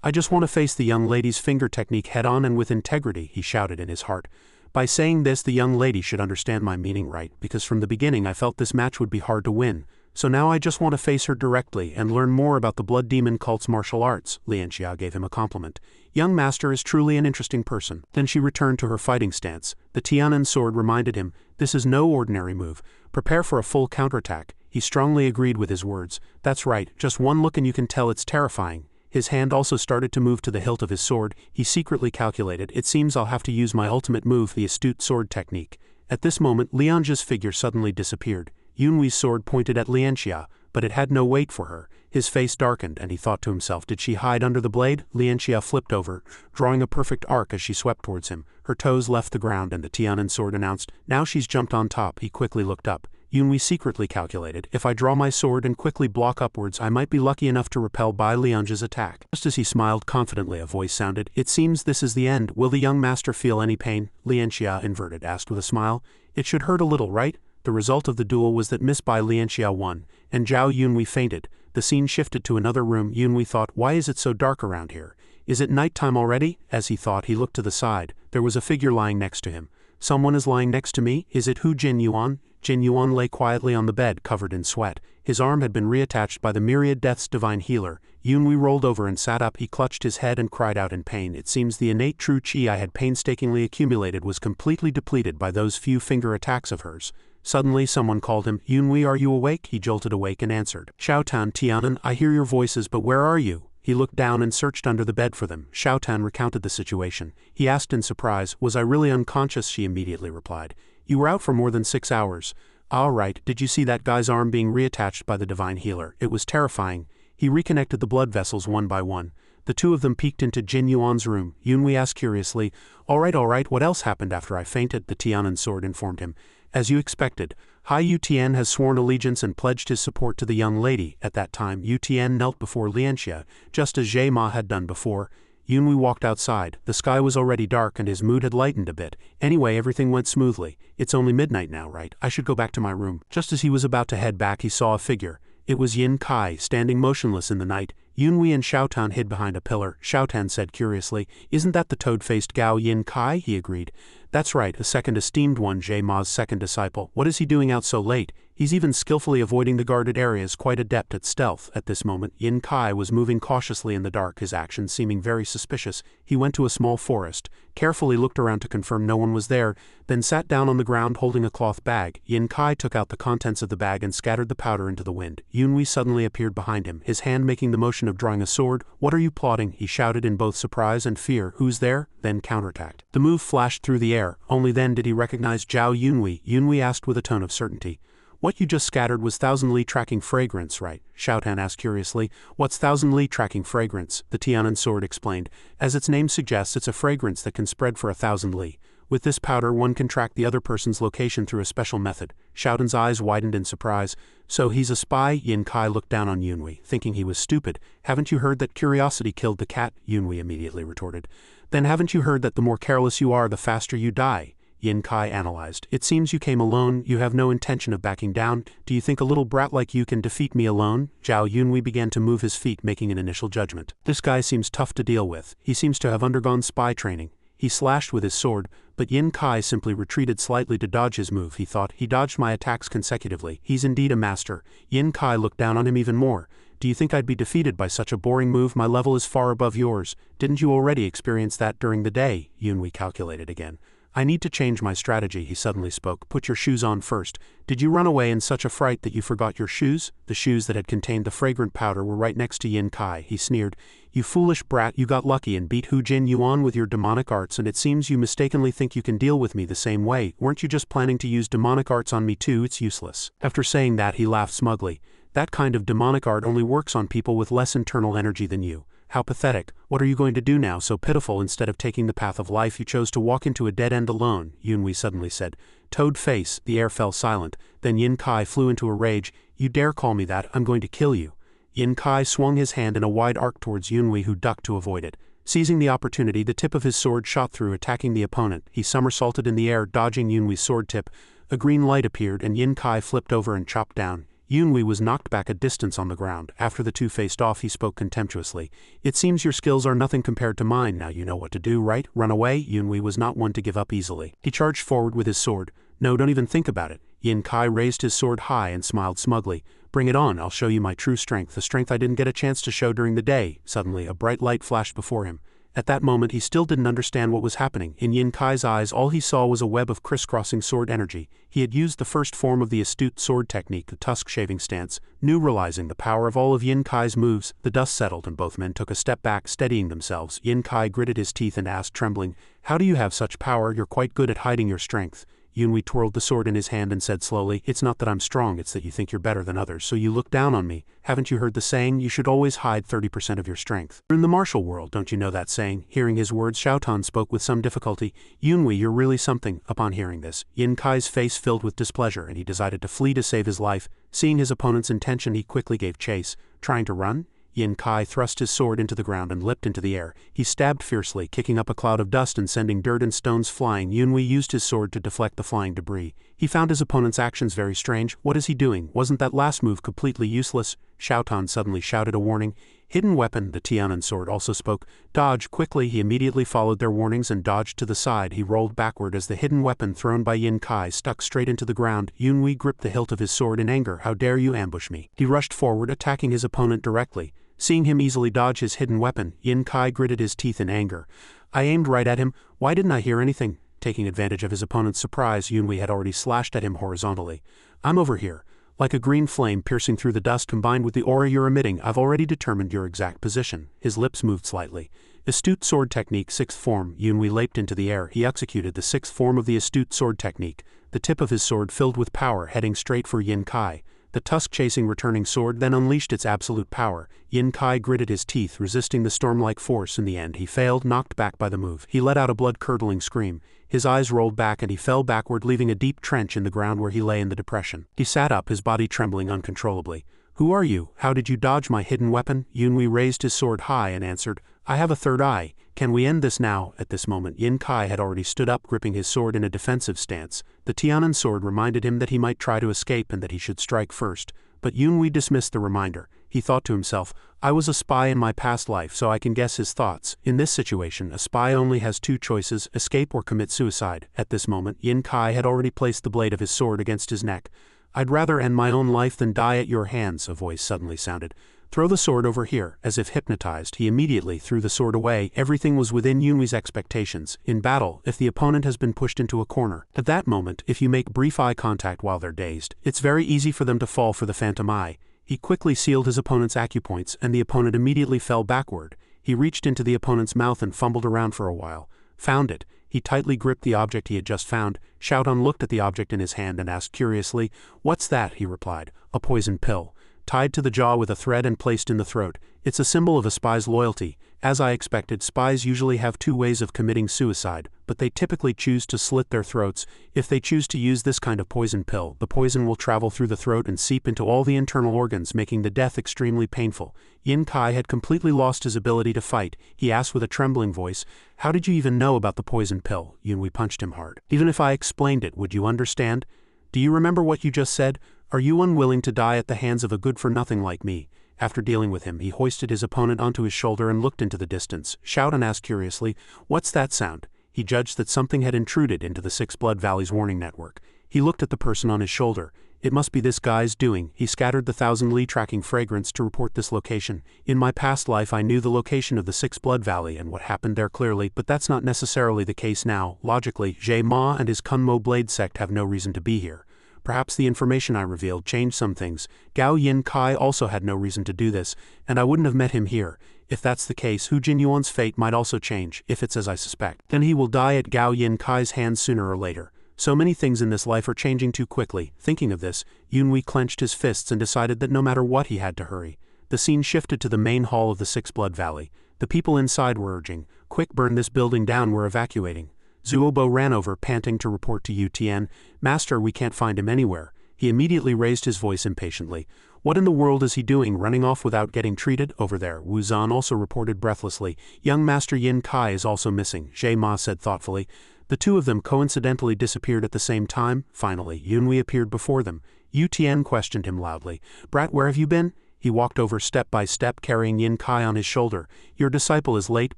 I just want to face the young lady's finger technique head-on and with integrity, he shouted in his heart. By saying this, the young lady should understand my meaning right, because from the beginning I felt this match would be hard to win. So now I just want to face her directly and learn more about the blood demon cult's martial arts. Lianxia gave him a compliment. Young master is truly an interesting person. Then she returned to her fighting stance. The Tianan sword reminded him, this is no ordinary move. Prepare for a full counterattack. He strongly agreed with his words. That's right, just one look and you can tell it's terrifying. His hand also started to move to the hilt of his sword. He secretly calculated, it seems I'll have to use my ultimate move, the astute sword technique. At this moment, Lianxia's figure suddenly disappeared. Yunhui's sword pointed at Lianxia, but it had no weight for her. His face darkened, and he thought to himself, did she hide under the blade? Lianxia flipped over, drawing a perfect arc as she swept towards him. Her toes left the ground, and the Tianan sword announced, now she's jumped on top. He quickly looked up. Yunhui secretly calculated, if I draw my sword and quickly block upwards, I might be lucky enough to repel Bai Lianxia's attack. Just as he smiled confidently, a voice sounded, it seems this is the end. Will the young master feel any pain? Lianxia, inverted, asked with a smile. It should hurt a little, right? The result of the duel was that Miss Bai Lianxia won, and Jiao Yunhui fainted. The scene shifted to another room. Yunhui thought, why is it so dark around here? Is it nighttime already? As he thought, he looked to the side. There was a figure lying next to him. Someone is lying next to me? Is it Hu Jin Yuan? Jin Yuan lay quietly on the bed, covered in sweat. His arm had been reattached by the Myriad Death's divine healer. Yunhui rolled over and sat up. He clutched his head and cried out in pain. It seems the innate true qi I had painstakingly accumulated was completely depleted by those few finger attacks of hers. Suddenly someone called him. Yunhui, are you awake? He jolted awake and answered. Xiaotan, Tianan, I hear your voices, but where are you? He looked down and searched under the bed for them. Xiaotan recounted the situation. He asked in surprise, was I really unconscious? She immediately replied. You were out for more than 6 hours. All right, did you see that guy's arm being reattached by the divine healer? It was terrifying. He reconnected the blood vessels one by one. The two of them peeked into Jin Yuan's room. Yunhui asked curiously, all right, what else happened after I fainted? The Tianan sword informed him. As you expected, Hai Yu Tian has sworn allegiance and pledged his support to the young lady. At that time, Yu Tian knelt before Lianxia, just as Jiao had done before. Yunhui walked outside. The sky was already dark and his mood had lightened a bit. Anyway, everything went smoothly. It's only midnight now, right? I should go back to my room. Just as he was about to head back, he saw a figure. It was Yin Kai, standing motionless in the night. Yunhui and Xiaotan hid behind a pillar. Xiaotan said curiously, "Isn't that the toad-faced Gao Yin Kai?" He agreed. "That's right, a second esteemed one, Jie Ma's second disciple. What is he doing out so late? He's even skillfully avoiding the guarded areas, quite adept at stealth." At this moment, Yin Kai was moving cautiously in the dark, his actions seeming very suspicious. He went to a small forest, carefully looked around to confirm no one was there, then sat down on the ground holding a cloth bag. Yin Kai took out the contents of the bag and scattered the powder into the wind. Yunhui suddenly appeared behind him, his hand making the motion of drawing a sword. "What are you plotting?" he shouted in both surprise and fear. "Who's there?" Then counterattacked. The move flashed through the air. Only then did he recognize Jiao Yunhui. Yunhui asked with a tone of certainty. "What you just scattered was Thousand Li tracking fragrance, right?" Xiaotan asked curiously. "What's Thousand Li tracking fragrance?" The Tianan sword explained. "As its name suggests, it's a fragrance that can spread for 1,000 li. With this powder, one can track the other person's location through a special method." Xiaotan's eyes widened in surprise. "So he's a spy?" Yin Kai looked down on Yunhui, thinking he was stupid. "Haven't you heard that curiosity killed the cat?" Yunhui immediately retorted. "Then haven't you heard that the more careless you are, the faster you die?" Yin Kai analyzed. "It seems you came alone. You have no intention of backing down. Do you think a little brat like you can defeat me alone?" Jiao Yunhui began to move his feet, making an initial judgment. "This guy seems tough to deal with. He seems to have undergone spy training." He slashed with his sword, but Yin Kai simply retreated slightly to dodge his move. He thought, "He dodged my attacks consecutively. He's indeed a master." Yin Kai looked down on him even more. "Do you think I'd be defeated by such a boring move? My level is far above yours. Didn't you already experience that during the day?" Yunhui calculated again. "I need to change my strategy," he suddenly spoke. "Put your shoes on first. Did you run away in such a fright that you forgot your shoes?" The shoes that had contained the fragrant powder were right next to Yin Kai. He sneered. "You foolish brat, you got lucky and beat Hu Jin Yuan with your demonic arts, and it seems you mistakenly think you can deal with me the same way. Weren't you just planning to use demonic arts on me too? It's useless." After saying that, he laughed smugly. "That kind of demonic art only works on people with less internal energy than you. How pathetic. What are you going to do now? So pitiful. Instead of taking the path of life, you chose to walk into a dead end alone," Yunhui suddenly said. "Toad face." The air fell silent. Then Yin Kai flew into a rage. "You dare call me that? I'm going to kill you." Yin Kai swung his hand in a wide arc towards Yunhui, who ducked to avoid it. Seizing the opportunity, the tip of his sword shot through, attacking the opponent. He somersaulted in the air, dodging Yunhui's sword tip. A green light appeared, and Yin Kai flipped over and chopped down. Yunhui was knocked back a distance on the ground. After the two faced off, he spoke contemptuously. "It seems your skills are nothing compared to mine. Now you know what to do, right? Run away?" Yunhui was not one to give up easily. He charged forward with his sword. "No, don't even think about it." Yin Kai raised his sword high and smiled smugly. "Bring it on. I'll show you my true strength, the strength I didn't get a chance to show during the day." Suddenly, a bright light flashed before him. At that moment, he still didn't understand what was happening. In Yin Kai's eyes, all he saw was a web of crisscrossing sword energy. He had used the first form of the astute sword technique, the tusk-shaving stance. Realizing the power of all of Yin Kai's moves, the dust settled and both men took a step back, steadying themselves. Yin Kai gritted his teeth and asked, trembling, "How do you have such power? You're quite good at hiding your strength." Yunhui twirled the sword in his hand and said slowly, "It's not that I'm strong, it's that you think you're better than others, so you look down on me. Haven't you heard the saying, you should always hide 30% of your strength? You're in the martial world, don't you know that saying?" Hearing his words, Xiaotan spoke with some difficulty. "Yunhui, you're really something." Upon hearing this, Yin Kai's face filled with displeasure, and he decided to flee to save his life. Seeing his opponent's intention, he quickly gave chase. Trying to run? Yin Kai thrust his sword into the ground and leapt into the air. He stabbed fiercely, kicking up a cloud of dust and sending dirt and stones flying. Yunhui used his sword to deflect the flying debris. He found his opponent's actions very strange. What is he doing? Wasn't that last move completely useless? Xiaotan suddenly shouted a warning. "Hidden weapon," the Tianan sword also spoke. "Dodge quickly." He immediately followed their warnings and dodged to the side. He rolled backward as the hidden weapon thrown by Yin Kai stuck straight into the ground. Yunhui gripped the hilt of his sword in anger. "How dare you ambush me?" He rushed forward, attacking his opponent directly. Seeing him easily dodge his hidden weapon, Yin Kai gritted his teeth in anger. "I aimed right at him. Why didn't I hear anything?" Taking advantage of his opponent's surprise, Yunhui had already slashed at him horizontally. "I'm over here." Like a green flame piercing through the dust combined with the aura you're emitting, I've already determined your exact position. His lips moved slightly. Astute sword technique, sixth form. Yunhui leaped into the air. He executed the sixth form of the astute sword technique. The tip of his sword filled with power, heading straight for Yin Kai. The tusk-chasing returning sword then unleashed its absolute power. Yin Kai gritted his teeth, resisting the storm-like force. In the end, he failed, knocked back by the move. He let out a blood-curdling scream. His eyes rolled back and he fell backward, leaving a deep trench in the ground where he lay in the depression. He sat up, his body trembling uncontrollably. Who are you? How did you dodge my hidden weapon? Yunhui raised his sword high and answered, I have a third eye. Can we end this now? At this moment Yin Kai had already stood up, gripping his sword in a defensive stance. The Tianan sword reminded him that he might try to escape and that he should strike first. But Yunhui dismissed the reminder. He thought to himself, I was a spy in my past life, so I can guess his thoughts. In this situation, a spy only has two choices, escape or commit suicide. At this moment, Yin Kai had already placed the blade of his sword against his neck. I'd rather end my own life than die at your hands, a voice suddenly sounded. Throw the sword over here. As if hypnotized, he immediately threw the sword away. Everything was within Yunhui's expectations. In battle, if the opponent has been pushed into a corner, at that moment, if you make brief eye contact while they're dazed, it's very easy for them to fall for the phantom eye. He quickly sealed his opponent's acupoints, and the opponent immediately fell backward. He reached into the opponent's mouth and fumbled around for a while. Found it. He tightly gripped the object he had just found. Xiaodan looked at the object in his hand and asked curiously, What's that? He replied, A poison pill. Tied to the jaw with a thread and placed in the throat. It's a symbol of a spy's loyalty. As I expected, spies usually have two ways of committing suicide, but they typically choose to slit their throats. If they choose to use this kind of poison pill, the poison will travel through the throat and seep into all the internal organs, making the death extremely painful. Yin Kai had completely lost his ability to fight. He asked with a trembling voice, How did you even know about the poison pill? Yunhui punched him hard. Even if I explained it, would you understand? Do you remember what you just said? Are you unwilling to die at the hands of a good-for-nothing like me? After dealing with him, he hoisted his opponent onto his shoulder and looked into the distance. Xiaodan asked curiously, What's that sound? He judged that something had intruded into the Six Blood Valleys warning network. He looked at the person on his shoulder. It must be this guy's doing. He scattered the 1,000-li tracking fragrance to report this location. In my past life I knew the location of the Six Blood Valley and what happened there clearly, but that's not necessarily the case now. Logically, Jie Ma and his Kunmo Blade sect have no reason to be here. Perhaps the information I revealed changed some things. Gao Yin Kai also had no reason to do this, and I wouldn't have met him here. If that's the case, Hu Jinyuan's fate might also change. If it's as I suspect, then he will die at Gao Yin Kai's hands sooner or later. So many things in this life are changing too quickly. Thinking of this, Yunhui clenched his fists and decided that no matter what he had to hurry. The scene shifted to the main hall of the Six Blood Valley. The people inside were urging, Quick, burn this building down, we're evacuating. Zuobo ran over, panting, to report to Yu Tian, Master, we can't find him anywhere. He immediately raised his voice impatiently. What in the world is he doing, running off without getting treated? Over there, Wu Zan also reported breathlessly. Young Master Yin Kai is also missing, Jie Ma said thoughtfully. The two of them coincidentally disappeared at the same time. Finally, Yunhui appeared before them. Yu Tian questioned him loudly. Brat, where have you been? He walked over step by step, carrying Yin Kai on his shoulder. Your disciple is late,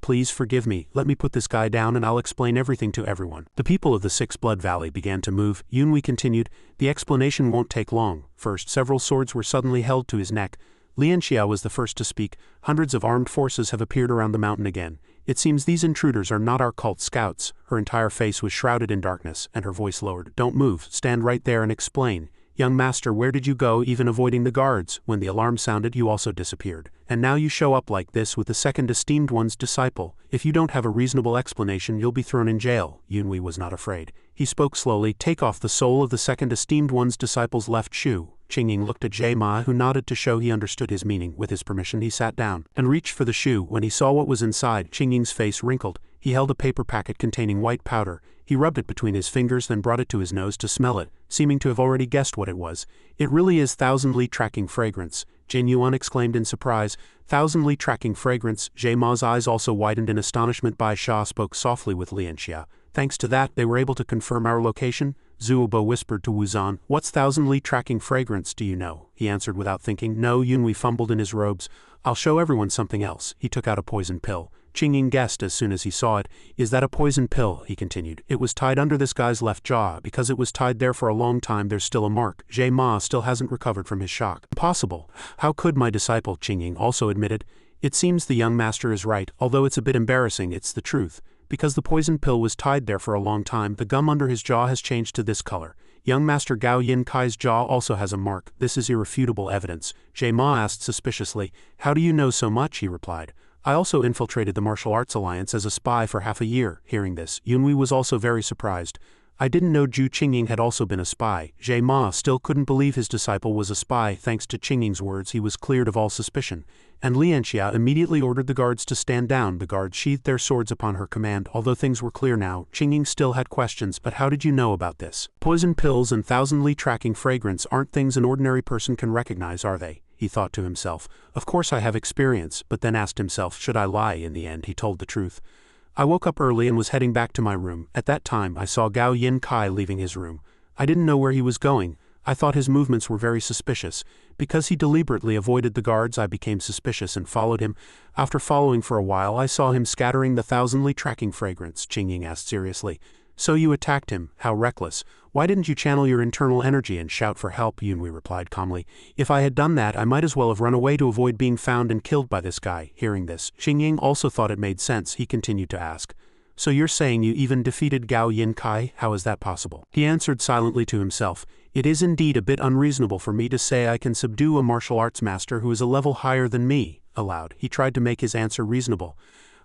please forgive me. Let me put this guy down and I'll explain everything to everyone. The people of the Six Blood Valley began to move. Yunhui continued, The explanation won't take long. First, several swords were suddenly held to his neck. Lianxia was the first to speak. Hundreds of armed forces have appeared around the mountain again. It seems these intruders are not our cult scouts. Her entire face was shrouded in darkness, and her voice lowered. Don't move, stand right there and explain. Young Master, where did you go, even avoiding the guards? When the alarm sounded, you also disappeared. And now you show up like this with the second esteemed one's disciple. If you don't have a reasonable explanation, you'll be thrown in jail. Yunhui was not afraid. He spoke slowly. Take off the sole of the second esteemed one's disciple's left shoe. Qingying looked at Jie Ma, who nodded to show he understood his meaning. With his permission, he sat down and reached for the shoe. When he saw what was inside, Qingying's face wrinkled. He held a paper packet containing white powder. He rubbed it between his fingers, then brought it to his nose to smell it, seeming to have already guessed what it was. It really is 1,000-li tracking fragrance. Jin Yuan exclaimed in surprise. 1,000-li tracking fragrance. Jie Ma's eyes also widened in astonishment. Bai Sha spoke softly with Lianxia. Thanks to that, they were able to confirm our location. Zuobo whispered to Wu Zan, What's 1,000-li tracking fragrance, do you know? He answered without thinking. No. Yunhui fumbled in his robes. I'll show everyone something else. He took out a poison pill. Qingying guessed as soon as he saw it. Is that a poison pill? He continued. It was tied under this guy's left jaw. Because it was tied there for a long time, there's still a mark. Jie Ma still hasn't recovered from his shock. Impossible. How could my disciple? Qingying also admitted. It seems the young master is right, although it's a bit embarrassing, it's the truth. Because the poison pill was tied there for a long time, the gum under his jaw has changed to this color. Young Master Gao Yin Kai's jaw also has a mark. This is irrefutable evidence. Jie Ma asked suspiciously. How do you know so much? He replied. I also infiltrated the Martial Arts Alliance as a spy for half a year. Hearing this, Yunhui was also very surprised. I didn't know Zhu Qingying had also been a spy. Jie Ma still couldn't believe his disciple was a spy. Thanks to Qingying's words, he was cleared of all suspicion. And Lianxia immediately ordered the guards to stand down. The guards sheathed their swords upon her command. Although things were clear now, Qingying still had questions. But how did you know about this? Poison pills and 1,000-li tracking fragrance aren't things an ordinary person can recognize, are they? he thought to himself. Of course I have experience, but then asked himself, should I lie? In the end, he told the truth. I woke up early and was heading back to my room. At that time, I saw Gao Yin Kai leaving his room. I didn't know where he was going. I thought his movements were very suspicious. Because he deliberately avoided the guards, I became suspicious and followed him. After following for a while, I saw him scattering the thousandly tracking fragrance. Qingying asked seriously. So you attacked him? How reckless. Why didn't you channel your internal energy and shout for help? Yunhui replied calmly. If I had done that, I might as well have run away to avoid being found and killed by this guy. Hearing this, Qingying also thought it made sense. He continued to ask. So you're saying you even defeated Gao Yin Kai? How is that possible? He answered silently to himself. It is indeed a bit unreasonable for me to say I can subdue a martial arts master who is a level higher than me. Aloud, he tried to make his answer reasonable.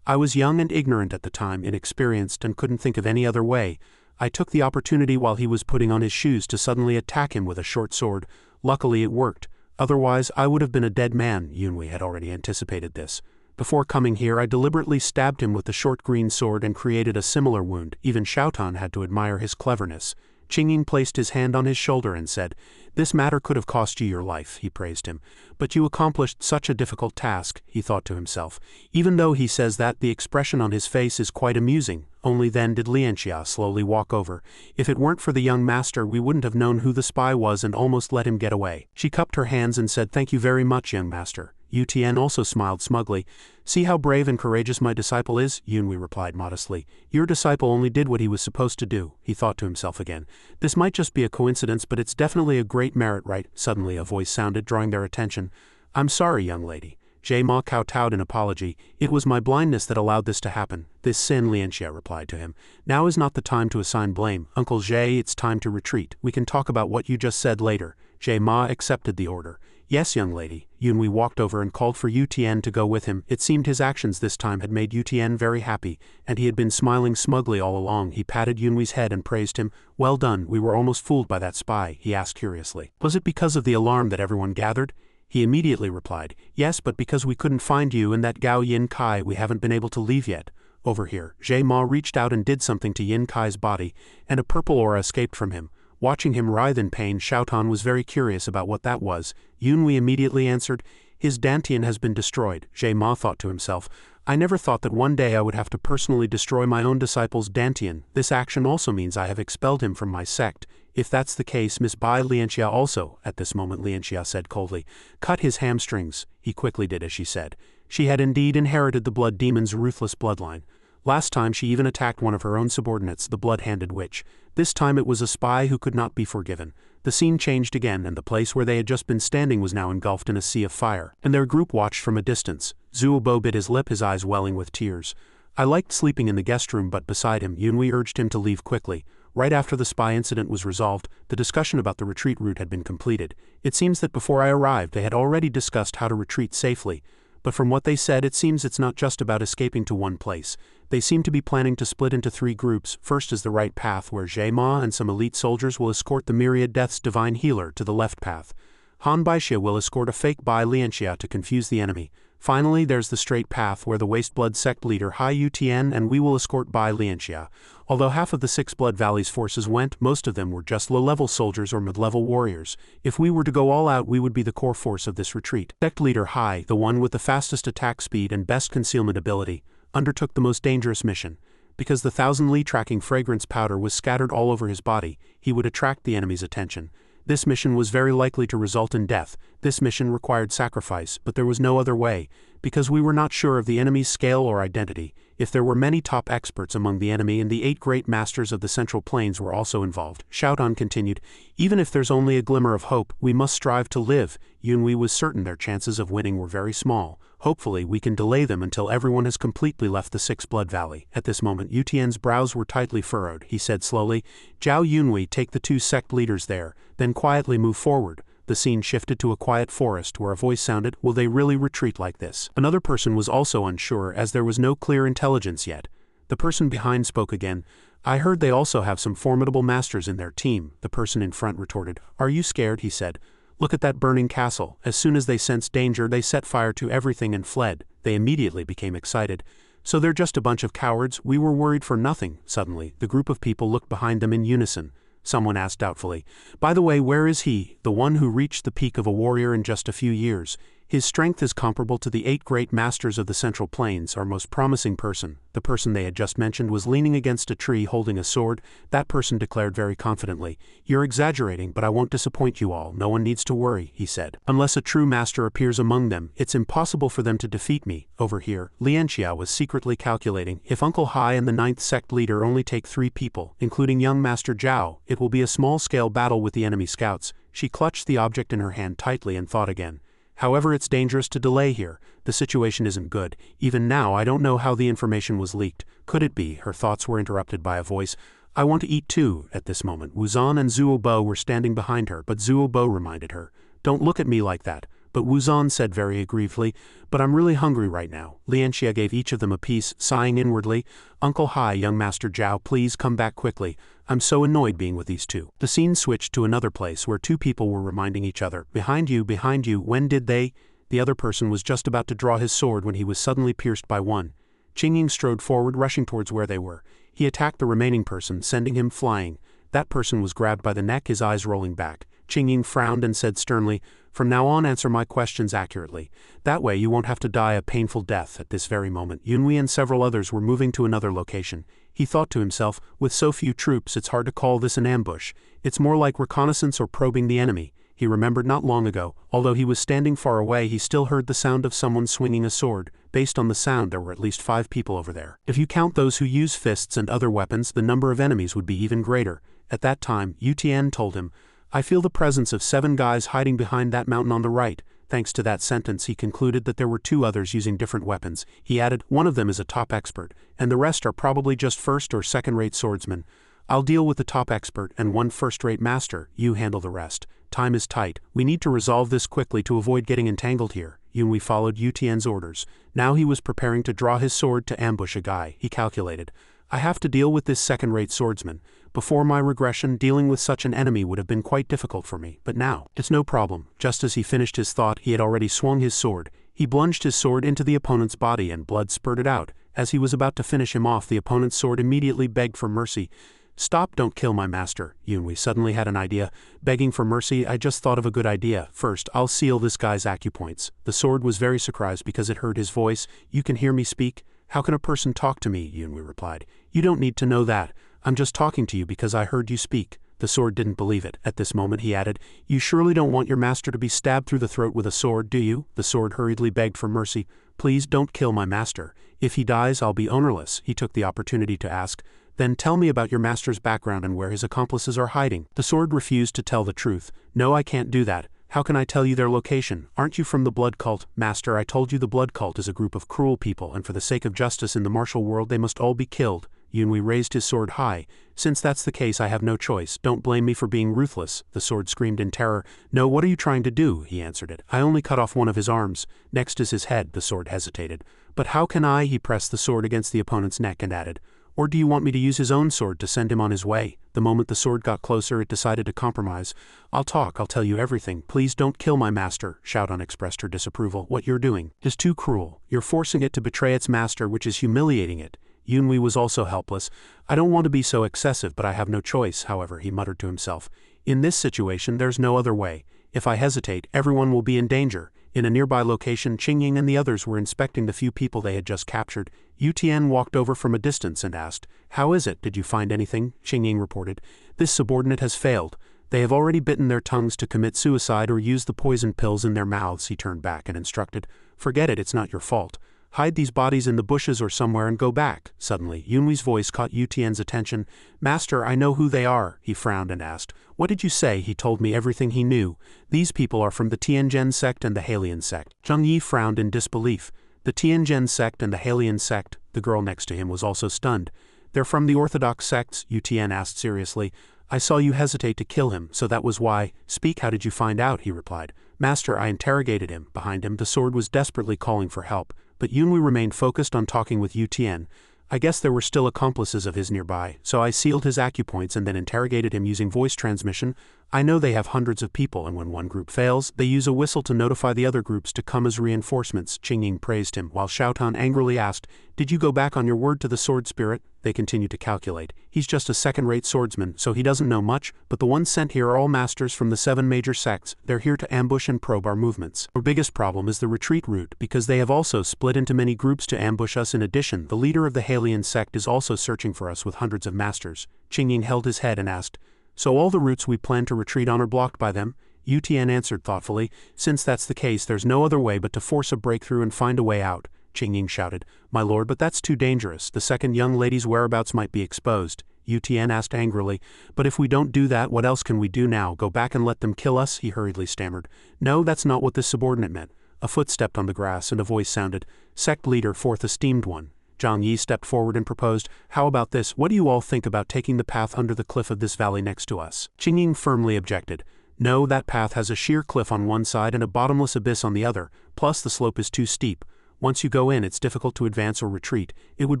I was young and ignorant at the time, inexperienced, and couldn't think of any other way. I took the opportunity while he was putting on his shoes to suddenly attack him with a short sword. Luckily it worked. Otherwise I would have been a dead man. Yunhui had already anticipated this. Before coming here, I deliberately stabbed him with the short green sword and created a similar wound. Even Xiaotan had to admire his cleverness. Qingying placed his hand on his shoulder and said, This matter could have cost you your life. He praised him. But you accomplished such a difficult task, he thought to himself. Even though he says that, the expression on his face is quite amusing. Only then did Lianxia slowly walk over. If it weren't for the young master, we wouldn't have known who the spy was and almost let him get away. She cupped her hands and said, Thank you very much, young master. Yu Tian also smiled smugly. See how brave and courageous my disciple is? Yunhui replied modestly. Your disciple only did what he was supposed to do, he thought to himself again. This might just be a coincidence, but it's definitely a great merit, right? Suddenly a voice sounded, drawing their attention. I'm sorry, young lady. Jie Ma kowtowed in apology. It was my blindness that allowed this to happen. This sin, Lianxia replied to him. Now is not the time to assign blame. Uncle Jie, it's time to retreat. We can talk about what you just said later. Jie Ma accepted the order. Yes, young lady. Yunhui walked over and called for Yu Tian to go with him. It seemed his actions this time had made Yu Tian very happy, and he had been smiling smugly all along. He patted Yunhui's head and praised him. Well done, we were almost fooled by that spy, he asked curiously. Was it because of the alarm that everyone gathered? He immediately replied, Yes, but because we couldn't find you and that Gao Yin Kai, we haven't been able to leave yet. Over here, Jie Ma reached out and did something to Yin Kai's body, and a purple aura escaped from him. Watching him writhe in pain, Xiaotan was very curious about what that was. Yunhui immediately answered, His dantian has been destroyed. Jie Ma thought to himself, I never thought that one day I would have to personally destroy my own disciple's dantian. This action also means I have expelled him from my sect. If that's the case, Miss Bai Lianxia also, at this moment Lianxia said coldly, cut his hamstrings. He quickly did as she said. She had indeed inherited the blood demon's ruthless bloodline. Last time she even attacked one of her own subordinates, the blood-handed witch. This time it was a spy who could not be forgiven. The scene changed again, and the place where they had just been standing was now engulfed in a sea of fire, and their group watched from a distance. Zuobo bit his lip, his eyes welling with tears. I liked sleeping in the guest room, but beside him, Yunhui urged him to leave quickly. Right after the spy incident was resolved, the discussion about the retreat route had been completed. It seems that before I arrived they had already discussed how to retreat safely. But from what they said, it seems it's not just about escaping to one place. They seem to be planning to split into 3 groups. First is the right path, where Jie Ma and some elite soldiers will escort the Myriad Death's divine healer to the left path. Han Baixia will escort a fake Bai Lianxia to confuse the enemy. Finally, there's the straight path, where the Waste Blood sect leader Hai Yu Tian and we will escort Bai Lianxia. Although half of the 6 Blood Valley's forces went, most of them were just low-level soldiers or mid-level warriors. If we were to go all out, we would be the core force of this retreat. Sect leader Hai, the one with the fastest attack speed and best concealment ability, undertook the most dangerous mission. Because the 1,000 Li tracking fragrance powder was scattered all over his body, he would attract the enemy's attention. This mission was very likely to result in death. This mission required sacrifice, but there was no other way, because we were not sure of the enemy's scale or identity. If there were many top experts among the enemy, and the 8 great masters of the Central Plains were also involved, Xiaotan continued, even if there's only a glimmer of hope, we must strive to live. Yunhui was certain their chances of winning were very small. Hopefully we can delay them until everyone has completely left the 6 Blood Valley. At this moment Yu Tian's brows were tightly furrowed. He said slowly, Jiao Yunhui, take the 2 sect leaders there, then quietly move forward. The scene shifted to a quiet forest where a voice sounded, will they really retreat like this? Another person was also unsure, as there was no clear intelligence yet. The person behind spoke again. I heard they also have some formidable masters in their team. The person in front retorted. Are you scared? He said. Look at that burning castle. As soon as they sensed danger, they set fire to everything and fled. They immediately became excited. So they're just a bunch of cowards? We were worried for nothing. Suddenly, the group of people looked behind them in unison. someone asked doubtfully. By the way, where is he, the one who reached the peak of a warrior in just a few years? His strength is comparable to the 8 great masters of the Central Plains. Our most promising person, the person they had just mentioned, was leaning against a tree holding a sword. That person declared very confidently. You're exaggerating, but I won't disappoint you all. No one needs to worry, he said. Unless a true master appears among them, it's impossible for them to defeat me. Over here, Jiao was secretly calculating. If Uncle Hai and the 9th sect leader only take 3 people, including young Master Jiao, it will be a small-scale battle with the enemy scouts. She clutched the object in her hand tightly and thought again. However, it's dangerous to delay here. The situation isn't good. Even now, I don't know how the information was leaked. Could it be? Her thoughts were interrupted by a voice. I want to eat too. At this moment, Wuzan and Zuo Bo were standing behind her, but Zuo Bo reminded her. Don't look at me like that. But Wuzan said very aggrievedly, but I'm really hungry right now. Lianxia gave each of them a piece, sighing inwardly. Uncle Hai, young Master Jiao, please come back quickly. I'm so annoyed being with these two. The scene switched to another place where 2 people were reminding each other. Behind you, when did they? The other person was just about to draw his sword when he was suddenly pierced by one. Qingying strode forward, rushing towards where they were. He attacked the remaining person, sending him flying. That person was grabbed by the neck, his eyes rolling back. Qingying frowned and said sternly, from now on answer my questions accurately. That way you won't have to die a painful death. At this very moment, Yunhui and several others were moving to another location. He thought to himself, with so few troops it's hard to call this an ambush. It's more like reconnaissance or probing the enemy. He remembered not long ago, although he was standing far away, he still heard the sound of someone swinging a sword. Based on the sound, there were at least 5 people over there. If you count those who use fists and other weapons, the number of enemies would be even greater. At that time, Yu Tian told him, I feel the presence of 7 guys hiding behind that mountain on the right. Thanks to that sentence, he concluded that there were 2 others using different weapons. He added, one of them is a top expert, and the rest are probably just first or second-rate swordsmen. I'll deal with the top expert and 1 first-rate master. You handle the rest. Time is tight. We need to resolve this quickly to avoid getting entangled here. Yunhui followed Yu Tian's orders. Now he was preparing to draw his sword to ambush a guy. He calculated. I have to deal with this second-rate swordsman. Before my regression, dealing with such an enemy would have been quite difficult for me, but now, it's no problem. Just as he finished his thought, he had already swung his sword. He plunged his sword into the opponent's body and blood spurted out. As he was about to finish him off, the opponent's sword immediately begged for mercy. Stop, don't kill my master. Yunhui suddenly had an idea. Begging for mercy, I just thought of a good idea. First, I'll seal this guy's acupoints. The sword was very surprised because it heard his voice. You can hear me speak? How can a person talk to me? Yunhui replied. You don't need to know that. I'm just talking to you because I heard you speak. The sword didn't believe it. At this moment he added, you surely don't want your master to be stabbed through the throat with a sword, do you? The sword hurriedly begged for mercy. Please don't kill my master. If he dies, I'll be ownerless. He took the opportunity to ask, then tell me about your master's background and where his accomplices are hiding. The sword refused to tell the truth. No, I can't do that. How can I tell you their location? Aren't you from the blood cult? Master, I told you the blood cult is a group of cruel people, and for the sake of justice in the martial world they must all be killed. Yunhui raised his sword high. Since that's the case, I have no choice. Don't blame me for being ruthless. The sword screamed in terror. No, what are you trying to do? He answered it. I only cut off one of his arms. Next is his head. The sword hesitated. But how can I? He pressed the sword against the opponent's neck and added, or do you want me to use his own sword to send him on his way? The moment the sword got closer, it decided to compromise. I'll talk, I'll tell you everything. Please don't kill my master. Xiaodong expressed her disapproval. What you're doing is too cruel. You're forcing it to betray its master, which is humiliating it. Yunhui was also helpless. I don't want to be so excessive, but I have no choice, however, he muttered to himself. In this situation, there's no other way. If I hesitate, everyone will be in danger. In a nearby location, Qingying and the others were inspecting the few people they had just captured. Yu Tian walked over from a distance and asked, How is it? Did you find anything? Qingying reported, This subordinate has failed. They have already bitten their tongues to commit suicide or used the poison pills in their mouths. He turned back and instructed, Forget it, it's not your fault. Hide these bodies in the bushes or somewhere and go back. Suddenly, Yunhui's voice caught Yu Tian's attention. Master, I know who they are. He frowned and asked, What did you say? He told me everything he knew. These people are from the Tianjin sect and the Halian sect. Zheng Yi frowned in disbelief. The Tianjin sect and the Halian sect. The girl next to him was also stunned. They're from the Orthodox sects, Yu Tian asked seriously. I saw you hesitate to kill him, so that was why. Speak, how did you find out? He replied. Master, I interrogated him. Behind him, the sword was desperately calling for help. But Yunhui remained focused on talking with Yu Tian. I guess there were still accomplices of his nearby, so I sealed his acupoints and then interrogated him using voice transmission. I know they have hundreds of people, and when one group fails, they use a whistle to notify the other groups to come as reinforcements. Qingying praised him, while Xiaotan angrily asked, Did you go back on your word to the sword spirit? they continued to calculate. He's just a second-rate swordsman, so he doesn't know much, but the ones sent here are all masters from the 7 major sects. They're here to ambush and probe our movements. Our biggest problem is the retreat route, because they have also split into many groups to ambush us. In addition, the leader of the Halian sect is also searching for us with hundreds of masters. Qingying held his head and asked, "So all the routes we plan to retreat on are blocked by them?" Yu Tian answered thoughtfully, "Since that's the case, there's no other way but to force a breakthrough and find a way out." Qingying shouted, "My lord, but that's too dangerous. The second young lady's whereabouts might be exposed." Yu Tian asked angrily, "But if we don't do that, what else can we do now? Go back and let them kill us?" He hurriedly stammered. "No, that's not what this subordinate meant." A foot stepped on the grass and a voice sounded, "Sect leader, fourth esteemed one." Zhang Yi stepped forward and proposed, "How about this? What do you all think about taking the path under the cliff of this valley next to us?" Qingying firmly objected. "No, that path has a sheer cliff on one side and a bottomless abyss on the other, plus the slope is too steep. Once you go in, it's difficult to advance or retreat. It would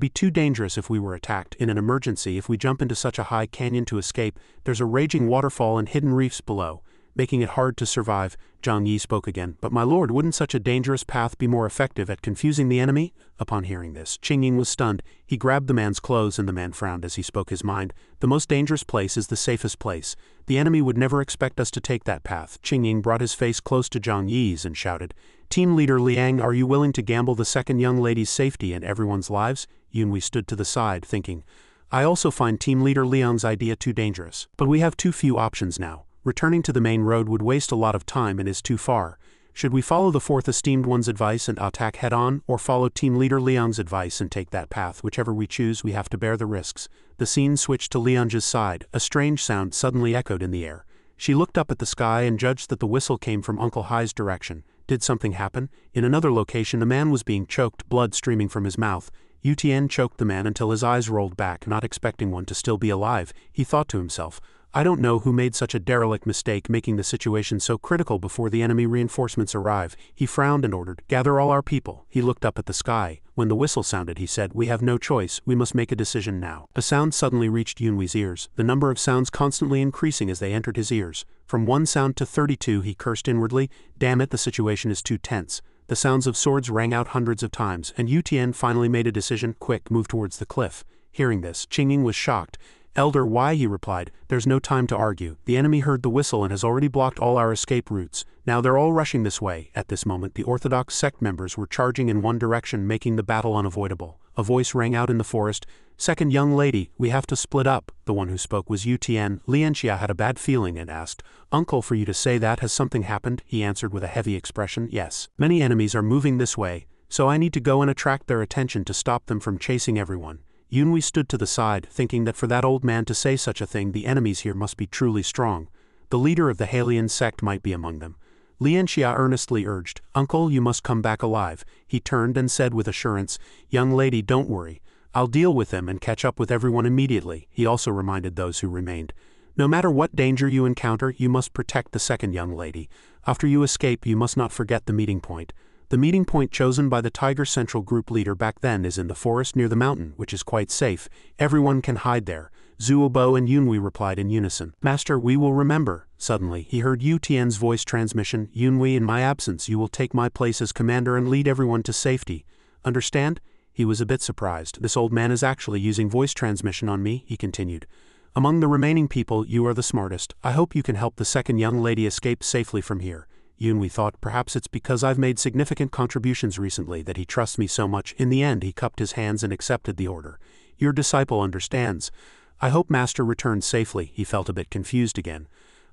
be too dangerous if we were attacked. In an emergency, if we jump into such a high canyon to escape, there's a raging waterfall and hidden reefs below, making it hard to survive." Zhang Yi spoke again, "But my lord, wouldn't such a dangerous path be more effective at confusing the enemy?" Upon hearing this, Qingying was stunned. He grabbed the man's clothes and the man frowned as he spoke his mind. "The most dangerous place is the safest place. The enemy would never expect us to take that path." Qingying brought his face close to Zhang Yi's and shouted, "Team leader Liang, are you willing to gamble the second young lady's safety and everyone's lives?" Yunhui stood to the side, thinking, "I also find team leader Liang's idea too dangerous. But we have too few options now. Returning to the main road would waste a lot of time and is too far. Should we follow the fourth esteemed one's advice and attack head-on, or follow team leader Liang's advice and take that path? Whichever we choose, we have to bear the risks." The scene switched to Liang's side. A strange sound suddenly echoed in the air. She looked up at the sky and judged that the whistle came from Uncle Hai's direction. Did something happen? In another location, a man was being choked, blood streaming from his mouth. Yu Tian choked the man until his eyes rolled back, not expecting one to still be alive. He thought to himself, "I don't know who made such a derelict mistake, making the situation so critical before the enemy reinforcements arrive." He frowned and ordered, "Gather all our people." He looked up at the sky. When the whistle sounded, he said, "We have no choice, we must make a decision now." A sound suddenly reached Yunhui's ears, the number of sounds constantly increasing as they entered his ears. From 1 sound to 32, he cursed inwardly, "Damn it, the situation is too tense." The sounds of swords rang out hundreds of times, and Yu Tian finally made a decision. "Quick, move towards the cliff." Hearing this, Qingying was shocked. "Elder, why?" he replied. "There's no time to argue. The enemy heard the whistle and has already blocked all our escape routes. Now they're all rushing this way." At this moment, the Orthodox sect members were charging in one direction, making the battle unavoidable. A voice rang out in the forest, "Second young lady, we have to split up." The one who spoke was Yu Tian. Lianxia had a bad feeling and asked, "Uncle, for you to say that, has something happened?" He answered with a heavy expression, "Yes. Many enemies are moving this way, so I need to go and attract their attention to stop them from chasing everyone." Yunhui stood to the side, thinking that for that old man to say such a thing, the enemies here must be truly strong. The leader of the Halian sect might be among them. Lianxia earnestly urged, "Uncle, you must come back alive." He turned and said with assurance, "Young lady, don't worry. I'll deal with them and catch up with everyone immediately." He also reminded those who remained, "No matter what danger you encounter, you must protect the second young lady. After you escape, you must not forget the meeting point. The meeting point chosen by the Tiger Central Group leader back then is in the forest near the mountain, which is quite safe. Everyone can hide there." Zuobo and Yunhui replied in unison, "Master, we will remember." Suddenly, he heard Yu Tian's voice transmission, "Yunhui, in my absence, you will take my place as commander and lead everyone to safety. Understand?" He was a bit surprised. "This old man is actually using voice transmission on me," he continued. "Among the remaining people, you are the smartest. I hope you can help the second young lady escape safely from here." Yunhui thought, perhaps it's because I've made significant contributions recently that he trusts me so much. In the end, he cupped his hands and accepted the order. "Your disciple understands. I hope Master returns safely." He felt a bit confused again.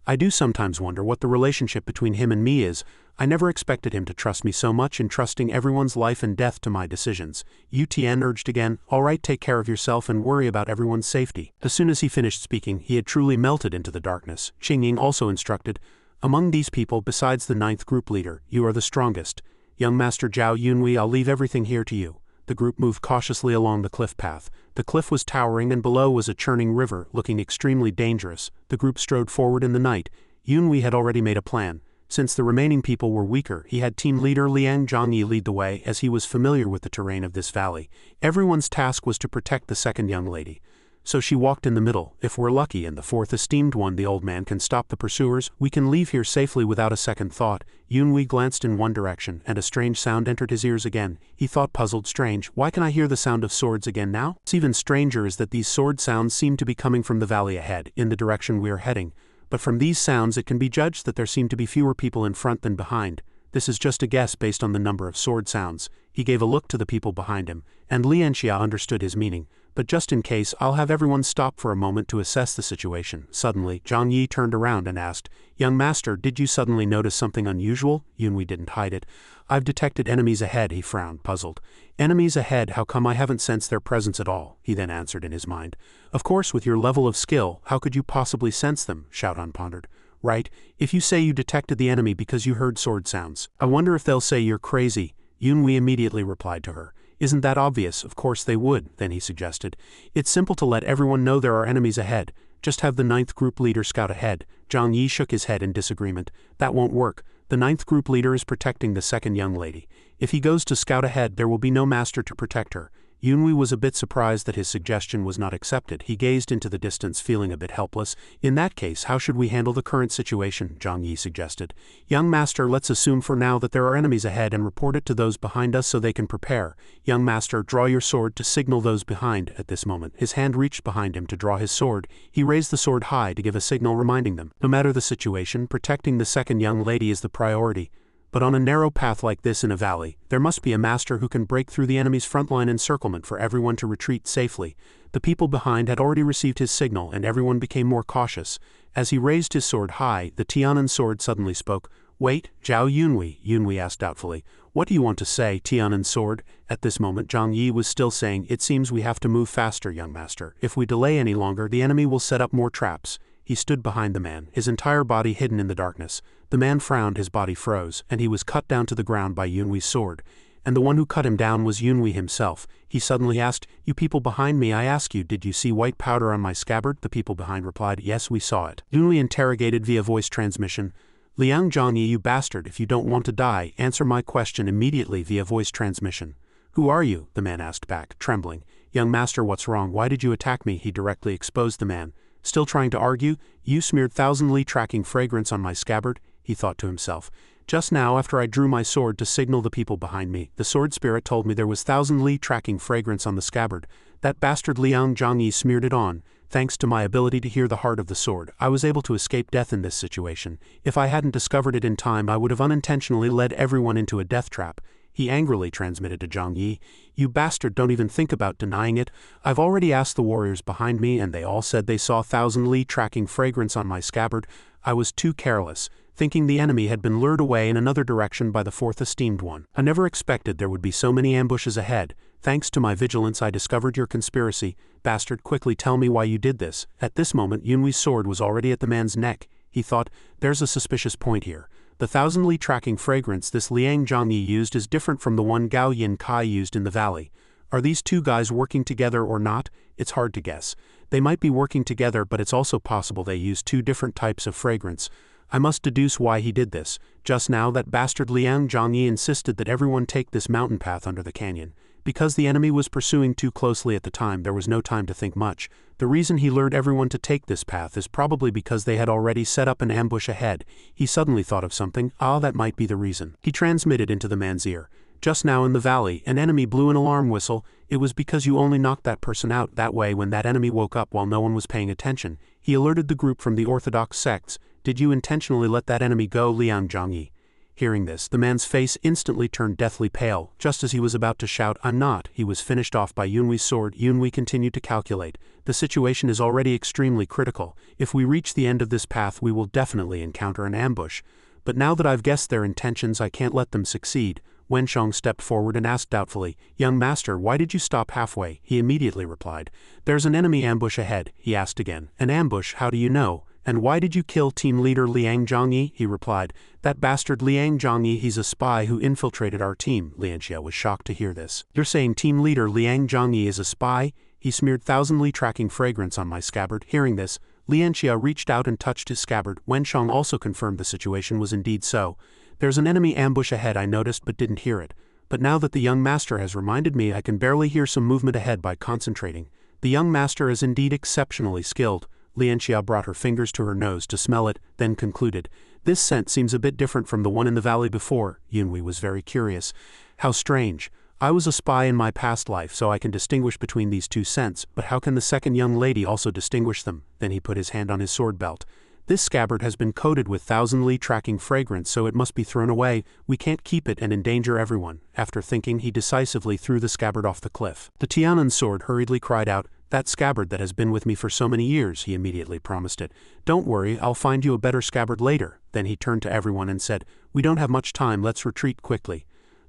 "I do sometimes wonder what the relationship between him and me is. I never expected him to trust me so much, entrusting everyone's life and death to my decisions." Yu Tian urged again, "All right, take care of yourself and worry about everyone's safety." As soon as he finished speaking, he had truly melted into the darkness. Qingying also instructed, "Among these people, besides the 9th group leader, you are the strongest. Young Master Jiao, Yunhui, I'll leave everything here to you." The group moved cautiously along the cliff path. The cliff was towering and below was a churning river, looking extremely dangerous. The group strode forward in the night. Yunhui had already made a plan. Since the remaining people were weaker, he had team leader Liang Zhangyi lead the way, as he was familiar with the terrain of this valley. Everyone's task was to protect the second young lady. So she walked in the middle. If we're lucky and the fourth esteemed one, the old man, can stop the pursuers, we can leave here safely without a second thought. Yunhui glanced in one direction, and a strange sound entered his ears again. He thought, puzzled, strange, why can I hear the sound of swords again now? What's even stranger is that these sword sounds seem to be coming from the valley ahead, in the direction we are heading. But from these sounds it can be judged that there seem to be fewer people in front than behind. This is just a guess based on the number of sword sounds. He gave a look to the people behind him, and Lianxia understood his meaning. But just in case, I'll have everyone stop for a moment to assess the situation. Suddenly, Zhang Yi turned around and asked, "Young master, did you suddenly notice something unusual?" Yunhui didn't hide it. "I've detected enemies ahead," he frowned, puzzled. "Enemies ahead, how come I haven't sensed their presence at all?" he then answered in his mind. "Of course, with your level of skill, how could you possibly sense them?" Xiaodan pondered. "Right, if you say you detected the enemy because you heard sword sounds. I wonder if they'll say you're crazy." Yunhui immediately replied to her. "Isn't that obvious? Of course they would," then he suggested. "It's simple to let everyone know there are enemies ahead. Just have the 9th group leader scout ahead." Zhang Yi shook his head in disagreement. "That won't work. The 9th group leader is protecting the second young lady. If he goes to scout ahead, there will be no master to protect her." Yunhui was a bit surprised that his suggestion was not accepted. He gazed into the distance, feeling a bit helpless. "In that case, how should we handle the current situation?" Zhang Yi suggested. "Young master, let's assume for now that there are enemies ahead and report it to those behind us so they can prepare. Young master, draw your sword to signal those behind." At this moment, his hand reached behind him to draw his sword. He raised the sword high to give a signal reminding them. No matter the situation, protecting the second young lady is the priority. But on a narrow path like this in a valley, there must be a master who can break through the enemy's frontline encirclement for everyone to retreat safely. The people behind had already received his signal and everyone became more cautious. As he raised his sword high, the Tianan sword suddenly spoke. "Wait, Jiao Yunhui," Yunhui asked doubtfully. "What do you want to say, Tianan sword?" At this moment Zhang Yi was still saying, "It seems we have to move faster, young master. If we delay any longer, the enemy will set up more traps." He stood behind the man, his entire body hidden in the darkness. The man frowned, his body froze, and he was cut down to the ground by Yunhui's sword. And the one who cut him down was Yunhui himself. He suddenly asked, "You people behind me, I ask you, did you see white powder on my scabbard?" The people behind replied, "Yes, we saw it." Yunhui interrogated via voice transmission, "Liang Zhangyi, you bastard, if you don't want to die, answer my question immediately via voice transmission." "Who are you?" the man asked back, trembling. "Young master, what's wrong? Why did you attack me?" He directly exposed the man. Still trying to argue, "You smeared 1,000 Li tracking fragrance on my scabbard," he thought to himself. "Just now, after I drew my sword to signal the people behind me, the sword spirit told me there was 1,000 Li tracking fragrance on the scabbard. That bastard Liang Zhangyi smeared it on. Thanks to my ability to hear the heart of the sword, I was able to escape death in this situation. If I hadn't discovered it in time, I would have unintentionally led everyone into a death trap." He angrily transmitted to Zhang Yi, "You bastard, don't even think about denying it. I've already asked the warriors behind me and they all said they saw 1,000 Li tracking fragrance on my scabbard. I was too careless, thinking the enemy had been lured away in another direction by the fourth esteemed one. I never expected there would be so many ambushes ahead. Thanks to my vigilance I discovered your conspiracy. Bastard, quickly tell me why you did this." At this moment Yunhui's sword was already at the man's neck. He thought, "There's a suspicious point here. The 1,000 Li tracking fragrance this Liang Zhangyi used is different from the one Gao Yin Kai used in the valley. Are these two guys working together or not? It's hard to guess. They might be working together, but it's also possible they use two different types of fragrance. I must deduce why he did this. Just now that bastard Liang Zhangyi insisted that everyone take this mountain path under the canyon. Because the enemy was pursuing too closely at the time, there was no time to think much. The reason he lured everyone to take this path is probably because they had already set up an ambush ahead." He suddenly thought of something. That might be the reason. He transmitted into the man's ear. "Just now in the valley, an enemy blew an alarm whistle. It was because you only knocked that person out. That way, when that enemy woke up while no one was paying attention, he alerted the group from the orthodox sects. Did you intentionally let that enemy go, Liang Zhangyi?" Hearing this, the man's face instantly turned deathly pale. Just as he was about to shout, "I'm not," he was finished off by Yunhui's sword. Yunhui continued to calculate. "The situation is already extremely critical. If we reach the end of this path, we will definitely encounter an ambush. But now that I've guessed their intentions, I can't let them succeed." Wensheng stepped forward and asked doubtfully, "Young master, why did you stop halfway?" He immediately replied, "There's an enemy ambush ahead." He asked again, "An ambush? How do you know? And why did you kill team leader Liang Zhangyi?" He replied, "That bastard Liang Zhangyi, he's a spy who infiltrated our team." Lianxia was shocked to hear this. "You're saying team leader Liang Zhangyi is a spy? He smeared 1,000 Li tracking fragrance on my scabbard." Hearing this, Lianxia reached out and touched his scabbard. Wensheng also confirmed the situation was indeed so. "There's an enemy ambush ahead, I noticed but didn't hear it. But now that the young master has reminded me, I can barely hear some movement ahead by concentrating. The young master is indeed exceptionally skilled. Lianxia brought her fingers to her nose to smell it, then concluded, "This scent seems a bit different from the one in the valley before." Yunhui was very curious. "How strange. I was a spy in my past life, so I can distinguish between these two scents, but how can the second young lady also distinguish them?" Then he put his hand on his sword belt. "This scabbard has been coated with thousandly tracking fragrance, so it must be thrown away. We can't keep it and endanger everyone." After thinking, he decisively threw the scabbard off the cliff. The Tianan sword hurriedly cried out, "That scabbard that has been with me for so many years," he immediately promised it. "Don't worry, I'll find you a better scabbard later." Then he turned to everyone and said, "We don't have much time, let's retreat quickly."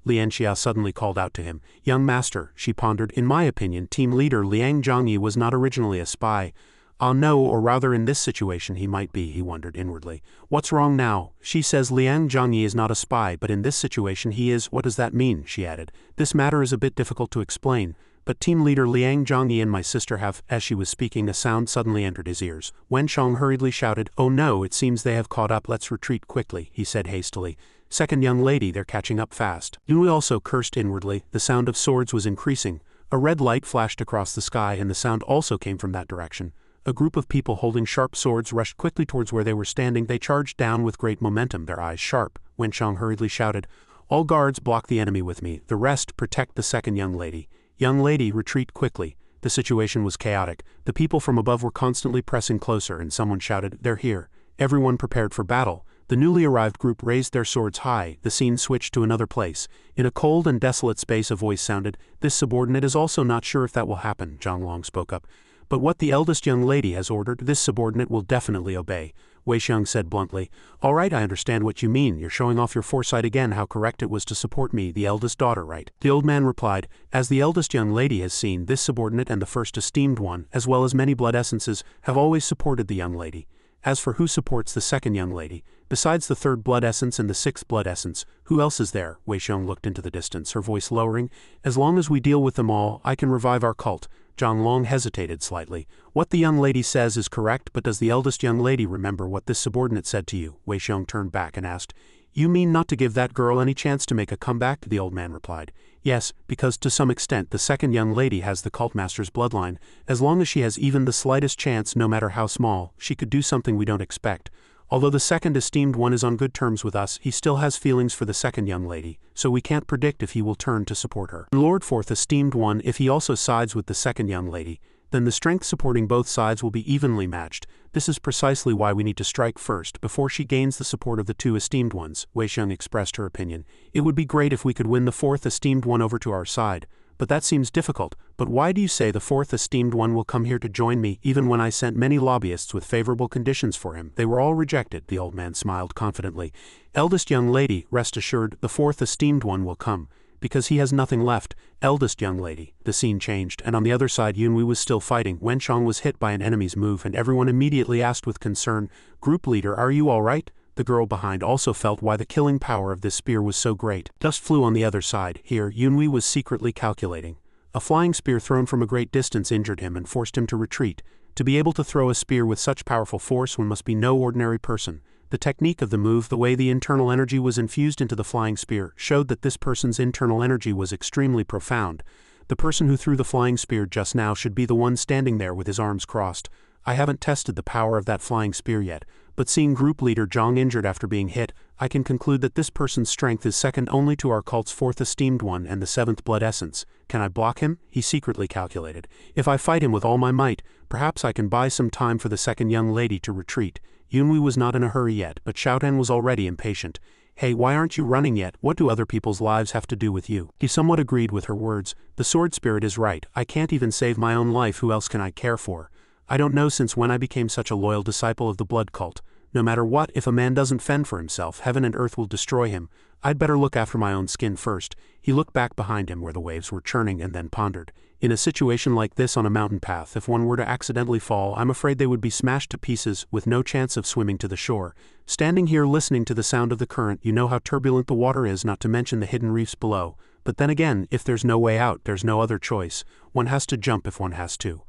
Lianxia suddenly called out to him. "Young master," she pondered, "in my opinion, team leader Liang Zhongyi was not originally a spy." "Ah no, or rather in this situation he might be," he wondered inwardly. "What's wrong now? She says Liang Zhongyi is not a spy, but in this situation he is. What does that mean?" she added. "This matter is a bit difficult to explain, but team leader Liang Zhongyi and my sister have—" As she was speaking, a sound suddenly entered his ears. Wensheng hurriedly shouted, "Oh no, it seems they have caught up, let's retreat quickly," he said hastily. "Second young lady, they're catching up fast." Yunhui also cursed inwardly. The sound of swords was increasing. A red light flashed across the sky and the sound also came from that direction. A group of people holding sharp swords rushed quickly towards where they were standing. They charged down with great momentum, their eyes sharp. Wensheng hurriedly shouted, "All guards block the enemy with me. The rest protect the second young lady. Young lady, retreat quickly." The situation was chaotic. The people from above were constantly pressing closer and someone shouted, "They're here." Everyone prepared for battle. The newly arrived group raised their swords high. The scene switched to another place. In a cold and desolate space a voice sounded. "This subordinate is also not sure if that will happen," Zhang Long spoke up. "But what the eldest young lady has ordered, this subordinate will definitely obey," Wei Xiang said bluntly. "All right, I understand what you mean. You're showing off your foresight again, how correct it was to support me, the eldest daughter, right?" The old man replied, "As the eldest young lady has seen, this subordinate and the first esteemed one, as well as many blood essences, have always supported the young lady. As for who supports the second young lady, besides the third blood essence and the sixth blood essence, who else is there?" Wei Xiang looked into the distance, her voice lowering. "As long as we deal with them all, I can revive our cult." Zhang Long hesitated slightly. "What the young lady says is correct, but does the eldest young lady remember what this subordinate said to you?" Wei Xiang turned back and asked. "You mean not to give that girl any chance to make a comeback?" The old man replied. "Yes, because to some extent the second young lady has the cult master's bloodline. As long as she has even the slightest chance, no matter how small, she could do something we don't expect. Although the second esteemed one is on good terms with us, he still has feelings for the second young lady, so we can't predict if he will turn to support her. Lord fourth esteemed one, if he also sides with the second young lady, then the strength supporting both sides will be evenly matched. This is precisely why we need to strike first, before she gains the support of the two esteemed ones." Wei Xiang expressed her opinion. "It would be great if we could win the fourth esteemed one over to our side, but that seems difficult. But why do you say the fourth esteemed one will come here to join me? Even when I sent many lobbyists with favorable conditions for him, they were all rejected." The old man smiled confidently. "Eldest young lady, rest assured, the fourth esteemed one will come, because he has nothing left. Eldest young lady." The scene changed, and on the other side Yunhui was still fighting. Wensheng was hit by an enemy's move and everyone immediately asked with concern, "Group leader, are you all right?" The girl behind also felt why the killing power of this spear was so great. Dust flew on the other side. Here, Yunhui was secretly calculating. A flying spear thrown from a great distance injured him and forced him to retreat. To be able to throw a spear with such powerful force, one must be no ordinary person. The technique of the move, the way the internal energy was infused into the flying spear, showed that this person's internal energy was extremely profound. The person who threw the flying spear just now should be the one standing there with his arms crossed. I haven't tested the power of that flying spear yet, but seeing group leader Zhang injured after being hit, I can conclude that this person's strength is second only to our cult's fourth esteemed one and the seventh blood essence. Can I block him? He secretly calculated. If I fight him with all my might, perhaps I can buy some time for the second young lady to retreat. Yunhui was not in a hurry yet, but Xiaotan was already impatient. "Hey, why aren't you running yet? What do other people's lives have to do with you?" He somewhat agreed with her words. The sword spirit is right. I can't even save my own life, who else can I care for? I don't know since when I became such a loyal disciple of the blood cult. No matter what, if a man doesn't fend for himself, heaven and earth will destroy him. I'd better look after my own skin first. He looked back behind him where the waves were churning and then pondered. In a situation like this on a mountain path, if one were to accidentally fall, I'm afraid they would be smashed to pieces with no chance of swimming to the shore. Standing here listening to the sound of the current, you know how turbulent the water is, not to mention the hidden reefs below. But then again, if there's no way out, there's no other choice. One has to jump if one has to.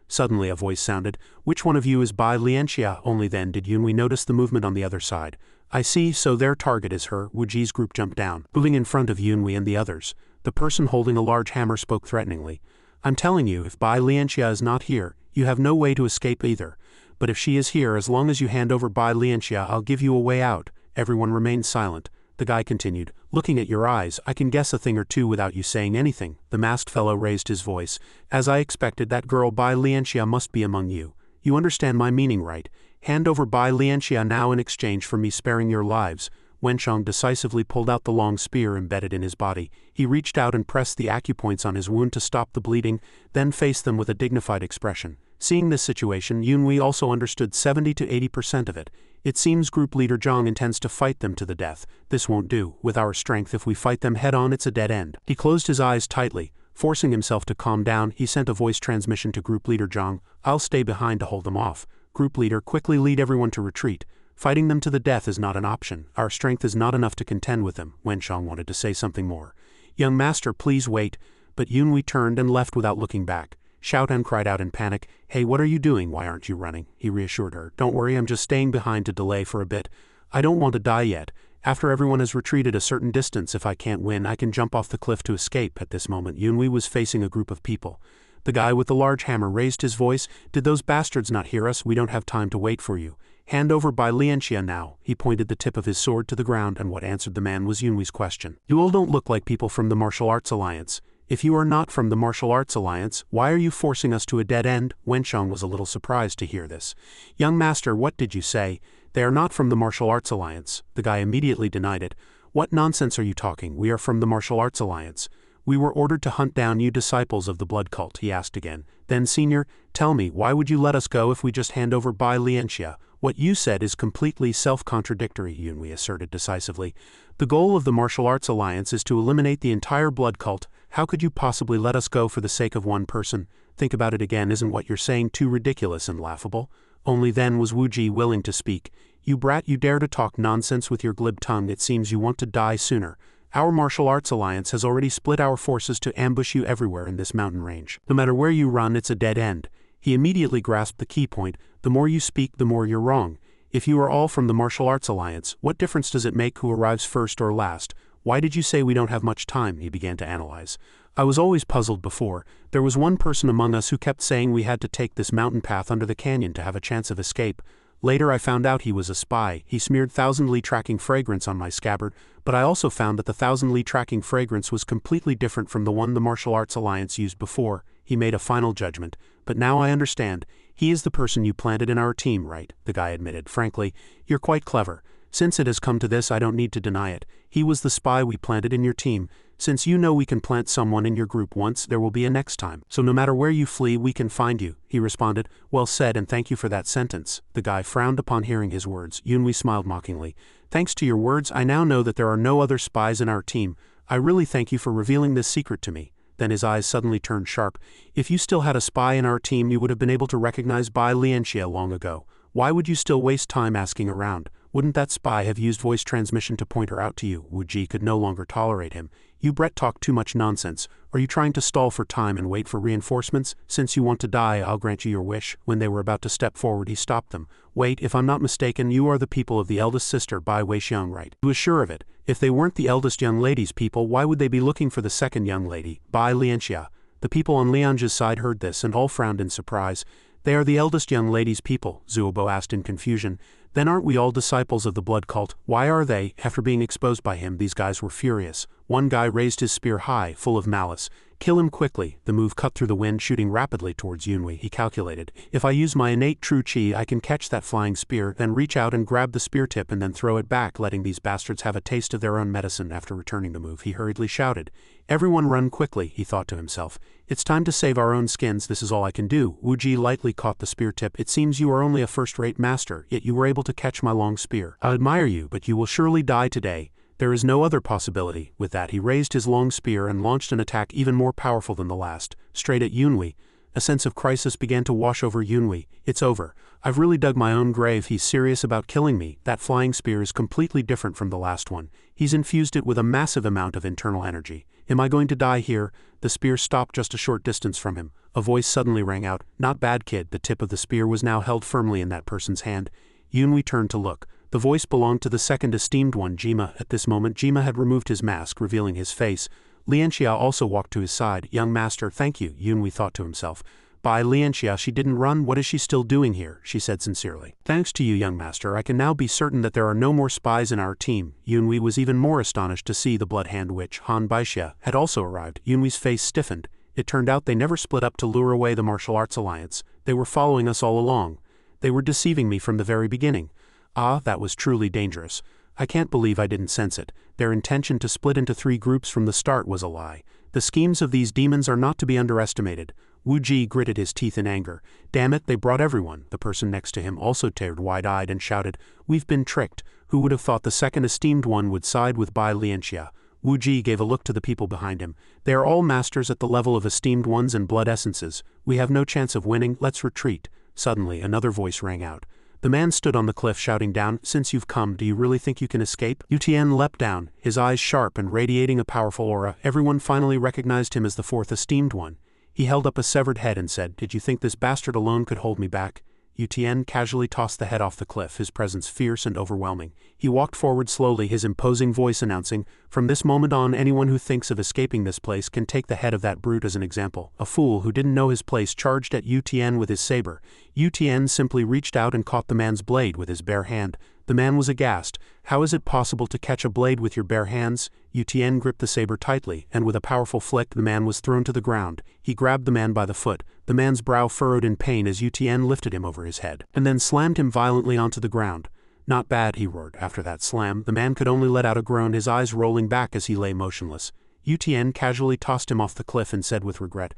Suddenly a voice sounded. "Which one of you is Bai Lianxia?" Only then did Yunhui notice the movement on the other side. "I see, so their target is her." Wu Ji's group jumped down, moving in front of Yunhui and the others. The person holding a large hammer spoke threateningly. I'm telling you, if Bai Lianxia is not here, you have no way to escape either. But if she is here, as long as you hand over Bai Lianxia, I'll give you a way out." Everyone remained silent. The guy continued, "Looking at your eyes, I can guess a thing or two without you saying anything." The masked fellow raised his voice. "As I expected, that girl Bai Lianxia must be among you. You understand my meaning, right? Hand over Bai Lianxia now in exchange for me sparing your lives." Wenchong decisively pulled out the long spear embedded in his body. He reached out and pressed the acupoints on his wound to stop the bleeding, then faced them with a dignified expression. Seeing this situation, Yunhui also understood 70 to 80% of it. It seems Group Leader Zhang intends to fight them to the death. This won't do. With our strength, if we fight them head-on, it's a dead end. He closed his eyes tightly. Forcing himself to calm down, he sent a voice transmission to Group Leader Zhang. "I'll stay behind to hold them off. Group Leader, quickly lead everyone to retreat. Fighting them to the death is not an option. Our strength is not enough to contend with them." Wenchong wanted to say something more. "Young master, please wait." But Yunhui turned and left without looking back. Xiao Dan cried out in panic, "Hey, what are you doing? Why aren't you running?" He reassured her. "Don't worry, I'm just staying behind to delay for a bit. I don't want to die yet. After everyone has retreated a certain distance, if I can't win, I can jump off the cliff to escape." At this moment, Yunhui was facing a group of people. The guy with the large hammer raised his voice. "Did those bastards not hear us? We don't have time to wait for you. Hand over Bai Lianxia now." He pointed the tip of his sword to the ground, and what answered the man was Yunhui's question. "You all don't look like people from the Martial Arts Alliance. If you are not from the Martial Arts Alliance, why are you forcing us to a dead end?" Wenchong was a little surprised to hear this. "Young master, what did you say? They are not from the Martial Arts Alliance." The guy immediately denied it. "What nonsense are you talking? We are from the Martial Arts Alliance. We were ordered to hunt down you disciples of the blood cult," he asked again. "Then, senior, tell me, why would you let us go if we just hand over Bai Lianxia?" "What you said is completely self-contradictory," Yunhui asserted decisively. "The goal of the Martial Arts Alliance is to eliminate the entire blood cult. How could you possibly let us go for the sake of one person? Think about it again. Isn't what you're saying too ridiculous and laughable?" Only then was Wu Ji willing to speak. "You brat, you dare to talk nonsense with your glib tongue. It seems you want to die sooner. Our Martial Arts Alliance has already split our forces to ambush you everywhere in this mountain range. No matter where you run, it's a dead end." He immediately grasped the key point. "The more you speak, the more you're wrong. If you are all from the Martial Arts Alliance, what difference does it make who arrives first or last? Why did you say we don't have much time?" He began to analyze. "I was always puzzled before. There was one person among us who kept saying we had to take this mountain path under the canyon to have a chance of escape. Later I found out he was a spy. He smeared thousand-li tracking fragrance on my scabbard, but I also found that the thousand-li tracking fragrance was completely different from the one the Martial Arts Alliance used before." He made a final judgment. "But now I understand. He is the person you planted in our team, right?" The guy admitted. "Frankly, you're quite clever. Since it has come to this, I don't need to deny it. He was the spy we planted in your team. Since you know we can plant someone in your group once, there will be a next time. So no matter where you flee, we can find you." He responded. "Well said, and thank you for that sentence." The guy frowned upon hearing his words. Yunhui smiled mockingly. "Thanks to your words, I now know that there are no other spies in our team. I really thank you for revealing this secret to me." Then his eyes suddenly turned sharp. "If you still had a spy in our team, you would have been able to recognize Bai Lianxia long ago. Why would you still waste time asking around? Wouldn't that spy have used voice transmission to point her out to you?" Wu Ji could no longer tolerate him. "You Brett talk too much nonsense. Are you trying to stall for time and wait for reinforcements? Since you want to die, I'll grant you your wish." When they were about to step forward, he stopped them. "Wait, if I'm not mistaken, you are the people of the eldest sister, Bai Weixiang, right?" He was sure of it. If they weren't the eldest young lady's people, why would they be looking for the second young lady, Bai Lianxia? The people on Liange's side heard this, and all frowned in surprise. "They are the eldest young lady's people?" Zuobo asked in confusion. "Then aren't we all disciples of the blood cult? Why are they?" After being exposed by him, these guys were furious. One guy raised his spear high, full of malice. "Kill him quickly." The move cut through the wind, shooting rapidly towards Yunhui. He calculated. "If I use my innate true chi, I can catch that flying spear, then reach out and grab the spear tip and then throw it back, letting these bastards have a taste of their own medicine." After returning the move, he hurriedly shouted. "Everyone run quickly," he thought to himself. "It's time to save our own skins. This is all I can do." Wu Ji lightly caught the spear tip. "It seems you are only a first-rate master, yet you were able to catch my long spear. I admire you, but you will surely die today. There is no other possibility." With that, he raised his long spear and launched an attack even more powerful than the last, straight at Yunhui. A sense of crisis began to wash over Yunhui. "It's over. I've really dug my own grave. He's serious about killing me. That flying spear is completely different from the last one. He's infused it with a massive amount of internal energy. Am I going to die here?" The spear stopped just a short distance from him. A voice suddenly rang out. "Not bad, kid." The tip of the spear was now held firmly in that person's hand. Yunhui turned to look. The voice belonged to the second esteemed one, Jima. At this moment, Jima had removed his mask, revealing his face. Lianxia also walked to his side. Young master, thank you, Yunhui thought to himself. By Lianxia, she didn't run. What is she still doing here? She said sincerely. Thanks to you, young master, I can now be certain that there are no more spies in our team. Yunhui was even more astonished to see the Blood Hand Witch, Han Baixia, had also arrived. Yunhui's face stiffened. It turned out they never split up to lure away the martial arts alliance. They were following us all along. They were deceiving me from the very beginning. Ah, that was truly dangerous. I can't believe I didn't sense it. Their intention to split into 3 groups from the start was a lie. The schemes of these demons are not to be underestimated. Wu Ji gritted his teeth in anger. Damn it, they brought everyone. The person next to him also stared wide-eyed and shouted, We've been tricked. Who would have thought the second esteemed one would side with Bai Lianxia? Wu Ji gave a look to the people behind him. They are all masters at the level of esteemed ones and blood essences. We have no chance of winning, let's retreat. Suddenly, another voice rang out. The man stood on the cliff shouting down, Since you've come, do you really think you can escape? Yu Tian leapt down, his eyes sharp and radiating a powerful aura. Everyone finally recognized him as the 4th esteemed one. He held up a severed head and said, Did you think this bastard alone could hold me back? Yu Tian casually tossed the head off the cliff, his presence fierce and overwhelming. He walked forward slowly, his imposing voice announcing, From this moment on, anyone who thinks of escaping this place can take the head of that brute as an example. A fool who didn't know his place charged at Yu Tian with his saber. Yu Tian simply reached out and caught the man's blade with his bare hand. The man was aghast. How is it possible to catch a blade with your bare hands? Yu Tian gripped the saber tightly, and with a powerful flick the man was thrown to the ground. He grabbed the man by the foot. The man's brow furrowed in pain as Yu Tian lifted him over his head, and then slammed him violently onto the ground. Not bad, he roared. After that slam, the man could only let out a groan, his eyes rolling back as he lay motionless. Yu Tian casually tossed him off the cliff and said with regret,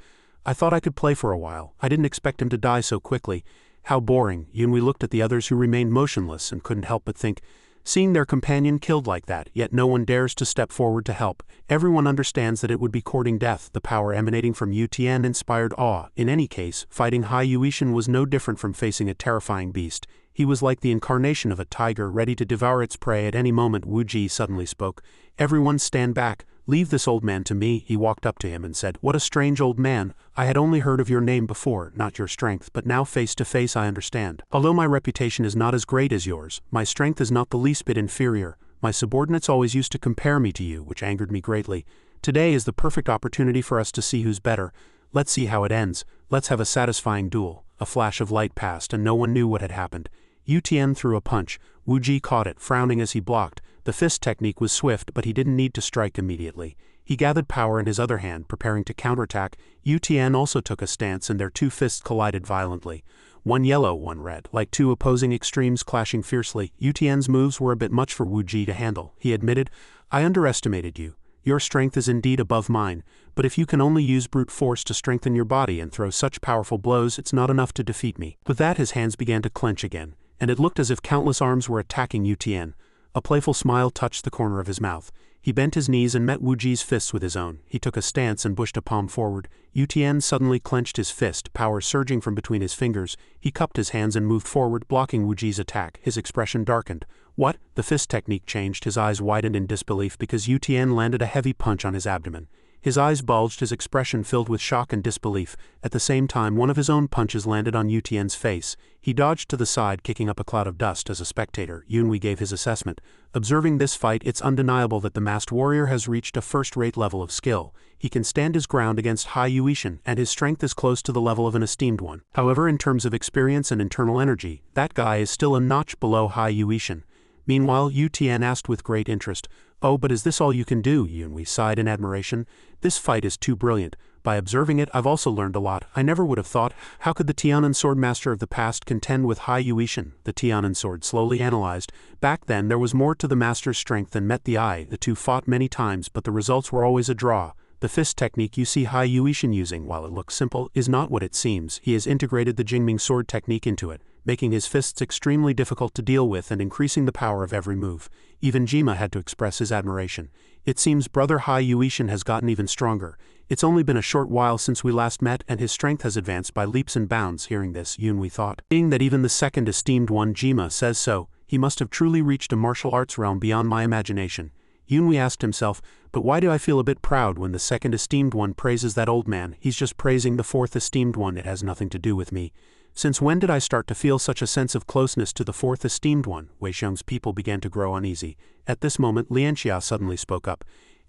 I thought I could play for a while. I didn't expect him to die so quickly. How boring. Yunhui looked at the others who remained motionless and couldn't help but think, seeing their companion killed like that, yet no one dares to step forward to help. Everyone understands that it would be courting death. The power emanating from Yu Tian inspired awe. In any case, fighting Hai Yuishan was no different from facing a terrifying beast. He was like the incarnation of a tiger ready to devour its prey at any moment. Wu Ji suddenly spoke. Everyone stand back. Leave this old man to me. He walked up to him and said, What a strange old man. I had only heard of your name before, not your strength, but now face to face I understand. Although my reputation is not as great as yours, my strength is not the least bit inferior. My subordinates always used to compare me to you, which angered me greatly. Today is the perfect opportunity for us to see who's better. Let's see how it ends. Let's have a satisfying duel. A flash of light passed and no one knew what had happened. Yu Tian threw a punch. Wu Ji caught it, frowning as he blocked. The fist technique was swift, but he didn't need to strike immediately. He gathered power in his other hand, preparing to counterattack. Yu Tian also took a stance and their 2 fists collided violently. One yellow, one red, like 2 opposing extremes clashing fiercely. Yu Tian's moves were a bit much for Wu Ji to handle. He admitted, I underestimated you. Your strength is indeed above mine, but if you can only use brute force to strengthen your body and throw such powerful blows, it's not enough to defeat me. With that, his hands began to clench again, and it looked as if countless arms were attacking Yu Tian. A playful smile touched the corner of his mouth. He bent his knees and met Wu Ji's fists with his own. He took a stance and pushed a palm forward. Yu Tian suddenly clenched his fist, power surging from between his fingers. He cupped his hands and moved forward, blocking Wu Ji's attack. His expression darkened. What? The fist technique changed. His eyes widened in disbelief because Yu Tian landed a heavy punch on his abdomen. His eyes bulged, his expression filled with shock and disbelief. At the same time, one of his own punches landed on Yu Tian's face. He dodged to the side, kicking up a cloud of dust as a spectator. Yunhui gave his assessment. Observing this fight, it's undeniable that the masked warrior has reached a first-rate level of skill. He can stand his ground against Hai Yuishan, and his strength is close to the level of an esteemed one. However, in terms of experience and internal energy, that guy is still a notch below Hai Yuishan. Meanwhile, Yu Tian asked with great interest, Oh, but is this all you can do? Yunhui sighed in admiration. This fight is too brilliant. By observing it, I've also learned a lot. I never would have thought, how could the Tianan sword master of the past contend with Hai Yuishan? The Tianan sword slowly analyzed. Back then, there was more to the master's strength than met the eye. The two fought many times, but the results were always a draw. The fist technique you see Hai Yuishan using, while it looks simple, is not what it seems. He has integrated the Jingming sword technique into it, making his fists extremely difficult to deal with and increasing the power of every move. Even Jima had to express his admiration. It seems brother Hai Yuishan has gotten even stronger. It's only been a short while since we last met and his strength has advanced by leaps and bounds. Hearing this, Yunhui thought, seeing that even the second esteemed one Jima says so, he must have truly reached a martial arts realm beyond my imagination. Yunhui asked himself, but why do I feel a bit proud when the second esteemed one praises that old man? He's just praising the fourth esteemed one. It has nothing to do with me. Since when did I start to feel such a sense of closeness to the fourth esteemed one? Wei Xiong's people began to grow uneasy. At this moment, Lianxia suddenly spoke up.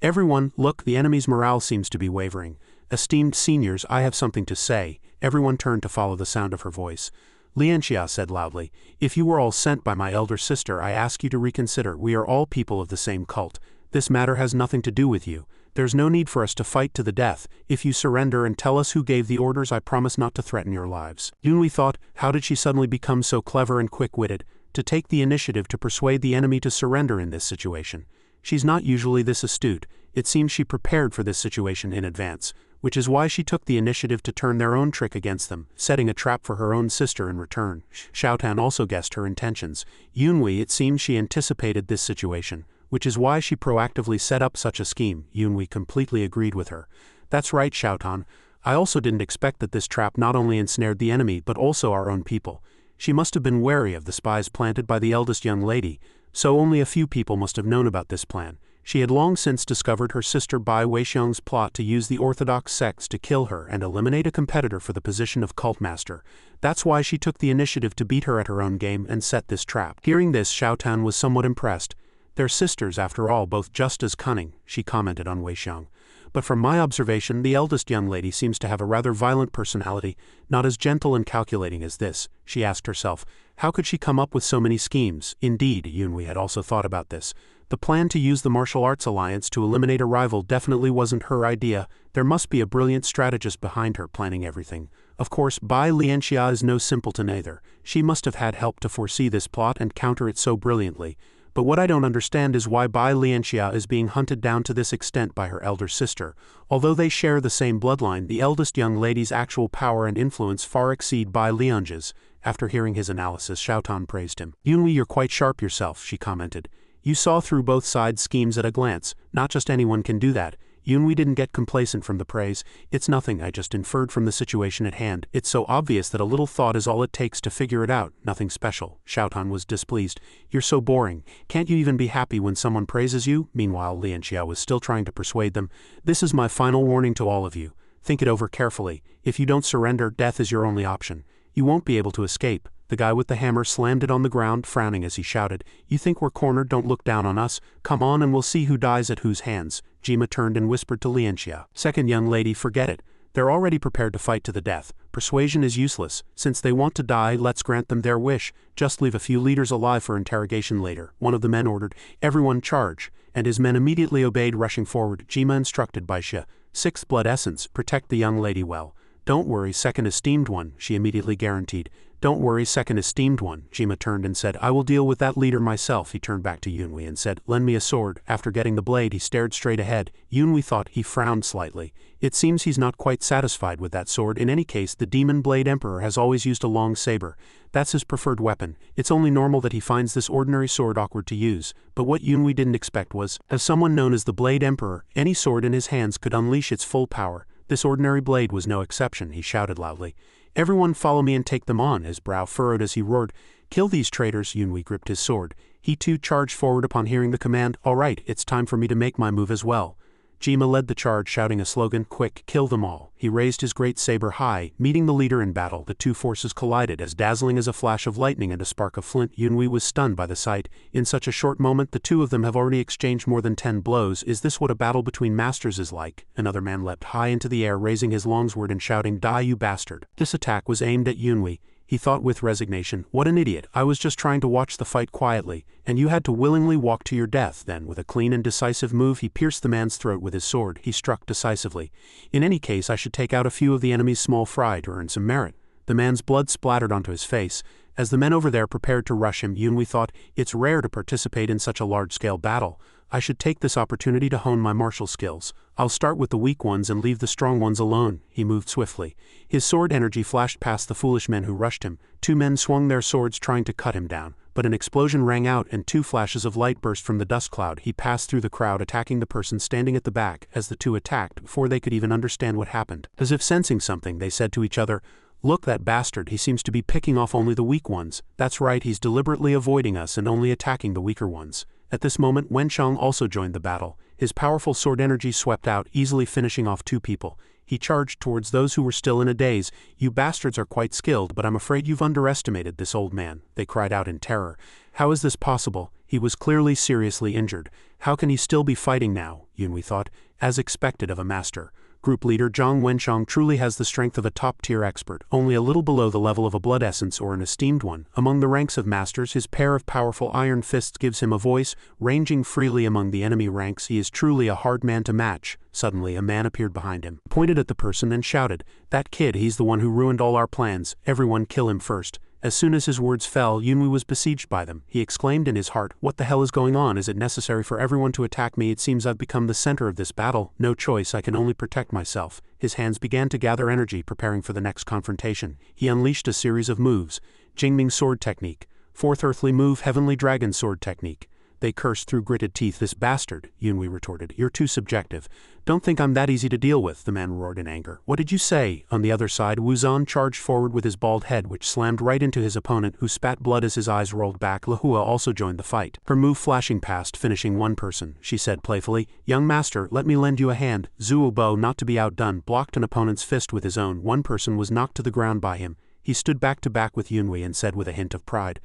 Everyone, look, the enemy's morale seems to be wavering. Esteemed seniors, I have something to say. Everyone turned to follow the sound of her voice. Lianxia said loudly, if you were all sent by my elder sister, I ask you to reconsider. We are all people of the same cult. This matter has nothing to do with you. There's no need for us to fight to the death. If you surrender and tell us who gave the orders, I promise not to threaten your lives. Yunhui thought, how did she suddenly become so clever and quick-witted, to take the initiative to persuade the enemy to surrender in this situation? She's not usually this astute. It seems she prepared for this situation in advance, which is why she took the initiative to turn their own trick against them, setting a trap for her own sister in return. Xiaotan also guessed her intentions. Yunhui, it seems she anticipated this situation, which is why she proactively set up such a scheme. Yunhui completely agreed with her. That's right, Xiaotan. I also didn't expect that this trap not only ensnared the enemy but also our own people. She must have been wary of the spies planted by the eldest young lady, so only a few people must have known about this plan. She had long since discovered her sister Bai Weixiong's plot to use the orthodox sects to kill her and eliminate a competitor for the position of cult master. That's why she took the initiative to beat her at her own game and set this trap. Hearing this, Xiaotan was somewhat impressed. They're sisters after all, both just as cunning, she commented on Weixiong. But from my observation, the eldest young lady seems to have a rather violent personality, not as gentle and calculating as this. She asked herself, how could she come up with so many schemes? Indeed, Yunhui had also thought about this. The plan to use the martial arts alliance to eliminate a rival definitely wasn't her idea. There must be a brilliant strategist behind her planning everything. Of course, Bai Lianxia is no simpleton either. She must have had help to foresee this plot and counter it so brilliantly. But what I don't understand is why Bai Lianxia is being hunted down to this extent by her elder sister. Although they share the same bloodline, the eldest young lady's actual power and influence far exceed Bai Lianxia's. After hearing his analysis, Xiaotan praised him. Yunhui, you're quite sharp yourself, she commented. You saw through both sides' schemes at a glance. Not just anyone can do that. Yunhui didn't get complacent from the praise. It's nothing, I just inferred from the situation at hand. It's so obvious that a little thought is all it takes to figure it out. Nothing special. Xiaotan was displeased. You're so boring. Can't you even be happy when someone praises you? Meanwhile, Lianxia was still trying to persuade them. This is my final warning to all of you. Think it over carefully. If you don't surrender, death is your only option. You won't be able to escape. The guy with the hammer slammed it on the ground, frowning as he shouted, you think we're cornered? Don't look down on us. Come on and we'll see who dies at whose hands. Jima turned and whispered to Lianxia. Second young lady, forget it. They're already prepared to fight to the death. Persuasion is useless. Since they want to die, let's grant them their wish. Just leave a few leaders alive for interrogation later. One of the men ordered, everyone charge. And his men immediately obeyed, rushing forward. Jima instructed by Xia. Sixth blood essence, protect the young lady well. Don't worry, second esteemed one, she immediately guaranteed. Don't worry, second esteemed one. Jima turned and said, I will deal with that leader myself. He turned back to Yunhui and said, lend me a sword. After getting the blade, he stared straight ahead. Yunhui thought. He frowned slightly. It seems he's not quite satisfied with that sword. In any case, the Demon Blade Emperor has always used a long saber. That's his preferred weapon. It's only normal that he finds this ordinary sword awkward to use. But what Yunhui didn't expect was, as someone known as the Blade Emperor, any sword in his hands could unleash its full power. This ordinary blade was no exception. He shouted loudly. Everyone follow me and take them on. His brow furrowed as he roared. Kill these traitors. Yunhui gripped his sword. He too charged forward upon hearing the command. All right, it's time for me to make my move as well. Jima led the charge, shouting a slogan, quick, kill them all. He raised his great saber high, meeting the leader in battle. The two forces collided, as dazzling as a flash of lightning and a spark of flint. Yunhui was stunned by the sight. In such a short moment, the two of them have already exchanged more than 10 blows. Is this what a battle between masters is like? Another man leapt high into the air, raising his longsword and shouting, die, you bastard. This attack was aimed at Yunhui. He thought with resignation, what an idiot. I was just trying to watch the fight quietly, and you had to willingly walk to your death. Then, with a clean and decisive move, he pierced the man's throat with his sword. He struck decisively. In any case, I should take out a few of the enemy's small fry to earn some merit. The man's blood splattered onto his face. As the men over there prepared to rush him, Yunhui thought, it's rare to participate in such a large-scale battle. I should take this opportunity to hone my martial skills. I'll start with the weak ones and leave the strong ones alone. He moved swiftly. His sword energy flashed past the foolish men who rushed him. Two men swung their swords trying to cut him down, but an explosion rang out and 2 flashes of light burst from the dust cloud. He passed through the crowd, attacking the person standing at the back. As the two attacked, before they could even understand what happened, as if sensing something, they said to each other, look, that bastard, he seems to be picking off only the weak ones. That's right, he's deliberately avoiding us and only attacking the weaker ones. At this moment, Wenchang also joined the battle. His powerful sword energy swept out, easily finishing off 2 people. He charged towards those who were still in a daze. You bastards are quite skilled, but I'm afraid you've underestimated this old man. They cried out in terror. How is this possible? He was clearly seriously injured. How can he still be fighting now? Yunhui thought, as expected of a master. Group leader Zhang Wenshang truly has the strength of a top-tier expert, only a little below the level of a blood essence or an esteemed one. Among the ranks of masters, his pair of powerful iron fists gives him a voice, ranging freely among the enemy ranks. He is truly a hard man to match. Suddenly, a man appeared behind him, pointed at the person and shouted, "That kid, he's the one who ruined all our plans. Everyone kill him first." As soon as his words fell, Yunhui was besieged by them. He exclaimed in his heart, "What the hell is going on? Is it necessary for everyone to attack me? It seems I've become the center of this battle. No choice, I can only protect myself." His hands began to gather energy, preparing for the next confrontation. He unleashed a series of moves. Jingming Sword Technique. Fourth Earthly Move, Heavenly Dragon Sword Technique. They cursed through gritted teeth. "This bastard," Yunhui retorted. "You're too subjective. Don't think I'm that easy to deal with," the man roared in anger. "What did you say?" On the other side, Wuzan charged forward with his bald head, which slammed right into his opponent, who spat blood as his eyes rolled back. Lahua also joined the fight, her move flashing past, finishing one person. She said playfully, "Young master, let me lend you a hand." Zhuo Bo, not to be outdone, blocked an opponent's fist with his own. One person was knocked to the ground by him. He stood back to back with Yunhui and said with a hint of pride,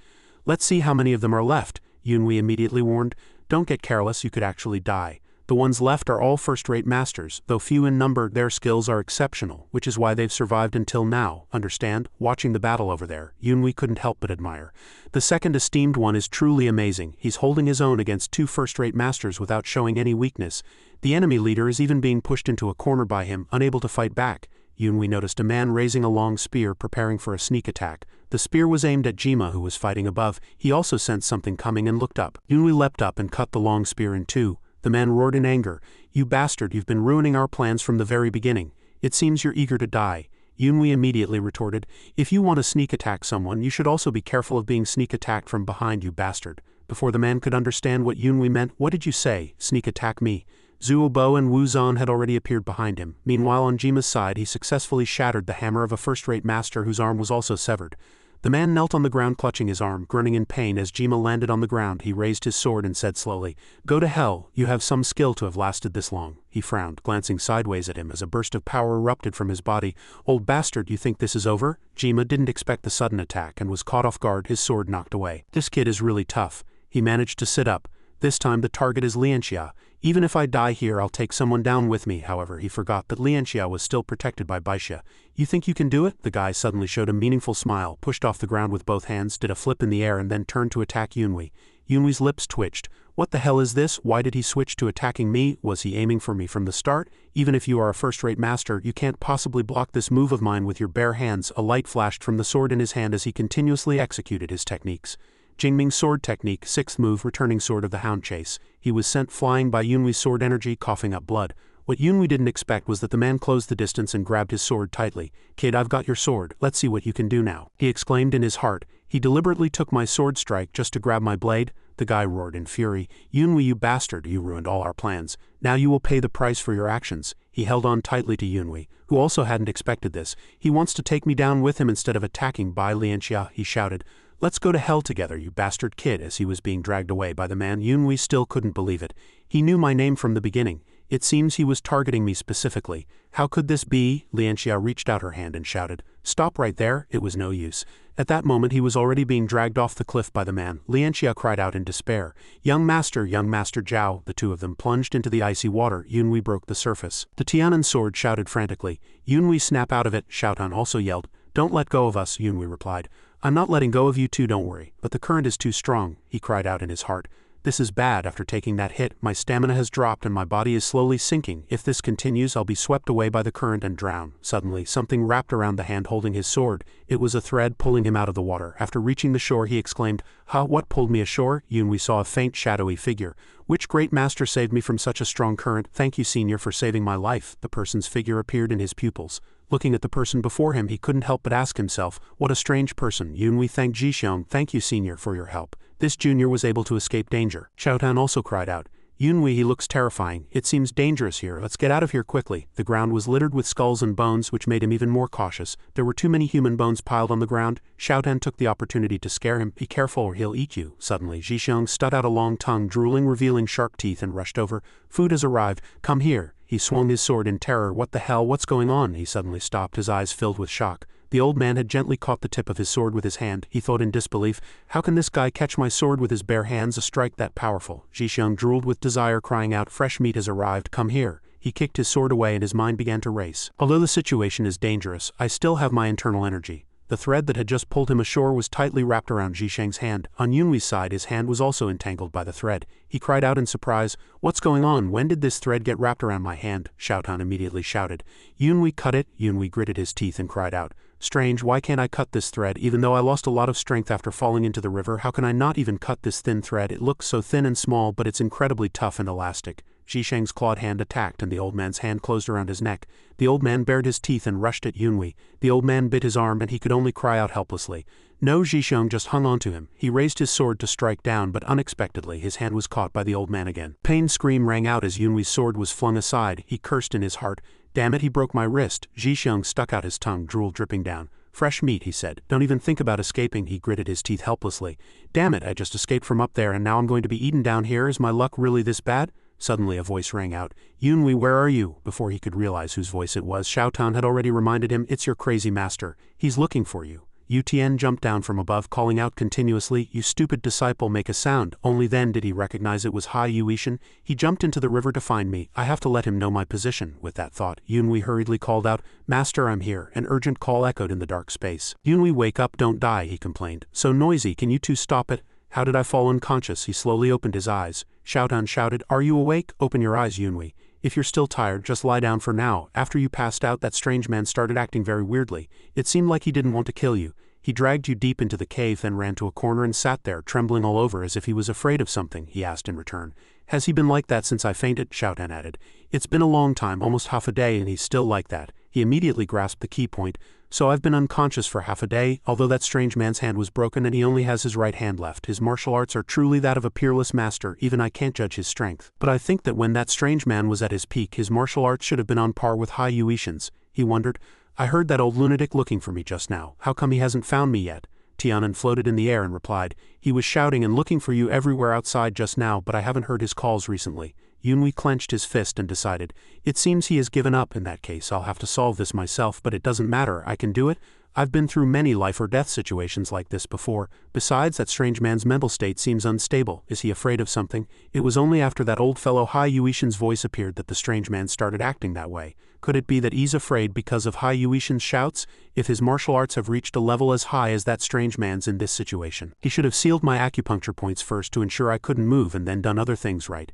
"Let's see how many of them are left." Yunhui immediately warned, "Don't get careless, you could actually die. The ones left are all first-rate masters, though few in number. Their skills are exceptional, which is why they've survived until now. Understand?" Watching the battle over there, Yunhui couldn't help but admire. The second esteemed one is truly amazing. He's holding his own against two first-rate masters without showing any weakness. The enemy leader is even being pushed into a corner by him, unable to fight back. Yunhui noticed a man raising a long spear, preparing for a sneak attack. The spear was aimed at Jima, who was fighting above. He also sensed something coming and looked up. Yunhui leapt up and cut the long spear in two. The man roared in anger, "You bastard, you've been ruining our plans from the very beginning. It seems you're eager to die." Yunhui immediately retorted, "If you want to sneak attack someone, you should also be careful of being sneak attacked from behind, you bastard." Before the man could understand what Yunhui meant, "What did you say? Sneak attack me?" Zhuo Bo and Wuzan had already appeared behind him. Meanwhile, on Jima's side, he successfully shattered the hammer of a first-rate master whose arm was also severed. The man knelt on the ground, clutching his arm, grinning in pain. As Jima landed on the ground, he raised his sword and said slowly, "Go to hell, you have some skill to have lasted this long." He frowned, glancing sideways at him as a burst of power erupted from his body. "Old bastard, you think this is over?" Jima didn't expect the sudden attack and was caught off guard, his sword knocked away. "This kid is really tough." He managed to sit up. "This time the target is Lianxia. Even if I die here, I'll take someone down with me." However, he forgot that Lianxia was still protected by Baixia. "You think you can do it?" The guy suddenly showed a meaningful smile, pushed off the ground with both hands, did a flip in the air and then turned to attack Yunhui. Yunhui's lips twitched. "What the hell is this? Why did he switch to attacking me? Was he aiming for me from the start? Even if you are a first-rate master, you can't possibly block this move of mine with your bare hands." A light flashed from the sword in his hand as he continuously executed his techniques. Jingming Sword Technique, sixth move, Returning Sword of the Hound Chase. He was sent flying by Yunhui's sword energy, coughing up blood. What Yunhui didn't expect was that the man closed the distance and grabbed his sword tightly. "Kid, I've got your sword. Let's see what you can do now," he exclaimed in his heart. "He deliberately took my sword strike just to grab my blade?" The guy roared in fury. "Yunhui, you bastard, you ruined all our plans. Now you will pay the price for your actions." He held on tightly to Yunhui, who also hadn't expected this. "He wants to take me down with him instead of attacking by Lianxia," he shouted. "Let's go to hell together, you bastard kid." As he was being dragged away by the man, Yunhui still couldn't believe it. "He knew my name from the beginning. It seems he was targeting me specifically. How could this be?" Lianxia reached out her hand and shouted, "Stop right there." It was no use. At that moment he was already being dragged off the cliff by the man. Lianxia cried out in despair, Young Master Jiao." The two of them plunged into the icy water. Yunhui broke the surface. The Tianan sword shouted frantically. "Yunhui, snap out of it." Xiaotan also yelled. "Don't let go of us," Yunhui replied. "I'm not letting go of you two, don't worry, but the current is too strong," he cried out in his heart. "This is bad. After taking that hit, my stamina has dropped and my body is slowly sinking. If this continues, I'll be swept away by the current and drown." Suddenly, something wrapped around the hand holding his sword. It was a thread pulling him out of the water. After reaching the shore, he exclaimed, "Ha, what pulled me ashore?" Yunhui saw a faint, shadowy figure. "Which great master saved me from such a strong current?" "Thank you, senior, for saving my life." The person's figure appeared in his pupils. Looking at the person before him, he couldn't help but ask himself, what a strange person. Yunhui thanked Jixiong. "Thank you, senior, for your help." This junior was able to escape danger. Xiaotan also cried out, "Yunhui, he looks terrifying. It seems dangerous here. Let's get out of here quickly." The ground was littered with skulls and bones, which made him even more cautious. There were too many human bones piled on the ground. Xiaotan took the opportunity to scare him. "Be careful or he'll eat you." Suddenly, Jixiong stuck out a long tongue, drooling, revealing sharp teeth, and rushed over. "Food has arrived. Come here." He swung his sword in terror. "What the hell? What's going on?" He suddenly stopped, his eyes filled with shock. The old man had gently caught the tip of his sword with his hand. He thought in disbelief, how can this guy catch my sword with his bare hands, a strike that powerful? Jiao drooled with desire, crying out, fresh meat has arrived, come here. He kicked his sword away and his mind began to race. Although the situation is dangerous, I still have my internal energy. The thread that had just pulled him ashore was tightly wrapped around Jiao hand. On Yunwei's side, his hand was also entangled by the thread. He cried out in surprise, what's going on? When did this thread get wrapped around my hand? Xiaotan immediately shouted. Yunwei, cut it. Yunwei gritted his teeth and cried out, strange, why can't I cut this thread? Even though I lost a lot of strength after falling into the river, how can I not even cut this thin thread? It looks so thin and small, but it's incredibly tough and elastic. Jiao clawed hand attacked and the old man's hand closed around his neck. The old man bared his teeth and rushed at Yunwei. The old man bit his arm and he could only cry out helplessly. No, Jiao just hung onto him. He raised his sword to strike down, but unexpectedly his hand was caught by the old man again. Pain scream rang out as Yunwei's sword was flung aside. He cursed in his heart. Damn it, he broke my wrist. Jiao stuck out his tongue, drool dripping down. Fresh meat, he said. Don't even think about escaping, he gritted his teeth helplessly. Damn it, I just escaped from up there and now I'm going to be eaten down here. Is my luck really this bad? Suddenly a voice rang out. Yunwei, where are you? Before he could realize whose voice it was, Xiaotan had already reminded him, it's your crazy master. He's looking for you. Yu Tian jumped down from above, calling out continuously, you stupid disciple, make a sound. Only then did he recognize it was Hai Yuishan. He jumped into the river to find me. I have to let him know my position. With that thought, Yunwei hurriedly called out, Master, I'm here. An urgent call echoed in the dark space. Yunwei, wake up, don't die, he complained. So noisy, can you two stop it? How did I fall unconscious? He slowly opened his eyes. Xiaotan shouted, are you awake? Open your eyes, Yunwei. If you're still tired, just lie down for now. After you passed out, that strange man started acting very weirdly. It seemed like he didn't want to kill you. He dragged you deep into the cave, then ran to a corner and sat there, trembling all over as if he was afraid of something, he asked in return. Has he been like that since I fainted? Xiaotan added. It's been a long time, almost half a day, and he's still like that. He immediately grasped the key point. So I've been unconscious for half a day, although that strange man's hand was broken and he only has his right hand left. His martial arts are truly that of a peerless master, even I can't judge his strength. But I think that when that strange man was at his peak, his martial arts should have been on par with Hai Yuishan's. He wondered, I heard that old lunatic looking for me just now. How come he hasn't found me yet? Tianan floated in the air and replied, he was shouting and looking for you everywhere outside just now, but I haven't heard his calls recently. Yunwei clenched his fist and decided, it seems he has given up. In that case, I'll have to solve this myself, but it doesn't matter, I can do it. I've been through many life or death situations like this before. Besides, that strange man's mental state seems unstable. Is he afraid of something? It was only after that old fellow Hai Yuishan's voice appeared that the strange man started acting that way. Could it be that he's afraid because of Hai Yuishan's shouts? If his martial arts have reached a level as high as that strange man's in this situation, he should have sealed my acupuncture points first to ensure I couldn't move and then done other things right.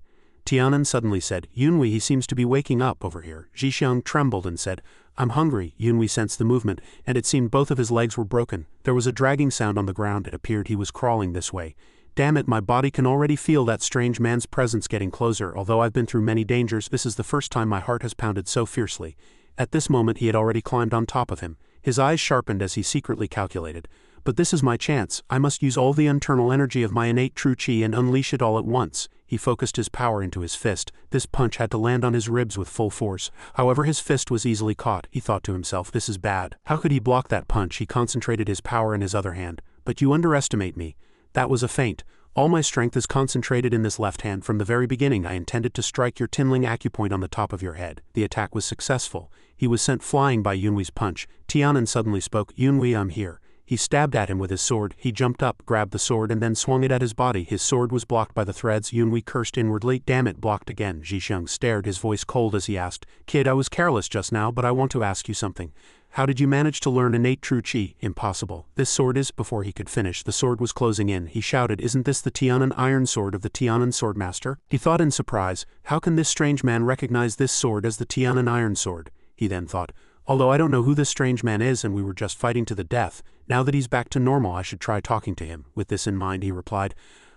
Tianan suddenly said, Yunwei, he seems to be waking up over here. Jiao trembled and said, I'm hungry. Yunwei sensed the movement, and it seemed both of his legs were broken. There was a dragging sound on the ground. It appeared he was crawling this way. Damn it, my body can already feel that strange man's presence getting closer. Although I've been through many dangers, this is the first time my heart has pounded so fiercely. At this moment he had already climbed on top of him. His eyes sharpened as he secretly calculated. But this is my chance. I must use all the internal energy of my innate true chi and unleash it all at once. He focused his power into his fist. This punch had to land on his ribs with full force. However, his fist was easily caught. He thought to himself, this is bad. How could he block that punch? He concentrated his power in his other hand. But you underestimate me. That was a feint. All my strength is concentrated in this left hand. From the very beginning I intended to strike your tinling acupoint on the top of your head. The attack was successful. He was sent flying by Yunwei's punch. Tianan suddenly spoke, Yunwei, I'm here. He stabbed at him with his sword. He jumped up, grabbed the sword, and then swung it at his body. His sword was blocked by the threads. Yunwei cursed inwardly. Damn it, blocked again. Jiao stared, his voice cold as he asked, Kid, I was careless just now, but I want to ask you something. How did you manage to learn innate true chi? Impossible. This sword is. Before he could finish, the sword was closing in. He shouted, isn't this the Tianan iron sword of the Tianan swordmaster? He thought in surprise, how can this strange man recognize this sword as the Tianan iron sword? He then thought, although I don't know who this strange man is and we were just fighting to the death, now that he's back to normal I should try talking to him. With this in mind he replied,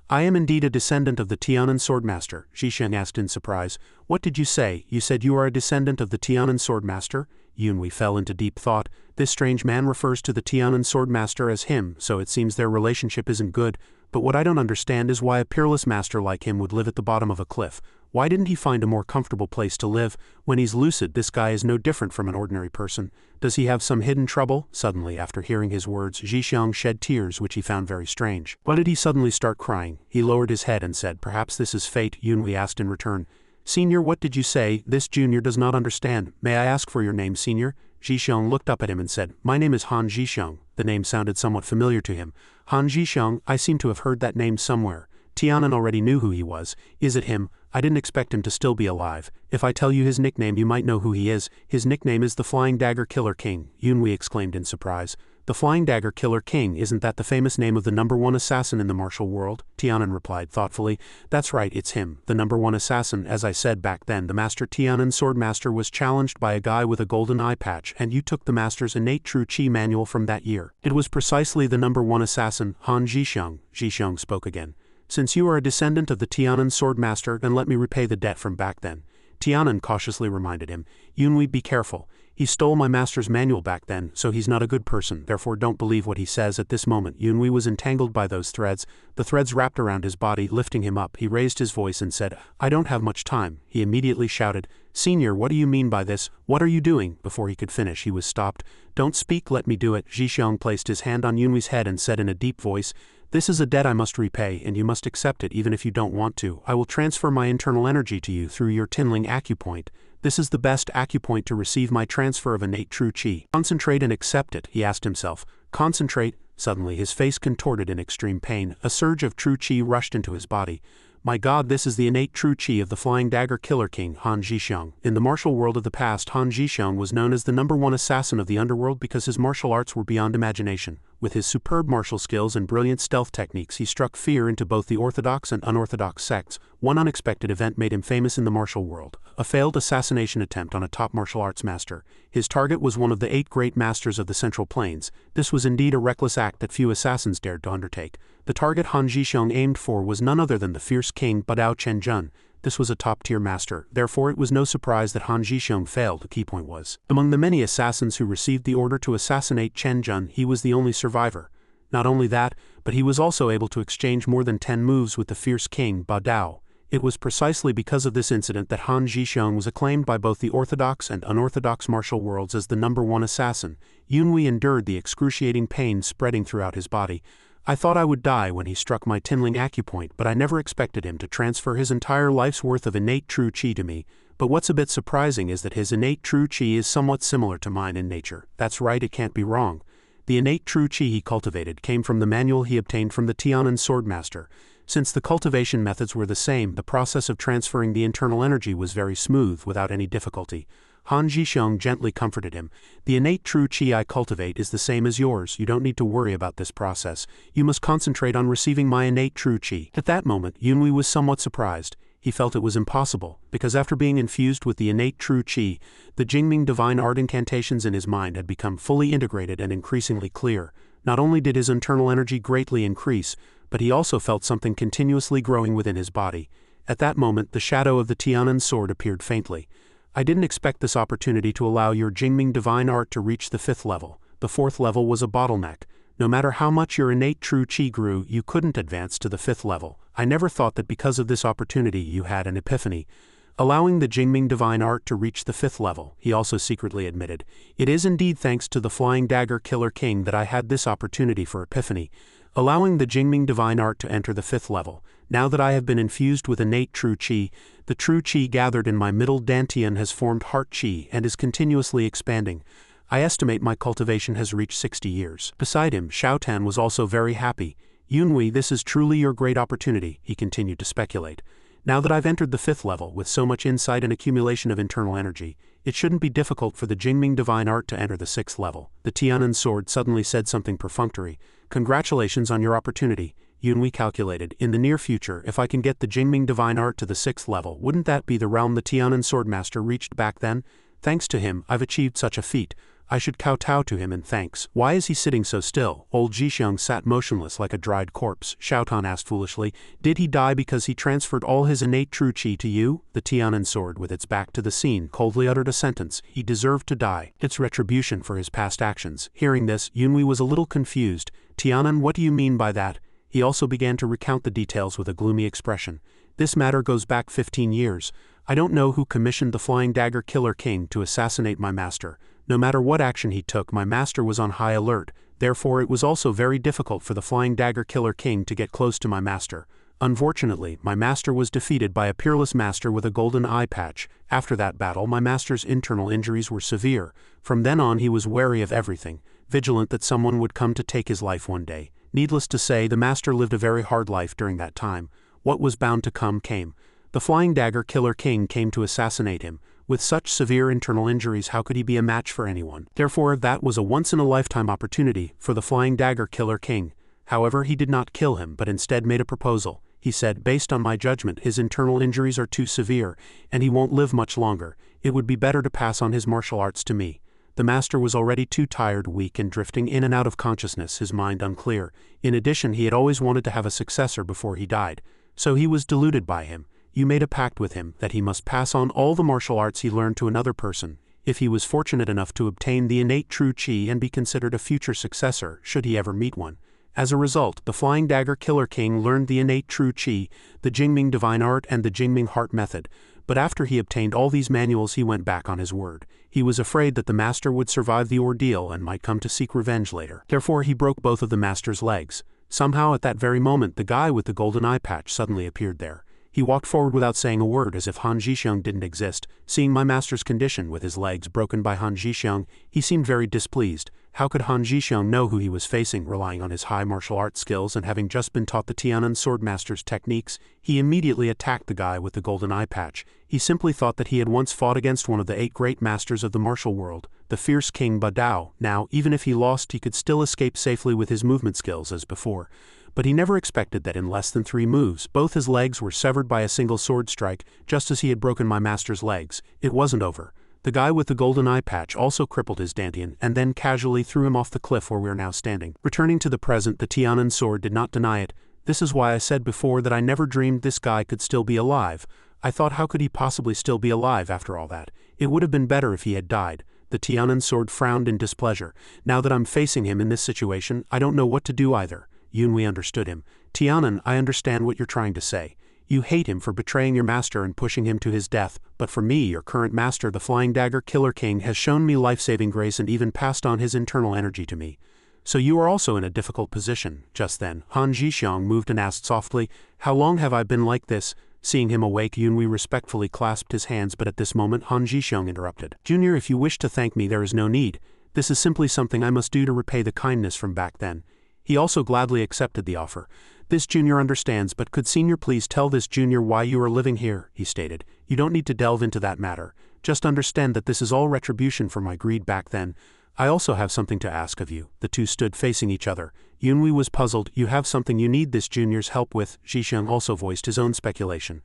I am indeed a descendant of the Tianan swordmaster. Jiao asked in surprise, what did you say? You said you are a descendant of the Tianan swordmaster? Yunwei fell into deep thought. This strange man refers to the Tianan swordmaster as him, so it seems their relationship isn't good. But what I don't understand is why a peerless master like him would live at the bottom of a cliff. Why didn't he find a more comfortable place to live? When he's lucid, this guy is no different from an ordinary person. Does he have some hidden trouble? Suddenly, after hearing his words, Jiao shed tears, which he found very strange. Why did he suddenly start crying? He lowered his head and said, perhaps this is fate. Yunwei asked in return, Senior, what did you say? This junior does not understand. May I ask for your name, Senior? Jixiong looked up at him and said, "My name is Han Jixiong." The name sounded somewhat familiar to him. Han Jixiong, I seem to have heard that name somewhere. Tianan already knew who he was. Is it him? I didn't expect him to still be alive. If I tell you his nickname you might know who he is. His nickname is the Flying Dagger Killer King, Yunwei exclaimed in surprise. The Flying Dagger Killer King, isn't that the famous name of the #1 assassin in the martial world? Tianan replied thoughtfully. That's right, it's him, the #1 assassin. As I said back then, the Master Tianan Swordmaster was challenged by a guy with a golden eye patch, and you took the Master's innate true chi manual from that year. It was precisely the #1 assassin, Han Jixiong. Jixiong spoke again. Since you are a descendant of the Tianan Swordmaster, then let me repay the debt from back then. Tianan cautiously reminded him. Yunwei, be careful. He stole my master's manual back then, so he's not a good person, therefore don't believe what he says at this moment. Yunwei was entangled by those threads. The threads wrapped around his body, lifting him up. He raised his voice and said, I don't have much time. He immediately shouted, Senior, what do you mean by this? What are you doing? Before he could finish, he was stopped. Don't speak, let me do it. Jixiong placed his hand on Yunwei's head and said in a deep voice, This is a debt I must repay, and you must accept it even if you don't want to. I will transfer my internal energy to you through your Tinling acupoint. This is the best acupoint to receive my transfer of innate true chi. Concentrate and accept it, he asked himself. Concentrate. Suddenly his face contorted in extreme pain. A surge of true chi rushed into his body. My God, this is the innate true chi of the Flying Dagger Killer King, Han Jixiong. In the martial world of the past, Han Jixiong was known as the #1 assassin of the underworld because his martial arts were beyond imagination. With his superb martial skills and brilliant stealth techniques, he struck fear into both the orthodox and unorthodox sects. One unexpected event made him famous in the martial world: a failed assassination attempt on a top martial arts master. His target was one of the 8 great masters of the Central Plains. This was indeed a reckless act that few assassins dared to undertake. The target Han Jixiong aimed for was none other than the fierce king Badao Chenjun. This was a top-tier master, therefore it was no surprise that Han Jixiong failed. The key point was, among the many assassins who received the order to assassinate Chenjun, he was the only survivor. Not only that, but he was also able to exchange more than 10 moves with the fierce king Badao. It was precisely because of this incident that Han Jixiong was acclaimed by both the orthodox and unorthodox martial worlds as the #1 assassin. Yunwei endured the excruciating pain spreading throughout his body. I thought I would die when he struck my Tinling acupoint, but I never expected him to transfer his entire life's worth of innate true chi to me. But what's a bit surprising is that his innate true chi is somewhat similar to mine in nature. That's right, it can't be wrong. The innate true chi he cultivated came from the manual he obtained from the Tianan Swordmaster. Since the cultivation methods were the same, the process of transferring the internal energy was very smooth, without any difficulty. Han Jixiong gently comforted him. The innate true chi I cultivate is the same as yours. You don't need to worry about this process. You must concentrate on receiving my innate true chi. At that moment, Yunwei was somewhat surprised. He felt it was impossible, because after being infused with the innate true chi, the Jingming divine art incantations in his mind had become fully integrated and increasingly clear. Not only did his internal energy greatly increase, but he also felt something continuously growing within his body. At that moment, the shadow of the Tianan sword appeared faintly. I didn't expect this opportunity to allow your Jingming divine art to reach the 5th level. The 4th level was a bottleneck. No matter how much your innate true chi grew, you couldn't advance to the 5th level. I never thought that because of this opportunity you had an epiphany. Allowing the Jingming divine art to reach the 5th level, he also secretly admitted. It is indeed thanks to the Flying Dagger Killer King that I had this opportunity for epiphany. Allowing the Jingming divine art to enter the 5th level. Now that I have been infused with innate true chi, the true chi gathered in my middle dantian has formed heart chi and is continuously expanding. I estimate my cultivation has reached 60 years. Beside him, Xiaotan was also very happy. Yunwei, this is truly your great opportunity, he continued to speculate. Now that I've entered the 5th level with so much insight and accumulation of internal energy, it shouldn't be difficult for the Jingming divine art to enter the 6th level. The Tianan sword suddenly said something perfunctory. Congratulations on your opportunity. Yunwei calculated. In the near future, if I can get the Jingming divine art to the 6th level, wouldn't that be the realm the Tianan Swordmaster reached back then? Thanks to him, I've achieved such a feat. I should kowtow to him in thanks. Why is he sitting so still? Old Jixiong sat motionless like a dried corpse. Xiaotan asked foolishly. Did he die because he transferred all his innate true chi to you? The Tianan sword, with its back to the scene, coldly uttered a sentence. He deserved to die. It's retribution for his past actions. Hearing this, Yunwei was a little confused. Tianan, what do you mean by that? He also began to recount the details with a gloomy expression. This matter goes back 15 years. I don't know who commissioned the Flying Dagger Killer King to assassinate my master. No matter what action he took, my master was on high alert. Therefore, it was also very difficult for the Flying Dagger Killer King to get close to my master. Unfortunately, my master was defeated by a peerless master with a golden eye patch. After that battle, my master's internal injuries were severe. From then on he was wary of everything, vigilant that someone would come to take his life one day. Needless to say, the master lived a very hard life during that time. What was bound to come came. The Flying Dagger Killer King came to assassinate him. With such severe internal injuries, how could he be a match for anyone? Therefore, that was a once-in-a-lifetime opportunity for the Flying Dagger Killer King. However, he did not kill him, but instead made a proposal. He said, based on my judgment, his internal injuries are too severe, and he won't live much longer. It would be better to pass on his martial arts to me. The master was already too tired, weak, and drifting in and out of consciousness, his mind unclear. In addition, he had always wanted to have a successor before he died. So he was deluded by him. You made a pact with him that he must pass on all the martial arts he learned to another person, if he was fortunate enough to obtain the innate true chi and be considered a future successor, should he ever meet one. As a result, the Flying Dagger Killer King learned the innate true chi, the Jingming Divine Art, and the Jingming Heart Method. But after he obtained all these manuals, he went back on his word. He was afraid that the master would survive the ordeal and might come to seek revenge later. Therefore, he broke both of the master's legs. Somehow, at that very moment, the guy with the golden eye patch suddenly appeared there. He walked forward without saying a word, as if Han Zhixiang didn't exist. Seeing my master's condition with his legs broken by Han Zhixiang, he seemed very displeased. How could Han Zhixiang know who he was facing, relying on his high martial arts skills and having just been taught the Tianan Swordmaster's techniques? He immediately attacked the guy with the golden eye patch. He simply thought that he had once fought against one of the 8 great masters of the martial world, the fierce King Badao. Now, even if he lost, he could still escape safely with his movement skills as before. But he never expected that in less than 3 moves, both his legs were severed by a single sword strike, just as he had broken my master's legs. It wasn't over. The guy with the golden eye patch also crippled his dantian and then casually threw him off the cliff where we are now standing. Returning to the present, the Tianan sword did not deny it. This is why I said before that I never dreamed this guy could still be alive. I thought, how could he possibly still be alive after all that? It would have been better if he had died. The Tianan sword frowned in displeasure. Now that I'm facing him in this situation, I don't know what to do either. Yunhui understood him. Tianan, I understand what you're trying to say. You hate him for betraying your master and pushing him to his death, but for me, your current master, the Flying Dagger Killer King, has shown me life-saving grace and even passed on his internal energy to me. So you are also in a difficult position. Just then, Han Zhixiang moved and asked softly, how long have I been like this? Seeing him awake, Yunhui respectfully clasped his hands, but at this moment Han Zhixiang interrupted. Junior, if you wish to thank me, there is no need. This is simply something I must do to repay the kindness from back then. He also gladly accepted the offer. This junior understands, but could senior please tell this junior why you are living here, he stated. You don't need to delve into that matter. Just understand that this is all retribution for my greed back then. I also have something to ask of you. The two stood facing each other. Yunhui was puzzled. You have something you need this junior's help with. Zhixiang also voiced his own speculation.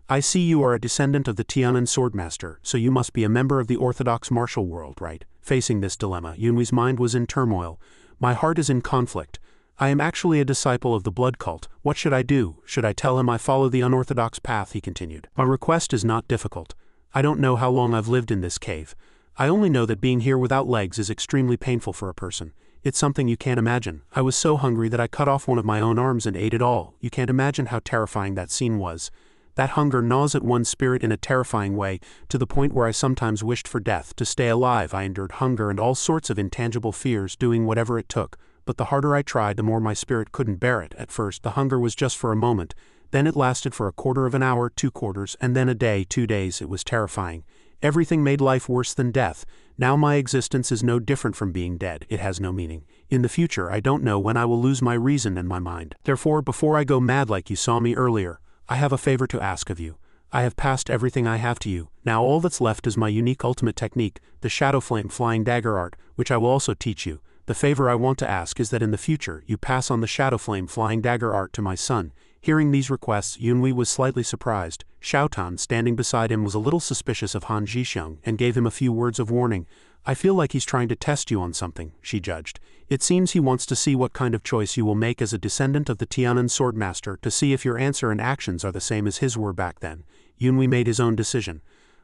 I see you are a descendant of the Tianan Swordmaster, so you must be a member of the orthodox martial world, right? Facing this dilemma, Yunhui's mind was in turmoil. My heart is in conflict. I am actually a disciple of the blood cult. What should I do? Should I tell him I follow the unorthodox path? He continued. My request is not difficult. I don't know how long I've lived in this cave. I only know that being here without legs is extremely painful for a person. It's something you can't imagine. I was so hungry that I cut off one of my own arms and ate it all. You can't imagine how terrifying that scene was. That hunger gnaws at one's spirit in a terrifying way, to the point where I sometimes wished for death. To stay alive, I endured hunger and all sorts of intangible fears, doing whatever it took. But the harder I tried, the more my spirit couldn't bear it. At first, the hunger was just for a moment. Then it lasted for a quarter of an hour, 2 quarters, and then a day, 2 days. It was terrifying. Everything made life worse than death. Now my existence is no different from being dead. It has no meaning. In the future, I don't know when I will lose my reason and my mind. Therefore, before I go mad like you saw me earlier, I have a favor to ask of you. I have passed everything I have to you. Now all that's left is my unique ultimate technique, the Shadow Flame Flying Dagger Art, which I will also teach you. The favor I want to ask is that in the future, you pass on the Shadow Flame Flying Dagger Art to my son. Hearing these requests, Yunhui was slightly surprised. Xiaotan, standing beside him, was a little suspicious of Han Zhixiang and gave him a few words of warning. I feel like he's trying to test you on something, she judged. It seems he wants to see what kind of choice you will make as a descendant of the Tianan Swordmaster, to see if your answer and actions are the same as his were back then. Yunhui made his own decision.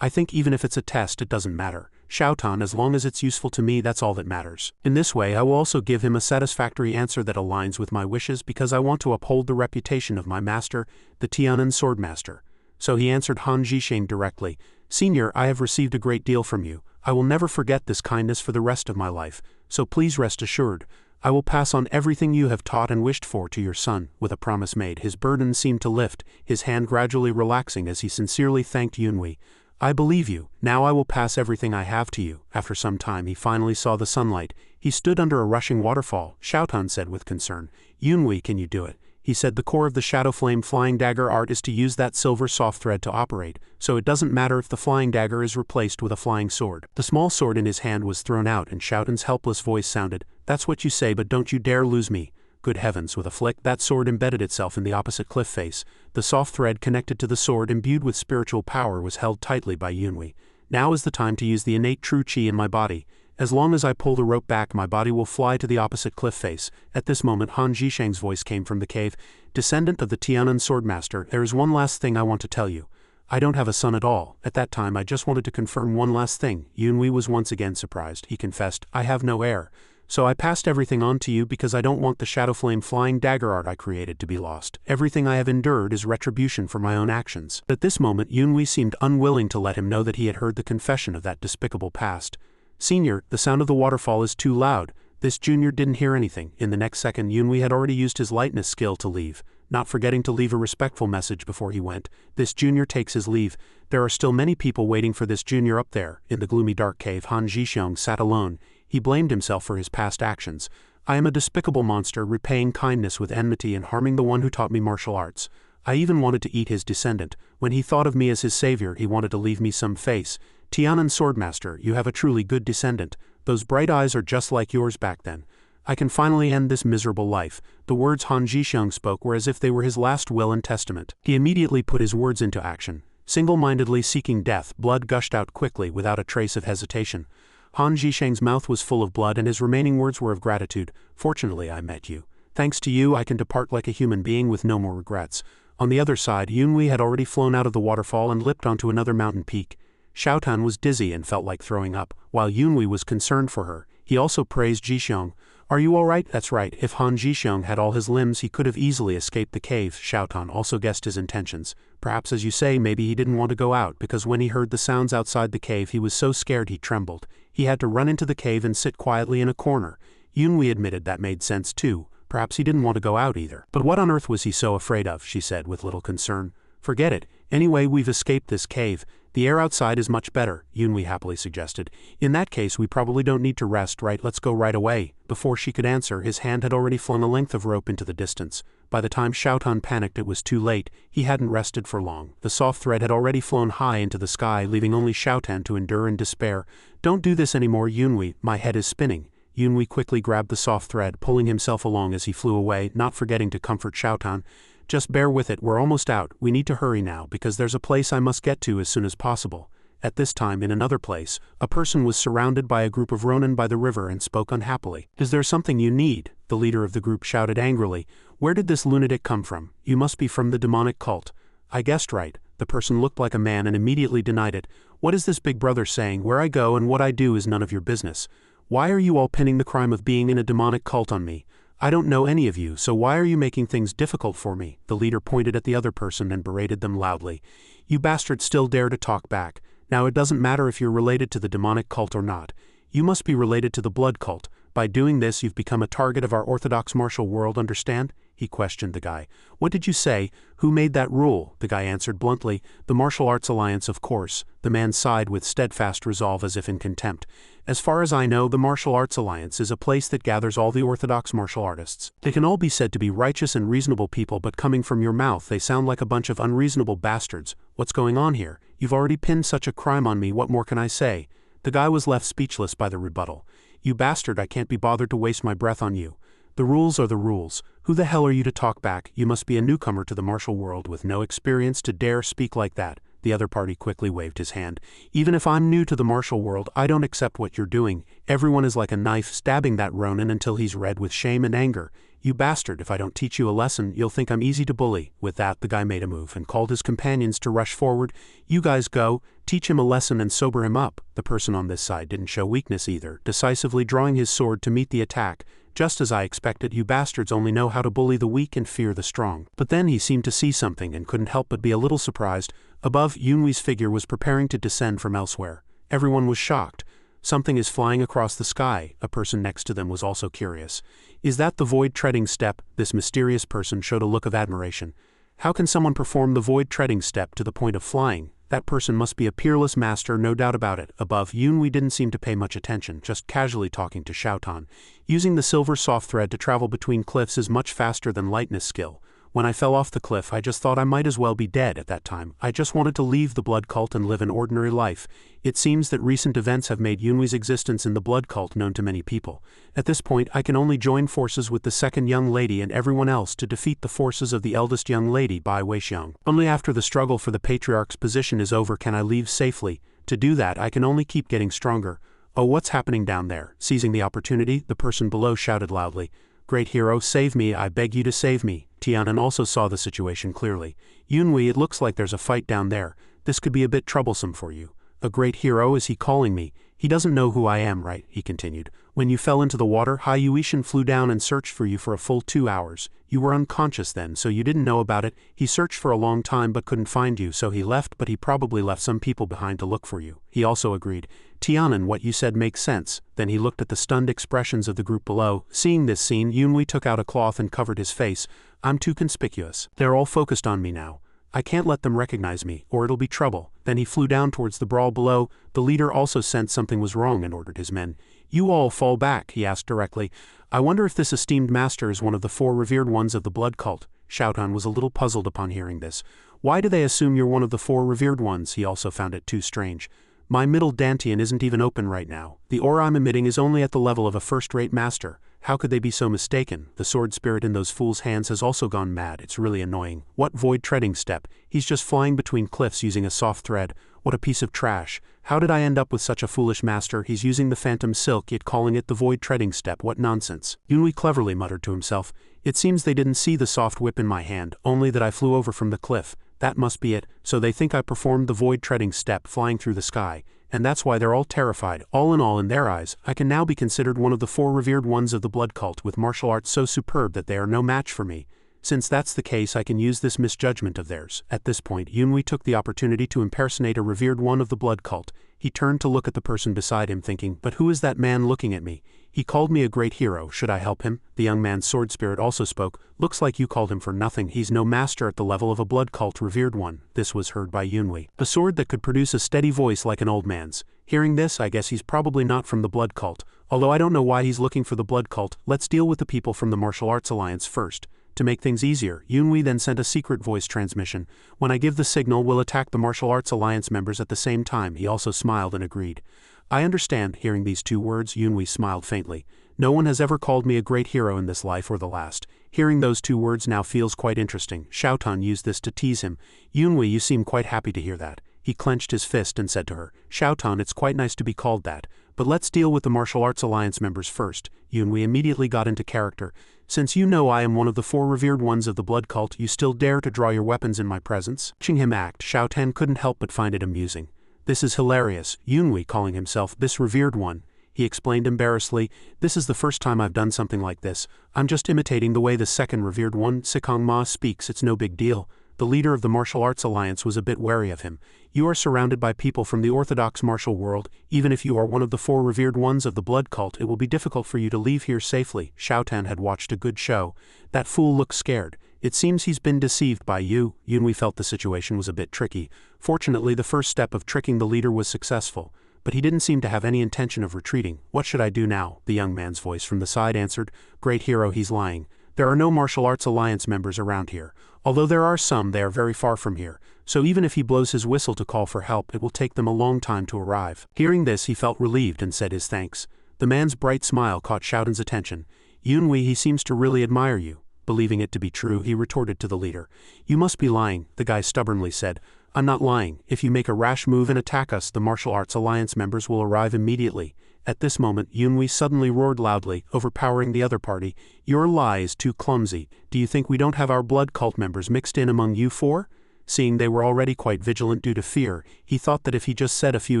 I think even if it's a test, it doesn't matter. Xiaotan, as long as it's useful to me, that's all that matters. In this way, I will also give him a satisfactory answer that aligns with my wishes, because I want to uphold the reputation of my master, the Tianan Swordmaster. So he answered Han Zhixiang directly. Senior, I have received a great deal from you. I will never forget this kindness for the rest of my life, so please rest assured. I will pass on everything you have taught and wished for to your son." With a promise made, his burden seemed to lift, his hand gradually relaxing as he sincerely thanked Yunhui. "I believe you. Now I will pass everything I have to you." After some time he finally saw the sunlight. He stood under a rushing waterfall. Xiaotan said with concern, "Yunhui, can you do it?" He said the core of the shadow flame flying dagger art is to use that silver soft thread to operate, so it doesn't matter if the flying dagger is replaced with a flying sword. The small sword in his hand was thrown out and Xiaotan's helpless voice sounded, "That's what you say, but don't you dare lose me." Good heavens, with a flick, that sword embedded itself in the opposite cliff face. The soft thread connected to the sword imbued with spiritual power was held tightly by Yunhui. "Now is the time to use the innate true qi in my body. As long as I pull the rope back, my body will fly to the opposite cliff face." At this moment Han Zhisheng's voice came from the cave. "Descendant of the Tianan Swordmaster, there is one last thing I want to tell you. I don't have a son at all. At that time I just wanted to confirm one last thing." Yunhui was once again surprised. He confessed, "I have no heir. So I passed everything on to you because I don't want the shadow flame flying dagger art I created to be lost. Everything I have endured is retribution for my own actions." At this moment Yunhui seemed unwilling to let him know that he had heard the confession of that despicable past. "Senior, the sound of the waterfall is too loud." This junior didn't hear anything. In the next second Yunhui had already used his lightness skill to leave, not forgetting to leave a respectful message before he went. This junior takes his leave. There are still many people waiting for this junior up there. In the gloomy dark cave Han Zhisheng sat alone. He blamed himself for his past actions. "I am a despicable monster, repaying kindness with enmity and harming the one who taught me martial arts. I even wanted to eat his descendant. When he thought of me as his savior, he wanted to leave me some face. Tianan Swordmaster, you have a truly good descendant. Those bright eyes are just like yours back then. I can finally end this miserable life." The words Han Zhisheng spoke were as if they were his last will and testament. He immediately put his words into action. Single-mindedly seeking death, blood gushed out quickly without a trace of hesitation. Han Zhisheng's mouth was full of blood and his remaining words were of gratitude. "Fortunately I met you. Thanks to you I can depart like a human being with no more regrets." On the other side Yunhui had already flown out of the waterfall and leapt onto another mountain peak. Xiaotan was dizzy and felt like throwing up, while Yunhui was concerned for her. He also praised Zhisheng. "Are you all right?" "That's right. If Han Zhisheng had all his limbs he could have easily escaped the cave." Xiaotan also guessed his intentions. "Perhaps as you say, maybe he didn't want to go out because when he heard the sounds outside the cave he was so scared he trembled. He had to run into the cave and sit quietly in a corner." Yunhui admitted that made sense too. Perhaps he didn't want to go out either. "But what on earth was he so afraid of?" she said with little concern. "Forget it. Anyway, we've escaped this cave. The air outside is much better," Yunhui happily suggested. "In that case we probably don't need to rest, right? Let's go right away." Before she could answer, his hand had already flung a length of rope into the distance. By the time Xiaotan panicked it was too late. He hadn't rested for long. The soft thread had already flown high into the sky, leaving only Xiaotan to endure in despair. "Don't do this anymore, Yunhui. My head is spinning." Yunhui quickly grabbed the soft thread, pulling himself along as he flew away, not forgetting to comfort Xiaotan. "Just bear with it, we're almost out. We need to hurry now because there's a place I must get to as soon as possible." At this time in another place, a person was surrounded by a group of Ronin by the river and spoke unhappily. "Is there something you need?" The leader of the group shouted angrily. "Where did this lunatic come from? You must be from the demonic cult." "I guessed right." The person looked like a man and immediately denied it. "What is this big brother saying? Where I go and what I do is none of your business. Why are you all pinning the crime of being in a demonic cult on me? I don't know any of you, so why are you making things difficult for me?" The leader pointed at the other person and berated them loudly. "You bastards still dare to talk back. Now it doesn't matter if you're related to the demonic cult or not. You must be related to the blood cult. By doing this you've become a target of our orthodox martial world, understand?" He questioned the guy. "What did you say? Who made that rule?" The guy answered bluntly, "The Martial Arts Alliance, of course." The man sighed with steadfast resolve as if in contempt. "As far as I know, the Martial Arts Alliance is a place that gathers all the orthodox martial artists. They can all be said to be righteous and reasonable people, but coming from your mouth they sound like a bunch of unreasonable bastards. What's going on here? You've already pinned such a crime on me, what more can I say?" The guy was left speechless by the rebuttal. "You bastard, I can't be bothered to waste my breath on you. The rules are the rules. Who the hell are you to talk back? You must be a newcomer to the martial world with no experience to dare speak like that." The other party quickly waved his hand. "Even if I'm new to the martial world, I don't accept what you're doing. Everyone is like a knife stabbing that Ronin until he's red with shame and anger. You bastard, if I don't teach you a lesson, you'll think I'm easy to bully." With that, the guy made a move and called his companions to rush forward. "You guys go, teach him a lesson and sober him up." The person on this side didn't show weakness either, decisively drawing his sword to meet the attack. "Just as I expected, you bastards only know how to bully the weak and fear the strong." But then he seemed to see something and couldn't help but be a little surprised. Above, Yunhui's figure was preparing to descend from elsewhere. Everyone was shocked. Something is flying across the sky, a person next to them was also curious. Is that the void-treading step? This mysterious person showed a look of admiration. How can someone perform the void-treading step to the point of flying? That person must be a peerless master, no doubt about it. Above, Yunwei didn't seem to pay much attention, just casually talking to Xiaotan. Using the silver soft thread to travel between cliffs is much faster than lightness skill. When I fell off the cliff, I just thought I might as well be dead at that time. I just wanted to leave the blood cult and live an ordinary life. It seems that recent events have made Yunwei's existence in the blood cult known to many people. At this point, I can only join forces with the second young lady and everyone else to defeat the forces of the eldest young lady, Bai Weixiang. Only after the struggle for the patriarch's position is over can I leave safely. To do that, I can only keep getting stronger. Oh, what's happening down there? Seizing the opportunity, the person below shouted loudly. Great hero, save me, I beg you to save me. Tianan also saw the situation clearly. Yunwei, it looks like there's a fight down there. This could be a bit troublesome for you. A great hero, is he calling me? He doesn't know who I am, right? He continued. When you fell into the water, Hai Yuishan flew down and searched for you for a full 2 hours. You were unconscious then, so you didn't know about it. He searched for a long time but couldn't find you, so he left, but he probably left some people behind to look for you. He also agreed. Tianan, what you said makes sense. Then he looked at the stunned expressions of the group below. Seeing this scene, Yunwei took out a cloth and covered his face. I'm too conspicuous. They're all focused on me now. I can't let them recognize me, or it'll be trouble. Then he flew down towards the brawl below. The leader also sensed something was wrong and ordered his men. You all fall back, he asked directly. I wonder if this esteemed master is one of the 4 revered ones of the blood cult. Xiaotan was a little puzzled upon hearing this. Why do they assume you're one of the 4 revered ones? He also found it too strange. My middle dantian isn't even open right now. The aura I'm emitting is only at the level of a first-rate master. How could they be so mistaken? The sword spirit in those fools' hands has also gone mad. It's really annoying. What void-treading step? He's just flying between cliffs using a soft thread. What a piece of trash. How did I end up with such a foolish master? He's using the phantom silk, yet calling it the void-treading step. What nonsense. Yunwei cleverly muttered to himself. It seems they didn't see the soft whip in my hand, only that I flew over from the cliff. That must be it. So they think I performed the void-treading step flying through the sky. And that's why they're all terrified. All in their eyes, I can now be considered one of the 4 revered ones of the blood cult with martial arts so superb that they are no match for me. Since that's the case, I can use this misjudgment of theirs. At this point, Yunwei took the opportunity to impersonate a revered one of the blood cult. He turned to look at the person beside him thinking, but who is that man looking at me? He called me a great hero, should I help him? The young man's sword spirit also spoke. Looks like you called him for nothing, he's no master at the level of a blood cult revered one. This was heard by Yunwei. A sword that could produce a steady voice like an old man's. Hearing this, I guess he's probably not from the blood cult. Although I don't know why he's looking for the blood cult, let's deal with the people from the Martial Arts Alliance first. To make things easier, Yunwei then sent a secret voice transmission. When I give the signal, we'll attack the Martial Arts Alliance members at the same time. He also smiled and agreed. I understand. Hearing these 2 words, Yunwei smiled faintly. No one has ever called me a great hero in this life or the last. Hearing those 2 words now feels quite interesting. Xiaotan used this to tease him. Yunwei, you seem quite happy to hear that. He clenched his fist and said to her, Xiaotan, it's quite nice to be called that. But let's deal with the Martial Arts Alliance members first. Yunwei immediately got into character. Since you know I am one of the 4 revered ones of the blood cult, you still dare to draw your weapons in my presence? Watching him act, Xiaotan couldn't help but find it amusing. This is hilarious. Yunwei calling himself this revered one. He explained embarrassedly, this is the first time I've done something like this. I'm just imitating the way the second revered one, Sikong Ma, speaks. It's no big deal. The leader of the Martial Arts Alliance was a bit wary of him. You are surrounded by people from the orthodox martial world. Even if you are one of the 4 revered ones of the blood cult, it will be difficult for you to leave here safely. Xiaotan had watched a good show. That fool looks scared. It seems he's been deceived by you. Yunwei felt the situation was a bit tricky. Fortunately, the first step of tricking the leader was successful. But he didn't seem to have any intention of retreating. What should I do now? The young man's voice from the side answered. Great hero, he's lying. There are no Martial Arts Alliance members around here. Although there are some, they are very far from here. So even if he blows his whistle to call for help, it will take them a long time to arrive. Hearing this, he felt relieved and said his thanks. The man's bright smile caught Xiaotan's attention. Yunwei, he seems to really admire you. Believing it to be true, he retorted to the leader. You must be lying, the guy stubbornly said. I'm not lying. If you make a rash move and attack us, the Martial Arts Alliance members will arrive immediately. At this moment, Yunwei suddenly roared loudly, overpowering the other party. Your lie is too clumsy. Do you think we don't have our blood cult members mixed in among you 4? Seeing they were already quite vigilant due to fear, he thought that if he just said a few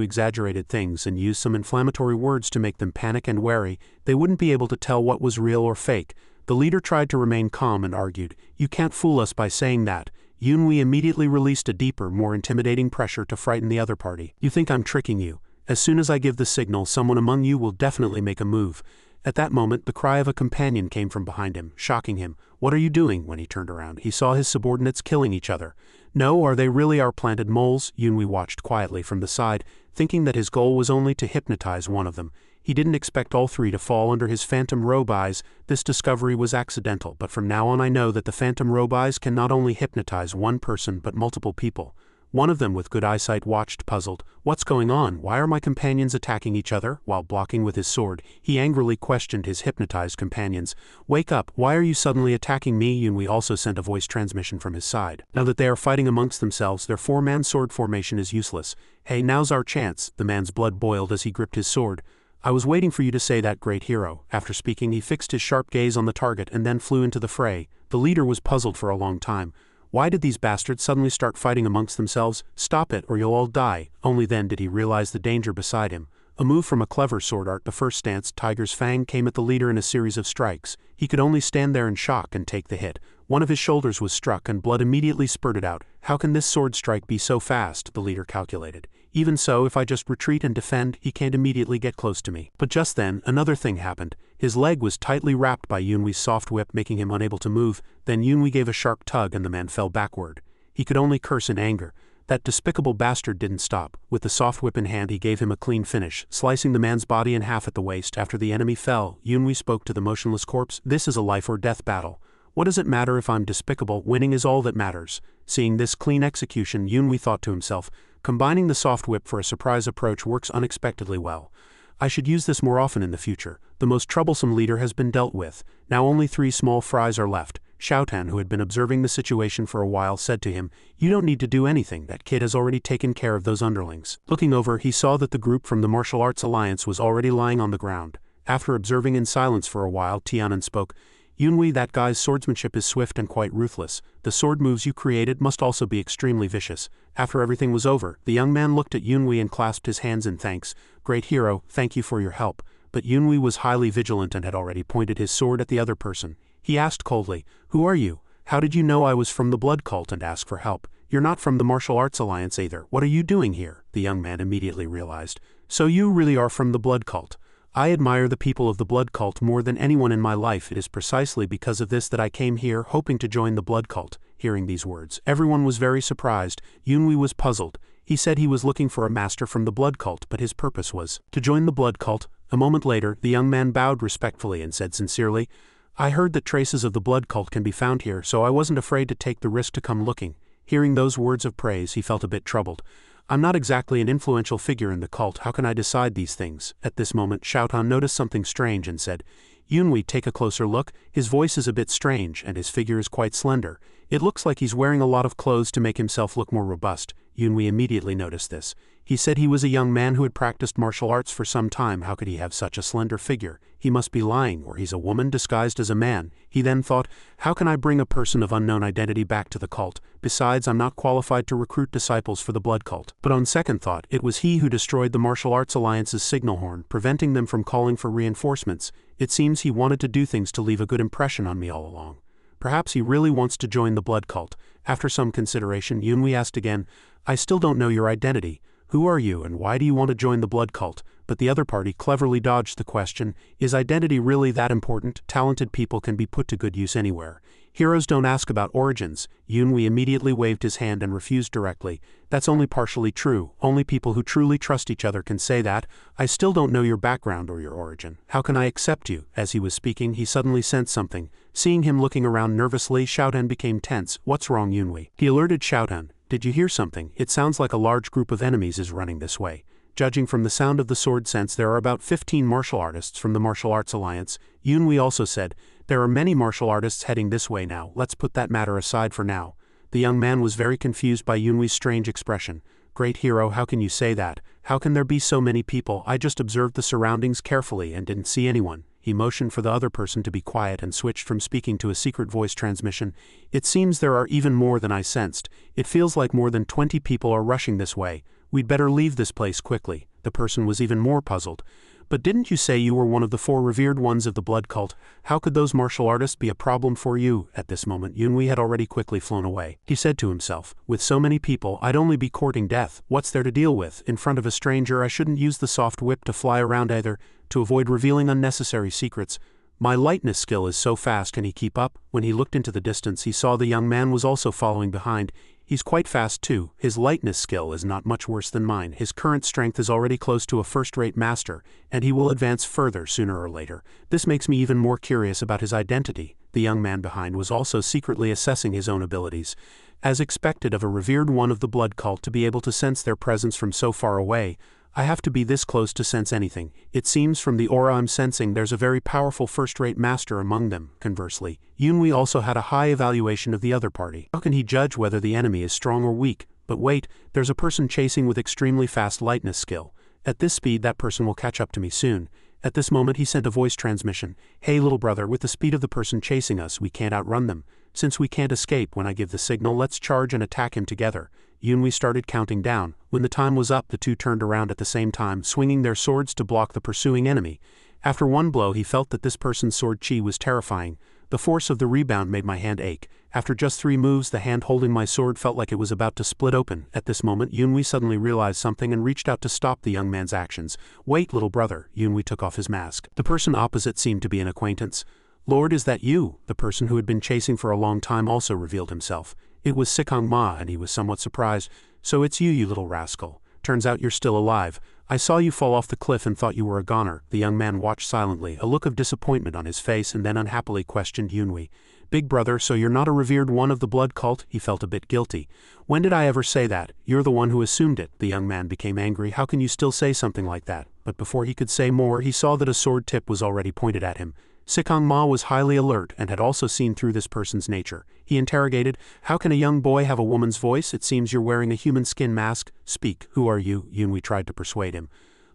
exaggerated things and used some inflammatory words to make them panic and wary, they wouldn't be able to tell what was real or fake. The leader tried to remain calm and argued, You can't fool us by saying that. Yunwei immediately released a deeper, more intimidating pressure to frighten the other party. You think I'm tricking you? As soon as I give the signal, someone among you will definitely make a move. At that moment, the cry of a companion came from behind him, shocking him. What are you doing? When he turned around, he saw his subordinates killing each other. No, are they really our planted moles? Yunhui watched quietly from the side, thinking that his goal was only to hypnotize one of them. He didn't expect all three to fall under his phantom robe eyes. This discovery was accidental, but from now on I know that the phantom robe eyes can not only hypnotize one person but multiple people. One of them with good eyesight watched, puzzled. What's going on? Why are my companions attacking each other? While blocking with his sword, he angrily questioned his hypnotized companions. Wake up, why are you suddenly attacking me? Yunhui also sent a voice transmission from his side. Now that they are fighting amongst themselves, their four-man sword formation is useless. Hey, now's our chance. The man's blood boiled as he gripped his sword. I was waiting for you to say that, great hero. After speaking, he fixed his sharp gaze on the target and then flew into the fray. The leader was puzzled for a long time. Why did these bastards suddenly start fighting amongst themselves? Stop it, or you'll all die. Only then did he realize the danger beside him. A move from a clever sword art, the first stance, Tiger's Fang, came at the leader in a series of strikes. He could only stand there in shock and take the hit. One of his shoulders was struck and blood immediately spurted out. How can this sword strike be so fast? The leader calculated. Even so, if I just retreat and defend, he can't immediately get close to me. But just then, another thing happened. His leg was tightly wrapped by Yunhui's soft whip, making him unable to move. Then Yunhui gave a sharp tug and the man fell backward. He could only curse in anger. That despicable bastard didn't stop. With the soft whip in hand, he gave him a clean finish, slicing the man's body in half at the waist. After the enemy fell, Yunhui spoke to the motionless corpse. This is a life or death battle. What does it matter if I'm despicable? Winning is all that matters. Seeing this clean execution, Yunhui thought to himself, combining the soft whip for a surprise approach works unexpectedly well. I should use this more often in the future. The most troublesome leader has been dealt with. Now only 3 small fries are left. Xiaotan, who had been observing the situation for a while, said to him, "You don't need to do anything. That kid has already taken care of those underlings." Looking over, he saw that the group from the Martial Arts Alliance was already lying on the ground. After observing in silence for a while, Tianan spoke. Yunhui, that guy's swordsmanship is swift and quite ruthless. The sword moves you created must also be extremely vicious. After everything was over, the young man looked at Yunhui and clasped his hands in thanks. Great hero, thank you for your help. But Yunhui was highly vigilant and had already pointed his sword at the other person. He asked coldly, "Who are you? How did you know I was from the blood cult and ask for help? You're not from the Martial Arts Alliance either. What are you doing here?" The young man immediately realized. "So you really are from the blood cult. I admire the people of the blood cult more than anyone in my life. It is precisely because of this that I came here, hoping to join the blood cult." Hearing these words, everyone was very surprised. Yunhui was puzzled. He said he was looking for a master from the blood cult, but his purpose was to join the blood cult. A moment later, the young man bowed respectfully and said sincerely, "I heard that traces of the blood cult can be found here, so I wasn't afraid to take the risk to come looking." Hearing those words of praise, he felt a bit troubled. "I'm not exactly an influential figure in the cult. How can I decide these things?" At this moment, Xiaotan noticed something strange and said, "Yunhui, take a closer look. His voice is a bit strange, and his figure is quite slender. It looks like he's wearing a lot of clothes to make himself look more robust." Yunhui immediately noticed this. He said he was a young man who had practiced martial arts for some time. How could he have such a slender figure? He must be lying, or he's a woman disguised as a man. He then thought, how can I bring a person of unknown identity back to the cult? Besides, I'm not qualified to recruit disciples for the blood cult. But on second thought, it was he who destroyed the Martial Arts Alliance's signal horn, preventing them from calling for reinforcements. It seems he wanted to do things to leave a good impression on me all along. Perhaps he really wants to join the blood cult. After some consideration, Yunhui asked again, "I still don't know your identity. Who are you and why do you want to join the blood cult?" But the other party cleverly dodged the question. Is identity really that important? Talented people can be put to good use anywhere. Heroes don't ask about origins. Yunhui immediately waved his hand and refused directly. That's only partially true. Only people who truly trust each other can say that. I still don't know your background or your origin. How can I accept you? As he was speaking, he suddenly sensed something. Seeing him looking around nervously, Xiaotan became tense. What's wrong, Yunhui? He alerted Xiaotan. Did you hear something? It sounds like a large group of enemies is running this way. Judging from the sound of the sword sense, there are about 15 martial artists from the Martial Arts Alliance. Yunhui also said, there are many martial artists heading this way now. Let's put that matter aside for now. The young man was very confused by Yunhui's strange expression. Great hero, how can you say that? How can there be so many people? I just observed the surroundings carefully and didn't see anyone. He motioned for the other person to be quiet and switched from speaking to a secret voice transmission. It seems there are even more than I sensed. It feels like more than 20 people are rushing this way. We'd better leave this place quickly. The person was even more puzzled. But didn't you say you were one of the 4 revered ones of the blood cult? How could those martial artists be a problem for you? At this moment Yunhui had already quickly flown away. He said to himself, with so many people I'd only be courting death. What's there to deal with? In front of a stranger I shouldn't use the soft whip to fly around either, to avoid revealing unnecessary secrets. My lightness skill is so fast, can he keep up? When he looked into the distance he saw the young man was also following behind. He's quite fast too. His lightness skill is not much worse than mine. His current strength is already close to a first-rate master, and he will advance further sooner or later. This makes me even more curious about his identity. The young man behind was also secretly assessing his own abilities. As expected of a revered one of the blood cult to be able to sense their presence from so far away, I have to be this close to sense anything. It seems from the aura I'm sensing there's a very powerful first-rate master among them. Conversely, Yunhui also had a high evaluation of the other party. How can he judge whether the enemy is strong or weak? But wait, there's a person chasing with extremely fast lightness skill. At this speed that person will catch up to me soon. At this moment he sent a voice transmission. Hey little brother, with the speed of the person chasing us we can't outrun them. Since we can't escape when I give the signal, let's charge and attack him together. Yunhui started counting down. When the time was up the two turned around at the same time, swinging their swords to block the pursuing enemy. After one blow he felt that this person's sword chi was terrifying. The force of the rebound made my hand ache. After just 3 moves the hand holding my sword felt like it was about to split open. At this moment Yunhui suddenly realized something and reached out to stop the young man's actions. Wait little brother, Yunhui took off his mask. The person opposite seemed to be an acquaintance. Lord, is that you? The person who had been chasing for a long time also revealed himself. It was Sikong Ma, and he was somewhat surprised. So it's you little rascal. Turns out you're still alive. I saw you fall off the cliff and thought you were a goner. The young man watched silently, a look of disappointment on his face, and then unhappily questioned Yunhui. Big brother, so you're not a revered one of the blood cult? He felt a bit guilty. When did I ever say that? You're the one who assumed it. The young man became angry. How can you still say something like that? But before he could say more he saw that a sword tip was already pointed at him. Sikong Ma was highly alert and had also seen through this person's nature. He interrogated, how can a young boy have a woman's voice? It seems you're wearing a human skin mask. Speak, who are you? Yunhui tried to persuade him.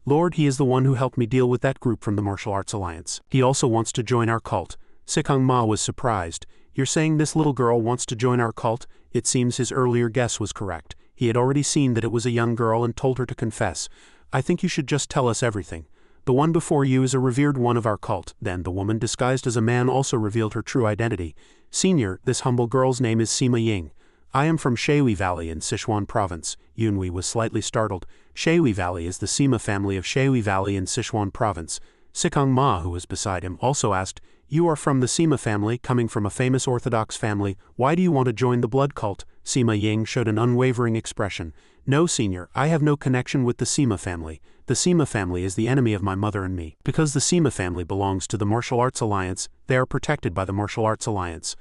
Lord, he is the one who helped me deal with that group from the Martial Arts Alliance. He also wants to join our cult. Sikong Ma was surprised. You're saying this little girl wants to join our cult? It seems his earlier guess was correct. He had already seen that it was a young girl and told her to confess. I think you should just tell us everything. The one before you is a revered one of our cult. Then the woman disguised as a man also revealed her true identity. Senior, this humble girl's name is Sima Ying. I am from Shui Valley in Sichuan Province. Yunhui was slightly startled. Shui Valley is the Sima family of Shui Valley in Sichuan Province. Sikong Ma, who was beside him, also asked, you are from the Sima family, coming from a famous Orthodox family. Why do you want to join the blood cult? Sima Ying showed an unwavering expression. No, senior, I have no connection with the Sima family. The Sima family is the enemy of my mother and me. Because the Sima family belongs to the Martial Arts Alliance, they are protected by the Martial Arts Alliance.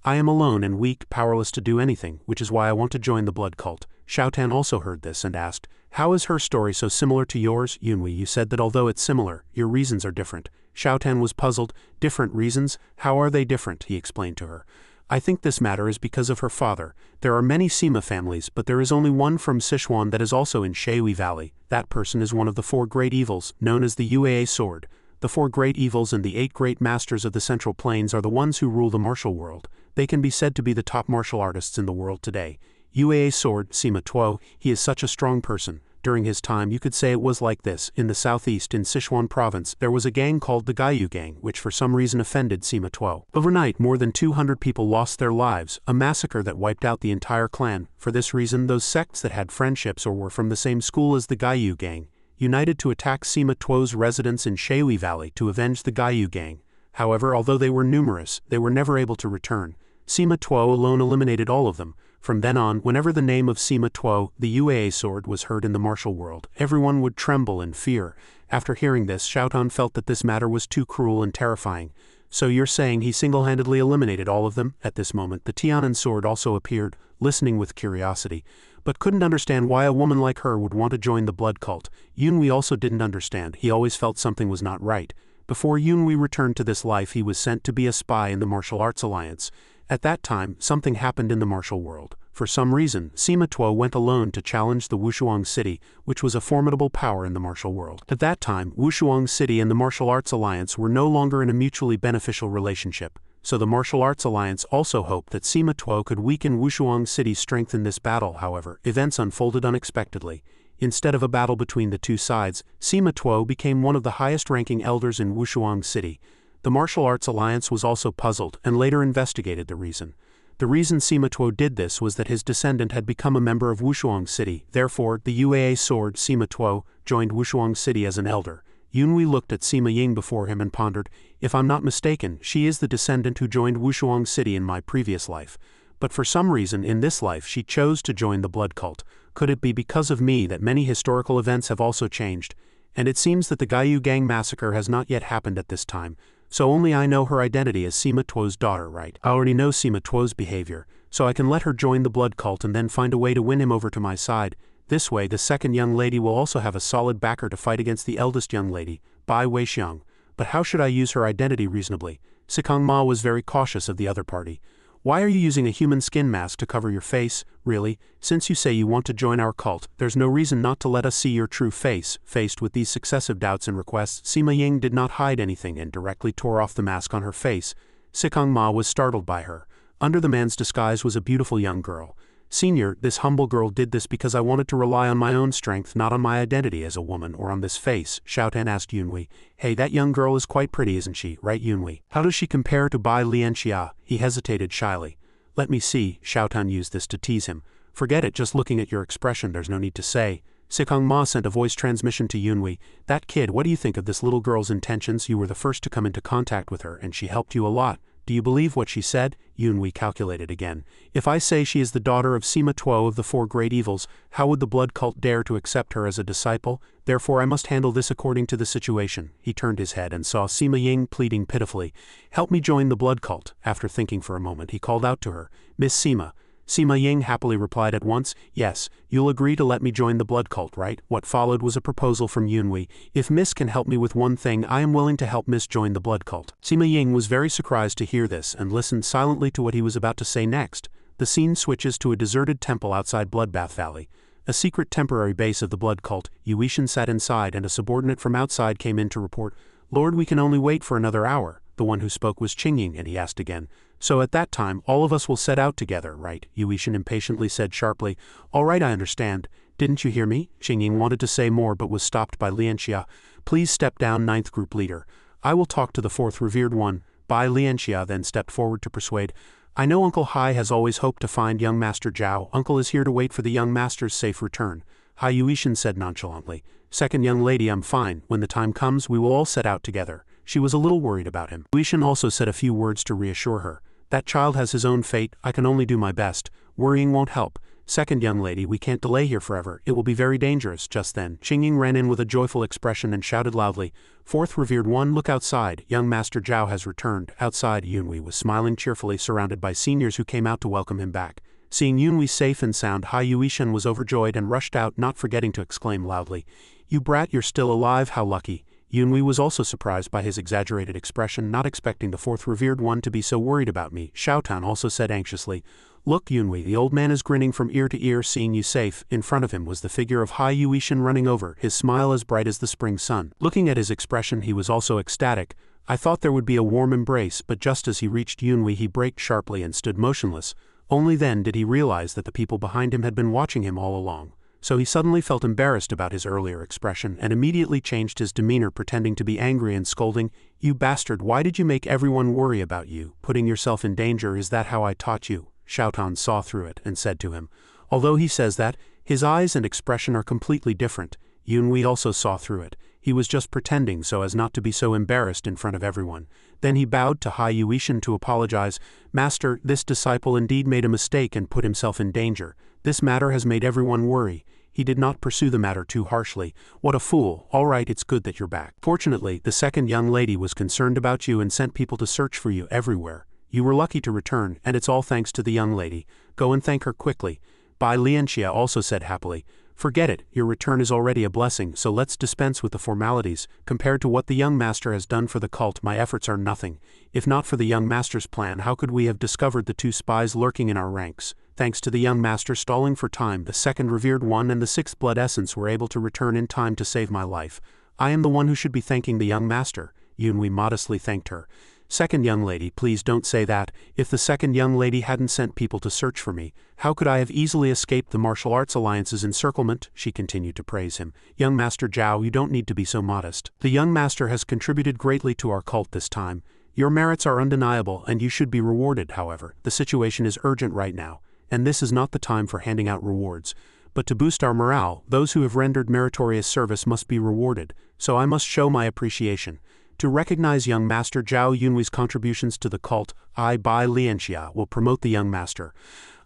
I am alone and weak, powerless to do anything, which is why I want to join the blood cult. Xiaotan also heard this and asked, how is her story so similar to yours? Yunhui, you said that although it's similar, your reasons are different. Xiaotan was puzzled. Different reasons? How are they different? He explained to her. I think this matter is because of her father. There are many Sima families, but there is only one from Sichuan that is also in Shui Valley. That person is one of the 4 great evils, known as the Ua sword. The 4 great evils and the 8 great masters of the Central Plains are the ones who rule the martial world. They can be said to be the top martial artists in the world today. Ua sword, Sima Tuo, he is such a strong person. During his time you could say it was like this. In the southeast in Sichuan province there was a gang called the Gaiyu gang which for some reason offended Sima Tuo. Overnight more than 200 people lost their lives, a massacre that wiped out the entire clan. For this reason those sects that had friendships or were from the same school as the Gaiyu gang united to attack Sima Tuo's residence in Shui Valley to avenge the Gaiyu gang. However, although they were numerous, they were never able to return. Sima Tuo alone eliminated all of them. From then on, whenever the name of Sima Tuo, the Ua sword, was heard in the martial world, everyone would tremble in fear. After hearing this, Xiaotan felt that this matter was too cruel and terrifying. So you're saying he single-handedly eliminated all of them? At this moment, the Tianan sword also appeared, listening with curiosity, but couldn't understand why a woman like her would want to join the blood cult. Yunhui also didn't understand. He always felt something was not right. Before Yunhui returned to this life, he was sent to be a spy in the Martial Arts Alliance. At that time, something happened in the martial world. For some reason, Sima Tuo went alone to challenge the Wushuang City, which was a formidable power in the martial world. At that time, Wushuang City and the Martial Arts Alliance were no longer in a mutually beneficial relationship, so the Martial Arts Alliance also hoped that Sima Tuo could weaken Wushuang City's strength in this battle. However, events unfolded unexpectedly. Instead of a battle between the two sides, Sima Tuo became one of the highest-ranking elders in Wushuang City. The Martial Arts Alliance was also puzzled and later investigated the reason. The reason Sima Tuo did this was that his descendant had become a member of Wushuang City. Therefore, the UAA sword Sima Tuo joined Wushuang City as an elder. Yunhui looked at Sima Ying before him and pondered, if I'm not mistaken, she is the descendant who joined Wushuang City in my previous life. But for some reason in this life she chose to join the blood cult. Could it be because of me that many historical events have also changed? And it seems that the Gaiyu Gang massacre has not yet happened at this time. So only I know her identity as Sima Tuo's daughter, right? I already know Sima Tuo's behavior, so I can let her join the blood cult and then find a way to win him over to my side. This way the second young lady will also have a solid backer to fight against the eldest young lady, Bai Weixiang. But how should I use her identity reasonably? Sikong Ma was very cautious of the other party. Why are you using a human skin mask to cover your face? Really? Since you say you want to join our cult, there's no reason not to let us see your true face. Faced with these successive doubts and requests, Sima Ying did not hide anything and directly tore off the mask on her face. Sikong Ma was startled by her. Under the man's disguise was a beautiful young girl. Senior, this humble girl did this because I wanted to rely on my own strength, not on my identity as a woman or on this face, Xiaotan asked Yunhui. Hey, that young girl is quite pretty, isn't she, right Yunhui? How does she compare to Bai Lianxia? He hesitated shyly. Let me see, Xiaotan used this to tease him. Forget it, just looking at your expression there's no need to say. Sikong Ma sent a voice transmission to Yunhui. That kid, what do you think of this little girl's intentions? You were the first to come into contact with her and she helped you a lot. Do you believe what she said? Yunhui calculated again. If I say she is the daughter of Sima Tuo of the Four Great Evils, how would the blood cult dare to accept her as a disciple? Therefore I must handle this according to the situation. He turned his head and saw Sima Ying pleading pitifully. Help me join the blood cult. After thinking for a moment he called out to her. Miss Sima. Sima Ying happily replied at once, yes, you'll agree to let me join the blood cult, right? What followed was a proposal from Yunhui. If Miss can help me with one thing, I am willing to help Miss join the blood cult. Sima Ying was very surprised to hear this and listened silently to what he was about to say next. The scene switches to a deserted temple outside Bloodbath Valley. A secret temporary base of the blood cult. Yuishan sat inside and a subordinate from outside came in to report, Lord, we can only wait for another hour. The one who spoke was Qingying and he asked again, so at that time, all of us will set out together, right? Yuishan impatiently said sharply, all right, I understand. Didn't you hear me? Qingying wanted to say more but was stopped by Lianxia. Please step down, 9th group leader. I will talk to the 4th revered one. Bai Lianxia then stepped forward to persuade. I know Uncle Hai has always hoped to find young Master Jiao. Uncle is here to wait for the young master's safe return. Hai Yuishan said nonchalantly. Second young lady, I'm fine. When the time comes, we will all set out together. She was a little worried about him. Yuishan also said a few words to reassure her. That child has his own fate, I can only do my best. Worrying won't help. Second young lady, we can't delay here forever, it will be very dangerous. Just then, Qingying ran in with a joyful expression and shouted loudly, 4th revered one, look outside, young Master Jiao has returned. Outside, Yunhui was smiling cheerfully surrounded by seniors who came out to welcome him back. Seeing Yunhui safe and sound, Hai Yuishan was overjoyed and rushed out, not forgetting to exclaim loudly, you brat, you're still alive, how lucky. Yunhui was also surprised by his exaggerated expression, not expecting the 4th revered one to be so worried about me. Xiaotan also said anxiously, look Yunhui, the old man is grinning from ear to ear seeing you safe. In front of him was the figure of Hai Yuishan running over, his smile as bright as the spring sun. Looking at his expression he was also ecstatic. I thought there would be a warm embrace, but just as he reached Yunhui he braked sharply and stood motionless. Only then did he realize that the people behind him had been watching him all along. So he suddenly felt embarrassed about his earlier expression and immediately changed his demeanor, pretending to be angry and scolding, you bastard, why did you make everyone worry about you? Putting yourself in danger, is that how I taught you? Xiaotan saw through it and said to him. Although he says that, his eyes and expression are completely different. Yunhui also saw through it. He was just pretending so as not to be so embarrassed in front of everyone. Then he bowed to Hai Yuishan to apologize. Master, this disciple indeed made a mistake and put himself in danger. This matter has made everyone worry. He did not pursue the matter too harshly. What a fool. All right, it's good that you're back. Fortunately, the second young lady was concerned about you and sent people to search for you everywhere. You were lucky to return, and it's all thanks to the young lady. Go and thank her quickly. Bai Lianxia also said happily. Forget it, your return is already a blessing, so let's dispense with the formalities. Compared to what the young master has done for the cult, my efforts are nothing. If not for the young master's plan, how could we have discovered the 2 spies lurking in our ranks? Thanks to the young master stalling for time, the 2nd revered one and the 6th blood essence were able to return in time to save my life. I am the one who should be thanking the young master. Yunhui modestly thanked her. Second young lady, please don't say that. If the second young lady hadn't sent people to search for me, how could I have easily escaped the martial arts alliance's encirclement? She continued to praise him. Young Master Jiao, you don't need to be so modest. The young master has contributed greatly to our cult this time. Your merits are undeniable, and you should be rewarded. However, the situation is urgent right now, and this is not the time for handing out rewards. But to boost our morale, those who have rendered meritorious service must be rewarded, so I must show my appreciation. To recognize young Master Jiao Yunwei's contributions to the cult, I, Bai Lianxia, will promote the young master.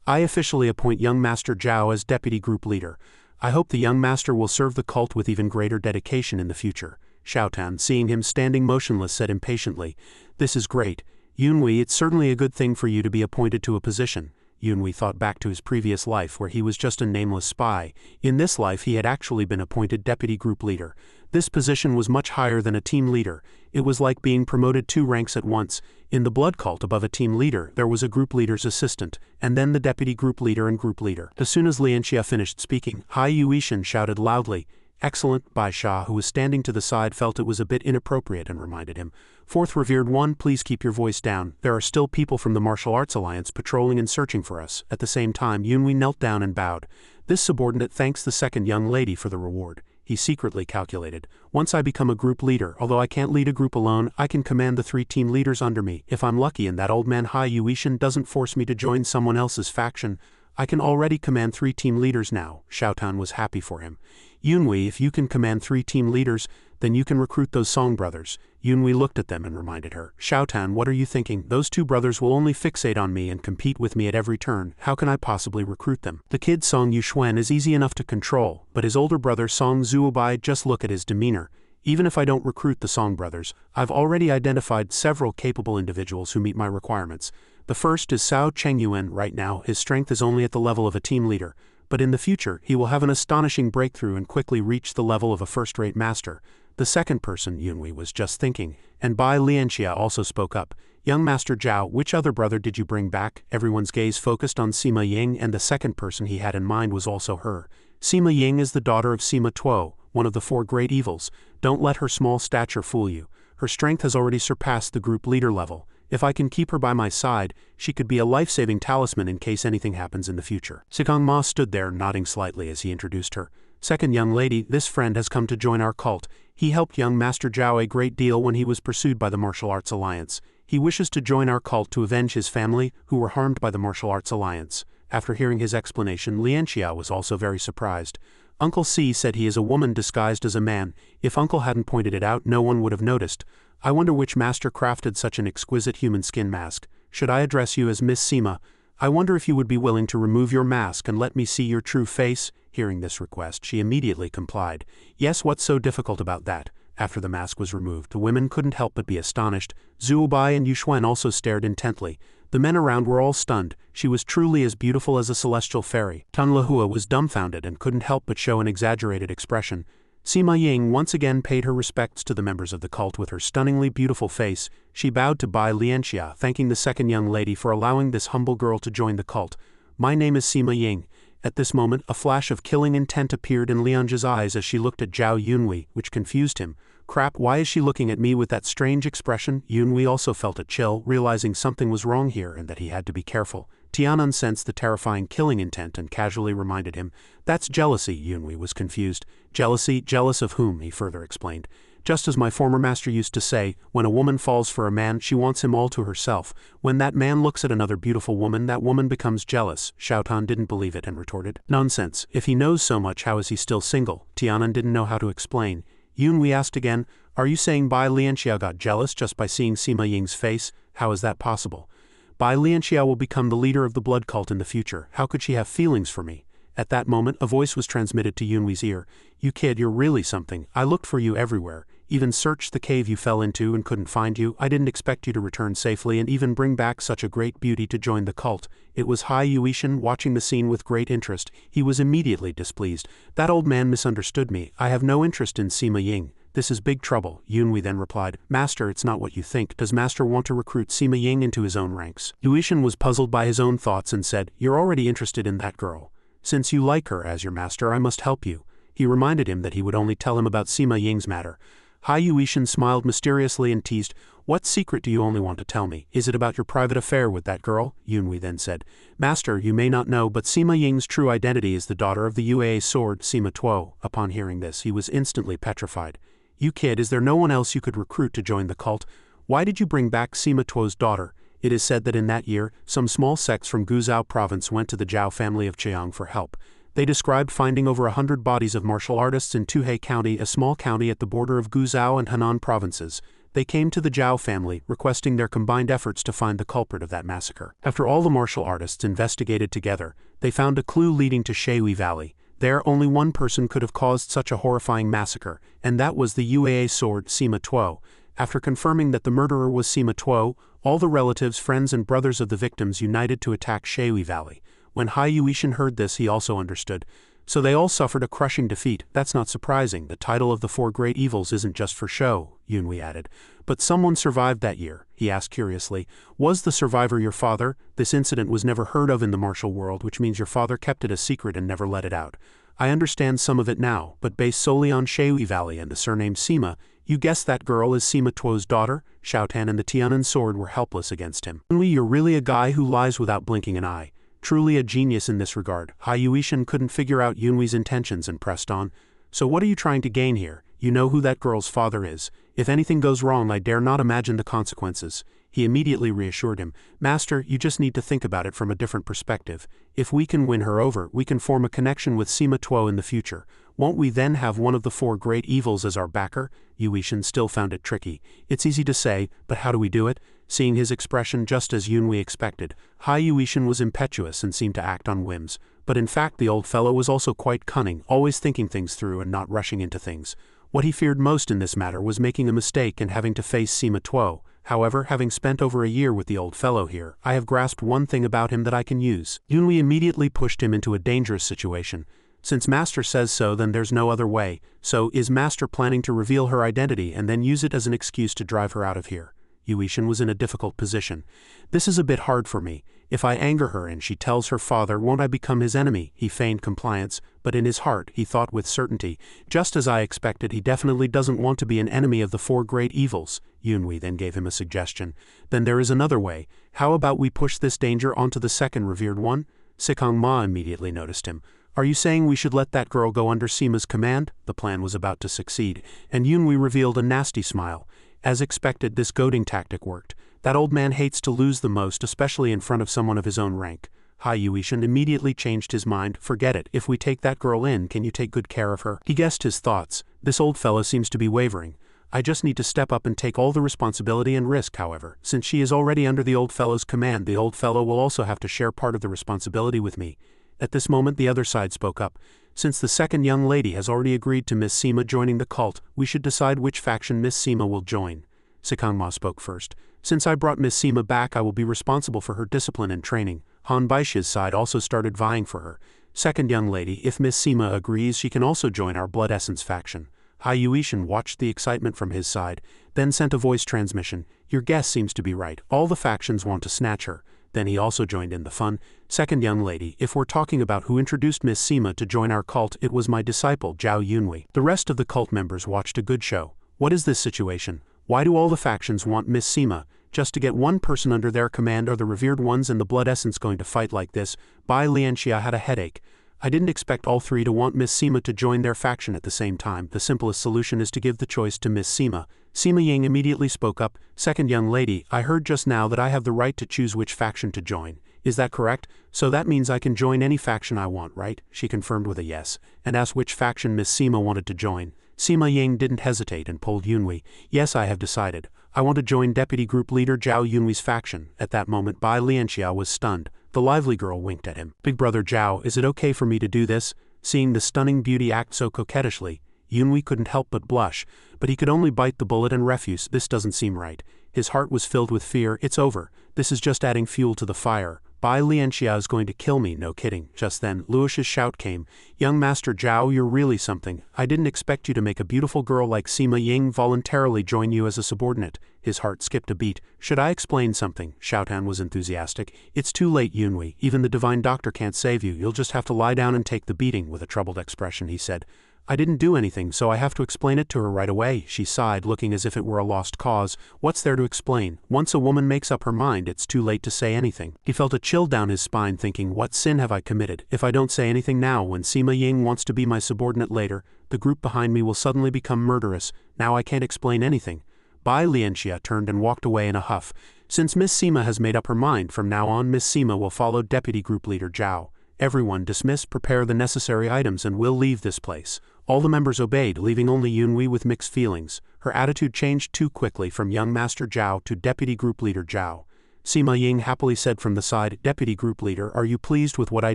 I officially appoint young Master Jiao as deputy group leader. I hope the young master will serve the cult with even greater dedication in the future. Xiaotan, seeing him standing motionless, said impatiently, "This is great. Yunwei, it's certainly a good thing for you to be appointed to a position." Yunwei thought back to his previous life where he was just a nameless spy. In this life he had actually been appointed deputy group leader. This position was much higher than a team leader. It was like being promoted 2 ranks at once. In the blood cult, above a team leader, there was a group leader's assistant, and then the deputy group leader and group leader. As soon as Lianxia finished speaking, Hai Yuishan shouted loudly, "Excellent!" Bai Sha, who was standing to the side, felt it was a bit inappropriate and reminded him, "Fourth revered one, please keep your voice down. There are still people from the Martial Arts Alliance patrolling and searching for us." At the same time, Yunwei knelt down and bowed. This subordinate thanks the second young lady for the reward. He secretly calculated, "Once I become a group leader, although I can't lead a group alone, I can command the 3 team leaders under me. If I'm lucky and that old man Hai Yuishan doesn't force me to join someone else's faction, I can already command 3 team leaders now." Xiaotan was happy for him. "Yunwei, if you can command 3 team leaders, then you can recruit those Song brothers." Yunwei looked at them and reminded her, "Xiaotan, what are you thinking? Those 2 brothers will only fixate on me and compete with me at every turn. How can I possibly recruit them? The kid Song Yuxuan is easy enough to control, but his older brother Song Zuobai, just look at his demeanor. Even if I don't recruit the Song brothers, I've already identified several capable individuals who meet my requirements. The first is Cao Chengyuan. Right now, his strength is only at the level of a team leader, but in the future, he will have an astonishing breakthrough and quickly reach the level of a first-rate master. The second person," Yunwei was just thinking, and Bai Lianxia also spoke up, "Young Master Jiao, which other brother did you bring back?" Everyone's gaze focused on Sima Ying, and the second person he had in mind was also her. Sima Ying is the daughter of Sima Tuo, one of the 4 great evils. Don't let her small stature fool you. Her strength has already surpassed the group leader level. If I can keep her by my side, she could be a life-saving talisman in case anything happens in the future. Sigong Ma stood there, nodding slightly as he introduced her. "Second young lady, this friend has come to join our cult. He helped young Master Jiao a great deal when he was pursued by the Martial Arts Alliance. He wishes to join our cult to avenge his family, who were harmed by the Martial Arts Alliance." After hearing his explanation, Lianxia was also very surprised. Uncle C said he is a woman disguised as a man. If Uncle hadn't pointed it out, no one would have noticed. I wonder which master crafted such an exquisite human skin mask. Should I address you as Miss Sima? I wonder if you would be willing to remove your mask and let me see your true face? Hearing this request, she immediately complied. Yes, what's so difficult about that? After the mask was removed, the women couldn't help but be astonished. Zuobai and Yuxuan also stared intently. The men around were all stunned. She was truly as beautiful as a celestial fairy. Tan Lehua was dumbfounded and couldn't help but show an exaggerated expression. Sima Ying once again paid her respects to the members of the cult with her stunningly beautiful face. She bowed to Bai Lianxia, thanking the second young lady for allowing this humble girl to join the cult. "My name is Sima Ying." At this moment, a flash of killing intent appeared in Lianjia's eyes as she looked at Jiao Yunwei, which confused him. "Crap, why is she looking at me with that strange expression?" Yunwei also felt a chill, realizing something was wrong here and that he had to be careful. Tianan sensed the terrifying killing intent and casually reminded him, "That's jealousy." Yunwei was confused. "Jealousy? Jealous of whom?" he further explained. "Just as my former master used to say, when a woman falls for a man, she wants him all to herself. When that man looks at another beautiful woman, that woman becomes jealous." Xiaotan didn't believe it and retorted, "Nonsense. If he knows so much, how is he still single?" Tianan didn't know how to explain. Yunwei asked again, "Are you saying Bai Lianxia got jealous just by seeing Sima Ying's face? How is that possible? Bai Lianxia will become the leader of the blood cult in the future. How could she have feelings for me?" At that moment, a voice was transmitted to Yunwei's ear. "You kid, you're really something. I looked for you everywhere. Even searched the cave you fell into and couldn't find you. I didn't expect you to return safely and even bring back such a great beauty to join the cult." It was Hai Yuishan watching the scene with great interest. He was immediately displeased. "That old man misunderstood me. I have no interest in Sima Ying. This is big trouble." Yunwei then replied, "Master, it's not what you think. Does Master want to recruit Sima Ying into his own ranks?" Yuishan was puzzled by his own thoughts and said, "You're already interested in that girl. Since you like her as your master, I must help you." He reminded him that he would only tell him about Sima Ying's matter. Hai Yuishan smiled mysteriously and teased, "What secret do you only want to tell me? Is it about your private affair with that girl?" Yunwei then said, "Master, you may not know, but Sima Ying's true identity is the daughter of the UAA sword, Sima Tuo." Upon hearing this, he was instantly petrified. "You kid, is there no one else you could recruit to join the cult? Why did you bring back Sima Tuo's daughter?" It is said that in that year, some small sects from Guizhou province went to the Jiao family of Jiang for help. They described finding over 100 bodies of martial artists in Tuhei County, a small county at the border of Guizhou and Henan provinces. They came to the Jiao family, requesting their combined efforts to find the culprit of that massacre. After all the martial artists investigated together, they found a clue leading to Shui Valley. There, only one person could have caused such a horrifying massacre, and that was the UAA sword Sima Tuo. After confirming that the murderer was Sima Tuo, all the relatives, friends and brothers of the victims united to attack Shui Valley. When Hai Yuishan heard this, he also understood. So they all suffered a crushing defeat. That's not surprising. The title of the four great evils isn't just for show, Yunwei added. But someone survived that year, he asked curiously. Was the survivor your father? This incident was never heard of in the martial world, which means your father kept it a secret and never let it out. I understand some of it now, but based solely on Shui Valley and the surname Sima, you guess that girl is Sima Tuo's daughter? Xiaotan and the Tianan sword were helpless against him. Yunwei, you're really a guy who lies without blinking an eye. Truly a genius in this regard. Hai Yuishan couldn't figure out Yunwei's intentions and pressed on. So what are you trying to gain here? You know who that girl's father is. If anything goes wrong, I dare not imagine the consequences. He immediately reassured him. Master, you just need to think about it from a different perspective. If we can win her over, we can form a connection with Sima Tuo in the future. Won't we then have one of the four great evils as our backer? Yuishan still found it tricky. It's easy to say, but how do we do it? Seeing his expression just as Yunwei expected, Hai Yuishan was impetuous and seemed to act on whims. But in fact the old fellow was also quite cunning, always thinking things through and not rushing into things. What he feared most in this matter was making a mistake and having to face Sima Tuo. However, having spent over a year with the old fellow here, I have grasped one thing about him that I can use. Yunwei immediately pushed him into a dangerous situation. Since Master says so, then there's no other way. So, is Master planning to reveal her identity and then use it as an excuse to drive her out of here? Yuishan was in a difficult position. This is a bit hard for me. If I anger her and she tells her father, won't I become his enemy? He feigned compliance, but in his heart he thought with certainty. Just as I expected, he definitely doesn't want to be an enemy of the four great evils. Yunwei then gave him a suggestion. Then there is another way. How about we push this danger onto the second revered one? Sikong Ma immediately noticed him. Are you saying we should let that girl go under Sima's command? The plan was about to succeed, and Yunwei revealed a nasty smile. As expected, this goading tactic worked. That old man hates to lose the most, especially in front of someone of his own rank. Hai Yuishan immediately changed his mind. Forget it. If we take that girl in, can you take good care of her? He guessed his thoughts. This old fellow seems to be wavering. I just need to step up and take all the responsibility and risk, however. Since she is already under the old fellow's command, the old fellow will also have to share part of the responsibility with me. At this moment the other side spoke up. Since the second young lady has already agreed to Miss Sima joining the cult, we should decide which faction Miss Sima will join. Sikong Ma spoke first. Since I brought Miss Sima back, I will be responsible for her discipline and training. Han Baishi's side also started vying for her. Second young lady, if Miss Sima agrees, she can also join our Blood Essence faction. Hai Yuishan watched the excitement from his side, then sent a voice transmission. Your guess seems to be right. All the factions want to snatch her. Then he also joined in the fun. Second young lady, if we're talking about who introduced Miss Sima to join our cult, it was my disciple, Jiao Yunwei. The rest of the cult members watched a good show. What is this situation? Why do all the factions want Miss Sima? Just to get one person under their command? Are the revered ones and the Blood Essence going to fight like this? Bai Lianxia had a headache. I didn't expect all three to want Miss Sima to join their faction at the same time. The simplest solution is to give the choice to Miss Sima. Sima Ying immediately spoke up. Second young lady, I heard just now that I have the right to choose which faction to join. Is that correct? So that means I can join any faction I want, right? She confirmed with a yes, and asked which faction Miss Sima wanted to join. Sima Ying didn't hesitate and pulled Yunwei. Yes, I have decided. I want to join Deputy Group Leader Jiao Yunwei's faction. At that moment, Bai Lianxia was stunned. The lively girl winked at him. Big brother Jiao, is it okay for me to do this? Seeing the stunning beauty act so coquettishly, Yunwei couldn't help but blush, but he could only bite the bullet and refuse. This doesn't seem right. His heart was filled with fear. It's over. This is just adding fuel to the fire. Bai Lianxia is going to kill me, no kidding. Just then, Luish's shout came. Young Master Jiao, you're really something. I didn't expect you to make a beautiful girl like Sima Ying voluntarily join you as a subordinate. His heart skipped a beat. Should I explain something? Xiaotan was enthusiastic. It's too late, Yunwei. Even the divine doctor can't save you. You'll just have to lie down and take the beating. With a troubled expression, he said. I didn't do anything, so I have to explain it to her right away, she sighed, looking as if it were a lost cause. What's there to explain? Once a woman makes up her mind, it's too late to say anything. He felt a chill down his spine, thinking, what sin have I committed? If I don't say anything now, when Sima Ying wants to be my subordinate later, the group behind me will suddenly become murderous. Now I can't explain anything. Bai Lianxia turned and walked away in a huff. Since Miss Sima has made up her mind, from now on Miss Sima will follow Deputy Group Leader Jiao. Everyone dismiss, prepare the necessary items, and we'll leave this place. All the members obeyed, leaving only Yunhui with mixed feelings. Her attitude changed too quickly from young Master Jiao to Deputy Group Leader Jiao. Sima Ying happily said from the side, Deputy Group Leader, are you pleased with what I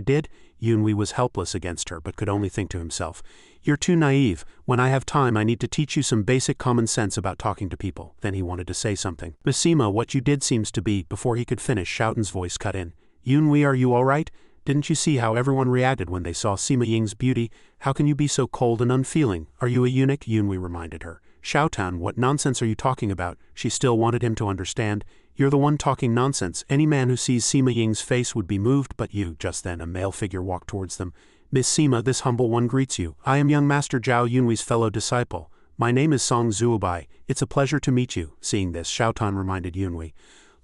did? Yunhui was helpless against her but could only think to himself, you're too naive. When I have time I need to teach you some basic common sense about talking to people. Then he wanted to say something. Miss Sima, what you did seems to be, before he could finish, Shouten's voice cut in. Yunhui, are you alright? Didn't you see how everyone reacted when they saw Sima Ying's beauty? How can you be so cold and unfeeling? Are you a eunuch? Yunhui reminded her. Shoutan, what nonsense are you talking about? She still wanted him to understand. You're the one talking nonsense. Any man who sees Sima Ying's face would be moved, but you. Just then a male figure walked towards them. Miss Sima, this humble one greets you. I am young Master Jiao, Yunhui's fellow disciple. My name is Song Zuobai. It's a pleasure to meet you. Seeing this, Shoutan reminded Yunhui.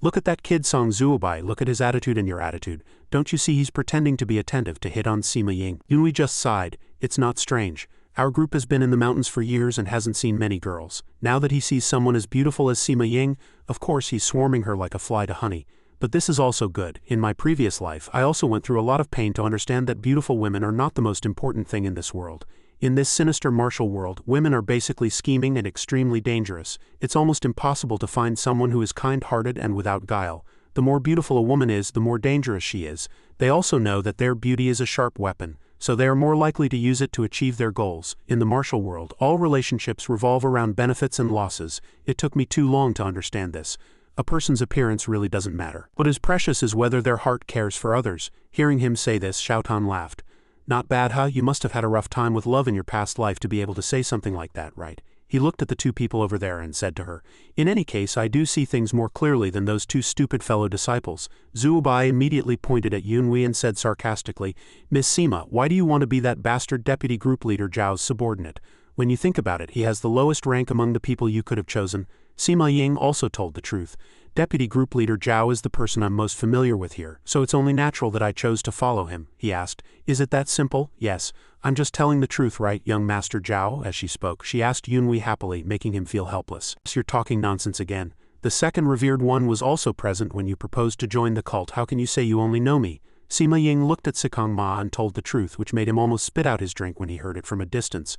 Look at that kid Song Zuobai, look at his attitude and your attitude. Don't you see he's pretending to be attentive to hit on Sima Ying? Yunhui just sighed. It's not strange. Our group has been in the mountains for years and hasn't seen many girls. Now that he sees someone as beautiful as Sima Ying, of course he's swarming her like a fly to honey. But this is also good. In my previous life, I also went through a lot of pain to understand that beautiful women are not the most important thing in this world. In this sinister martial world, women are basically scheming and extremely dangerous. It's almost impossible to find someone who is kind-hearted and without guile. The more beautiful a woman is, the more dangerous she is. They also know that their beauty is a sharp weapon, so they are more likely to use it to achieve their goals. In the martial world, all relationships revolve around benefits and losses. It took me too long to understand this. A person's appearance really doesn't matter. What is precious is whether their heart cares for others. Hearing him say this, Shoutan laughed. Not bad, huh? You must have had a rough time with love in your past life to be able to say something like that, right? He looked at the two people over there and said to her, in any case, I do see things more clearly than those two stupid fellow disciples. Zuobai immediately pointed at Yunhui and said sarcastically, Miss Sima, why do you want to be that bastard Deputy Group Leader Jiao's subordinate? When you think about it, he has the lowest rank among the people you could have chosen. Sima Ying also told the truth. Deputy Group Leader Jiao is the person I'm most familiar with here, so it's only natural that I chose to follow him, he asked. Is it that simple? Yes. I'm just telling the truth, right, young Master Jiao? As she spoke, she asked Yunhui happily, making him feel helpless. So you're talking nonsense again. The second revered one was also present when you proposed to join the cult. How can you say you only know me? Sima Ying looked at Sikong Ma and told the truth, which made him almost spit out his drink when he heard it from a distance.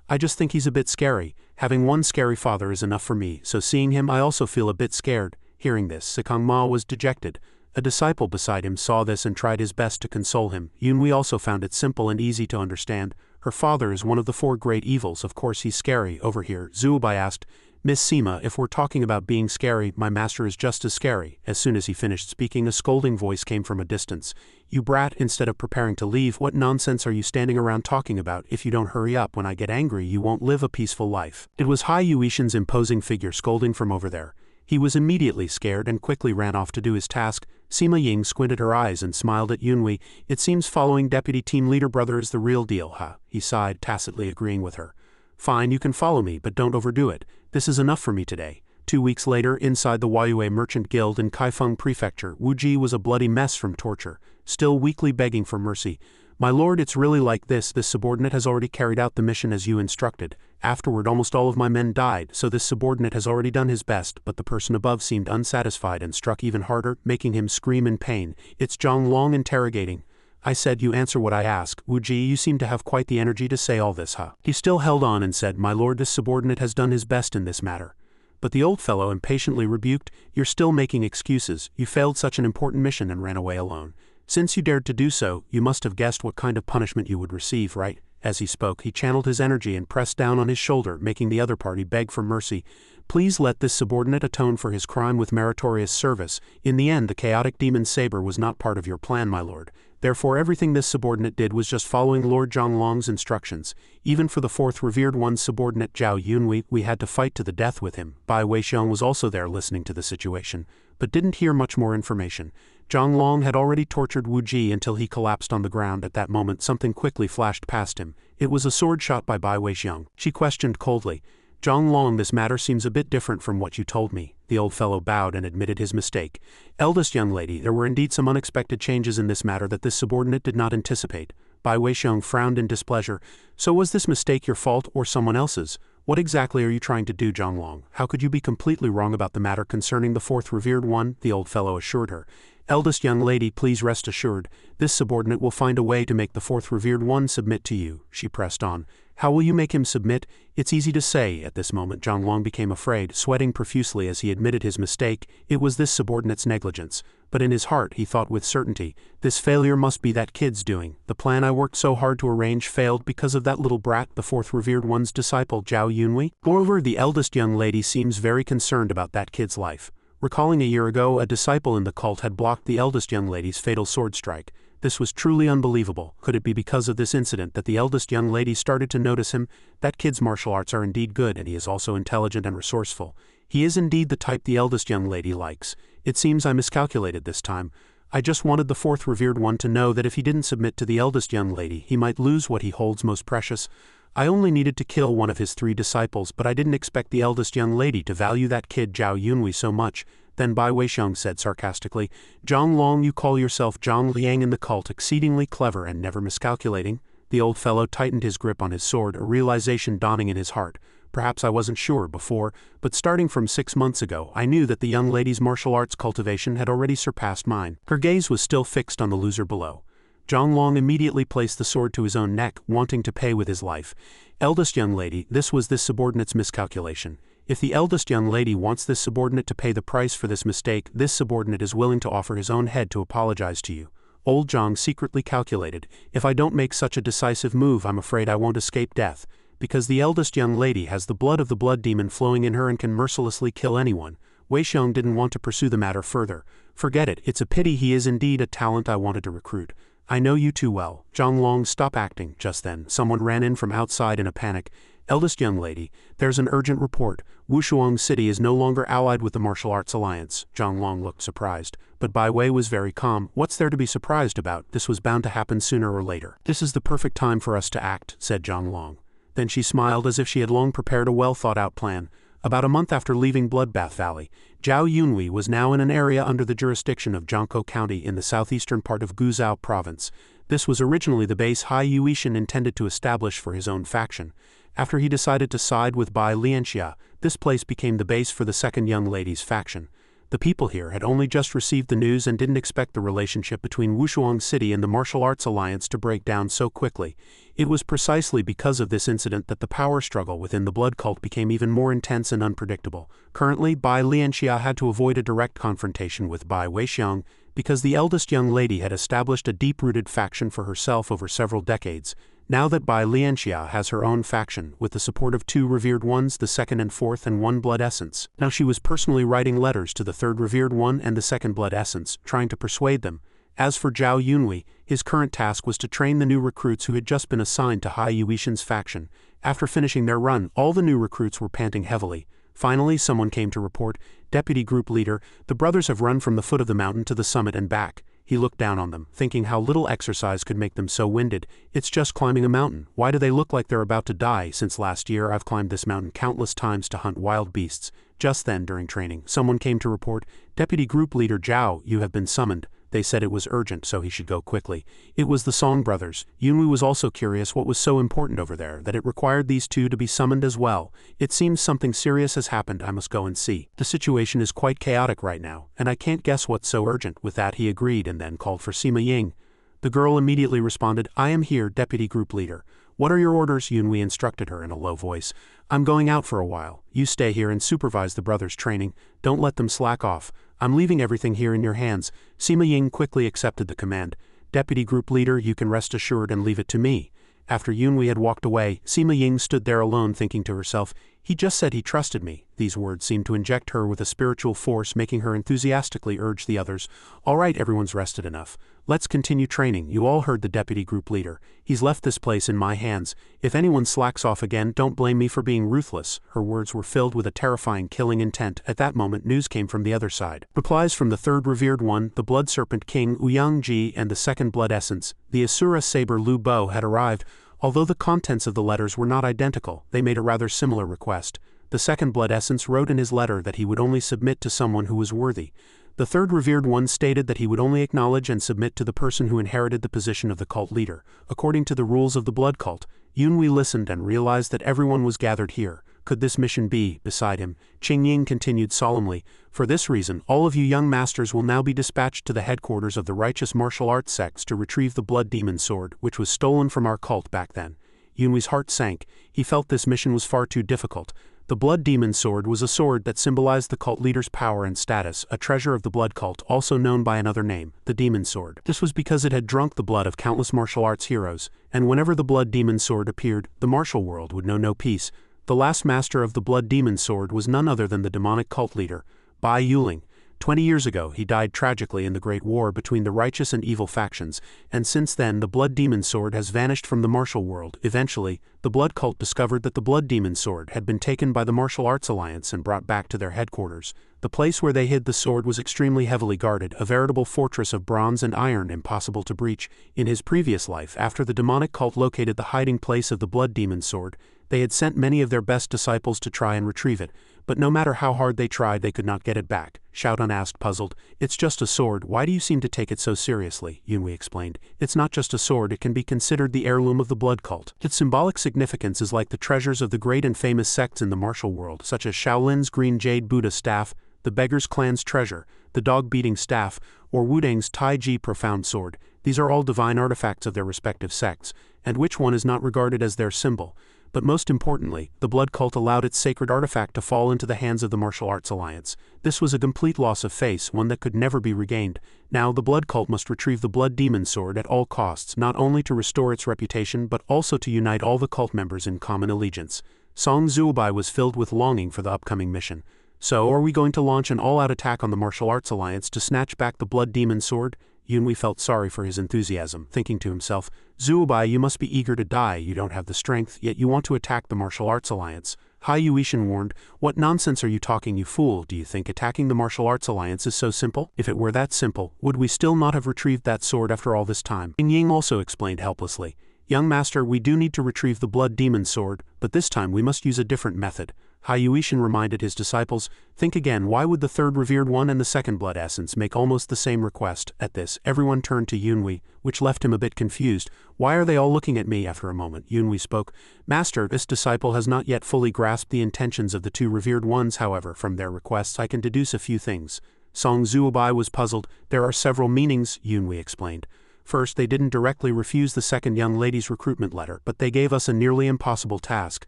I just think he's a bit scary. Having one scary father is enough for me, so seeing him I also feel a bit scared. Hearing this, Sikong Ma was dejected. A disciple beside him saw this and tried his best to console him. Yunhui also found it simple and easy to understand. Her father is one of the four great evils, of course he's scary. Over here, Zuobai asked, Miss Sima, if we're talking about being scary, my master is just as scary. As soon as he finished speaking, a scolding voice came from a distance. You brat, instead of preparing to leave, what nonsense are you standing around talking about? If you don't hurry up, when I get angry, you won't live a peaceful life. It was Hai Yuishan's imposing figure scolding from over there. He was immediately scared and quickly ran off to do his task. Sima Ying squinted her eyes and smiled at Yunhui. It seems following Deputy Team Leader Brother is the real deal, huh? He sighed, tacitly agreeing with her. Fine, you can follow me, but don't overdo it. This is enough for me today. 2 weeks later, inside the Huayue Merchant Guild in Kaifeng Prefecture, Wu Ji was a bloody mess from torture, still weakly begging for mercy. My lord, it's really like this. This subordinate has already carried out the mission as you instructed. Afterward, almost all of my men died, so this subordinate has already done his best, but the person above seemed unsatisfied and struck even harder, making him scream in pain. It's Zhang Long interrogating. I said, you answer what I ask. Wu Ji, you seem to have quite the energy to say all this, huh? He still held on and said, my lord, this subordinate has done his best in this matter. But the old fellow impatiently rebuked, you're still making excuses. You failed such an important mission and ran away alone. Since you dared to do so, you must have guessed what kind of punishment you would receive, right? As he spoke, he channeled his energy and pressed down on his shoulder, making the other party beg for mercy. Please let this subordinate atone for his crime with meritorious service. In the end, the chaotic demon saber was not part of your plan, my lord. Therefore everything this subordinate did was just following Lord Zhonglong's instructions. Even for the fourth revered one's subordinate Jiao Yunhui, we had to fight to the death with him. Bai Weixiong was also there listening to the situation, but didn't hear much more information. Zhonglong had already tortured Wu Ji until he collapsed on the ground. At that moment something quickly flashed past him. It was a sword shot by Bai Weixiang. She questioned coldly. Zhang Long, this matter seems a bit different from what you told me. The old fellow bowed and admitted his mistake. Eldest young lady, there were indeed some unexpected changes in this matter that this subordinate did not anticipate. Bai Weixiang frowned in displeasure. So was this mistake your fault or someone else's? What exactly are you trying to do, Zhang Long? How could you be completely wrong about the matter concerning the fourth revered one? The old fellow assured her. Eldest young lady, please rest assured, this subordinate will find a way to make the fourth revered one submit to you, she pressed on. How will you make him submit? It's easy to say. At this moment Zhang Long became afraid, sweating profusely as he admitted his mistake. It was this subordinate's negligence. But in his heart he thought with certainty, this failure must be that kid's doing. The plan I worked so hard to arrange failed because of that little brat, the fourth revered one's disciple, Jiao Yunhui. Moreover, the eldest young lady seems very concerned about that kid's life. Recalling a year ago, a disciple in the cult had blocked the eldest young lady's fatal sword strike. This was truly unbelievable. Could it be because of this incident that the eldest young lady started to notice him? That kid's martial arts are indeed good, and he is also intelligent and resourceful. He is indeed the type the eldest young lady likes. It seems I miscalculated this time. I just wanted the fourth revered one to know that if he didn't submit to the eldest young lady, he might lose what he holds most precious. I only needed to kill one of his 3 disciples, but I didn't expect the eldest young lady to value that kid Jiao Yunhui so much. Then Bai Weixiang said sarcastically, Zhang Long, you call yourself Zhang Liang in the cult exceedingly clever and never miscalculating? The old fellow tightened his grip on his sword, a realization dawning in his heart. Perhaps I wasn't sure before, but starting from 6 months ago, I knew that the young lady's martial arts cultivation had already surpassed mine. Her gaze was still fixed on the loser below. Zhang Long immediately placed the sword to his own neck, wanting to pay with his life. Eldest young lady, this was this subordinate's miscalculation. If the eldest young lady wants this subordinate to pay the price for this mistake, this subordinate is willing to offer his own head to apologize to you. Old Zhang secretly calculated, if I don't make such a decisive move, I'm afraid I won't escape death. Because the eldest young lady has the blood of the blood demon flowing in her and can mercilessly kill anyone. Weixiang didn't want to pursue the matter further. Forget it, it's a pity he is indeed a talent I wanted to recruit. I know you too well. Zhang Long, stop acting. Just then, someone ran in from outside in a panic. Eldest young lady, there's an urgent report. Wushuang City is no longer allied with the Martial Arts Alliance. Zhang Long looked surprised, but Bai Wei was very calm. What's there to be surprised about? This was bound to happen sooner or later. This is the perfect time for us to act, said Zhang Long. Then she smiled as if she had long prepared a well-thought-out plan. About a month after leaving Bloodbath Valley, Jiao Yunhui was now in an area under the jurisdiction of Jiangkou County in the southeastern part of Guizhou Province. This was originally the base Hai Yuishan intended to establish for his own faction. After he decided to side with Bai Lianxia, this place became the base for the second young lady's faction. The people here had only just received the news and didn't expect the relationship between Wushuang City and the Martial Arts Alliance to break down so quickly. It was precisely because of this incident that the power struggle within the blood cult became even more intense and unpredictable. Currently, Bai Lianxia had to avoid a direct confrontation with Bai Weixiang because the eldest young lady had established a deep-rooted faction for herself over several decades. Now that Bai Lianxia has her own faction, with the support of 2 revered ones, the second and fourth, and 1 blood essence. Now she was personally writing letters to the 3rd revered one and the 2nd blood essence, trying to persuade them. As for Jiao Yunhui, his current task was to train the new recruits who had just been assigned to Hai Yuishan's faction. After finishing their run, all the new recruits were panting heavily. Finally, someone came to report, Deputy Group Leader, the brothers have run from the foot of the mountain to the summit and back. He looked down on them, thinking how little exercise could make them so winded. It's just climbing a mountain. Why do they look like they're about to die? Since last year I've climbed this mountain countless times to hunt wild beasts. Just then, during training, someone came to report, Deputy Group Leader Jiao, you have been summoned. They said it was urgent, so he should go quickly. It was the Song brothers. Yunhui was also curious what was so important over there, that it required these 2 to be summoned as well. It seems something serious has happened, I must go and see. The situation is quite chaotic right now, and I can't guess what's so urgent. With that he agreed and then called for Sima Ying. The girl immediately responded, I am here, Deputy Group Leader. What are your orders? Yunhui instructed her in a low voice. I'm going out for a while. You stay here and supervise the brothers' training. Don't let them slack off. I'm leaving everything here in your hands. Sima Ying quickly accepted the command. Deputy Group Leader, you can rest assured and leave it to me. After Yunhui had walked away, Sima Ying stood there alone thinking to herself, he just said he trusted me. These words seemed to inject her with a spiritual force, making her enthusiastically urge the others. All right, everyone's rested enough. Let's continue training. You all heard the Deputy Group Leader. He's left this place in my hands. If anyone slacks off again, don't blame me for being ruthless. Her words were filled with a terrifying killing intent. At that moment news came from the other side. Replies from the 3rd revered one, the Blood Serpent King Ouyang Ji and the 2nd Blood Essence, the Asura Saber Lu Bo had arrived. Although the contents of the letters were not identical, they made a rather similar request. The second blood essence wrote in his letter that he would only submit to someone who was worthy. The third revered one stated that he would only acknowledge and submit to the person who inherited the position of the cult leader, according to the rules of the blood cult. Yunwei listened and realized that everyone was gathered here. Could this mission be, beside him? Qingying continued solemnly, for this reason, all of you young masters will now be dispatched to the headquarters of the righteous martial arts sects to retrieve the blood demon sword, which was stolen from our cult back then. Yunwei's heart sank. He felt this mission was far too difficult. The blood demon sword was a sword that symbolized the cult leader's power and status, a treasure of the blood cult, also known by another name, the demon sword. This was because it had drunk the blood of countless martial arts heroes, and whenever the blood demon sword appeared, the martial world would know no peace. The last master of the blood demon sword was none other than the demonic cult leader, Bai Yuling. 20 years ago he died tragically in the Great War between the righteous and evil factions, and since then the blood demon sword has vanished from the martial world. Eventually, the blood cult discovered that the blood demon sword had been taken by the Martial Arts Alliance and brought back to their headquarters. The place where they hid the sword was extremely heavily guarded, a veritable fortress of bronze and iron impossible to breach. In his previous life, after the demonic cult located the hiding place of the blood demon sword, they had sent many of their best disciples to try and retrieve it, but no matter how hard they tried they could not get it back. Xiaodun asked, puzzled. It's just a sword, why do you seem to take it so seriously? Yunwei explained. It's not just a sword, it can be considered the heirloom of the blood cult. Its symbolic significance is like the treasures of the great and famous sects in the martial world, such as Shaolin's green jade Buddha staff, the beggar's clan's treasure, the dog-beating staff, or Wudang's Taiji profound sword. These are all divine artifacts of their respective sects, and which one is not regarded as their symbol? But most importantly, the blood cult allowed its sacred artifact to fall into the hands of the Martial Arts Alliance. This was a complete loss of face, one that could never be regained. Now the blood cult must retrieve the blood demon sword at all costs, not only to restore its reputation but also to unite all the cult members in common allegiance. Song Zuobai was filled with longing for the upcoming mission. So, are we going to launch an all-out attack on the Martial Arts Alliance to snatch back the blood demon sword? Yunwei felt sorry for his enthusiasm, thinking to himself, Zuobai, you must be eager to die, you don't have the strength, yet you want to attack the Martial Arts Alliance. Hai Yuishan warned, what nonsense are you talking, you fool? Do you think attacking the Martial Arts Alliance is so simple? If it were that simple, would we still not have retrieved that sword after all this time? Ying also explained helplessly, young master, we do need to retrieve the blood demon sword, but this time we must use a different method. Hai Yuishan reminded his disciples, think again, why would the third revered one and the second blood essence make almost the same request? At this, everyone turned to Yunwei, which left him a bit confused. Why are they all looking at me? After a moment, Yunwei spoke, Master, this disciple has not yet fully grasped the intentions of the two revered ones, however, from their requests I can deduce a few things. Song Zuobai was puzzled. There are several meanings, Yunwei explained. First, they didn't directly refuse the second young lady's recruitment letter, but they gave us a nearly impossible task.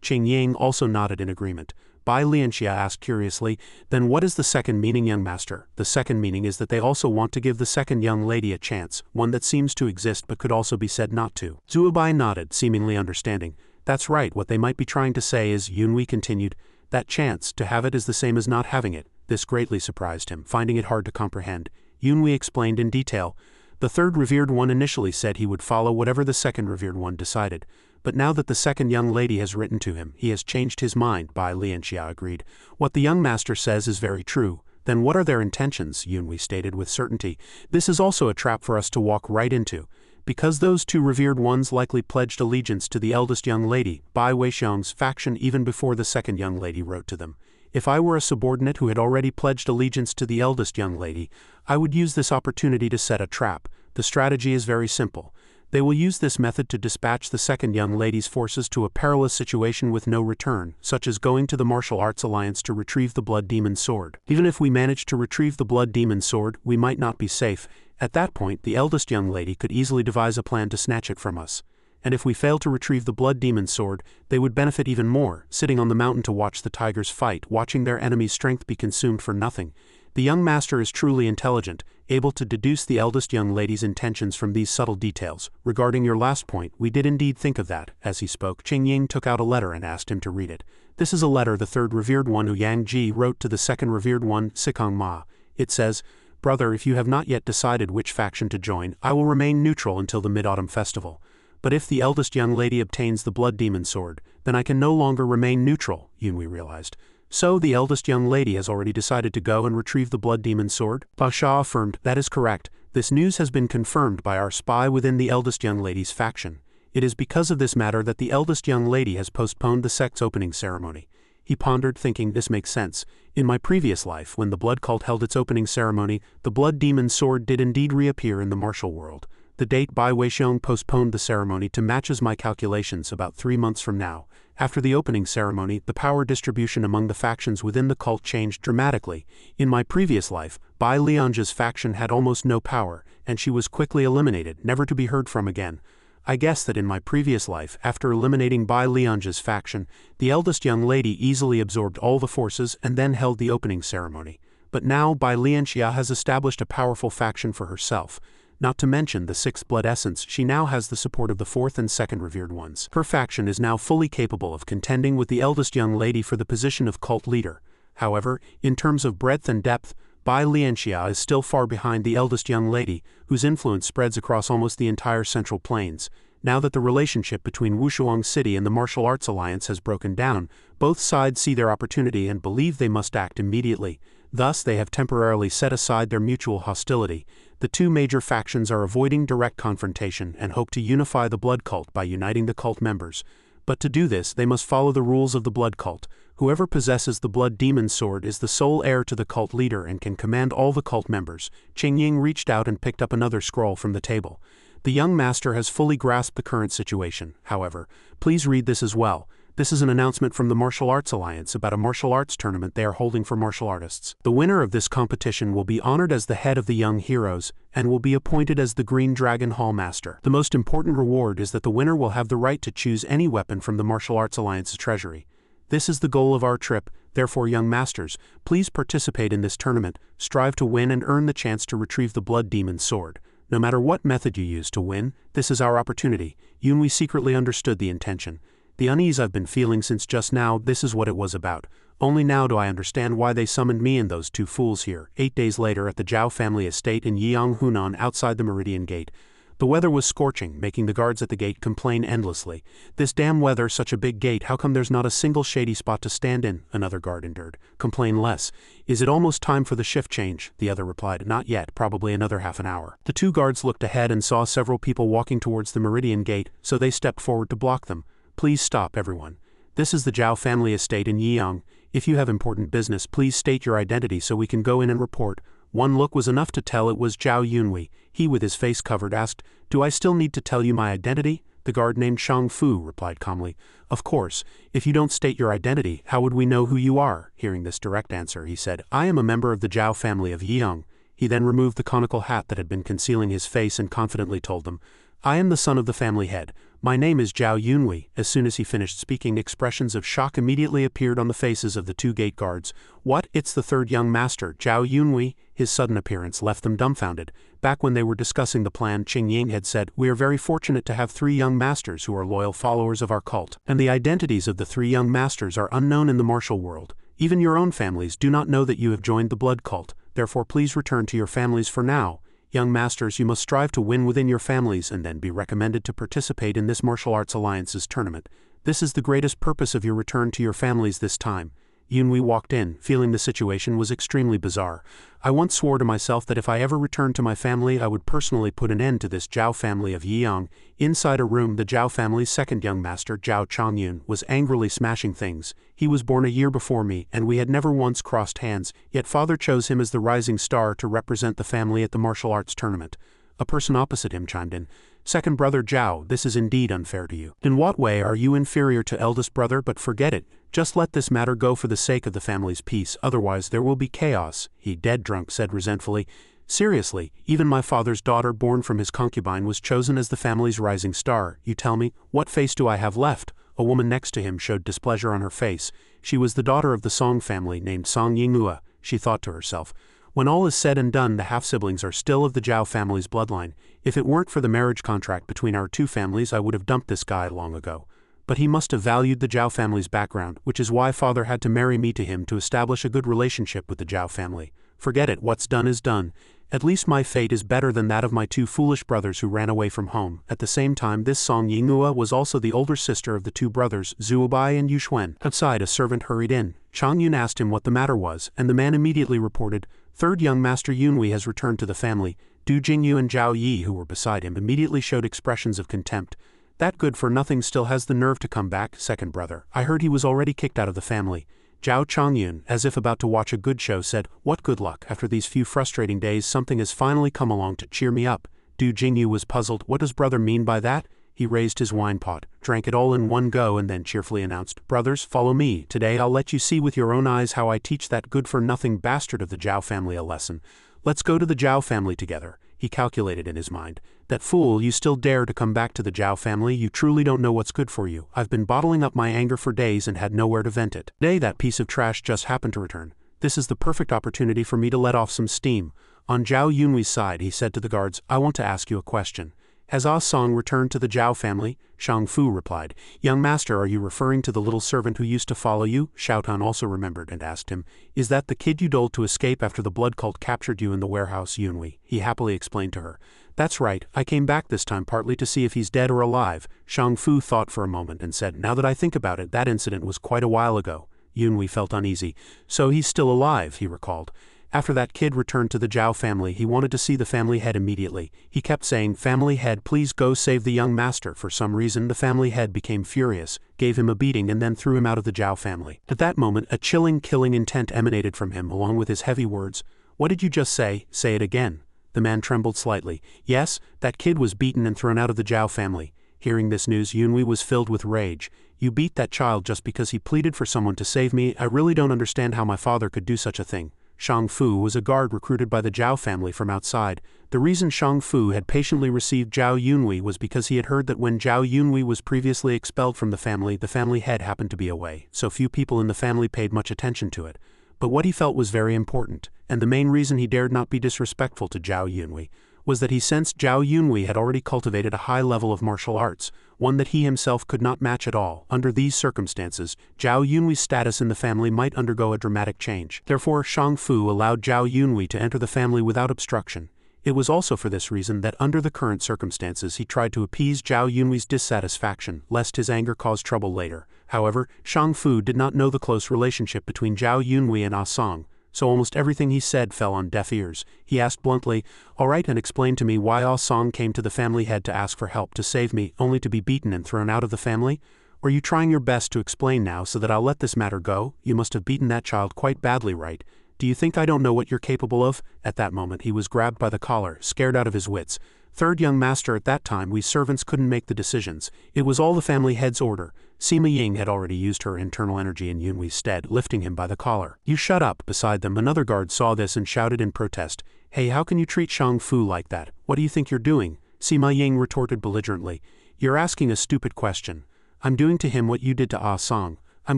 Qingying also nodded in agreement. Bai Lianxia asked curiously, then what is the second meaning, young master? The second meaning is that they also want to give the second young lady a chance, one that seems to exist but could also be said not to. Zuobai nodded, seemingly understanding. That's right, what they might be trying to say is, Yunwei continued, that chance, to have it is the same as not having it. This greatly surprised him, finding it hard to comprehend. Yunwei explained in detail. The third revered one initially said he would follow whatever the second revered one decided. But now that the second young lady has written to him, he has changed his mind, Bai Lianxia agreed. What the young master says is very true. Then what are their intentions? Yunwei stated with certainty. This is also a trap for us to walk right into. Because those two revered ones likely pledged allegiance to the eldest young lady, Bai Weixiong's faction, even before the second young lady wrote to them. If I were a subordinate who had already pledged allegiance to the eldest young lady, I would use this opportunity to set a trap. The strategy is very simple. They will use this method to dispatch the second young lady's forces to a perilous situation with no return, such as going to the Martial Arts Alliance to retrieve the Blood Demon Sword. Even if we manage to retrieve the Blood Demon Sword, we might not be safe. At that point, the eldest young lady could easily devise a plan to snatch it from us. And if we fail to retrieve the Blood Demon Sword, they would benefit even more, sitting on the mountain to watch the tigers fight, watching their enemy's strength be consumed for nothing. The young master is truly intelligent, able to deduce the eldest young lady's intentions from these subtle details. Regarding your last point, we did indeed think of that. As he spoke, Qingying took out a letter and asked him to read it. This is a letter the third revered one Hu Yangji wrote to the second revered one, Sikong Ma. It says, Brother, if you have not yet decided which faction to join, I will remain neutral until the Mid-Autumn Festival. But if the eldest young lady obtains the Blood Demon Sword, then I can no longer remain neutral, Yunwei realized. So the eldest young lady has already decided to go and retrieve the Blood Demon Sword? Basha affirmed, that is correct. This news has been confirmed by our spy within the eldest young lady's faction. It is because of this matter that the eldest young lady has postponed the sect's opening ceremony. He pondered, thinking, this makes sense. In my previous life, when the blood cult held its opening ceremony, the blood demon sword did indeed reappear in the martial world. The date Bai Weixiong postponed the ceremony to matches my calculations about 3 months from now. After the opening ceremony, the power distribution among the factions within the cult changed dramatically. In my previous life, Bai Liange's faction had almost no power, and she was quickly eliminated, never to be heard from again. I guess that in my previous life, after eliminating Bai Liange's faction, the eldest young lady easily absorbed all the forces and then held the opening ceremony. But now Bai Lianxia has established a powerful faction for herself. Not to mention the 6th blood essence, she now has the support of the 4th and 2nd revered ones. Her faction is now fully capable of contending with the eldest young lady for the position of cult leader. However, in terms of breadth and depth, Bai Lianxia is still far behind the eldest young lady, whose influence spreads across almost the entire Central Plains. Now that the relationship between Wushuang City and the Martial Arts Alliance has broken down, both sides see their opportunity and believe they must act immediately. Thus, they have temporarily set aside their mutual hostility. The two major factions are avoiding direct confrontation and hope to unify the blood cult by uniting the cult members. But to do this, they must follow the rules of the blood cult. Whoever possesses the blood demon sword is the sole heir to the cult leader and can command all the cult members. Qingying reached out and picked up another scroll from the table. The young master has fully grasped the current situation, however. Please read this as well. This is an announcement from the Martial Arts Alliance about a martial arts tournament they are holding for martial artists. The winner of this competition will be honored as the head of the young heroes, and will be appointed as the Green Dragon Hall Master. The most important reward is that the winner will have the right to choose any weapon from the Martial Arts Alliance's treasury. This is the goal of our trip, therefore young masters, please participate in this tournament, strive to win and earn the chance to retrieve the blood demon sword. No matter what method you use to win, this is our opportunity. Yunwei secretly understood the intention. The unease I've been feeling since just now, this is what it was about. Only now do I understand why they summoned me and those two fools here. 8 days later at the Jiao family estate in Yiyang Hunan outside the Meridian Gate. The weather was scorching, making the guards at the gate complain endlessly. This damn weather, such a big gate, how come there's not a single shady spot to stand in? Another guard endured. Complain less. Is it almost time for the shift change? The other replied, not yet, probably another half an hour. The two guards looked ahead and saw several people walking towards the Meridian Gate, so they stepped forward to block them. Please stop, everyone. This is the Jiao family estate in Yiyang. If you have important business, please state your identity so we can go in and report. One look was enough to tell it was Jiao Yunwei. He, with his face covered, asked, do I still need to tell you my identity? The guard named Shang Fu replied calmly, of course. If you don't state your identity, how would we know who you are? Hearing this direct answer, he said, I am a member of the Jiao family of Yiyang. He then removed the conical hat that had been concealing his face and confidently told them, I am the son of the family head. My name is Jiao Yunwei. As soon as he finished speaking, expressions of shock immediately appeared on the faces of the two gate guards. What? It's the third young master, Jiao Yunwei? His sudden appearance left them dumbfounded. Back when they were discussing the plan, Qingying had said, we are very fortunate to have 3 young masters who are loyal followers of our cult, and the identities of the 3 young masters are unknown in the martial world. Even your own families do not know that you have joined the blood cult, therefore please return to your families for now. Young masters, you must strive to win within your families and then be recommended to participate in this Martial Arts Alliance's tournament. This is the greatest purpose of your return to your families this time. Yunwei walked in, feeling the situation was extremely bizarre. I once swore to myself that if I ever returned to my family I would personally put an end to this Jiao family of Yiyang. Inside a room, the Jiao family's second young master, Jiao Changyun, was angrily smashing things. He was born a year before me, and we had never once crossed hands, yet father chose him as the rising star to represent the family at the martial arts tournament. A person opposite him chimed in, second brother Jiao, this is indeed unfair to you. In what way are you inferior to eldest brother? But forget it. Just let this matter go for the sake of the family's peace, otherwise there will be chaos, he dead drunk said resentfully. Seriously, even my father's daughter born from his concubine was chosen as the family's rising star. You tell me, what face do I have left? A woman next to him showed displeasure on her face. She was the daughter of the Song family named Song Yinghua, she thought to herself. When all is said and done, the half-siblings are still of the Jiao family's bloodline. If it weren't for the marriage contract between our two families, I would have dumped this guy long ago. But he must have valued the Jiao family's background, which is why father had to marry me to him to establish a good relationship with the Jiao family. Forget it, what's done is done. At least my fate is better than that of my 2 foolish brothers who ran away from home. At the same time, this Song Yinghua was also the older sister of the 2 brothers, Zhuobai and Yuxuan. Outside, a servant hurried in. Changyun asked him what the matter was, and the man immediately reported, third young master Yunwei has returned to the family. Du Jingyu and Zhao Yi, who were beside him, immediately showed expressions of contempt. That good-for-nothing still has the nerve to come back, second brother. I heard he was already kicked out of the family. Jiao Chongyun, as if about to watch a good show, said, what good luck. After these few frustrating days something has finally come along to cheer me up. Du Jingyu was puzzled. What does brother mean by that? He raised his wine pot, drank it all in one go and then cheerfully announced, brothers, follow me. Today I'll let you see with your own eyes how I teach that good-for-nothing bastard of the Jiao family a lesson. Let's go to the Jiao family together. He calculated in his mind. That fool, you still dare to come back to the Jiao family? You truly don't know what's good for you. I've been bottling up my anger for days and had nowhere to vent it. Today that piece of trash just happened to return. This is the perfect opportunity for me to let off some steam. On Zhao Yunwei's side, he said to the guards, I want to ask you a question. Has Ah Song returned to the Jiao family? Shang Fu replied. Young master, are you referring to the little servant who used to follow you? Xiao Tan also remembered and asked him, is that the kid you told to escape after the blood cult captured you in the warehouse? Yunwei, he happily explained to her. That's right, I came back this time partly to see if he's dead or alive. Shang Fu thought for a moment and said, now that I think about it, that incident was quite a while ago. Yunwei felt uneasy. So he's still alive, he recalled. After that kid returned to the Jiao family, he wanted to see the family head immediately. He kept saying, family head, please go save the young master. For some reason, the family head became furious, gave him a beating and then threw him out of the Jiao family. At that moment, a chilling, killing intent emanated from him along with his heavy words. What did you just say? Say it again. The man trembled slightly. Yes, that kid was beaten and thrown out of the Jiao family. Hearing this news, Yunwei was filled with rage. You beat that child just because he pleaded for someone to save me? I really don't understand how my father could do such a thing. Shang Fu was a guard recruited by the Jiao family from outside. The reason Shang Fu had patiently received Zhao Yunwei was because he had heard that when Zhao Yunwei was previously expelled from the family head happened to be away, so few people in the family paid much attention to it. But what he felt was very important, and the main reason he dared not be disrespectful to Zhao Yunwei was that he sensed Zhao Yunwei had already cultivated a high level of martial arts, one that he himself could not match at all. Under these circumstances, Zhao Yunwei's status in the family might undergo a dramatic change. Therefore, Shang Fu allowed Zhao Yunwei to enter the family without obstruction. It was also for this reason that under the current circumstances he tried to appease Zhao Yunwei's dissatisfaction, lest his anger cause trouble later. However, Shang Fu did not know the close relationship between Zhao Yunwei and Ah Song, so almost everything he said fell on deaf ears. He asked bluntly, all right, and explain to me why Ah Song came to the family head to ask for help to save me, only to be beaten and thrown out of the family? Or are you trying your best to explain now so that I'll let this matter go? You must have beaten that child quite badly, right? Do you think I don't know what you're capable of? At that moment he was grabbed by the collar, scared out of his wits. Third young master, at that time we servants couldn't make the decisions. It was all the family head's order. Sima Ying had already used her internal energy in Yunwei's stead, lifting him by the collar. You shut up. Beside them another guard saw this and shouted in protest. Hey, how can you treat Shang Fu like that? What do you think you're doing? Sima Ying retorted belligerently. You're asking a stupid question. I'm doing to him what you did to Ah Song. I'm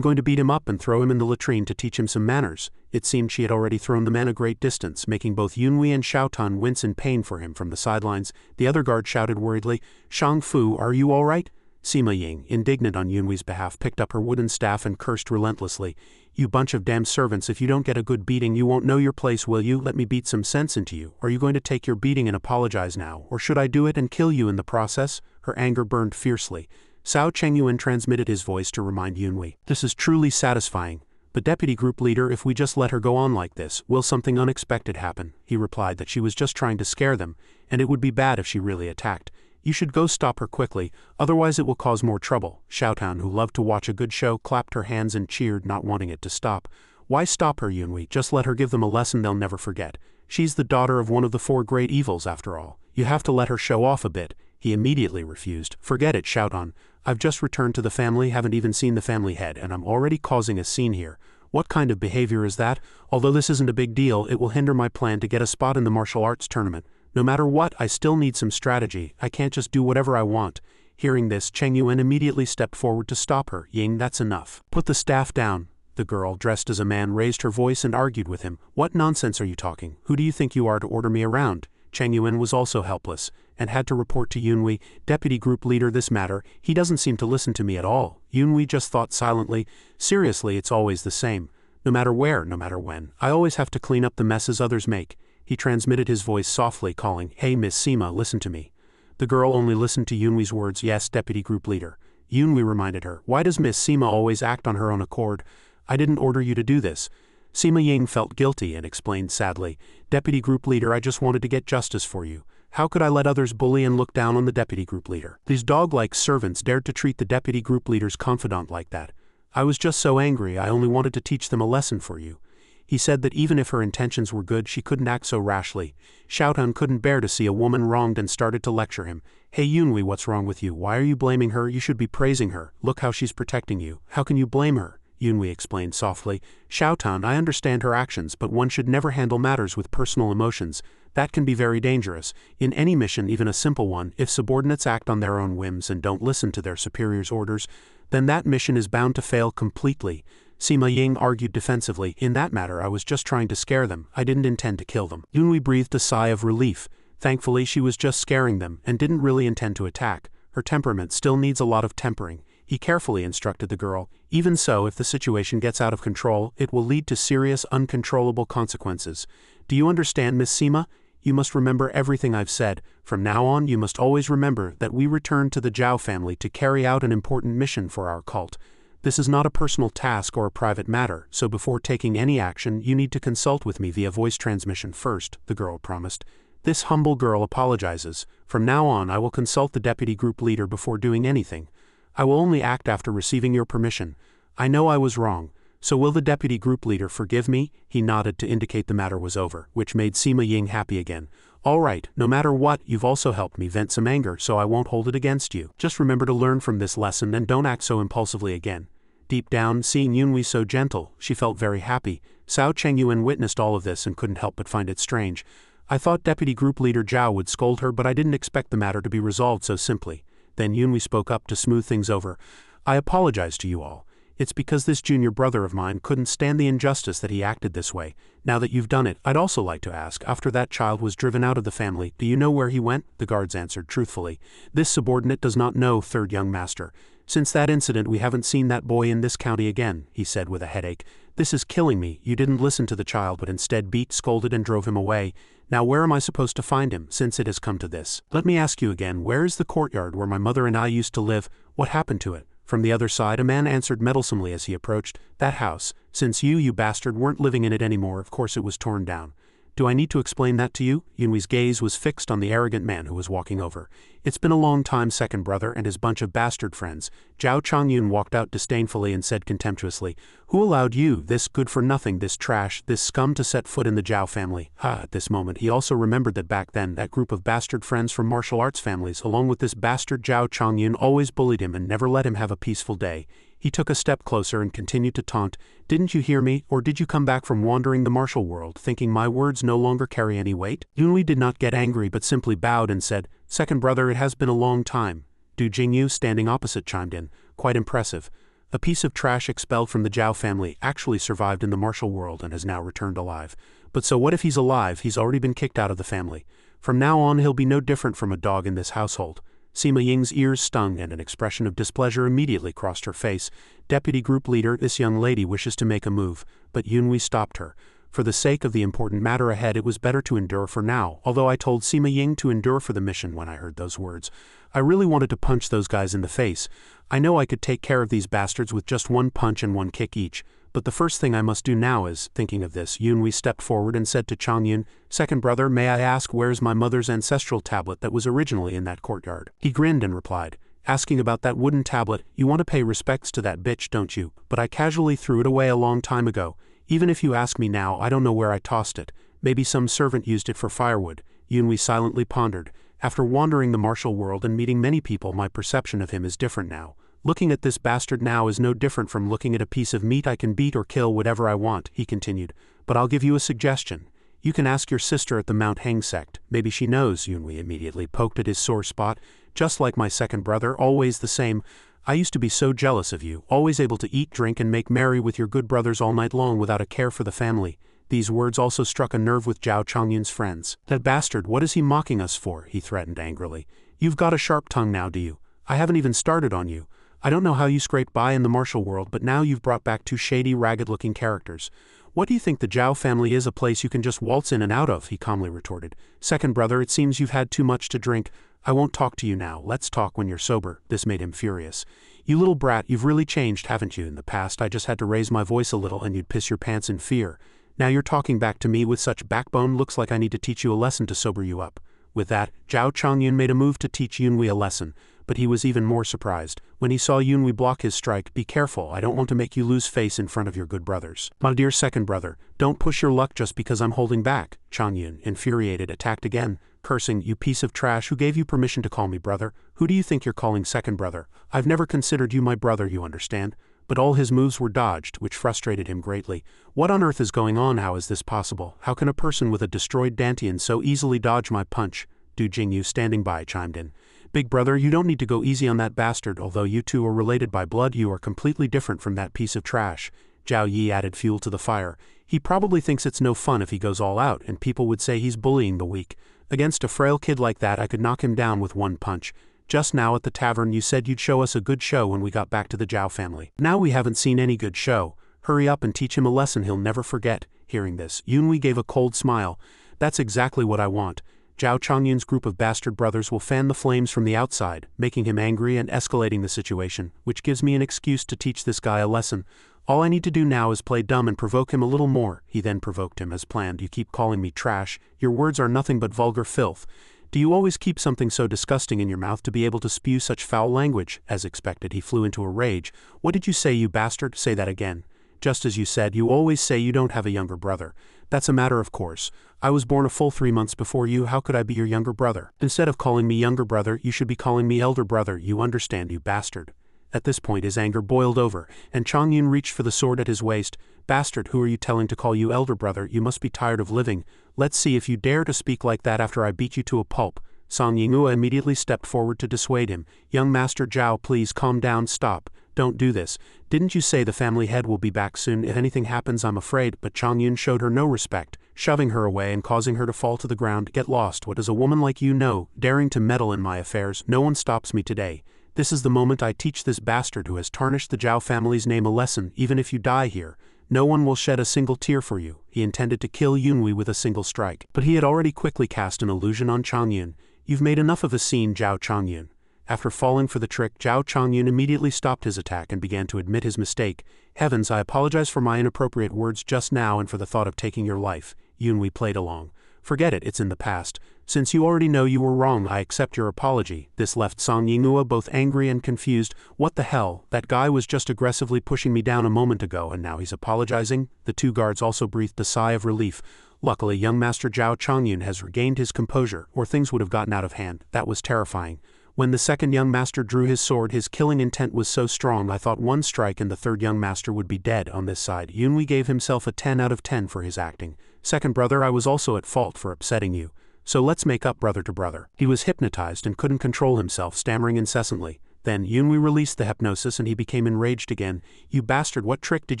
going to beat him up and throw him in the latrine to teach him some manners. It seemed she had already thrown the man a great distance, making both Yunwei and Xiao Tan wince in pain for him from the sidelines. The other guard shouted worriedly, Shang Fu, are you all right? Sima Ying, indignant on Yunwei's behalf, picked up her wooden staff and cursed relentlessly. You bunch of damn servants, if you don't get a good beating you won't know your place, will you? Let me beat some sense into you. Are you going to take your beating and apologize now, or should I do it and kill you in the process? Her anger burned fiercely. Cao Chengyuan transmitted his voice to remind Yunwei. This is truly satisfying. But Deputy Group Leader, if we just let her go on like this, will something unexpected happen? He replied that she was just trying to scare them, and it would be bad if she really attacked. You should go stop her quickly, otherwise it will cause more trouble. Xiaotan, who loved to watch a good show, clapped her hands and cheered, not wanting it to stop. Why stop her, Yunwei? Just let her give them a lesson they'll never forget. She's the daughter of one of the four great evils after all. You have to let her show off a bit. He immediately refused. Forget it, Xiaotan. I've just returned to the family, haven't even seen the family head, and I'm already causing a scene here. What kind of behavior is that? Although this isn't a big deal, it will hinder my plan to get a spot in the martial arts tournament. No matter what, I still need some strategy. I can't just do whatever I want. Hearing this, Cheng Yuan immediately stepped forward to stop her. Ying, that's enough. Put the staff down. The girl, dressed as a man, raised her voice and argued with him. What nonsense are you talking? Who do you think you are to order me around? Cheng Yuan was also helpless, and had to report to Yunwei, Deputy Group Leader, this matter. He doesn't seem to listen to me at all. Yunwei just thought silently, seriously, it's always the same. No matter where, no matter when, I always have to clean up the messes others make. He transmitted his voice softly, calling, Hey Miss Sima, listen to me. The girl only listened to Yunwei's words. Yes, Deputy Group Leader. Yunwei reminded her, why does Miss Sima always act on her own accord? I didn't order you to do this. Sima Ying felt guilty and explained sadly, Deputy Group Leader, I just wanted to get justice for you. How could I let others bully and look down on the deputy group leader? These dog-like servants dared to treat the deputy group leader's confidant like that. I was just so angry I only wanted to teach them a lesson for you. He said that even if her intentions were good she couldn't act so rashly. Xiaotan couldn't bear to see a woman wronged and started to lecture him. Hey Yunwei, what's wrong with you? Why are you blaming her? You should be praising her. Look how she's protecting you. How can you blame her? Yunwei explained softly. Xiaotan, I understand her actions, but one should never handle matters with personal emotions. That can be very dangerous. In any mission, even a simple one, if subordinates act on their own whims and don't listen to their superiors' orders, then that mission is bound to fail completely. Sima Ying argued defensively. In that matter, I was just trying to scare them. I didn't intend to kill them. Yunwei breathed a sigh of relief. Thankfully, she was just scaring them and didn't really intend to attack. Her temperament still needs a lot of tempering. He carefully instructed the girl. Even so, if the situation gets out of control, it will lead to serious, uncontrollable consequences. Do you understand, Miss Sima? You must remember everything I've said. From now on, you must always remember that we returned to the Jiao family to carry out an important mission for our cult. This is not a personal task or a private matter, so before taking any action, you need to consult with me via voice transmission first, the girl promised. This humble girl apologizes. From now on, I will consult the deputy group leader before doing anything. I will only act after receiving your permission. I know I was wrong. So will the deputy group leader forgive me? He nodded to indicate the matter was over, which made Sima Ying happy again. All right, no matter what, you've also helped me vent some anger, so I won't hold it against you. Just remember to learn from this lesson and don't act so impulsively again. Deep down, seeing Yunwei so gentle, she felt very happy. Cao Chengyuan witnessed all of this and couldn't help but find it strange. I thought deputy group leader Jiao would scold her, but I didn't expect the matter to be resolved so simply. Then Yunwei spoke up to smooth things over. I apologize to you all. It's because this junior brother of mine couldn't stand the injustice that he acted this way. Now that you've done it, I'd also like to ask, after that child was driven out of the family, do you know where he went? The guards answered truthfully. This subordinate does not know, third young master. Since that incident we haven't seen that boy in this county again, he said with a headache. This is killing me. You didn't listen to the child but instead beat, scolded and drove him away. Now where am I supposed to find him, since it has come to this? Let me ask you again, where is the courtyard where my mother and I used to live? What happened to it? From the other side a man answered meddlesomely as he approached. That house. Since you bastard, weren't living in it anymore, of course it was torn down. Do I need to explain that to you? Yunwei's gaze was fixed on the arrogant man who was walking over. It's been a long time, second brother and his bunch of bastard friends. Jiao Chongyun walked out disdainfully and said contemptuously, Who allowed you, this good-for-nothing, this trash, this scum to set foot in the Jiao family? At this moment he also remembered that back then that group of bastard friends from martial arts families along with this bastard Jiao Chongyun always bullied him and never let him have a peaceful day. He took a step closer and continued to taunt. Didn't you hear me, or did you come back from wandering the martial world thinking my words no longer carry any weight? Yunwei did not get angry but simply bowed and said, Second brother, it has been a long time. Du Jingyu, standing opposite, chimed in. Quite impressive. A piece of trash expelled from the Jiao family actually survived in the martial world and has now returned alive. But so what if he's alive? He's already been kicked out of the family. From now on he'll be no different from a dog in this household. Sima Ying's ears stung and an expression of displeasure immediately crossed her face. Deputy group leader, this young lady wishes to make a move, but Yunwei stopped her. For the sake of the important matter ahead it was better to endure for now, although I told Sima Ying to endure for the mission when I heard those words. I really wanted to punch those guys in the face. I know I could take care of these bastards with just one punch and one kick each. But the first thing I must do now is, thinking of this, Yunwei stepped forward and said to Chongyun, Second brother, may I ask where's my mother's ancestral tablet that was originally in that courtyard? He grinned and replied, Asking about that wooden tablet, you want to pay respects to that bitch, don't you? But I casually threw it away a long time ago. Even if you ask me now, I don't know where I tossed it. Maybe some servant used it for firewood. Yunwei silently pondered. After wandering the martial world and meeting many people, my perception of him is different now. Looking at this bastard now is no different from looking at a piece of meat I can beat or kill whatever I want, he continued. But I'll give you a suggestion. You can ask your sister at the Mount Heng sect. Maybe she knows. Yunwei immediately poked at his sore spot. Just like my second brother, always the same. I used to be so jealous of you, always able to eat, drink and make merry with your good brothers all night long without a care for the family. These words also struck a nerve with Jiao Chongyun's friends. That bastard, what is he mocking us for? He threatened angrily. You've got a sharp tongue now, do you? I haven't even started on you. I don't know how you scraped by in the martial world, but now you've brought back two shady, ragged-looking characters. What do you think the Jiao family is, a place you can just waltz in and out of? He calmly retorted. Second brother, it seems you've had too much to drink. I won't talk to you now. Let's talk when you're sober. This made him furious. You little brat, you've really changed, haven't you? In the past I just had to raise my voice a little and you'd piss your pants in fear. Now you're talking back to me with such backbone. Looks like I need to teach you a lesson to sober you up. With that, Jiao Chongyun made a move to teach Yunhui a lesson, but he was even more surprised when he saw Yunhui block his strike. Be careful, I don't want to make you lose face in front of your good brothers. My dear second brother, don't push your luck just because I'm holding back. Chongyun, infuriated, attacked again, cursing, you piece of trash, who gave you permission to call me brother? Who do you think you're calling second brother? I've never considered you my brother, you understand? But all his moves were dodged, which frustrated him greatly. What on earth is going on? How is this possible? How can a person with a destroyed dantian so easily dodge my punch? Du Jingyu, standing by, chimed in. Big brother, you don't need to go easy on that bastard. Although you two are related by blood, you are completely different from that piece of trash. Jiao Yi added fuel to the fire. He probably thinks it's no fun if he goes all out, and people would say he's bullying the weak. Against a frail kid like that, I could knock him down with one punch. Just now at the tavern you said you'd show us a good show when we got back to the Jiao family. Now we haven't seen any good show. Hurry up and teach him a lesson he'll never forget. Hearing this, Yunhui gave a cold smile. That's exactly what I want. Jiao Chongyun's group of bastard brothers will fan the flames from the outside, making him angry and escalating the situation, which gives me an excuse to teach this guy a lesson. All I need to do now is play dumb and provoke him a little more. He then provoked him as planned. You keep calling me trash. Your words are nothing but vulgar filth. Do you always keep something so disgusting in your mouth to be able to spew such foul language? As expected, he flew into a rage. What did you say, you bastard? Say that again. Just as you said, you always say you don't have a younger brother. That's a matter of course. I was born a full 3 months before you, how could I be your younger brother? Instead of calling me younger brother, you should be calling me elder brother, you understand, you bastard. At this point his anger boiled over, and Chongyun reached for the sword at his waist. Bastard, who are you telling to call you elder brother? You must be tired of living. Let's see if you dare to speak like that after I beat you to a pulp. Song Yinghua immediately stepped forward to dissuade him. Young Master Jiao, please calm down, stop. Don't do this. Didn't you say the family head will be back soon? If anything happens, I'm afraid. But Chongyun showed her no respect, shoving her away and causing her to fall to the ground. Get lost. What does a woman like you know, daring to meddle in my affairs? No one stops me today. This is the moment I teach this bastard who has tarnished the Jiao family's name a lesson. Even if you die here, no one will shed a single tear for you. He intended to kill Yunhui with a single strike, but he had already quickly cast an illusion on Chongyun. You've made enough of a scene, Jiao Chongyun. After falling for the trick, Jiao Chongyun immediately stopped his attack and began to admit his mistake. Heavens, I apologize for my inappropriate words just now and for the thought of taking your life. Yunhui played along. Forget it, it's in the past. Since you already know you were wrong, I accept your apology. This left Song Yinghua both angry and confused. What the hell? That guy was just aggressively pushing me down a moment ago and now he's apologizing? The two guards also breathed a sigh of relief. Luckily, young Master Jiao Chongyun has regained his composure, or things would have gotten out of hand. That was terrifying. When the second young master drew his sword, his killing intent was so strong I thought one strike and the third young master would be dead. On this side, Yunhui gave himself a 10 out of 10 for his acting. Second brother, I was also at fault for upsetting you. So let's make up brother to brother. He was hypnotized and couldn't control himself, stammering incessantly. Then Yunhui released the hypnosis and he became enraged again. You bastard, what trick did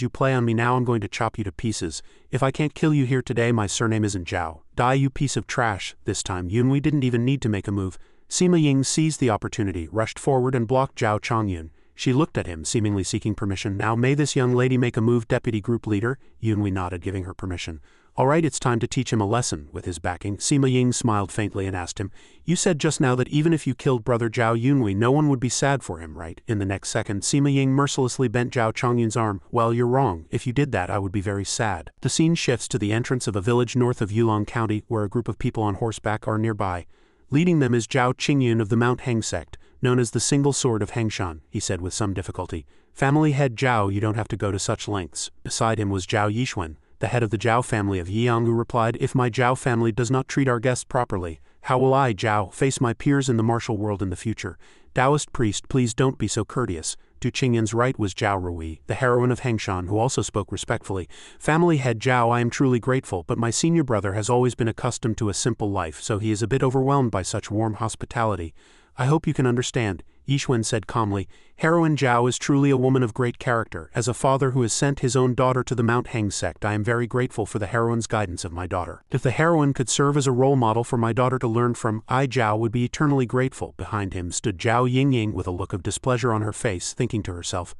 you play on me? Now I'm going to chop you to pieces. If I can't kill you here today, my surname isn't Jiao. Die, you piece of trash. This time Yunhui didn't even need to make a move. Sima Ying seized the opportunity, rushed forward and blocked Jiao Chongyun. She looked at him, seemingly seeking permission. Now may this young lady make a move, deputy group leader? Yunhui nodded, giving her permission. All right, it's time to teach him a lesson. With his backing, Sima Ying smiled faintly and asked him, you said just now that even if you killed brother Jiao Yunhui, no one would be sad for him, right? In the next second, Sima Ying mercilessly bent Jiao Chongyun's arm. Well, you're wrong. If you did that, I would be very sad. The scene shifts to the entrance of a village north of Yulong County, where a group of people on horseback are nearby. Leading them is Jiao Qingyun of the Mount Heng sect, known as the Single Sword of Hengshan, he said with some difficulty. Family head Jiao, you don't have to go to such lengths. Beside him was Jiao Yixuan, the head of the Jiao family of Yiyang, who replied, if my Jiao family does not treat our guests properly, how will I, Jiao, face my peers in the martial world in the future? Taoist priest, please don't be so courteous. To Qingyun's right was Jiao Rui, the heroine of Hengshan, who also spoke respectfully. Family head Jiao, I am truly grateful, but my senior brother has always been accustomed to a simple life, so he is a bit overwhelmed by such warm hospitality. I hope you can understand, Yixuan said calmly. Heroine Jiao is truly a woman of great character. As a father who has sent his own daughter to the Mount Heng sect, I am very grateful for the heroine's guidance of my daughter. If the heroine could serve as a role model for my daughter to learn from, I, Jiao, would be eternally grateful. Behind him stood Jiao Yingying with a look of displeasure on her face, thinking to herself,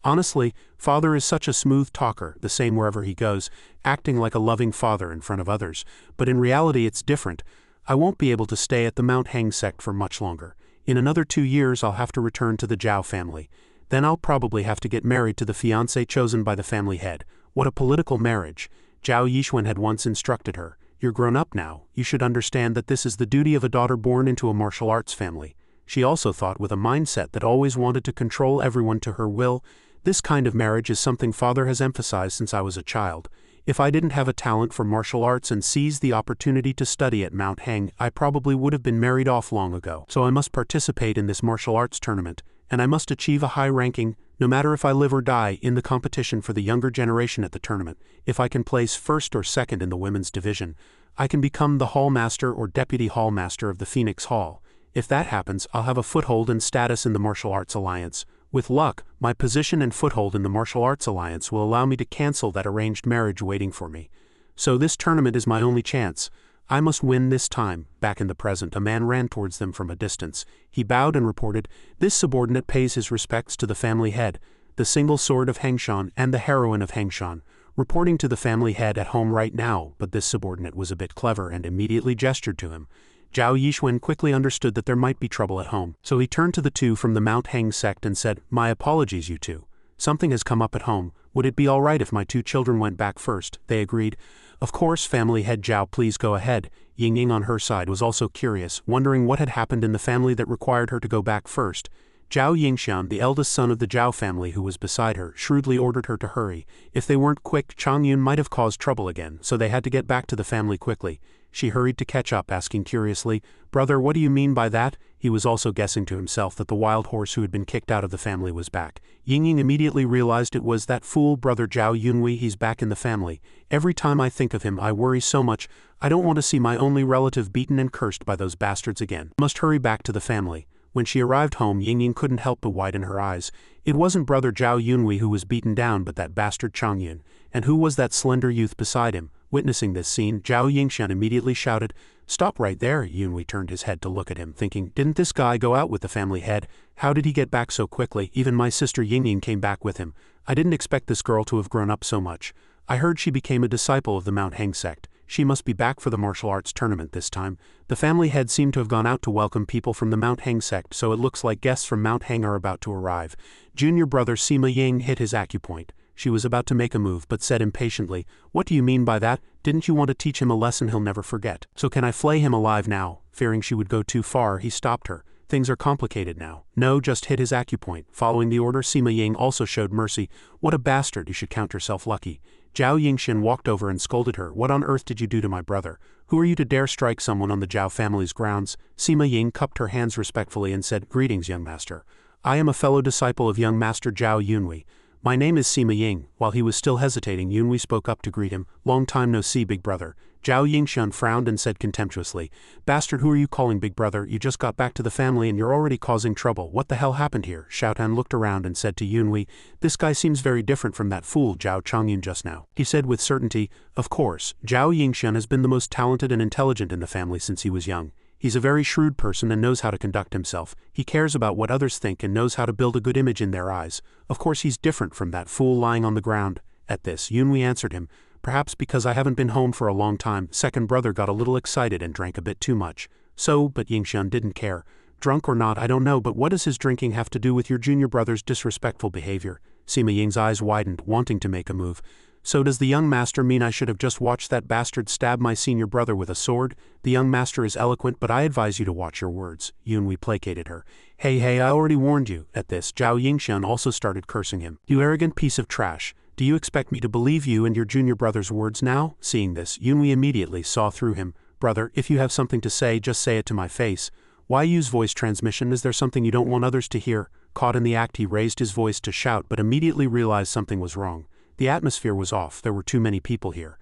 honestly, father is such a smooth talker, the same wherever he goes, acting like a loving father in front of others. But in reality it's different. I won't be able to stay at the Mount Heng sect for much longer. In another 2 years I'll have to return to the Jiao family. Then I'll probably have to get married to the fiancé chosen by the family head. What a political marriage. Jiao Yixuan had once instructed her. you're grown up now, you should understand that this is the duty of a daughter born into a martial arts family. She also thought with a mindset that always wanted to control everyone to her will. This kind of marriage is something father has emphasized since I was a child. If I didn't have a talent for martial arts and seized the opportunity to study at Mount Heng, I probably would have been married off long ago. So I must participate in this martial arts tournament, and I must achieve a high ranking, no matter if I live or die, in the competition for the younger generation at the tournament. If I can place first or second in the women's division, I can become the hall master or deputy hall master of the Phoenix Hall. If that happens, I'll have a foothold and status in the Martial Arts Alliance. With luck, my position and foothold in the Martial Arts Alliance will allow me to cancel that arranged marriage waiting for me. So this tournament is my only chance. I must win this time. Back in the present, a man ran towards them from a distance. He bowed and reported, "This subordinate pays his respects to the family head, the single sword of Hengshan and the heroine of Hengshan." Reporting to the family head at home right now, but this subordinate was a bit clever and immediately gestured to him. Jiao Yixuan quickly understood that there might be trouble at home, so he turned to the two from the Mount Heng sect and said, "My apologies, you two. Something has come up at home. Would it be all right if my two children went back first?" They agreed. "Of course, family head Jiao, please go ahead." Ying on her side was also curious, wondering what had happened in the family that required her to go back first. Jiao Yingxian, the eldest son of the Jiao family who was beside her, shrewdly ordered her to hurry. If they weren't quick, Changyun might have caused trouble again, so they had to get back to the family quickly. She hurried to catch up, asking curiously, "Brother, what do you mean by that?" He was also guessing to himself that the wild horse who had been kicked out of the family was back. Ying immediately realized it was that fool brother Jiao Yunwei. He's back in the family. Every time I think of him, I worry so much. I don't want to see my only relative beaten and cursed by those bastards again. Must hurry back to the family. When she arrived home, Ying couldn't help but widen her eyes. It wasn't brother Jiao Yunwei who was beaten down, but that bastard Changyun. And who was that slender youth beside him? Witnessing this scene, Jiao Yingxian immediately shouted, "Stop right there!" Yunwei turned his head to look at him, thinking, "Didn't this guy go out with the family head? How did he get back so quickly? Even my sister Ying came back with him. I didn't expect this girl to have grown up so much. I heard she became a disciple of the Mount Heng sect. She must be back for the martial arts tournament this time." The family head seemed to have gone out to welcome people from the Mount Heng sect, so it looks like guests from Mount Heng are about to arrive. Junior brother Sima Ying hit his acupoint. She was about to make a move but said impatiently, "What do you mean by that? Didn't you want to teach him a lesson he'll never forget? So can I flay him alive now?" Fearing she would go too far, he stopped her. "Things are complicated now." "No, just hit his acupoint." Following the order, Sima Ying also showed mercy. "What a bastard, you should count yourself lucky." Jiao Yingxian walked over and scolded her. "What on earth did you do to my brother? Who are you to dare strike someone on the Jiao family's grounds?" Sima Ying cupped her hands respectfully and said, "Greetings, young master. I am a fellow disciple of young master Jiao Yunwei. My name is Sima Ying." While he was still hesitating, Yunwei spoke up to greet him. "Long time no see, big brother." Jiao Yingxian frowned and said contemptuously, "Bastard, who are you calling big brother? You just got back to the family and you're already causing trouble. What the hell happened here?" Xiaotan looked around and said to Yunwei, "This guy seems very different from that fool Jiao Changyun just now." He said with certainty, "Of course, Jiao Yingxian has been the most talented and intelligent in the family since he was young. He's a very shrewd person and knows how to conduct himself. He cares about what others think and knows how to build a good image in their eyes. Of course he's different from that fool lying on the ground." At this, Yunwei answered him, "Perhaps because I haven't been home for a long time, second brother got a little excited and drank a bit too much. So, but Yingxian didn't care. Drunk or not, I don't know, but what does his drinking have to do with your junior brother's disrespectful behavior?" Sima Ying's eyes widened, wanting to make a move. "So does the young master mean I should have just watched that bastard stab my senior brother with a sword? The young master is eloquent, but I advise you to watch your words." Yunwei placated her. Hey, I already warned you." At this, Jiao Yingxian also started cursing him. "You arrogant piece of trash. Do you expect me to believe you and your junior brother's words now?" Seeing this, Yunwei immediately saw through him. "Brother, if you have something to say, just say it to my face. Why use voice transmission? Is there something you don't want others to hear?" Caught in the act, he raised his voice to shout but immediately realized something was wrong. The atmosphere was off, there were too many people here.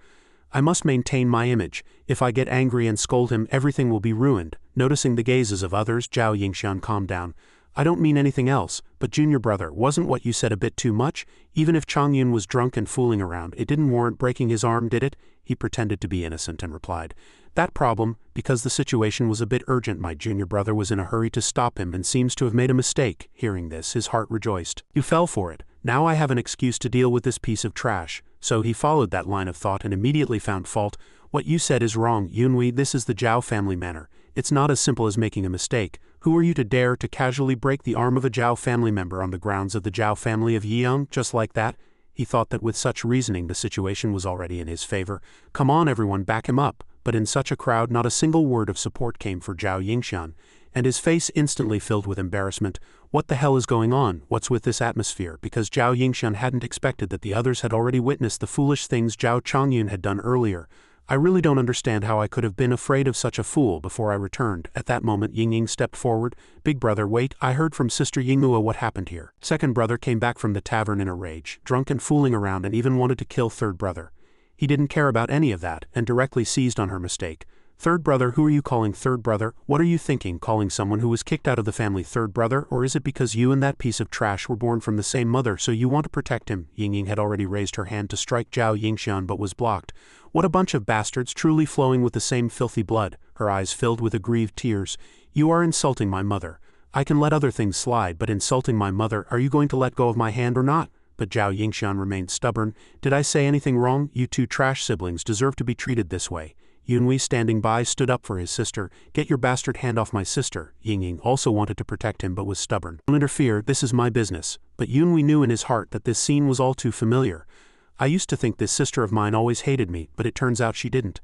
"I must maintain my image. If I get angry and scold him, everything will be ruined." Noticing the gazes of others, Jiao Yingxian calmed down. "I don't mean anything else, but junior brother, wasn't what you said a bit too much? Even if Changyun was drunk and fooling around, it didn't warrant breaking his arm, did it?" He pretended to be innocent and replied, "That problem, because the situation was a bit urgent. My junior brother was in a hurry to stop him and seems to have made a mistake." Hearing this, his heart rejoiced. "You fell for it. Now I have an excuse to deal with this piece of trash." So he followed that line of thought and immediately found fault. "What you said is wrong, Yunwei. This is the Jiao family manner. It's not as simple as making a mistake. Who are you to dare to casually break the arm of a Jiao family member on the grounds of the Jiao family of Yiyang, just like that?" He thought that with such reasoning the situation was already in his favor. "Come on everyone, back him up." but in such a crowd not a single word of support came for Jiao Yingxian, and his face instantly filled with embarrassment. What the hell is going on? What's with this atmosphere? Because Jiao Yingxian hadn't expected that the others had already witnessed the foolish things Jiao Chongyun had done earlier. I really don't understand how I could have been afraid of such a fool before I returned. At that moment Ying stepped forward. Big brother, wait, I heard from Sister Yinghua what happened here. Second brother came back from the tavern in a rage, drunk and fooling around, and even wanted to kill third brother. He didn't care about any of that, and directly seized on her mistake. Third brother, who are you calling third brother? What are you thinking, calling someone who was kicked out of the family third brother? Or is it because you and that piece of trash were born from the same mother, so you want to protect him? Ying had already raised her hand to strike Jiao Yingxian but was blocked. What a bunch of bastards, truly flowing with the same filthy blood. Her eyes filled with aggrieved tears. You are insulting my mother. I can let other things slide, but insulting my mother, are you going to let go of my hand or not? But Jiao Yingxian remained stubborn. Did I say anything wrong? You two trash siblings deserve to be treated this way. Yunwei, standing by, stood up for his sister. Get your bastard hand off my sister. Ying also wanted to protect him but was stubborn. Don't interfere, this is my business. But Yunwei knew in his heart that this scene was all too familiar. I used to think this sister of mine always hated me, but it turns out she didn't.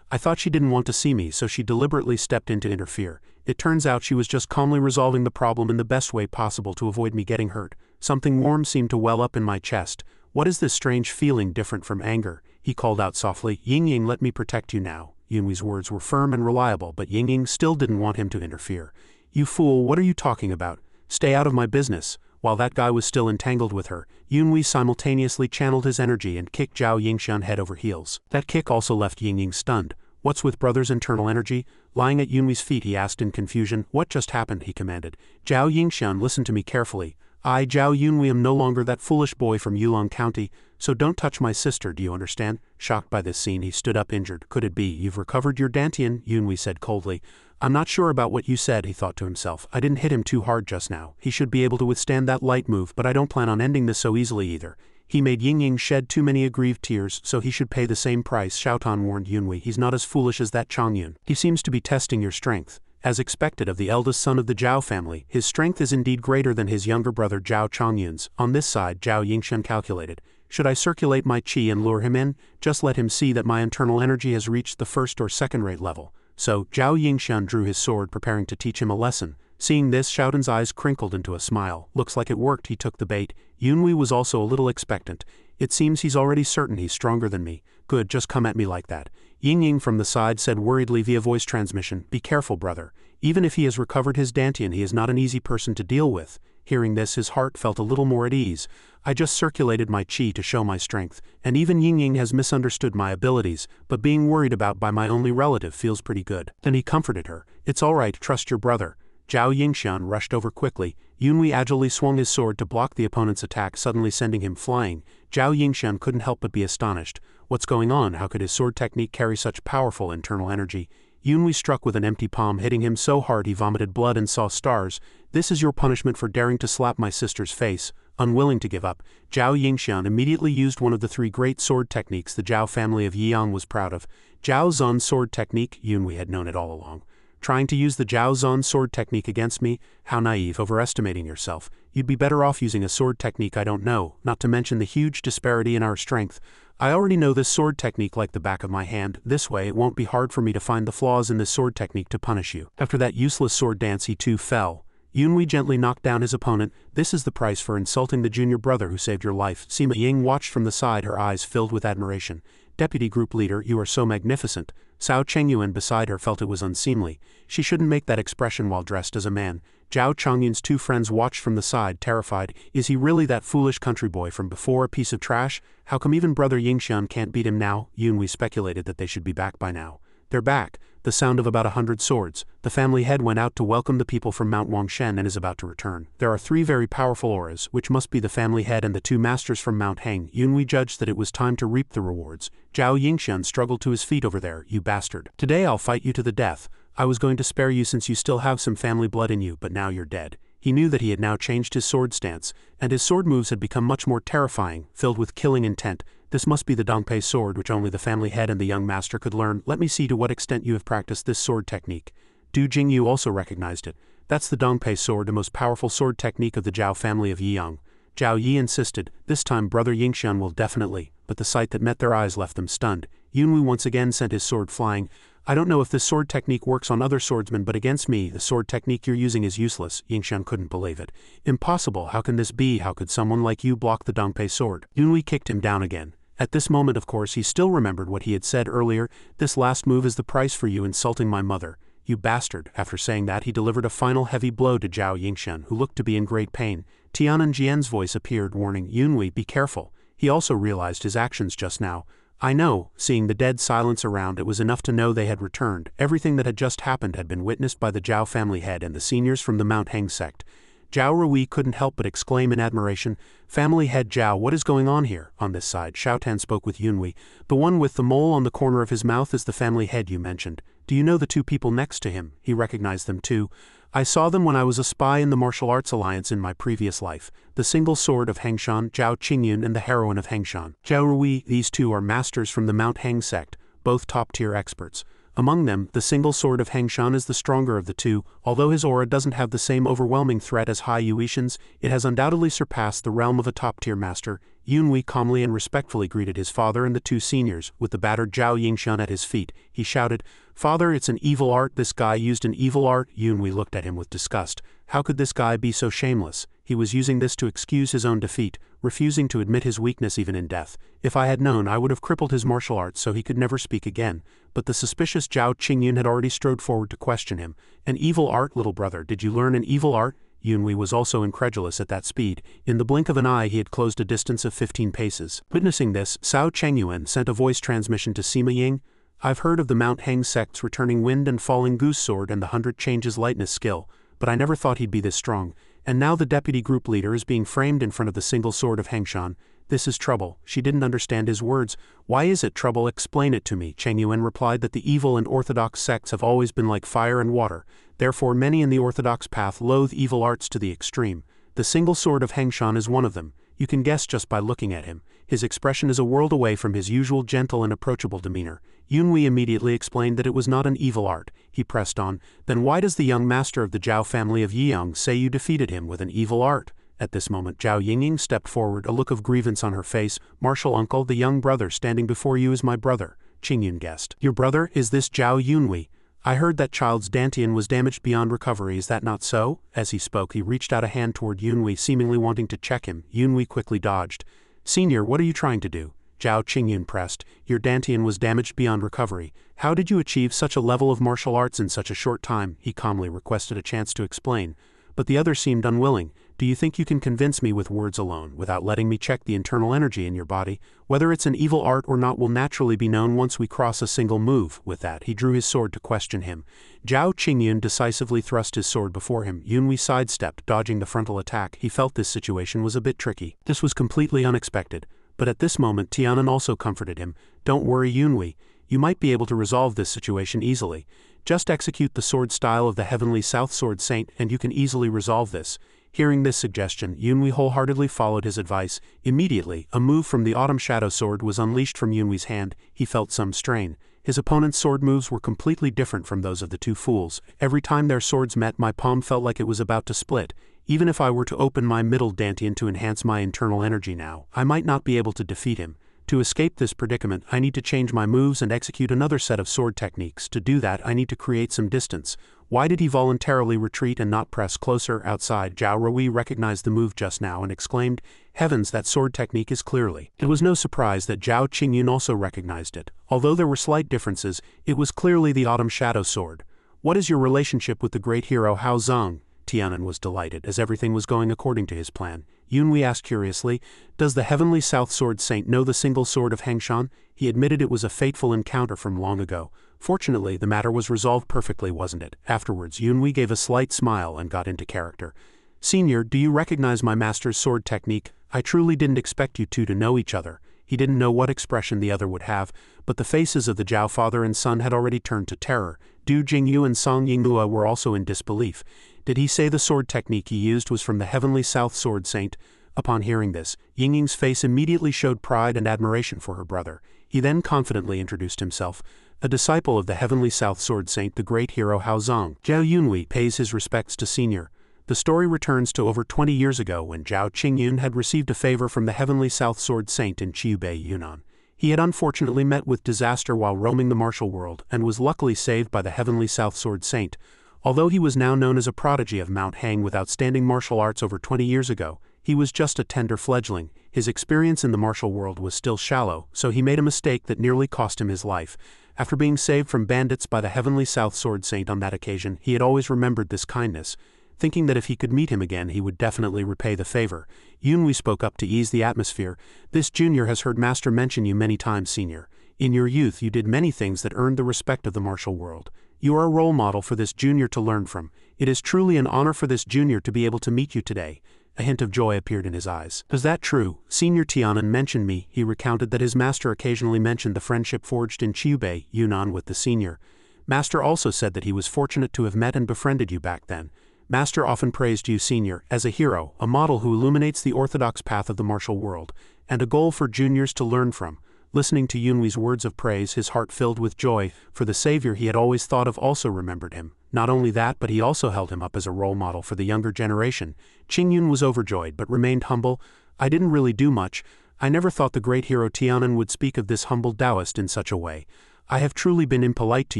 I thought she didn't want to see me, so she deliberately stepped in to interfere. It turns out she was just calmly resolving the problem in the best way possible to avoid me getting hurt. Something warm seemed to well up in my chest. What is this strange feeling different from anger? He called out softly. Ying, let me protect you now. Yunwei's words were firm and reliable, but Ying still didn't want him to interfere. You fool, what are you talking about? Stay out of my business. While that guy was still entangled with her, Yunwei simultaneously channeled his energy and kicked Jiao Yingxian head over heels. That kick also left Ying stunned. What's with brother's internal energy? Lying at Yunwei's feet, he asked in confusion. What just happened? He commanded. Jiao Yingxian, listen to me carefully. I, Jiao Yunwei, am no longer that foolish boy from Yulong County, so don't touch my sister, do you understand? Shocked by this scene, he stood up injured. Could it be you've recovered your dantian? Yunwei said coldly. I'm not sure about what you said, he thought to himself. I didn't hit him too hard just now. He should be able to withstand that light move, but I don't plan on ending this so easily either. He made Ying shed too many aggrieved tears, so he should pay the same price. Xiaotan warned Yunwei. He's not as foolish as that Chongyun. He seems to be testing your strength. As expected of the eldest son of the Jiao family, his strength is indeed greater than his younger brother Jiao Chongyun's. On this side, Jiao Yingxian calculated. Should I circulate my qi and lure him in? Just let him see that my internal energy has reached the first or second-rate level. So, Jiao Yingxian drew his sword, preparing to teach him a lesson. Seeing this, Xiaotan's eyes crinkled into a smile. Looks like it worked, he took the bait. Yunwei was also a little expectant. It seems he's already certain he's stronger than me. Good, just come at me like that. Ying from the side said worriedly via voice transmission, be careful, brother. Even if he has recovered his dantian, he is not an easy person to deal with. Hearing this, his heart felt a little more at ease. I just circulated my qi to show my strength, and even Ying has misunderstood my abilities, but being worried about by my only relative feels pretty good. Then he comforted her. It's all right, trust your brother. Jiao Yingxian rushed over quickly. Yunwei agilely swung his sword to block the opponent's attack, suddenly sending him flying. Jiao Yingxian couldn't help but be astonished. What's going on? How could his sword technique carry such powerful internal energy? Yunwei struck with an empty palm, hitting him so hard he vomited blood and saw stars. This is your punishment for daring to slap my sister's face. Unwilling to give up, Jiao Yingxian immediately used one of the three great sword techniques the Jiao family of Yiyang was proud of. Jiao Zun sword technique. Yunwei had known it all along. Trying to use the Jiao Zun sword technique against me? How naive, overestimating yourself. You'd be better off using a sword technique I don't know, not to mention the huge disparity in our strength. I already know this sword technique like the back of my hand. This way it won't be hard for me to find the flaws in this sword technique to punish you. After that useless sword dance, he too fell. Yunwei gently knocked down his opponent. This is the price for insulting the junior brother who saved your life. Sima Ying watched from the side, her eyes filled with admiration. Deputy Group Leader, you are so magnificent. Cao Chengyuan beside her felt it was unseemly. She shouldn't make that expression while dressed as a man. Jiao Chongyun's two friends watched from the side, terrified. Is he really that foolish country boy from before, a piece of trash? How come even brother Yingxian can't beat him now? Yunwei speculated that they should be back by now. They're back. The sound of about 100 swords. The family head went out to welcome the people from Mount Wangshen and is about to return. There are three very powerful auras, which must be the family head and the two masters from Mount Heng. Yunwei judged that it was time to reap the rewards. Jiao Yingxian struggled to his feet over there. You bastard. Today I'll fight you to the death. I was going to spare you since you still have some family blood in you, but now you're dead. He knew that he had now changed his sword stance, and his sword moves had become much more terrifying, filled with killing intent. This must be the Dongpei sword which only the family head and the young master could learn. Let me see to what extent you have practiced this sword technique. Du Jingyu also recognized it. That's the Dongpei sword, the most powerful sword technique of the Jiao family of Yiyang. Jiao Yi insisted, this time brother Yingxian will definitely, but the sight that met their eyes left them stunned. Yunwei once again sent his sword flying. I don't know if this sword technique works on other swordsmen, but against me, the sword technique you're using is useless. Yingxian couldn't believe it. Impossible, how can this be? How could someone like you block the Dongpei sword? Yunwei kicked him down again. At this moment, of course, he still remembered what he had said earlier. This last move is the price for you insulting my mother. You bastard. After saying that, he delivered a final heavy blow to Jiao Yingxian, who looked to be in great pain. Tiananjian's voice appeared, warning, Yunwei, be careful. He also realized his actions just now. I know. Seeing the dead silence around, it was enough to know they had returned. Everything that had just happened had been witnessed by the Jiao family head and the seniors from the Mount Heng sect. Jiao Rui couldn't help but exclaim in admiration, Family head Jiao, what is going on here? On this side, Xiaotan spoke with Yunwei. The one with the mole on the corner of his mouth is the family head you mentioned. Do you know the two people next to him? He recognized them too. I saw them when I was a spy in the Martial Arts Alliance in my previous life. The single sword of Hengshan, Jiao Qingyun, and the heroine of Hengshan, Jiao Rui. These two are masters from the Mount Heng sect, both top-tier experts. Among them, the single sword of Hengshan is the stronger of the two. Although his aura doesn't have the same overwhelming threat as Hai Yuishan's, it has undoubtedly surpassed the realm of a top-tier master. Yunwei calmly and respectfully greeted his father and the two seniors. With the battered Jiao Yingxian at his feet, he shouted, Father, it's an evil art. This guy used an evil art. Yunwei looked at him with disgust. How could this guy be so shameless? He was using this to excuse his own defeat, refusing to admit his weakness even in death. If I had known, I would have crippled his martial arts so he could never speak again. But the suspicious Jiao Qingyun had already strode forward to question him. An evil art, little brother, did you learn an evil art? Yunwei was also incredulous at that speed. In the blink of an eye he had closed a distance of 15 paces. Witnessing this, Cao Chengyuan sent a voice transmission to Sima Ying. I've heard of the Mount Heng sect's returning wind and falling goose sword and the 100 changes lightness skill, but I never thought he'd be this strong. And now the deputy group leader is being framed in front of the single sword of Hengshan. This is trouble. She didn't understand his words. Why is it trouble? Explain it to me. Chengyuan replied that the evil and orthodox sects have always been like fire and water. Therefore many in the orthodox path loathe evil arts to the extreme. The single sword of Hengshan is one of them. You can guess just by looking at him. His expression is a world away from his usual gentle and approachable demeanor. Yunwei immediately explained that it was not an evil art. He pressed on, then why does the young master of the Jiao family of Yiyang say you defeated him with an evil art? At this moment Jiao Yingying stepped forward, a look of grievance on her face. Martial uncle, the young brother standing before you is my brother. Qingyun guessed. Your brother? Is this Jiao Yunwei? I heard that child's dantian was damaged beyond recovery, is that not so? As he spoke he reached out a hand toward Yunwei, seemingly wanting to check him. Yunwei quickly dodged. Senior, what are you trying to do? Jiao Qingyun pressed. Your dantian was damaged beyond recovery. How did you achieve such a level of martial arts in such a short time? He calmly requested a chance to explain. But the other seemed unwilling. Do you think you can convince me with words alone, without letting me check the internal energy in your body? Whether it's an evil art or not will naturally be known once we cross a single move. With that, he drew his sword to question him. Jiao Qingyun decisively thrust his sword before him. Yunwei sidestepped, dodging the frontal attack. He felt this situation was a bit tricky. This was completely unexpected. But at this moment Tianan also comforted him. Don't worry, Yunwei. You might be able to resolve this situation easily. Just execute the sword style of the Heavenly South Sword Saint and you can easily resolve this. Hearing this suggestion, Yunwei wholeheartedly followed his advice. Immediately, a move from the Autumn Shadow Sword was unleashed from Yunwei's hand. He felt some strain. His opponent's sword moves were completely different from those of the two fools. Every time their swords met, my palm felt like it was about to split. Even if I were to open my middle dantian to enhance my internal energy now, I might not be able to defeat him. To escape this predicament, I need to change my moves and execute another set of sword techniques. To do that, I need to create some distance. Why did he voluntarily retreat and not press closer? Outside, Jiao Rui recognized the move just now and exclaimed, Heavens, that sword technique is clearly. It was no surprise that Jiao Qingyun also recognized it. Although there were slight differences, it was clearly the Autumn Shadow Sword. What is your relationship with the great hero Hao Zhang? Tianan was delighted, as everything was going according to his plan. Yunwei asked curiously, Does the Heavenly South Sword Saint know the single sword of Hengshan? He admitted it was a fateful encounter from long ago. Fortunately, the matter was resolved perfectly, wasn't it? Afterwards, Yunwei gave a slight smile and got into character. Senior, do you recognize my master's sword technique? I truly didn't expect you two to know each other. He didn't know what expression the other would have, but the faces of the Jiao father and son had already turned to terror. Du Jingyu and Song Yinghua were also in disbelief. Did he say the sword technique he used was from the Heavenly South Sword Saint? Upon hearing this, Yingying's face immediately showed pride and admiration for her brother. He then confidently introduced himself. A disciple of the Heavenly South Sword Saint, the great hero Hao Zhang. Jiao Yunwei pays his respects to Senior. The story returns to over 20 years ago when Jiao Qingyun had received a favor from the Heavenly South Sword Saint in Chiubei, Yunnan. He had unfortunately met with disaster while roaming the martial world and was luckily saved by the heavenly South Sword Saint. Although he was now known as a prodigy of Mount Hang with outstanding martial arts over 20 years ago, he was just a tender fledgling. His experience in the martial world was still shallow, so he made a mistake that nearly cost him his life. After being saved from bandits by the heavenly South Sword Saint on that occasion, he had always remembered this kindness, thinking that if he could meet him again he would definitely repay the favor. Yunwei spoke up to ease the atmosphere. "This junior has heard Master mention you many times, senior. In your youth you did many things that earned the respect of the martial world. You are a role model for this junior to learn from. It is truly an honor for this junior to be able to meet you today." A hint of joy appeared in his eyes. "Is that true? Senior Tianan mentioned me." He recounted that his master occasionally mentioned the friendship forged in Chiubei, Yunnan with the senior. "Master also said that he was fortunate to have met and befriended you back then. Master often praised you, senior, as a hero, a model who illuminates the orthodox path of the martial world, and a goal for juniors to learn from." Listening to Yunwei's words of praise, his heart filled with joy, for the savior he had always thought of also remembered him. Not only that, but he also held him up as a role model for the younger generation. Qingyun was overjoyed but remained humble. "I didn't really do much. I never thought the great hero Tianan would speak of this humble Taoist in such a way. I have truly been impolite to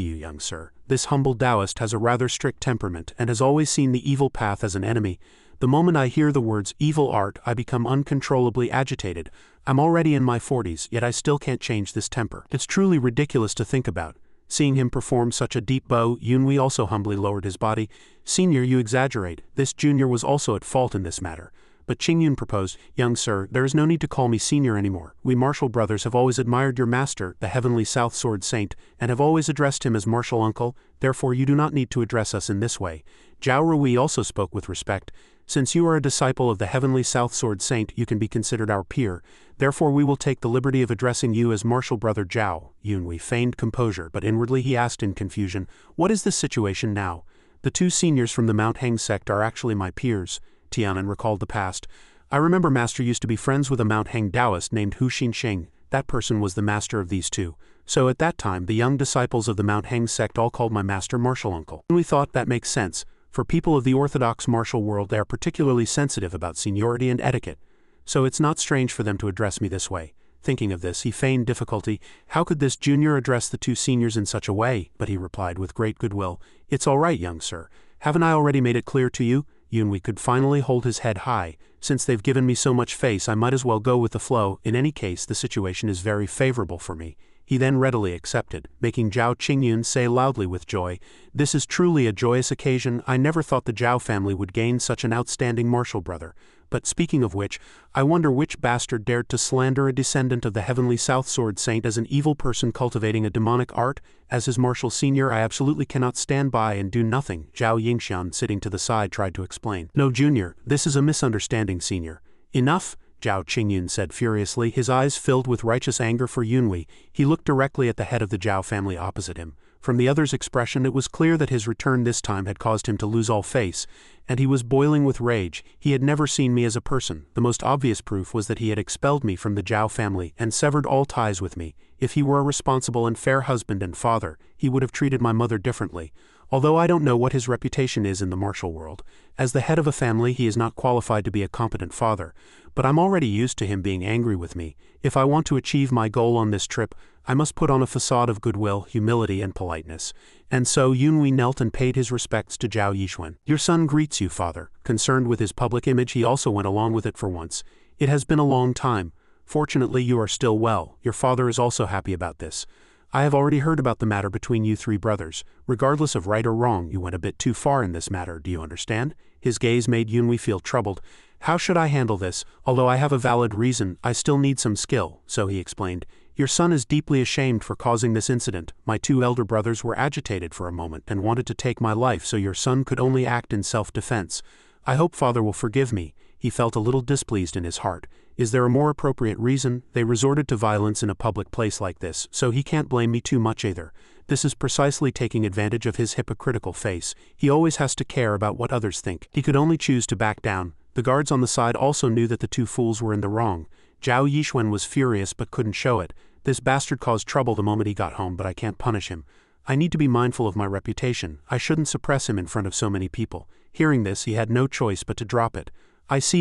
you, young sir. This humble Taoist has a rather strict temperament and has always seen the evil path as an enemy. The moment I hear the words evil art, I become uncontrollably agitated. I'm already in my 40s, yet I still can't change this temper. It's truly ridiculous to think about." Seeing him perform such a deep bow, Yunwei also humbly lowered his body. "Senior, you exaggerate. This junior was also at fault in this matter." But Qingyun proposed, "Young sir, there is no need to call me senior anymore. We martial brothers have always admired your master, the heavenly South Sword Saint, and have always addressed him as martial uncle, therefore you do not need to address us in this way." Jiao Rui also spoke with respect. "Since you are a disciple of the heavenly South Sword Saint, you can be considered our peer. Therefore we will take the liberty of addressing you as martial brother Jiao." Yunwei feigned composure, but inwardly he asked in confusion, "What is this situation now? The two seniors from the Mount Hang sect are actually my peers." Tianan recalled the past. "I remember Master used to be friends with a Mount Hang Taoist named Hu Xinsheng. That person was the master of these two. So at that time the young disciples of the Mount Hang sect all called my master martial uncle." We thought that makes sense. For people of the orthodox martial world, they are particularly sensitive about seniority and etiquette. So it's not strange for them to address me this way. Thinking of this, he feigned difficulty. How could this junior address the two seniors in such a way? But he replied with great goodwill, "It's all right, young sir. Haven't I already made it clear to you?" Yunwei could finally hold his head high. "Since they've given me so much face, I might as well go with the flow. In any case, the situation is very favorable for me." He then readily accepted, making Jiao Qingyun say loudly with joy, "This is truly a joyous occasion. I never thought the Jiao family would gain such an outstanding martial brother. But speaking of which, I wonder which bastard dared to slander a descendant of the heavenly South Sword Saint as an evil person cultivating a demonic art? As his martial senior, I absolutely cannot stand by and do nothing." Zhao Yingxian, sitting to the side, tried to explain. "No, junior, this is a misunderstanding, senior." "Enough!" Jiao Qingyun said furiously, his eyes filled with righteous anger for Yunwei. He looked directly at the head of the Jiao family opposite him. From the other's expression it was clear that his return this time had caused him to lose all face, and he was boiling with rage. He had never seen me as a person. The most obvious proof was that he had expelled me from the Jiao family and severed all ties with me. If he were a responsible and fair husband and father, he would have treated my mother differently. Although I don't know what his reputation is in the martial world, as the head of a family he is not qualified to be a competent father, but I'm already used to him being angry with me. If I want to achieve my goal on this trip, I must put on a facade of goodwill, humility, and politeness." And so Yunwei knelt and paid his respects to Zhao Yixuan. "Your son greets you, father." Concerned with his public image, he also went along with it for once. "It has been a long time. Fortunately you are still well. Your father is also happy about this. I have already heard about the matter between you three brothers. Regardless of right or wrong, you went a bit too far in this matter, do you understand?" His gaze made Yunwei feel troubled. "How should I handle this? Although I have a valid reason, I still need some skill," so he explained. "Your son is deeply ashamed for causing this incident. My two elder brothers were agitated for a moment and wanted to take my life, so your son could only act in self-defense. I hope father will forgive me." He felt a little displeased in his heart. Is there a more appropriate reason? They resorted to violence in a public place like this, so he can't blame me too much either. This is precisely taking advantage of his hypocritical face. He always has to care about what others think. He could only choose to back down. The guards on the side also knew that the two fools were in the wrong. Zhao Yixuan was furious but couldn't show it. "This bastard caused trouble the moment he got home, but I can't punish him. I need to be mindful of my reputation. I shouldn't suppress him in front of so many people." Hearing this, he had no choice but to drop it.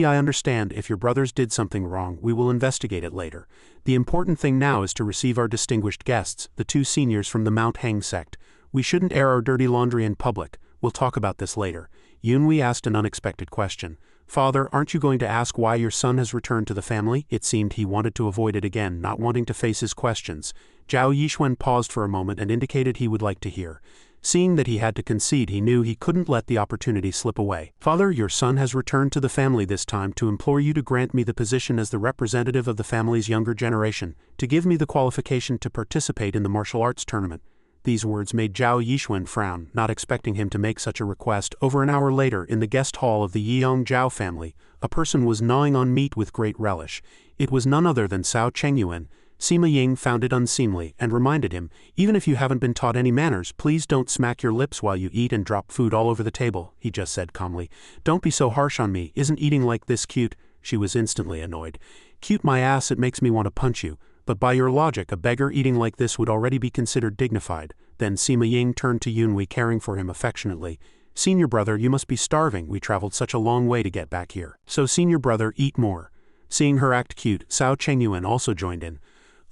I understand. If your brothers did something wrong, we will investigate it later. The important thing now is to receive our distinguished guests, the 2 seniors from the Mount Hang sect. We shouldn't air our dirty laundry in public. We'll talk about this later. Yunhui asked an unexpected question. Father, aren't you going to ask why your son has returned to the family? It seemed he wanted to avoid it again, not wanting to face his questions. Jiao Yixuan paused for a moment and indicated he would like to hear. Seeing that he had to concede, he knew he couldn't let the opportunity slip away. Father, your son has returned to the family this time to implore you to grant me the position as the representative of the family's younger generation, to give me the qualification to participate in the martial arts tournament. These words made Jiao Yixuan frown, not expecting him to make such a request. Over an hour later, in the guest hall of the Yiyang Jiao family, a person was gnawing on meat with great relish. It was none other than Cao Chengyuan. Sima Ying found it unseemly and reminded him, even if you haven't been taught any manners, please don't smack your lips while you eat and drop food all over the table, he just said calmly. Don't be so harsh on me, isn't eating like this cute? She was instantly annoyed. Cute my ass, it makes me want to punch you. But by your logic, a beggar eating like this would already be considered dignified. Then Sima Ying turned to Yunhui, caring for him affectionately. Senior brother, you must be starving, we traveled such a long way to get back here. So senior brother, eat more. Seeing her act cute, Cao Chengyuan also joined in.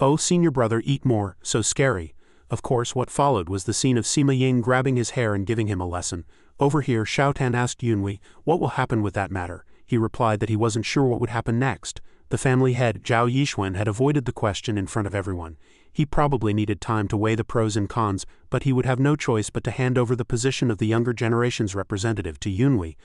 Oh, senior brother, eat more, so scary. Of course, what followed was the scene of Sima Ying grabbing his hair and giving him a lesson. Over here, Xiao Tan asked Yunhui, what will happen with that matter? He replied that he wasn't sure what would happen next. The family head, Jiao Yixuan, had avoided the question in front of everyone. He probably needed time to weigh the pros and cons, but he would have no choice but to hand over the position of the younger generation's representative to Yunhui.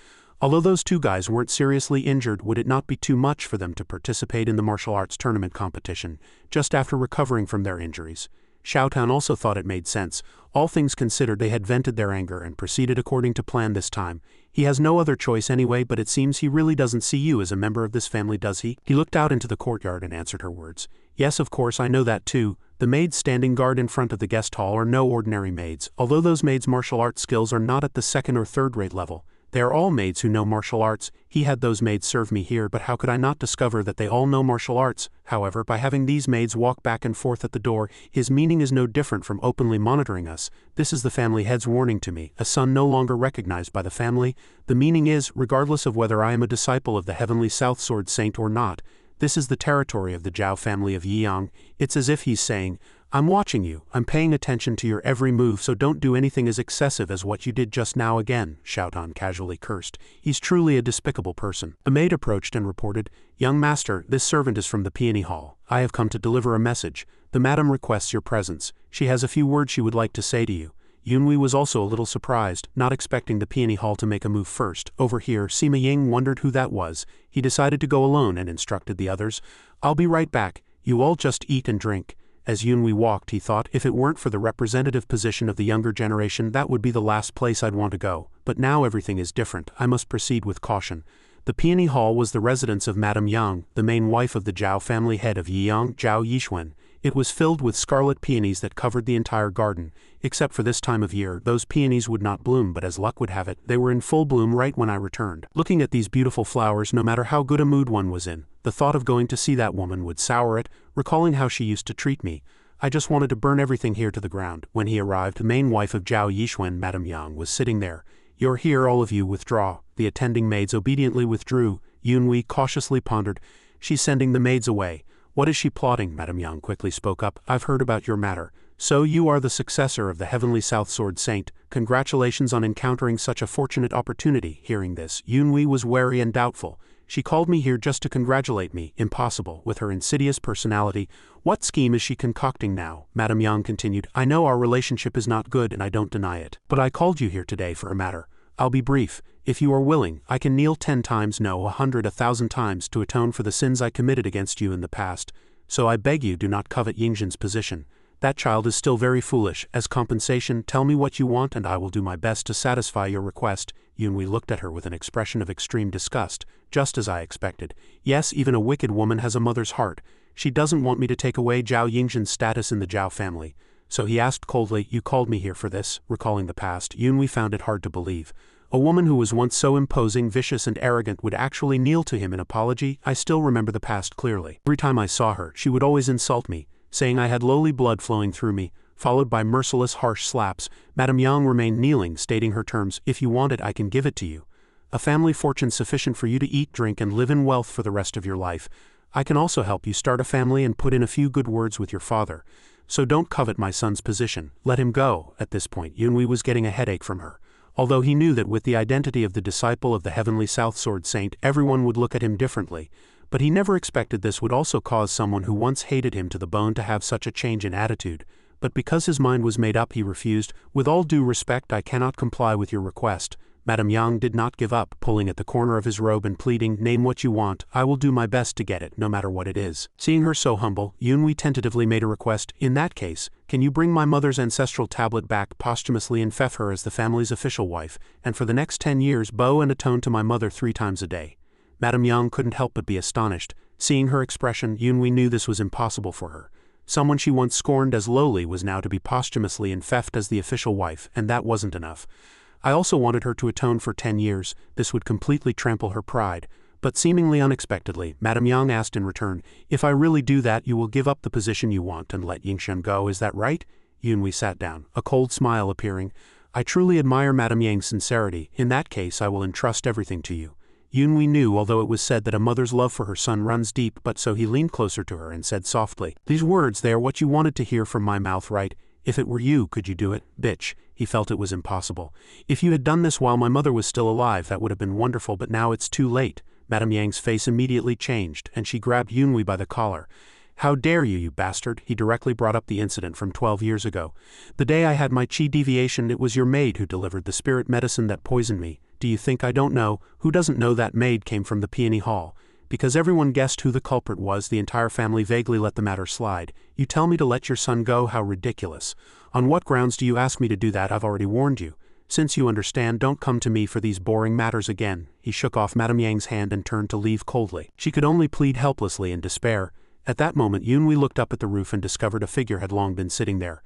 Although those 2 guys weren't seriously injured, would it not be too much for them to participate in the martial arts tournament competition, just after recovering from their injuries? Xiao Tan also thought it made sense. All things considered, they had vented their anger and proceeded according to plan this time. He has no other choice anyway, but it seems he really doesn't see you as a member of this family, does he? He looked out into the courtyard and answered her words. Yes, of course, I know that too. The maids standing guard in front of the guest hall are no ordinary maids, although those maids' martial arts skills are not at the 2nd or 3rd rate level. They are all maids who know martial arts. He had those maids serve me here, but how could I not discover that they all know martial arts? However, by having these maids walk back and forth at the door, his meaning is no different from openly monitoring us. This is the family head's warning to me, a son no longer recognized by the family. The meaning is, regardless of whether I am a disciple of the Heavenly South Sword Saint or not, this is the territory of the Jiao family of Yiyang. It's as if he's saying, I'm watching you, I'm paying attention to your every move, so don't do anything as excessive as what you did just now again, Xiao Tan casually cursed. He's truly a despicable person. A maid approached and reported, Young master, this servant is from the peony hall. I have come to deliver a message. The madam requests your presence. She has a few words she would like to say to you. Yunhui was also a little surprised, not expecting the peony hall to make a move first. Over here, Sima Ying wondered who that was. He decided to go alone and instructed the others. I'll be right back. You all just eat and drink. As Yunhui walked, he thought, if it weren't for the representative position of the younger generation, that would be the last place I'd want to go. But now everything is different. I must proceed with caution. The peony hall was the residence of Madame Yang, the main wife of the Jiao family head of Yiyang, Jiao Yixuan. It was filled with scarlet peonies that covered the entire garden. Except for this time of year, those peonies would not bloom, but as luck would have it, they were in full bloom right when I returned. Looking at these beautiful flowers, no matter how good a mood one was in, the thought of going to see that woman would sour it, recalling how she used to treat me. I just wanted to burn everything here to the ground. When he arrived, the main wife of Jiao Yixuan, Madame Yang, was sitting there. You're here, all of you, withdraw. The attending maids obediently withdrew. Yunhui cautiously pondered. She's sending the maids away. What is she plotting? Madame Yang quickly spoke up. I've heard about your matter. So you are the successor of the Heavenly South Sword Saint. Congratulations on encountering such a fortunate opportunity. Hearing this, Yunhui was wary and doubtful. She called me here just to congratulate me. Impossible, with her insidious personality. What scheme is she concocting now? Madame Yang continued. I know our relationship is not good and I don't deny it. But I called you here today for a matter. I'll be brief. If you are willing, I can kneel 10 times, no, 100, 1,000 times to atone for the sins I committed against you in the past. So I beg you, do not covet Yingjin's position. That child is still very foolish. As compensation, tell me what you want and I will do my best to satisfy your request. Yunhui looked at her with an expression of extreme disgust, just as I expected. Yes, even a wicked woman has a mother's heart. She doesn't want me to take away Jiao Yingjin's status in the Jiao family. So he asked coldly, you called me here for this? Recalling the past, Yunhui found it hard to believe. A woman who was once so imposing, vicious and arrogant would actually kneel to him in apology? I still remember the past clearly. Every time I saw her, she would always insult me, saying I had lowly blood flowing through me, followed by merciless harsh slaps. Madame Yang remained kneeling, stating her terms. If you want it, I can give it to you. a family fortune sufficient for you to eat, drink, and live in wealth for the rest of your life. I can also help you start a family and put in a few good words with your father. So don't covet my son's position. Let him go." At this point, Yunhui was getting a headache from her. Although he knew that with the identity of the disciple of the Heavenly South Sword Saint, everyone would look at him differently, but he never expected this would also cause someone who once hated him to the bone to have such a change in attitude. But because his mind was made up, he refused. "With all due respect, I cannot comply with your request." Madame Yang did not give up, pulling at the corner of his robe and pleading, "Name what you want, I will do my best to get it, no matter what it is." Seeing her so humble, Yunhui tentatively made a request. "In that case, can you bring my mother's ancestral tablet back posthumously and feff her as the family's official wife, and for the next 10 years bow and atone to my mother 3 times a day?" Madame Yang couldn't help but be astonished. Seeing her expression, Yunhui knew this was impossible for her. Someone she once scorned as lowly was now to be posthumously infeffed as the official wife, and that wasn't enough. "I also wanted her to atone for 10 years, this would completely trample her pride." But seemingly unexpectedly, Madame Yang asked in return, "If I really do that, you will give up the position you want and let Yingshan go, is that right?" Yunhui sat down, a cold smile appearing. "I truly admire Madame Yang's sincerity. In that case, I will entrust everything to you." Yunhui knew, although it was said that a mother's love for her son runs deep, but so he leaned closer to her and said softly, "These words, they are what you wanted to hear from my mouth, right? If it were you, could you do it, bitch?" He felt it was impossible. "If you had done this while my mother was still alive, that would have been wonderful, but now it's too late." Madame Yang's face immediately changed, and she grabbed Yunhui by the collar. "How dare you, you bastard?" He directly brought up the incident from 12 years ago. "The day I had my chi deviation, it was your maid who delivered the spirit medicine that poisoned me. Do you think I don't know? Who doesn't know that maid came from the Peony Hall? Because everyone guessed who the culprit was, the entire family vaguely let the matter slide. You tell me to let your son go? How ridiculous. On what grounds do you ask me to do that? I've already warned you. Since you understand, don't come to me for these boring matters again." He shook off Madame Yang's hand and turned to leave coldly. She could only plead helplessly in despair. At that moment, Yunhui looked up at the roof and discovered a figure had long been sitting there.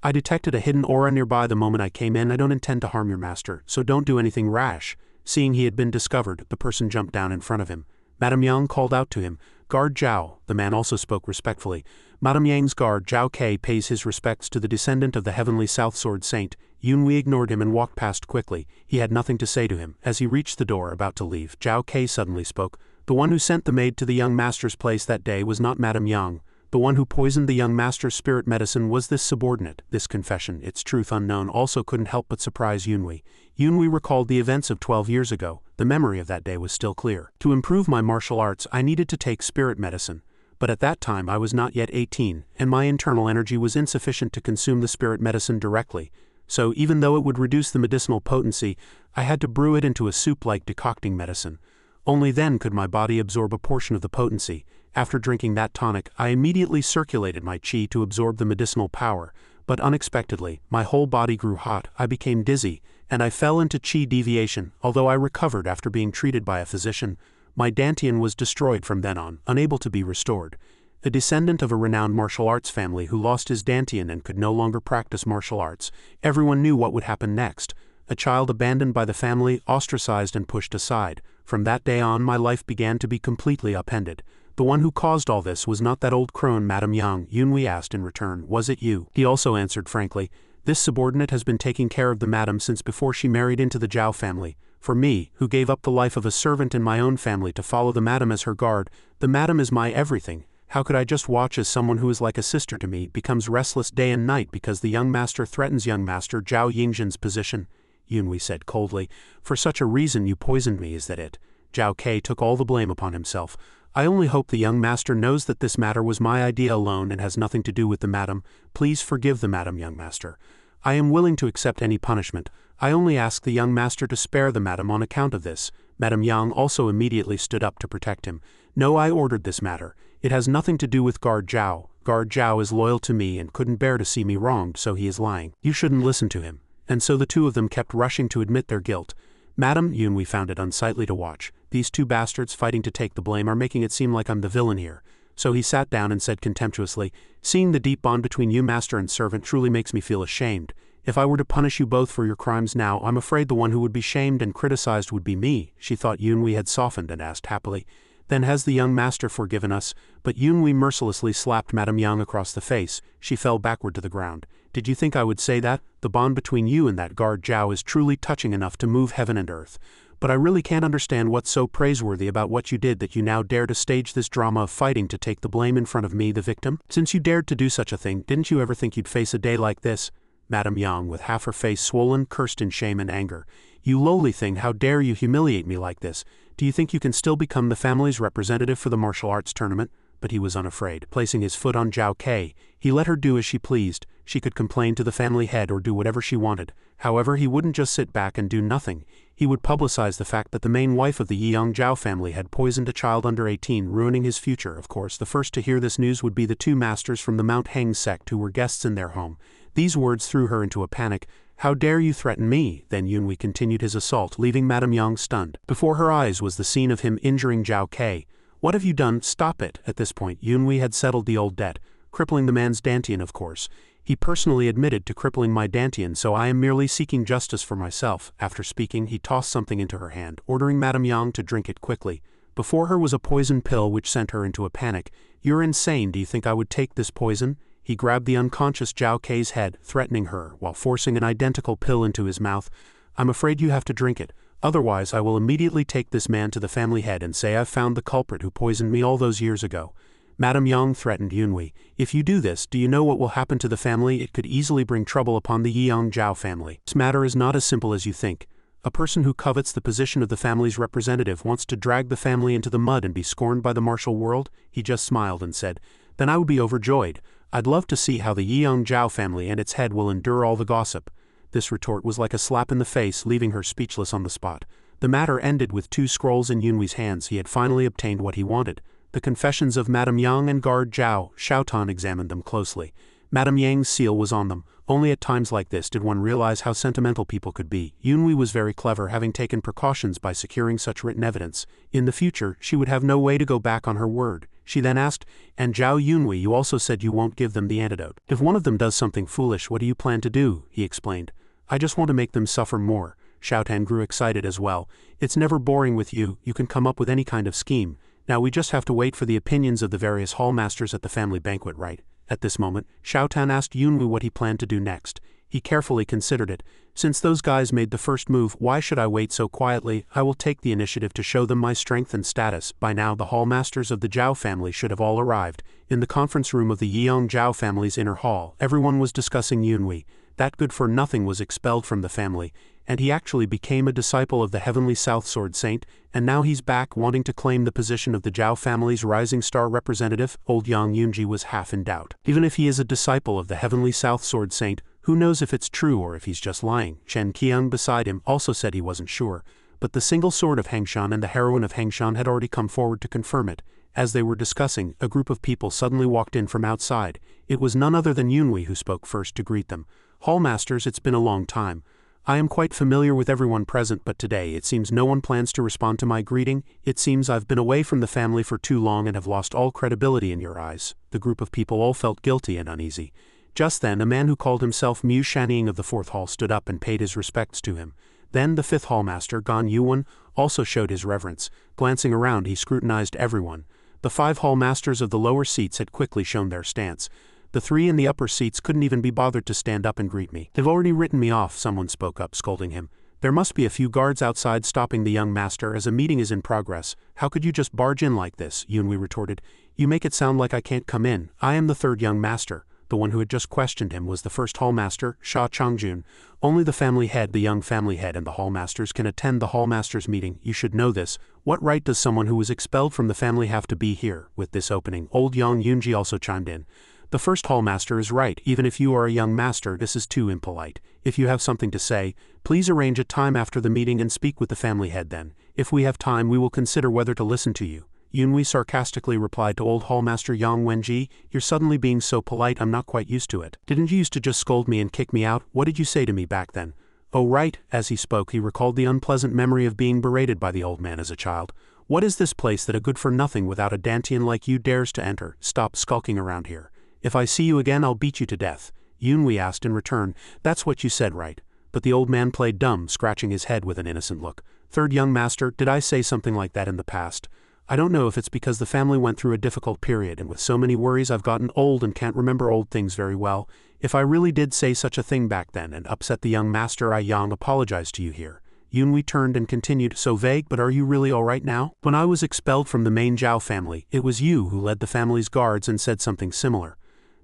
"I detected a hidden aura nearby the moment I came in. I don't intend to harm your master, so don't do anything rash." Seeing he had been discovered, the person jumped down in front of him. Madame Yang called out to him, "Guard Jiao." The man also spoke respectfully. Madame Yang's guard, Jiao Ke, pays his respects to the descendant of the Heavenly South Sword Saint. Yunhui ignored him and walked past quickly. He had nothing to say to him. As he reached the door, about to leave, Jiao Ke suddenly spoke. "The one who sent the maid to the young master's place that day was not Madame Yang. The one who poisoned the young master's spirit medicine was this subordinate." This confession, its truth unknown, also couldn't help but surprise Yunhui. Yunhui recalled the events of 12 years ago. The memory of that day was still clear. "To improve my martial arts, I needed to take spirit medicine. But at that time I was not yet 18, and my internal energy was insufficient to consume the spirit medicine directly. So even though it would reduce the medicinal potency, I had to brew it into a soup-like decocting medicine. Only then could my body absorb a portion of the potency. After drinking that tonic, I immediately circulated my qi to absorb the medicinal power, but unexpectedly, my whole body grew hot, I became dizzy, and I fell into qi deviation. Although I recovered after being treated by a physician, my dantian was destroyed from then on, unable to be restored. A descendant of a renowned martial arts family who lost his dantian and could no longer practice martial arts. Everyone knew what would happen next. A child abandoned by the family, ostracized and pushed aside. From that day on, my life began to be completely upended. The one who caused all this was not that old crone Madame Yang," Yunhui asked in return. "Was it you?" He also answered frankly, "This subordinate has been taking care of the madam since before she married into the Jiao family. For me, who gave up the life of a servant in my own family to follow the madam as her guard, the madam is my everything. How could I just watch as someone who is like a sister to me becomes restless day and night because the young master threatens young master Jiao Yingzhen's position?" Yunhui said coldly. "For such a reason you poisoned me, is that it?" Jiao Ke took all the blame upon himself. "I only hope the young master knows that this matter was my idea alone and has nothing to do with the madam. Please forgive the madam, young master. I am willing to accept any punishment. I only ask the young master to spare the madam on account of this." Madame Yang also immediately stood up to protect him. "No, I ordered this matter. It has nothing to do with Guard Jiao. Guard Jiao is loyal to me and couldn't bear to see me wronged, so he is lying. You shouldn't listen to him." And so the two of them kept rushing to admit their guilt. "Madam," Yunhui found it unsightly to watch. "These two bastards fighting to take the blame are making it seem like I'm the villain here." So he sat down and said contemptuously, "Seeing the deep bond between you master and servant truly makes me feel ashamed. If I were to punish you both for your crimes now, I'm afraid the one who would be shamed and criticized would be me." She thought Yunhui had softened and asked happily, "Then has the young master forgiven us?" But Yunhui mercilessly slapped Madame Yang across the face. She fell backward to the ground. "Did you think I would say that? The bond between you and that guard Jiao is truly touching enough to move heaven and earth. but I really can't understand what's so praiseworthy about what you did that you now dare to stage this drama of fighting to take the blame in front of me, the victim. Since you dared to do such a thing, didn't you ever think you'd face a day like this? Madame Yang, with half her face swollen, cursed in shame and anger. You lowly thing, how dare you humiliate me like this? Do you think you can still become the family's representative for the martial arts tournament? But he was unafraid. Placing his foot on Jiao Ke, he let her do as she pleased. She could complain to the family head or do whatever she wanted. However, he wouldn't just sit back and do nothing. He would publicize the fact that the main wife of the Yiyang Jiao family had poisoned a child under 18, ruining his future. Of course, the first to hear this news would be the two masters from the Mount Heng sect who were guests in their home. These words threw her into a panic. How dare you threaten me? Then Yunhui continued his assault, leaving Madame Yang stunned. Before her eyes was the scene of him injuring Jiao Ke. What have you done? Stop it. At this point, Yunhui had settled the old debt, crippling the man's dantian, of course. He personally admitted to crippling my dantian, so I am merely seeking justice for myself. After speaking, he tossed something into her hand, ordering Madame Yang to drink it quickly. Before her was a poison pill which sent her into a panic. You're insane. Do you think I would take this poison? He grabbed the unconscious Jiao Ke's head, threatening her, while forcing an identical pill into his mouth. I'm afraid you have to drink it. Otherwise, I will immediately take this man to the family head and say I've found the culprit who poisoned me all those years ago. Madame Yang threatened Yunhui. If you do this, do you know what will happen to the family? It could easily bring trouble upon the Yiyang Jiao family. This matter is not as simple as you think. A person who covets the position of the family's representative wants to drag the family into the mud and be scorned by the martial world. He just smiled and said, then I would be overjoyed. I'd love to see how the Yiyang Jiao family and its head will endure all the gossip. This retort was like a slap in the face, leaving her speechless on the spot. The matter ended with 2 scrolls in Yunhui's hands. He had finally obtained what he wanted. The confessions of Madame Yang and guard Jiao. Xiaotan examined them closely. Madame Yang's seal was on them. Only at times like this did one realize how sentimental people could be. Yunhui was very clever, having taken precautions by securing such written evidence. In the future, she would have no way to go back on her word. She then asked, and Jiao Yunhui, you also said you won't give them the antidote. If one of them does something foolish, what do you plan to do? He explained. I just want to make them suffer more. Xiaotan grew excited as well. It's never boring with you. You can come up with any kind of scheme. Now we just have to wait for the opinions of the various hallmasters at the family banquet, right? At this moment, Xiaotan asked Yunhui what he planned to do next. He carefully considered it. Since those guys made the first move, why should I wait so quietly? I will take the initiative to show them my strength and status. By now, the hallmasters of the Jiao family should have all arrived. In the conference room of the Yiyang Jiao family's inner hall, everyone was discussing Yunhui. That good-for-nothing was expelled from the family, and he actually became a disciple of the Heavenly South Sword Saint, and now he's back wanting to claim the position of the Jiao family's rising star representative. Old Yang Yunji was half in doubt. Even if he is a disciple of the Heavenly South Sword Saint, who knows if it's true or if he's just lying? Chen Qiang beside him also said he wasn't sure, but the single sword of Hengshan and the heroine of Hengshan had already come forward to confirm it. As they were discussing, a group of people suddenly walked in from outside. It was none other than Yunhui who spoke first to greet them. Hallmasters, it's been a long time. I am quite familiar with everyone present, but today it seems no one plans to respond to my greeting. It seems I've been away from the family for too long and have lost all credibility in your eyes. The group of people all felt guilty and uneasy. Just then, a man who called himself Mu Shanying of the 4th Hall stood up and paid his respects to him. Then the 5th Hallmaster, Gan Yuan, also showed his reverence. Glancing around, he scrutinized everyone. The 5 Hallmasters of the lower seats had quickly shown their stance. The 3 in the upper seats couldn't even be bothered to stand up and greet me. They've already written me off, someone spoke up, scolding him. There must be a few guards outside stopping the young master as a meeting is in progress. How could you just barge in like this? Yunhui retorted. You make it sound like I can't come in. I am the 3rd young master. The one who had just questioned him was the 1st Hallmaster, Sha Changjun. Only the family head, the young family head, and the Hallmasters can attend the Hallmasters meeting. You should know this. What right does someone who was expelled from the family have to be here? With this opening, old Yang Yunji also chimed in. The 1st Hallmaster is right. Even if you are a young master, this is too impolite. If you have something to say, please arrange a time after the meeting and speak with the family head then. If we have time, we will consider whether to listen to you. Yunhui sarcastically replied to old Hallmaster Yang Wenji, you're suddenly being so polite, I'm not quite used to it. Didn't you used to just scold me and kick me out? What did you say to me back then? Oh right. As he spoke, he recalled the unpleasant memory of being berated by the old man as a child. What is this place that a good-for-nothing without a dantian like you dares to enter? Stop skulking around here. If I see you again, I'll beat you to death. Yunhui asked in return. That's what you said, right? But the old man played dumb, scratching his head with an innocent look. 3rd young master, did I say something like that in the past? I don't know if it's because the family went through a difficult period and with so many worries I've gotten old and can't remember old things very well. If I really did say such a thing back then and upset the young master, I Yang apologize to you here. Yunwei turned and continued, so vague, but are you really alright now? When I was expelled from the main Jiao family, it was you who led the family's guards and said something similar.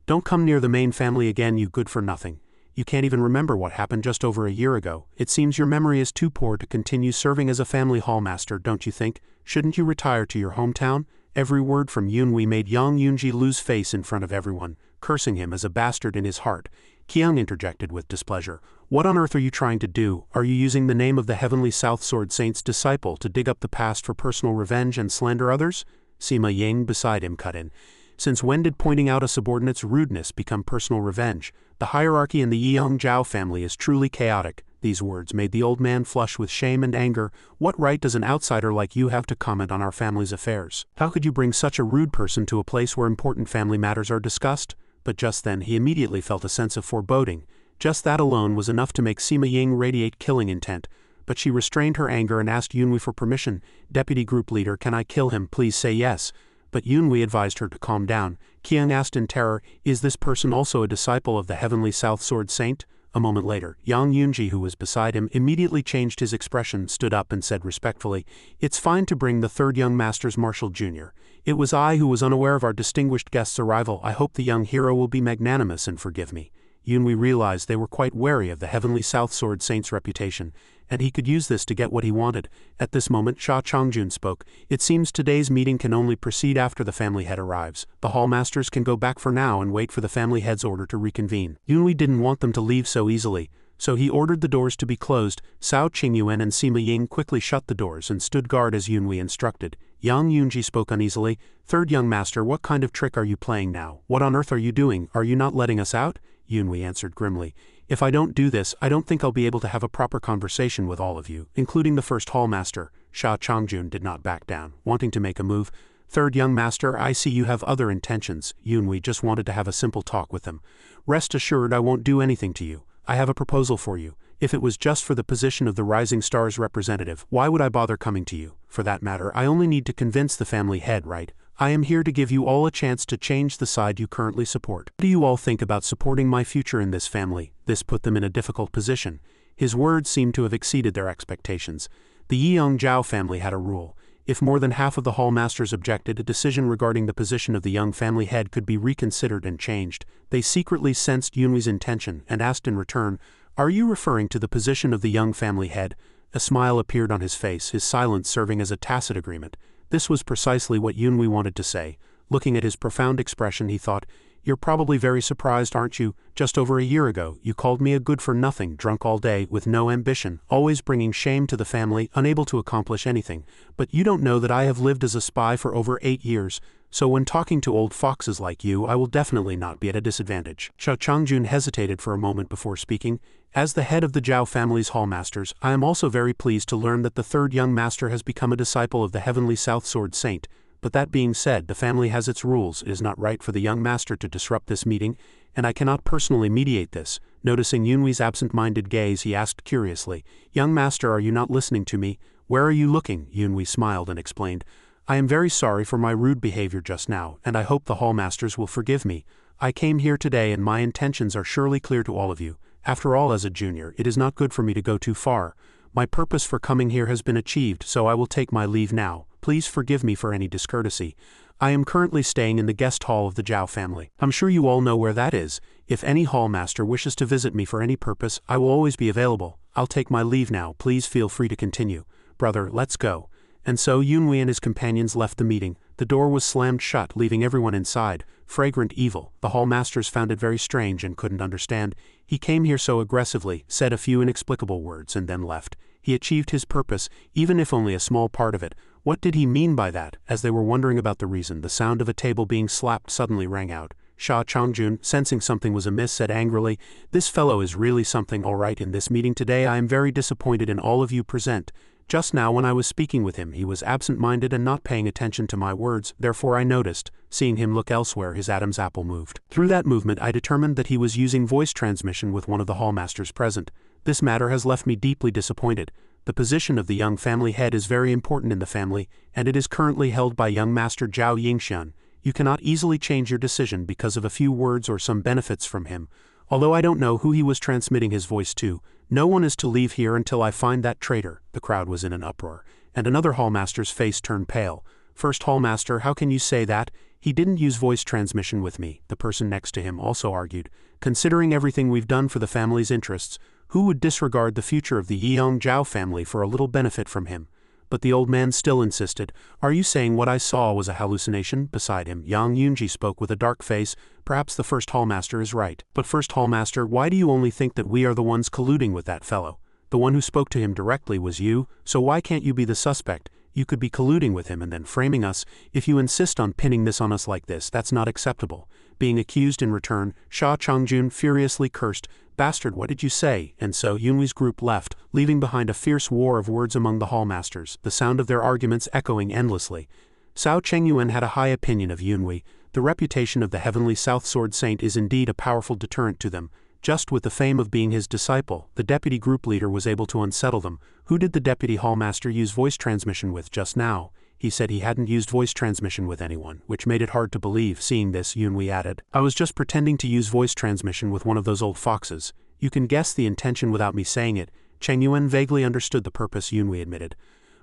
Don't come near the main family again, you good for nothing. You can't even remember what happened just over a year ago. It seems your memory is too poor to continue serving as a family hallmaster, don't you think? Shouldn't you retire to your hometown? Every word from Yunwei made Yang Yunji lose face in front of everyone, cursing him as a bastard in his heart. Qiang interjected with displeasure. What on earth are you trying to do? Are you using the name of the Heavenly South Sword Saint's disciple to dig up the past for personal revenge and slander others? Sima Yang beside him cut in. Since when did pointing out a subordinate's rudeness become personal revenge? The hierarchy in the Yiyang Jiao family is truly chaotic. These words made the old man flush with shame and anger. What right does an outsider like you have to comment on our family's affairs? How could you bring such a rude person to a place where important family matters are discussed? But just then he immediately felt a sense of foreboding. Just that alone was enough to make Sima Ying radiate killing intent. But she restrained her anger and asked Yunwei for permission. Deputy Group Leader, can I kill him? Please say yes. But Yunwei advised her to calm down. Qiang asked in terror, is this person also a disciple of the Heavenly South Sword Saint? A moment later, Yang Yunji, who was beside him, immediately changed his expression, stood up and said respectfully, it's fine to bring the third young master's Marshal Jr. It was I who was unaware of our distinguished guest's arrival. I hope the young hero will be magnanimous and forgive me. Yunwei realized they were quite wary of the Heavenly South Sword Saint's reputation, and he could use this to get what he wanted. At this moment Sha Changjun spoke. It seems today's meeting can only proceed after the family head arrives. The hallmasters can go back for now and wait for the family head's order to reconvene. Yunwei didn't want them to leave so easily, so he ordered the doors to be closed. Cao Qingyuan and Sima Ying quickly shut the doors and stood guard as Yunwei instructed. Yang Yunji spoke uneasily. Third young master, what kind of trick are you playing now? What on earth are you doing? Are you not letting us out? Yunwei answered grimly. If I don't do this, I don't think I'll be able to have a proper conversation with all of you, including the first hallmaster. Sha Changjun did not back down, wanting to make a move. Third young master, I see you have other intentions. Yunwei just wanted to have a simple talk with him. Rest assured I won't do anything to you. I have a proposal for you. If it was just for the position of the Rising Stars representative, why would I bother coming to you? For that matter, I only need to convince the family head, right? I am here to give you all a chance to change the side you currently support. What do you all think about supporting my future in this family? This put them in a difficult position. His words seemed to have exceeded their expectations. The Yiyang Jiao family had a rule. If more than half of the hallmasters objected, a decision regarding the position of the young family head could be reconsidered and changed. They secretly sensed Yunwei's intention and asked in return, are you referring to the position of the young family head? A smile appeared on his face, his silence serving as a tacit agreement. This was precisely what Yunwei wanted to say. Looking at his profound expression, he thought, you're probably very surprised, aren't you? Just over a year ago, you called me a good-for-nothing, drunk all day, with no ambition, always bringing shame to the family, unable to accomplish anything. But you don't know that I have lived as a spy for over 8 years, so when talking to old foxes like you, I will definitely not be at a disadvantage. Sha Changjun hesitated for a moment before speaking. As the head of the Jiao family's hallmasters, I am also very pleased to learn that the third young master has become a disciple of the Heavenly South Sword Saint. But that being said, the family has its rules. It is not right for the young master to disrupt this meeting, and I cannot personally mediate this. Noticing Yunwei's absent-minded gaze, he asked curiously, young master, are you not listening to me? Where are you looking? Yunwei smiled and explained, I am very sorry for my rude behavior just now, and I hope the hallmasters will forgive me. I came here today and my intentions are surely clear to all of you. After all, as a junior, it is not good for me to go too far. My purpose for coming here has been achieved, so I will take my leave now. Please forgive me for any discourtesy. I am currently staying in the guest hall of the Jiao family. I'm sure you all know where that is. If any hallmaster wishes to visit me for any purpose, I will always be available. I'll take my leave now. Please feel free to continue. Brother, let's go. And so Yunwei and his companions left the meeting. The door was slammed shut, leaving everyone inside. Fragrant evil. The hallmasters found it very strange and couldn't understand. He came here so aggressively, said a few inexplicable words, and then left. He achieved his purpose, even if only a small part of it. What did he mean by that? As they were wondering about the reason, the sound of a table being slapped suddenly rang out. Sha Changjun, sensing something was amiss, said angrily, this fellow is really something. All right, in this meeting today I am very disappointed in all of you present. Just now when I was speaking with him, he was absent-minded and not paying attention to my words, therefore I noticed. Seeing him look elsewhere, his Adam's apple moved. Through that movement I determined that he was using voice transmission with one of the hallmasters present. This matter has left me deeply disappointed. The position of the young family head is very important in the family, and it is currently held by young master Jiao Yingxian. You cannot easily change your decision because of a few words or some benefits from him. although I don't know who he was transmitting his voice to. No one is to leave here until I find that traitor." The crowd was in an uproar, and another hallmaster's face turned pale. "First hallmaster, how can you say that? He didn't use voice transmission with me," the person next to him also argued. "Considering everything we've done for the family's interests, who would disregard the future of the Yeong Jiao family for a little benefit from him?" But the old man still insisted. "Are you saying what I saw was a hallucination?" Beside him, Yang Yunji spoke with a dark face. "Perhaps the first hallmaster is right. But first hallmaster, why do you only think that we are the ones colluding with that fellow? The one who spoke to him directly was you, so why can't you be the suspect? You could be colluding with him and then framing us. If you insist on pinning this on us like this, that's not acceptable." Being accused in return, Sha Changjun furiously cursed, "Bastard, what did you say?" And so Yunwi's group left, leaving behind a fierce war of words among the hallmasters, the sound of their arguments echoing endlessly. Cao Chengyuan had a high opinion of Yunwi. The reputation of the heavenly South Sword Saint is indeed a powerful deterrent to them. Just with the fame of being his disciple, the deputy group leader was able to unsettle them. Who did the deputy hallmaster use voice transmission with just now? He said he hadn't used voice transmission with anyone, which made it hard to believe. Seeing this, Yunwi added, "I was just pretending to use voice transmission with one of those old foxes. You can guess the intention without me saying it." Chengyuan vaguely understood the purpose, Yunwi admitted.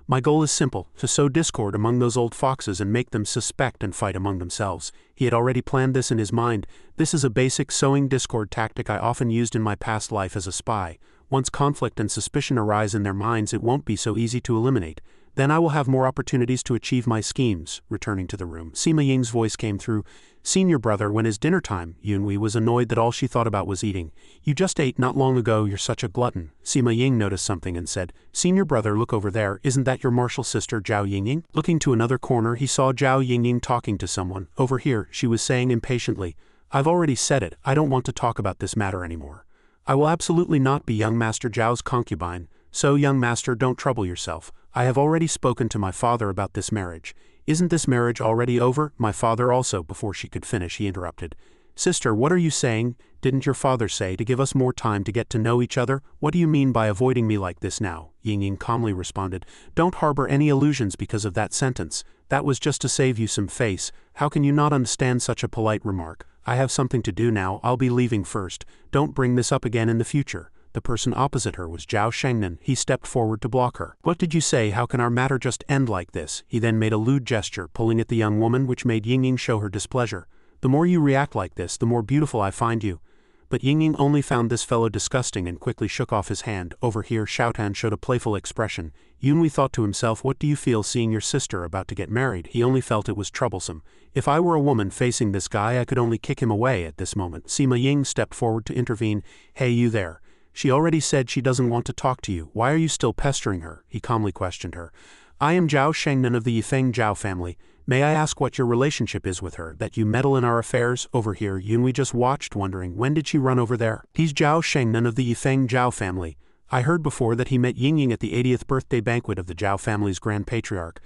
"My goal is simple, to sow discord among those old foxes and make them suspect and fight among themselves." He had already planned this in his mind. "This is a basic sowing discord tactic I often used in my past life as a spy. Once conflict and suspicion arise in their minds, it won't be so easy to eliminate. Then I will have more opportunities to achieve my schemes." Returning to the room, Sima Ying's voice came through. "Senior brother, when is dinner time?" Yunwi was annoyed that all she thought about was eating. "You just ate not long ago, you're such a glutton." Sima Ying noticed something and said, "Senior brother, look over there, isn't that your martial sister Jiao Yingying?" Looking to another corner, he saw Jiao Yingying talking to someone. "Over here," she was saying impatiently. "I've already said it, I don't want to talk about this matter anymore. I will absolutely not be young Master Jiao's concubine, so young master, don't trouble yourself. I have already spoken to my father about this marriage." "Isn't this marriage already over?" "My father also." Before she could finish, he interrupted. "Sister, what are you saying? Didn't your father say to give us more time to get to know each other? What do you mean by avoiding me like this now?" Yingying calmly responded. "Don't harbor any illusions because of that sentence. That was just to save you some face. How can you not understand such a polite remark? I have something to do now, I'll be leaving first. Don't bring this up again in the future." The person opposite her was Jiao Shengnan. He stepped forward to block her. "What did you say? How can our matter just end like this?" He then made a lewd gesture, pulling at the young woman, which made Yingying show her displeasure. "The more you react like this, the more beautiful I find you." But Yingying only found this fellow disgusting and quickly shook off his hand. Over here, Xiaotan showed a playful expression. Yunwi thought to himself, "What do you feel seeing your sister about to get married?" He only felt it was troublesome. "If I were a woman facing this guy, I could only kick him away at this moment." Sima Ying stepped forward to intervene. "Hey, you there. She already said she doesn't want to talk to you. Why are you still pestering her?" He calmly questioned her. "I am Jiao Shengnan of the Yifeng Jiao family. May I ask what your relationship is with her, that you meddle in our affairs?" Over here, Yunwi just watched, wondering, when did she run over there? "He's Jiao Shengnan of the Yifeng Jiao family. I heard before that he met Yingying at the 80th birthday banquet of the Jiao family's grand patriarch.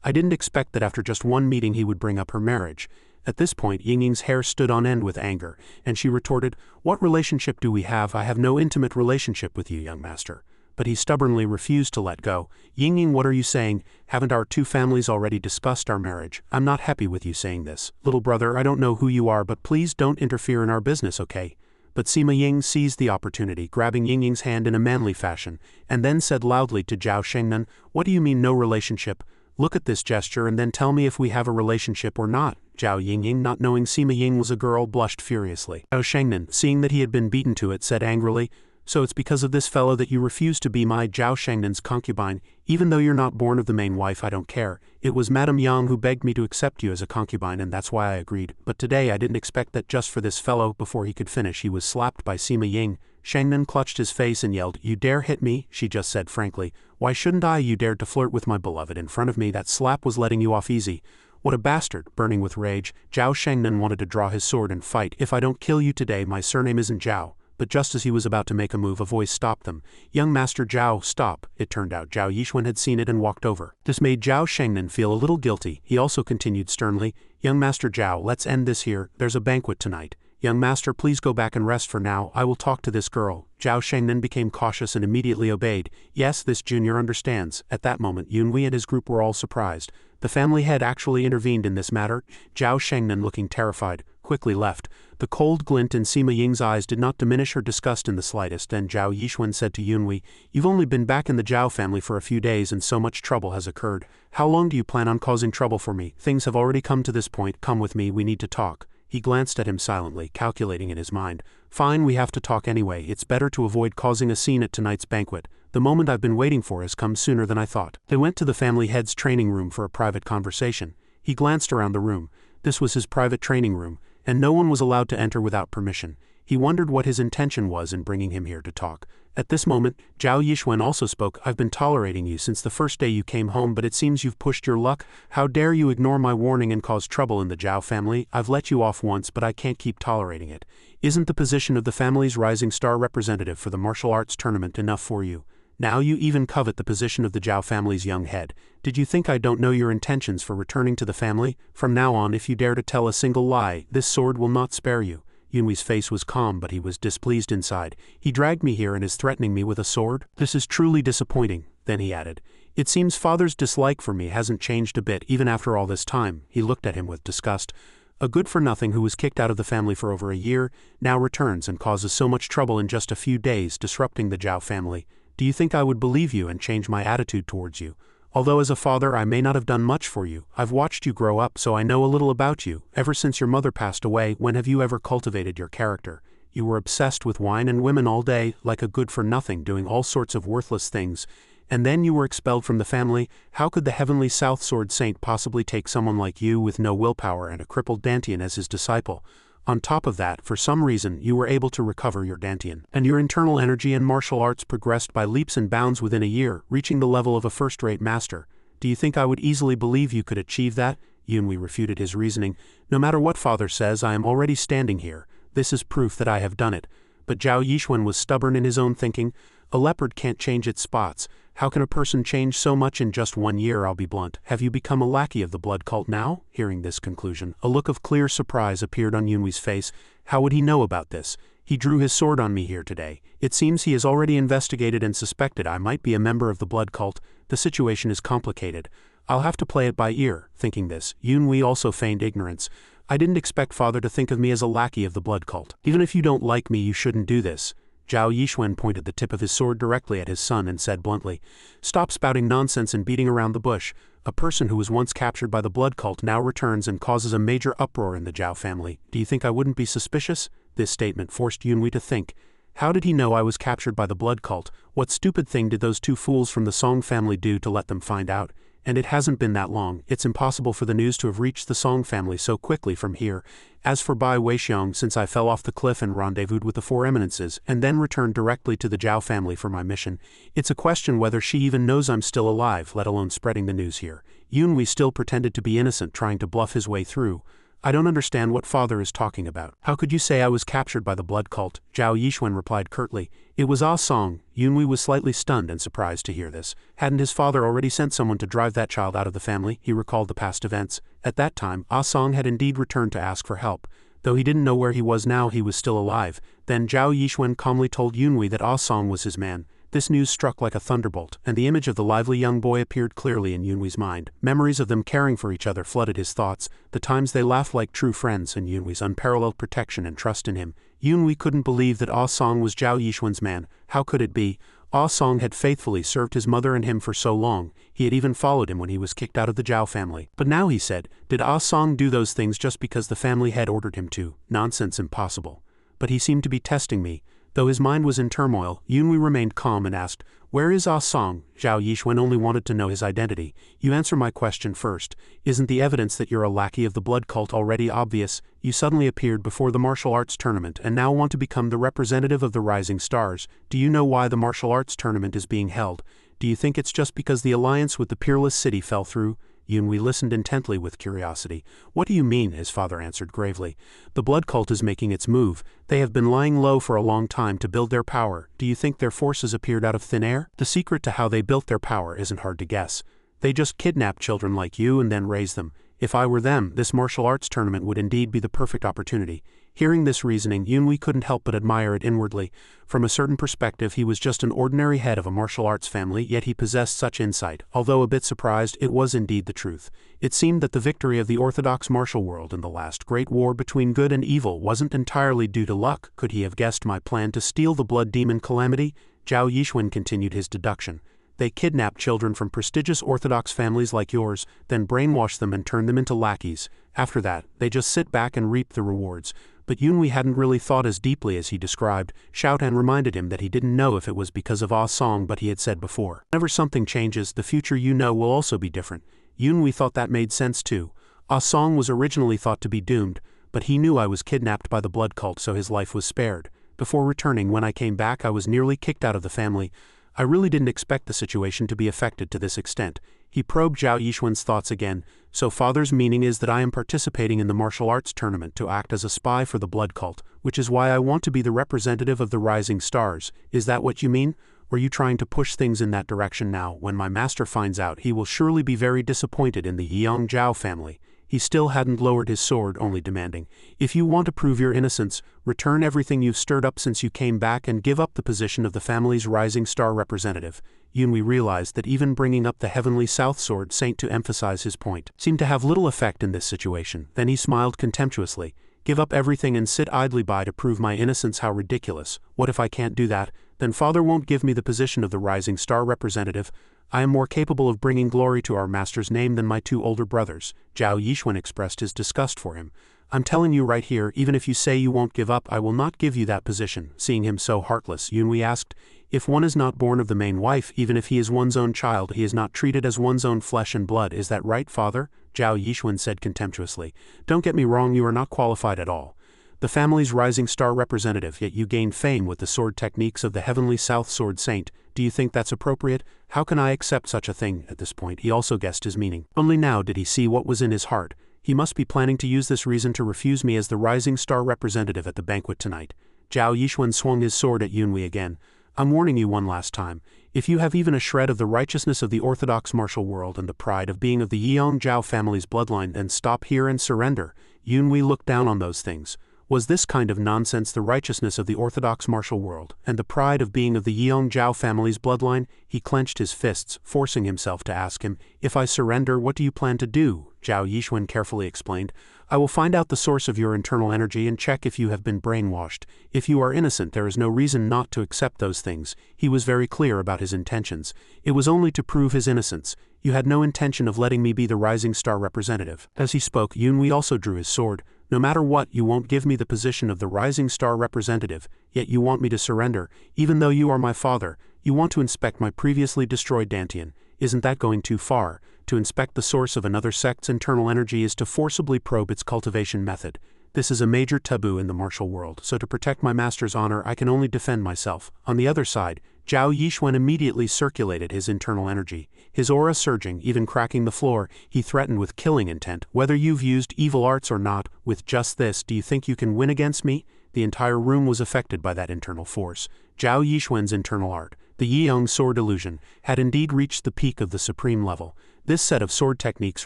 I didn't expect that after just one meeting he would bring up her marriage." At this point, Yingying's hair stood on end with anger, and she retorted, "What relationship do we have? I have no intimate relationship with you, young master." But he stubbornly refused to let go. "Yingying, what are you saying? Haven't our two families already discussed our marriage? I'm not happy with you saying this. Little brother, I don't know who you are, but please don't interfere in our business, okay?" But Sima Ying seized the opportunity, grabbing Yingying's hand in a manly fashion, and then said loudly to Jiao Shengnan, "What do you mean no relationship? Look at this gesture and then tell me if we have a relationship or not." Jiao Yingying, not knowing Sima Ying was a girl, blushed furiously. Jiao Shengnan, seeing that he had been beaten to it, said angrily, "So it's because of this fellow that you refuse to be my Jiao Shengnan's concubine? Even though you're not born of the main wife, I don't care. It was Madame Yang who begged me to accept you as a concubine, and that's why I agreed. But today I didn't expect that just for this fellow." Before he could finish, he was slapped by Sima Ying. Shengnan clutched his face and yelled, "You dare hit me?" She just said frankly, "Why shouldn't I? You dared to flirt with my beloved in front of me. That slap was letting you off easy." "What a bastard!" Burning with rage, Jiao Shengnan wanted to draw his sword and fight. "If I don't kill you today, my surname isn't Jiao." But just as he was about to make a move, a voice stopped them. "Young Master Jiao, stop." It turned out Jiao Yixuan had seen it and walked over. This made Jiao Shengnan feel a little guilty. He also continued sternly, "Young Master Jiao, let's end this here. There's a banquet tonight. Young master, please go back and rest for now. I will talk to this girl." Jiao Shengnan became cautious and immediately obeyed. Yes, this junior understands. At that moment, Yunwi and his group were all surprised. The family head actually intervened in this matter. Jiao Shengnan, looking terrified, quickly left. The cold glint in Sima Ying's eyes did not diminish her disgust in the slightest, and Jiao Yixuan said to Yunhui, "You've only been back in the Jiao family for a few days and so much trouble has occurred. How long do you plan on causing trouble for me? Things have already come to this point, come with me, we need to talk." He glanced at him silently, calculating in his mind. "Fine, we have to talk anyway, it's better to avoid causing a scene at tonight's banquet. The moment I've been waiting for has come sooner than I thought." They went to the family head's training room for a private conversation. He glanced around the room. This was his private training room, and no one was allowed to enter without permission. He wondered what his intention was in bringing him here to talk. At this moment, Jiao Yixuan also spoke. "I've been tolerating you since the first day you came home, but it seems you've pushed your luck. How dare you ignore my warning and cause trouble in the Jiao family? I've let you off once, but I can't keep tolerating it. Isn't the position of the family's rising star representative for the martial arts tournament enough for you? Now you even covet the position of the Jiao family's young head. Did you think I don't know your intentions for returning to the family? From now on, if you dare to tell a single lie, this sword will not spare you." Yunhui's face was calm, but he was displeased inside. "He dragged me here and is threatening me with a sword? This is truly disappointing." Then he added, "It seems father's dislike for me hasn't changed a bit even after all this time." He looked at him with disgust. "A good-for-nothing who was kicked out of the family for over a year, now returns and causes so much trouble in just a few days, disrupting the Jiao family. Do you think I would believe you and change my attitude towards you? Although as a father I may not have done much for you, I've watched you grow up, so I know a little about you. Ever since your mother passed away, when have you ever cultivated your character? You were obsessed with wine and women all day, like a good-for-nothing, doing all sorts of worthless things. And then you were expelled from the family. How could the heavenly South Sword Saint possibly take someone like you with no willpower and a crippled dantian as his disciple? On top of that, for some reason, you were able to recover your dantian, and your internal energy and martial arts progressed by leaps and bounds within a year, reaching the level of a first-rate master. Do you think I would easily believe you could achieve that?" Yunhui refuted his reasoning. "No matter what father says, I am already standing here. This is proof that I have done it." But Jiao Yixuan was stubborn in his own thinking. "A leopard can't change its spots. How can a person change so much in just 1 year? I'll be blunt. Have you become a lackey of the blood cult now?" Hearing this conclusion, a look of clear surprise appeared on Yunhui's face. How would he know about this? "He drew his sword on me here today. It seems he has already investigated and suspected I might be a member of the blood cult. The situation is complicated. I'll have to play it by ear." Thinking this, Yunhui also feigned ignorance. "I didn't expect father to think of me as a lackey of the blood cult. Even if you don't like me, you shouldn't do this." Jiao Yixuan pointed the tip of his sword directly at his son and said bluntly, "Stop spouting nonsense and beating around the bush. A person who was once captured by the blood cult now returns and causes a major uproar in the Jiao family. Do you think I wouldn't be suspicious?" This statement forced Yunhui to think. How did he know I was captured by the blood cult? What stupid thing did those two fools from the Song family do to let them find out? And it hasn't been that long. It's impossible for the news to have reached the Song family so quickly from here. As for Bai Weixiong, since I fell off the cliff and rendezvoused with the Four Eminences, and then returned directly to the Jiao family for my mission, it's a question whether she even knows I'm still alive, let alone spreading the news here. Yunhui still pretended to be innocent, trying to bluff his way through. "I don't understand what father is talking about. How could you say I was captured by the blood cult?" Jiao Yixuan replied curtly. "It was Ah Song." Yunhui was slightly stunned and surprised to hear this. Hadn't his father already sent someone to drive that child out of the family? He recalled the past events. At that time, Ah Song had indeed returned to ask for help. Though he didn't know where he was now, he was still alive. Then Jiao Yixuan calmly told Yunhui that Ah Song was his man. This news struck like a thunderbolt, and the image of the lively young boy appeared clearly in Yunhui's mind. Memories of them caring for each other flooded his thoughts, the times they laughed like true friends, and Yunhui's unparalleled protection and trust in him. Yunhui couldn't believe that Ah Song was Jiao Yixuan's man. How could it be? Ah Song had faithfully served his mother and him for so long. He had even followed him when he was kicked out of the Jiao family. But now, he said, did Ah Song do those things just because the family had ordered him to? Nonsense, impossible. But he seemed to be testing me. Though his mind was in turmoil, Yunhui remained calm and asked, "Where is Ah Song?" Jiao Yixuan only wanted to know his identity. "You answer my question first. Isn't the evidence that you're a lackey of the blood cult already obvious? You suddenly appeared before the martial arts tournament and now want to become the representative of the rising stars. Do you know why the martial arts tournament is being held? Do you think it's just because the alliance with the peerless city fell through?" Yunhui listened intently with curiosity. "What do you mean?" his father answered gravely. "The blood cult is making its move. They have been lying low for a long time to build their power. Do you think their forces appeared out of thin air? The secret to how they built their power isn't hard to guess. They just kidnap children like you and then raise them. If I were them, this martial arts tournament would indeed be the perfect opportunity. Hearing this reasoning, Yunwei couldn't help but admire it inwardly. From a certain perspective, he was just an ordinary head of a martial arts family, yet he possessed such insight. Although a bit surprised, it was indeed the truth. It seemed that the victory of the orthodox martial world in the last great war between good and evil wasn't entirely due to luck. Could he have guessed my plan to steal the blood demon Calamity? Jiao Yixuan continued his deduction. They kidnap children from prestigious orthodox families like yours, then brainwash them and turn them into lackeys. After that, they just sit back and reap the rewards. But Yunwei hadn't really thought as deeply as he described. Xiaotan reminded him that he didn't know if it was because of Ah Song, but he had said before, whenever something changes, the future you know will also be different. Yunwei thought that made sense too. Ah Song was originally thought to be doomed, but he knew I was kidnapped by the blood cult, so his life was spared. Before returning, when I came back, I was nearly kicked out of the family. I really didn't expect the situation to be affected to this extent. He probed Jiao Yixuan's thoughts again. So father's meaning is that I am participating in the martial arts tournament to act as a spy for the blood cult, which is why I want to be the representative of the rising stars. Is that what you mean? Or are you trying to push things in that direction now? When my master finds out, he will surely be very disappointed in the Yang Jiao family. He still hadn't lowered his sword, only demanding, if you want to prove your innocence, return everything you've stirred up since you came back and give up the position of the family's rising star representative. Yunwei realized that even bringing up the heavenly South Sword Saint to emphasize his point seemed to have little effect in this situation. Then he smiled contemptuously. Give up everything and sit idly by to prove my innocence? How ridiculous. What if I can't do that? Then father won't give me the position of the rising star representative. I am more capable of bringing glory to our master's name than my two older brothers. Jiao Yixuan expressed his disgust for him. I'm telling you right here, even if you say you won't give up, I will not give you that position. Seeing him so heartless, Yunwei asked, if one is not born of the main wife, even if he is one's own child, he is not treated as one's own flesh and blood. Is that right, father? Jiao Yixuan said contemptuously. Don't get me wrong, you are not qualified at all. The family's rising star representative, yet you gain fame with the sword techniques of the heavenly South Sword Saint. Do you think that's appropriate? How can I accept such a thing? At this point, he also guessed his meaning. Only now did he see what was in his heart. He must be planning to use this reason to refuse me as the rising star representative at the banquet tonight. Jiao Yixuan swung his sword at Yunwei again. I'm warning you one last time. If you have even a shred of the righteousness of the orthodox martial world and the pride of being of the Yang Jiao family's bloodline, then stop here and surrender. Yunwei looked down on those things. Was this kind of nonsense the righteousness of the orthodox martial world, and the pride of being of the Yang Jiao family's bloodline? He clenched his fists, forcing himself to ask him, if I surrender, what do you plan to do? Jiao Yixuan carefully explained, I will find out the source of your internal energy and check if you have been brainwashed. If you are innocent, there is no reason not to accept those things. He was very clear about his intentions. It was only to prove his innocence. You had no intention of letting me be the rising star representative. As he spoke, Yunwei also drew his sword. No matter what, you won't give me the position of the rising star representative, yet you want me to surrender, even though you are my father. You want to inspect my previously destroyed dantian. Isn't that going too far? To inspect the source of another sect's internal energy is to forcibly probe its cultivation method. This is a major taboo in the martial world, so to protect my master's honor, I can only defend myself. On the other side, Jiao Yixuan immediately circulated his internal energy. His aura surging, even cracking the floor, he threatened with killing intent. Whether you've used evil arts or not, with just this, do you think you can win against me? The entire room was affected by that internal force. Jiao Yixuan's internal art, the Yiyang sword illusion, had indeed reached the peak of the supreme level. This set of sword techniques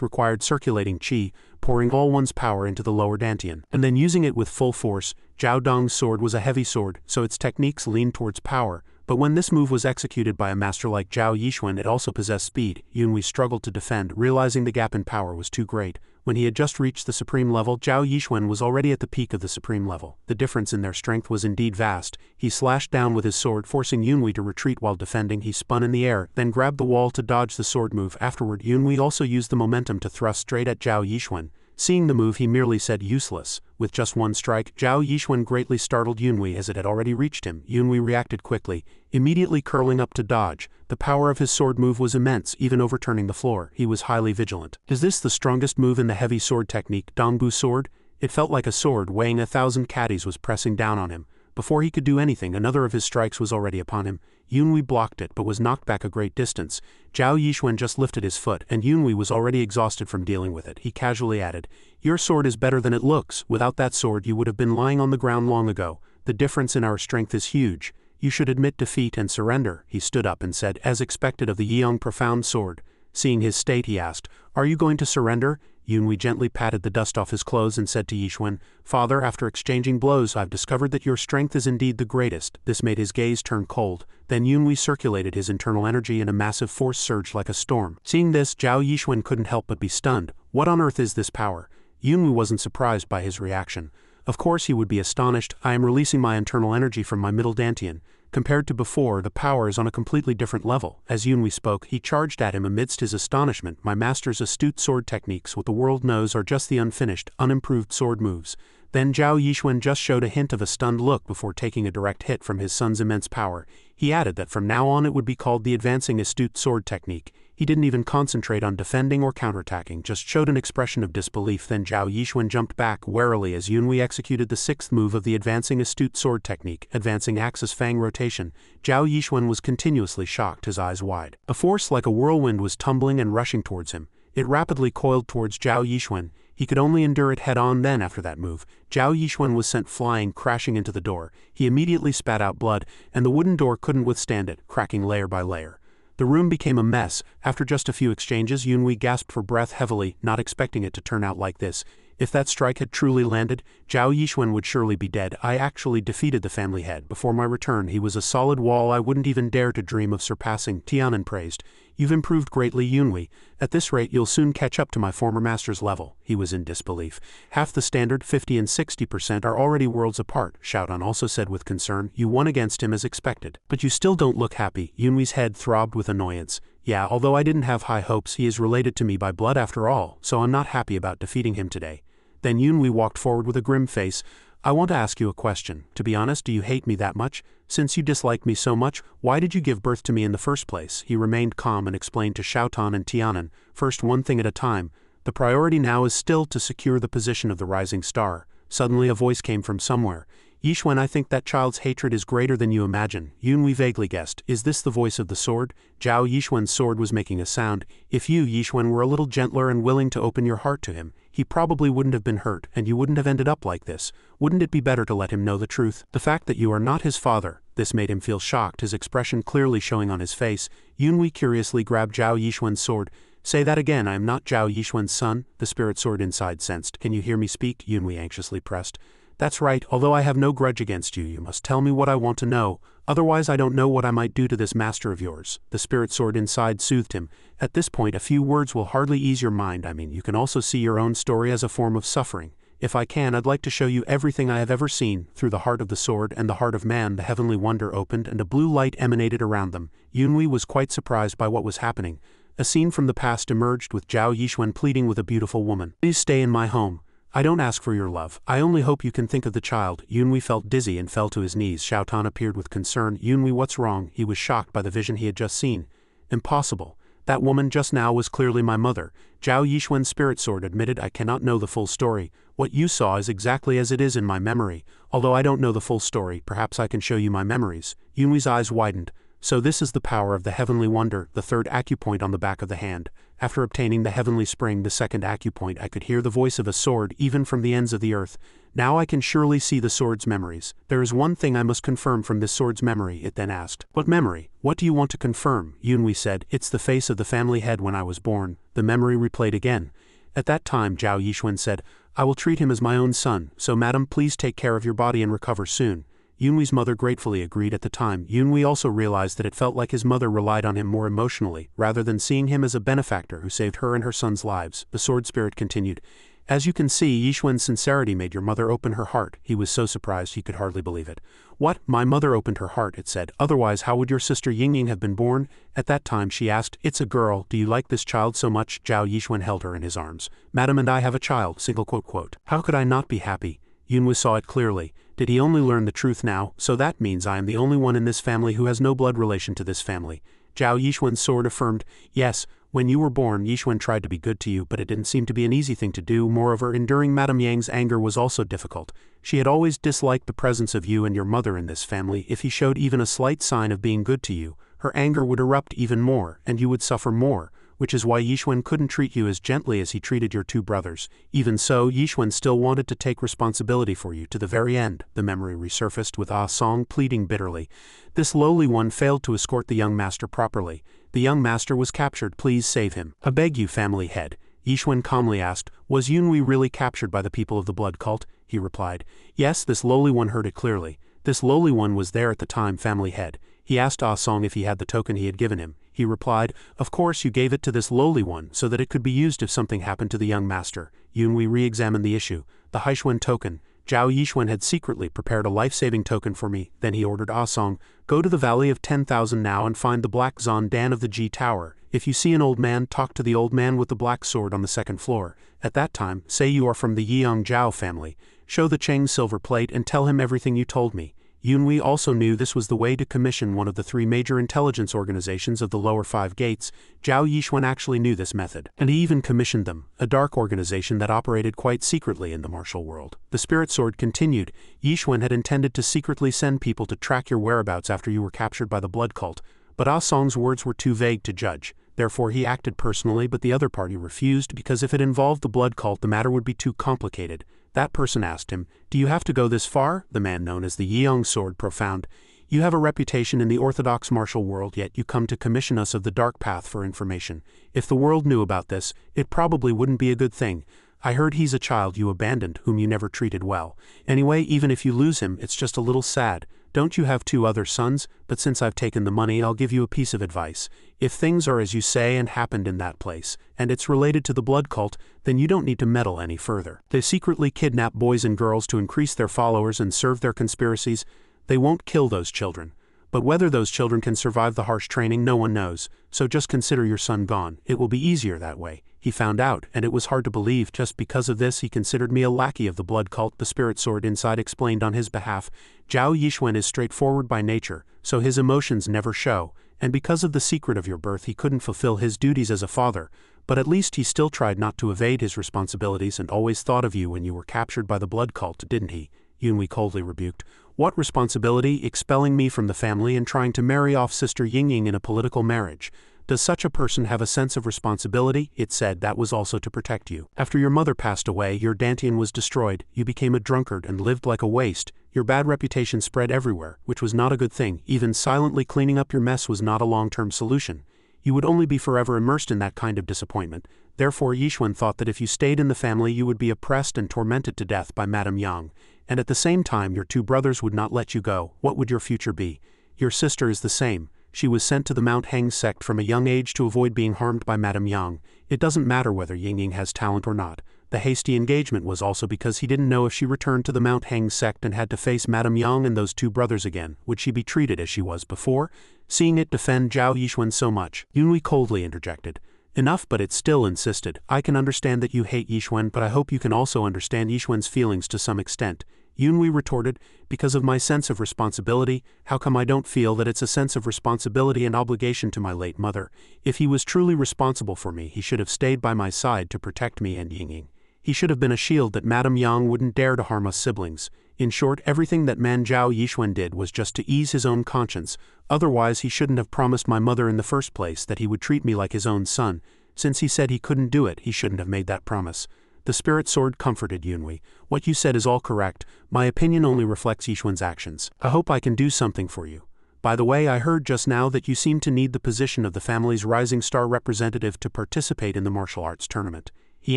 required circulating qi, pouring all one's power into the lower dantian, and then using it with full force. Jiao Dong's sword was a heavy sword, so its techniques leaned towards power. But when this move was executed by a master like Jiao Yixuan, it also possessed speed. Yunwei struggled to defend, realizing the gap in power was too great. When he had just reached the supreme level, Jiao Yixuan was already at the peak of the supreme level. The difference in their strength was indeed vast. He slashed down with his sword, forcing Yunwei to retreat while defending. He spun in the air, then grabbed the wall to dodge the sword move. Afterward, Yunwei also used the momentum to thrust straight at Jiao Yixuan. Seeing the move, he merely said useless. With just one strike, Jiao Yixuan greatly startled Yunwei as it had already reached him. Yunwei reacted quickly, immediately curling up to dodge. The power of his sword move was immense, even overturning the floor. He was highly vigilant. Is this the strongest move in the heavy sword technique, Dongbu sword? It felt like a sword weighing 1,000 caddies was pressing down on him. Before he could do anything, another of his strikes was already upon him. Yunwei blocked it, but was knocked back a great distance. Jiao Yixuan just lifted his foot, and Yunwei was already exhausted from dealing with it. He casually added, "Your sword is better than it looks. Without that sword, you would have been lying on the ground long ago. The difference in our strength is huge. You should admit defeat and surrender." He stood up and said, as expected of the Yiyang profound sword. Seeing his state, he asked, "Are you going to surrender?" Yunhui gently patted the dust off his clothes and said to Yixuan, "Father, after exchanging blows, I've discovered that your strength is indeed the greatest." This made his gaze turn cold. Then Yunhui circulated his internal energy and a massive force surged like a storm. Seeing this, Jiao Yixuan couldn't help but be stunned. What on earth is this power? Yunhui wasn't surprised by his reaction. Of course he would be astonished. I am releasing my internal energy from my middle dantian. Compared to before, the power is on a completely different level. As Yunhui spoke, he charged at him amidst his astonishment. My master's astute sword techniques, what the world knows, are just the unfinished, unimproved sword moves. Then Jiao Yixuan just showed a hint of a stunned look before taking a direct hit from his son's immense power. He added that from now on it would be called the advancing astute sword technique. He didn't even concentrate on defending or counterattacking, just showed an expression of disbelief. Then Jiao Yixuan jumped back warily as Yunhui executed the sixth move of the advancing astute sword technique, advancing axis fang rotation. Jiao Yixuan was continuously shocked, his eyes wide. A force like a whirlwind was tumbling and rushing towards him. It rapidly coiled towards Jiao Yixuan. He could only endure it head-on. Then, after that move, Jiao Yixuan was sent flying, crashing into the door. He immediately spat out blood, and the wooden door couldn't withstand it, cracking layer by layer. The room became a mess. After just a few exchanges, Yunhui gasped for breath heavily, not expecting it to turn out like this. If that strike had truly landed, Jiao Yixuan would surely be dead. I actually defeated the family head. Before my return, he was a solid wall I wouldn't even dare to dream of surpassing. Tianan praised. You've improved greatly, Yunhui. At this rate, you'll soon catch up to my former master's level. He was in disbelief. Half the standard, 50 and 60%, are already worlds apart, Xiaotan also said with concern. You won against him as expected. But you still don't look happy. Yunhui's head throbbed with annoyance. Yeah, although I didn't have high hopes, he is related to me by blood after all, so I'm not happy about defeating him today. Then Yunhui walked forward with a grim face. I want to ask you a question. To be honest, do you hate me that much? Since you dislike me so much, why did you give birth to me in the first place? He remained calm and explained to Xiaotan and Tianan, first one thing at a time. The priority now is still to secure the position of the rising star. Suddenly a voice came from somewhere. Yixuan, I think that child's hatred is greater than you imagine. Yunhui vaguely guessed. Is this the voice of the sword? Jiao Yixuan's sword was making a sound. If you, Yixuan, were a little gentler and willing to open your heart to him, he probably wouldn't have been hurt, and you wouldn't have ended up like this. Wouldn't it be better to let him know the truth? The fact that you are not his father. This made him feel shocked, his expression clearly showing on his face. Yunhui curiously grabbed Jiao Yixuan's sword. Say that again, I am not Jiao Yixuan's son, the spirit sword inside sensed. Can you hear me speak? Yunhui anxiously pressed. That's right, although I have no grudge against you, you must tell me what I want to know, otherwise I don't know what I might do to this master of yours. The spirit sword inside soothed him. At this point a few words will hardly ease your mind. I mean, you can also see your own story as a form of suffering. If I can, I'd like to show you everything I have ever seen. Through the heart of the sword and the heart of man the heavenly wonder opened and a blue light emanated around them. Yunhui was quite surprised by what was happening. A scene from the past emerged with Jiao Yixuan pleading with a beautiful woman. Please stay in my home. I don't ask for your love. I only hope you can think of the child. Yunhui felt dizzy and fell to his knees. Xiaotan appeared with concern. Yunhui, what's wrong? He was shocked by the vision he had just seen. Impossible. That woman just now was clearly my mother. Jiao Yixuan's spirit sword admitted, I cannot know the full story. What you saw is exactly as it is in my memory. Although I don't know the full story, perhaps I can show you my memories. Yunhui's eyes widened. So this is the power of the heavenly wonder, the third acupoint on the back of the hand. After obtaining the heavenly spring, the second acupoint, I could hear the voice of a sword even from the ends of the earth. Now I can surely see the sword's memories. There is one thing I must confirm from this sword's memory, it then asked. What memory? What do you want to confirm? Yunhui said, it's the face of the family head when I was born. The memory replayed again. At that time, Jiao Yixuan said, I will treat him as my own son, so madam, please take care of your body and recover soon. Yunhui's mother gratefully agreed. At the time, Yunhui also realized that it felt like his mother relied on him more emotionally, rather than seeing him as a benefactor who saved her and her son's lives. The sword spirit continued. As you can see, Yixuan's sincerity made your mother open her heart. He was so surprised he could hardly believe it. What? My mother opened her heart, it said. Otherwise, how would your sister Yingying have been born? At that time she asked, it's a girl, do you like this child so much? Jiao Yixuan held her in his arms. Madam, and I have a child, single quote quote. How could I not be happy? Yunhui saw it clearly. Did he only learn the truth now? So that means I am the only one in this family who has no blood relation to this family. Jiao Yixuan's sword affirmed, yes, when you were born, Yixuan tried to be good to you, but it didn't seem to be an easy thing to do. Moreover, enduring Madame Yang's anger was also difficult. She had always disliked the presence of you and your mother in this family. If he showed even a slight sign of being good to you, her anger would erupt even more, and you would suffer more, which is why Yixuan couldn't treat you as gently as he treated your two brothers. Even so, Yixuan still wanted to take responsibility for you to the very end. The memory resurfaced with Ah Song pleading bitterly. This lowly one failed to escort the young master properly. The young master was captured. Please save him. I beg you, family head. Yixuan calmly asked, "Was Yunhui really captured by the people of the blood cult?" He replied, "Yes." This lowly one heard it clearly. This lowly one was there at the time, family head. He asked Ah Song if he had the token he had given him. He replied, "Of course you gave it to this lowly one so that it could be used if something happened to the young master." Yunhui re-examined the issue. The Haishuan token. Jiao Yixuan had secretly prepared a life-saving token for me. Then he ordered Ah Song, "Go to the Valley of 10,000 now and find the Black Zon Dan of the G Tower. If you see an old man, talk to the old man with the black sword on the second floor. At that time, say you are from the Yeong Jiao family. Show the Cheng silver plate and tell him everything you told me." Yunhui also knew this was the way to commission one of the 3 major intelligence organizations of the lower 5 gates. Jiao Yixuan actually knew this method, and he even commissioned them, a dark organization that operated quite secretly in the martial world. The spirit sword continued. Yixuan had intended to secretly send people to track your whereabouts after you were captured by the blood cult, but Ah Song's words were too vague to judge. Therefore he acted personally, but the other party refused because if it involved the blood cult the matter would be too complicated. That person asked him, "Do you have to go this far?" The man known as the Yeong Sword profound. "You have a reputation in the orthodox martial world, yet you come to commission us of the dark path for information. If the world knew about this, it probably wouldn't be a good thing. I heard he's a child you abandoned, whom you never treated well. Anyway, even if you lose him, it's just a little sad. Don't you have 2 other sons? But since I've taken the money, I'll give you a piece of advice. If things are as you say and happened in that place, and it's related to the blood cult, then you don't need to meddle any further. They secretly kidnap boys and girls to increase their followers and serve their conspiracies. They won't kill those children. But whether those children can survive the harsh training, no one knows. So just consider your son gone. It will be easier that way." He found out, and it was hard to believe. Just because of this he considered me a lackey of the blood cult. The spirit sword inside explained on his behalf. Jiao Yixuan is straightforward by nature, so his emotions never show, and because of the secret of your birth he couldn't fulfill his duties as a father, but at least he still tried not to evade his responsibilities and always thought of you when you were captured by the blood cult, didn't he? Yunhui coldly rebuked. "What responsibility? Expelling me from the family and trying to marry off sister Yingying in a political marriage. Does such a person have a sense of responsibility?" It said that was also to protect you. After your mother passed away, your dantian was destroyed, you became a drunkard and lived like a waste. Your bad reputation spread everywhere, which was not a good thing. Even silently cleaning up your mess was not a long-term solution. You would only be forever immersed in that kind of disappointment. Therefore Yixuan thought that if you stayed in the family you would be oppressed and tormented to death by Madame Yang, and at the same time your 2 brothers would not let you go. What would your future be? Your sister is the same. She was sent to the Mount Heng sect from a young age to avoid being harmed by Madame Yang. It doesn't matter whether Yingying has talent or not. The hasty engagement was also because he didn't know if she returned to the Mount Heng sect and had to face Madame Yang and those 2 brothers again, would she be treated as she was before? Seeing it defend Jiao Yixuan so much, Yunhui coldly interjected. Enough, but it still insisted. "I can understand that you hate Yixuan, but I hope you can also understand Yixuan's feelings to some extent." Yunhui retorted, "Because of my sense of responsibility. How come I don't feel that it's a sense of responsibility and obligation to my late mother? If he was truly responsible for me, he should have stayed by my side to protect me and Yingying. He should have been a shield that Madame Yang wouldn't dare to harm us siblings. In short, everything that man Jiao Yixuan did was just to ease his own conscience. Otherwise he shouldn't have promised my mother in the first place that he would treat me like his own son. Since he said he couldn't do it, he shouldn't have made that promise." The spirit sword comforted Yunhui. "What you said is all correct. My opinion only reflects Yixuan's actions. I hope I can do something for you. By the way, I heard just now that you seem to need the position of the family's rising star representative to participate in the martial arts tournament." He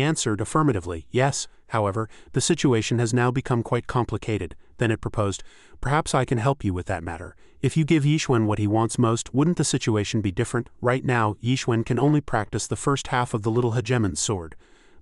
answered affirmatively, "Yes." However, the situation has now become quite complicated. Then it proposed, "Perhaps I can help you with that matter. If you give Yixuan what he wants most, wouldn't the situation be different? Right now, Yixuan can only practice the first half of the little hegemon's sword.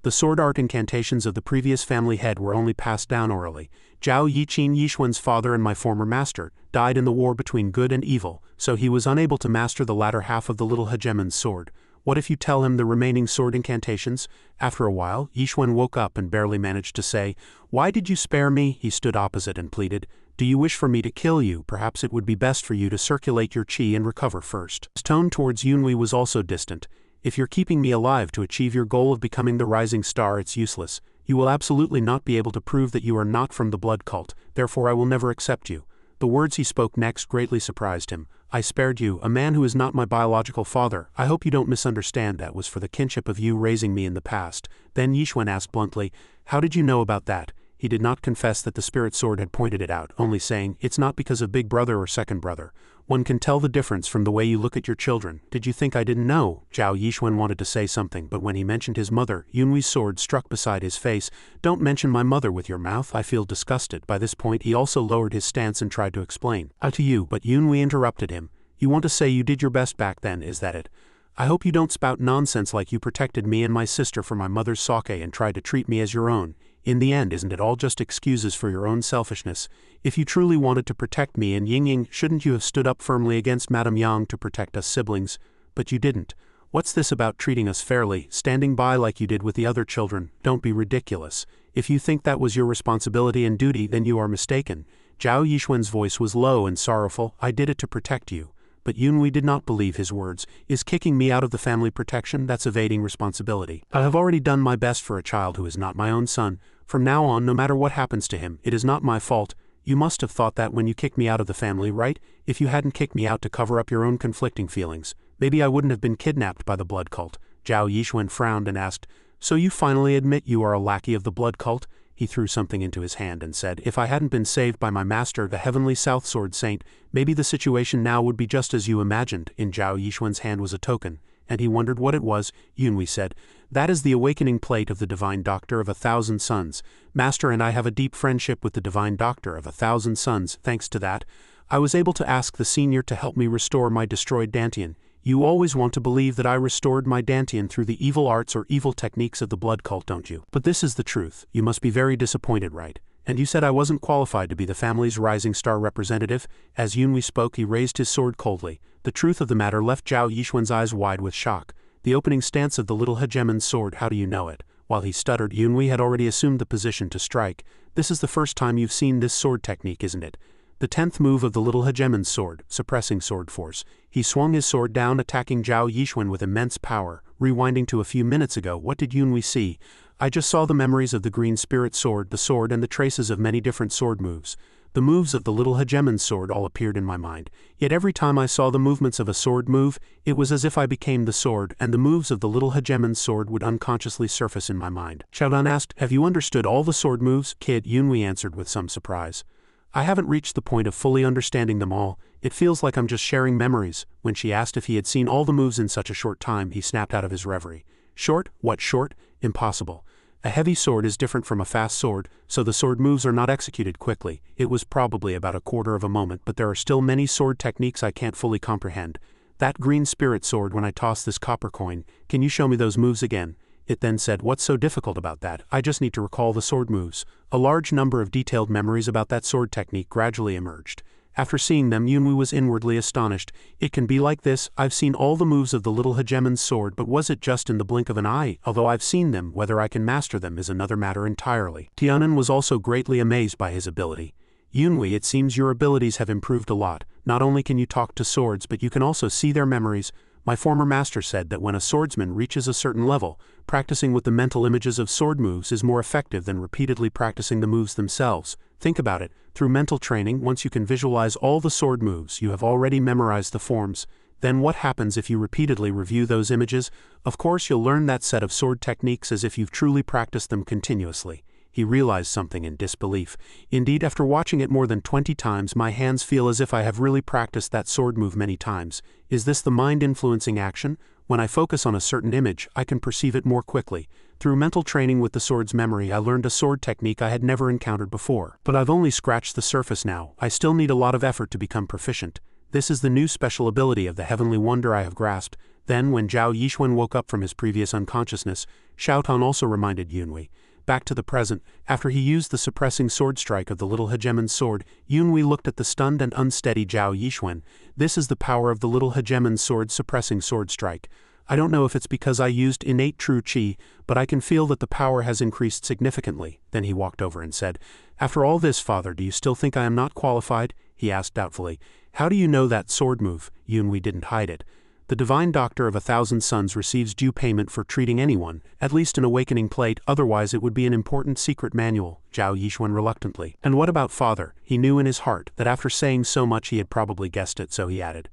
The sword art incantations of the previous family head were only passed down orally. Jiao Yiqin, Yixuan's father and my former master, died in the war between good and evil, so he was unable to master the latter half of the little hegemon's sword. What if you tell him the remaining sword incantations?" After a while, Yixuan woke up and barely managed to say, "Why did you spare me?" He stood opposite and pleaded, "Do you wish for me to kill you? Perhaps it would be best for you to circulate your qi and recover first." His tone towards Yunhui was also distant. "If you're keeping me alive to achieve your goal of becoming the rising star, it's useless. You will absolutely not be able to prove that you are not from the blood cult, therefore I will never accept you." The words he spoke next greatly surprised him. "I spared you, a man who is not my biological father. I hope you don't misunderstand that was for the kinship of you raising me in the past." Then Yixuan asked bluntly, "How did you know about that?" He did not confess that the spirit sword had pointed it out, only saying, "It's not because of big brother or second brother. One can tell the difference from the way you look at your children. Did you think I didn't know?" Jiao Yixuan wanted to say something, but when he mentioned his mother, Yunwei's sword struck beside his face. "Don't mention my mother with your mouth, I feel disgusted." By this point he also lowered his stance and tried to explain. To you," but Yunwei interrupted him. "You want to say you did your best back then, is that it? I hope you don't spout nonsense like you protected me and my sister from my mother's sake and tried to treat me as your own. In the end, isn't it all just excuses for your own selfishness? If you truly wanted to protect me and Yingying, shouldn't you have stood up firmly against Madame Yang to protect us siblings? But you didn't. What's this about treating us fairly, standing by like you did with the other children? Don't be ridiculous. If you think that was your responsibility and duty, then you are mistaken." Jiao Yixuan's voice was low and sorrowful. "I did it to protect you." But Yunwei did not believe his words. "Is kicking me out of the family protection? That's evading responsibility. I have already done my best for a child who is not my own son. From now on, no matter what happens to him, it is not my fault. You must have thought that when you kicked me out of the family, right? If you hadn't kicked me out to cover up your own conflicting feelings, maybe I wouldn't have been kidnapped by the blood cult." Jiao Yixuan frowned and asked, "So you finally admit you are a lackey of the blood cult?" He threw something into his hand and said, "If I hadn't been saved by my master, the heavenly South Sword Saint, maybe the situation now would be just as you imagined." In Jiao Yixuan's hand was a token, and he wondered what it was. Yunwei said, "That is the awakening plate of the Divine Doctor of 1,000 Suns. Master and I have a deep friendship with the Divine Doctor of 1,000 Suns. Thanks to that, I was able to ask the senior to help me restore my destroyed dantian. You always want to believe that I restored my dantian through the evil arts or evil techniques of the blood cult, don't you? But this is the truth. You must be very disappointed, right? And you said I wasn't qualified to be the family's rising star representative?" As Yunwei spoke, he raised his sword coldly. The truth of the matter left Jiao Yixuan's eyes wide with shock. The opening stance of the little hegemon's sword, how do you know it? While he stuttered, Yunwei had already assumed the position to strike. "This is the first time you've seen this sword technique, isn't it? The 10th move of the little hegemon's sword, suppressing sword force." He swung his sword down, attacking Jiao Yixuan with immense power. Rewinding to a few minutes ago, what did Yunwei see? "I just saw the memories of the green spirit sword, the sword and the traces of many different sword moves. The moves of the little hegemon's sword all appeared in my mind. Yet every time I saw the movements of a sword move, it was as if I became the sword, and the moves of the little hegemon's sword would unconsciously surface in my mind." Xiaodan asked, "Have you understood all the sword moves?" "Kid," Yunwei answered with some surprise, "I haven't reached the point of fully understanding them all. It feels like I'm just sharing memories." When she asked if he had seen all the moves in such a short time, he snapped out of his reverie. "Short? What short? Impossible. A heavy sword is different from a fast sword, so the sword moves are not executed quickly. It was probably about a quarter of a moment, but there are still many sword techniques I can't fully comprehend. That green spirit sword, when I tossed this copper coin, can you show me those moves again?" It then said, "What's so difficult about that? I just need to recall the sword moves." A large number of detailed memories about that sword technique gradually emerged. After seeing them, Yunwei was inwardly astonished. "It can be like this. I've seen all the moves of the little hegemon's sword, but was it just in the blink of an eye? Although I've seen them, whether I can master them is another matter entirely." Tianan was also greatly amazed by his ability. "Yunwei, it seems your abilities have improved a lot. Not only can you talk to swords, but you can also see their memories. My former master said that when a swordsman reaches a certain level, practicing with the mental images of sword moves is more effective than repeatedly practicing the moves themselves. Think about it. Through mental training, once you can visualize all the sword moves, you have already memorized the forms. Then what happens if you repeatedly review those images? Of course you'll learn that set of sword techniques as if you've truly practiced them continuously." He realized something in disbelief. "Indeed, after watching it more than 20 times, my hands feel as if I have really practiced that sword move many times. Is this the mind-influencing action? When I focus on a certain image, I can perceive it more quickly. Through mental training with the sword's memory, I learned a sword technique I had never encountered before. But I've only scratched the surface now. I still need a lot of effort to become proficient. This is the new special ability of the heavenly wonder I have grasped." Then, when Jiao Yixuan woke up from his previous unconsciousness, Xiaotan also reminded Yunwei. Back to the present, after he used the suppressing sword strike of the little hegemon's sword, Yunwei looked at the stunned and unsteady Jiao Yixuan. "This is the power of the little hegemon's sword suppressing sword strike. I don't know if it's because I used innate true qi, but I can feel that the power has increased significantly." Then he walked over and said, "After all this, father, do you still think I am not qualified?" He asked doubtfully. "How do you know that sword move?" Yunwei didn't hide it. "The Divine Doctor of 1,000 Suns receives due payment for treating anyone, at least an awakening plate, otherwise it would be an important secret manual." Jiao Yixuan reluctantly. "And what about father?" He knew in his heart that after saying so much he had probably guessed it, so he added,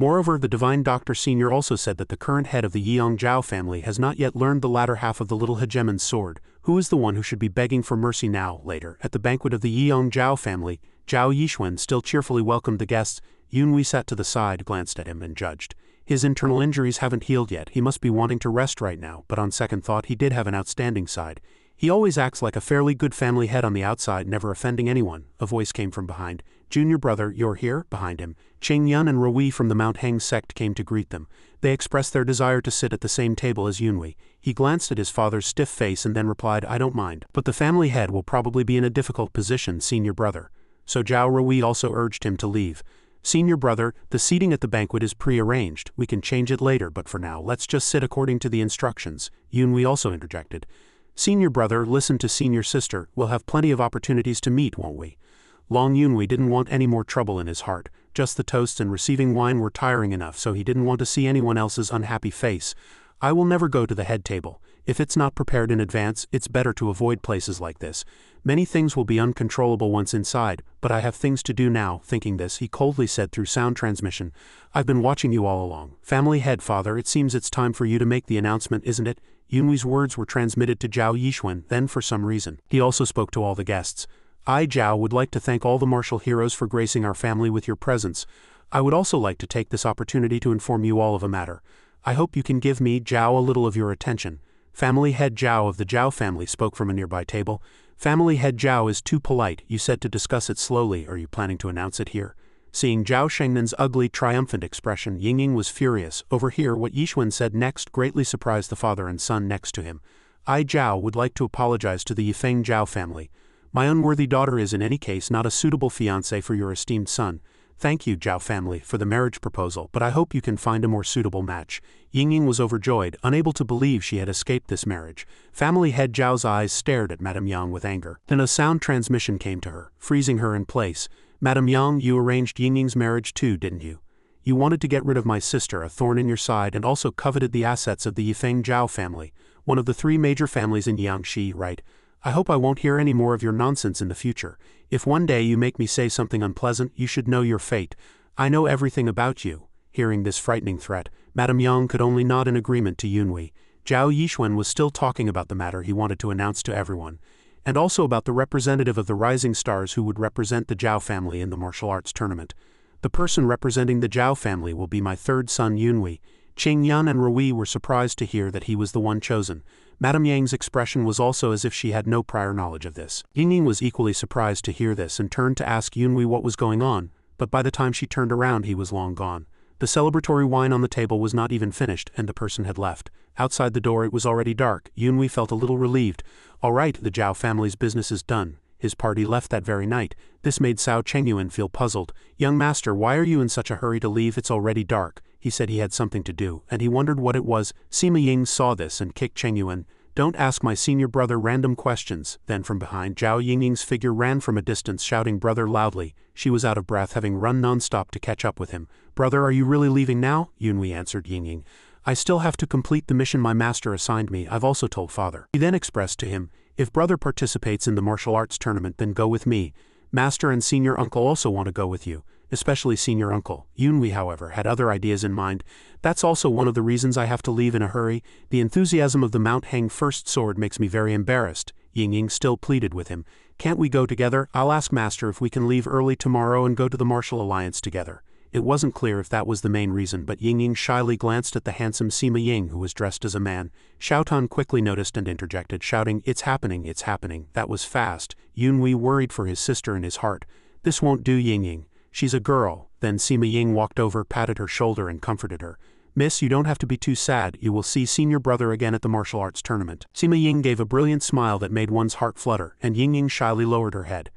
Moreover, the divine Doctor Senior also said that the current head of the Yeong Jiao family has not yet learned the latter half of the little hegemon's sword. Who is the one who should be begging for mercy now? Later, at the banquet of the Yeong Jiao family, Jiao Yixuan still cheerfully welcomed the guests. Yunhui sat to the side, glanced at him, and judged. His internal injuries haven't healed yet. He must be wanting to rest right now, but on second thought he did have an outstanding side. He always acts like a fairly good family head on the outside, never offending anyone. A voice came from behind. Junior brother, you're here? Behind him, Ching Yun and Rui from the Mount Heng sect came to greet them. They expressed their desire to sit at the same table as Yunhui. He glanced at his father's stiff face and then replied, I don't mind, but the family head will probably be in a difficult position, senior brother. So Jiao Rui also urged him to leave. Senior brother, the seating at the banquet is pre-arranged. We can change it later, but for now, let's just sit according to the instructions. Yunhui also interjected. Senior brother, listen to senior sister. We'll have plenty of opportunities to meet, won't we? Long Yunhui didn't want any more trouble in his heart. Just the toasts and receiving wine were tiring enough, so he didn't want to see anyone else's unhappy face. I will never go to the head table. If it's not prepared in advance, it's better to avoid places like this. Many things will be uncontrollable once inside, but I have things to do now. Thinking this, he coldly said through sound transmission, I've been watching you all along. Family head father, it seems it's time for you to make the announcement, isn't it? Yunhui's words were transmitted to Jiao Yixuan. Then for some reason, he also spoke to all the guests. I, Jiao, would like to thank all the martial heroes for gracing our family with your presence. I would also like to take this opportunity to inform you all of a matter. I hope you can give me, Jiao, a little of your attention. Family head Jiao of the Jiao family spoke from a nearby table. Family head Jiao is too polite. You said to discuss it slowly. Are you planning to announce it here? Seeing Jiao Shengnan's ugly, triumphant expression, Yingying was furious. Over here, what Yixuan said next greatly surprised the father and son next to him. I, Jiao, would like to apologize to the Yifeng Jiao family. My unworthy daughter is in any case not a suitable fiancé for your esteemed son. Thank you, Jiao family, for the marriage proposal, but I hope you can find a more suitable match. Yingying was overjoyed, unable to believe she had escaped this marriage. Family head Jiao's eyes stared at Madame Yang with anger. Then a sound transmission came to her, freezing her in place. Madame Yang, you arranged Yingying's marriage too, didn't you? You wanted to get rid of my sister, a thorn in your side, and also coveted the assets of the Yifeng Jiao family, one of the three major families in Yangshi, right? I hope I won't hear any more of your nonsense in the future. If one day you make me say something unpleasant, you should know your fate. I know everything about you. Hearing this frightening threat, Madame Yang could only nod in agreement to Yunhui. Jiao Yixuan was still talking about the matter he wanted to announce to everyone, and also about the representative of the rising stars who would represent the Jiao family in the martial arts tournament. The person representing the Jiao family will be my third son Yunhui. Ching Yun and Rui were surprised to hear that he was the one chosen. Madame Yang's expression was also as if she had no prior knowledge of this. Yingying was equally surprised to hear this and turned to ask Yunhui what was going on, but by the time she turned around he was long gone. The celebratory wine on the table was not even finished and the person had left. Outside the door it was already dark. Yunhui felt a little relieved. All right, the Jiao family's business is done. His party left that very night. This made Cao Chengyuan feel puzzled. Young master, why are you in such a hurry to leave? It's already dark. He said he had something to do, and he wondered what it was. Sima Ying saw this and kicked Chengyuan. Don't ask my senior brother random questions. Then from behind, Jiao Yingying's figure ran from a distance shouting brother loudly. She was out of breath, having run non-stop to catch up with him. Brother, are you really leaving now? Yunhui answered Yingying. I still have to complete the mission my master assigned me. I've also told father. He then expressed to him, if brother participates in the martial arts tournament, then go with me. Master and senior uncle also want to go with you, especially senior uncle. Yunhui, however, had other ideas in mind. That's also one of the reasons I have to leave in a hurry. The enthusiasm of the Mount Heng first sword makes me very embarrassed. Yingying still pleaded with him. Can't we go together? I'll ask master if we can leave early tomorrow and go to the martial alliance together. It wasn't clear if that was the main reason, but Yingying shyly glanced at the handsome Sima Ying, who was dressed as a man. Xiaotan quickly noticed and interjected, shouting, it's happening, it's happening. That was fast. Yunhui worried for his sister in his heart. This won't do, Yingying. She's a girl. Then Sima Ying walked over, patted her shoulder and comforted her. Miss, you don't have to be too sad. You will see senior brother again at the martial arts tournament. Sima Ying gave a brilliant smile that made one's heart flutter, and Yingying shyly lowered her head.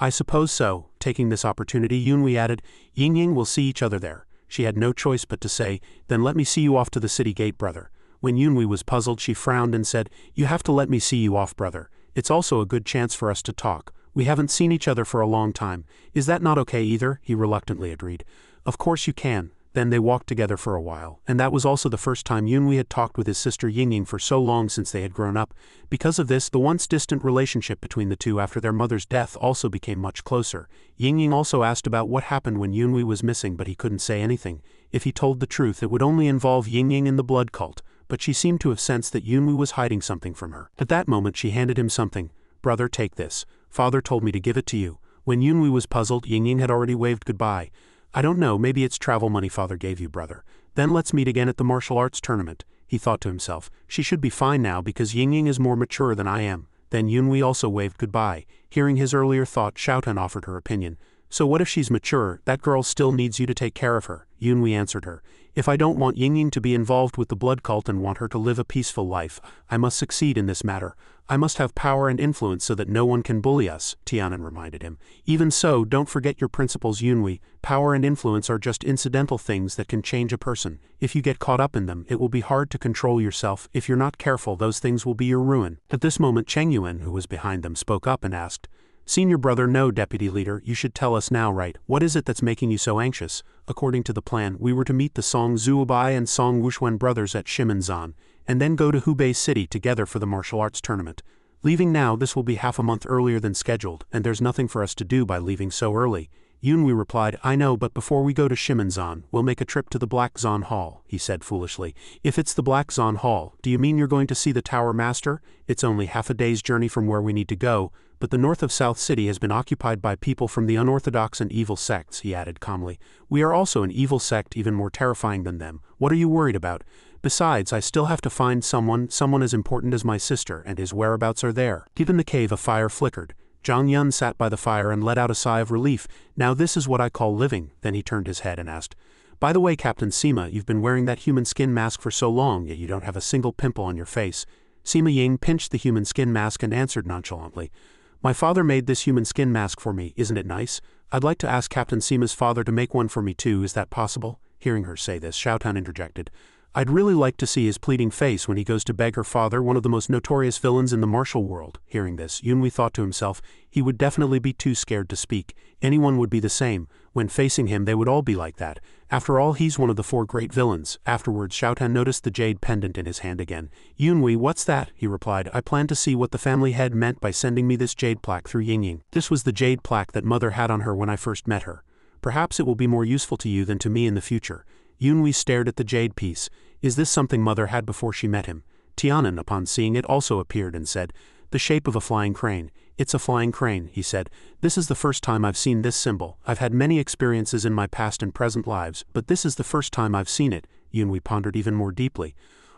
I suppose so. Taking this opportunity, Yunhui added, Yingying will see each other there. She had no choice but to say, then let me see you off to the city gate, brother. When Yunhui was puzzled, she frowned and said, you have to let me see you off, brother. It's also a good chance for us to talk. We haven't seen each other for a long time. Is that not okay either? He reluctantly agreed. Of course you can. Then they walked together for a while, and that was also the first time Yunhui had talked with his sister Yingying for so long since they had grown up. Because of this, the once distant relationship between the two after their mother's death also became much closer. Yingying also asked about what happened when Yunhui was missing, but he couldn't say anything. If he told the truth, it would only involve Yingying and the blood cult, but she seemed to have sensed that Yunhui was hiding something from her. At that moment she handed him something. "Brother, take this. Father told me to give it to you." When Yunhui was puzzled, Yingying had already waved goodbye. "I don't know, maybe it's travel money father gave you, brother. Then let's meet again at the martial arts tournament," he thought to himself. She should be fine now because Yingying is more mature than I am. Then Yunhui also waved goodbye. Hearing his earlier thought, Xiaotan offered her opinion. "So what if she's mature? That girl still needs you to take care of her," Yunhui answered her. "If I don't want Yingying to be involved with the blood cult and want her to live a peaceful life, I must succeed in this matter. I must have power and influence so that no one can bully us," Tianan reminded him. "Even so, don't forget your principles, Yunhui. Power and influence are just incidental things that can change a person. If you get caught up in them, it will be hard to control yourself. If you're not careful, those things will be your ruin." At this moment Cheng Yuan, who was behind them, spoke up and asked, "Senior brother, no, deputy leader, you should tell us now, right? What is it that's making you so anxious? According to the plan, we were to meet the Song Zuobai and Song Wuxuan brothers at Shimanzan, and then go to Hubei City together for the martial arts tournament. Leaving now, this will be half a month earlier than scheduled, and there's nothing for us to do by leaving so early." Yunhui replied, "I know, but before we go to Shimanzan, we'll make a trip to the Black Zon Hall," he said foolishly. "If it's the Black Zon Hall, do you mean you're going to see the Tower Master? It's only half a day's journey from where we need to go, but the north of South City has been occupied by people from the unorthodox and evil sects," he added calmly. "We are also an evil sect even more terrifying than them. What are you worried about? Besides, I still have to find someone as important as my sister, and his whereabouts are there." Deep in the cave a fire flickered. Zhang Yun sat by the fire and let out a sigh of relief. "Now this is what I call living." Then he turned his head and asked, "By the way, Captain Sima, you've been wearing that human skin mask for so long, yet you don't have a single pimple on your face." Sima Ying pinched the human skin mask and answered nonchalantly, "My father made this human skin mask for me, isn't it nice? I'd like to ask Captain Sima's father to make one for me too, is that possible?" Hearing her say this, Xiaotan interjected, "I'd really like to see his pleading face when he goes to beg her father, one of the most notorious villains in the martial world." Hearing this, Yunhui thought to himself, he would definitely be too scared to speak. Anyone would be the same. When facing him they would all be like that. After all, he's one of the 4 great villains. Afterwards, Xiaotan noticed the jade pendant in his hand again. "Yunhui, what's that?" he replied. "I plan to see what the family head meant by sending me this jade plaque through Yingying. This was the jade plaque that mother had on her when I first met her. Perhaps it will be more useful to you than to me in the future." Yunhui stared at the jade piece. Is this something mother had before she met him? Tianan, upon seeing it, also appeared and said, "The shape of a flying crane." "It's a flying crane," he said. "This is the first time I've seen this symbol. I've had many experiences in my past and present lives, but this is the first time I've seen it." Yunhui pondered even more deeply.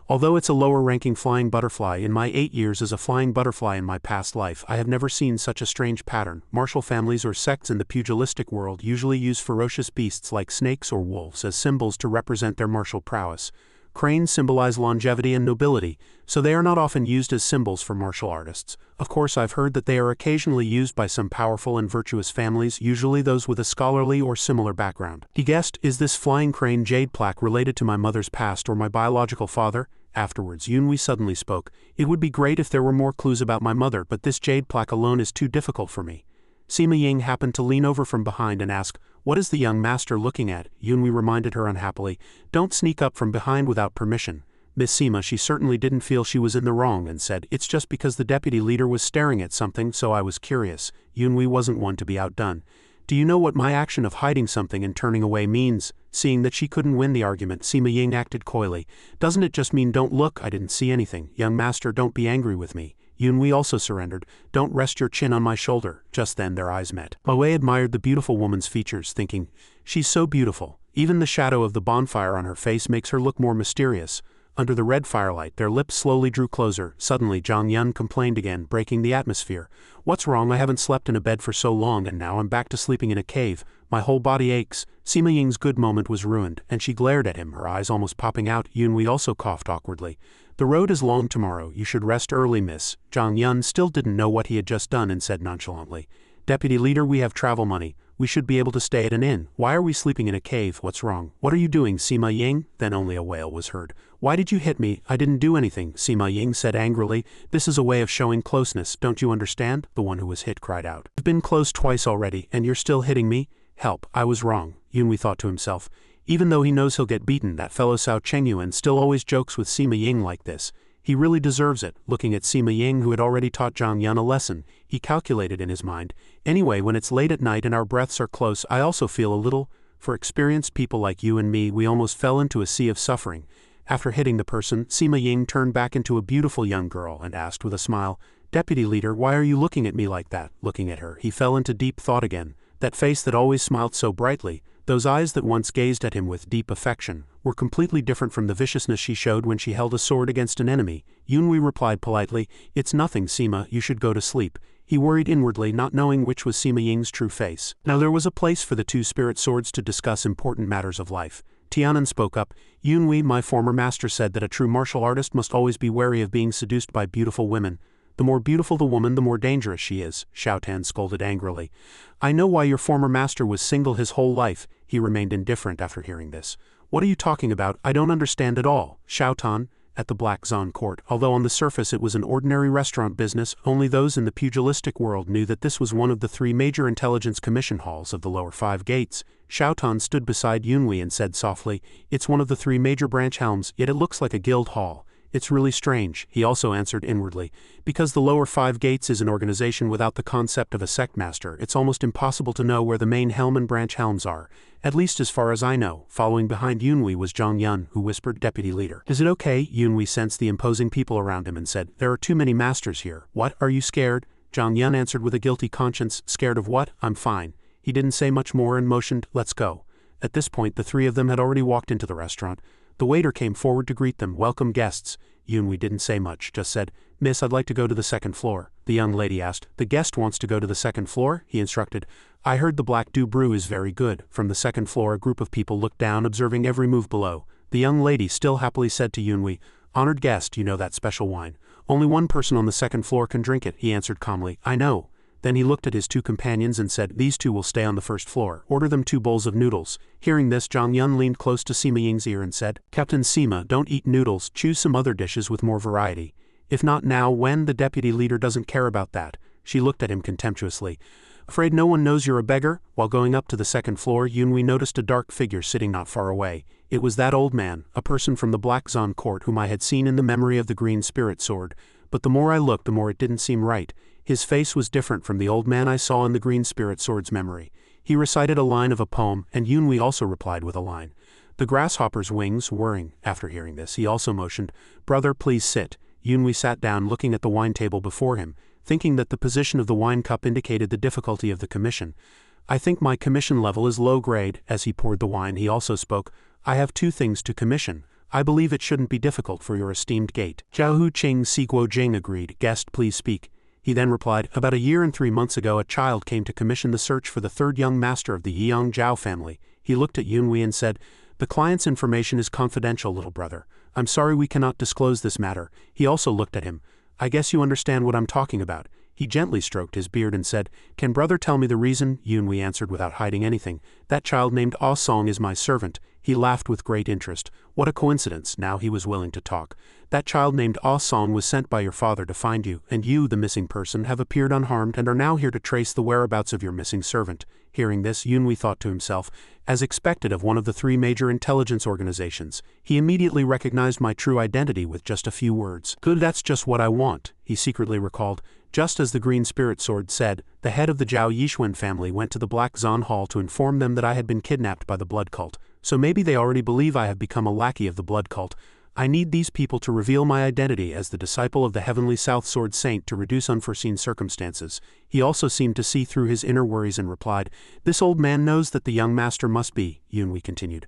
"Although it's a lower-ranking flying butterfly, in my 8 years as a flying butterfly in my past life, I have never seen such a strange pattern. Martial families or sects in the pugilistic world usually use ferocious beasts like snakes or wolves as symbols to represent their martial prowess. Cranes symbolize longevity and nobility, so they are not often used as symbols for martial artists. Of course, I've heard that they are occasionally used by some powerful and virtuous families, usually those with a scholarly or similar background." He guessed, "Is this flying crane jade plaque related to my mother's past or my biological father?" Afterwards, Yunhui suddenly spoke. "It would be great if there were more clues about my mother, but this jade plaque alone is too difficult for me." Sima Ying happened to lean over from behind and ask, "What is the young master looking at?" Yunhui reminded her unhappily, "Don't sneak up from behind without permission." Miss Sima, she certainly didn't feel she was in the wrong and said, "It's just because the deputy leader was staring at something, so I was curious." Yunhui wasn't one to be outdone. "Do you know what my action of hiding something and turning away means?" Seeing that she couldn't win the argument, Sima Ying acted coyly. "Doesn't it just mean don't look? I didn't see anything. Young master, don't be angry with me." Yunhui also surrendered. "Don't rest your chin on my shoulder." Just then their eyes met. Wei admired the beautiful woman's features, thinking, "She's so beautiful. Even the shadow of the bonfire on her face makes her look more mysterious." Under the red firelight, their lips slowly drew closer. Suddenly, Zhang Yun complained again, breaking the atmosphere. "What's wrong? I haven't slept in a bed for so long, and now I'm back to sleeping in a cave. My whole body aches." Sima Ying's good moment was ruined, and she glared at him, her eyes almost popping out. Yunhui also coughed awkwardly. "The road is long tomorrow. You should rest early, miss." Zhang Yun still didn't know what he had just done and said nonchalantly, "Deputy leader, we have travel money. We should be able to stay at an inn. Why are we sleeping in a cave? What's wrong?" "What are you doing, Sima Ying?" Then only a wail was heard. "Why did you hit me? I didn't do anything," Sima Ying said angrily. "This is a way of showing closeness, don't you understand?" The one who was hit cried out. "You've been close twice already, and you're still hitting me? Help, I was wrong," Yunhui thought to himself. Even though he knows he'll get beaten, that fellow Cao Chengyuan still always jokes with Sima Ying like this. He really deserves it. Looking at Sima Ying, who had already taught Zhang Yun a lesson, he calculated in his mind. Anyway, when it's late at night and our breaths are close, I also feel a little. For experienced people like you and me, we almost fell into a sea of suffering. After hitting the person, Sima Ying turned back into a beautiful young girl and asked with a smile, "Deputy Leader, why are you looking at me like that?" Looking at her, he fell into deep thought again. That face that always smiled so brightly, those eyes that once gazed at him with deep affection, were completely different from the viciousness she showed when she held a sword against an enemy. Yunhui replied politely, "It's nothing, Sima, you should go to sleep." He worried inwardly, not knowing which was Sima Ying's true face. Now there was a place for the two spirit swords to discuss important matters of life. Tianan spoke up, "Yunhui, my former master said that a true martial artist must always be wary of being seduced by beautiful women. The more beautiful the woman, the more dangerous she is," Xiaotan scolded angrily. "I know why your former master was single his whole life." He remained indifferent after hearing this. "What are you talking about? I don't understand at all." Xiaotan, at the Black Zon court, although on the surface it was an ordinary restaurant business, only those in the pugilistic world knew that this was one of the three major intelligence commission halls of the lower 5 gates. Xiaotan stood beside Yunhui and said softly, "It's one of the 3 major branch helms, yet it looks like a guild hall. It's really strange," he also answered inwardly. "Because the lower 5 gates is an organization without the concept of a sect master, it's almost impossible to know where the main helm and branch helms are. At least as far as I know." Following behind Yunhui was Zhang Yun, who whispered, "Deputy Leader, is it okay?" Yunhui sensed the imposing people around him and said, "There are too many masters here." "What, are you scared?" Zhang Yun answered with a guilty conscience. "Scared of what? I'm fine." He didn't say much more and motioned, "Let's go." At this point the 3 of them had already walked into the restaurant. The waiter came forward to greet them. "Welcome guests." Yunhui didn't say much, just said, "Miss, I'd like to go to the 2nd floor." The young lady asked, "The guest wants to go to the 2nd floor?" He instructed, "I heard the black dew brew is very good." From the 2nd floor a group of people looked down, observing every move below. The young lady still happily said to Yunhui, "Honored guest, you know that special wine. Only one person on the 2nd floor can drink it." He answered calmly, "I know." Then he looked at his 2 companions and said, "These 2 will stay on the 1st floor. Order them 2 bowls of noodles." Hearing this, Zhang Yun leaned close to Sima Ying's ear and said, "Captain Sima, don't eat noodles, choose some other dishes with more variety. If not now, when? The deputy leader doesn't care about that." She looked at him contemptuously. "Afraid no one knows you're a beggar?" While going up to the 2nd floor, Yunhui noticed a dark figure sitting not far away. It was that old man, a person from the Black Zon court whom I had seen in the memory of the green spirit sword. But the more I looked, the more it didn't seem right. His face was different from the old man I saw in the green spirit sword's memory. He recited a line of a poem, and Yunhui also replied with a line. "The grasshopper's wings whirring." After hearing this, he also motioned, "Brother, please sit." Yunhui sat down, looking at the wine table before him, thinking that the position of the wine cup indicated the difficulty of the commission. "I think my commission level is low grade." As he poured the wine, he also spoke, "I have 2 things to commission. I believe it shouldn't be difficult for your esteemed gate." Jiao Hu Qing Siguo Jing agreed. "Guest, please speak." He then replied, "About a year and 3 months ago a child came to commission the search for the 3rd young master of the Yiyang Jiao family." He looked at Yunhui and said, "The client's information is confidential, little brother. I'm sorry we cannot disclose this matter." He also looked at him. "I guess you understand what I'm talking about." He gently stroked his beard and said, "Can brother tell me the reason?" Yunhui answered without hiding anything, "That child named Ah Song is my servant." He laughed with great interest. What a coincidence, now he was willing to talk. "That child named Ah Song was sent by your father to find you, and you, the missing person, have appeared unharmed and are now here to trace the whereabouts of your missing servant." Hearing this, Yunhui thought to himself, as expected of one of the 3 major intelligence organizations, he immediately recognized my true identity with just a few words. "Good, that's just what I want," he secretly recalled. Just as the green spirit sword said, the head of the Jiao Yixuan family went to the Black Zon Hall to inform them that I had been kidnapped by the blood cult. So maybe they already believe I have become a lackey of the blood cult. I need these people to reveal my identity as the disciple of the Heavenly South Sword Saint to reduce unforeseen circumstances. He also seemed to see through his inner worries and replied, "This old man knows that the young master must be," Yunhui continued.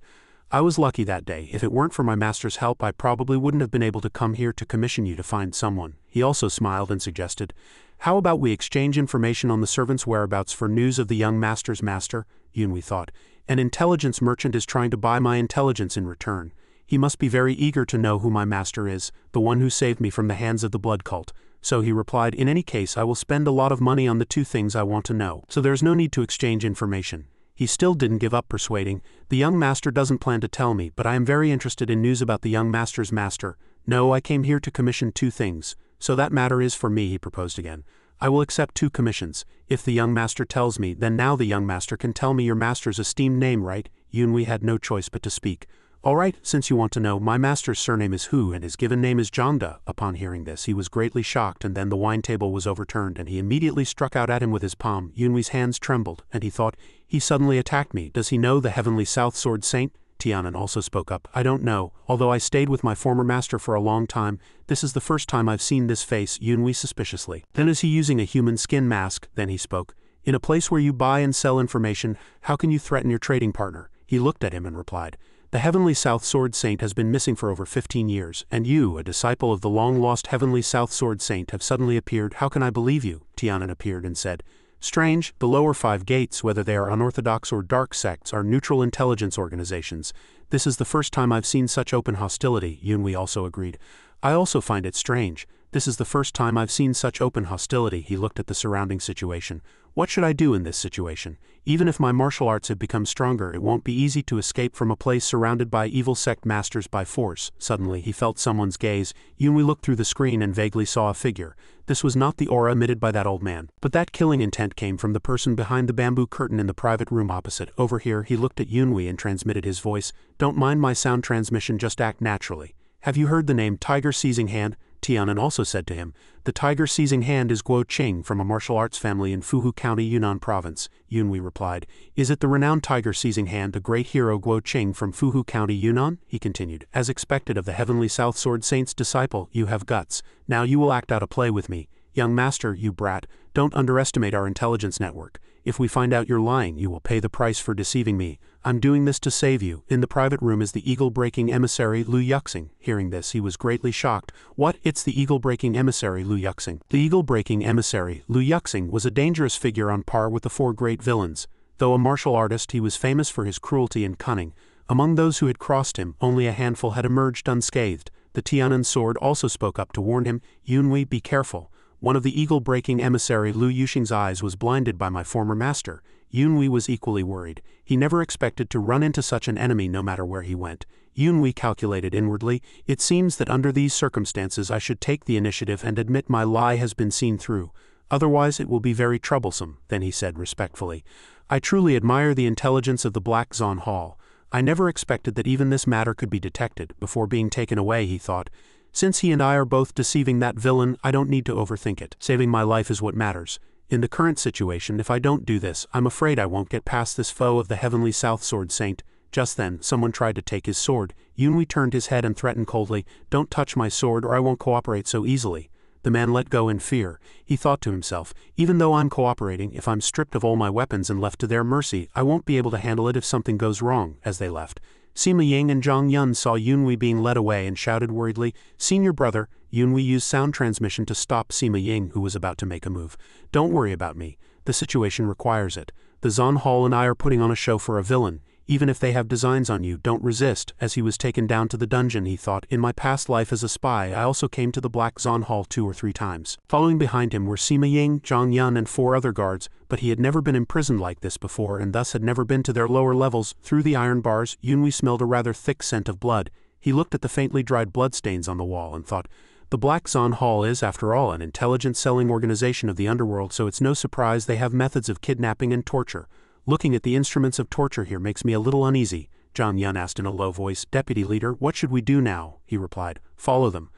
"I was lucky that day. If it weren't for my master's help, I probably wouldn't have been able to come here to commission you to find someone." He also smiled and suggested, "How about we exchange information on the servant's whereabouts for news of the young master's master?" Yunhui thought, "An intelligence merchant is trying to buy my intelligence in return. He must be very eager to know who my master is, the one who saved me from the hands of the blood cult." So he replied, "In any case, I will spend a lot of money on the 2 things I want to know, so there's no need to exchange information." He still didn't give up persuading. "The young master doesn't plan to tell me, but I am very interested in news about the young master's master. No, I came here to commission 2 things. So that matter is for me," he proposed again. "I will accept 2 commissions. If the young master tells me, then now the young master can tell me your master's esteemed name, right?" Yunhui had no choice but to speak. All right, since you want to know, my master's surname is Hu and his given name is Zhangde. Upon hearing this, he was greatly shocked, and then the wine table was overturned and he immediately struck out at him with his palm. Yunhui's hands trembled, and he thought, he suddenly attacked me. Does he know the Heavenly South Sword Saint? Tianan also spoke up. I don't know. Although I stayed with my former master for a long time, this is the first time I've seen this face. Yunhui suspiciously. Then is he using a human skin mask? Then he spoke. In a place where you buy and sell information, how can you threaten your trading partner? He looked at him and replied. The Heavenly South Sword Saint has been missing for over 15 years, and you, a disciple of the long-lost Heavenly South Sword Saint, have suddenly appeared. How can I believe you? Tianan appeared and said. Strange, the lower 5 gates, whether they are unorthodox or dark sects, are neutral intelligence organizations. This is the first time I've seen such open hostility, Yunhui also agreed. I also find it strange. This is the first time I've seen such open hostility. He looked at the surrounding situation. What should I do in this situation? Even if my martial arts have become stronger, it won't be easy to escape from a place surrounded by evil sect masters by force. Suddenly, he felt someone's gaze. Yunhui looked through the screen and vaguely saw a figure. This was not the aura emitted by that old man, but that killing intent came from the person behind the bamboo curtain in the private room opposite. Over here, he looked at Yunhui and transmitted his voice. Don't mind my sound transmission, just act naturally. Have you heard the name Tiger Seizing Hand? Tianan also said to him. The Tiger Seizing Hand is Guo Qing from a martial arts family in Fuhu County, Yunnan Province. Yunhui replied. Is it the renowned Tiger Seizing Hand, the great hero Guo Qing from Fuhu County, Yunnan? He continued. As expected of the Heavenly South Sword Saint's disciple, you have guts. Now you will act out a play with me. Young master, you brat, don't underestimate our intelligence network. If we find out you're lying, you will pay the price for deceiving me. I'm doing this to save you. In the private room is the eagle-breaking emissary Lu Yuxing. Hearing this, he was greatly shocked. What? It's the eagle-breaking emissary Lu Yuxing. The eagle-breaking emissary, Lu Yuxing, was a dangerous figure on par with the 4 great villains. Though a martial artist, he was famous for his cruelty and cunning. Among those who had crossed him, only a handful had emerged unscathed. The Tianan sword also spoke up to warn him, Yunhui, be careful. One of the eagle-breaking emissary Lu Yuxing's eyes was blinded by my former master. Yunhui was equally worried. He never expected to run into such an enemy no matter where he went. Yunhui calculated inwardly, it seems that under these circumstances I should take the initiative and admit my lie has been seen through. Otherwise it will be very troublesome. Then he said respectfully, I truly admire the intelligence of the Black Zon Hall. I never expected that even this matter could be detected. Before being taken away, he thought, since he and I are both deceiving that villain, I don't need to overthink it. Saving my life is what matters. In the current situation, if I don't do this, I'm afraid I won't get past this foe of the Heavenly South Sword Saint. Just then, someone tried to take his sword. Yunhui turned his head and threatened coldly, don't touch my sword or I won't cooperate so easily. The man let go in fear. He thought to himself, even though I'm cooperating, if I'm stripped of all my weapons and left to their mercy, I won't be able to handle it if something goes wrong. As they left, Sima Ying and Zhang Yun saw Yunhui being led away and shouted worriedly, Senior brother. Yunhui used sound transmission to stop Sima Ying, who was about to make a move. Don't worry about me. The situation requires it. The Zon Hall and I are putting on a show for a villain. Even if they have designs on you, don't resist. As he was taken down to the dungeon, he thought, in my past life as a spy, I also came to the Black Zon Hall 2 or 3 times. Following behind him were Sima Ying, Zhang Yun, and 4 other guards, but he had never been imprisoned like this before and thus had never been to their lower levels. Through the iron bars, Yunhui smelled a rather thick scent of blood. He looked at the faintly dried bloodstains on the wall and thought, the Black Zon Hall is, after all, an intelligence selling organization of the underworld, so it's no surprise they have methods of kidnapping and torture. Looking at the instruments of torture here makes me a little uneasy. Zhang Yun asked in a low voice, Deputy Leader, what should we do now? He replied, follow them.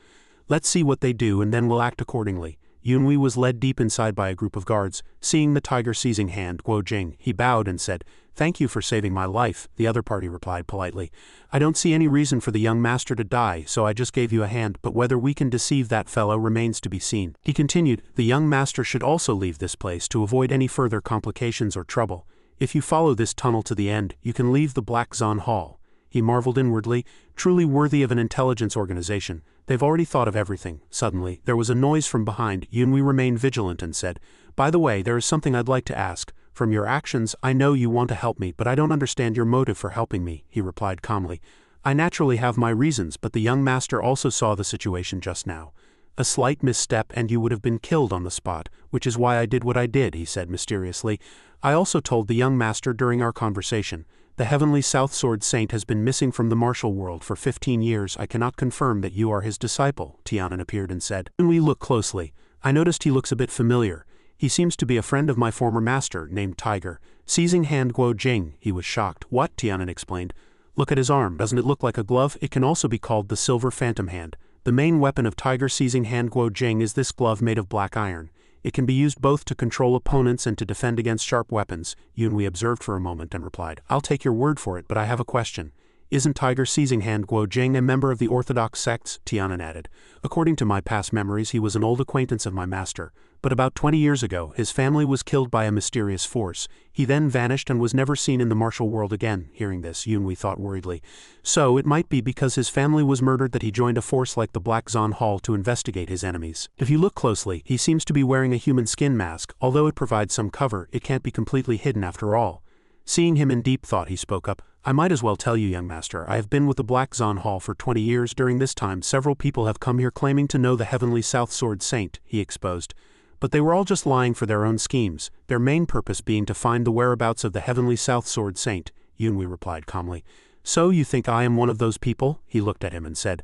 Let's see what they do and then we'll act accordingly. Yunhui was led deep inside by a group of guards. Seeing the Tiger Seizing Hand, Guo Jing, he bowed and said, thank you for saving my life. The other party replied politely, I don't see any reason for the young master to die, so I just gave you a hand, but whether we can deceive that fellow remains to be seen. He continued, the young master should also leave this place to avoid any further complications or trouble. If you follow this tunnel to the end, you can leave the Black Zon Hall. He marveled inwardly, truly worthy of an intelligence organization. They've already thought of everything. Suddenly, there was a noise from behind. Yunhui remained vigilant and said, by the way, there is something I'd like to ask. From your actions, I know you want to help me, but I don't understand your motive for helping me, he replied calmly. I naturally have my reasons, but the young master also saw the situation just now. A slight misstep and you would have been killed on the spot, which is why I did what I did, he said mysteriously. I also told the young master during our conversation. The Heavenly South Sword Saint has been missing from the martial world for 15 years. I cannot confirm that you are his disciple. Tianan appeared and said, When we look closely, I noticed he looks a bit familiar. He seems to be a friend of my former master, named Tiger. Seizing hand Guo Jing, he was shocked. What? Tianan explained. Look at his arm. Doesn't it look like a glove? It can also be called the silver phantom hand. The main weapon of Tiger Seizing Hand Guo Jing is this glove made of black iron. It can be used both to control opponents and to defend against sharp weapons. Yunhui observed for a moment and replied, I'll take your word for it, but I have a question. Isn't Tiger Seizing Hand Guo Jing a member of the orthodox sects? Tianan added. According to my past memories, he was an old acquaintance of my master. But about 20 years ago, his family was killed by a mysterious force. He then vanished and was never seen in the martial world again. Hearing this, Yunhui thought worriedly. So, it might be because his family was murdered that he joined a force like the Black Zon Hall to investigate his enemies. If you look closely, he seems to be wearing a human skin mask. Although it provides some cover, it can't be completely hidden after all. Seeing him in deep thought, he spoke up. I might as well tell you, young master, I have been with the Black Zon Hall for 20 years. During this time, several people have come here claiming to know the Heavenly South Sword Saint, he exposed. But they were all just lying for their own schemes, their main purpose being to find the whereabouts of the Heavenly South Sword Saint, Yunhui replied calmly. So you think I am one of those people? He looked at him and said.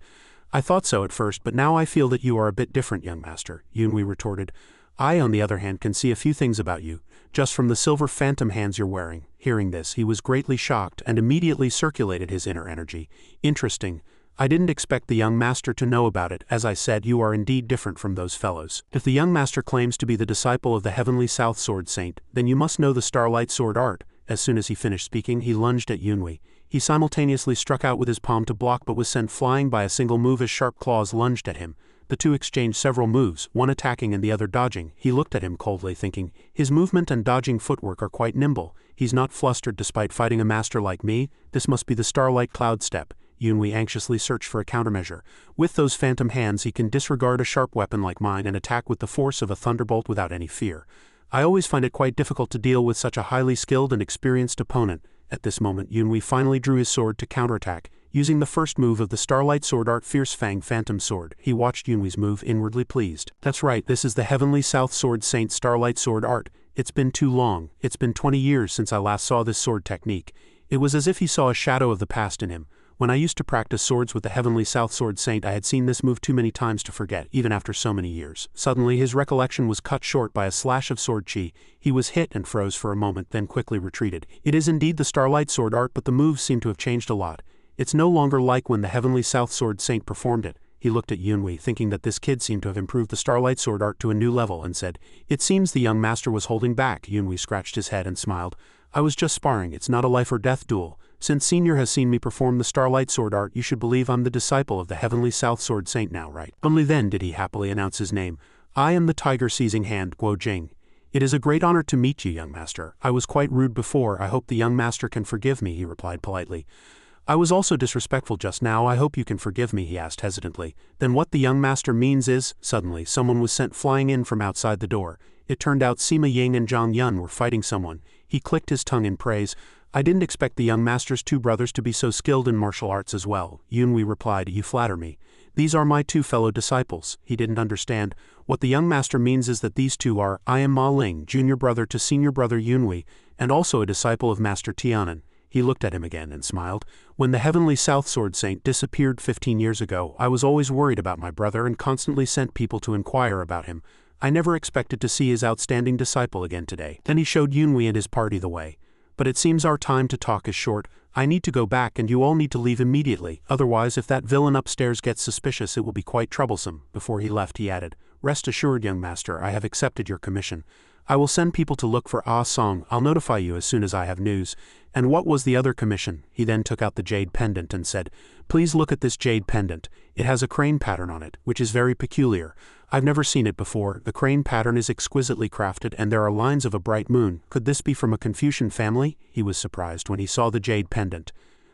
I thought so at first, but now I feel that you are a bit different, young master, Yunhui retorted. I, on the other hand, can see a few things about you, just from the silver phantom hands you're wearing. Hearing this, he was greatly shocked and immediately circulated his inner energy. Interesting. I didn't expect the young master to know about it. As I said, you are indeed different from those fellows. If the young master claims to be the disciple of the Heavenly South Sword Saint, then you must know the Starlight Sword art. As soon as he finished speaking, he lunged at Yunhui. He simultaneously struck out with his palm to block but was sent flying by a single move as sharp claws lunged at him. The two exchanged several moves, one attacking and the other dodging. He looked at him coldly, thinking, his movement and dodging footwork are quite nimble. He's not flustered despite fighting a master like me. This must be the Starlight Cloud Step. Yunhui anxiously searched for a countermeasure. With those phantom hands he can disregard a sharp weapon like mine and attack with the force of a thunderbolt without any fear. I always find it quite difficult to deal with such a highly skilled and experienced opponent. At this moment Yunhui finally drew his sword to counterattack, using the first move of the Starlight Sword art Fierce Fang Phantom Sword. He watched Yunhui's move inwardly pleased. That's right, this is the Heavenly South Sword Saint Starlight Sword art. It's been too long. It's been 20 years since I last saw this sword technique. It was as if he saw a shadow of the past in him. When I used to practice swords with the Heavenly South Sword Saint, I had seen this move too many times to forget, even after so many years. Suddenly his recollection was cut short by a slash of sword chi. He was hit and froze for a moment, then quickly retreated. It is indeed the Starlight Sword art, but the moves seem to have changed a lot. It's no longer like when the Heavenly South Sword Saint performed it. He looked at Yunhui, thinking that this kid seemed to have improved the Starlight Sword art to a new level, and said, It seems the young master was holding back. Yunhui scratched his head and smiled. I was just sparring. It's not a life or death duel. Since Senior has seen me perform the Starlight Sword art, you should believe I'm the disciple of the Heavenly South Sword Saint now, right? Only then did he happily announce his name. I am the Tiger Seizing Hand Guo Jing. It is a great honor to meet you, young master. I was quite rude before. I hope the young master can forgive me, he replied politely. I was also disrespectful just now. I hope you can forgive me, he asked hesitantly. Then what the young master means is, suddenly someone was sent flying in from outside the door. It turned out Sima Ying and Zhang Yun were fighting someone. He clicked his tongue in praise. I didn't expect the young master's two brothers to be so skilled in martial arts as well. Yunhui replied, You flatter me. These are my two fellow disciples. He didn't understand. What the young master means is that these two are, I am Ma Ling, junior brother to senior brother Yunhui, and also a disciple of Master Tianan. He looked at him again and smiled. When the Heavenly South Sword Saint disappeared 15 years ago, I was always worried about my brother and constantly sent people to inquire about him. I never expected to see his outstanding disciple again today. Then he showed Yunhui and his party the way. But it seems our time to talk is short. I need to go back and you all need to leave immediately. Otherwise, if that villain upstairs gets suspicious, it will be quite troublesome. Before he left, he added, Rest assured, young master, I have accepted your commission. I will send people to look for Ah Song. I'll notify you as soon as I have news. And what was the other commission? He then took out the jade pendant and said, Please look at this jade pendant. It has a crane pattern on it, which is very peculiar. I've never seen it before. The crane pattern is exquisitely crafted and there are lines of a bright moon. Could this be from a Confucian family? He was surprised when he saw the jade pendant.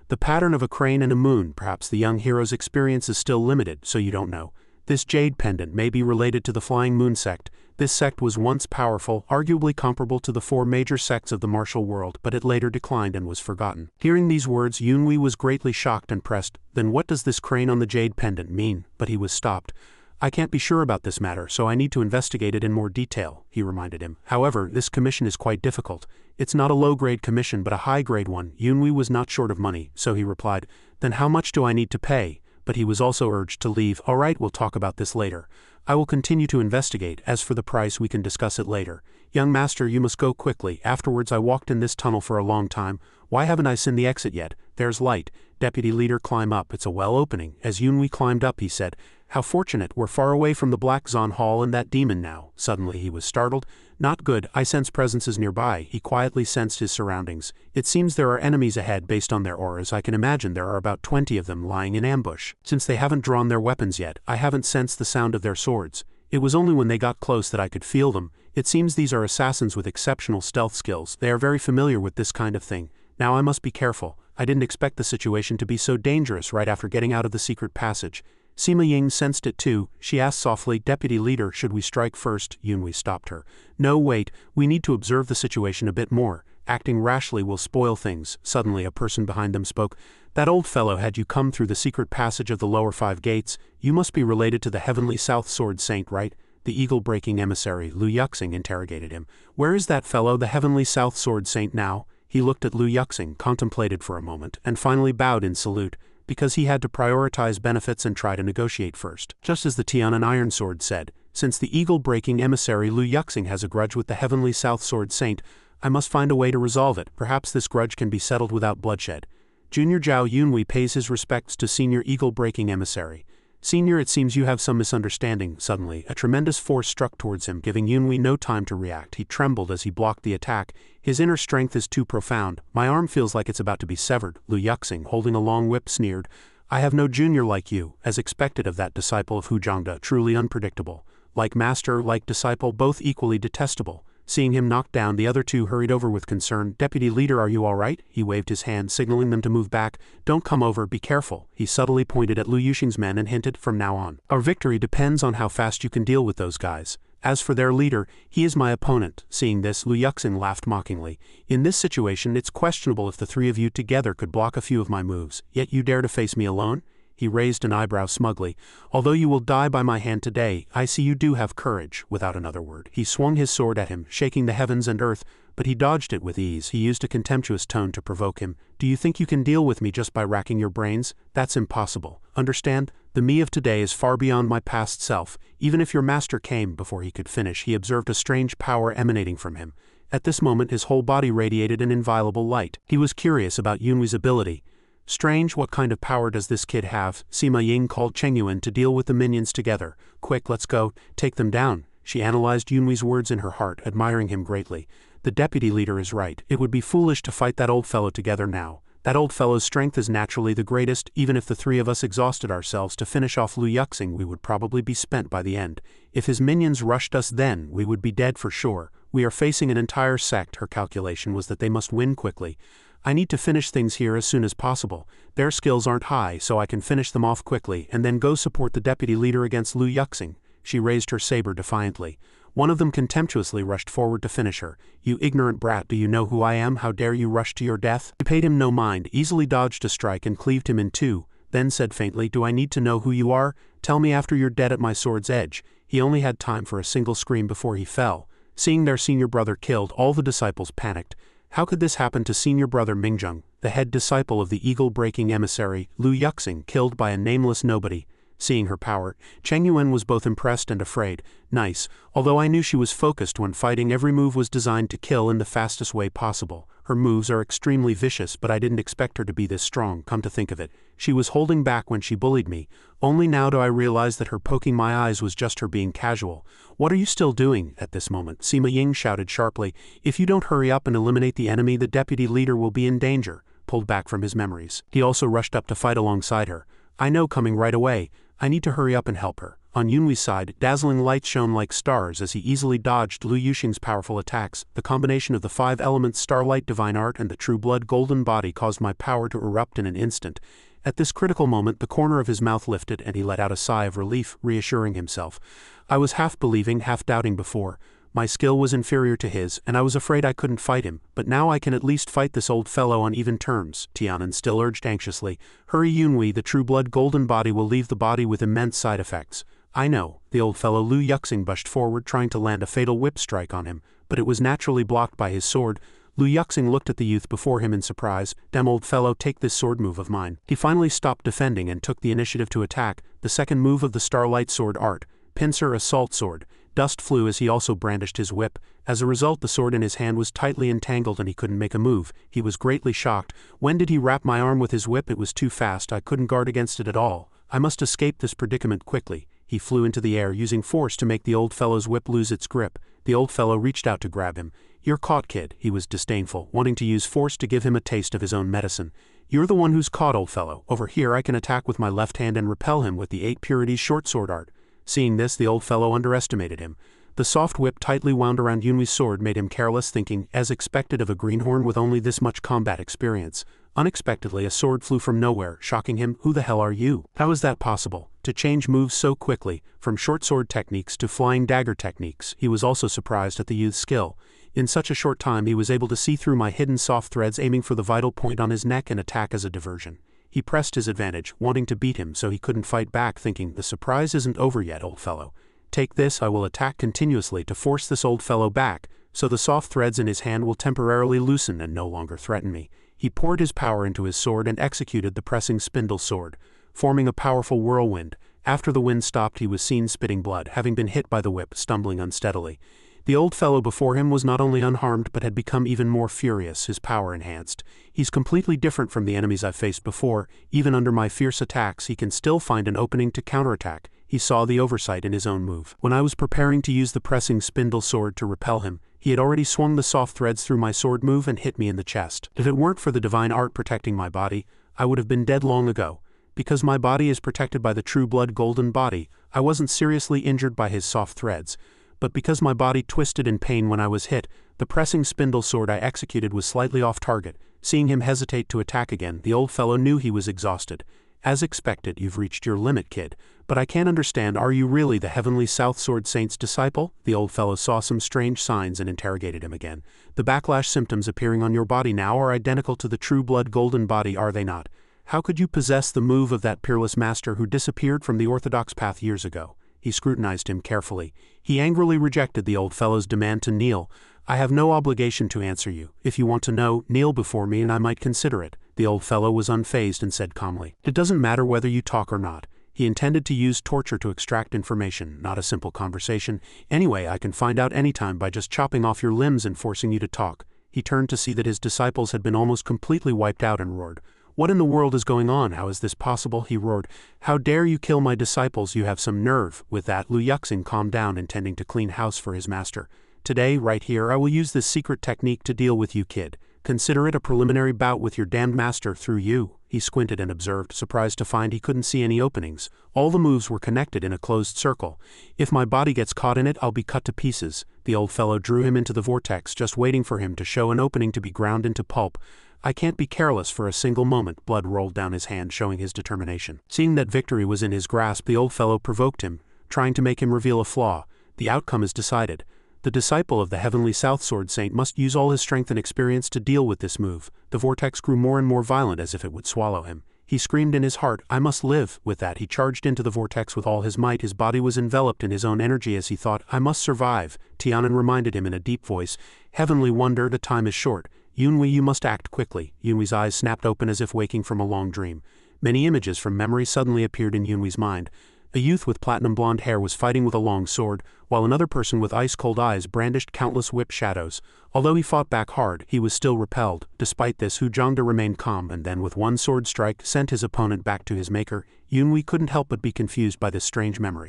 The pattern of a crane and a moon. Perhaps the young hero's experience is still limited, so you don't know. This jade pendant may be related to the Flying Moon sect. This sect was once powerful, arguably comparable to the four major sects of the martial world, but it later declined and was forgotten. Hearing these words, Yunhui was greatly shocked and pressed. Then what does this crane on the jade pendant mean? But he was stopped. I can't be sure about this matter, so I need to investigate it in more detail, he reminded him. However, this commission is quite difficult. It's not a low-grade commission but a high-grade one. Yunhui was not short of money, so he replied, Then how much do I need to pay? But he was also urged to leave. All right, we'll talk about this later. I will continue to investigate. As for the price, we can discuss it later. Young master, you must go quickly. Afterwards I walked in this tunnel for a long time. Why haven't I seen the exit yet? There's light. Deputy leader, climb up. It's a well opening. As Yunhui climbed up, he said, how fortunate, we're far away from the Black Zon Hall and that demon now. Suddenly he was startled. Not good, I sense presences nearby. He quietly sensed his surroundings. It seems there are enemies ahead based on their auras. I can imagine there are about 20 of them lying in ambush. Since they haven't drawn their weapons yet, I haven't sensed the sound of their swords. It was only when they got close that I could feel them. It seems these are assassins with exceptional stealth skills. They are very familiar with this kind of thing. Now I must be careful. I didn't expect the situation to be so dangerous right after getting out of the secret passage. Sima Ying sensed it too. She asked softly, Deputy leader, should we strike first? Yunhui stopped her. No, wait, we need to observe the situation a bit more. Acting rashly will spoil things. Suddenly a person behind them spoke. That old fellow had you come through the secret passage of the lower 5 gates. You must be related to the Heavenly South Sword Saint, right? The eagle-breaking emissary, Lu Yuxing, interrogated him. Where is that fellow, the Heavenly South Sword Saint, now? He looked at Lu Yuxing, contemplated for a moment, and finally bowed in salute, because he had to prioritize benefits and try to negotiate first. Just as the Tianan Iron Sword said, since the eagle-breaking emissary Lu Yuxing has a grudge with the Heavenly South Sword Saint, I must find a way to resolve it. Perhaps this grudge can be settled without bloodshed. Junior Jiao Yunhui pays his respects to Senior Eagle-breaking emissary. Senior, it seems you have some misunderstanding. Suddenly, a tremendous force struck towards him, giving Yunhui no time to react. He trembled as he blocked the attack. His inner strength is too profound. My arm feels like it's about to be severed. Lu Yuxing, holding a long whip, sneered. I have no junior like you, as expected of that disciple of Hu Zhangde, truly unpredictable. Like master, like disciple, both equally detestable. Seeing him knocked down, the other two hurried over with concern. Deputy leader, are you all right? He waved his hand, signaling them to move back. Don't come over, be careful. He subtly pointed at Lu Yuxing's men and hinted, from now on, our victory depends on how fast you can deal with those guys. As for their leader, he is my opponent. Seeing this, Lu Yuxing laughed mockingly. In this situation, it's questionable if the 3 of you together could block a few of my moves. Yet you dare to face me alone? He raised an eyebrow smugly. Although you will die by my hand today, I see you do have courage. Without another word, he swung his sword at him, shaking the heavens and earth, but he dodged it with ease. He used a contemptuous tone to provoke him. Do you think you can deal with me just by racking your brains? That's impossible. Understand? The me of today is far beyond my past self. Even if your master came, before he could finish, he observed a strange power emanating from him. At this moment his whole body radiated an inviolable light. He was curious about Yunhui's ability. Strange, what kind of power does this kid have? Sima Ying called Cheng Yuan to deal with the minions together. Quick, let's go, take them down. She analyzed Yunhui's words in her heart, admiring him greatly. The deputy leader is right. It would be foolish to fight that old fellow together now. That old fellow's strength is naturally the greatest. Even if the 3 of us exhausted ourselves to finish off Lu Yuxing, we would probably be spent by the end. If his minions rushed us then, we would be dead for sure. We are facing an entire sect. Her calculation was that they must win quickly. I need to finish things here as soon as possible. Their skills aren't high, so I can finish them off quickly and then go support the deputy leader against Lu Yuxing. She raised her saber defiantly. One of them contemptuously rushed forward to finish her. You ignorant brat, do you know who I am? How dare you rush to your death? She paid him no mind, easily dodged a strike and cleaved him in 2, then said faintly, do I need to know who you are? Tell me after you're dead at my sword's edge. He only had time for a single scream before he fell. Seeing their senior brother killed, all the disciples panicked. How could this happen to senior brother Mingjung, the head disciple of the eagle-breaking emissary, Lu Yuxing, killed by a nameless nobody? Seeing her power, Cheng Yuan was both impressed and afraid. Nice, although I knew she was focused when fighting, every move was designed to kill in the fastest way possible. Her moves are extremely vicious, but I didn't expect her to be this strong, come to think of it. She was holding back when she bullied me. Only now do I realize that her poking my eyes was just her being casual. What are you still doing? At this moment, Sima Ying shouted sharply, if you don't hurry up and eliminate the enemy, the deputy leader will be in danger. Pulled back from his memories, he also rushed up to fight alongside her. I know, coming right away. I need to hurry up and help her. On Yunhui's side, dazzling lights shone like stars as he easily dodged Lu Yuxing's powerful attacks. The combination of the 5 elements starlight divine art and the true blood golden body caused my power to erupt in an instant. At this critical moment the corner of his mouth lifted and he let out a sigh of relief, reassuring himself. I was half believing, half doubting before. My skill was inferior to his, and I was afraid I couldn't fight him, but now I can at least fight this old fellow on even terms. Tianan still urged anxiously. Hurry Yunhui, the true blood golden body will leave the body with immense side effects. I know. The old fellow Lu Yuxing pushed forward, trying to land a fatal whip strike on him, but it was naturally blocked by his sword. Lu Yuxing looked at the youth before him in surprise. Damn old fellow, take this sword move of mine. He finally stopped defending and took the initiative to attack, the second move of the starlight sword art. pincer assault sword. Dust flew as he also brandished his whip. As a result, the sword in his hand was tightly entangled and he couldn't make a move. He was greatly shocked. When did he wrap my arm with his whip? It was too fast. I couldn't guard against it at all. I must escape this predicament quickly. He flew into the air, using force to make the old fellow's whip lose its grip. The old fellow reached out to grab him. "You're caught, kid." He was disdainful, wanting to use force to give him a taste of his own medicine. "You're the one who's caught, old fellow. Over here I can attack with my left hand and repel him with the 8 Purities short sword art." Seeing this, the old fellow underestimated him. The soft whip tightly wound around Yunwi's sword made him careless, thinking, as expected of a greenhorn with only this much combat experience. Unexpectedly, a sword flew from nowhere, shocking him. "Who the hell are you? How is that possible? To change moves so quickly, from short sword techniques to flying dagger techniques." He was also surprised at the youth's skill. In such a short time he was able to see through my hidden soft threads, aiming for the vital point on his neck and attack as a diversion. He pressed his advantage, wanting to beat him so he couldn't fight back, thinking, "The surprise isn't over yet, old fellow. Take this." I will attack continuously to force this old fellow back, so the soft threads in his hand will temporarily loosen and no longer threaten me. He poured his power into his sword and executed the pressing spindle sword, forming a powerful whirlwind. After the wind stopped, he was seen spitting blood, having been hit by the whip, stumbling unsteadily. The old fellow before him was not only unharmed but had become even more furious, his power enhanced. He's completely different from the enemies I've faced before. Even under my fierce attacks, he can still find an opening to counterattack. He saw the oversight in his own move. When I was preparing to use the pressing spindle sword to repel him, he had already swung the soft threads through my sword move and hit me in the chest. If it weren't for the divine art protecting my body, I would have been dead long ago. Because my body is protected by the true blood golden body, I wasn't seriously injured by his soft threads. But because my body twisted in pain when I was hit, the pressing spindle sword I executed was slightly off target. Seeing him hesitate to attack again, the old fellow knew he was exhausted. "As expected, you've reached your limit, kid. But I can't understand, are you really the Heavenly South Sword Saint's disciple?" The old fellow saw some strange signs and interrogated him again. "The backlash symptoms appearing on your body now are identical to the true blood golden body, are they not? How could you possess the move of that peerless master who disappeared from the orthodox path years ago?" He scrutinized him carefully. He angrily rejected the old fellow's demand to kneel. "I have no obligation to answer you. If you want to know, kneel before me and I might consider it." The old fellow was unfazed and said calmly, "It doesn't matter whether you talk or not." He intended to use torture to extract information, not a simple conversation. "Anyway, I can find out anytime by just chopping off your limbs and forcing you to talk." He turned to see that his disciples had been almost completely wiped out and roared. "What in the world is going on? How is this possible?" he roared. "How dare you kill my disciples? You have some nerve." With that, Liu Yuxing calmed down, intending to clean house for his master. "Today, right here, I will use this secret technique to deal with you, kid. Consider it a preliminary bout with your damned master through you." He squinted and observed, surprised to find he couldn't see any openings. All the moves were connected in a closed circle. "If my body gets caught in it, I'll be cut to pieces." The old fellow drew him into the vortex, just waiting for him to show an opening to be ground into pulp. "I can't be careless for a single moment." Blood rolled down his hand, showing his determination. Seeing that victory was in his grasp, the old fellow provoked him, trying to make him reveal a flaw. "The outcome is decided. The disciple of the Heavenly South Sword Saint must use all his strength and experience to deal with this move." The vortex grew more and more violent, as if it would swallow him. He screamed in his heart, "I must live." With that, he charged into the vortex with all his might. His body was enveloped in his own energy as he thought, "I must survive." Tianan reminded him in a deep voice, "Heavenly wonder, the time is short. Yunwi, you must act quickly." Yunwi's eyes snapped open as if waking from a long dream. Many images from memory suddenly appeared in Yunwi's mind. A youth with platinum blonde hair was fighting with a long sword, while another person with ice-cold eyes brandished countless whip shadows. Although he fought back hard, he was still repelled. Despite this, Hu Zhangde remained calm and then with one sword strike sent his opponent back to his maker. Yunwi couldn't help but be confused by this strange memory.